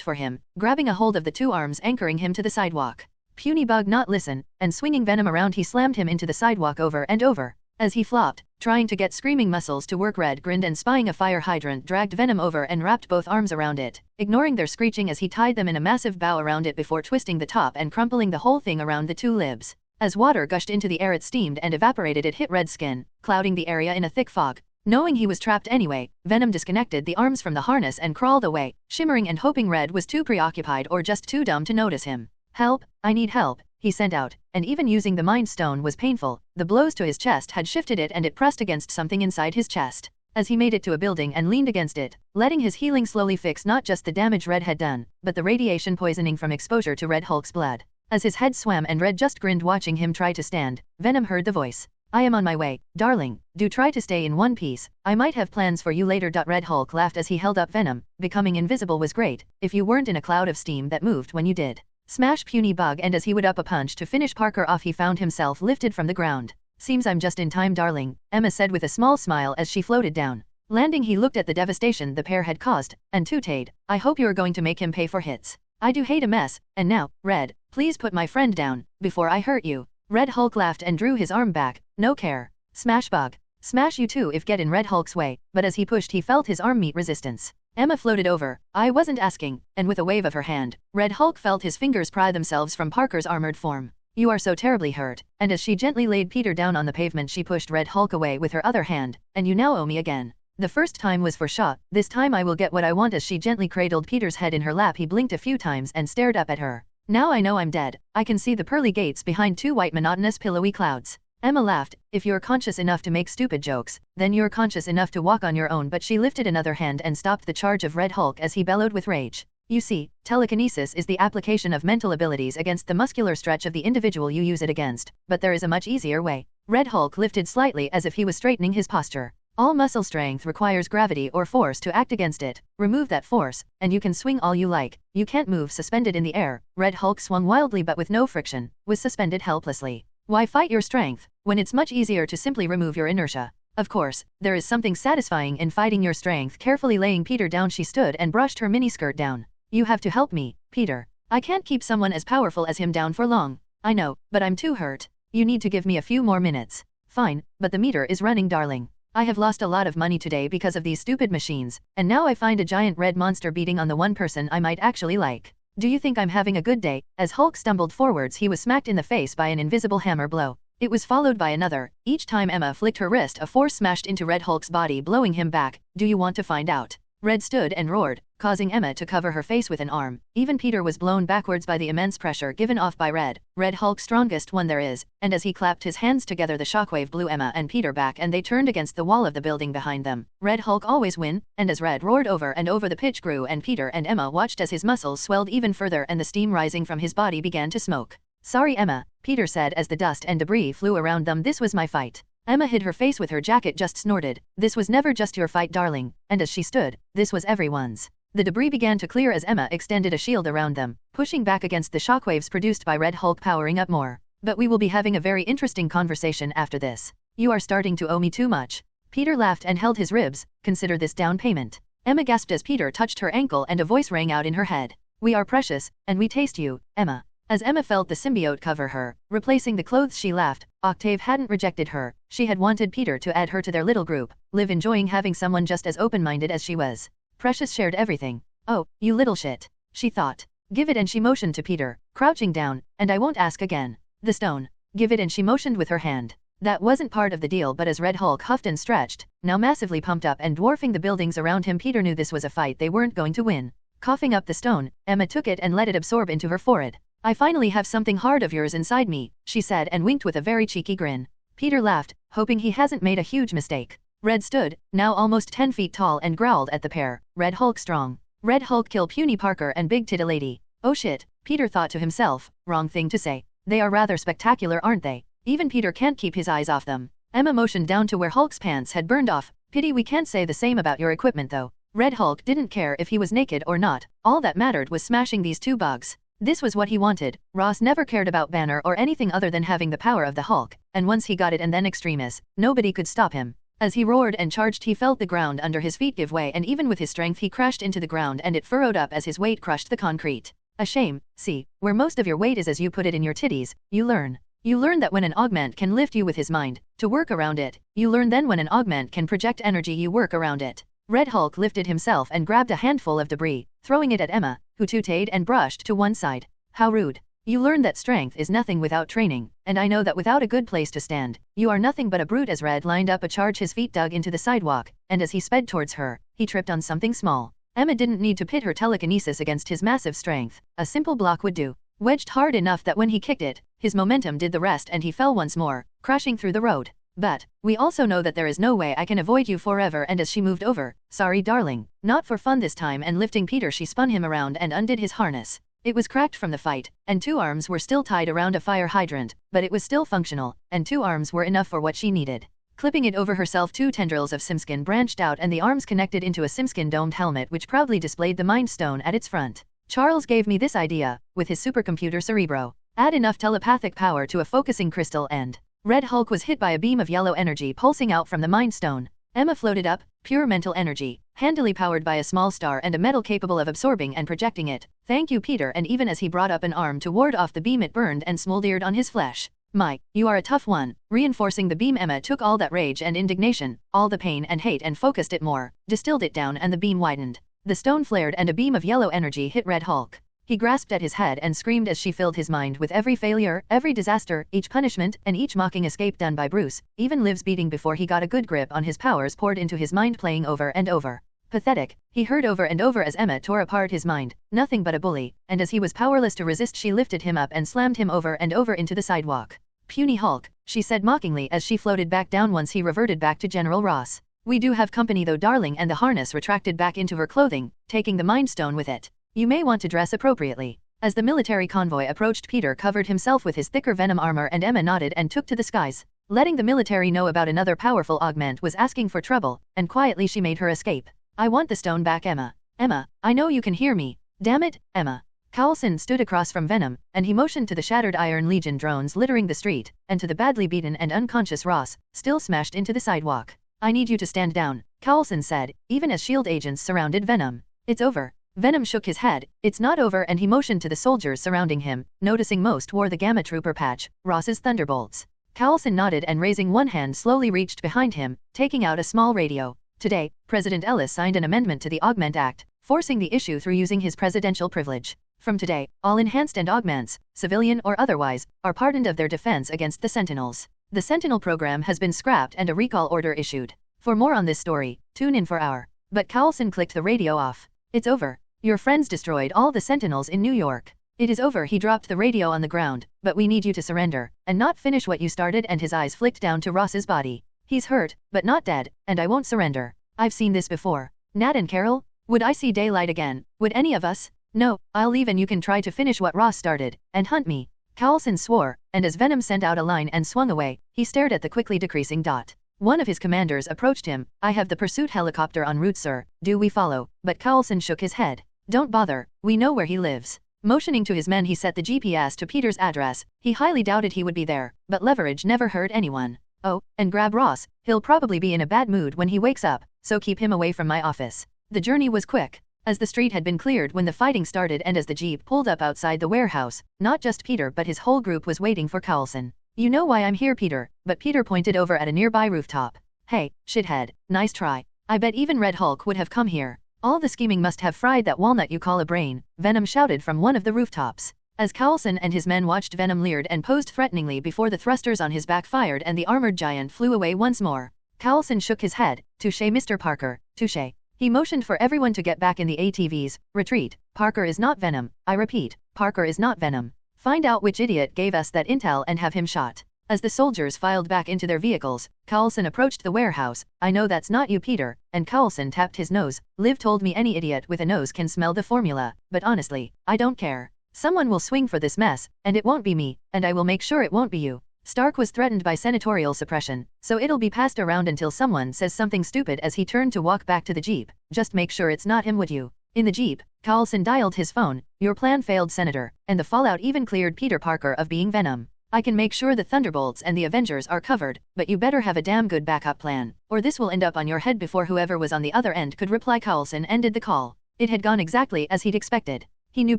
for him, grabbing a hold of the 2 arms anchoring him to the sidewalk. Puny bug not listen, and swinging Venom around, he slammed him into the sidewalk over and over. As he flopped, trying to get screaming muscles to work, Red grinned and, spying a fire hydrant, dragged Venom over and wrapped both arms around it, ignoring their screeching as he tied them in a massive bow around it before twisting the top and crumpling the whole thing around the 2 libs. As water gushed into the air, it steamed and evaporated. It hit Red's skin, clouding the area in a thick fog. Knowing he was trapped anyway, Venom disconnected the arms from the harness and crawled away, shimmering and hoping Red was too preoccupied or just too dumb to notice him. Help, I need help, he sent out, and even using the Mind Stone was painful. The blows to his chest had shifted it and it pressed against something inside his chest. As he made it to a building and leaned against it, letting his healing slowly fix not just the damage Red had done, but the radiation poisoning from exposure to Red Hulk's blood. As his head swam and Red just grinned watching him try to stand, Venom heard the voice. I am on my way, darling. Do try to stay in one piece. I might have plans for you later. Red Hulk laughed as he held up Venom. Becoming invisible was great, if you weren't in a cloud of steam that moved when you did. Smash puny bug, and as he would up a punch to finish Parker off, he found himself lifted from the ground. Seems I'm just in time, darling, Emma said with a small smile as she floated down. Landing, he looked at the devastation the pair had caused, and tooted, I hope you're going to make him pay for hits. I do hate a mess, and now, Red, please put my friend down, before I hurt you. Red Hulk laughed and drew his arm back. No care. Smash bug. Smash you too if get in Red Hulk's way, but as he pushed he felt his arm meet resistance. Emma floated over. I wasn't asking, and with a wave of her hand, Red Hulk felt his fingers pry themselves from Parker's armored form. You are so terribly hurt, and as she gently laid Peter down on the pavement, she pushed Red Hulk away with her other hand, and you now owe me again. The first time was for Shaw, this time I will get what I want. As she gently cradled Peter's head in her lap, he blinked a few times and stared up at her. Now I know I'm dead. I can see the pearly gates behind 2 white monotonous pillowy clouds. Emma laughed. If you're conscious enough to make stupid jokes, then you're conscious enough to walk on your own. But she lifted another hand and stopped the charge of Red Hulk as he bellowed with rage. You see, telekinesis is the application of mental abilities against the muscular stretch of the individual you use it against, but there is a much easier way. Red Hulk lifted slightly as if he was straightening his posture. All muscle strength requires gravity or force to act against it. Remove that force, and you can swing all you like. You can't move suspended in the air. Red Hulk swung wildly but with no friction, was suspended helplessly. Why fight your strength, when it's much easier to simply remove your inertia? Of course, there is something satisfying in fighting your strength. Carefully laying Peter down, she stood and brushed her miniskirt down. You have to help me, Peter. I can't keep someone as powerful as him down for long. I know, but I'm too hurt. You need to give me a few more minutes. Fine, but the meter is running, darling. I have lost a lot of money today because of these stupid machines, and now I find a giant red monster beating on the one person I might actually like. Do you think I'm having a good day? As Hulk stumbled forwards, he was smacked in the face by an invisible hammer blow. It was followed by another. Each time Emma flicked her wrist, a force smashed into Red Hulk's body, blowing him back. Do you want to find out? Red stood and roared, causing Emma to cover her face with an arm. Even Peter was blown backwards by the immense pressure given off by Red Hulk, strongest one there is, and as he clapped his hands together, the shockwave blew Emma and Peter back and they turned against the wall of the building behind them. Red Hulk always win, and as Red roared over and over, the pitch grew and Peter and Emma watched as his muscles swelled even further and the steam rising from his body began to smoke. Sorry, Emma, Peter said as the dust and debris flew around them. This was my fight. Emma hid her face with her jacket, just snorted. This was never just your fight, darling, and as she stood, this was everyone's. The debris began to clear as Emma extended a shield around them, pushing back against the shockwaves produced by Red Hulk, powering up more. But we will be having a very interesting conversation after this. You are starting to owe me too much. Peter laughed and held his ribs. Consider this down payment. Emma gasped as Peter touched her ankle and a voice rang out in her head. We are precious, and we taste you, Emma. As Emma felt the symbiote cover her, replacing the clothes, she laughed. Octave hadn't rejected her. She had wanted Peter to add her to their little group, live enjoying having someone just as open-minded as she was. Precious shared everything. Oh, you little shit, she thought. Give it, and she motioned to Peter, crouching down, and I won't ask again. The stone. Give it, and she motioned with her hand. That wasn't part of the deal, but as Red Hulk huffed and stretched, now massively pumped up and dwarfing the buildings around him, Peter knew this was a fight they weren't going to win. Coughing up the stone, Emma took it and let it absorb into her forehead. I finally have something hard of yours inside me, she said and winked with a very cheeky grin. Peter laughed, hoping he hasn't made a huge mistake. Red stood, now almost 10 feet tall, and growled at the pair. Red Hulk strong. Red Hulk kill puny Parker and big titty lady. Oh shit, Peter thought to himself, wrong thing to say. They are rather spectacular, aren't they? Even Peter can't keep his eyes off them. Emma motioned down to where Hulk's pants had burned off. Pity we can't say the same about your equipment though. Red Hulk didn't care if he was naked or not. All that mattered was smashing these two bugs. This was what he wanted. Ross never cared about Banner or anything other than having the power of the Hulk, and once he got it, and then Extremis, nobody could stop him. As he roared and charged, he felt the ground under his feet give way, and even with his strength he crashed into the ground and it furrowed up as his weight crushed the concrete. A shame. See, where most of your weight is, as you put it, in your titties, you learn. You learn that when an augment can lift you with his mind, to work around it. You learn then when an augment can project energy, you work around it. Red Hulk lifted himself and grabbed a handful of debris, throwing it at Emma, who tooted and brushed to one side. How rude. You learn that strength is nothing without training, and I know that without a good place to stand, you are nothing but a brute. As Red lined up a charge, his feet dug into the sidewalk, and as he sped towards her, he tripped on something small. Emma didn't need to pit her telekinesis against his massive strength. A simple block would do. Wedged hard enough that when he kicked it, his momentum did the rest and he fell once more, crashing through the road. But we also know that there is no way I can avoid you forever. And as she moved over, sorry darling, not for fun this time, and lifting Peter, she spun him around and undid his harness. It was cracked from the fight, and two arms were still tied around a fire hydrant, but it was still functional, and two arms were enough for what she needed. Clipping it over herself, two tendrils of simskin branched out and the arms connected into a simskin domed helmet which proudly displayed the Mind Stone at its front. Charles gave me this idea, with his supercomputer Cerebro. Add enough telepathic power to a focusing crystal and Red Hulk was hit by a beam of yellow energy pulsing out from the Mind Stone. Emma floated up, pure mental energy, handily powered by a small star and a metal capable of absorbing and projecting it. Thank you, Peter. And even as he brought up an arm to ward off the beam, it burned and smoldered on his flesh. My, you are a tough one. Reinforcing the beam, Emma took all that rage and indignation, all the pain and hate, and focused it more, distilled it down, and the beam widened. The stone flared and a beam of yellow energy hit Red Hulk. He grasped at his head and screamed as she filled his mind with every failure, every disaster, each punishment, and each mocking escape done by Bruce. Even Liv's beating before he got a good grip on his powers poured into his mind, playing over and over. Pathetic, he heard over and over as Emma tore apart his mind. Nothing but a bully. And as he was powerless to resist, she lifted him up and slammed him over and over into the sidewalk. Puny Hulk, she said mockingly as she floated back down once he reverted back to General Ross. We do have company though, darling, and the harness retracted back into her clothing, taking the Mind Stone with it. You may want to dress appropriately. As the military convoy approached, Peter covered himself with his thicker Venom armor and Emma nodded and took to the skies. Letting the military know about another powerful augment was asking for trouble, and quietly she made her escape. I want the stone back, Emma. Emma, I know you can hear me. Damn it, Emma. Coulson stood across from Venom, and he motioned to the shattered Iron Legion drones littering the street, and to the badly beaten and unconscious Ross, still smashed into the sidewalk. I need you to stand down, Coulson said, even as SHIELD agents surrounded Venom. It's over. Venom shook his head. It's not over, and he motioned to the soldiers surrounding him, noticing most wore the Gamma Trooper patch, Ross's Thunderbolts. Coulson nodded and raising one hand slowly reached behind him, taking out a small radio. Today, President Ellis signed an amendment to the Augment Act, forcing the issue through using his presidential privilege. From today, all enhanced and augments, civilian or otherwise, are pardoned of their defense against the Sentinels. The Sentinel program has been scrapped and a recall order issued. For more on this story, tune in for our. But Coulson clicked the radio off. It's over. Your friends destroyed all the Sentinels in New York. It is over. He dropped the radio on the ground, but we need you to surrender, and not finish what you started, and his eyes flicked down to Ross's body. He's hurt, but not dead, and I won't surrender. I've seen this before. Nat and Carol? Would I see daylight again? Would any of us? No, I'll leave and you can try to finish what Ross started, and hunt me. Coulson swore, and as Venom sent out a line and swung away, he stared at the quickly decreasing dot. One of his commanders approached him. I have the pursuit helicopter en route, sir. Do we follow? But Coulson shook his head. Don't bother. We know where he lives. Motioning to his men, he set the GPS to Peter's address. He highly doubted he would be there, but Leverage never hurt anyone. Oh, and grab Ross. He'll probably be in a bad mood when he wakes up, so keep him away from my office. The journey was quick. As the street had been cleared when the fighting started and as the jeep pulled up outside the warehouse, not just Peter but his whole group was waiting for Coulson. You know why I'm here, Peter, but Peter pointed over at a nearby rooftop. Hey, shithead, nice try. I bet even Red Hulk would have come here. All the scheming must have fried that walnut you call a brain, Venom shouted from one of the rooftops. As Coulson and his men watched, Venom leered and posed threateningly before the thrusters on his back fired and the armored giant flew away once more. Coulson shook his head. Touché, Mr. Parker, touché. He motioned for everyone to get back in the ATVs. Retreat. Parker is not Venom. I repeat, Parker is not Venom. Find out which idiot gave us that intel and have him shot. As the soldiers filed back into their vehicles, Coulson approached the warehouse. I know that's not you, Peter, and Coulson tapped his nose. Liv told me any idiot with a nose can smell the formula, but honestly, I don't care. Someone will swing for this mess, and it won't be me, and I will make sure it won't be you. Stark was threatened by senatorial suppression, so it'll be passed around until someone says something stupid. As he turned to walk back to the jeep, just make sure it's not him, would you? In the jeep, Coulson dialed his phone. Your plan failed, Senator, and the fallout even cleared Peter Parker of being Venom. I can make sure the Thunderbolts and the Avengers are covered, but you better have a damn good backup plan, or this will end up on your head before whoever was on the other end could reply. Coulson ended the call. It had gone exactly as he'd expected. He knew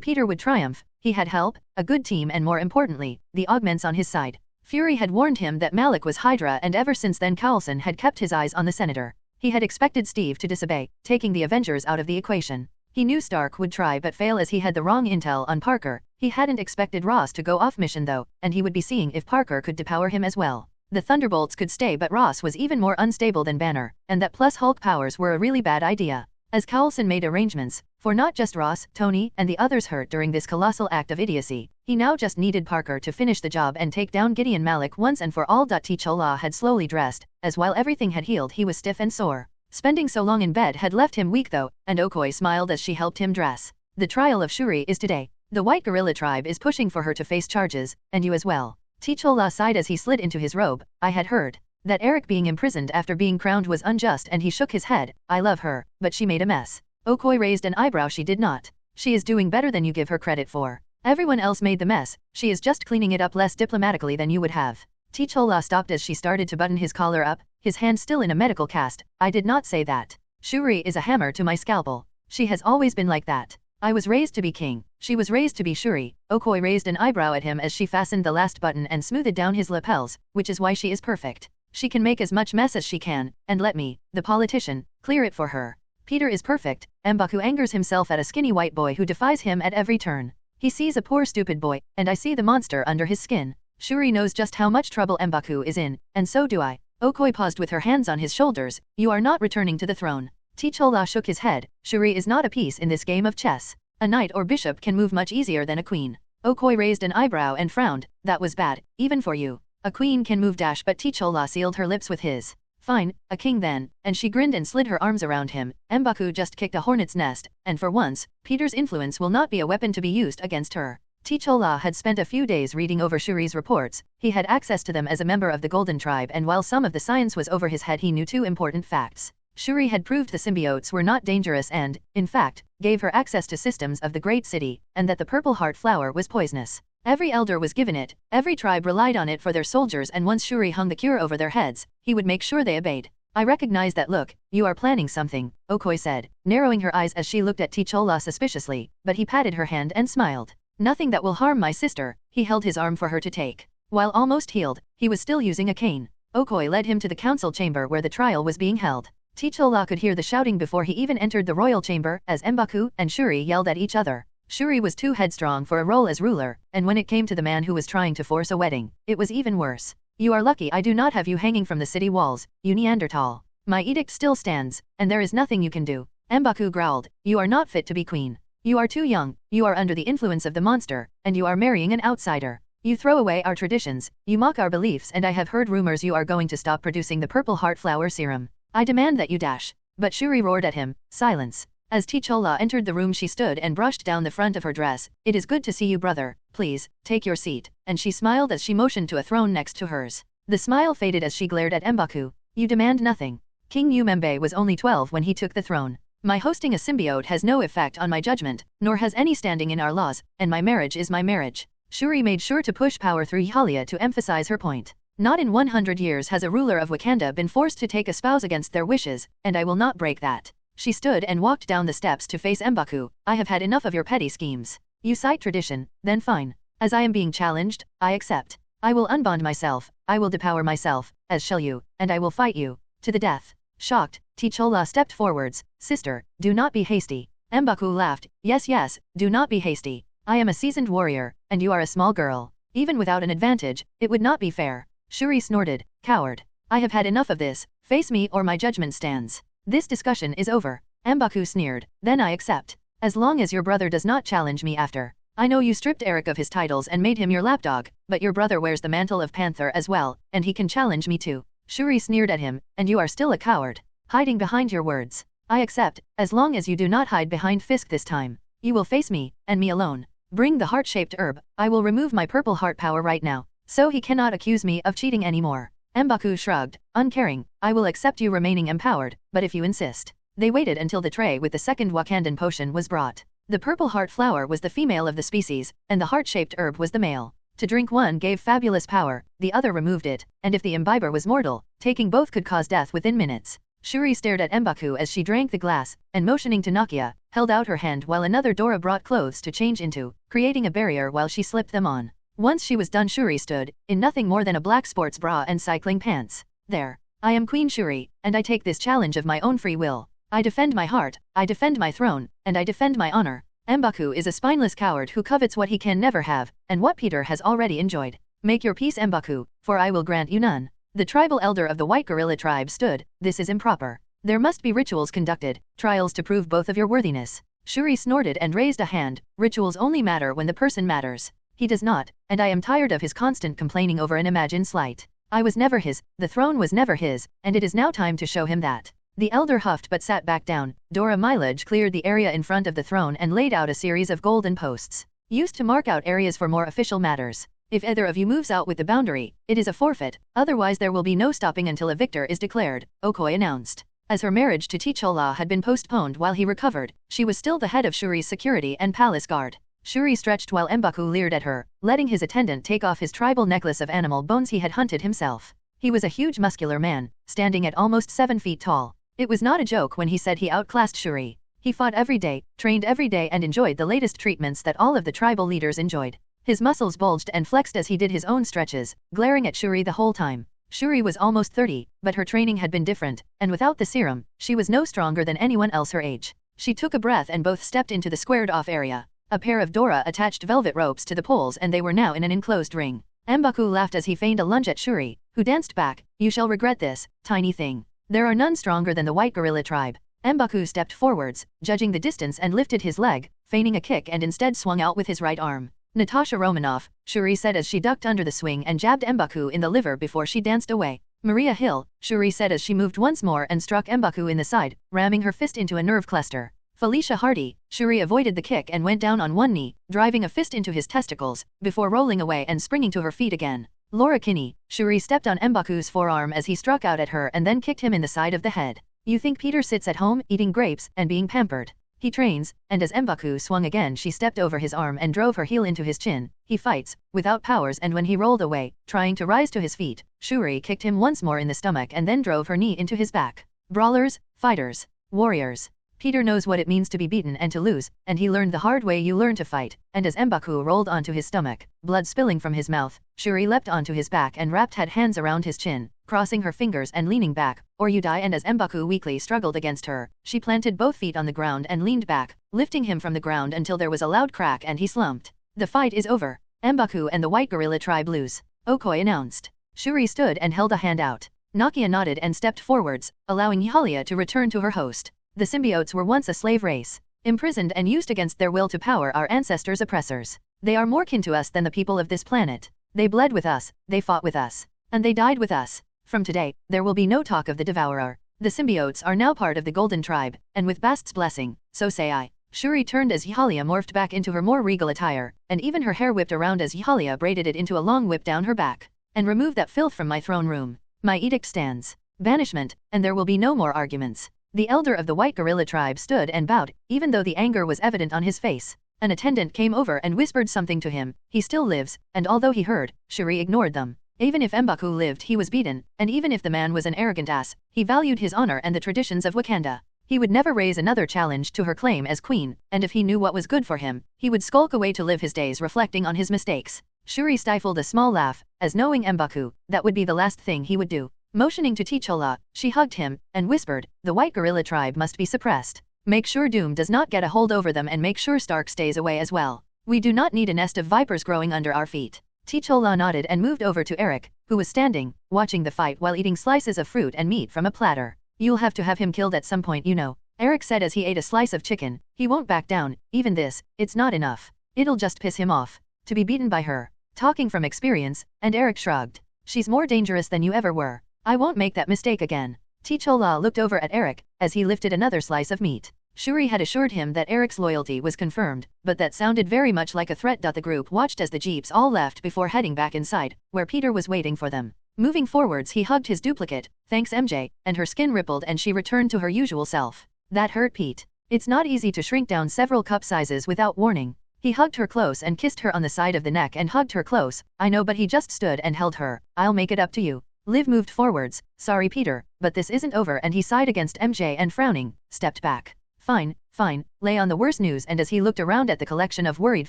Peter would triumph. He had help, a good team, and more importantly, the augments on his side. Fury had warned him that Malik was Hydra, and ever since then Coulson had kept his eyes on the Senator. He had expected Steve to disobey, taking the Avengers out of the equation. He knew Stark would try but fail as he had the wrong intel on Parker. He hadn't expected Ross to go off mission though, and he would be seeing if Parker could depower him as well. The Thunderbolts could stay, but Ross was even more unstable than Banner, and that plus Hulk powers were a really bad idea. As Coulson made arrangements for not just Ross, Tony, and the others hurt during this colossal act of idiocy, he now just needed Parker to finish the job and take down Gideon Malik once and for all. T'Challa had slowly dressed, as while everything had healed he was stiff and sore. Spending so long in bed had left him weak though, and Okoye smiled as she helped him dress. The trial of Shuri is today. The White Gorilla Tribe is pushing for her to face charges, and you as well. T'Challa sighed as he slid into his robe. I had heard that Eric being imprisoned after being crowned was unjust, and he shook his head. I love her, but she made a mess. Okoye raised an eyebrow. She did not. She is doing better than you give her credit for. Everyone else made the mess. She is just cleaning it up less diplomatically than you would have. T'Challa stopped as she started to button his collar up, his hand still in a medical cast. I did not say that. Shuri is a hammer to my scalpel. She has always been like that. I was raised to be king. She was raised to be Shuri. Okoye raised an eyebrow at him as she fastened the last button and smoothed down his lapels, which is why she is perfect. She can make as much mess as she can, and let me, the politician, clear it for her. Peter is perfect. M'Baku angers himself at a skinny white boy who defies him at every turn. He sees a poor stupid boy, and I see the monster under his skin. Shuri knows just how much trouble M'Baku is in, and so do I. Okoye paused with her hands on his shoulders. You are not returning to the throne. T'Challa shook his head. Shuri is not a piece in this game of chess. A knight or bishop can move much easier than a queen. Okoye raised an eyebrow and frowned. That was bad, even for you. A queen can move dash, but T'Challa sealed her lips with his. Fine, a king then, and she grinned and slid her arms around him. M'Baku just kicked a hornet's nest, and for once, Peter's influence will not be a weapon to be used against her. Tichola had spent a few days reading over Shuri's reports. He had access to them as a member of the Golden Tribe, and while some of the science was over his head, he knew 2 important facts. Shuri had proved the symbiotes were not dangerous and, in fact, gave her access to systems of the great city, and that the purple heart flower was poisonous. Every elder was given it, every tribe relied on it for their soldiers, and once Shuri hung the cure over their heads, he would make sure they obeyed. I recognize that look. You are planning something, Okoi said, narrowing her eyes as she looked at Tichola suspiciously, but he patted her hand and smiled. Nothing that will harm my sister. He held his arm for her to take. While almost healed, he was still using a cane. Okoi led him to the council chamber where the trial was being held. Tichola could hear the shouting before he even entered the royal chamber, as M'Baku and Shuri yelled at each other. Shuri was too headstrong for a role as ruler, and when it came to the man who was trying to force a wedding, it was even worse. You are lucky I do not have you hanging from the city walls, you Neanderthal. My edict still stands, and there is nothing you can do. M'Baku growled, you are not fit to be queen. You are too young, you are under the influence of the monster, and you are marrying an outsider. You throw away our traditions, you mock our beliefs, and I have heard rumors you are going to stop producing the purple heart flower serum. I demand that you dash. But Shuri roared at him, silence. As Tichola entered the room, she stood and brushed down the front of her dress. It is good to see you, brother. Please, take your seat. And she smiled as she motioned to a throne next to hers. The smile faded as she glared at M'Baku. You demand nothing. King Umembe was only 12 when he took the throne. My hosting a symbiote has no effect on my judgment, nor has any standing in our laws, and my marriage is my marriage. Shuri made sure to push power through Yhalia to emphasize her point. Not in 100 years has a ruler of Wakanda been forced to take a spouse against their wishes, and I will not break that. She stood and walked down the steps to face M'Baku. I have had enough of your petty schemes. You cite tradition, then fine. As I am being challenged, I accept. I will unbond myself, I will depower myself, as shall you, and I will fight you, to the death. Shocked, Tichola stepped forwards. Sister, do not be hasty. M'Baku laughed. Yes, do not be hasty. I am a seasoned warrior, and you are a small girl. Even without an advantage, it would not be fair. Shuri snorted. Coward. I have had enough of this. Face me or my judgment stands. This discussion is over. M'Baku sneered. Then I accept. As long as your brother does not challenge me after. I know you stripped Eric of his titles and made him your lapdog, but your brother wears the mantle of Panther as well, and he can challenge me too. Shuri sneered at him, and you are still a coward. Hiding behind your words. I accept, as long as you do not hide behind Fisk this time. You will face me, and me alone. Bring the heart-shaped herb. I will remove my purple heart power right now, so he cannot accuse me of cheating anymore. M'Baku shrugged, uncaring. I will accept you remaining empowered, but if you insist. They waited until the tray with the second Wakandan potion was brought. The purple heart flower was the female of the species, and the heart-shaped herb was the male. To drink one gave fabulous power, the other removed it, and if the imbiber was mortal, taking both could cause death within minutes. Shuri stared at M'Baku as she drank the glass, and motioning to Nakia, held out her hand while another Dora brought clothes to change into, creating a barrier while she slipped them on. Once she was done, Shuri stood, in nothing more than a black sports bra and cycling pants. There. I am Queen Shuri, and I take this challenge of my own free will. I defend my heart, I defend my throne, and I defend my honor. M'Baku is a spineless coward who covets what he can never have, and what Peter has already enjoyed. Make your peace, M'Baku, for I will grant you none. The tribal elder of the white gorilla tribe stood. This is improper. There must be rituals conducted, trials to prove both of your worthiness. Shuri snorted and raised a hand. Rituals only matter when the person matters. He does not, and I am tired of his constant complaining over an imagined slight. I was never his, the throne was never his, and it is now time to show him that. The elder huffed but sat back down. Dora Mileage cleared the area in front of the throne and laid out a series of golden posts, used to mark out areas for more official matters. If either of you moves out with the boundary, it is a forfeit, otherwise there will be no stopping until a victor is declared, Okoi announced. As her marriage to Tichola had been postponed while he recovered, she was still the head of Shuri's security and palace guard. Shuri stretched while M'Baku leered at her, letting his attendant take off his tribal necklace of animal bones he had hunted himself. He was a huge muscular man, standing at almost 7 feet tall. It was not a joke when he said he outclassed Shuri. He fought every day, trained every day, and enjoyed the latest treatments that all of the tribal leaders enjoyed. His muscles bulged and flexed as he did his own stretches, glaring at Shuri the whole time. Shuri was almost 30, but her training had been different, and without the serum, she was no stronger than anyone else her age. She took a breath and both stepped into the squared-off area. A pair of Dora attached velvet ropes to the poles and they were now in an enclosed ring. M'Baku laughed as he feigned a lunge at Shuri, who danced back. You shall regret this, tiny thing. There are none stronger than the white gorilla tribe. M'Baku stepped forwards, judging the distance, and lifted his leg, feigning a kick, and instead swung out with his right arm. Natasha Romanoff, Shuri said as she ducked under the swing and jabbed M'Baku in the liver before she danced away. Maria Hill, Shuri said as she moved once more and struck M'Baku in the side, ramming her fist into a nerve cluster. Felicia Hardy, Shuri avoided the kick and went down on one knee, driving a fist into his testicles, before rolling away and springing to her feet again. Laura Kinney, Shuri stepped on M'Baku's forearm as he struck out at her and then kicked him in the side of the head. You think Peter sits at home, eating grapes, and being pampered? He trains, and as M'Baku swung again she stepped over his arm and drove her heel into his chin. He fights, without powers, and when he rolled away, trying to rise to his feet, Shuri kicked him once more in the stomach and then drove her knee into his back. Brawlers, fighters, warriors. Peter knows what it means to be beaten and to lose, and he learned the hard way. You learn to fight, and as M'Baku rolled onto his stomach, blood spilling from his mouth, Shuri leapt onto his back and wrapped had hands around his chin, crossing her fingers and leaning back, or you die. And as M'Baku weakly struggled against her, she planted both feet on the ground and leaned back, lifting him from the ground until there was a loud crack and he slumped. The fight is over. M'Baku and the white gorilla tribe lose, Okoi announced. Shuri stood and held a hand out. Nakia nodded and stepped forwards, allowing Yuhalia to return to her host. The symbiotes were once a slave race, imprisoned and used against their will to power our ancestors' oppressors. They are more kin to us than the people of this planet. They bled with us, they fought with us, and they died with us. From today, there will be no talk of the Devourer. The symbiotes are now part of the Golden Tribe, and with Bast's blessing, so say I. Shuri turned as Yuhalia morphed back into her more regal attire, and even her hair whipped around as Yuhalia braided it into a long whip down her back. And remove that filth from my throne room. My edict stands. Banishment, and there will be no more arguments. The elder of the white gorilla tribe stood and bowed, even though the anger was evident on his face. An attendant came over and whispered something to him. He still lives, and although he heard, Shuri ignored them. Even if M'Baku lived, he was beaten, and even if the man was an arrogant ass, he valued his honor and the traditions of Wakanda. He would never raise another challenge to her claim as queen, and if he knew what was good for him, he would skulk away to live his days reflecting on his mistakes. Shuri stifled a small laugh, as knowing M'Baku, that would be the last thing he would do. Motioning to T'Challa, she hugged him, and whispered, the white gorilla tribe must be suppressed. Make sure Doom does not get a hold over them and make sure Stark stays away as well. We do not need a nest of vipers growing under our feet. T'Challa nodded and moved over to Eric, who was standing, watching the fight while eating slices of fruit and meat from a platter. You'll have to have him killed at some point, you know. Eric said as he ate a slice of chicken. He won't back down, even this, it's not enough. It'll just piss him off. To be beaten by her. Talking from experience, and Eric shrugged. She's more dangerous than you ever were. I won't make that mistake again. T'Challa looked over at Eric, as he lifted another slice of meat. Shuri had assured him that Eric's loyalty was confirmed, but that sounded very much like a threat. The group watched as the jeeps all left before heading back inside, where Peter was waiting for them. Moving forwards, he hugged his duplicate, thanks MJ, and her skin rippled and she returned to her usual self. That hurt Pete. It's not easy to shrink down several cup sizes without warning. He hugged her close and kissed her on the side of the neck and hugged her close. I know, but he just stood and held her. I'll make it up to you. Liv moved forwards. Sorry Peter, but this isn't over, and he sighed against MJ and frowning, stepped back. Fine, fine, lay on the worst news. And as he looked around at the collection of worried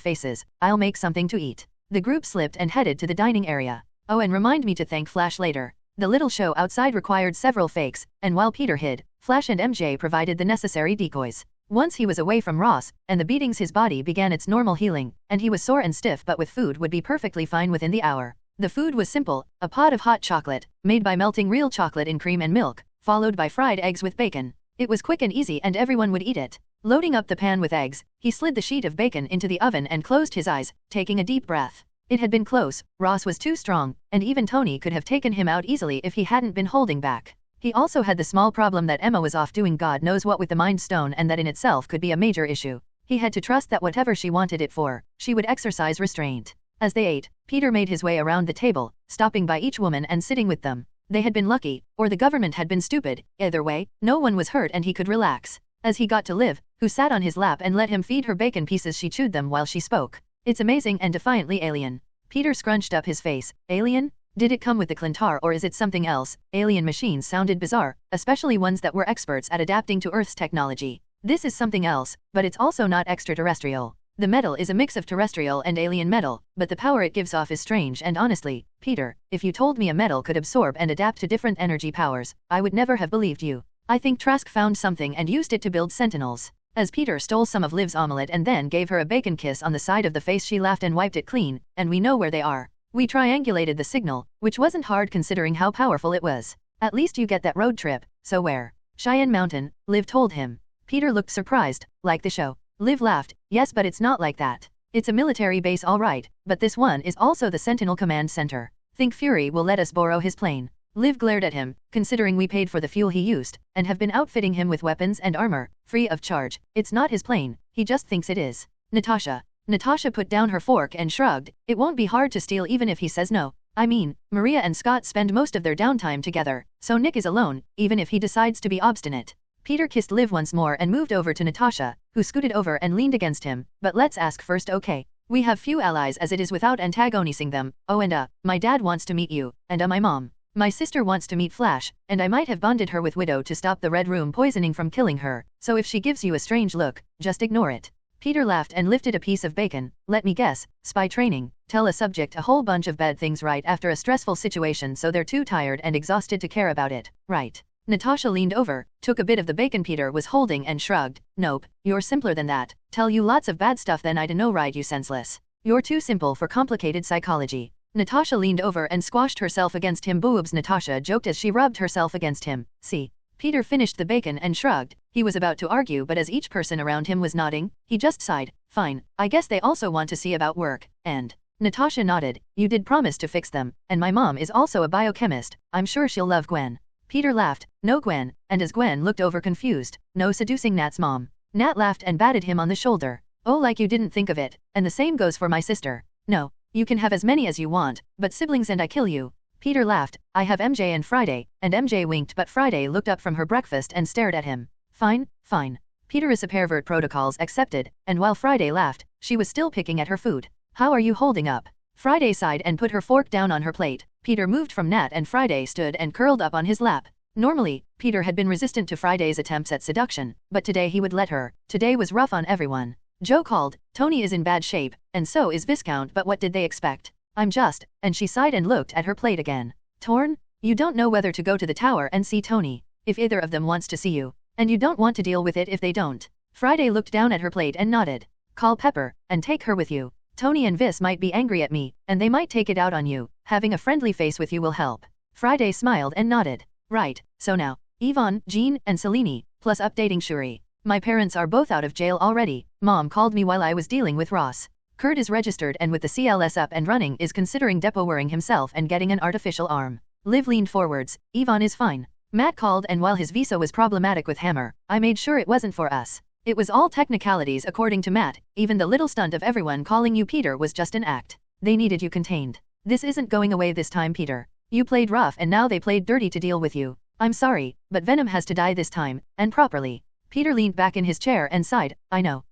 faces, I'll make something to eat. The group slipped and headed to the dining area. Oh, and remind me to thank Flash later. The little show outside required several fakes, and while Peter hid, Flash and MJ provided the necessary decoys. Once he was away from Ross, and the beatings, his body began its normal healing, and he was sore and stiff, but with food would be perfectly fine within the hour. The food was simple, a pot of hot chocolate, made by melting real chocolate in cream and milk, followed by fried eggs with bacon. It was quick and easy and everyone would eat it. Loading up the pan with eggs, he slid the sheet of bacon into the oven and closed his eyes, taking a deep breath. It had been close. Ross was too strong, and even Tony could have taken him out easily if he hadn't been holding back. He also had the small problem that Emma was off doing God knows what with the Mind Stone, and that in itself could be a major issue. He had to trust that whatever she wanted it for, she would exercise restraint. As they ate, Peter made his way around the table, stopping by each woman and sitting with them. They had been lucky, or the government had been stupid. Either way, no one was hurt and he could relax. As he got to Liv, who sat on his lap and let him feed her bacon pieces, she chewed them while she spoke. It's amazing and defiantly alien. Peter scrunched up his face. Alien? Did it come with the Clintar or is it something else? Alien machines sounded bizarre, especially ones that were experts at adapting to Earth's technology. This is something else, but it's also not extraterrestrial. The metal is a mix of terrestrial and alien metal, but the power it gives off is strange, and honestly, Peter, if you told me a metal could absorb and adapt to different energy powers, I would never have believed you. I think Trask found something and used it to build sentinels. As Peter stole some of Liv's omelette and then gave her a bacon kiss on the side of the face, she laughed and wiped it clean. And we know where they are. We triangulated the signal, which wasn't hard considering how powerful it was. At least you get that road trip. So where? Cheyenne Mountain, Liv told him. Peter looked surprised. Like the show? Liv laughed. Yes, but it's not like that. It's a military base all right, but this one is also the Sentinel Command Center. Think Fury will let us borrow his plane. Liv glared at him, considering we paid for the fuel he used, and have been outfitting him with weapons and armor, free of charge. It's not his plane, he just thinks it is. Natasha. Natasha put down her fork and shrugged. It won't be hard to steal even if he says no. I mean, Maria and Scott spend most of their downtime together, so Nick is alone, even if he decides to be obstinate. Peter kissed Liv once more and moved over to Natasha, who scooted over and leaned against him. But let's ask first, okay? We have few allies as it is without antagonizing them. Oh, and my dad wants to meet you, and my mom. My sister wants to meet Flash, and I might have bonded her with Widow to stop the Red Room poisoning from killing her, so if she gives you a strange look, just ignore it. Peter laughed and lifted a piece of bacon. Let me guess, spy training. Tell a subject a whole bunch of bad things right after a stressful situation so they're too tired and exhausted to care about it, right? Natasha leaned over, took a bit of the bacon Peter was holding and shrugged. Nope, you're simpler than that. Tell you lots of bad stuff then I dunno, right, you senseless. You're too simple for complicated psychology. Natasha leaned over and squashed herself against him. Boobs, Natasha joked as she rubbed herself against him. See. Peter finished the bacon and shrugged. He was about to argue, but as each person around him was nodding, he just sighed. Fine, I guess they also want to see about work, and Natasha nodded. You did promise to fix them, and my mom is also a biochemist. I'm sure she'll love Gwen. Peter laughed. No Gwen, and as Gwen looked over confused, no seducing Nat's mom. Nat laughed and batted him on the shoulder. Oh, like you didn't think of it, and the same goes for my sister. No, you can have as many as you want, but siblings and I kill you. Peter laughed. I have MJ and Friday, and MJ winked, but Friday looked up from her breakfast and stared at him. Fine, fine. Peter is a pervert, protocols accepted, and while Friday laughed, she was still picking at her food. How are you holding up? Friday sighed and put her fork down on her plate. Peter moved from Nat and Friday stood and curled up on his lap. Normally, Peter had been resistant to Friday's attempts at seduction, but today he would let her. Today was rough on everyone. Joe called. Tony is in bad shape, and so is Viscount, but what did they expect? I'm just, and she sighed and looked at her plate again. Torn? You don't know whether to go to the tower and see Tony, if either of them wants to see you, and you don't want to deal with it if they don't. Friday looked down at her plate and nodded. Call Pepper, and take her with you. Tony and Vis might be angry at me, and they might take it out on you. Having a friendly face with you will help. Friday smiled and nodded. Right, so now, Yvonne, Jean, and Selene, plus updating Shuri. My parents are both out of jail already. Mom called me while I was dealing with Ross. Kurt is registered and with the CLS up and running is considering depowering himself and getting an artificial arm. Liv leaned forwards. Yvonne is fine. Matt called, and while his visa was problematic with Hammer, I made sure it wasn't for us. It was all technicalities according to Matt. Even the little stunt of everyone calling you Peter was just an act. They needed you contained. This isn't going away this time, Peter. You played rough and now they played dirty to deal with you. I'm sorry, but Venom has to die this time, and properly. Peter leaned back in his chair and sighed. I know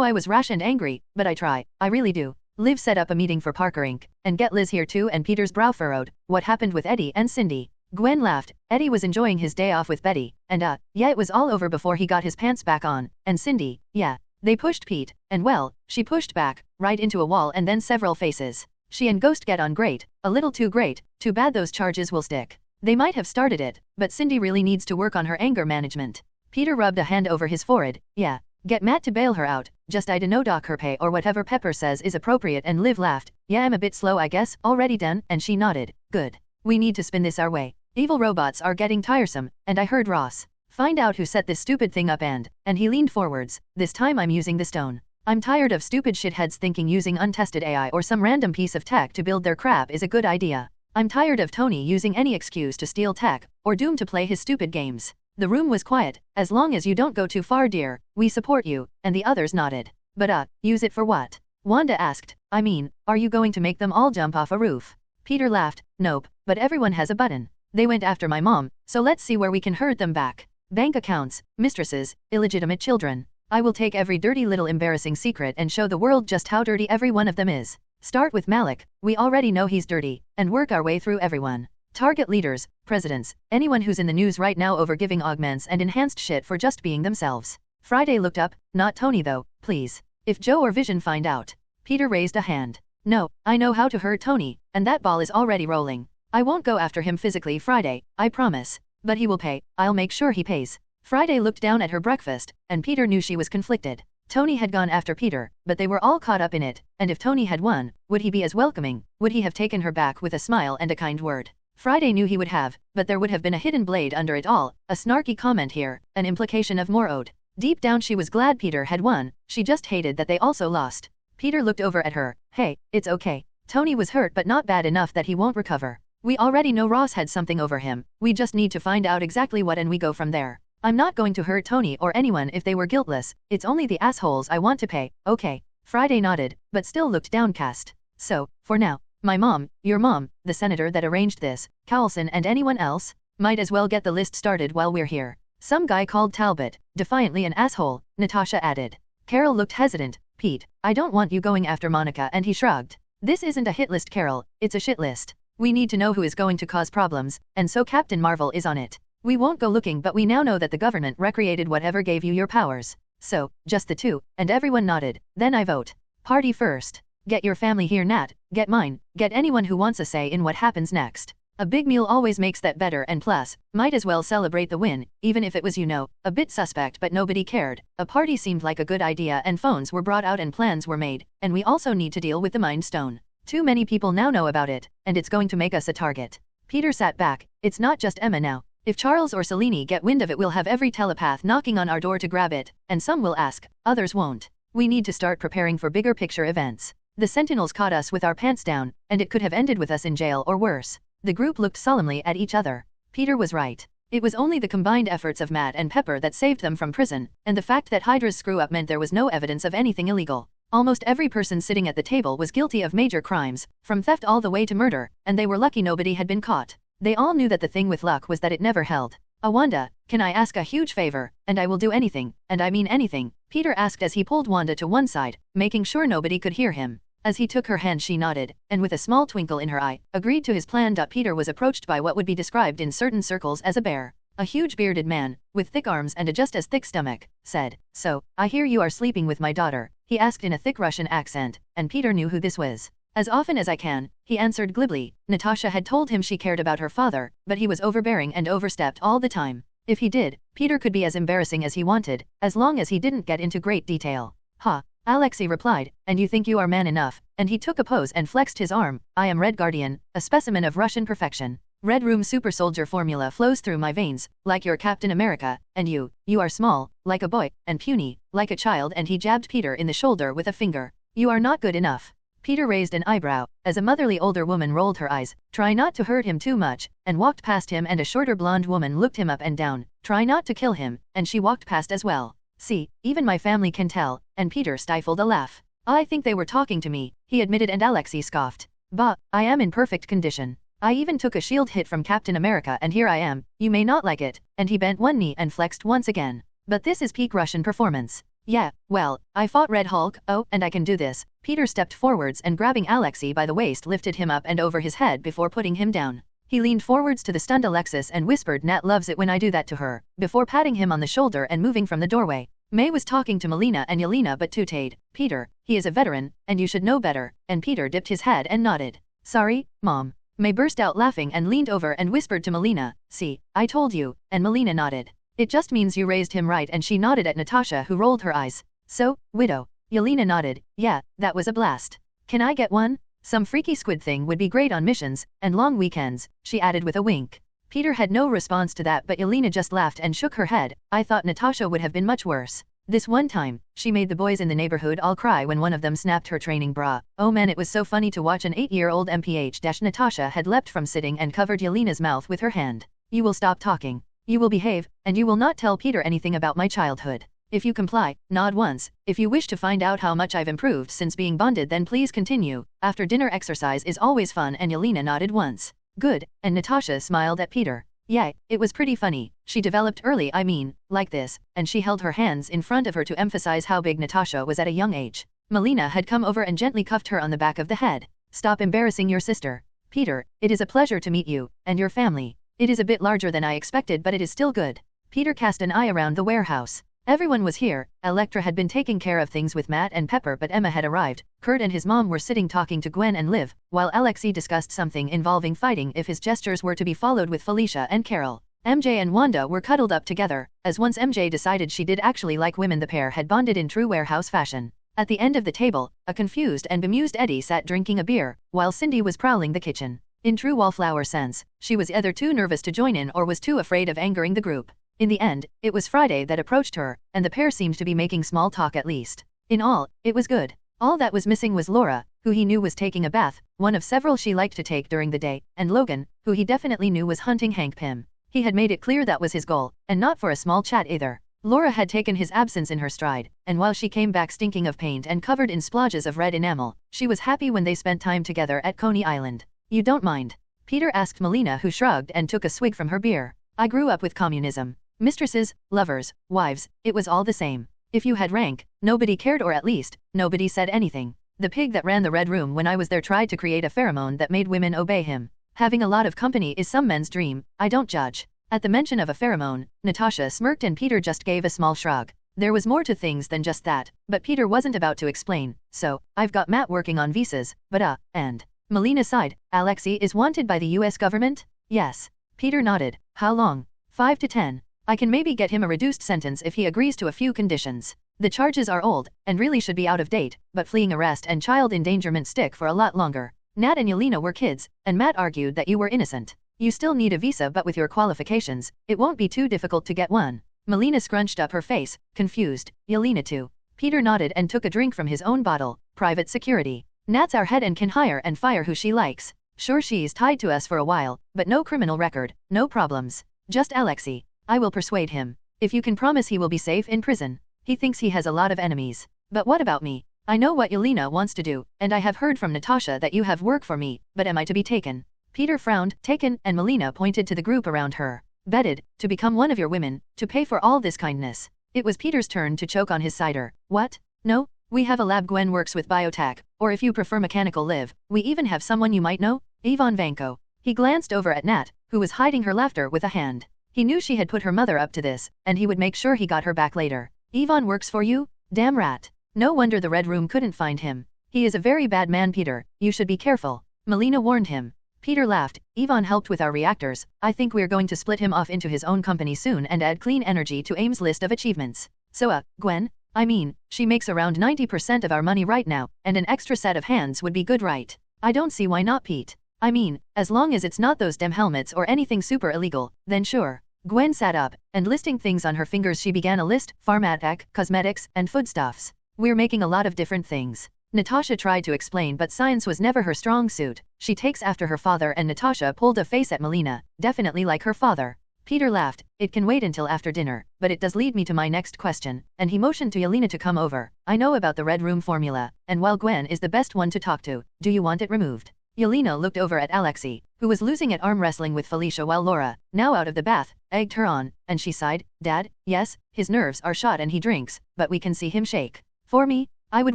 I was rash and angry, but I try, I really do. Liv set up a meeting for Parker Inc., and get Liz here too, and Peter's brow furrowed. What happened with Eddie and Cindy? Gwen laughed. Eddie was enjoying his day off with Betty, and yeah, it was all over before he got his pants back on. And Cindy, yeah. They pushed Pete, and well, she pushed back, right into a wall and then several faces. She and Ghost get on great, a little too great. Too bad those charges will stick. They might have started it, but Cindy really needs to work on her anger management. Peter rubbed a hand over his forehead. Yeah. Get Matt to bail her out, just I dunno, dock her pay or whatever Pepper says is appropriate. And Liv laughed. Yeah, I'm a bit slow I guess. Already done? And she nodded. Good. We need to spin this our way. Evil robots are getting tiresome, and I heard Ross. Find out who set this stupid thing up and he leaned forwards. This time I'm using the stone. I'm tired of stupid shitheads thinking using untested AI or some random piece of tech to build their crap is a good idea. I'm tired of Tony using any excuse to steal tech, or Doom to play his stupid games. The room was quiet. As long as you don't go too far, dear, we support you, and the others nodded. But use it for what? Wanda asked. I mean, are you going to make them all jump off a roof? Peter laughed. Nope, but everyone has a button. They went after my mom, so let's see where we can herd them back. Bank accounts, mistresses, illegitimate children. I will take every dirty little embarrassing secret and show the world just how dirty every one of them is. Start with Malik, we already know he's dirty, and work our way through everyone. Target leaders, presidents, anyone who's in the news right now over giving augments and enhanced shit for just being themselves. Friday looked up. Not Tony though, please. If Joe or Vision find out. Peter raised a hand. No, I know how to hurt Tony, and that ball is already rolling. I won't go after him physically, Friday, I promise. But he will pay, I'll make sure he pays. Friday looked down at her breakfast, and Peter knew she was conflicted. Tony had gone after Peter, but they were all caught up in it, and if Tony had won, would he be as welcoming? Would he have taken her back with a smile and a kind word? Friday knew he would have, but there would have been a hidden blade under it all, a snarky comment here, an implication of more owed. Deep down she was glad Peter had won, she just hated that they also lost. Peter looked over at her. Hey, it's okay. Tony was hurt but not bad enough that he won't recover. We already know Ross had something over him, we just need to find out exactly what and we go from there. I'm not going to hurt Tony or anyone if they were guiltless, it's only the assholes I want to pay, okay? Friday nodded, but still looked downcast. So, for now, my mom, your mom, the senator that arranged this, Cowlson and anyone else? Might as well get the list started while we're here. Some guy called Talbot, defiantly an asshole, Natasha added. Carol looked hesitant. Pete, I don't want you going after Monica, and he shrugged. This isn't a hit list, Carol, it's a shit list. We need to know who is going to cause problems, and so Captain Marvel is on it. We won't go looking, but we now know that the government recreated whatever gave you your powers. So, just the two, and everyone nodded. Then I vote. Party first. Get your family here, Nat, get mine, get anyone who wants a say in what happens next. A big meal always makes that better, and plus, might as well celebrate the win, even if it was a bit suspect, but nobody cared. A party seemed like a good idea and phones were brought out and plans were made, and we also need to deal with the Mind Stone. Too many people now know about it, and it's going to make us a target. Peter sat back. It's not just Emma now. If Charles or Selene get wind of it, we'll have every telepath knocking on our door to grab it, and some will ask, others won't. We need to start preparing for bigger picture events. The Sentinels caught us with our pants down, and it could have ended with us in jail or worse. The group looked solemnly at each other. Peter was right. It was only the combined efforts of Matt and Pepper that saved them from prison, and the fact that Hydra's screw-up meant there was no evidence of anything illegal. Almost every person sitting at the table was guilty of major crimes, from theft all the way to murder, and they were lucky nobody had been caught. They all knew that the thing with luck was that it never held. Wanda, can I ask a huge favor, and I will do anything, and I mean anything, Peter asked as he pulled Wanda to one side, making sure nobody could hear him. As he took her hand she nodded, and with a small twinkle in her eye, agreed to his plan. Peter was approached by what would be described in certain circles as a bear. A huge bearded man, with thick arms and a just as thick stomach, said, "So, I hear you are sleeping with my daughter," he asked in a thick Russian accent, and Peter knew who this was. "As often as I can," he answered glibly. Natasha had told him she cared about her father, but he was overbearing and overstepped all the time. If he did, Peter could be as embarrassing as he wanted, as long as he didn't get into great detail. "Ha." Alexei replied, "And you think you are man enough?" And he took a pose and flexed his arm. "I am Red Guardian, a specimen of Russian perfection. Red Room super soldier formula flows through my veins, like your Captain America, and you are small, like a boy, and puny, like a child," and he jabbed Peter in the shoulder with a finger. "You are not good enough." Peter raised an eyebrow, as a motherly older woman rolled her eyes, "Try not to hurt him too much," and walked past him, and a shorter blonde woman looked him up and down. "Try not to kill him," and she walked past as well. "See, even my family can tell," and Peter stifled a laugh. "I think they were talking to me," he admitted, and Alexei scoffed. "Bah, I am in perfect condition. I even took a shield hit from Captain America and here I am. You may not like it," and he bent one knee and flexed once again. "But this is peak Russian performance. Yeah, well, I fought Red Hulk, oh, and I can do this." Peter stepped forwards and grabbing Alexei by the waist lifted him up and over his head before putting him down. He leaned forwards to the stunned Alexis and whispered, "Nat loves it when I do that to her," before patting him on the shoulder and moving from the doorway. May was talking to Melina and Yelena but tutade, "Peter, he is a veteran, and you should know better," and Peter dipped his head and nodded. "Sorry, Mom." May burst out laughing and leaned over and whispered to Melina, "See, I told you," and Melina nodded. "It just means you raised him right," and she nodded at Natasha who rolled her eyes. "So, widow." Yelena nodded, "Yeah, that was a blast. Can I get one? Some freaky squid thing would be great on missions, and long weekends," she added with a wink. Peter had no response to that, but Yelena just laughed and shook her head. "I thought Natasha would have been much worse. This one time, she made the boys in the neighborhood all cry when one of them snapped her training bra. Oh man, it was so funny to watch an 8-year-old MPH. Natasha had leapt from sitting and covered Yelena's mouth with her hand. "You will stop talking. You will behave, and you will not tell Peter anything about my childhood. If you comply, nod once. If you wish to find out how much I've improved since being bonded, then please continue. After dinner exercise is always fun," and Yelena nodded once. "Good," and Natasha smiled at Peter. "Yeah, it was pretty funny. She developed early, I mean, like this," and she held her hands in front of her to emphasize how big Natasha was at a young age. Melina had come over and gently cuffed her on the back of the head. "Stop embarrassing your sister. Peter, it is a pleasure to meet you, and your family. It is a bit larger than I expected, but it is still good." Peter cast an eye around the warehouse. Everyone was here. Electra had been taking care of things with Matt and Pepper, but Emma had arrived. Kurt and his mom were sitting talking to Gwen and Liv, while Alexei discussed something involving fighting if his gestures were to be followed with Felicia and Carol. MJ and Wanda were cuddled up together, as once MJ decided she did actually like women, the pair had bonded in true warehouse fashion. At the end of the table, a confused and bemused Eddie sat drinking a beer, while Cindy was prowling the kitchen. In true wallflower sense, she was either too nervous to join in or was too afraid of angering the group. In the end, it was Friday that approached her, and the pair seemed to be making small talk at least. In all, it was good. All that was missing was Laura, who he knew was taking a bath, one of several she liked to take during the day, and Logan, who he definitely knew was hunting Hank Pym. He had made it clear that was his goal, and not for a small chat either. Laura had taken his absence in her stride, and while she came back stinking of paint and covered in splotches of red enamel, she was happy when they spent time together at Coney Island. "You don't mind?" Peter asked Melina, who shrugged and took a swig from her beer. "I grew up with communism. Mistresses, lovers, wives, it was all the same. If you had rank, nobody cared, or at least, nobody said anything. The pig that ran the Red Room when I was there tried to create a pheromone that made women obey him. Having a lot of company is some men's dream, I don't judge." At the mention of a pheromone, Natasha smirked and Peter just gave a small shrug. There was more to things than just that, but Peter wasn't about to explain. "So, I've got Matt working on visas, but and..." Melina sighed. "Alexei is wanted by the US government?" "Yes." Peter nodded. "How long?" 5 to 10. "I can maybe get him a reduced sentence if he agrees to a few conditions. The charges are old, and really should be out of date, but fleeing arrest and child endangerment stick for a lot longer. Nat and Yelena were kids, and Matt argued that you were innocent. You still need a visa, but with your qualifications, it won't be too difficult to get one." Melina scrunched up her face, confused. "Yelena too?" Peter nodded and took a drink from his own bottle. "Private security. Nat's our head and can hire and fire who she likes. Sure, she's tied to us for a while, but no criminal record, no problems. Just Alexei. I will persuade him. If you can promise he will be safe in prison. He thinks he has a lot of enemies. But what about me? I know what Yelena wants to do, and I have heard from Natasha that you have work for me, but am I to be taken?" Peter frowned. "Taken," and Melina pointed to the group around her. "Betted, to become one of your women, to pay for all this kindness." It was Peter's turn to choke on his cider. "What? No? We have a lab. Gwen works with biotech, or if you prefer mechanical live, we even have someone you might know, Yvonne Vanko." He glanced over at Nat, who was hiding her laughter with a hand. He knew she had put her mother up to this, and he would make sure he got her back later. "Yvonne works for you? Damn rat. No wonder the Red Room couldn't find him. He is a very bad man, Peter. You should be careful." Melina warned him. Peter laughed. "Yvonne helped with our reactors. I think we're going to split him off into his own company soon and add clean energy to AIM's list of achievements. So Gwen? I mean, she makes around 90% of our money right now, and an extra set of hands would be good, right? I don't see why not, Pete. I mean, as long as it's not those damn helmets or anything super illegal, then sure." Gwen sat up, and listing things on her fingers she began a list: pharmatech, cosmetics, and foodstuffs. "We're making a lot of different things." Natasha tried to explain, but science was never her strong suit. "She takes after her father," and Natasha pulled a face at Melina. "Definitely like her father." Peter laughed. "It can wait until after dinner, but it does lead me to my next question," and he motioned to Yelena to come over. "I know about the Red Room formula, and while Gwen is the best one to talk to, do you want it removed?" Yelena looked over at Alexei, who was losing at arm wrestling with Felicia, while Laura, now out of the bath, egged her on, and she sighed. "Dad, yes, his nerves are shot and he drinks, but we can see him shake. For me, I would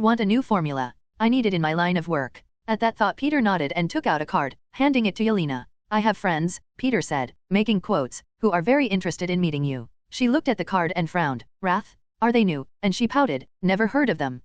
want a new formula. I need it in my line of work." At that thought Peter nodded and took out a card, handing it to Yelena. "I have friends," Peter said, making quotes, "who are very interested in meeting you." She looked at the card and frowned. "Wrath? Are they new?" And she pouted. "Never heard of them."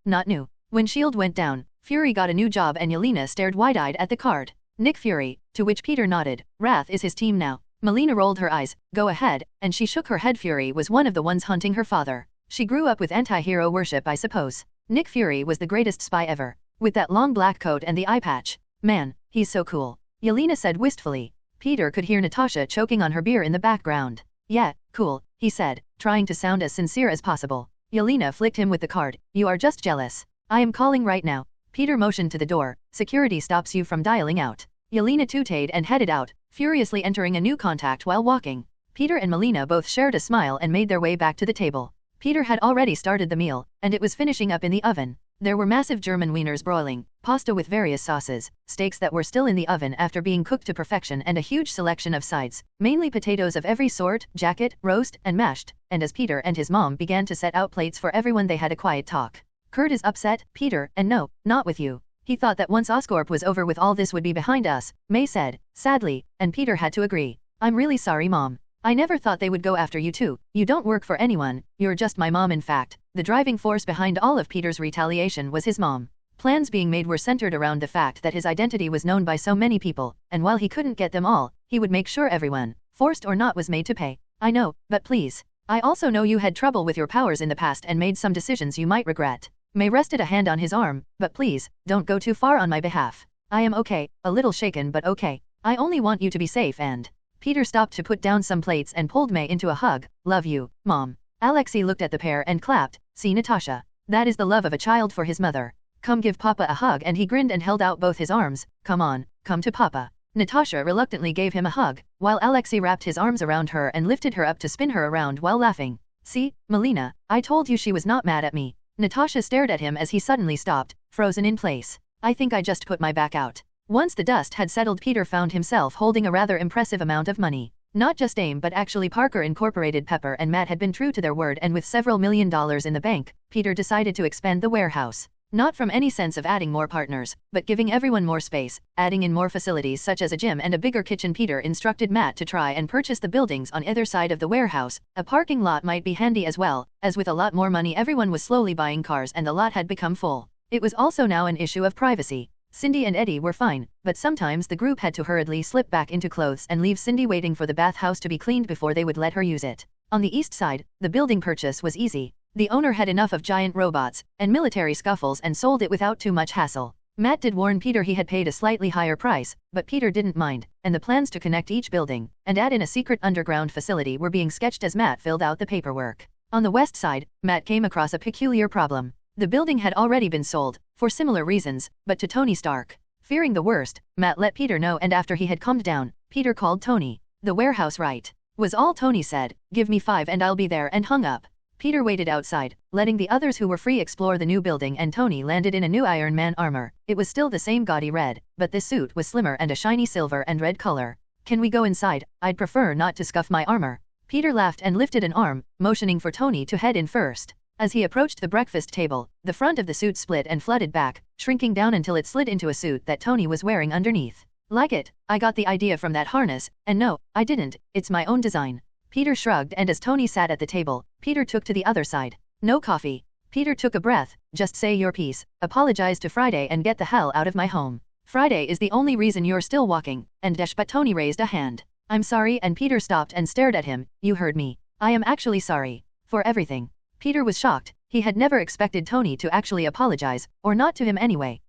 Not new." When S.H.I.E.L.D. went down, Fury got a new job and Yelena stared wide-eyed at the card. "Nick Fury," to which Peter nodded. "Wrath is his team now." Melina rolled her eyes. "Go ahead," and she shook her head. Fury was one of the ones hunting her father. She grew up with anti-hero worship, I suppose. Nick Fury was the greatest spy ever. With that long black coat and the eye patch. Man, he's so cool. Yelena said wistfully. Peter could hear Natasha choking on her beer in the background. "Yeah, cool," he said, trying to sound as sincere as possible. Yelena flicked him with the card. "You are just jealous. I am calling right now." Peter motioned to the door. "Security stops you from dialing out." Yelena tooted and headed out, furiously entering a new contact while walking. Peter and Melina both shared a smile and made their way back to the table. Peter had already started the meal, and it was finishing up in the oven. There were massive German wieners broiling, pasta with various sauces, steaks that were still in the oven after being cooked to perfection, and a huge selection of sides, mainly potatoes of every sort, jacket, roast, and mashed. And as Peter and his mom began to set out plates for everyone, they had a quiet talk. "Kurt is upset, Peter, and no, not with you. He thought that once Oscorp was over with all this would be behind us," May said, sadly, and Peter had to agree. "I'm really sorry, Mom. I never thought they would go after you too. You don't work for anyone, you're just my mom." In fact, the driving force behind all of Peter's retaliation was his mom. Plans being made were centered around the fact that his identity was known by so many people, and while he couldn't get them all, he would make sure everyone, forced or not, was made to pay. "I know, but please. I also know you had trouble with your powers in the past and made some decisions you might regret." May rested a hand on his arm. "But please, don't go too far on my behalf. I am okay, a little shaken but okay. I only want you to be safe and..." Peter stopped to put down some plates and pulled May into a hug. "Love you, Mom." Alexei looked at the pair and clapped. "See, Natasha. That is the love of a child for his mother. Come give Papa a hug, and he grinned and held out both his arms. Come on, come to Papa. Natasha reluctantly gave him a hug, while Alexei wrapped his arms around her and lifted her up to spin her around while laughing. See, Melina, I told you she was not mad at me. Natasha stared at him as he suddenly stopped, frozen in place. I think I just put my back out. Once the dust had settled, Peter found himself holding a rather impressive amount of money. Not just AIM but actually Parker Incorporated. Pepper and Matt had been true to their word, and with several $1 million in the bank, Peter decided to expand the warehouse. Not from any sense of adding more partners, but giving everyone more space, adding in more facilities such as a gym and a bigger kitchen. Peter instructed Matt to try and purchase the buildings on either side of the warehouse. A parking lot might be handy as well, as with a lot more money everyone was slowly buying cars and the lot had become full. It was also now an issue of privacy. Cindy and Eddie were fine, but sometimes the group had to hurriedly slip back into clothes and leave Cindy waiting for the bathhouse to be cleaned before they would let her use it. On the east side, the building purchase was easy. The owner had enough of giant robots and military scuffles and sold it without too much hassle. Matt did warn Peter he had paid a slightly higher price, but Peter didn't mind, and the plans to connect each building and add in a secret underground facility were being sketched as Matt filled out the paperwork. On the west side, Matt came across a peculiar problem. The building had already been sold, for similar reasons, but to Tony Stark. Fearing the worst, Matt let Peter know, and after he had calmed down, Peter called Tony. The warehouse, right? Was all Tony said. Give me 5 and I'll be there, and hung up. Peter waited outside, letting the others who were free explore the new building, and Tony landed in a new Iron Man armor. It was still the same gaudy red, but this suit was slimmer and a shiny silver and red color. Can we go inside? I'd prefer not to scuff my armor. Peter laughed and lifted an arm, motioning for Tony to head in first. As he approached the breakfast table, the front of the suit split and flooded back, shrinking down until it slid into a suit that Tony was wearing underneath. Like it, I got the idea from that harness, and no, I didn't, it's my own design. Peter shrugged, and as Tony sat at the table, Peter took to the other side. No coffee. Peter took a breath. Just say your piece, apologize to Friday, and get the hell out of my home. Friday is the only reason you're still walking, and but Tony raised a hand. I'm sorry, and Peter stopped and stared at him. You heard me. I am actually sorry. For everything. Peter was shocked. He had never expected Tony to actually apologize, or not to him anyway.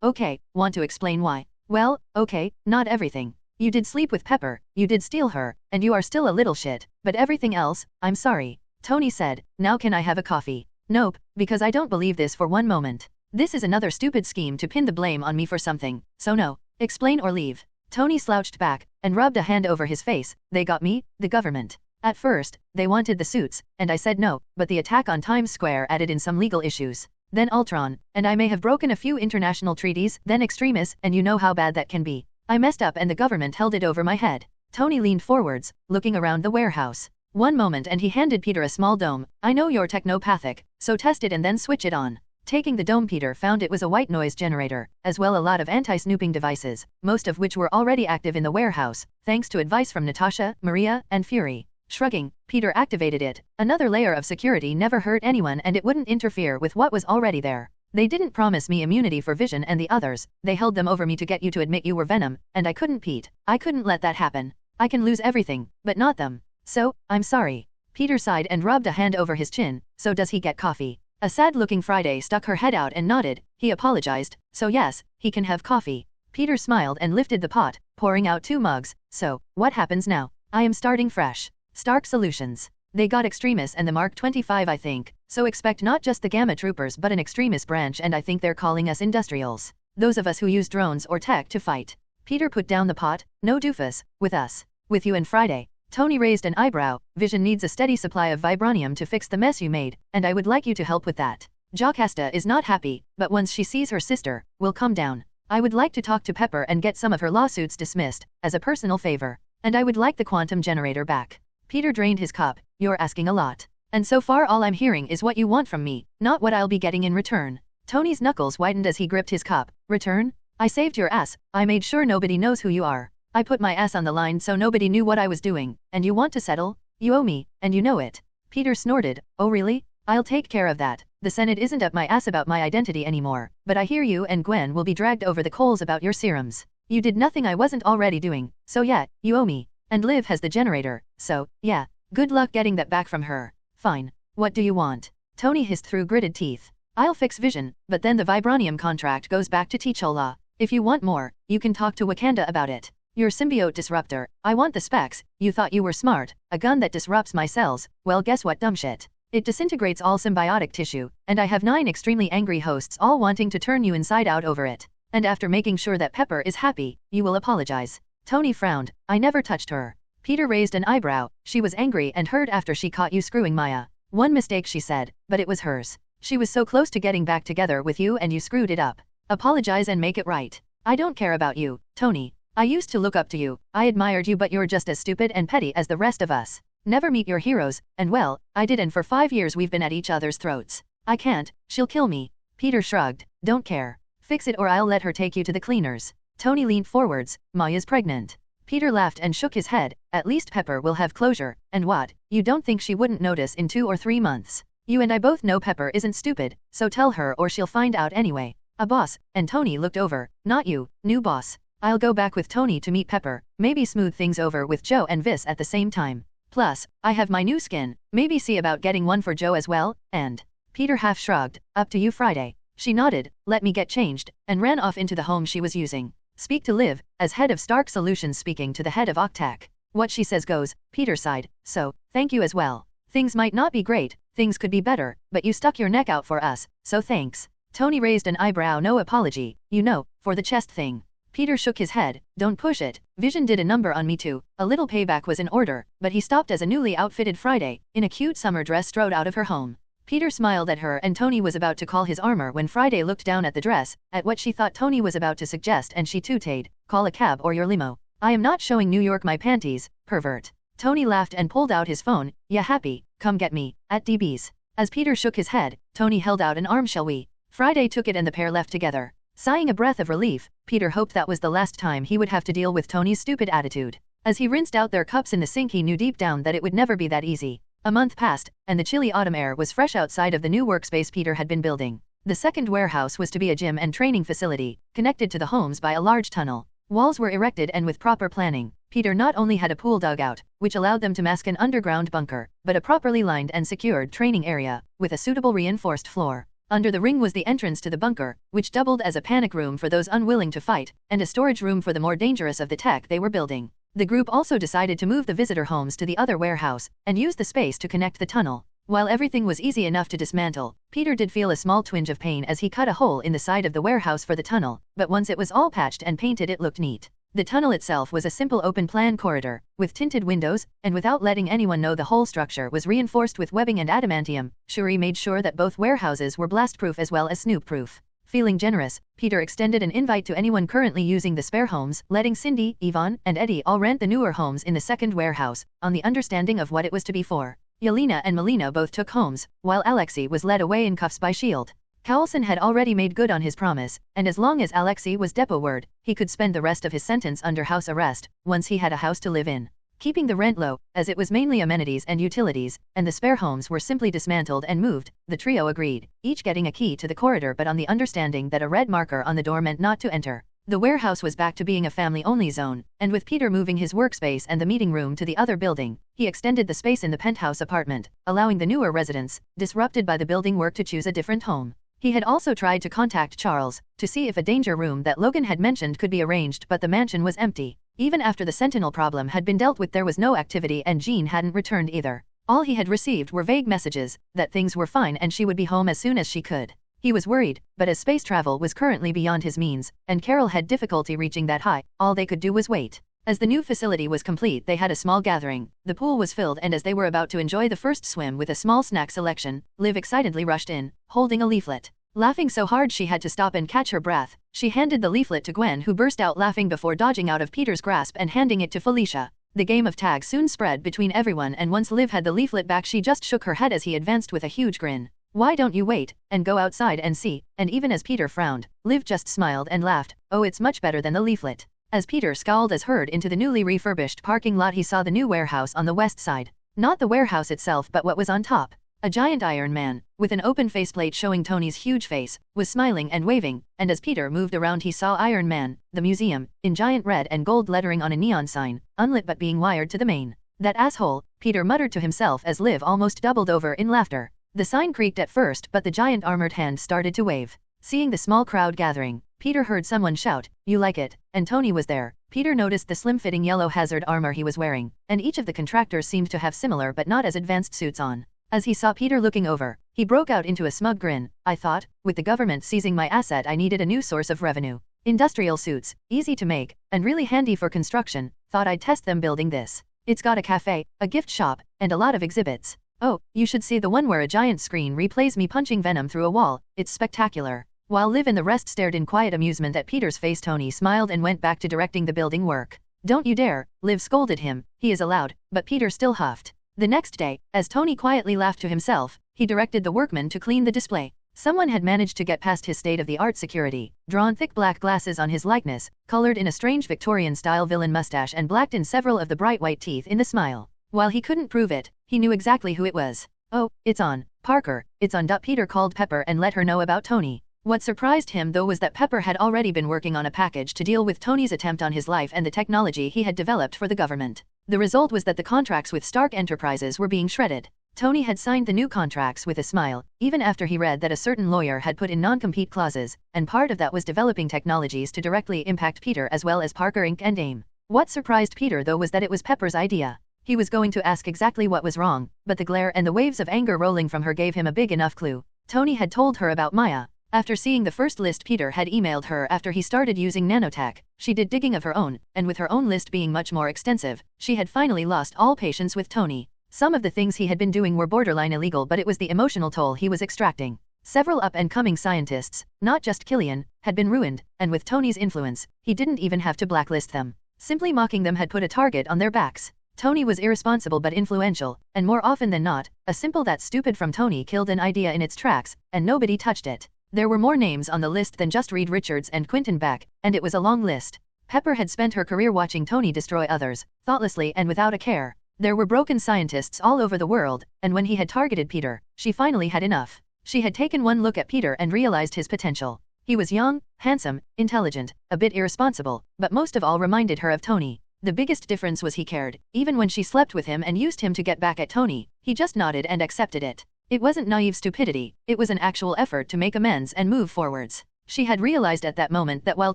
Okay, want to explain why? Well, okay, not everything. You did sleep with Pepper, you did steal her, and you are still a little shit, but everything else, I'm sorry. Tony said. Now can I have a coffee? Nope, because I don't believe this for one moment. This is another stupid scheme to pin the blame on me for something, so no. Explain or leave. Tony slouched back, and rubbed a hand over his face. They got me, the government. At first, they wanted the suits, and I said no, but the attack on Times Square added in some legal issues. Then Ultron, and I may have broken a few international treaties, then extremists, and you know how bad that can be. I messed up and the government held it over my head. Tony leaned forwards, looking around the warehouse. One moment, and he handed Peter a small dome. I know you're technopathic, so test it and then switch it on. Taking the dome, Peter found it was a white noise generator, as well a lot of anti-snooping devices, most of which were already active in the warehouse, thanks to advice from Natasha, Maria, and Fury. Shrugging, Peter activated it. Another layer of security never hurt anyone, and it wouldn't interfere with what was already there. They didn't promise me immunity for Vision and the others, they held them over me to get you to admit you were Venom, and I couldn't, Pete. I couldn't let that happen. I can lose everything, but not them. So, I'm sorry. Peter sighed and rubbed a hand over his chin. So does he get coffee? A sad-looking Friday stuck her head out and nodded. He apologized. So yes, he can have coffee. Peter smiled and lifted the pot, pouring out 2 mugs. So, what happens now? I am starting fresh. Stark Solutions. They got extremists and the Mark 25, I think, so expect not just the Gamma Troopers but an extremist branch, and I think they're calling us industrials. Those of us who use drones or tech to fight. Peter put down the pot. No doofus, with us. With you and Friday. Tony raised an eyebrow. Vision needs a steady supply of vibranium to fix the mess you made, and I would like you to help with that. Jocasta is not happy, but once she sees her sister, will calm down. I would like to talk to Pepper and get some of her lawsuits dismissed, as a personal favor. And I would like the quantum generator back. Peter drained his cup. You're asking a lot. And so far all I'm hearing is what you want from me, not what I'll be getting in return. Tony's knuckles widened as he gripped his cup. Return? I saved your ass. I made sure nobody knows who you are. I put my ass on the line so nobody knew what I was doing. And you want to settle? You owe me, and you know it. Peter snorted. Oh really? I'll take care of that. The Senate isn't up my ass about my identity anymore, but I hear you and Gwen will be dragged over the coals about your serums. You did nothing I wasn't already doing, so yeah, you owe me. And Liv has the generator, so, yeah. Good luck getting that back from her. Fine. What do you want? Tony hissed through gritted teeth. I'll fix Vision, but then the vibranium contract goes back to T'Challa. If you want more, you can talk to Wakanda about it. Your symbiote disruptor. I want the specs. You thought you were smart. A gun that disrupts my cells. Well, guess what, dumb shit. It disintegrates all symbiotic tissue, and I have 9 extremely angry hosts all wanting to turn you inside out over it. And after making sure that Pepper is happy, you will apologize. Tony frowned. I never touched her. Peter raised an eyebrow. She was angry and hurt after she caught you screwing Maya. One mistake, she said, but it was hers. She was so close to getting back together with you and you screwed it up. Apologize and make it right. I don't care about you, Tony. I used to look up to you. I admired you, but you're just as stupid and petty as the rest of us. Never meet your heroes, and well, I did, and for 5 years we've been at each other's throats. I can't, she'll kill me. Peter shrugged. Don't care. Fix it or I'll let her take you to the cleaners. Tony leaned forwards. Maya's pregnant. Peter laughed and shook his head. At least Pepper will have closure. And what? You don't think she wouldn't notice in 2 or 3 months? You and I both know Pepper isn't stupid, so tell her or she'll find out anyway. A boss, and Tony looked over. Not you, new boss. I'll go back with Tony to meet Pepper, maybe smooth things over with Joe and Vis at the same time. Plus, I have my new skin, maybe see about getting one for Joe as well, and... Peter half shrugged. Up to you, Friday. She nodded, let me get changed, and ran off into the home she was using. Speak to Liv, as head of Stark Solutions speaking to the head of Octac. What she says goes, Peter sighed, so, thank you as well. Things might not be great, things could be better, but you stuck your neck out for us, so thanks. Tony raised an eyebrow. No apology, you know, for the chest thing. Peter shook his head. Don't push it. Vision did a number on me too. A little payback was in order, but he stopped as a newly outfitted Friday, in a cute summer dress, strode out of her home. Peter smiled at her and Tony was about to call his armor when Friday looked down at the dress, at what she thought Tony was about to suggest, and she tooted, call a cab or your limo. I am not showing New York my panties, pervert. Tony laughed and pulled out his phone. Yeah, happy, come get me, at DB's. As Peter shook his head, Tony held out an arm. Shall we? Friday took it and the pair left together. Sighing a breath of relief, Peter hoped that was the last time he would have to deal with Tony's stupid attitude. As he rinsed out their cups in the sink, he knew deep down that it would never be that easy. A month passed, and the chilly autumn air was fresh outside of the new workspace Peter had been building. The second warehouse was to be a gym and training facility, connected to the homes by a large tunnel. Walls were erected, and with proper planning, Peter not only had a pool dugout, which allowed them to mask an underground bunker, but a properly lined and secured training area, with a suitable reinforced floor. Under the ring was the entrance to the bunker, which doubled as a panic room for those unwilling to fight, and a storage room for the more dangerous of the tech they were building. The group also decided to move the visitor homes to the other warehouse, and use the space to connect the tunnel. While everything was easy enough to dismantle, Peter did feel a small twinge of pain as he cut a hole in the side of the warehouse for the tunnel, but once it was all patched and painted it looked neat. The tunnel itself was a simple open-plan corridor, with tinted windows, and without letting anyone know the whole structure was reinforced with webbing and adamantium. Shuri made sure that both warehouses were blast-proof as well as snoop-proof. Feeling generous, Peter extended an invite to anyone currently using the spare homes, letting Cindy, Yvonne, and Eddie all rent the newer homes in the second warehouse, on the understanding of what it was to be for. Yelena and Melina both took homes, while Alexei was led away in cuffs by S.H.I.E.L.D. Coulson had already made good on his promise, and as long as Alexei was depot word, he could spend the rest of his sentence under house arrest, once he had a house to live in. Keeping the rent low, as it was mainly amenities and utilities, and the spare homes were simply dismantled and moved, the trio agreed, each getting a key to the corridor but on the understanding that a red marker on the door meant not to enter. The warehouse was back to being a family-only zone, and with Peter moving his workspace and the meeting room to the other building, he extended the space in the penthouse apartment, allowing the newer residents, disrupted by the building work, to choose a different home. He had also tried to contact Charles, to see if a danger room that Logan had mentioned could be arranged, but the mansion was empty. Even after the Sentinel problem had been dealt with, there was no activity, and Jean hadn't returned either. All he had received were vague messages, that things were fine and she would be home as soon as she could. He was worried, but as space travel was currently beyond his means, and Carol had difficulty reaching that high, all they could do was wait. As the new facility was complete, they had a small gathering. The pool was filled, and as they were about to enjoy the first swim with a small snack selection, Liv excitedly rushed in, holding a leaflet. Laughing so hard she had to stop and catch her breath, she handed the leaflet to Gwen, who burst out laughing before dodging out of Peter's grasp and handing it to Felicia. The game of tag soon spread between everyone, and once Liv had the leaflet back, she just shook her head as he advanced with a huge grin. Why don't you wait, and go outside and see? And even as Peter frowned, Liv just smiled and laughed. Oh, it's much better than the leaflet. As Peter scowled as hurried into the newly refurbished parking lot, he saw the new warehouse on the west side. Not the warehouse itself, but what was on top. A giant Iron Man, with an open faceplate showing Tony's huge face, was smiling and waving, and as Peter moved around he saw Iron Man, the museum, in giant red and gold lettering on a neon sign, unlit but being wired to the main. That asshole, Peter muttered to himself as Liv almost doubled over in laughter. The sign creaked at first, but the giant armored hand started to wave. Seeing the small crowd gathering, Peter heard someone shout, "You like it?" And Tony was there. Peter noticed the slim-fitting yellow hazard armor he was wearing, and each of the contractors seemed to have similar but not as advanced suits on. As he saw Peter looking over, he broke out into a smug grin. I thought, with the government seizing my asset, I needed a new source of revenue. Industrial suits, easy to make, and really handy for construction, thought I'd test them building this. It's got a cafe, a gift shop, and a lot of exhibits. Oh, you should see the one where a giant screen replays me punching Venom through a wall, it's spectacular. While Liv and the rest stared in quiet amusement at Peter's face, Tony smiled and went back to directing the building work. Don't you dare, Liv scolded him. He is allowed, but Peter still huffed. The next day, as Tony quietly laughed to himself, he directed the workmen to clean the display. Someone had managed to get past his state-of-the-art security, drawn thick black glasses on his likeness, colored in a strange Victorian-style villain mustache and blacked in several of the bright white teeth in the smile. While he couldn't prove it, he knew exactly who it was. Oh, it's on, Parker, it's on. Peter called Pepper and let her know about Tony. What surprised him though was that Pepper had already been working on a package to deal with Tony's attempt on his life and the technology he had developed for the government. The result was that the contracts with Stark Enterprises were being shredded. Tony had signed the new contracts with a smile, even after he read that a certain lawyer had put in non-compete clauses, and part of that was developing technologies to directly impact Peter as well as Parker Inc. and AIM. What surprised Peter though was that it was Pepper's idea. He was going to ask exactly what was wrong, but the glare and the waves of anger rolling from her gave him a big enough clue. Tony had told her about Maya. After seeing the first list Peter had emailed her after he started using nanotech, she did digging of her own, and with her own list being much more extensive, she had finally lost all patience with Tony. Some of the things he had been doing were borderline illegal, but it was the emotional toll he was extracting. Several up-and-coming scientists, not just Killian, had been ruined, and with Tony's influence, he didn't even have to blacklist them. Simply mocking them had put a target on their backs. Tony was irresponsible but influential, and more often than not, a simple "that stupid" from Tony killed an idea in its tracks, and nobody touched it. There were more names on the list than just Reed Richards and Quentin Beck, and it was a long list. Pepper had spent her career watching Tony destroy others, thoughtlessly and without a care. There were broken scientists all over the world, and when he had targeted Peter, she finally had enough. She had taken one look at Peter and realized his potential. He was young, handsome, intelligent, a bit irresponsible, but most of all reminded her of Tony. The biggest difference was he cared. Even when she slept with him and used him to get back at Tony, he just nodded and accepted it. It wasn't naive stupidity, it was an actual effort to make amends and move forwards. She had realized at that moment that while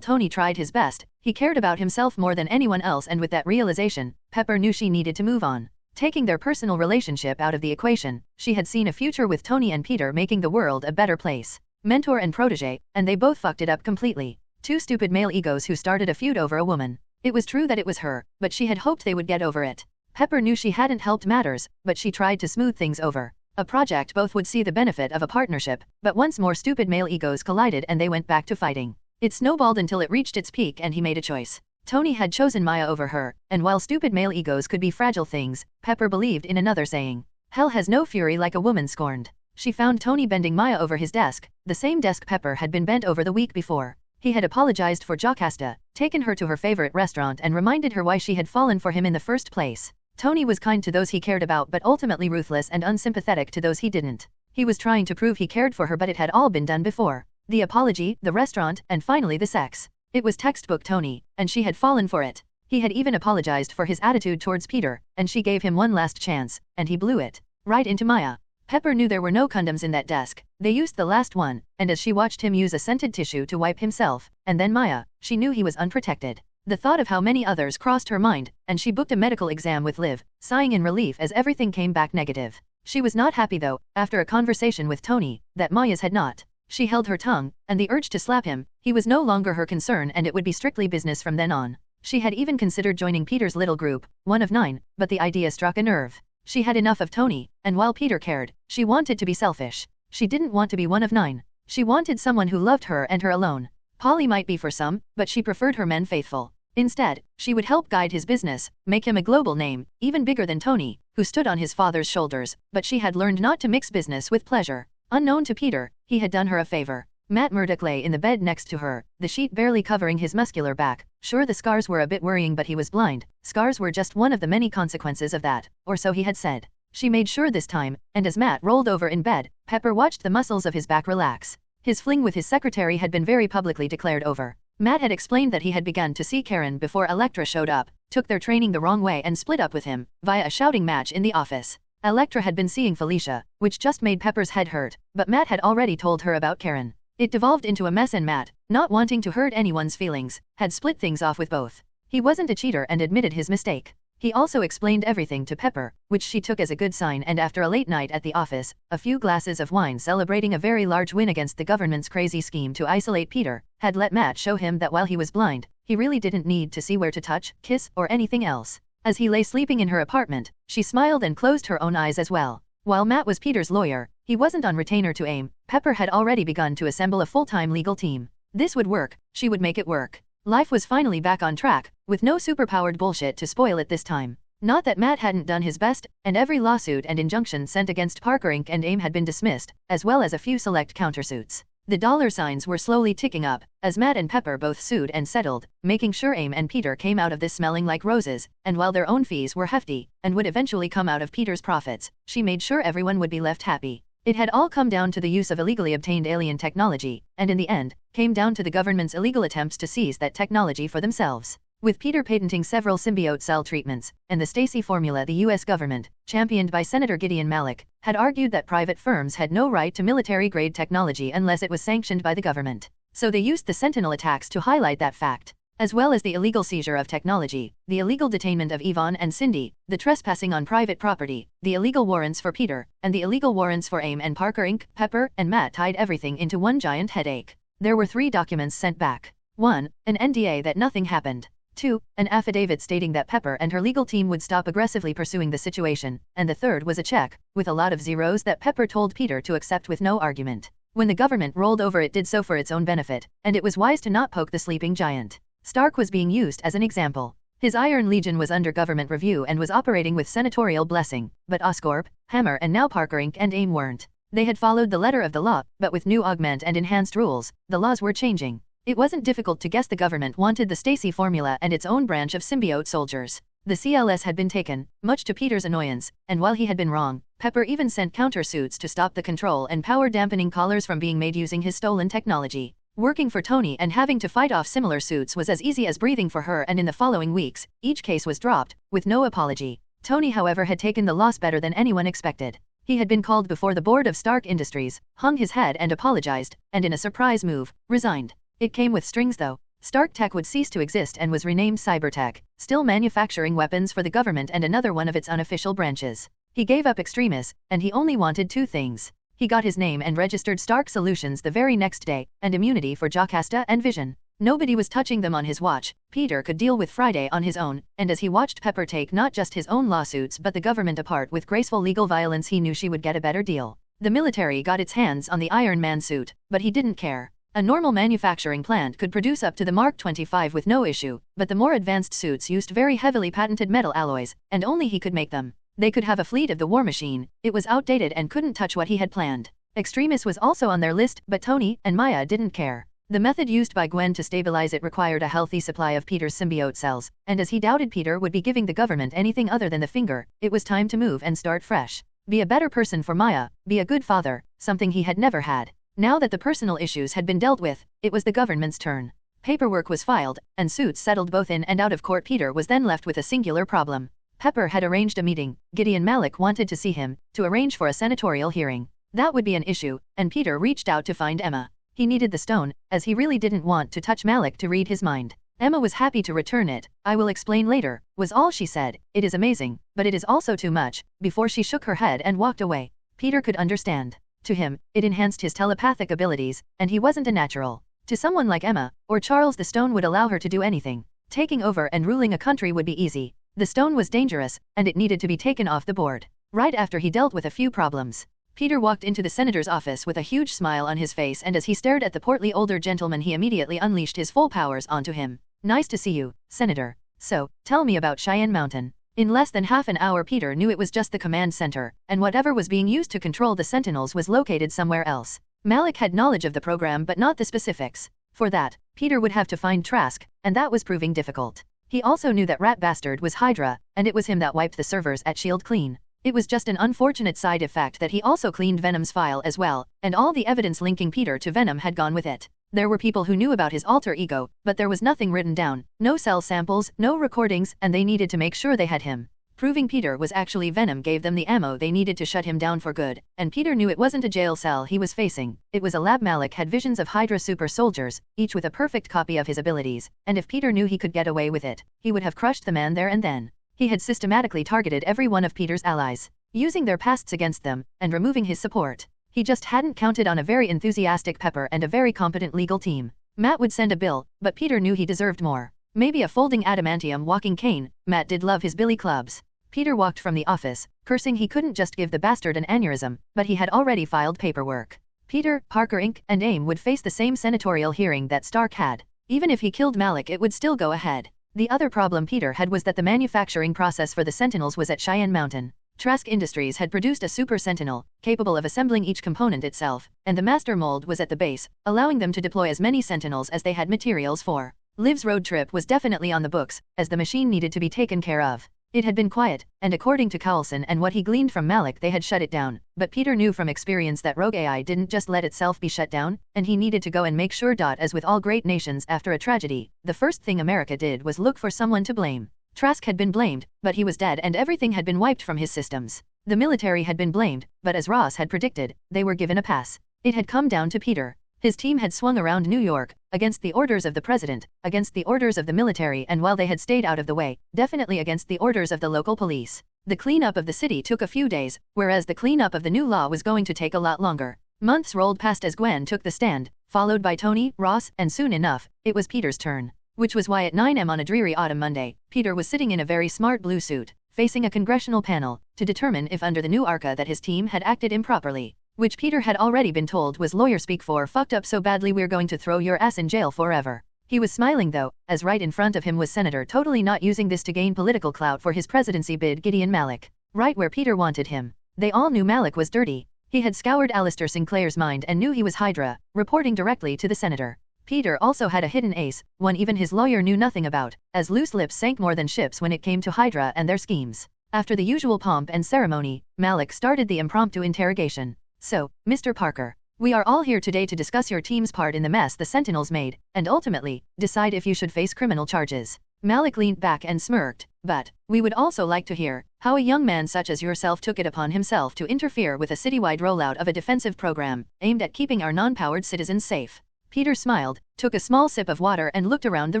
Tony tried his best, he cared about himself more than anyone else, and with that realization, Pepper knew she needed to move on. Taking their personal relationship out of the equation, she had seen a future with Tony and Peter making the world a better place. Mentor and protege, and they both fucked it up completely. Two stupid male egos who started a feud over a woman. It was true that it was her, but she had hoped they would get over it. Pepper knew she hadn't helped matters, but she tried to smooth things over. A project both would see the benefit of a partnership, but once more stupid male egos collided and they went back to fighting. It snowballed until it reached its peak and he made a choice. Tony had chosen Maya over her, and while stupid male egos could be fragile things, Pepper believed in another saying. Hell has no fury like a woman scorned. She found Tony bending Maya over his desk, the same desk Pepper had been bent over the week before. He had apologized for Jocasta, taken her to her favorite restaurant and reminded her why she had fallen for him in the first place. Tony was kind to those he cared about but ultimately ruthless and unsympathetic to those he didn't. He was trying to prove he cared for her, but it had all been done before. The apology, the restaurant, and finally the sex. It was textbook Tony, and she had fallen for it. He had even apologized for his attitude towards Peter, and she gave him one last chance, and he blew it. Right into Maya. Pepper knew there were no condoms in that desk. They used the last one, and as she watched him use a scented tissue to wipe himself, and then Maya, she knew he was unprotected. The thought of how many others crossed her mind, and she booked a medical exam with Liv, sighing in relief as everything came back negative. She was not happy though, after a conversation with Tony, that Maya's had not. She held her tongue, and the urge to slap him, he was no longer her concern and it would be strictly business from then on. She had even considered joining Peter's little group, one of 9, but the idea struck a nerve. She had enough of Tony, and while Peter cared, she wanted to be selfish. She didn't want to be one of 9. She wanted someone who loved her and her alone. Polly might be for some, but she preferred her men faithful. Instead, she would help guide his business, make him a global name, even bigger than Tony, who stood on his father's shoulders, but she had learned not to mix business with pleasure. Unknown to Peter, he had done her a favor. Matt Murdock lay in the bed next to her, the sheet barely covering his muscular back. Sure, the scars were a bit worrying, but he was blind. Scars were just one of the many consequences of that, or so he had said. She made sure this time, and as Matt rolled over in bed, Pepper watched the muscles of his back relax. His fling with his secretary had been very publicly declared over. Matt had explained that he had begun to see Karen before Elektra showed up, took their training the wrong way and split up with him, via a shouting match in the office. Elektra had been seeing Felicia, which just made Pepper's head hurt, but Matt had already told her about Karen. It devolved into a mess and Matt, not wanting to hurt anyone's feelings, had split things off with both. He wasn't a cheater and admitted his mistake. He also explained everything to Pepper, which she took as a good sign, and after a late night at the office, a few glasses of wine celebrating a very large win against the government's crazy scheme to isolate Peter, had let Matt show him that while he was blind, he really didn't need to see where to touch, kiss, or anything else. As he lay sleeping in her apartment, she smiled and closed her own eyes as well. While Matt was Peter's lawyer, he wasn't on retainer to AIM. Pepper had already begun to assemble a full-time legal team. This would work, she would make it work. Life was finally back on track, with no superpowered bullshit to spoil it this time. Not that Matt hadn't done his best, and every lawsuit and injunction sent against Parker Inc. and AIM had been dismissed, as well as a few select countersuits. The dollar signs were slowly ticking up, as Matt and Pepper both sued and settled, making sure AIM and Peter came out of this smelling like roses, and while their own fees were hefty, and would eventually come out of Peter's profits, she made sure everyone would be left happy. It had all come down to the use of illegally obtained alien technology, and in the end, came down to the government's illegal attempts to seize that technology for themselves. With Peter patenting several symbiote cell treatments, and the Stacy formula, the US government, championed by Senator Gideon Malik, had argued that private firms had no right to military-grade technology unless it was sanctioned by the government. So they used the Sentinel attacks to highlight that fact. As well as the illegal seizure of technology, the illegal detainment of Yvonne and Cindy, the trespassing on private property, the illegal warrants for Peter, and the illegal warrants for AIM and Parker Inc., Pepper and Matt tied everything into one giant headache. There were 3 documents sent back. 1. An NDA that nothing happened. 2. An affidavit stating that Pepper and her legal team would stop aggressively pursuing the situation, and the third was a check, with a lot of zeros that Pepper told Peter to accept with no argument. When the government rolled over, it did so for its own benefit, and it was wise to not poke the sleeping giant. Stark was being used as an example. His Iron Legion was under government review and was operating with senatorial blessing, but Oscorp, Hammer and now Parker Inc. and AIM weren't. They had followed the letter of the law, but with new augment and enhanced rules, the laws were changing. It wasn't difficult to guess the government wanted the Stacy formula and its own branch of symbiote soldiers. The CLS had been taken, much to Peter's annoyance, and while he had been wrong, Pepper even sent countersuits to stop the control and power dampening collars from being made using his stolen technology. Working for Tony and having to fight off similar suits was as easy as breathing for her, and in the following weeks, each case was dropped, with no apology. Tony, however, had taken the loss better than anyone expected. He had been called before the board of Stark Industries, hung his head and apologized, and in a surprise move, resigned. It came with strings though. Stark Tech would cease to exist and was renamed Cybertech, still manufacturing weapons for the government and another one of its unofficial branches. He gave up Extremis, and he only wanted 2 things. He got his name and registered Stark Solutions the very next day, and immunity for Jocasta and Vision. Nobody was touching them on his watch. Peter could deal with Friday on his own, and as he watched Pepper take not just his own lawsuits but the government apart with graceful legal violence, he knew she would get a better deal. The military got its hands on the Iron Man suit, but he didn't care. A normal manufacturing plant could produce up to the Mark 25 with no issue, but the more advanced suits used very heavily patented metal alloys, and only he could make them. They could have a fleet of the War Machine, it was outdated and couldn't touch what he had planned. Extremis was also on their list, but Tony and Maya didn't care. The method used by Gwen to stabilize it required a healthy supply of Peter's symbiote cells, and as he doubted Peter would be giving the government anything other than the finger, it was time to move and start fresh. Be a better person for Maya, be a good father, something he had never had. Now that the personal issues had been dealt with, it was the government's turn. Paperwork was filed, and suits settled both in and out of court. Peter was then left with a singular problem. Pepper had arranged a meeting. Gideon Malik wanted to see him, to arrange for a senatorial hearing. That would be an issue, and Peter reached out to find Emma. He needed the stone, as he really didn't want to touch Malik to read his mind. Emma was happy to return it. I will explain later, was all she said. It is amazing, but it is also too much, before she shook her head and walked away. Peter could understand. To him, it enhanced his telepathic abilities, and he wasn't a natural. To someone like Emma, or Charles, the stone would allow her to do anything. Taking over and ruling a country would be easy. The stone was dangerous, and it needed to be taken off the board. Right after he dealt with a few problems, Peter walked into the senator's office with a huge smile on his face, and as he stared at the portly older gentleman, he immediately unleashed his full powers onto him. Nice to see you, Senator. So, tell me about Cheyenne Mountain. In less than half an hour, Peter knew it was just the command center, and whatever was being used to control the Sentinels was located somewhere else. Malik had knowledge of the program but not the specifics. For that, Peter would have to find Trask, and that was proving difficult. He also knew that Rat Bastard was Hydra, and it was him that wiped the servers at S.H.I.E.L.D. clean. It was just an unfortunate side effect that he also cleaned Venom's file as well, and all the evidence linking Peter to Venom had gone with it. There were people who knew about his alter ego, but there was nothing written down, no cell samples, no recordings, and they needed to make sure they had him. Proving Peter was actually Venom gave them the ammo they needed to shut him down for good, and Peter knew it wasn't a jail cell he was facing, it was a lab. Malik had visions of Hydra super soldiers, each with a perfect copy of his abilities, and if Peter knew he could get away with it, he would have crushed the man there and then. He had systematically targeted every one of Peter's allies, using their pasts against them, and removing his support. He just hadn't counted on a very enthusiastic Pepper and a very competent legal team. Matt would send a bill, but Peter knew he deserved more. Maybe a folding adamantium walking cane. Matt did love his billy clubs. Peter walked from the office, cursing he couldn't just give the bastard an aneurysm, but he had already filed paperwork. Peter, Parker Inc. and AIM would face the same senatorial hearing that Stark had. Even if he killed Malik, it would still go ahead. The other problem Peter had was that the manufacturing process for the Sentinels was at Cheyenne Mountain. Trask Industries had produced a super Sentinel, capable of assembling each component itself, and the master mold was at the base, allowing them to deploy as many Sentinels as they had materials for. Liv's road trip was definitely on the books, as the machine needed to be taken care of. It had been quiet, and according to Carlson and what he gleaned from Malik, they had shut it down, but Peter knew from experience that rogue AI didn't just let itself be shut down, and he needed to go and make sure. As with all great nations after a tragedy, the first thing America did was look for someone to blame. Trask had been blamed, but he was dead and everything had been wiped from his systems. The military had been blamed, but as Ross had predicted, they were given a pass. It had come down to Peter. His team had swung around New York, against the orders of the president, against the orders of the military, and while they had stayed out of the way, definitely against the orders of the local police. The cleanup of the city took a few days, whereas the cleanup of the new law was going to take a lot longer. Months rolled past as Gwen took the stand, followed by Tony, Ross, and soon enough, it was Peter's turn. Which was why at 9 a.m. on a dreary autumn Monday, Peter was sitting in a very smart blue suit, facing a congressional panel, to determine if under the new ARCA that his team had acted improperly. Which Peter had already been told was lawyer speak for fucked up so badly we're going to throw your ass in jail forever. He was smiling though, as right in front of him was Senator totally not using this to gain political clout for his presidency bid, Gideon Malik. Right where Peter wanted him. They all knew Malik was dirty. He had scoured Alistair Sinclair's mind and knew he was Hydra, reporting directly to the senator. Peter also had a hidden ace, one even his lawyer knew nothing about, as loose lips sank more than ships when it came to Hydra and their schemes. After the usual pomp and ceremony, Malik started the impromptu interrogation. So, Mr. Parker, we are all here today to discuss your team's part in the mess the Sentinels made, and ultimately, decide if you should face criminal charges. Malik leaned back and smirked, but, we would also like to hear how a young man such as yourself took it upon himself to interfere with a citywide rollout of a defensive program, aimed at keeping our non-powered citizens safe. Peter smiled, took a small sip of water and looked around the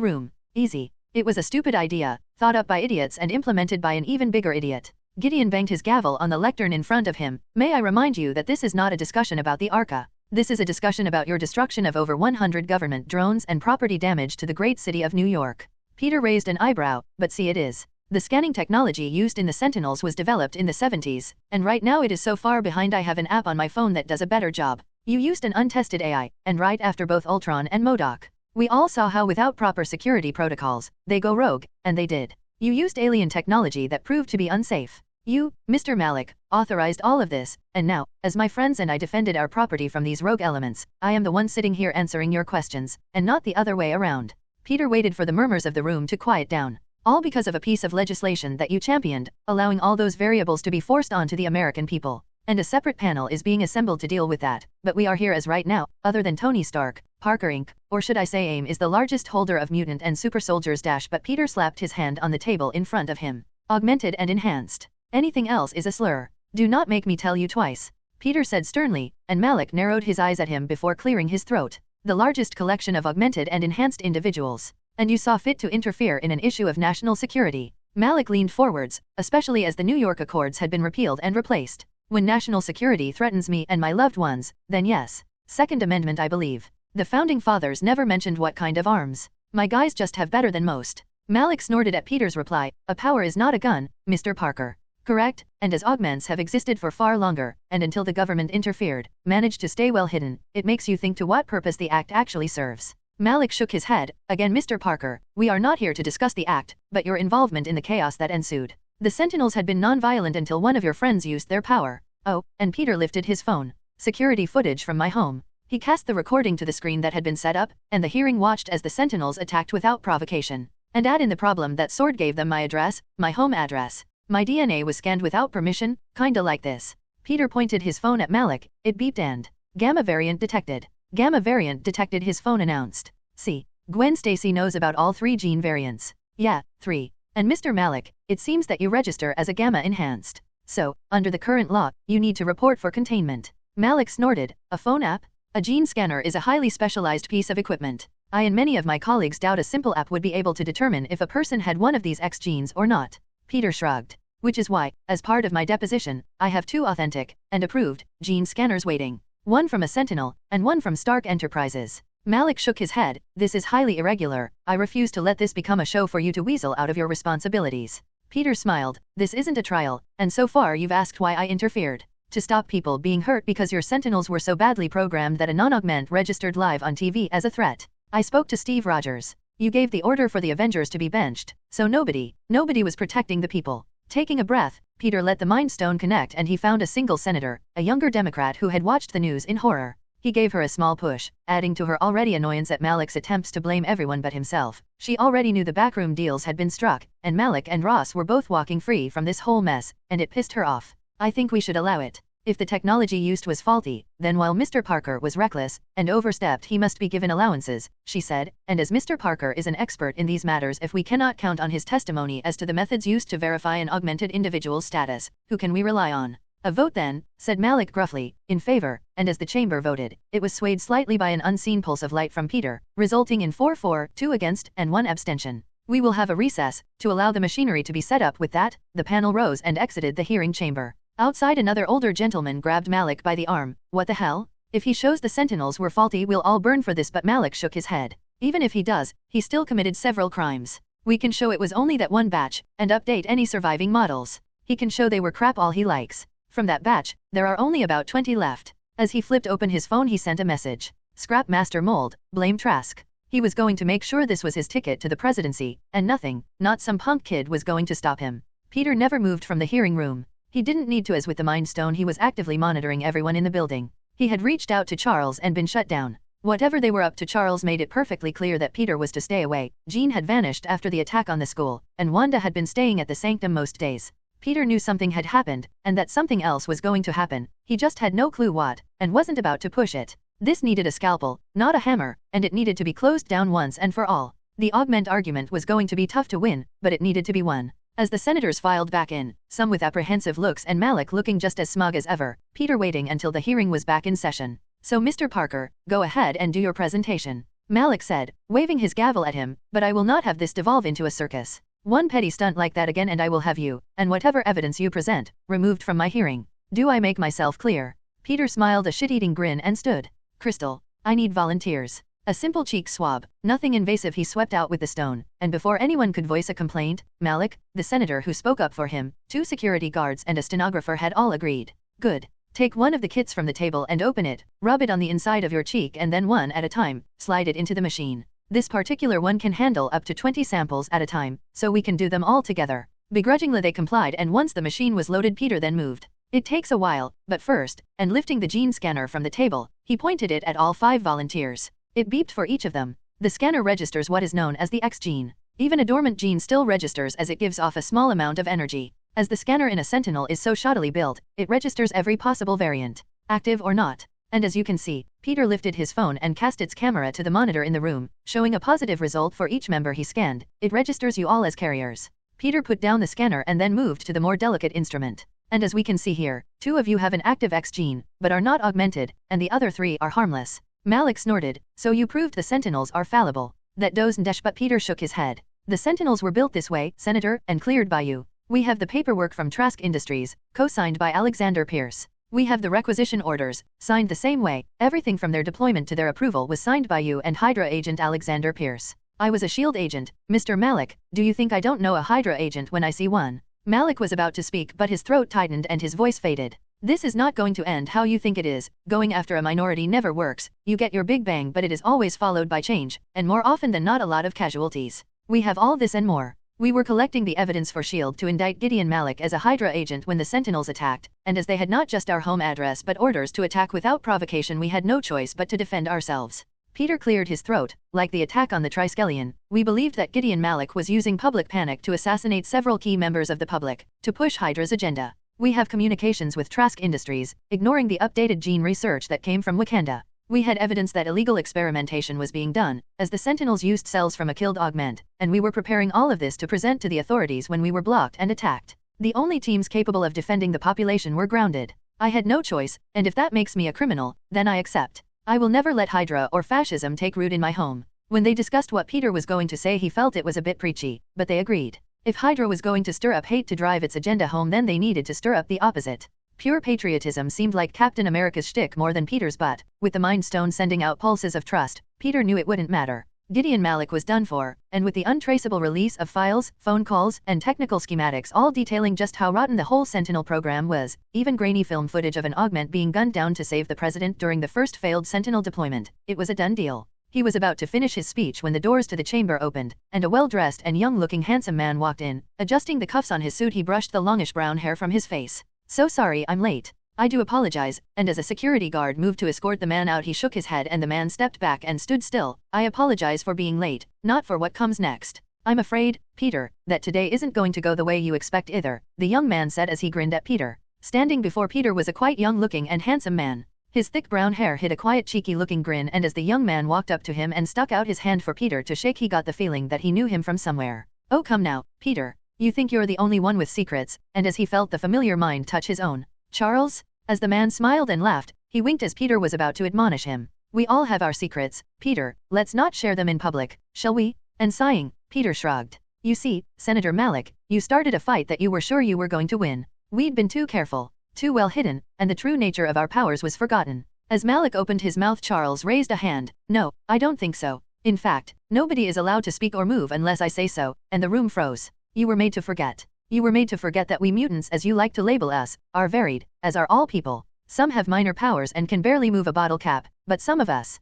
room. Easy. It was a stupid idea, thought up by idiots and implemented by an even bigger idiot. Gideon banged his gavel on the lectern in front of him. May I remind you that this is not a discussion about the ARCA. This is a discussion about your destruction of over 100 government drones and property damage to the great city of New York. Peter raised an eyebrow, but see it is. The scanning technology used in the Sentinels was developed in the 70s, and right now it is so far behind I have an app on my phone that does a better job. You used an untested AI, and right after both Ultron and MODOK. We all saw how without proper security protocols, they go rogue, and they did. You used alien technology that proved to be unsafe. You, Mr. Malik, authorized all of this, and now, as my friends and I defended our property from these rogue elements, I am the one sitting here answering your questions, and not the other way around. Peter waited for the murmurs of the room to quiet down. All because of a piece of legislation that you championed, allowing all those variables to be forced onto the American people. And a separate panel is being assembled to deal with that, but we are here as right now, other than Tony Stark, Parker Inc., or should I say AIM is the largest holder of mutant and super soldiers but Peter slapped his hand on the table in front of him. Augmented and enhanced. Anything else is a slur. Do not make me tell you twice. Peter said sternly, and Malik narrowed his eyes at him before clearing his throat. The largest collection of augmented and enhanced individuals. And you saw fit to interfere in an issue of national security. Malik leaned forwards, especially as the New York Accords had been repealed and replaced. When national security threatens me and my loved ones, then yes. Second Amendment I believe. The Founding Fathers never mentioned what kind of arms. My guys just have better than most. Malik snorted at Peter's reply, a power is not a gun, Mr. Parker. Correct, and as augments have existed for far longer, and until the government interfered, managed to stay well hidden, it makes you think to what purpose the act actually serves. Malik shook his head, again Mr. Parker, we are not here to discuss the act, but your involvement in the chaos that ensued. The Sentinels had been non-violent until one of your friends used their power. Oh, and Peter lifted his phone. Security footage from my home. He cast the recording to the screen that had been set up, and the hearing watched as the Sentinels attacked without provocation. And add in the problem that Sword gave them my address, my home address. My DNA was scanned without permission, kinda like this. Peter pointed his phone at Malik, it beeped and Gamma variant detected. Gamma variant detected, his phone announced. See, Gwen Stacy knows about all 3 gene variants. Yeah, 3. And Mr. Malik, it seems that you register as a Gamma enhanced. So, under the current law, you need to report for containment. Malik snorted, a phone app? A gene scanner is a highly specialized piece of equipment. I and many of my colleagues doubt a simple app would be able to determine if a person had one of these X genes or not. Peter shrugged. Which is why, as part of my deposition, I have 2 authentic and approved gene scanners waiting. One from a Sentinel, and one from Stark Enterprises. Malik shook his head. This is highly irregular. I refuse to let this become a show for you to weasel out of your responsibilities. Peter smiled. This isn't a trial, and so far you've asked why I interfered. To stop people being hurt because your Sentinels were so badly programmed that a non-augment registered live on TV as a threat. I spoke to Steve Rogers. You gave the order for the Avengers to be benched, so nobody was protecting the people. Taking a breath, Peter let the Mind Stone connect and he found a single senator, a younger Democrat who had watched the news in horror. He gave her a small push, adding to her already annoyance at Malik's attempts to blame everyone but himself. She already knew the backroom deals had been struck, and Malik and Ross were both walking free from this whole mess, and it pissed her off. I think we should allow it. If the technology used was faulty, then while Mr. Parker was reckless and overstepped, he must be given allowances, she said, and as Mr. Parker is an expert in these matters, if we cannot count on his testimony as to the methods used to verify an augmented individual's status, who can we rely on? A vote then, said Malik gruffly, in favor, and as the chamber voted, it was swayed slightly by an unseen pulse of light from Peter, resulting in 4 for, 2 against, and 1 abstention. We will have a recess, to allow the machinery to be set up. With that, the panel rose and exited the hearing chamber. Outside, another older gentleman grabbed Malik by the arm. What the hell? If he shows the Sentinels were faulty, we'll all burn for this. But Malik shook his head. Even if he does, he still committed several crimes. We can show it was only that one batch, and update any surviving models. He can show they were crap all he likes. From that batch, there are only about 20 left. As he flipped open his phone, he sent a message. Scrap Master Mold, blame Trask. He was going to make sure this was his ticket to the presidency, and nothing, not some punk kid, was going to stop him. Peter never moved from the hearing room. He didn't need to, as with the Mind Stone he was actively monitoring everyone in the building. He had reached out to Charles and been shut down. Whatever they were up to, Charles made it perfectly clear that Peter was to stay away. Jean had vanished after the attack on the school, and Wanda had been staying at the sanctum most days. Peter knew something had happened, and that something else was going to happen. He just had no clue what, and wasn't about to push it. This needed a scalpel, not a hammer, and it needed to be closed down once and for all. The augment argument was going to be tough to win, but it needed to be won. As the senators filed back in, some with apprehensive looks and Malik looking just as smug as ever, Peter waiting until the hearing was back in session. So Mr. Parker, go ahead and do your presentation, Malik said, waving his gavel at him, but I will not have this devolve into a circus. One petty stunt like that again and I will have you, and whatever evidence you present, removed from my hearing. Do I make myself clear? Peter smiled a shit-eating grin and stood. Crystal, I need volunteers. A simple cheek swab, nothing invasive. He swept out with the stone, and before anyone could voice a complaint, Malik, the senator who spoke up for him, 2 security guards and a stenographer had all agreed. Good. Take one of the kits from the table and open it, rub it on the inside of your cheek and then one at a time, slide it into the machine. This particular one can handle up to 20 samples at a time, so we can do them all together. Begrudgingly they complied, and once the machine was loaded, Peter then moved. It takes a while, but first, and lifting the gene scanner from the table, he pointed it at all 5 volunteers. It beeped for each of them. The scanner registers what is known as the X gene. Even a dormant gene still registers, as it gives off a small amount of energy. As the scanner in a Sentinel is so shoddily built, it registers every possible variant, active or not. And as you can see, Peter lifted his phone and cast its camera to the monitor in the room, showing a positive result for each member he scanned. It registers you all as carriers. Peter put down the scanner and then moved to the more delicate instrument. And as we can see here, 2 of you have an active X gene, but are not augmented, and the other 3 are harmless. Malik snorted. So you proved the Sentinels are fallible. That doesn't dash. But Peter shook his head. The Sentinels were built this way, Senator, and cleared by you. We have the paperwork from Trask Industries, co-signed by Alexander Pierce. We have the requisition orders, signed the same way. Everything from their deployment to their approval was signed by you and Hydra agent Alexander Pierce. I was a SHIELD agent, Mr. Malik. Do you think I don't know a Hydra agent when I see one? Malik was about to speak, but his throat tightened and his voice faded. This is not going to end how you think it is. Going after a minority never works. You get your big bang, but it is always followed by change, and more often than not a lot of casualties. We have all this and more. We were collecting the evidence for SHIELD to indict Gideon Malik as a Hydra agent when the Sentinels attacked, and as they had not just our home address but orders to attack without provocation, we had no choice but to defend ourselves. Peter cleared his throat. Like the attack on the Triskelion, we believed that Gideon Malik was using public panic to assassinate several key members of the public, to push Hydra's agenda. We have communications with Trask Industries, ignoring the updated gene research that came from Wakanda. We had evidence that illegal experimentation was being done, as the Sentinels used cells from a killed augment, and we were preparing all of this to present to the authorities when we were blocked and attacked. The only teams capable of defending the population were grounded. I had no choice, and if that makes me a criminal, then I accept. I will never let Hydra or fascism take root in my home. When they discussed what Peter was going to say, he felt it was a bit preachy, but they agreed. If Hydra was going to stir up hate to drive its agenda home, then they needed to stir up the opposite. Pure patriotism seemed like Captain America's shtick more than Peter's, but, with the Mind Stone sending out pulses of trust, Peter knew it wouldn't matter. Gideon Malik was done for, and with the untraceable release of files, phone calls, and technical schematics all detailing just how rotten the whole Sentinel program was, even grainy film footage of an augment being gunned down to save the president during the first failed Sentinel deployment, it was a done deal. He was about to finish his speech when the doors to the chamber opened, and a well-dressed and young-looking handsome man walked in. Adjusting the cuffs on his suit, he brushed the longish brown hair from his face. "So sorry I'm late. I do apologize," and as a security guard moved to escort the man out, he shook his head and the man stepped back and stood still. "I apologize for being late, not for what comes next. I'm afraid, Peter, that today isn't going to go the way you expect either," the young man said as he grinned at Peter. Standing before Peter was a quite young-looking and handsome man. His thick brown hair hid a quiet cheeky-looking grin, and as the young man walked up to him and stuck out his hand for Peter to shake, he got the feeling that he knew him from somewhere. "Oh come now, Peter. You think you're the only one with secrets," and as he felt the familiar mind touch his own. "Charles?" As the man smiled and laughed, he winked as Peter was about to admonish him. "We all have our secrets, Peter, let's not share them in public, shall we?" And sighing, Peter shrugged. "You see, Senator Malik, you started a fight that you were sure you were going to win. We'd been too careful, too well hidden, and the true nature of our powers was forgotten." As Malik opened his mouth, Charles raised a hand. "No, I don't think so. In fact, nobody is allowed to speak or move unless I say so," and the room froze. "You were made to forget. You were made to forget that we mutants, as you like to label us, are varied, as are all people. Some have minor powers and can barely move a bottle cap, but some of us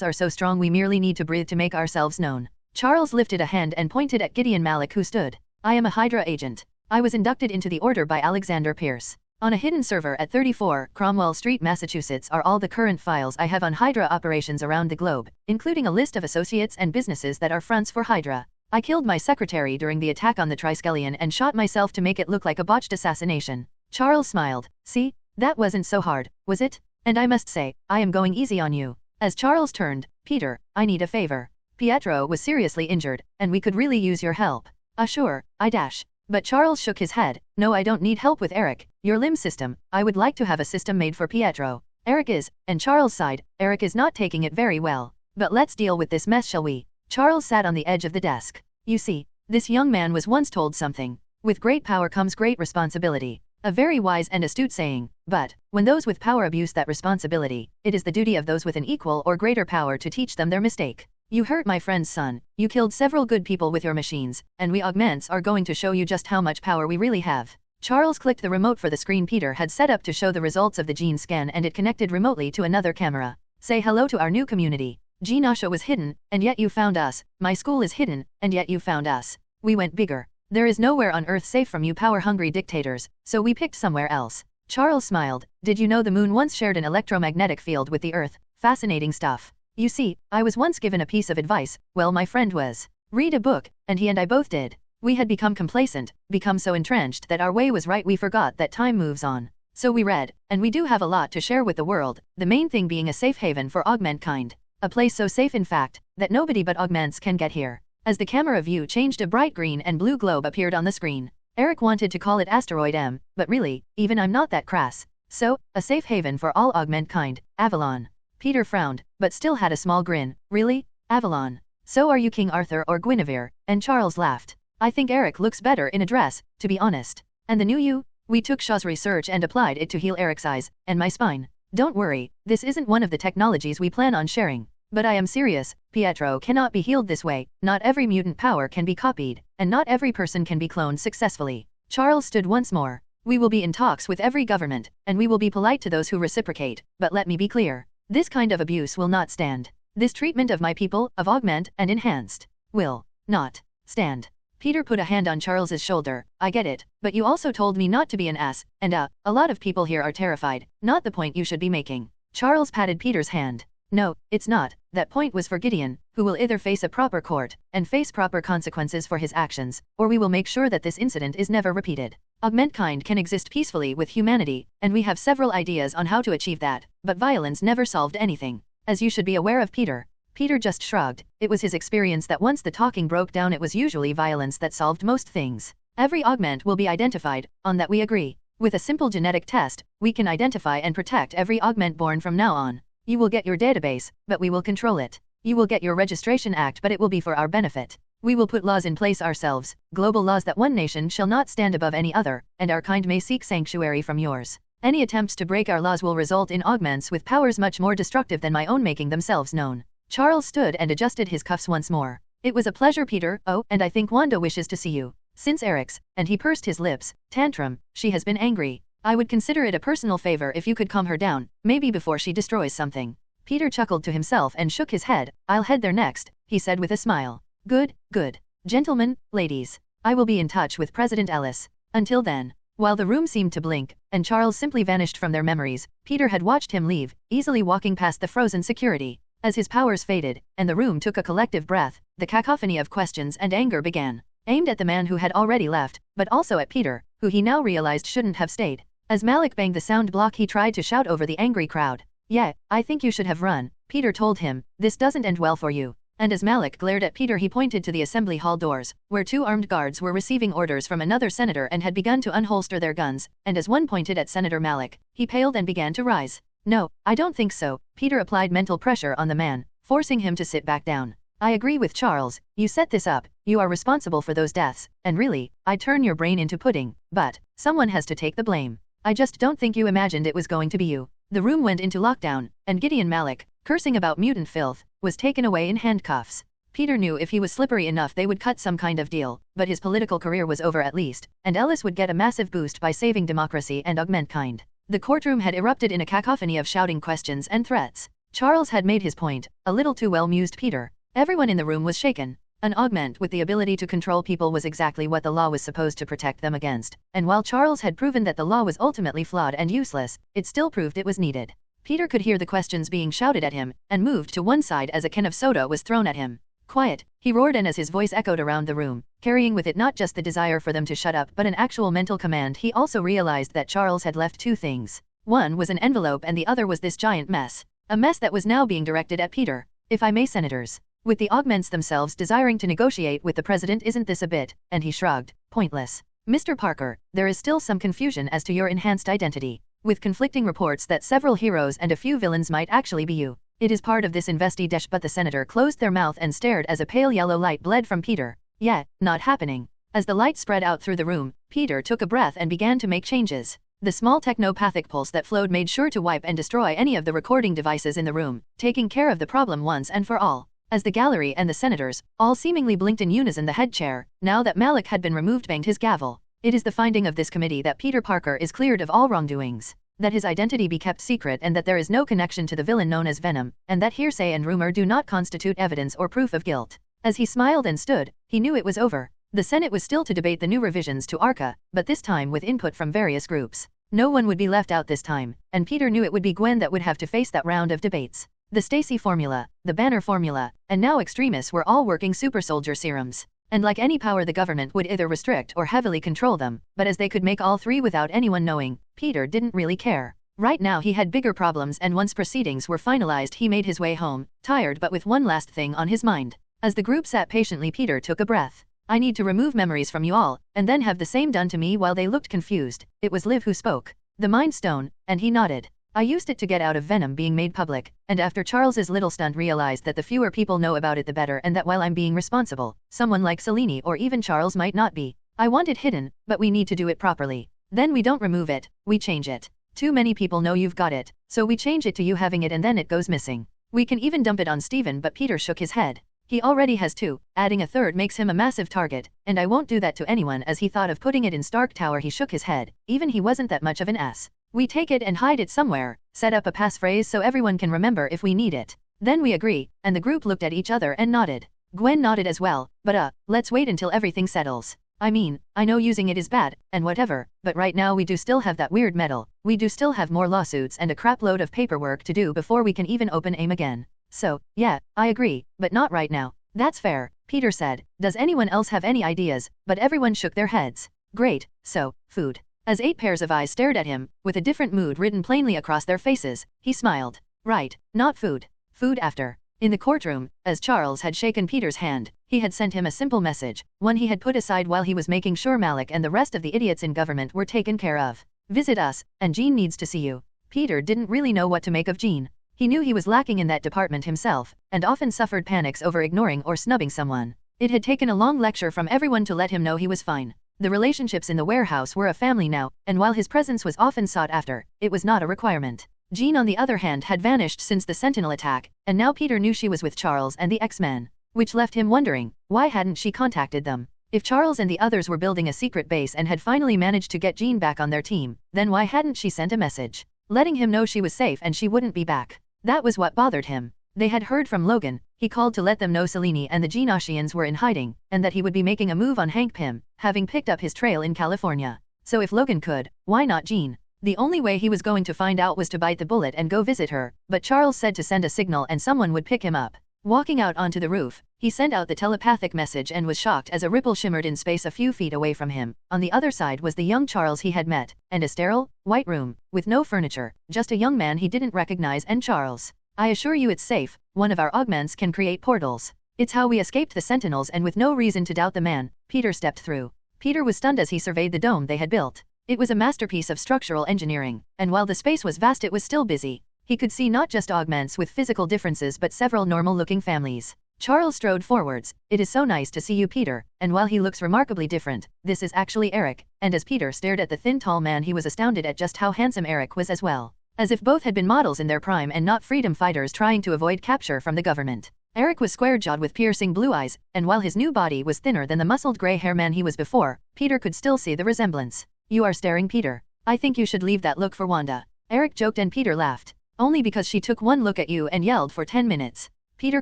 are so strong we merely need to breathe to make ourselves known." Charles lifted a hand and pointed at Gideon Malik, who stood. "I am a Hydra agent. I was inducted into the order by Alexander Pierce. On a hidden server at 34 Cromwell Street, Massachusetts are all the current files I have on Hydra operations around the globe, including a list of associates and businesses that are fronts for Hydra. I killed my secretary during the attack on the Triskelion and shot myself to make it look like a botched assassination." Charles smiled. "See? That wasn't so hard, was it? And I must say, I am going easy on you." As Charles turned, "Peter, I need a favor. Pietro was seriously injured, and we could really use your help." Sure, I dash." But Charles shook his head. "No, I don't need help with Eric, your limb system. I would like to have a system made for Pietro. Eric is," and Charles sighed, "Eric is not taking it very well. But let's deal with this mess, shall we?" Charles sat on the edge of the desk. "You see, this young man was once told something. With great power comes great responsibility. A very wise and astute saying, but, when those with power abuse that responsibility, it is the duty of those with an equal or greater power to teach them their mistake. You hurt my friend's son, you killed several good people with your machines, and we augments are going to show you just how much power we really have." Charles clicked the remote for the screen Peter had set up to show the results of the gene scan, and it connected remotely to another camera. "Say hello to our new community. Genosha was hidden, and yet you found us. My school is hidden, and yet you found us. We went bigger. There is nowhere on Earth safe from you power-hungry dictators, so we picked somewhere else." Charles smiled. "Did you know the moon once shared an electromagnetic field with the Earth? Fascinating stuff. You see, I was once given a piece of advice. Well, my friend was. Read a book, and he and I both did. We had become complacent, become so entrenched that our way was right we forgot that time moves on. So we read, and we do have a lot to share with the world, the main thing being a safe haven for augment kind. A place so safe in fact, that nobody but augments can get here." As the camera view changed, a bright green and blue globe appeared on the screen. Eric wanted to call it Asteroid M, but really, even I'm not that crass. "So, a safe haven for all augment kind, Avalon." Peter frowned, but still had a small grin. "Really? Avalon? So are you King Arthur or Guinevere?" And Charles laughed. "I think Eric looks better in a dress, to be honest. And the new you? We took Shaw's research and applied it to heal Eric's eyes, and my spine. Don't worry, this isn't one of the technologies we plan on sharing. But I am serious, Pietro cannot be healed this way, not every mutant power can be copied, and not every person can be cloned successfully." Charles stood once more. "We will be in talks with every government, and we will be polite to those who reciprocate, but let me be clear. This kind of abuse will not stand. This treatment of my people, of augment and enhanced, will not stand." Peter put a hand on Charles's shoulder. "I get it, but you also told me not to be an ass, and a lot of people here are terrified. Not the point you should be making." Charles patted Peter's hand. "No, it's not. That point was for Gideon, who will either face a proper court, and face proper consequences for his actions, or we will make sure that this incident is never repeated. Augment kind can exist peacefully with humanity, and we have several ideas on how to achieve that, but violence never solved anything. As you should be aware of, Peter." Peter just shrugged. It was his experience that once the talking broke down, it was usually violence that solved most things. "Every augment will be identified, on that we agree. With a simple genetic test, we can identify and protect every augment born from now on. You will get your database, but we will control it. You will get your registration act, but it will be for our benefit. We will put laws in place ourselves, global laws that one nation shall not stand above any other, and our kind may seek sanctuary from yours. Any attempts to break our laws will result in augments with powers much more destructive than my own making themselves known. Charles stood and adjusted his cuffs once more. It was a pleasure, Peter. Oh, and I think Wanda wishes to see you. Since Eric's, and he pursed his lips, tantrum, she has been angry. I would consider it a personal favor if you could calm her down, maybe before she destroys something. Peter chuckled to himself and shook his head. I'll head there next, he said with a smile. Good, good. Gentlemen, ladies, I will be in touch with President Ellis. Until then. While the room seemed to blink, and Charles simply vanished from their memories, Peter had watched him leave, easily walking past the frozen security. As his powers faded, and the room took a collective breath, the cacophony of questions and anger began. Aimed at the man who had already left, but also at Peter, who he now realized shouldn't have stayed. As Malik banged the sound block, he tried to shout over the angry crowd. Yeah, I think you should have run, Peter told him. This doesn't end well for you. And as Malik glared at Peter, he pointed to the assembly hall doors, where 2 armed guards were receiving orders from another senator and had begun to unholster their guns, and as one pointed at Senator Malik, he paled and began to rise. No, I don't think so. Peter applied mental pressure on the man, forcing him to sit back down. I agree with Charles, you set this up, you are responsible for those deaths, and really, I'd turn your brain into pudding, but someone has to take the blame. I just don't think you imagined it was going to be you. The room went into lockdown, and Gideon Malik, cursing about mutant filth, was taken away in handcuffs. Peter knew if he was slippery enough they would cut some kind of deal, but his political career was over at least, and Ellis would get a massive boost by saving democracy and augment kind. The courtroom had erupted in a cacophony of shouting questions and threats. Charles had made his point, a little too well, mused Peter. Everyone in the room was shaken. An augment with the ability to control people was exactly what the law was supposed to protect them against, and while Charles had proven that the law was ultimately flawed and useless, it still proved it was needed. Peter could hear the questions being shouted at him, and moved to one side as a can of soda was thrown at him. Quiet, he roared, and as his voice echoed around the room, carrying with it not just the desire for them to shut up but an actual mental command, he also realized that Charles had left 2 things. One was an envelope and the other was this giant mess. A mess that was now being directed at Peter. If I may, senators. With the augments themselves desiring to negotiate with the president, isn't this a bit, and he shrugged, pointless. Mr. Parker, there is still some confusion as to your enhanced identity, with conflicting reports that several heroes and a few villains might actually be you. It is part of this investi. But the senator closed their mouth and stared as a pale yellow light bled from Peter. Yeah, not happening. As the light spread out through the room, Peter took a breath and began to make changes. The small technopathic pulse that flowed made sure to wipe and destroy any of the recording devices in the room, taking care of the problem once and for all. As the gallery and the senators, all seemingly blinked in unison, the head chair, now that Malik had been removed, banged his gavel. It is the finding of this committee that Peter Parker is cleared of all wrongdoings, that his identity be kept secret, and that there is no connection to the villain known as Venom, and that hearsay and rumor do not constitute evidence or proof of guilt. As he smiled and stood, he knew it was over. The Senate was still to debate the new revisions to ARCA, but this time with input from various groups. No one would be left out this time, and Peter knew it would be Gwen that would have to face that round of debates. The Stacy formula, the Banner formula, and now extremists were all working super soldier serums. And like any power, the government would either restrict or heavily control them, but as they could make all 3 without anyone knowing, Peter didn't really care. Right now he had bigger problems, and once proceedings were finalized he made his way home, tired but with one last thing on his mind. As the group sat patiently, Peter took a breath. I need to remove memories from you all, and then have the same done to me. While they looked confused, it was Liv who spoke. The Mind Stone, and he nodded. I used it to get out of Venom being made public, and after Charles's little stunt realized that the fewer people know about it the better, and that while I'm being responsible, someone like Selene or even Charles might not be. I want it hidden, but we need to do it properly. Then we don't remove it, we change it. Too many people know you've got it, so we change it to you having it, and then it goes missing. We can even dump it on Steven, but Peter shook his head. He already has 2, adding a 3rd makes him a massive target, and I won't do that to anyone. As he thought of putting it in Stark Tower, he shook his head. Even he wasn't that much of an ass. We take it and hide it somewhere, set up a passphrase so everyone can remember if we need it. Then we agree, and the group looked at each other and nodded. Gwen nodded as well, but let's wait until everything settles. I mean, I know using it is bad, and whatever, but right now we do still have that weird medal, we do still have more lawsuits and a crap load of paperwork to do before we can even open AIM again. So, yeah, I agree, but not right now. That's fair, Peter said. Does anyone else have any ideas? But everyone shook their heads. Great, so, food. As 8 pairs of eyes stared at him, with a different mood written plainly across their faces, he smiled. Right, not food. Food after. In the courtroom, as Charles had shaken Peter's hand, he had sent him a simple message, one he had put aside while he was making sure Malik and the rest of the idiots in government were taken care of. Visit us, and Jean needs to see you. Peter didn't really know what to make of Jean. He knew he was lacking in that department himself, and often suffered panics over ignoring or snubbing someone. It had taken a long lecture from everyone to let him know he was fine. The relationships in the warehouse were a family now, and while his presence was often sought after, it was not a requirement. Jean on the other hand had vanished since the Sentinel attack, and now Peter knew she was with Charles and the X-Men. Which left him wondering, why hadn't she contacted them? If Charles and the others were building a secret base and had finally managed to get Jean back on their team, then why hadn't she sent a message, letting him know she was safe and she wouldn't be back? That was what bothered him. They had heard from Logan, he called to let them know Selene and the Genosians were in hiding, and that he would be making a move on Hank Pym, having picked up his trail in California. So if Logan could, why not Jean? The only way he was going to find out was to bite the bullet and go visit her, but Charles said to send a signal and someone would pick him up. Walking out onto the roof, he sent out the telepathic message and was shocked as a ripple shimmered in space a few feet away from him. On the other side was the young Charles he had met, and a sterile, white room, with no furniture, just a young man he didn't recognize and Charles. I assure you it's safe, one of our augments can create portals. It's how we escaped the Sentinels and with no reason to doubt the man, Peter stepped through. Peter was stunned as he surveyed the dome they had built. It was a masterpiece of structural engineering, and while the space was vast it was still busy. He could see not just augments with physical differences but several normal-looking families. Charles strode forwards. It is so nice to see you, Peter, and while he looks remarkably different, this is actually Eric, and as Peter stared at the thin tall man he was astounded at just how handsome Eric was as well. As if both had been models in their prime and not freedom fighters trying to avoid capture from the government. Eric was square-jawed with piercing blue eyes, and while his new body was thinner than the muscled gray hair man he was before, Peter could still see the resemblance. You are staring, Peter. I think you should leave that look for Wanda. Eric joked and Peter laughed. Only because she took one look at you and yelled for 10 minutes. Peter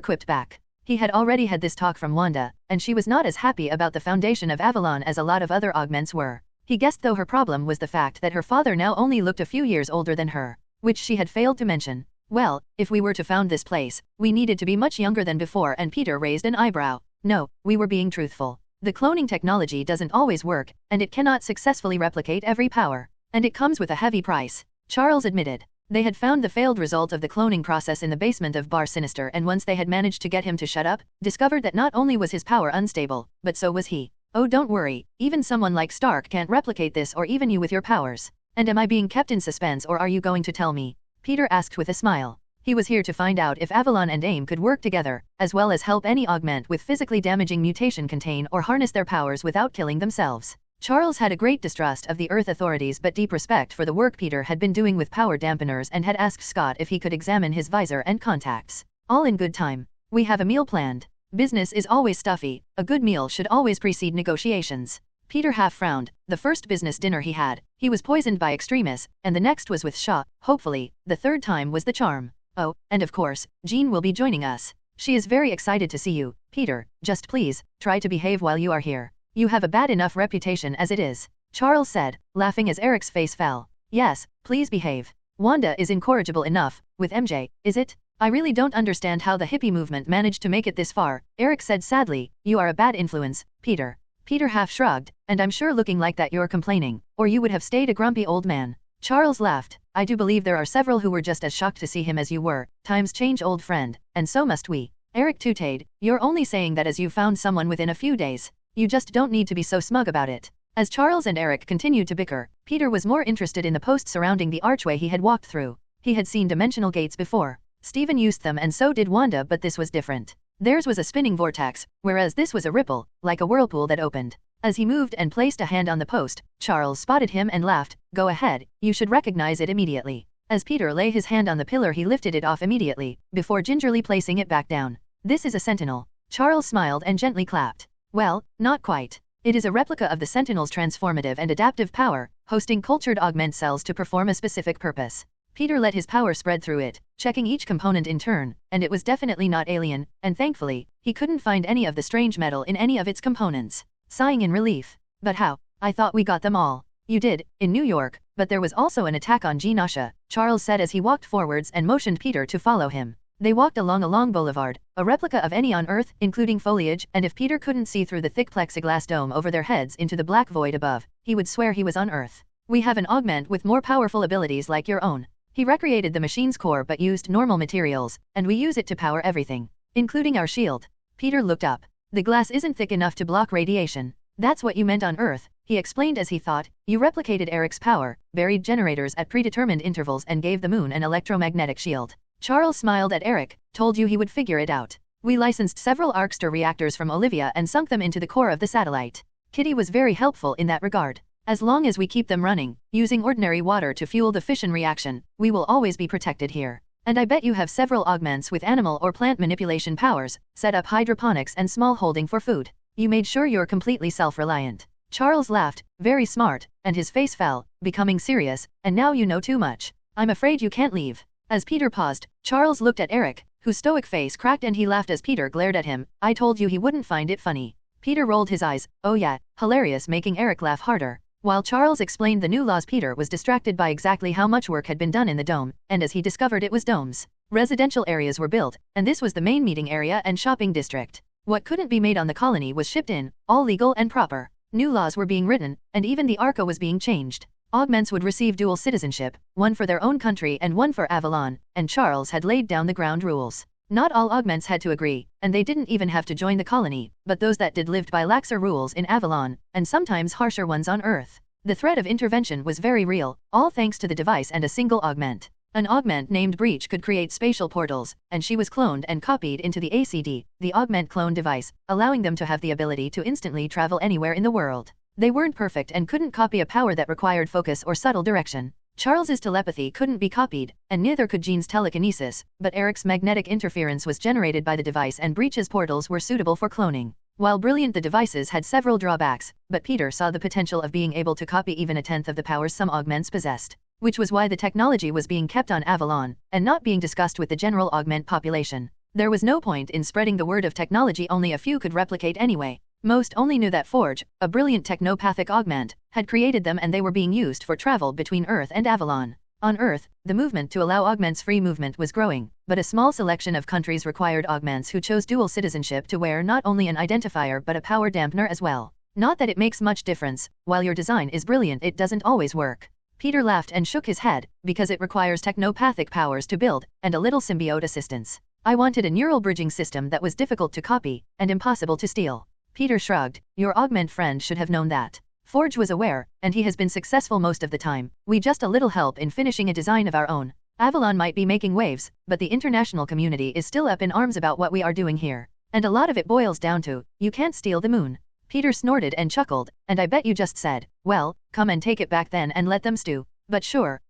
quipped back. He had already had this talk from Wanda, and she was not as happy about the foundation of Avalon as a lot of other augments were. He guessed though her problem was the fact that her father now only looked a few years older than her, which she had failed to mention. Well, if we were to found this place, we needed to be much younger than before, and Peter raised an eyebrow. No, we were being truthful. The cloning technology doesn't always work, and it cannot successfully replicate every power. And it comes with a heavy price, Charles admitted. They had found the failed result of the cloning process in the basement of Bar Sinister, and once they had managed to get him to shut up, discovered that not only was his power unstable, but so was he. Oh, don't worry, even someone like Stark can't replicate this, or even you with your powers. And am I being kept in suspense, or are you going to tell me? Peter asked with a smile. He was here to find out if Avalon and AIM could work together, as well as help any augment with physically damaging mutation contain or harness their powers without killing themselves. Charles had a great distrust of the Earth authorities but deep respect for the work Peter had been doing with power dampeners, and had asked Scott if he could examine his visor and contacts. All in good time. We have a meal planned. Business is always stuffy, a good meal should always precede negotiations. Peter half frowned. The first business dinner he had, he was poisoned by Extremis, and the next was with Shaw. Hopefully, the third time was the charm. Oh, and of course, Jean will be joining us. She is very excited to see you, Peter. Just please, try to behave while you are here. You have a bad enough reputation as it is, Charles said, laughing as Eric's face fell. Yes, please behave. Wanda is incorrigible enough, with MJ, is it? I really don't understand how the hippie movement managed to make it this far, Eric said sadly. You are a bad influence, Peter. Peter half shrugged, and I'm sure looking like that you're complaining, or you would have stayed a grumpy old man. Charles laughed. I do believe there are several who were just as shocked to see him as you were. Times change, old friend, and so must we. Eric tooted. You're only saying that as you found someone within a few days. You just don't need to be so smug about it. As Charles and Eric continued to bicker, Peter was more interested in the posts surrounding the archway he had walked through. He had seen dimensional gates before. Stephen used them and so did Wanda, but this was different. Theirs was a spinning vortex, whereas this was a ripple, like a whirlpool that opened. As he moved and placed a hand on the post, Charles spotted him and laughed. Go ahead, you should recognize it immediately. As Peter lay his hand on the pillar, he lifted it off immediately, before gingerly placing it back down. This is a sentinel. Charles smiled and gently clapped. Well, not quite. It is a replica of the Sentinel's transformative and adaptive power, hosting cultured augment cells to perform a specific purpose. Peter let his power spread through it, checking each component in turn, and it was definitely not alien, and thankfully, he couldn't find any of the strange metal in any of its components. Sighing in relief. But how? I thought we got them all. You did, in New York, but there was also an attack on Genosha, Charles said as he walked forwards and motioned Peter to follow him. They walked along a long boulevard, a replica of any on Earth, including foliage, and if Peter couldn't see through the thick plexiglass dome over their heads into the black void above, he would swear he was on Earth. We have an augment with more powerful abilities like your own. He recreated the machine's core but used normal materials, and we use it to power everything, including our shield. Peter looked up. The glass isn't thick enough to block radiation. That's what you meant on Earth, he explained as he thought. You replicated Eric's power, buried generators at predetermined intervals and gave the moon an electromagnetic shield. Charles smiled at Eric, told you he would figure it out. We licensed several Arcstar reactors from Olivia and sunk them into the core of the satellite. Kitty was very helpful in that regard. As long as we keep them running, using ordinary water to fuel the fission reaction, we will always be protected here. And I bet you have several augments with animal or plant manipulation powers, set up hydroponics and small holding for food. You made sure you're completely self-reliant. Charles laughed, very smart, and his face fell, becoming serious, and now you know too much. I'm afraid you can't leave. As Peter paused, Charles looked at Eric, whose stoic face cracked and he laughed as Peter glared at him. I told you he wouldn't find it funny. Peter rolled his eyes, oh yeah, hilarious, making Eric laugh harder. While Charles explained the new laws, Peter was distracted by exactly how much work had been done in the dome, and as he discovered it was domes. Residential areas were built, and this was the main meeting area and shopping district. What couldn't be made on the colony was shipped in, all legal and proper. New laws were being written, and even the Arca was being changed. Augments would receive dual citizenship, one for their own country and one for Avalon, and Charles had laid down the ground rules. Not all augments had to agree, and they didn't even have to join the colony, but those that did lived by laxer rules in Avalon, and sometimes harsher ones on Earth. The threat of intervention was very real, all thanks to the device and a single augment. An augment named Breach could create spatial portals, and she was cloned and copied into the ACD, the augment clone device, allowing them to have the ability to instantly travel anywhere in the world. They weren't perfect and couldn't copy a power that required focus or subtle direction. Charles's telepathy couldn't be copied, and neither could Jean's telekinesis, but Eric's magnetic interference was generated by the device and Breach's portals were suitable for cloning. While brilliant, the devices had several drawbacks, but Peter saw the potential of being able to copy even a tenth of the powers some augments possessed, which was why the technology was being kept on Avalon, and not being discussed with the general augment population. There was no point in spreading the word of technology only a few could replicate anyway. Most only knew that Forge, a brilliant technopathic augment, had created them and they were being used for travel between Earth and Avalon. On Earth, the movement to allow augments free movement was growing, but a small selection of countries required augments who chose dual citizenship to wear not only an identifier but a power dampener as well. Not that it makes much difference, while your design is brilliant it doesn't always work. Peter laughed and shook his head, because it requires technopathic powers to build, and a little symbiote assistance. I wanted a neural bridging system that was difficult to copy, and impossible to steal. Peter shrugged, your augment friend should have known that. Forge was aware, and he has been successful most of the time. We just a little help in finishing a design of our own. Avalon might be making waves, but the international community is still up in arms about what we are doing here. And a lot of it boils down to, you can't steal the moon. Peter snorted and chuckled, and I bet you just said, well, come and take it back then and let them stew. But sure,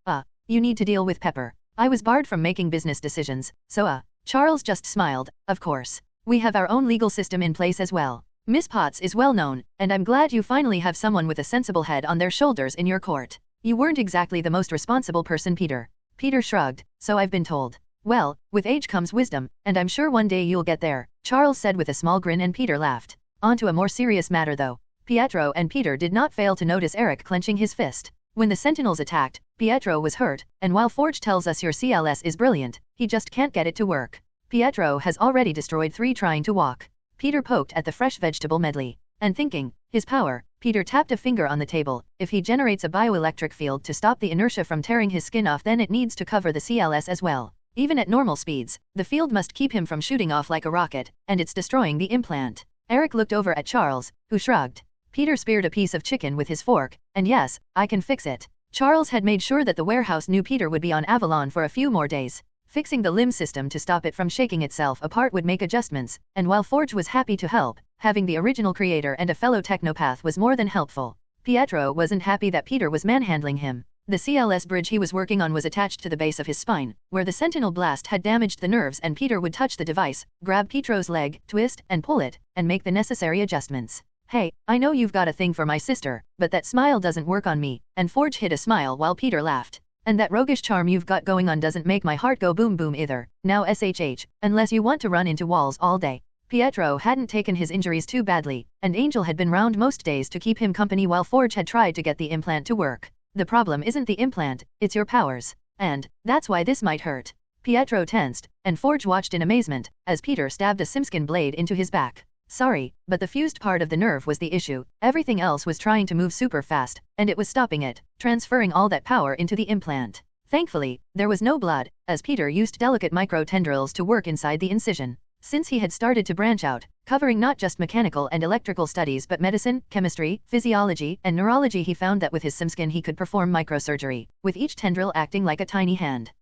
you need to deal with Pepper. I was barred from making business decisions, so Charles just smiled, of course. We have our own legal system in place as well. Miss Potts is well known, and I'm glad you finally have someone with a sensible head on their shoulders in your court. You weren't exactly the most responsible person, Peter. Peter shrugged, so I've been told. Well, with age comes wisdom, and I'm sure one day you'll get there, Charles said with a small grin, and Peter laughed. On to a more serious matter though. Pietro and Peter did not fail to notice Eric clenching his fist. When the Sentinels attacked, Pietro was hurt, and while Forge tells us your CLS is brilliant, he just can't get it to work. Pietro has already destroyed 3 trying to walk. Peter poked at the fresh vegetable medley, and thinking, his power, Peter tapped a finger on the table. If he generates a bioelectric field to stop the inertia from tearing his skin off, then it needs to cover the CLS as well. Even at normal speeds, the field must keep him from shooting off like a rocket, and it's destroying the implant. Eric looked over at Charles, who shrugged. Peter speared a piece of chicken with his fork, and yes, I can fix it. Charles had made sure that the warehouse knew Peter would be on Avalon for a few more days. Fixing the limb system to stop it from shaking itself apart would make adjustments, and while Forge was happy to help, having the original creator and a fellow technopath was more than helpful. Pietro wasn't happy that Peter was manhandling him. The CLS bridge he was working on was attached to the base of his spine, where the Sentinel blast had damaged the nerves, and Peter would touch the device, grab Pietro's leg, twist, and pull it, and make the necessary adjustments. Hey, I know you've got a thing for my sister, but that smile doesn't work on me, and Forge hid a smile while Peter laughed. And that roguish charm you've got going on doesn't make my heart go boom boom either. Now SHH, unless you want to run into walls all day. Pietro hadn't taken his injuries too badly, and Angel had been round most days to keep him company while Forge had tried to get the implant to work. The problem isn't the implant, it's your powers. And that's why this might hurt. Pietro tensed, and Forge watched in amazement, as Peter stabbed a simskin blade into his back. Sorry, but the fused part of the nerve was the issue. Everything else was trying to move super fast, and it was stopping it, transferring all that power into the implant. Thankfully, there was no blood, as Peter used delicate micro-tendrils to work inside the incision. Since he had started to branch out, covering not just mechanical and electrical studies but medicine, chemistry, physiology, and neurology, he found that with his simskin he could perform microsurgery, with each tendril acting like a tiny hand.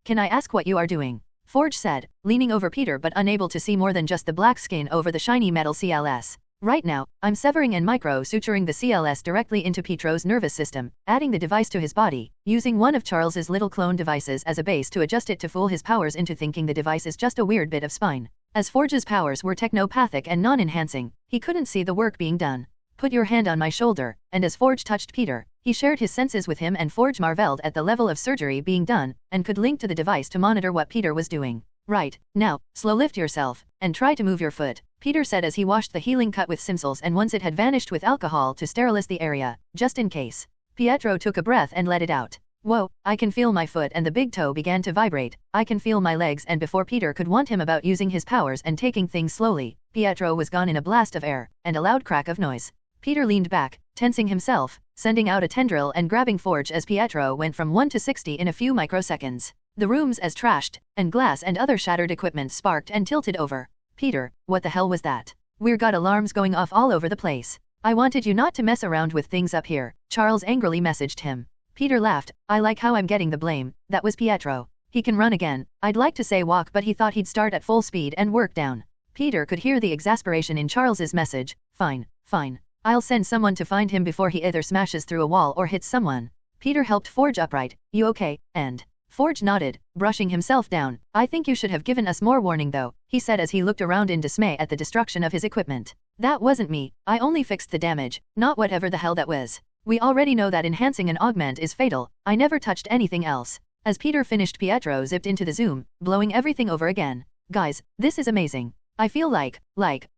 Can I ask what you are doing? Forge said, leaning over Peter but unable to see more than just the black skin over the shiny metal CLS. Right now, I'm severing and micro-suturing the CLS directly into Petro's nervous system, adding the device to his body, using one of Charles's little clone devices as a base to adjust it to fool his powers into thinking the device is just a weird bit of spine. As Forge's powers were technopathic and non-enhancing, he couldn't see the work being done. Put your hand on my shoulder, and as Forge touched Peter, he shared his senses with him and Forge marveled at the level of surgery being done, and could link to the device to monitor what Peter was doing. Right, now, slow lift yourself, and try to move your foot, Peter said as he washed the healing cut with Simsils and once it had vanished with alcohol to sterilize the area, just in case. Pietro took a breath and let it out. Whoa, I can feel my foot and the big toe began to vibrate, I can feel my legs and before Peter could want him about using his powers and taking things slowly, Pietro was gone in a blast of air, and a loud crack of noise. Peter leaned back, tensing himself, sending out a tendril and grabbing Forge as Pietro went from 1 to 60 in a few microseconds. The rooms as trashed, and glass and other shattered equipment sparked and tilted over. Peter, what the hell was that? We're got alarms going off all over the place. I wanted you not to mess around with things up here, Charles angrily messaged him. Peter laughed, I like how I'm getting the blame, that was Pietro. He can run again, I'd like to say walk but he thought he'd start at full speed and work down. Peter could hear the exasperation in Charles's message, fine, fine. I'll send someone to find him before he either smashes through a wall or hits someone. Peter helped Forge upright, you okay, and? Forge nodded, brushing himself down. I think you should have given us more warning though, he said as he looked around in dismay at the destruction of his equipment. That wasn't me, I only fixed the damage, not whatever the hell that was. We already know that enhancing an augment is fatal, I never touched anything else. As Peter finished, Pietro zipped into the Zoom, blowing everything over again. Guys, this is amazing. I feel like,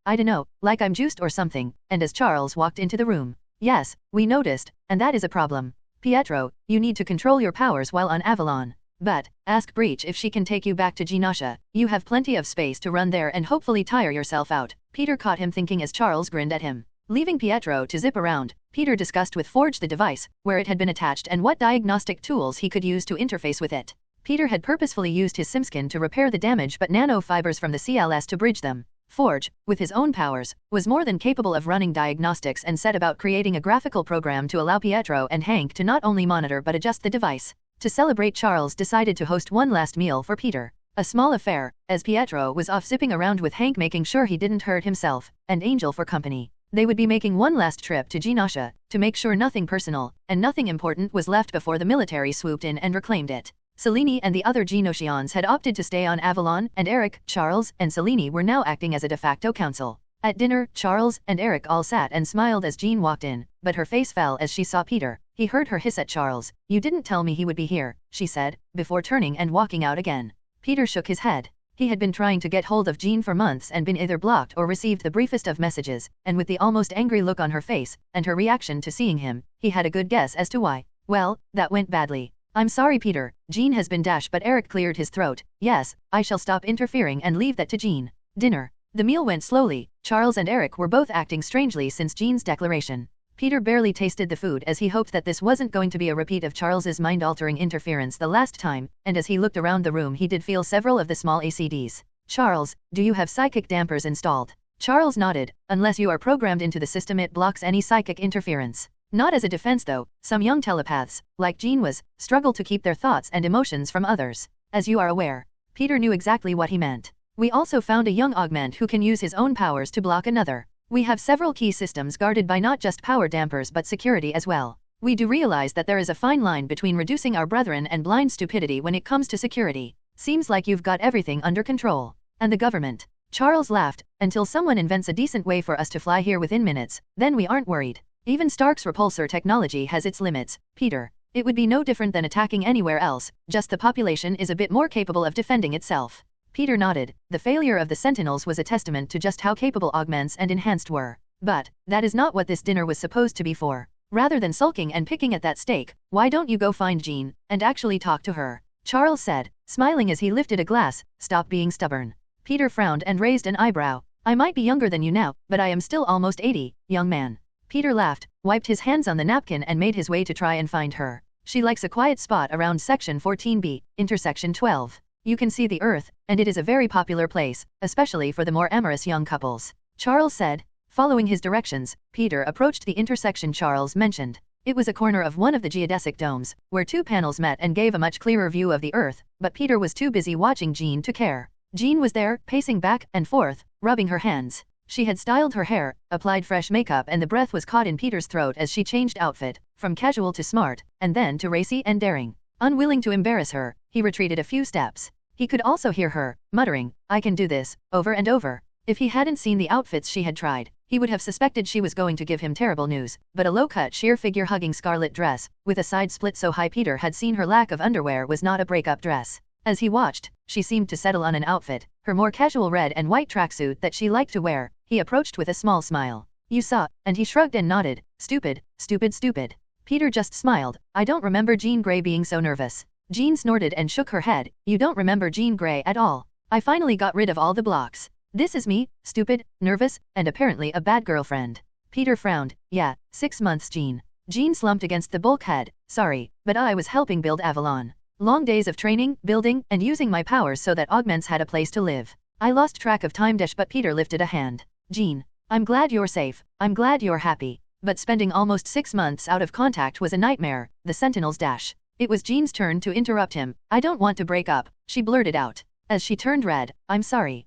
I dunno, like I'm juiced or something, and as Charles walked into the room. Yes, we noticed, and that is a problem. Pietro, you need to control your powers while on Avalon. But, ask Breach if she can take you back to Genosha, you have plenty of space to run there and hopefully tire yourself out. Peter caught him thinking as Charles grinned at him. Leaving Pietro to zip around, Peter discussed with Forge the device, where it had been attached and what diagnostic tools he could use to interface with it. Peter had purposefully used his simskin to repair the damage but nanofibers from the CLS to bridge them. Forge, with his own powers, was more than capable of running diagnostics and set about creating a graphical program to allow Pietro and Hank to not only monitor but adjust the device. To celebrate, Charles decided to host one last meal for Peter. A small affair, as Pietro was off zipping around with Hank making sure he didn't hurt himself, and Angel for company. They would be making one last trip to Genosha, to make sure nothing personal, and nothing important was left before the military swooped in and reclaimed it. Selene and the other Genosians had opted to stay on Avalon, and Eric, Charles, and Selene were now acting as a de facto council. At dinner, Charles and Eric all sat and smiled as Jean walked in, but her face fell as she saw Peter. He heard her hiss at Charles. You didn't tell me he would be here, she said, before turning and walking out again. Peter shook his head. He had been trying to get hold of Jean for months and been either blocked or received the briefest of messages, and with the almost angry look on her face, and her reaction to seeing him, he had a good guess as to why. Well, that went badly. I'm sorry, Peter. Jean has been dashed, but Eric cleared his throat. Yes, I shall stop interfering and leave that to Jean. Dinner. The meal went slowly. Charles and Eric were both acting strangely since Jean's declaration. Peter barely tasted the food as he hoped that this wasn't going to be a repeat of Charles's mind-altering interference the last time, and as he looked around the room he did feel several of the small ACDs. Charles, do you have psychic dampers installed? Charles nodded. Unless you are programmed into the system, it blocks any psychic interference. Not as a defense though, some young telepaths, like Jean was, struggle to keep their thoughts and emotions from others. As you are aware. Peter knew exactly what he meant. We also found a young augment who can use his own powers to block another. We have several key systems guarded by not just power dampers but security as well. We do realize that there is a fine line between reducing our brethren and blind stupidity when it comes to security. Seems like you've got everything under control. And the government? Charles laughed. Until someone invents a decent way for us to fly here within minutes, then we aren't worried. Even Stark's repulsor technology has its limits, Peter. It would be no different than attacking anywhere else, just the population is a bit more capable of defending itself. Peter nodded. The failure of the Sentinels was a testament to just how capable augments and enhanced were. But, that is not what this dinner was supposed to be for. Rather than sulking and picking at that steak, why don't you go find Jean, and actually talk to her? Charles said, smiling as he lifted a glass. Stop being stubborn. Peter frowned and raised an eyebrow. I might be younger than you now, but I am still almost 80, young man. Peter laughed, wiped his hands on the napkin and made his way to try and find her. She likes a quiet spot around section 14B, intersection 12. You can see the earth, and it is a very popular place, especially for the more amorous young couples. Charles said. Following his directions, Peter approached the intersection Charles mentioned. It was a corner of one of the geodesic domes, where two panels met and gave a much clearer view of the Earth, but Peter was too busy watching Jean to care. Jean was there, pacing back and forth, rubbing her hands. She had styled her hair, applied fresh makeup, and the breath was caught in Peter's throat as she changed outfit, from casual to smart, and then to racy and daring. Unwilling to embarrass her, he retreated a few steps. He could also hear her, muttering, "I can do this," over and over. If he hadn't seen the outfits she had tried, he would have suspected she was going to give him terrible news, but a low-cut sheer figure-hugging scarlet dress, with a side split so high Peter had seen her lack of underwear, was not a break-up dress. As he watched, she seemed to settle on an outfit, her more casual red and white tracksuit that she liked to wear. He approached with a small smile. "You saw," and he shrugged and nodded. "Stupid, stupid, stupid." Peter just smiled. "I don't remember Jean Grey being so nervous." Jean snorted and shook her head. "You don't remember Jean Grey at all. I finally got rid of all the blocks. This is me, stupid, nervous, and apparently a bad girlfriend." Peter frowned. "Yeah, 6 months, Jean." Jean slumped against the bulkhead. "Sorry, but I was helping build Avalon. Long days of training, building, and using my powers so that augments had a place to live. I lost track of time." But Peter lifted a hand. "Jean, I'm glad you're safe. I'm glad you're happy. But spending almost 6 months out of contact was a nightmare." The Sentinels dash. It was Jean's turn to interrupt him. "I don't want to break up," she blurted out. As she turned red, "I'm sorry.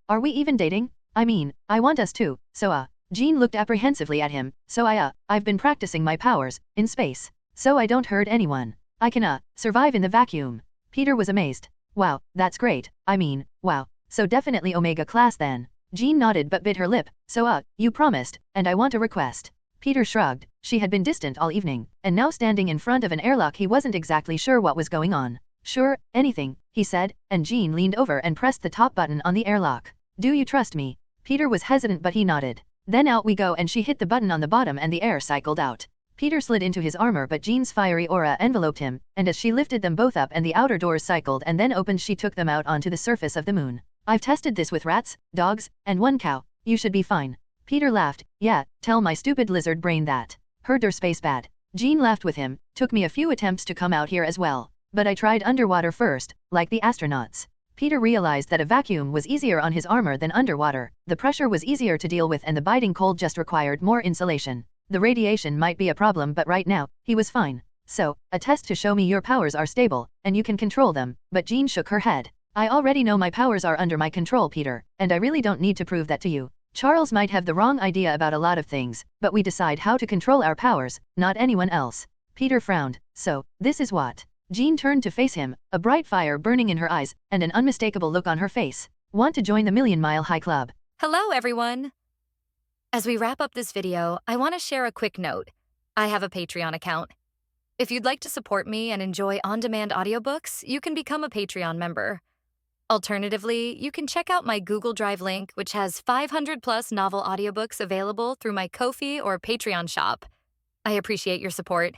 Are we even dating? I mean, I want us to, so Jean looked apprehensively at him. "So I've been practicing my powers, in space. So I don't hurt anyone. I can, survive in the vacuum." Peter was amazed. "Wow, that's great. I mean, wow. So definitely Omega class then." Jean nodded but bit her lip. "So you promised, and I want a request." Peter shrugged. She had been distant all evening, and now standing in front of an airlock he wasn't exactly sure what was going on. "Sure, anything," he said, and Jean leaned over and pressed the top button on the airlock. "Do you trust me?" Peter was hesitant but he nodded. "Then out we go," and she hit the button on the bottom and the air cycled out. Peter slid into his armor but Jean's fiery aura enveloped him, and as she lifted them both up and the outer doors cycled and then opened, she took them out onto the surface of the moon. "I've tested this with rats, dogs, and 1 cow. You should be fine." Peter laughed. "Yeah, tell my stupid lizard brain that. Heard their space bad." Jean laughed with him. "Took me a few attempts to come out here as well. But I tried underwater first, like the astronauts." Peter realized that a vacuum was easier on his armor than underwater. The pressure was easier to deal with and the biting cold just required more insulation. The radiation might be a problem but right now, he was fine. "So, a test to show me your powers are stable, and you can control them." But Jean shook her head. "I already know my powers are under my control, Peter, and I really don't need to prove that to you. Charles might have the wrong idea about a lot of things, but we decide how to control our powers, not anyone else." Peter frowned. "So, this is what?" Jean turned to face him, a bright fire burning in her eyes, and an unmistakable look on her face. "Want to join the Million Mile High Club?" Hello, everyone. As we wrap up this video, I want to share a quick note. I have a Patreon account. If you'd like to support me and enjoy on-demand audiobooks, you can become a Patreon member. Alternatively, you can check out my Google Drive link, which has 500+ novel audiobooks available through my Ko-fi or Patreon shop. I appreciate your support.